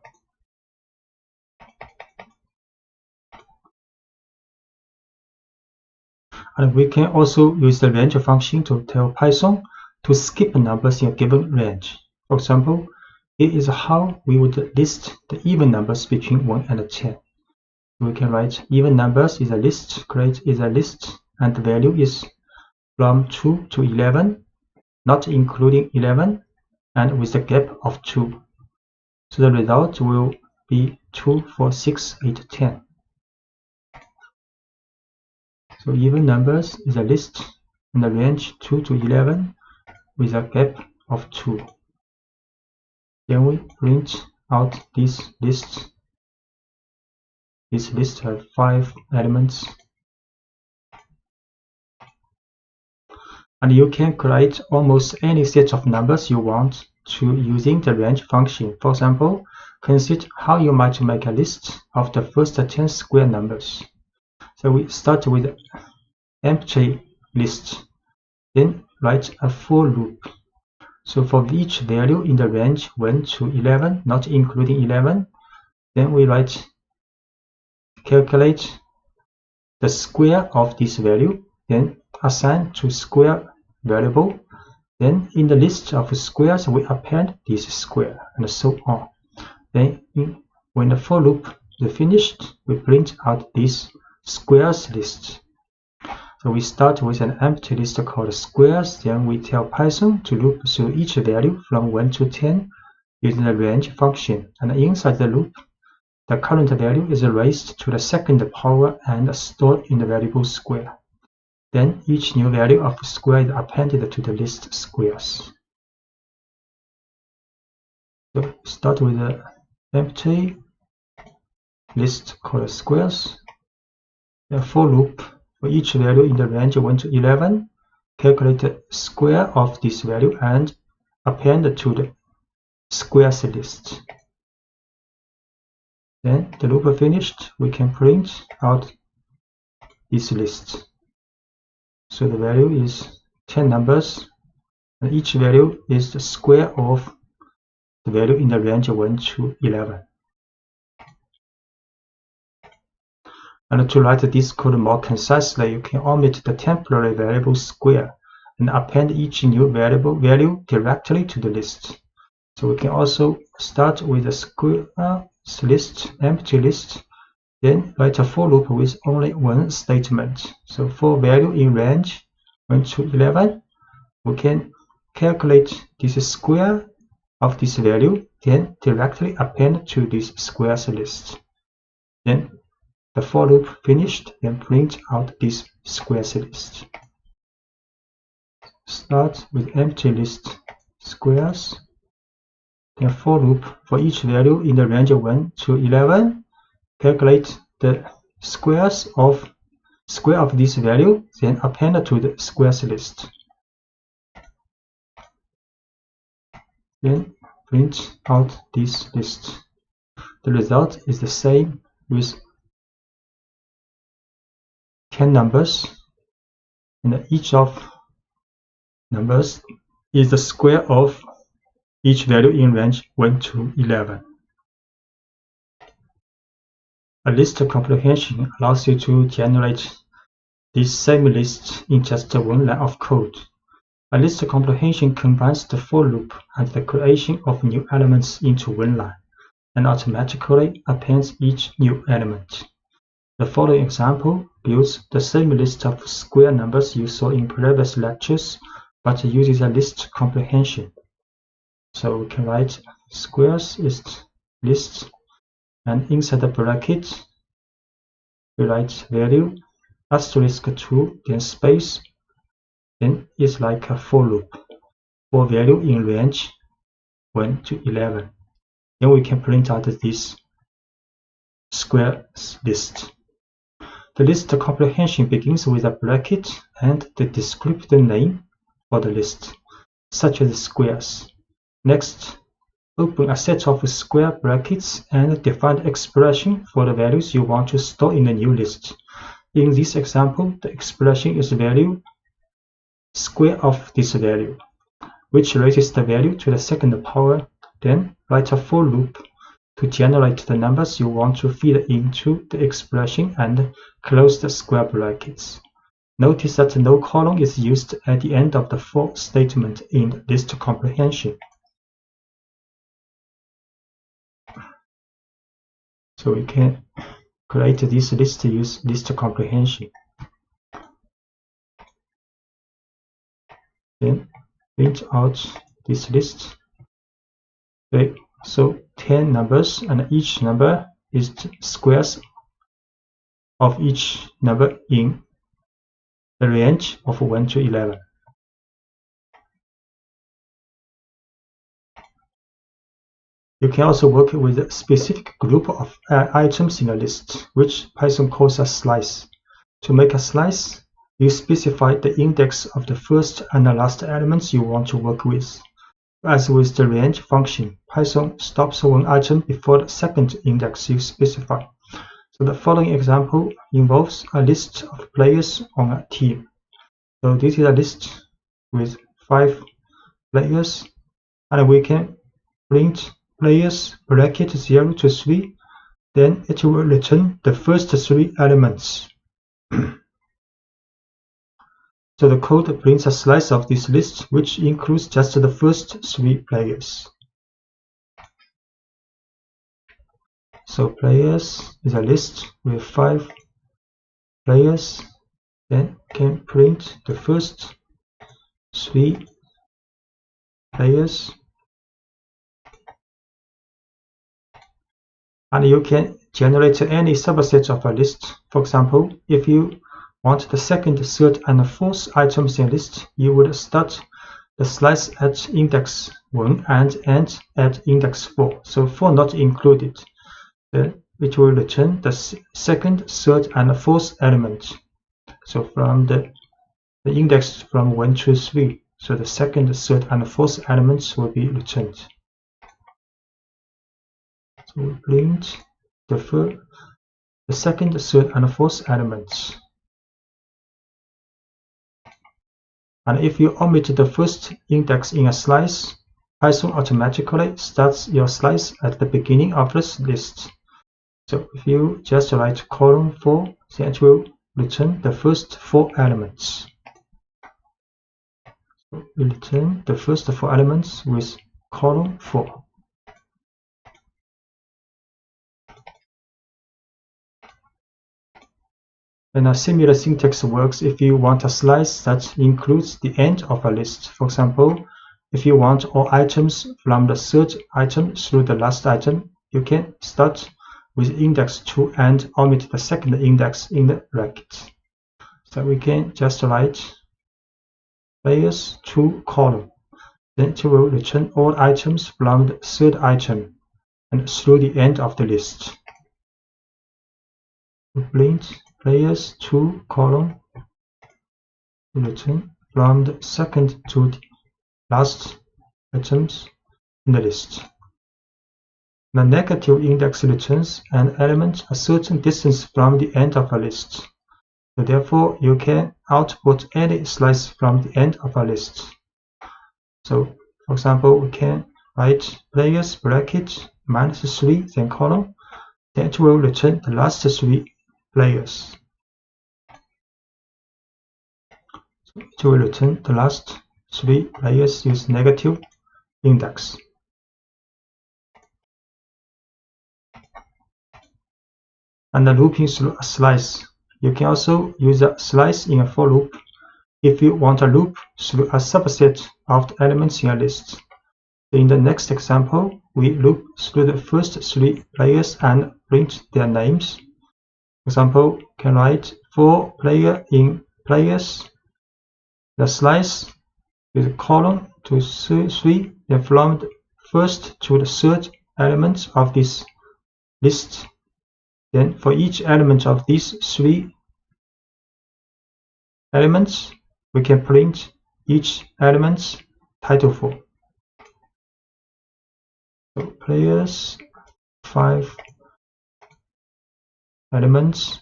And we can also use the range function to tell Python to skip numbers in a given range. For example, here is how we would list the even numbers between 1 and 10. We can write even numbers is a list, create is a list, and the value is from 2 to 11, not including 11, and with a gap of 2. So the result will be 2, 4, 6, 8, 10. So even numbers is a list in the range 2 to 11 with a gap of 2. Then we print out this list. This list has 5 elements. And you can create almost any set of numbers you want to using the range function. For example, consider how you might make a list of the first 10 square numbers. So we start with empty list, then write a for loop. So for each value in the range 1 to 11, not including 11, then we write calculate the square of this value, then assign to square variable. Then in the list of squares, we append this square, and so on. Then when the for loop is finished, we print out this squares list. So we start with an empty list called squares, then we tell Python to loop through each value from 1 to 10 using the range function. And inside the loop, the current value is raised to the second power and stored in the variable square. Then each new value of square is appended to the list squares. So start with an empty list called squares. The for loop for each value in the range 1 to 11, calculate the square of this value and append to the squares list. Then the loop finished, we can print out this list. So the value is 10 numbers, and each value is the square of the value in the range 1 to 11. And to write this code more concisely, you can omit the temporary variable square and append each new variable value directly to the list. So we can also start with a square list, empty list, then write a for loop with only one statement. So for value in range 1 to 11, we can calculate this square of this value, then directly append to this squares list. Then the for loop finished, then print out this squares list. Start with empty list squares, then for loop for each value in the range 1 to 11, calculate the square of this value, then append to the squares list. Then print out this list. The result is the same with 10 numbers, and each of numbers is the square of each value in range 1 to 11. A list comprehension allows you to generate this same list in just one line of code. A list comprehension combines the for loop and the creation of new elements into one line, and automatically appends each new element. The following example builds the same list of square numbers you saw in previous lectures, but uses a list comprehension. So we can write squares is list, and inside the bracket we write value asterisk 2, then space, then it's like a for loop for value in range 1 to 11. Then we can print out this squares list. The list comprehension begins with a bracket and the descriptor name for the list, such as squares. Next, open a set of square brackets and define the expression for the values you want to store in the new list. In this example, the expression is value square of this value, which raises the value to the second power. Then write a for loop to generate the numbers you want to feed into the expression and close the square brackets. Notice that no colon is used at the end of the for statement in list comprehension. So we can create this list to use list comprehension. Then print out this list. Okay, so 10 numbers, and each number is squares of each number in the range of 1 to 11. You can also work with a specific group of items in a list, which Python calls a slice. To make a slice, you specify the index of the first and the last elements you want to work with. As with the range function, Python stops one item before the second index you specify. So the following example involves a list of players on a team. So this is a list with 5 players, and we can print players bracket 0 to 3, then it will return the first 3 elements. So the code prints a slice of this list, which includes just the first 3 players. So players is a list with 5 players, then can print the first 3 players. And you can generate any subset of a list. For example, if you want the second, third, and fourth items in a list, you would start the slice at index 1 and end at index 4. So 4 not included. Then it will return the second, third, and fourth element. So from the index from 1 to 3. So the second, third, and fourth elements will be returned. So we print the second, third, and fourth elements. And if you omit the first index in a slice, Python automatically starts your slice at the beginning of this list. So if you just write column 4, then it will return the first 4 elements. So we return the first 4 elements with column 4. And a similar syntax works if you want a slice that includes the end of a list. For example, if you want all items from the third item through the last item, you can start with index 2 and omit the second index in the bracket. So we can just write players 2 column. Then it will return all items from the third item and through the end of the list. We print players 2 column, return from the second to the last items in the list. The negative index returns an element a certain distance from the end of a list. So therefore, you can output any slice from the end of a list. So for example, we can write players bracket -3, then column, then it will return the last 3 players. So it will return the last 3 players with negative index. And the looping through a slice. You can also use a slice in a for loop if you want a loop through a subset of the elements in a list. In the next example, we loop through the first 3 players and print their names. For example, can write for player in players, the slice with column to 3, then from the first to the third element of this list. Then for each element of these 3 elements, we can print each element's title for. So players 5 elements,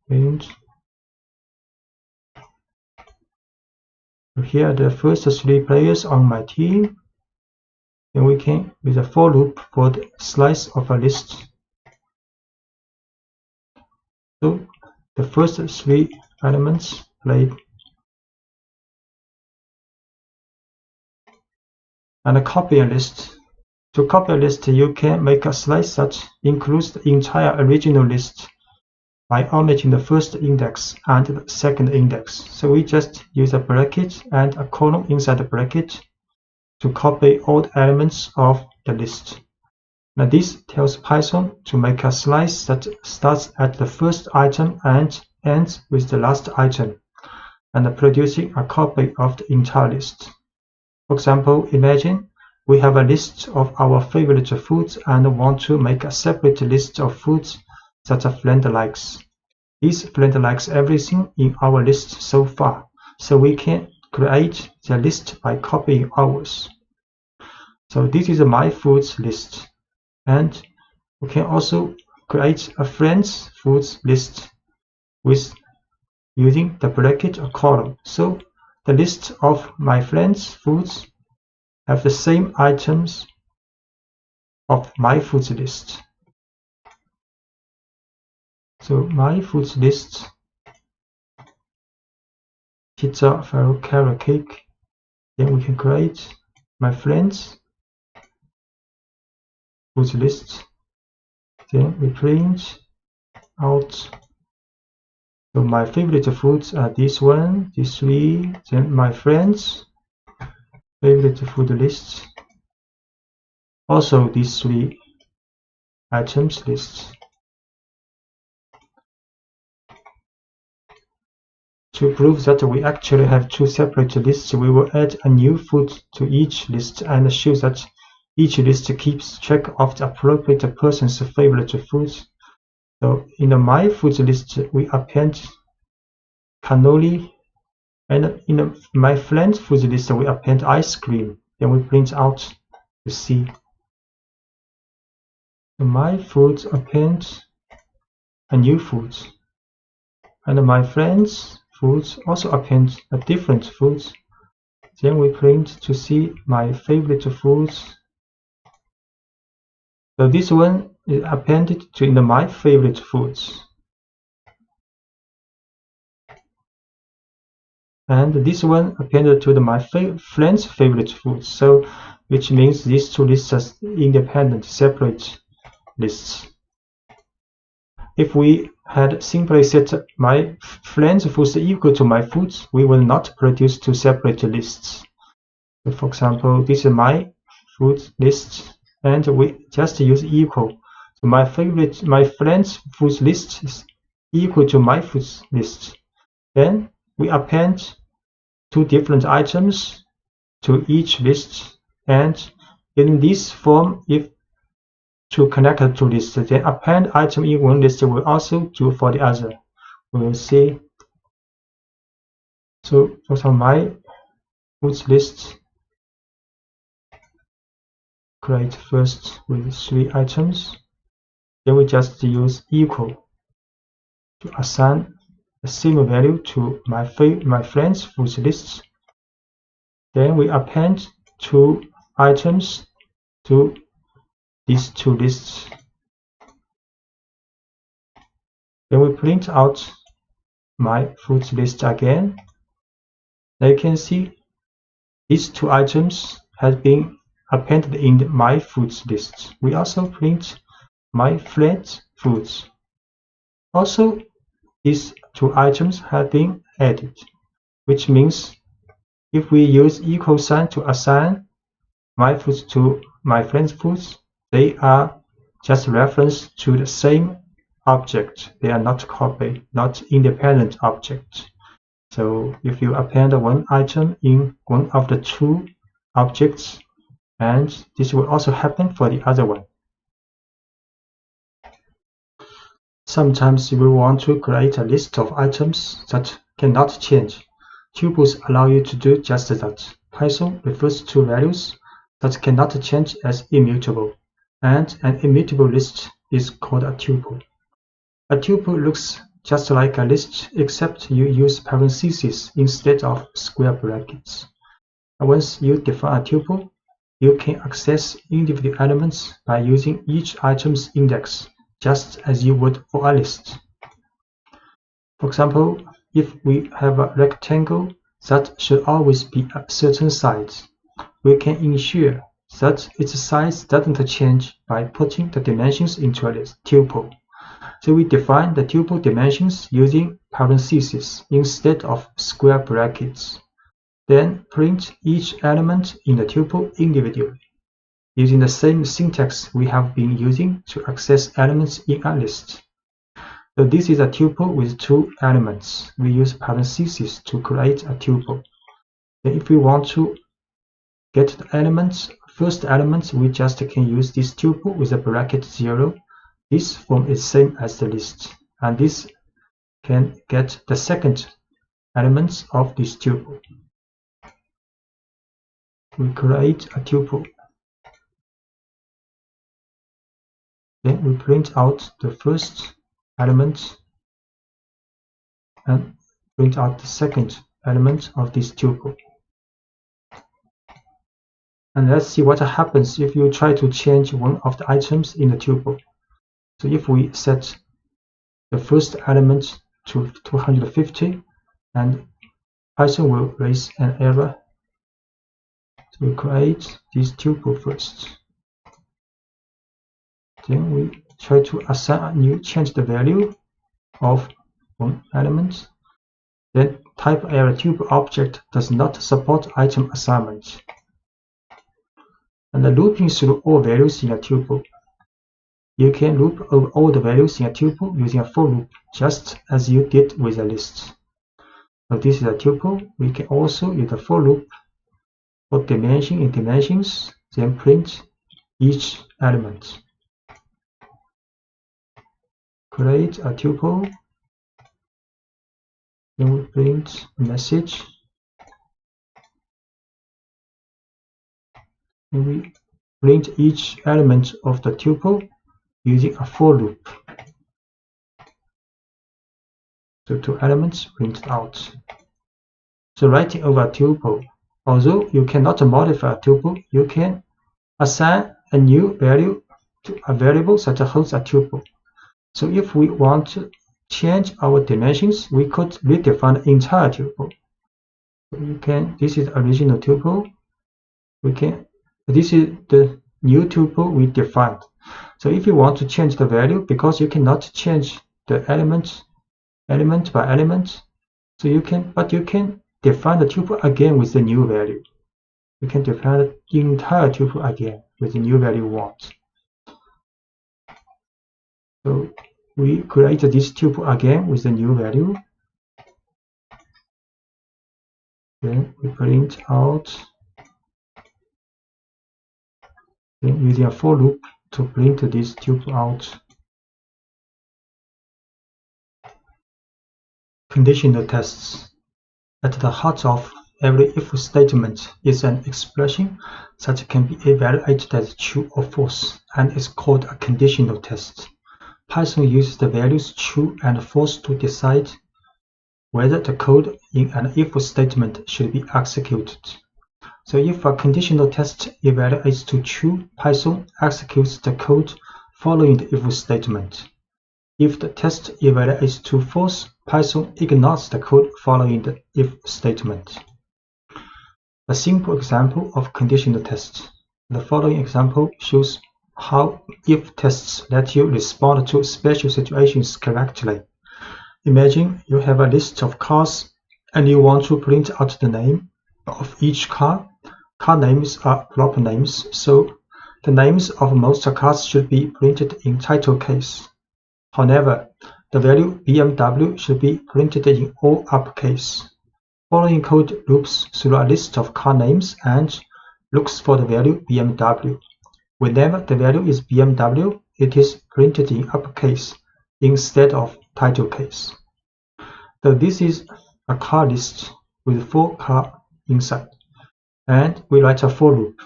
print. So here are the first 3 players on my team. Then we can with a for loop for the slice of a list. So the first 3 elements played. And a copy a list. To copy a list, you can make a slice that includes the entire original list by omitting the first index and the second index. So we just use a bracket and a column inside the bracket to copy all the elements of the list. Now this tells Python to make a slice that starts at the first item and ends with the last item, and producing a copy of the entire list. For example, imagine we have a list of our favorite foods and want to make a separate list of foods that a friend likes. This friend likes everything in our list so far, so we can create the list by copying ours. So this is my foods list, and we can also create a friend's foods list with using the bracket or column. So the list of my friend's foods have the same items of my foods list. So my foods list, pizza, Faro, carrot cake. Then we can create my friends foods list. Then we print out. So my favorite foods are this one, these three. Then my friends favorite food list. Also these three items lists. To prove that we actually have two separate lists, we will add a new food to each list and show that each list keeps track of the appropriate person's favorite foods. So in the my foods list, we append cannoli, and in my friend's foods list, we append ice cream. Then we print out the C. So my foods append a new food, and my friend's foods also append a different foods. Then we print to see my favorite foods. So this one is appended to in the my favorite foods, and this one appended to the my friend's favorite foods. So which means these two lists are independent, separate lists. If we had simply set my friend's foods equal to my foods, we will not produce two separate lists. So for example, this is my food list, and we just use equal. So my friend's foods list is equal to my foods list. Then we append two different items to each list, and in this form, if to connect to lists, then append item in one list will also do for the other. We will see. So for my foods list, create first with three items. Then we just use equal to assign the same value to my friend's foods list. Then we append two items to these two lists. Then we print out my foods list again. Now you can see these two items have been appended in my foods list. We also print my friend's foods. Also, these two items have been added, which means if we use equal sign to assign my foods to my friend's foods, they are just reference to the same object. They are not copy, not independent objects. So if you append one item in one of the two objects, and this will also happen for the other one. Sometimes we want to create a list of items that cannot change. Tuples allow you to do just that. Python refers to values that cannot change as immutable, and an immutable list is called a tuple. A tuple looks just like a list, except you use parentheses instead of square brackets. Once you define a tuple, you can access individual elements by using each item's index, just as you would for a list. For example, if we have a rectangle that should always be a certain size, we can ensure that its size doesn't change by putting the dimensions into a tuple. So we define the tuple dimensions using parentheses instead of square brackets. Then print each element in the tuple individually. using the same syntax we have been using to access elements in a list. So this is a tuple with 2 elements. We use parentheses to create a tuple. Then if we want to get the elements, first elements, we just can use this tuple with a bracket 0. This form is same as the list, and this can get the second elements of this tuple. We create a tuple. Then we print out the first element and print out the second element of this tuple. And let's see what happens if you try to change one of the items in the tuple. So if we set the first element to 250, and Python will raise an error. So we create this tuple first. Then we try to assign a new, change the value of one element. Then type error tuple object does not support item assignment. And the looping through all values in a tuple. You can loop over all the values in a tuple using a for loop, just as you did with a list. So this is a tuple. We can also use a for loop for dimension in dimensions, then print each element. Create a tuple. Then we print a message. And we print each element of the tuple using a for loop. So 2 elements printed out. So writing over a tuple. Although you cannot modify a tuple, you can assign a new value to a variable such as holds a tuple. So if we want to change our dimensions, we could redefine the entire tuple. So you can. This is the original tuple. This is the new tuple we defined. So if you want to change the value, because you cannot change the element by element, so you can define the tuple again with the new value. You can define the entire tuple again with the new value you want. So we created this tuple again with the new value. Then we print out. Then using a for loop to print this tuple out. Conditional tests. At the heart of every if statement is an expression that can be evaluated as true or false, and is called a conditional test. Python uses the values true and false to decide whether the code in an if statement should be executed. So if a conditional test evaluates to true, Python executes the code following the if statement. If the test evaluates to false, Python ignores the code following the if statement. A simple example of conditional tests. The following example shows how if tests let you respond to special situations correctly. Imagine you have a list of cars and you want to print out the name of each car. Car names are proper names, so the names of most cars should be printed in title case. However, the value BMW should be printed in all uppercase. Following code loops through a list of car names and looks for the value BMW. Whenever the value is BMW, it is printed in uppercase instead of title case. So this is a car list with 4 cars inside, and we write a for loop.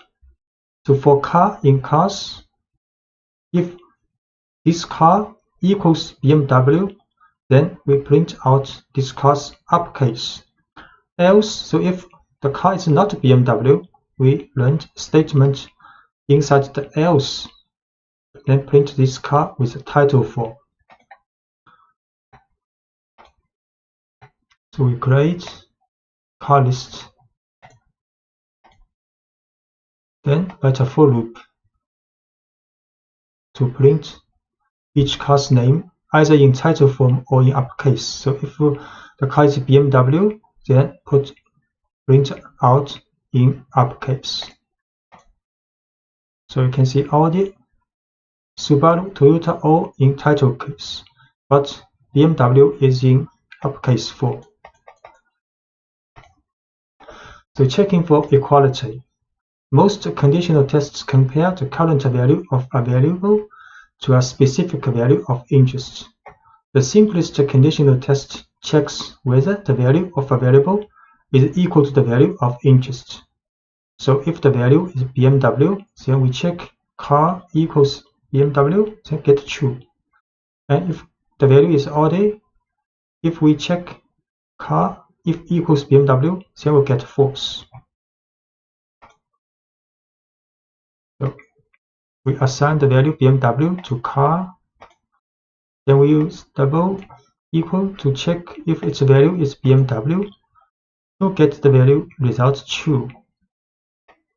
So for car in cars, if this car equals BMW, then we print out this car's uppercase. Else, so if the car is not BMW, we run statement inside the else, then print this car with title for. So we create car list, then write a for loop to print each car's name either in title form or in uppercase. So if the car is BMW, then print out in uppercase. So you can see Audi, Subaru, Toyota all in title case, but BMW is in uppercase 4. So checking for equality. Most conditional tests compare the current value of a variable to a specific value of interest. The simplest conditional test checks whether the value of a variable is equal to the value of interest. So if the value is BMW, then we check car equals BMW, then get true. And if the value is Audi, if we check car if equals BMW, then we'll get false. So we assign the value BMW to car, then we use double equal to check if its value is BMW, to get the value result true.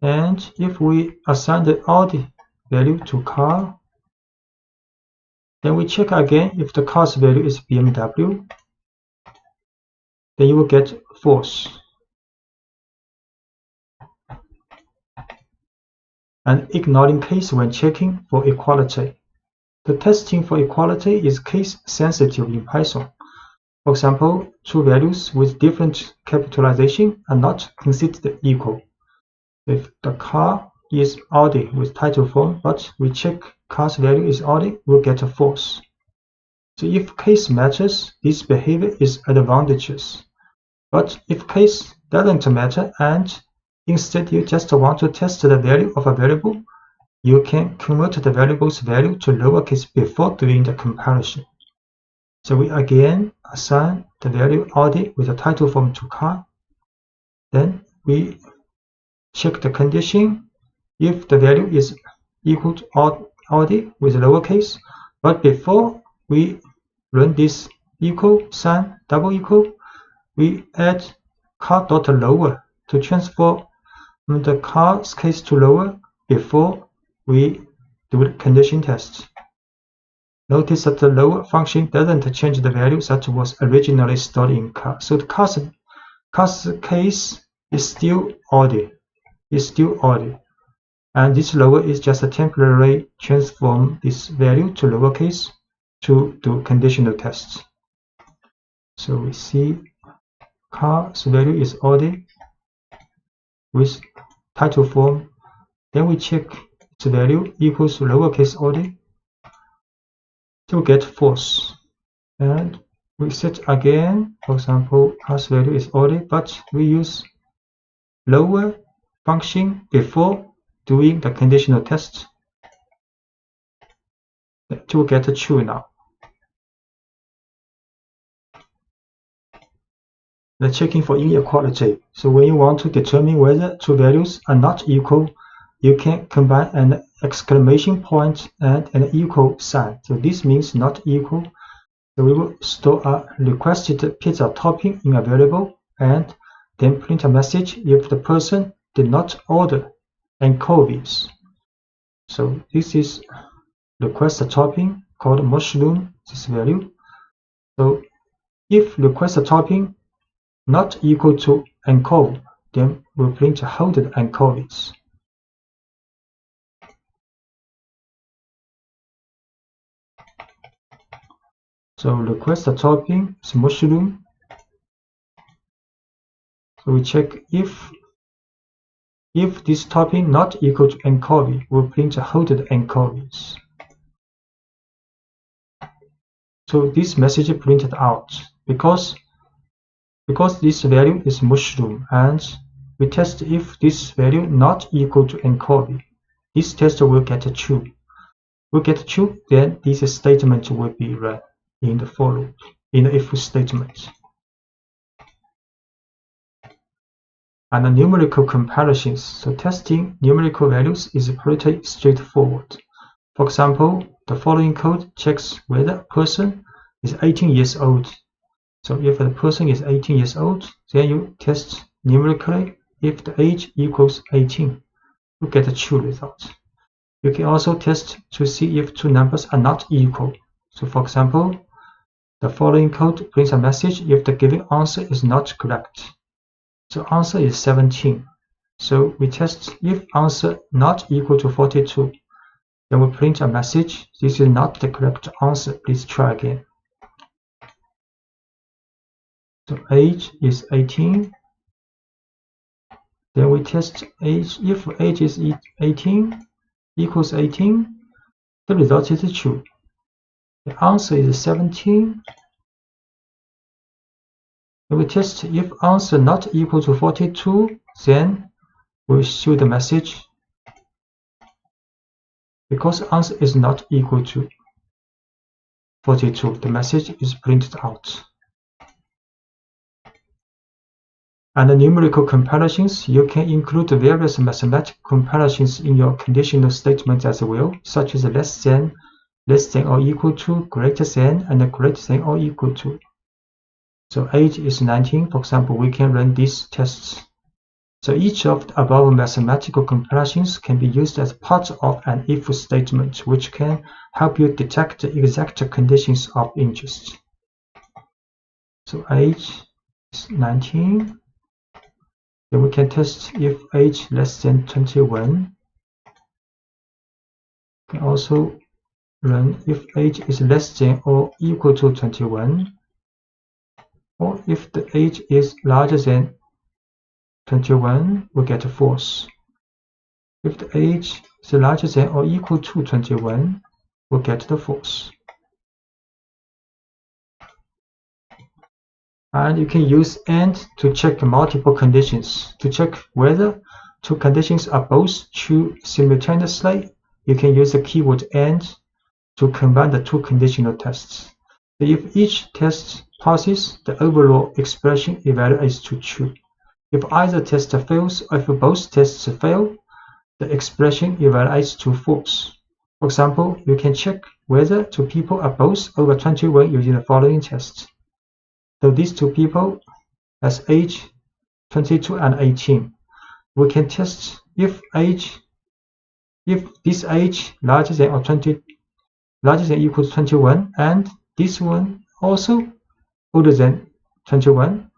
And if we assign the Audi value to car, then we check again if the car's value is BMW, then you will get false. And ignoring case when checking for equality. The testing for equality is case sensitive in Python. For example, two values with different capitalization are not considered equal. If the car is Audi with title form, but we check car's value is Audi, we'll get a false. So if case matters, this behavior is advantageous. But if case doesn't matter and instead you just want to test the value of a variable, you can convert the variable's value to lowercase before doing the comparison. So we again assign the value Audi with a title form to car. Then we check the condition if the value is equal to Audi with lowercase, but before we run this equal sign double equal, we add car.lower to transform the car's case to lower before we do the condition test. Notice that the lower function doesn't change the value that was originally stored in car. So the car's case is still Audi. And this lower is just a temporary transform this value to lowercase to do conditional tests. So we see car's value is Audi with title form. Then we check its value equals to lowercase Audi to get false. And we set again, for example, car's value is Audi, but we use lower function before doing the conditional test to get a true now. The checking for inequality. So when you want to determine whether two values are not equal, you can combine an exclamation point and an equal sign. So this means not equal. So we will store a requested pizza topping in a variable and then print a message if the person did not order anchovies. So this is request a topping called mushroom, this value. So if request a topping not equal to anchovy, then we'll print holded anchovies. So request a topping is mushroom. So we check if this topping not equal to anchovy, we'll print holded anchovies. So this message printed out because this value is mushroom, and we test if this value not equal to anchovy. This test will get true. Will get true, then this statement will be run in the for loop, in the if statement. And the numerical comparisons. So testing numerical values is pretty straightforward. For example, the following code checks whether a person is 18 years old. So if the person is 18 years old, then you test numerically if the age equals 18. You get a true result. You can also test to see if two numbers are not equal. So for example, the following code prints a message if the given answer is not correct. So answer is 17. So we test if answer not equal to 42. Then we print a message. This is not the correct answer. Please try again. So age is 18. Then we test age. If age is 18 equals 18, the result is true. The answer is 17. Then we test if answer not equal to 42, then we show the message. Because answer is not equal to 42, the message is printed out. And the numerical comparisons, you can include various mathematical comparisons in your conditional statement as well, such as less than or equal to, greater than, and greater than or equal to. So age is 19, for example, we can run these tests. So each of the above mathematical comparisons can be used as part of an if statement, which can help you detect the exact conditions of interest. So age is 19. Then we can test if age less than 21. We can also run if age is less than or equal to 21, or if the age is larger than 21, we get false. If the age is larger than or equal to 21, we get the false. And you can use AND to check multiple conditions. To check whether two conditions are both true simultaneously, you can use the keyword AND to combine the two conditional tests. So if each test passes, the overall expression evaluates to true. If either test fails, or if both tests fail, the expression evaluates to false. For example, you can check whether two people are both over 21 using the following tests. So these two people has age 22 and 18. We can test if this age larger than equal to 21, and this one also older than 21.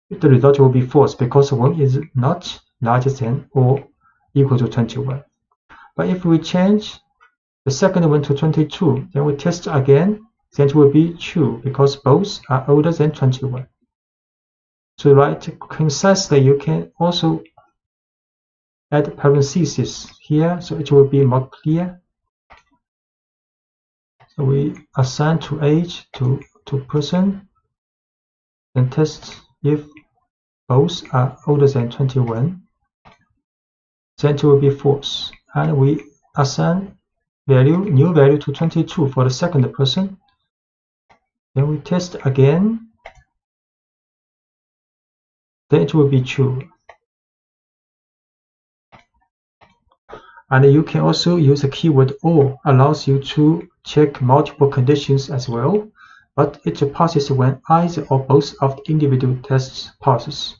The result will be false because one is not larger than or equal to 21. But if we change the second one to 22, then we test again, then it will be true because both are older than 21. To write concisely, you can also add parentheses here, so it will be more clear. So we assign to age to person, then test if both are older than 21, then it will be false. And we assign new value to 22 for the second person. Then we test again, then it will be true. And you can also use the keyword OR, allows you to check multiple conditions as well, but it passes when either or both of the individual tests passes.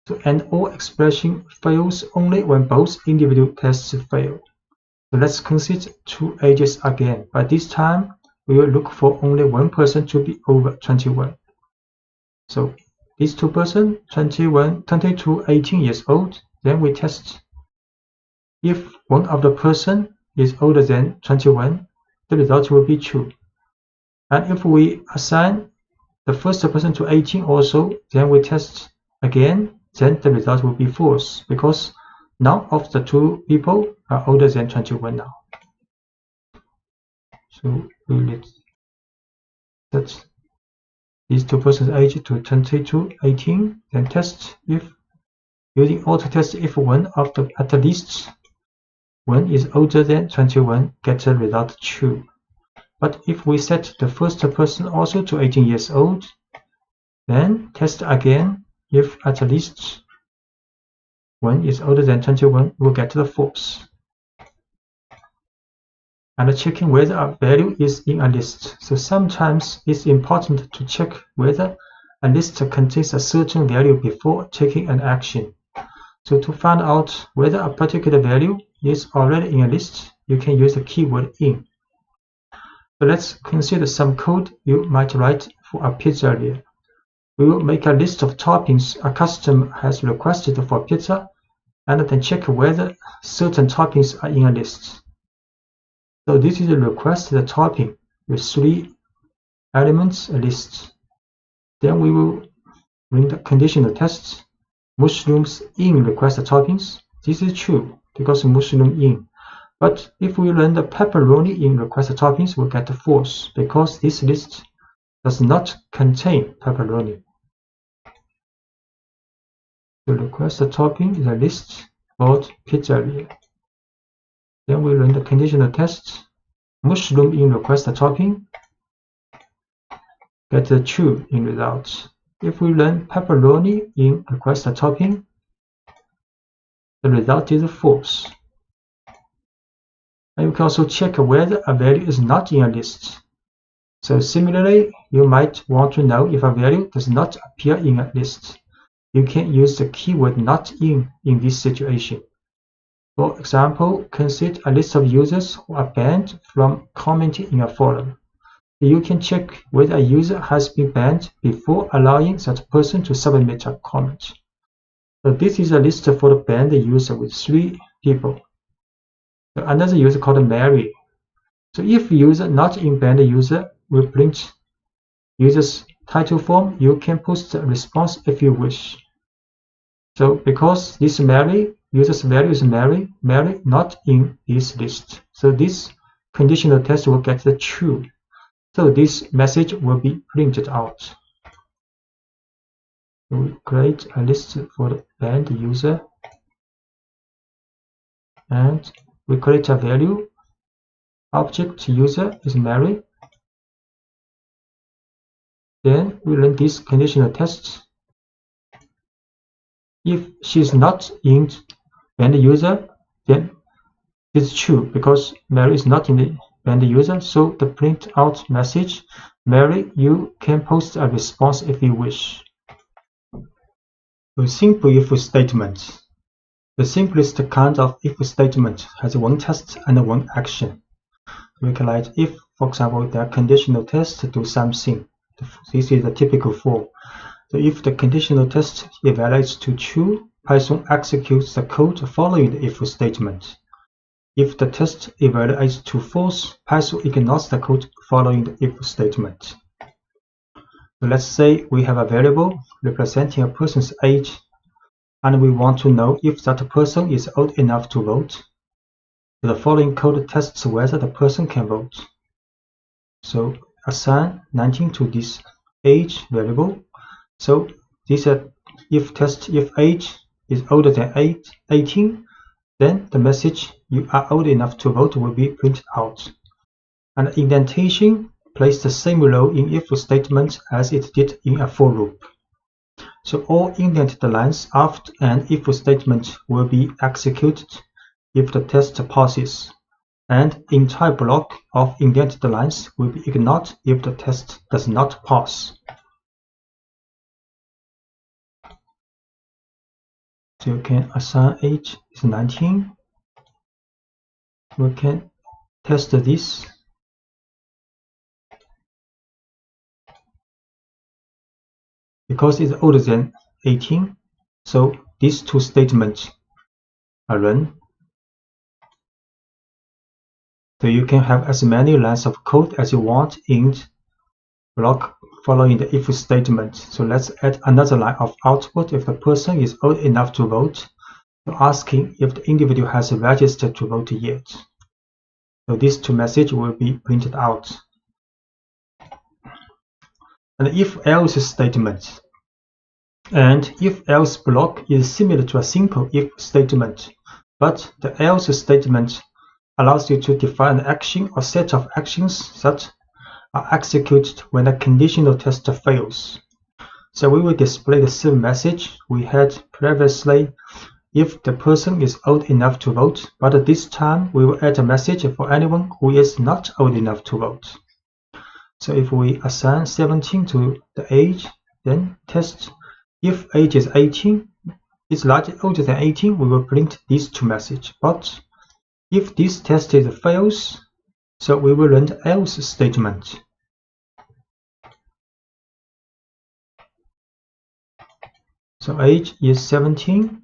So an OR expression fails only when both individual tests fail. So let's consider two ages again, but this time we will look for only one person to be over 21. So these two persons, 21, 22, 18 years old, then we test if one of the person is older than 21, the result will be true. And if we assign the first person to 18 also, then we test again, then the result will be false because none of the two people are older than 21 now. So we will set these two persons' age to 22, 18, then test if using auto test if one of the at least one is older than 21, get the result true. But if we set the first person also to 18 years old, then test again if at least one is older than 21, we'll get the false. And checking whether a value is in a list. So sometimes it's important to check whether a list contains a certain value before taking an action. So to find out whether a particular value is already in a list, you can use the keyword in. So let's consider some code you might write for a pizzeria. we will make a list of toppings a customer has requested for pizza, and then check whether certain toppings are in a list. So this is a requested topping with 3 elements, a list. Then we will run the conditional tests. Mushrooms in requested toppings. This is true because mushroom in. But if we run the pepperoni in requested toppings, we'll get false because this list does not contain pepperoni. The requested topping is a list called pizzeria. Then we run the conditional test. Mushroom in requested topping, get the true in results. If we run pepperoni in requested topping, the result is false. And you can also check whether a value is not in a list. So similarly, you might want to know if a value does not appear in a list. You can use the keyword not in this situation. For example, consider a list of users who are banned from commenting in a forum. You can check whether a user has been banned before allowing that person to submit a comment. So this is a list for the banned user with 3 people. So another user called Mary. So if user not in banned user will print user's title form, you can post a response if you wish. So because this Mary, user's value is Mary not in this list. So this conditional test will get the true. So this message will be printed out. We create a list for the banned user, and we create a value. Object user is Mary. Then we run this conditional test. If she's not in banned user, then it's true because Mary is not in the banned user. So the print out message, Mary, you can post a response if you wish. A simple if statement. The simplest kind of if statement has one test and one action. We can write if, for example, there are conditional tests to do something. This is the typical form. So if the conditional test evaluates to true, Python executes the code following the if statement. If the test evaluates to false, Python ignores the code following the if statement. So let's say we have a variable representing a person's age, and we want to know if that person is old enough to vote. So the following code tests whether the person can vote. So assign 19 to this age variable. So this if test if age is older than 18, then the message you are old enough to vote will be printed out. And indentation plays the same role in if statement as it did in a for loop. So all indented lines after an if statement will be executed if the test passes, and entire block of indented lines will be ignored if the test does not pass. So you can assign age is 19. We can test this. Because it's older than 18, so these 2 statements are run. So you can have as many lines of code as you want in block following the if statement. So let's add another line of output if the person is old enough to vote, so asking if the individual has registered to vote yet. So these 2 messages will be printed out. And if-else statement. And if-else block is similar to a simple if statement, but the else statement allows you to define an action or set of actions that are executed when a conditional test fails. So we will display the same message we had previously if the person is old enough to vote, but this time we will add a message for anyone who is not old enough to vote. So if we assign 17 to the age, then test if age is 18, is larger older than 18, we will print these 2 messages. But if this test fails, so we will run the else statement. So age is 17.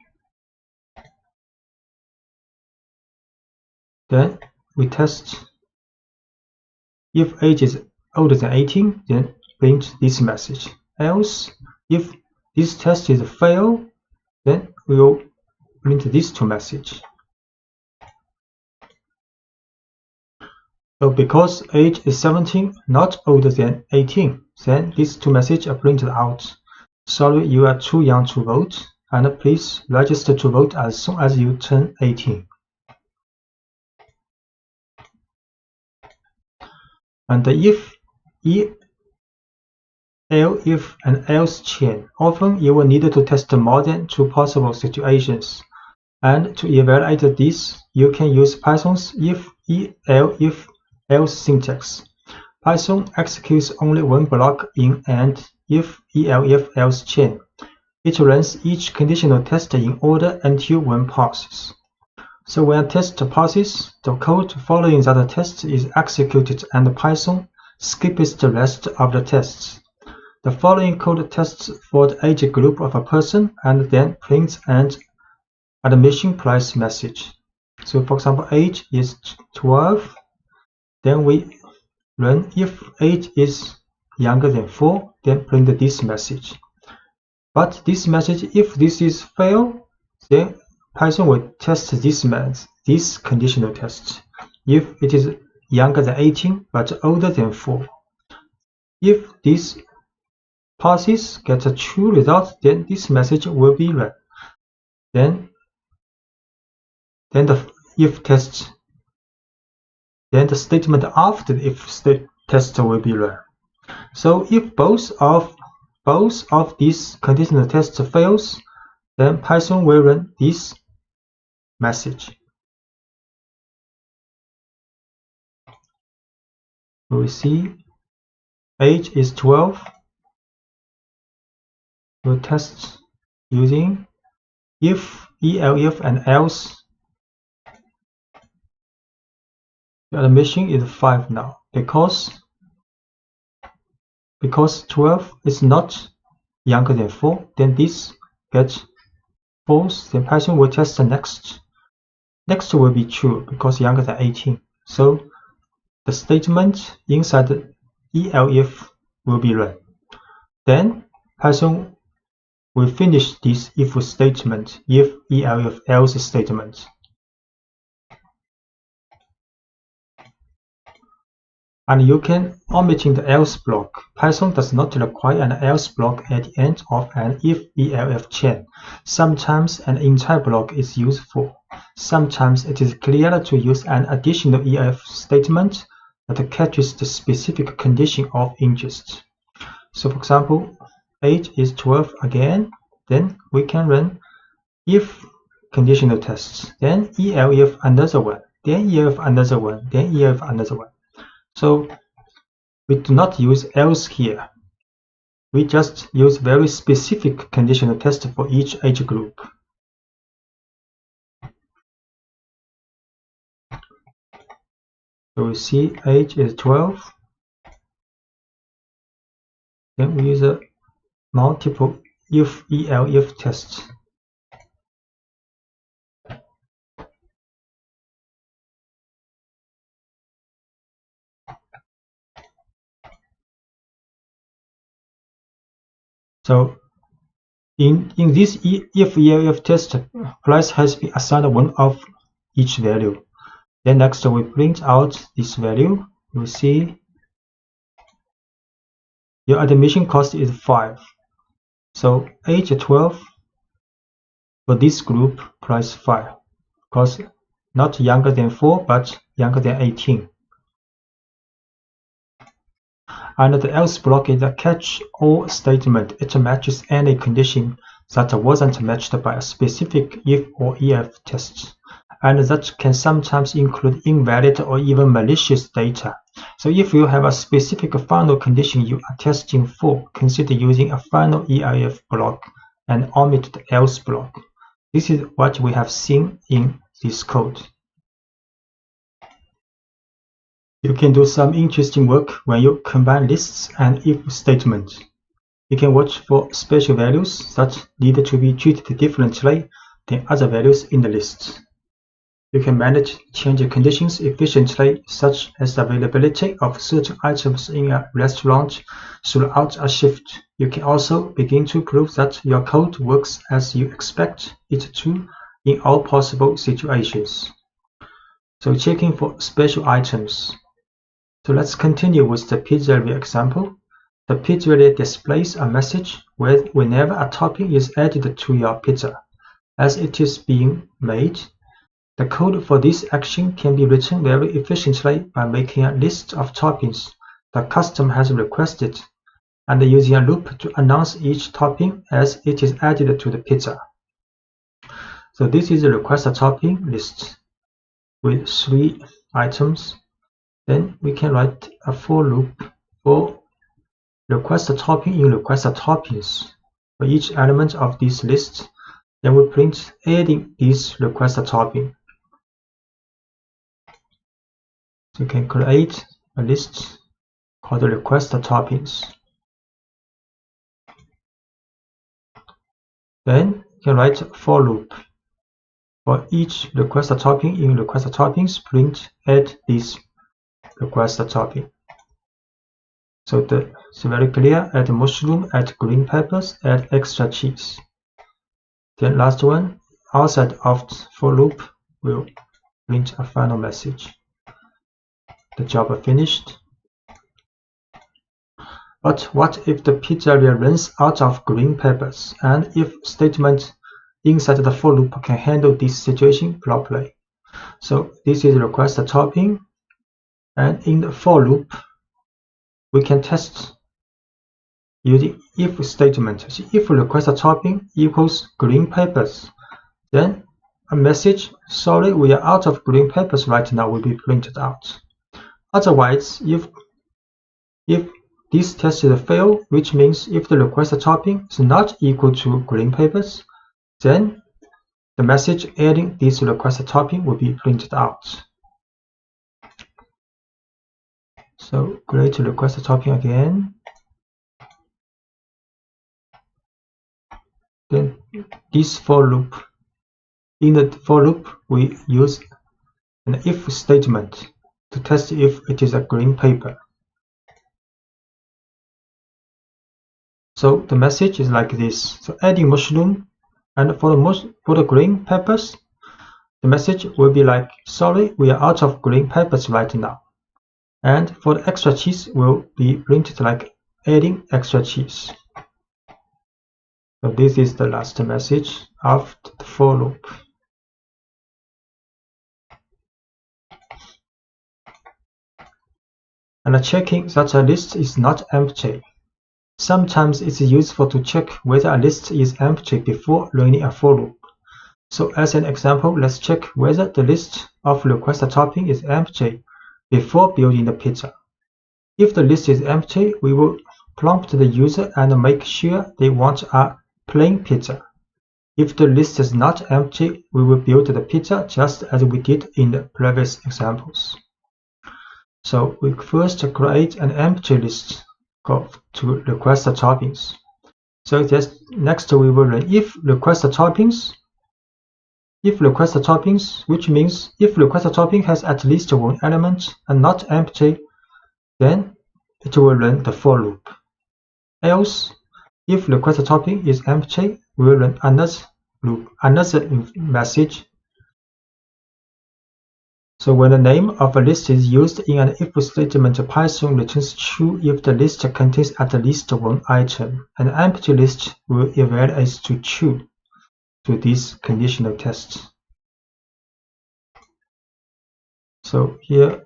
Then we test. If age is older than 18, then print this message. Else, if this test is fail, then we will print these two messages. So because age is 17, not older than 18, then these two messages are printed out. Sorry, you are too young to vote, and please register to vote as soon as you turn 18. And the if and else chain, often you will need to test more than two possible situations. And to evaluate this, you can use Python's if else syntax. Python executes only one block in an if else chain. It runs each conditional test in order until one passes. So when a test passes, the code following that test is executed and Python skips the rest of the tests. The following code tests for the age group of a person and then prints an admission price message. So for example, age is 12. Then we run if age is younger than 4, then print this message. But this message, if this is fail, then Python will test this conditional test. If it is younger than 18 but older than 4. If this passes, gets a true result, then this message will be run. Then the if test, then the statement after the if test will be run. So if both of these conditional tests fails, then Python will run this message. We see age is 12. We'll test using if, elif, and else. The admission is 5 now because 12 is not younger than 4. Then this gets false. Then Python will test the next. Next will be true because younger than 18. So the statement inside the elif will be run. Then Python will finish this if statement, if, elif, else statement. And you can omit the else block. Python does not require an else block at the end of an if, elif chain. Sometimes an entire block is useful. Sometimes it is clearer to use an additional elif statement that catches the specific condition of interest. So for example, age is 12 again, then we can run if conditional tests, then elif another one, then elif another one, then elif another one. So we do not use else here. We just use very specific conditional test for each age group. So we see age is 12. Then we use a multiple if, elif tests. So in this if, elif test, price has been assigned one of each value. Then next we print out this value. You see your admission cost is 5. So age 12 for this group, price 5, because not younger than 4 but younger than 18. And the else block is a catch-all statement. It matches any condition that wasn't matched by a specific if or elif test, and that can sometimes include invalid or even malicious data. So if you have a specific final condition you are testing for, consider using a final elif block and omit the else block. This is what we have seen in this code. You can do some interesting work when you combine lists and if statements. you can watch for special values that need to be treated differently than other values in the list. You can manage change conditions efficiently, such as the availability of certain items in a restaurant throughout a shift. You can also begin to prove that your code works as you expect it to in all possible situations. So checking for special items. So let's continue with the pizzeria example. The pizzeria displays a message whenever a topping is added to your pizza as it is being made. The code for this action can be written very efficiently by making a list of toppings the customer has requested and using a loop to announce each topping as it is added to the pizza. So this is a request a topping list with 3 items. Then we can write a for loop for request a topping in request a toppings for each element of this list. Then we print adding this request a topping. So you can create a list called request toppings. Then you can write for loop. For each request topping in request toppings, print add this request topping. So it's very clear: add mushroom, add green peppers, add extra cheese. Then last one, outside of for loop will print a final message. The job finished. But what if the pizzeria runs out of green peppers, and if statement inside the for loop can handle this situation properly? So this is request a topping, and in the for loop we can test using if statement. So if request a topping equals green peppers, then a message, sorry, we are out of green peppers right now, will be printed out. Otherwise, if this test is a fail, which means if the request topping is not equal to green peppers, then the message adding this request topping will be printed out. So create a request topping again. Then this for loop. In the for loop, we use an if statement to test if it is a green pepper. So the message is like this. So adding mushroom, and for the green peppers, the message will be like, sorry, we are out of green peppers right now. And for the extra cheese will be printed like adding extra cheese. So this is the last message of the for loop. And checking that a list is not empty. Sometimes it's useful to check whether a list is empty before running a for loop. So as an example, let's check whether the list of request topping is empty before building the pizza. If the list is empty, we will prompt the user and make sure they want a plain pizza. If the list is not empty, we will build the pizza just as we did in the previous examples. So we first create an empty list to request toppings. So just next we will run if request toppings. If request toppings, which means if request topping has at least one element and not empty, then it will run the for loop. Else, if request topping is empty, we will run another loop, another message. So when the name of a list is used in an if statement, Python returns true if the list contains at least one item. An empty list will evaluate to true to these conditional tests. So here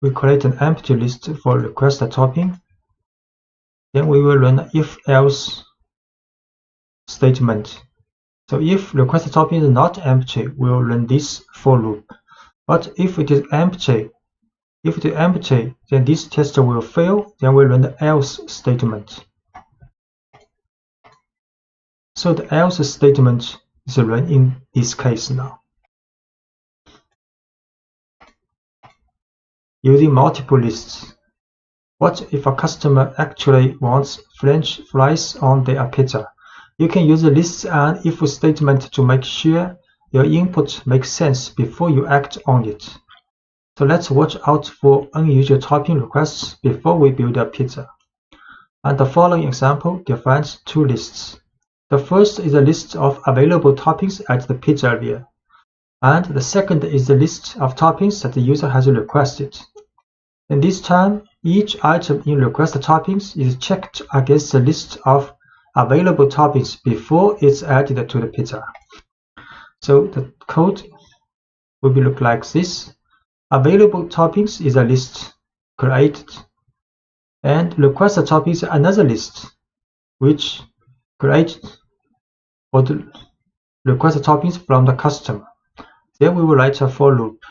we create an empty list for request topping. Then we will run if-else statement. So if request topping is not empty, we will run this for loop. But if it is empty, then this test will fail. Then we run the else statement. So the else statement is run in this case now. Using multiple lists. What if a customer actually wants French fries on their pizza? You can use a list and if statement to make sure your input makes sense before you act on it. So let's watch out for unusual topping requests before we build a pizza. And the following example defines two lists. The first is a list of available toppings at the pizzeria, and the second is the list of toppings that the user has requested. And this time, each item in request toppings is checked against the list of available toppings before it's added to the pizza. So the code will look like this. Available toppings is a list created, and request toppings is another list which created for the request toppings from the customer. Then we will write a for loop.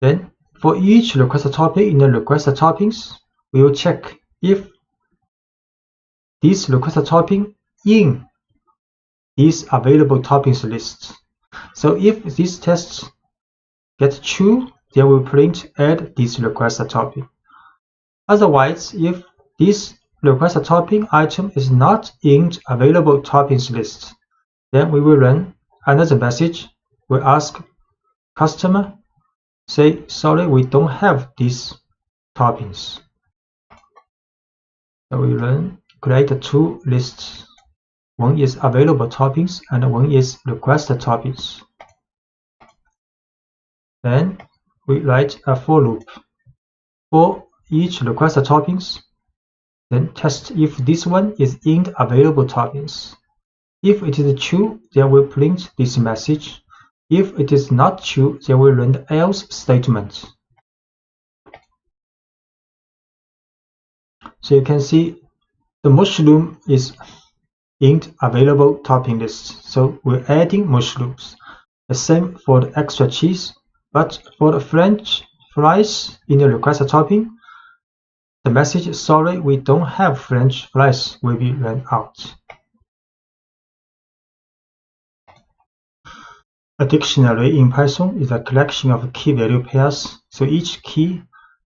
Then for each request topping in the request toppings, we will check if this request topping in this available toppings list. So if these tests get true, then we will print add this request topping. Otherwise, if this request topping item is not in available toppings list, then we will run another message. We ask customer, say, sorry, we don't have these toppings. So we create two lists. One is available toppings and one is request toppings. Then we write a for loop for each request toppings. Then test if this one is in available toppings. If it is true, then we print this message. If it is not true, then we run the else statement. So you can see the mushroom is in available topping list. So we're adding mushrooms. The same for the extra cheese, but for the French fries in the request topping, the message, sorry, we don't have French fries, will be run out. A dictionary in Python is a collection of key-value pairs, so each key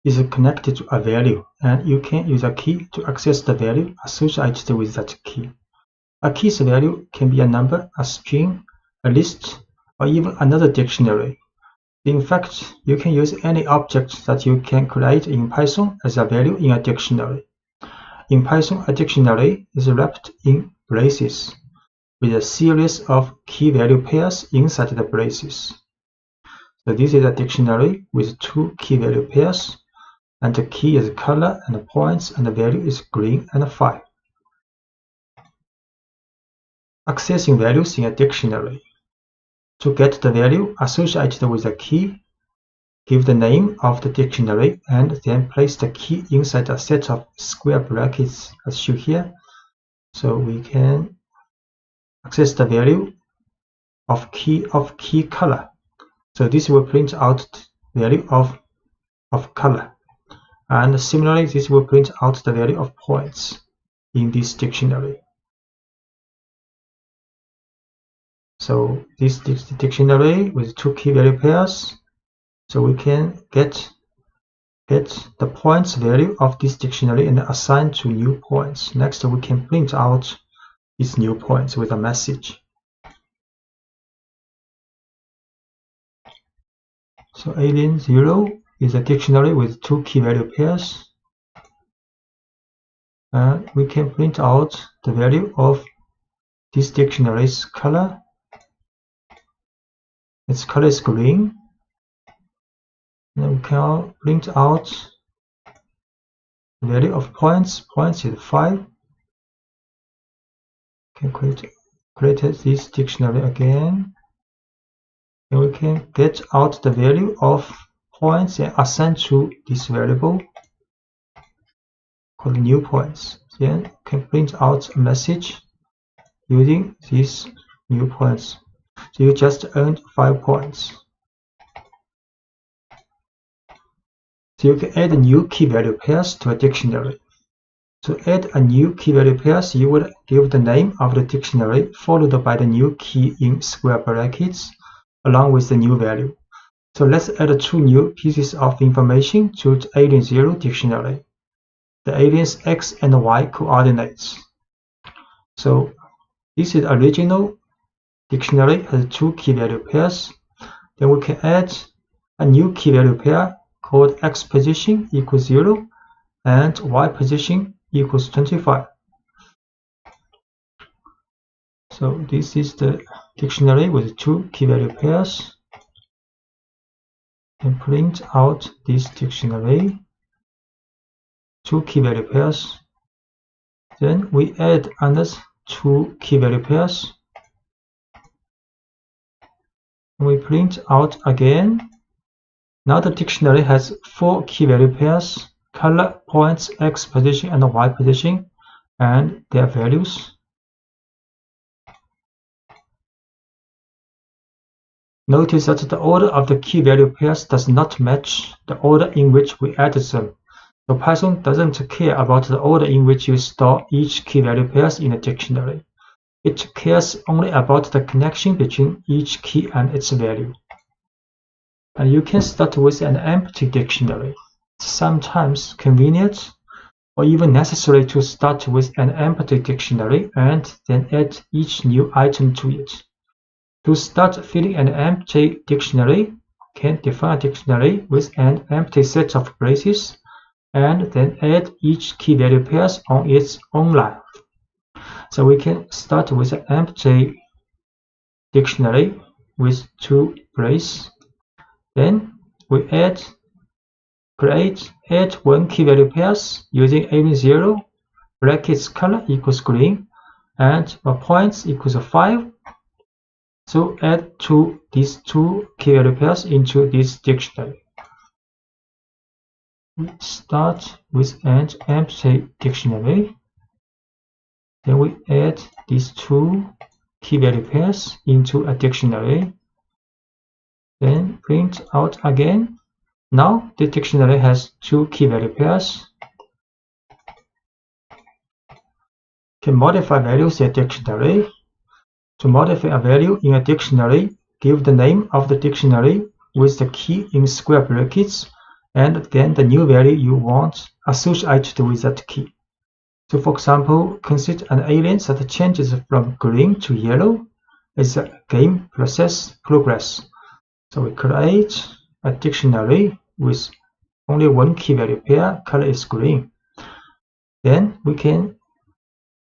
is connected to a value, and you can use a key to access the value associated with that key. A key's value can be a number, a string, a list, or even another dictionary. In fact, you can use any object that you can create in Python as a value in a dictionary. In Python, a dictionary is wrapped in braces, with a series of key-value pairs inside the braces. So this is a dictionary with two key-value pairs, and the key is color and points, and the value is green and 5. Accessing values in a dictionary. To get the value associated with a key, give the name of the dictionary, and then place the key inside a set of square brackets as shown here. So we can access the value of key color. So this will print out the value of color. And similarly, this will print out the value of points in this dictionary. So this is the dictionary with two key value pairs. So we can get the points value of this dictionary and assign to new points. Next, we can print out these new points with a message. So alien 0 is a dictionary with two key value pairs. And we can print out the value of this dictionary's color. Its color is green. And we can print out the value of points. Points is 5. We can create this dictionary again. And we can get out the value of points and assign to this variable called new points. Then we can print out a message using these new points. So you just earned 5 points. So you can add new key value pairs to a dictionary. To add a new key value pairs, you would give the name of the dictionary followed by the new key in square brackets along with the new value. So let's add 2 new pieces of information to the alien 0 dictionary. the alien's x and y coordinates. So this is original dictionary has 2 key value pairs. Then we can add a new key value pair called x position equals 0 and y position equals 25. So this is the dictionary with 2 key value pairs. And print out this dictionary, 2 key value pairs. Then we add another 2 key value pairs. And we print out again. Now the dictionary has 4 key value pairs, color, points, x position and y position, and their values. Notice that the order of the key value pairs does not match the order in which we added them. So Python doesn't care about the order in which you store each key value pairs in a dictionary. It cares only about the connection between each key and its value. And you can start with an empty dictionary. It's sometimes convenient or even necessary to start with an empty dictionary and then add each new item to it. To start filling an empty dictionary, you can define a dictionary with an empty set of braces and then add each key value pairs on its own line. So we can start with an empty dictionary with 2 braces. Then we add 1 key value pairs using alien 0, brackets color equals green, and points equals 5. So add these 2 key value pairs into this dictionary. We start with an empty dictionary. Then we add these 2 key value pairs into a dictionary. Then print out again. Now the dictionary has 2 key value pairs. Can modify values in a dictionary. To modify a value in a dictionary, give the name of the dictionary with the key in square brackets and then the new value you want associated with that key. So for example, consider an alien that changes from green to yellow as a game process progress. So we create a dictionary with only 1 key value pair, color is green. Then we can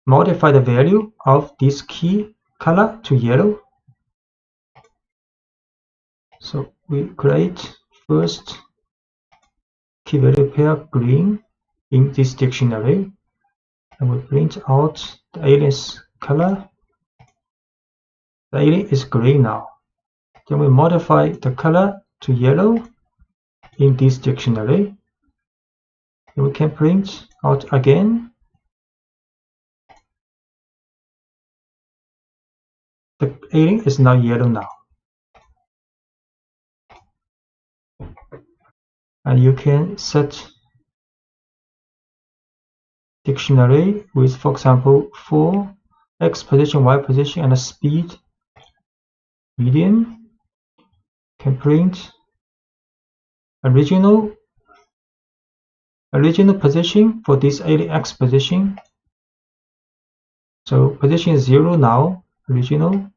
modify the value of this key color to yellow. So we create first key value pair green in this dictionary, and we print out the alien's color. The alien is green now. Then we modify the color to yellow in this dictionary. Then we can print out again. The alien is now yellow now. And you can set dictionary with, for example, 4, x position, y position, and a speed medium. Can print original position for this alien x position. So position is 0 now, original.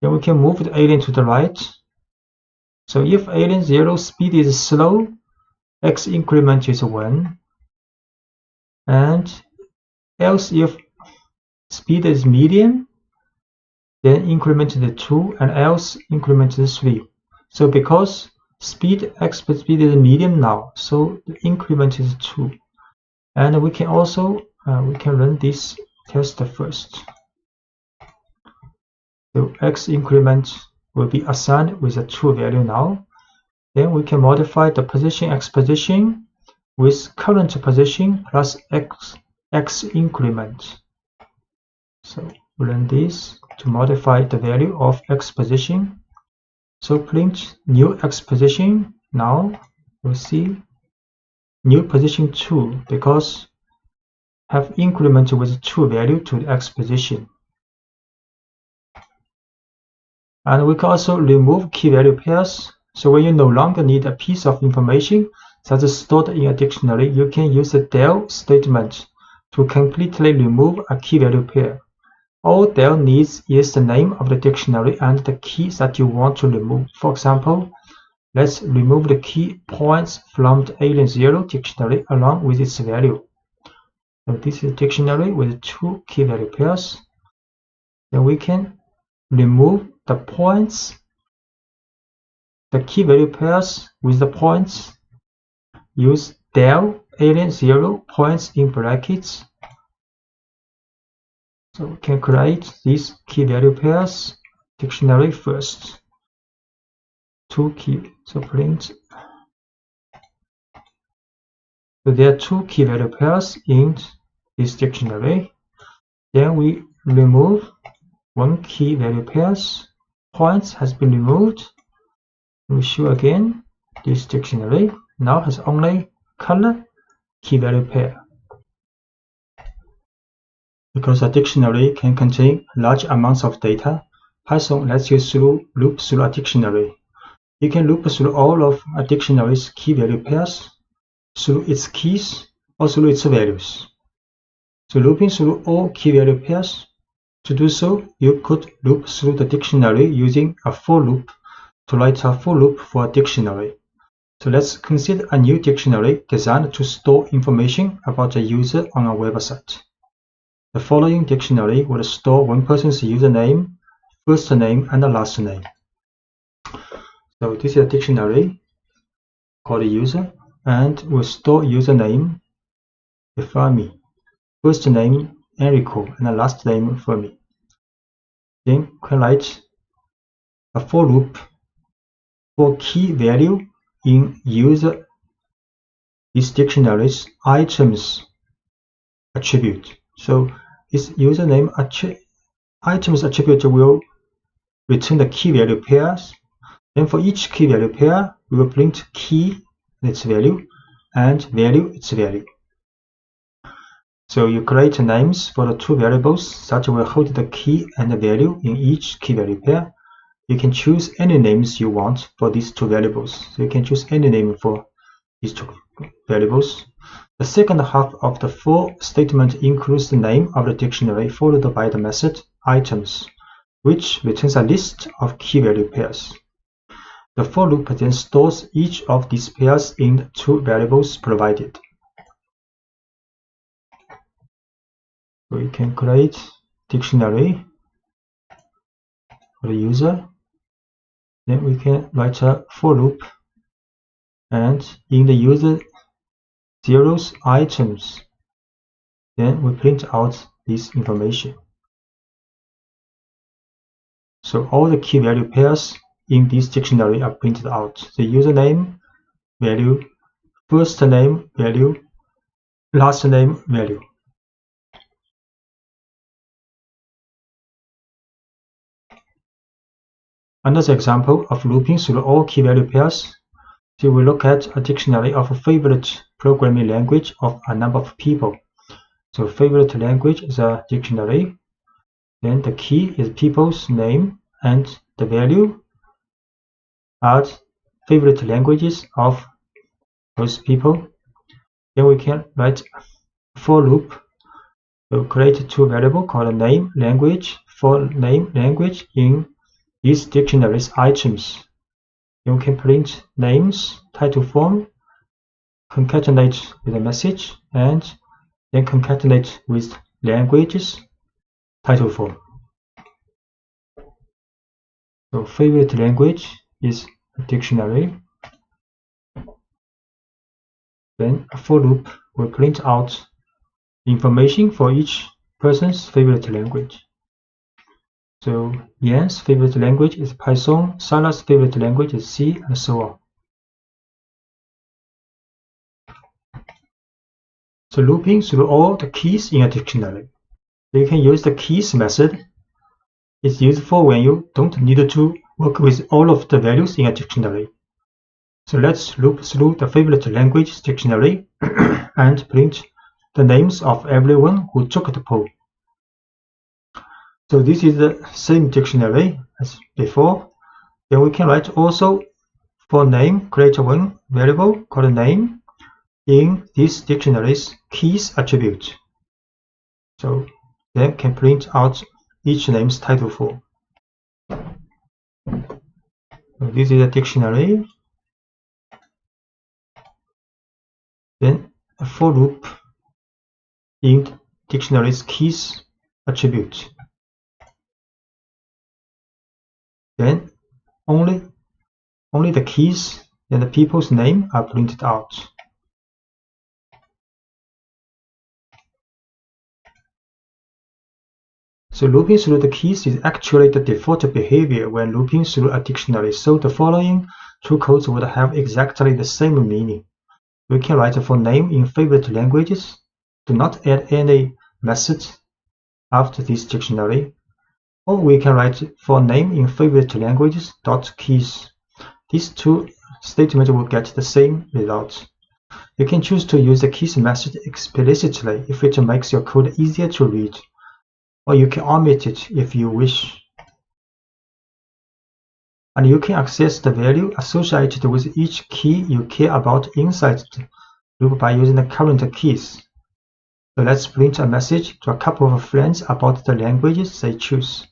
Then we can move the alien to the right. So if alien 0 speed is slow, x increment is 1. And else if speed is medium, then increment to 2, and else increment to 3. So because x speed is medium now, so the increment is 2. And we can also we can run this test first. So x increment will be assigned with a 2 value now. Then we can modify the position x position with current position plus x increment. So we run this to modify the value of x position. So print new x position. Now we'll see new position 2 because have increment with 2 value to the x position. And we can also remove key value pairs. So when you no longer need a piece of information, that's stored in a dictionary, you can use the del statement to completely remove a key-value pair. All del needs is the name of the dictionary and the key that you want to remove. For example, let's remove the key points from the alien 0 dictionary along with its value. So this is a dictionary with 2 key-value pairs. Then we can remove the points, the key-value pairs with the points. Use del alien 0 points in brackets. So we can create these key-value pairs dictionary first. 2 key. So print. So there are 2 key-value pairs in this dictionary. Then we remove 1 key-value pairs. Points has been removed. We show again this dictionary now has only color key-value pair. Because a dictionary can contain large amounts of data, Python lets you loop through a dictionary. You can loop through all of a dictionary's key-value pairs, through its keys, or through its values. So looping through all key-value pairs, to do so, you could loop through the dictionary using a for loop to write a for loop for a dictionary. So let's consider a new dictionary designed to store information about a user on a website. The following dictionary will store one person's username, first name, and last name. So this is a dictionary called user, and will store username Fermi, first name Enrico, and last name Fermi. Then can write a for loop for key value in user this dictionary's items attribute. So this username items attribute will return the key value pairs. Then for each key value pair, we will print key its value and value its value. So you create names for the 2 variables that will hold the key and the value in each key value pair. You can choose any names you want for these 2 variables. So you can choose any name for these 2 variables. The second half of the for statement includes the name of the dictionary followed by the method items, which returns a list of key value pairs. The for loop then stores each of these pairs in the 2 variables provided. So we can create dictionary for the user. Then we can write a for loop, and in the user zero's items, then we print out this information. So all the key value pairs in this dictionary are printed out. The username, value, first name, value, last name, value. Another example of looping through all key value pairs. So we look at a dictionary of a favorite programming language of a number of people. So favorite language is a dictionary. Then the key is people's name, and the value are favorite languages of those people. Then we can write for loop. We'll create 2 variables called name, language, for name, language in these dictionaries items. You can print names, title form, concatenate with a message, and then concatenate with languages, title form. So favorite language is a dictionary. Then a for loop will print out information for each person's favorite language. So Yan's favorite language is Python, Sarah's favorite language is C, and so on. So looping through all the keys in a dictionary. You can use the keys method. It's useful when you don't need to work with all of the values in a dictionary. So let's loop through the favorite language dictionary and print the names of everyone who took the poll. So this is the same dictionary as before. Then we can write also For name, create one variable called name in this dictionary's keys attribute. So then can print out each name's title form. So this is a dictionary. Then a for loop in dictionary's keys attribute. Then only the keys and the people's name are printed out. So looping through the keys is actually the default behavior when looping through a dictionary. So the following two codes would have exactly the same meaning. We can write for name in favorite languages. Do not add any methods after this dictionary. Or we can write for name in favorite languages .keys. These two statements will get the same result. You can choose to use the keys method explicitly if it makes your code easier to read, or you can omit it if you wish. And you can access the value associated with each key you care about inside the loop by using the current keys. So let's print a message to a couple of friends about the languages they choose.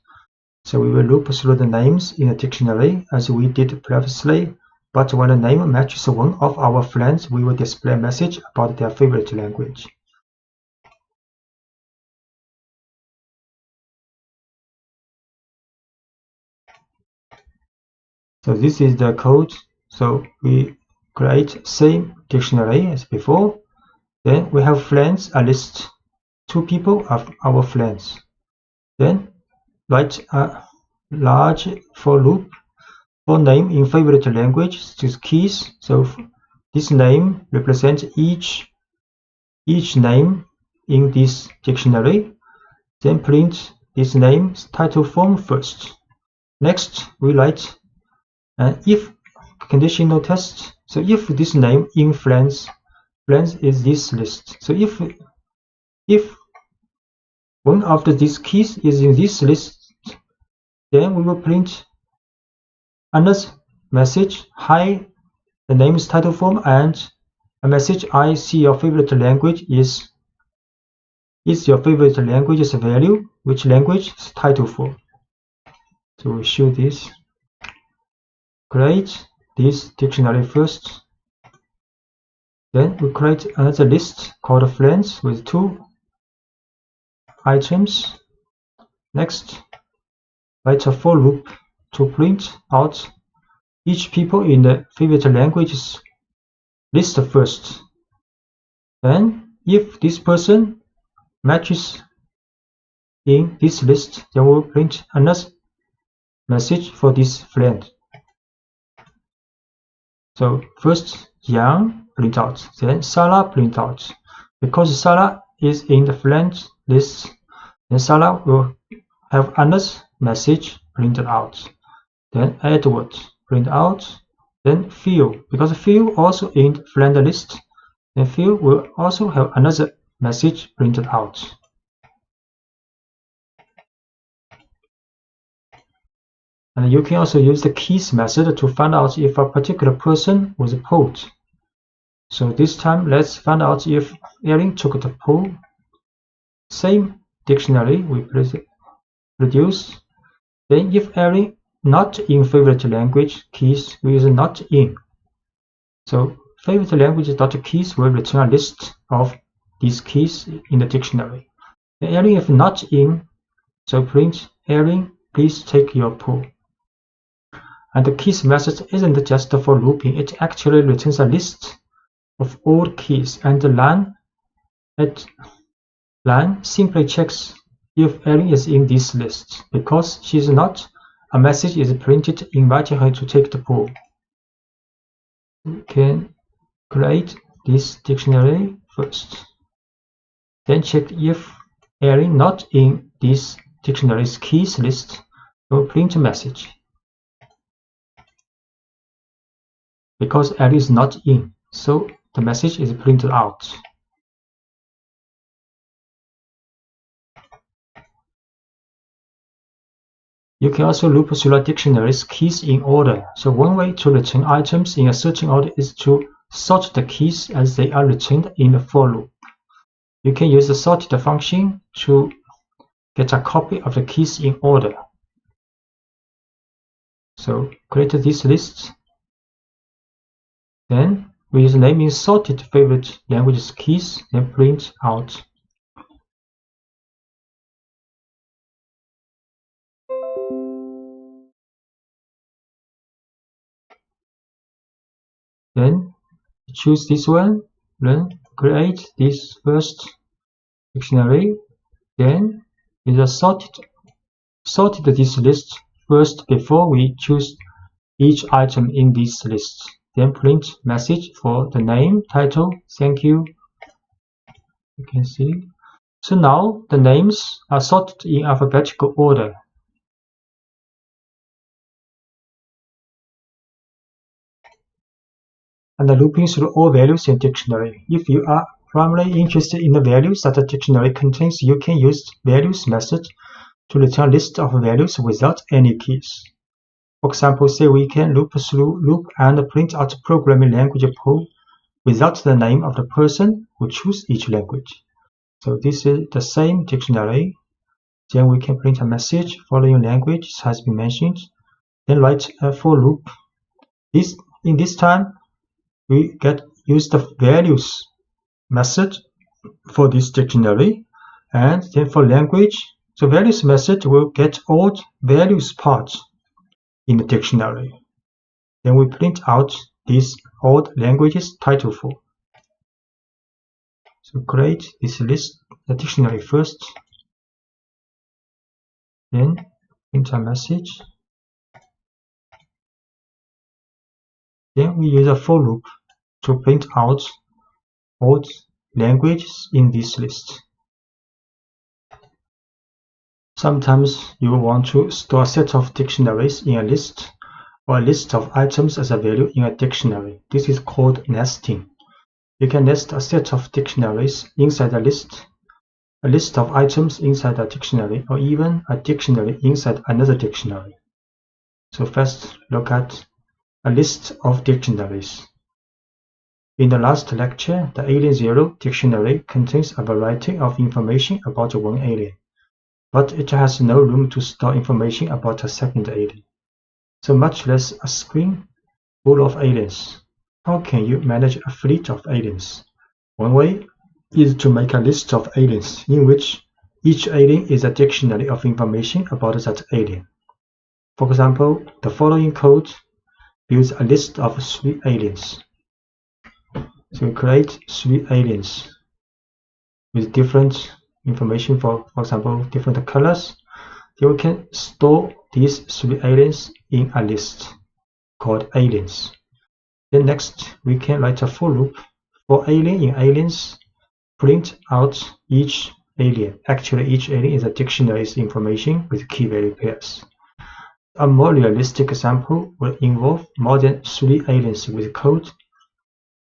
So we will loop through the names in the dictionary as we did previously, but when the name matches one of our friends, we will display a message about their favorite language. So this is the code. So we create same dictionary as before. Then we have friends, a list, 2 people of our friends. Then write a large for loop for name in favorite language to keys. So this name represents each name in this dictionary. Then print this name's title form first. Next we write an if conditional test. So if this name in friends is this list. So if one of these keys is in this list, then we will print another message, hi, the name's title form, and a message, I see your favorite language is your favorite language's value, which language is title form. So we show this. Create this dictionary first. Then we create another list called friends with 2 items. Next, write a for loop to print out each people in the favorite languages list first. Then, if this person matches in this list, then we'll print another message for this friend. So first Yang print out, then Sarah print out. Because Sarah is in the friend list, then Sarah will have another message printed out. Then Edward print out. Then Phil, because Phil also in the friend list, then Phil will also have another message printed out. And you can also use the keys method to find out if a particular person was polled. So this time, let's find out if Erin took the poll. Same dictionary we produce. Then if Erin not in favorite language keys, we use not in. So favorite language.keys will return a list of these keys in the dictionary. And Erin if not in, so print Erin, please take your poll. And the keys method isn't just for looping, it actually returns a list of all keys, and the line simply checks if Erin is in this list. Because she is not, a message is printed inviting her to take the poll. We can create this dictionary first. Then check if Erin not in this dictionary's keys list, we'll print a message. Because Erin is not in, so the message is printed out. You can also loop through a dictionary's keys in order. So one way to return items in a certain order is to sort the keys as they are returned in the for loop. You can use the sorted function to get a copy of the keys in order. So create this list. Then we use naming sorted favorite languages keys, then print out. Then choose this one, then create this first dictionary, then use a sorted this list first before we choose each item in this list. Then print message for the name, title, thank you. You can see. So now the names are sorted in alphabetical order. And looping through all values in dictionary. If you are primarily interested in the values that the dictionary contains, you can use values method to return a list of values without any keys. For example, say we can loop and print out programming language pool without the name of the person who chose each language. So this is the same dictionary. Then we can print a message following language has been mentioned. Then write a for loop. In this time, we use the values method for this dictionary, and then for language, the values method will get all values parts in the dictionary. Then we print out these old languages title for. So create this list, the dictionary first, then print a message. Then we use a for loop to print out all languages in this list. Sometimes you want to store a set of dictionaries in a list, or a list of items as a value in a dictionary. This is called nesting. You can nest a set of dictionaries inside a list of items inside a dictionary, or even a dictionary inside another dictionary. So first look at a list of dictionaries. In the last lecture, the Alien Zero dictionary contains a variety of information about one alien, but it has no room to store information about a second alien, so much less a screen full of aliens. How can you manage a fleet of aliens? One way is to make a list of aliens in which each alien is a dictionary of information about that alien. For example, the following code builds a list of 3 aliens. So we create 3 aliens with different information, for example, different colors. Then we can store these 3 aliens in a list called aliens. Then next, we can write a for loop for alien in aliens, print out each alien. Actually, each alien is a dictionary's information with key value pairs. A more realistic example will involve more than 3 aliens with code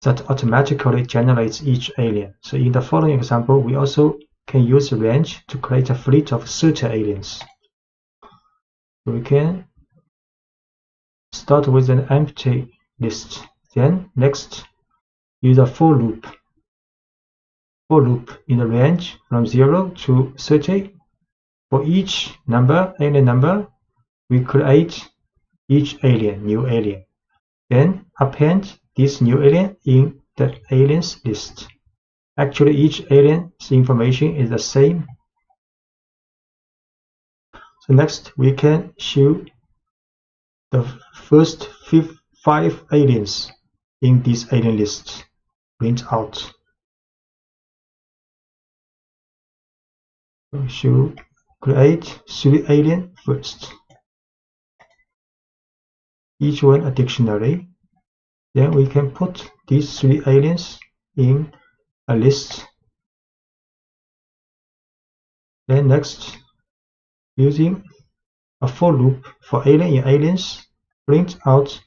that automatically generates each alien. So in the following example, we also can use range to create a fleet of certain aliens. So we can start with an empty list. Then next, use a for loop. For loop in the range from 0 to 30. For each alien number, we create each alien, new alien. Then append this new alien in the aliens list. Actually, each alien's information is the same. So next, we can show the first 5 aliens in this alien list. Print out. We should create 3 aliens first. Each one a dictionary. Then we can put these 3 aliens in a list. Then next, using a for loop for alien in aliens, print out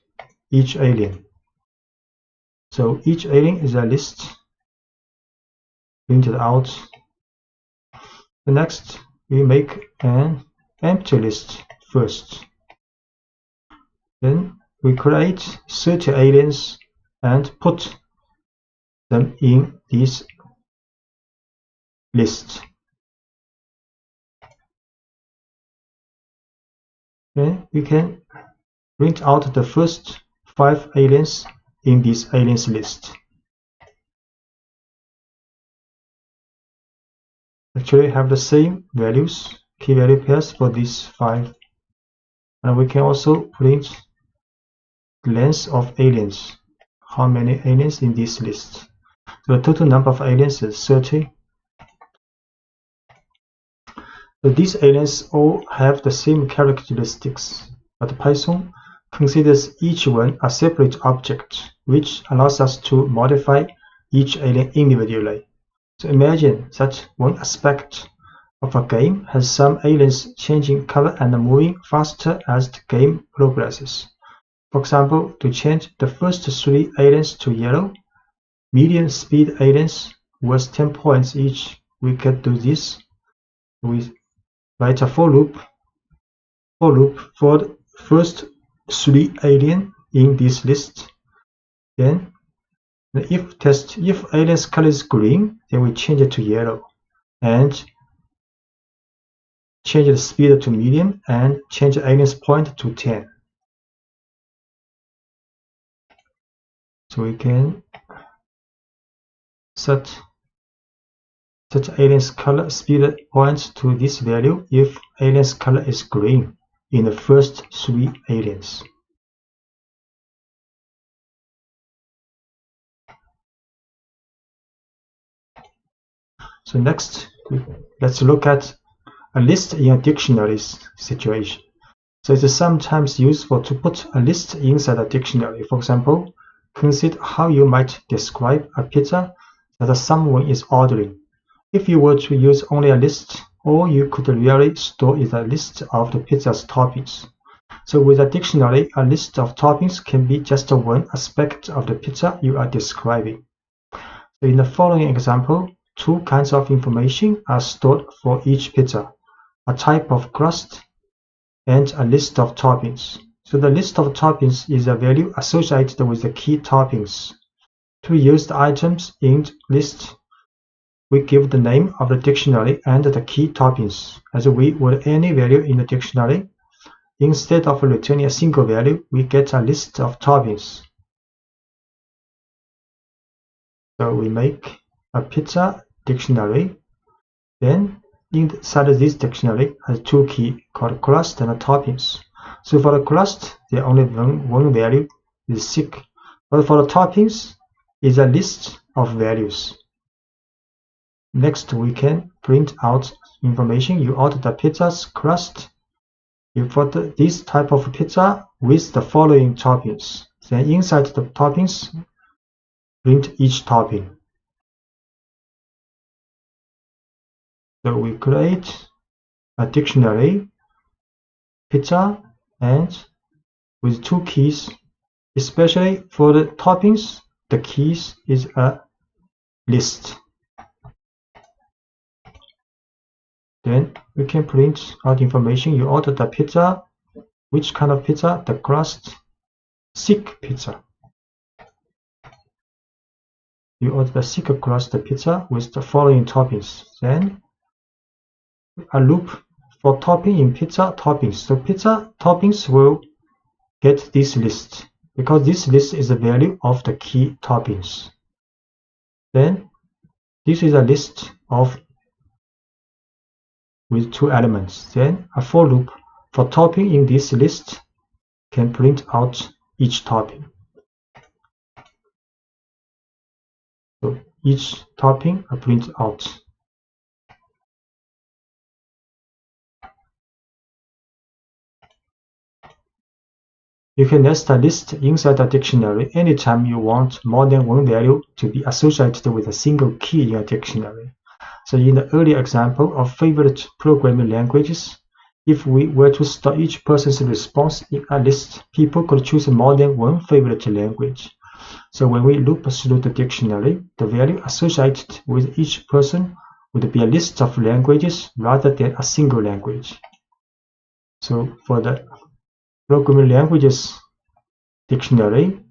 each alien. So each alien is a list printed out. The next, we make an empty list first. Then we create 30 aliens and put them in this list. Then we can print out the first 5 aliens in this aliens list. Actually have the same values, key value pairs for these 5. And we can also print the length of aliens, how many aliens in this list. So the total number of aliens is 30. So these aliens all have the same characteristics, but Python considers each one a separate object, which allows us to modify each alien individually. So imagine that one aspect of a game has some aliens changing color and moving faster as the game progresses. For example, to change the first 3 aliens to yellow, medium speed aliens worth 10 points each. We can do this. We write a for loop for the first 3 aliens in this list. Then the if test, if alien's color is green, then we change it to yellow and change the speed to medium and change the alien's point to 10. So we can set alien's color speed point to this value if alien's color is green in the first 3 aliens. So next, let's look at a list in a dictionaries situation. So it is sometimes useful to put a list inside a dictionary. For example, consider how you might describe a pizza that someone is ordering. If you were to use only a list, all you could really store is a list of the pizza's toppings. So with a dictionary, a list of toppings can be just one aspect of the pizza you are describing. So in the following example, 2 kinds of information are stored for each pizza: a type of crust and a list of toppings. So the list of toppings is a value associated with the key toppings. To use the items in the list, we give the name of the dictionary and the key toppings as we would any value in the dictionary. Instead of returning a single value, we get a list of toppings. So we make a pizza dictionary. Then inside this dictionary has 2 keys called crust and toppings. So for the crust, there only one value is 6, but for the toppings is a list of values. Next, we can print out information. You order the pizza's crust. You put this type of pizza with the following toppings. Then inside the toppings, print each topping. So we create a dictionary, pizza, and with 2 keys, especially for the toppings, the keys is a list. Then we can print out information. You order the pizza. Which kind of pizza? The crust, thick pizza. You order the thick crust pizza with the following toppings. Then a loop for topping in pizza toppings. So pizza toppings will get this list because this list is the value of the key toppings. Then this is a list of with 2 elements. Then a for loop for topping in this list can print out each topping. So each topping are print out. You can nest a list inside a dictionary anytime you want more than one value to be associated with a single key in a dictionary. So in the earlier example of favorite programming languages, if we were to store each person's response in a list, people could choose more than one favorite language. So when we loop through the dictionary, the value associated with each person would be a list of languages rather than a single language. So for the programming languages dictionary,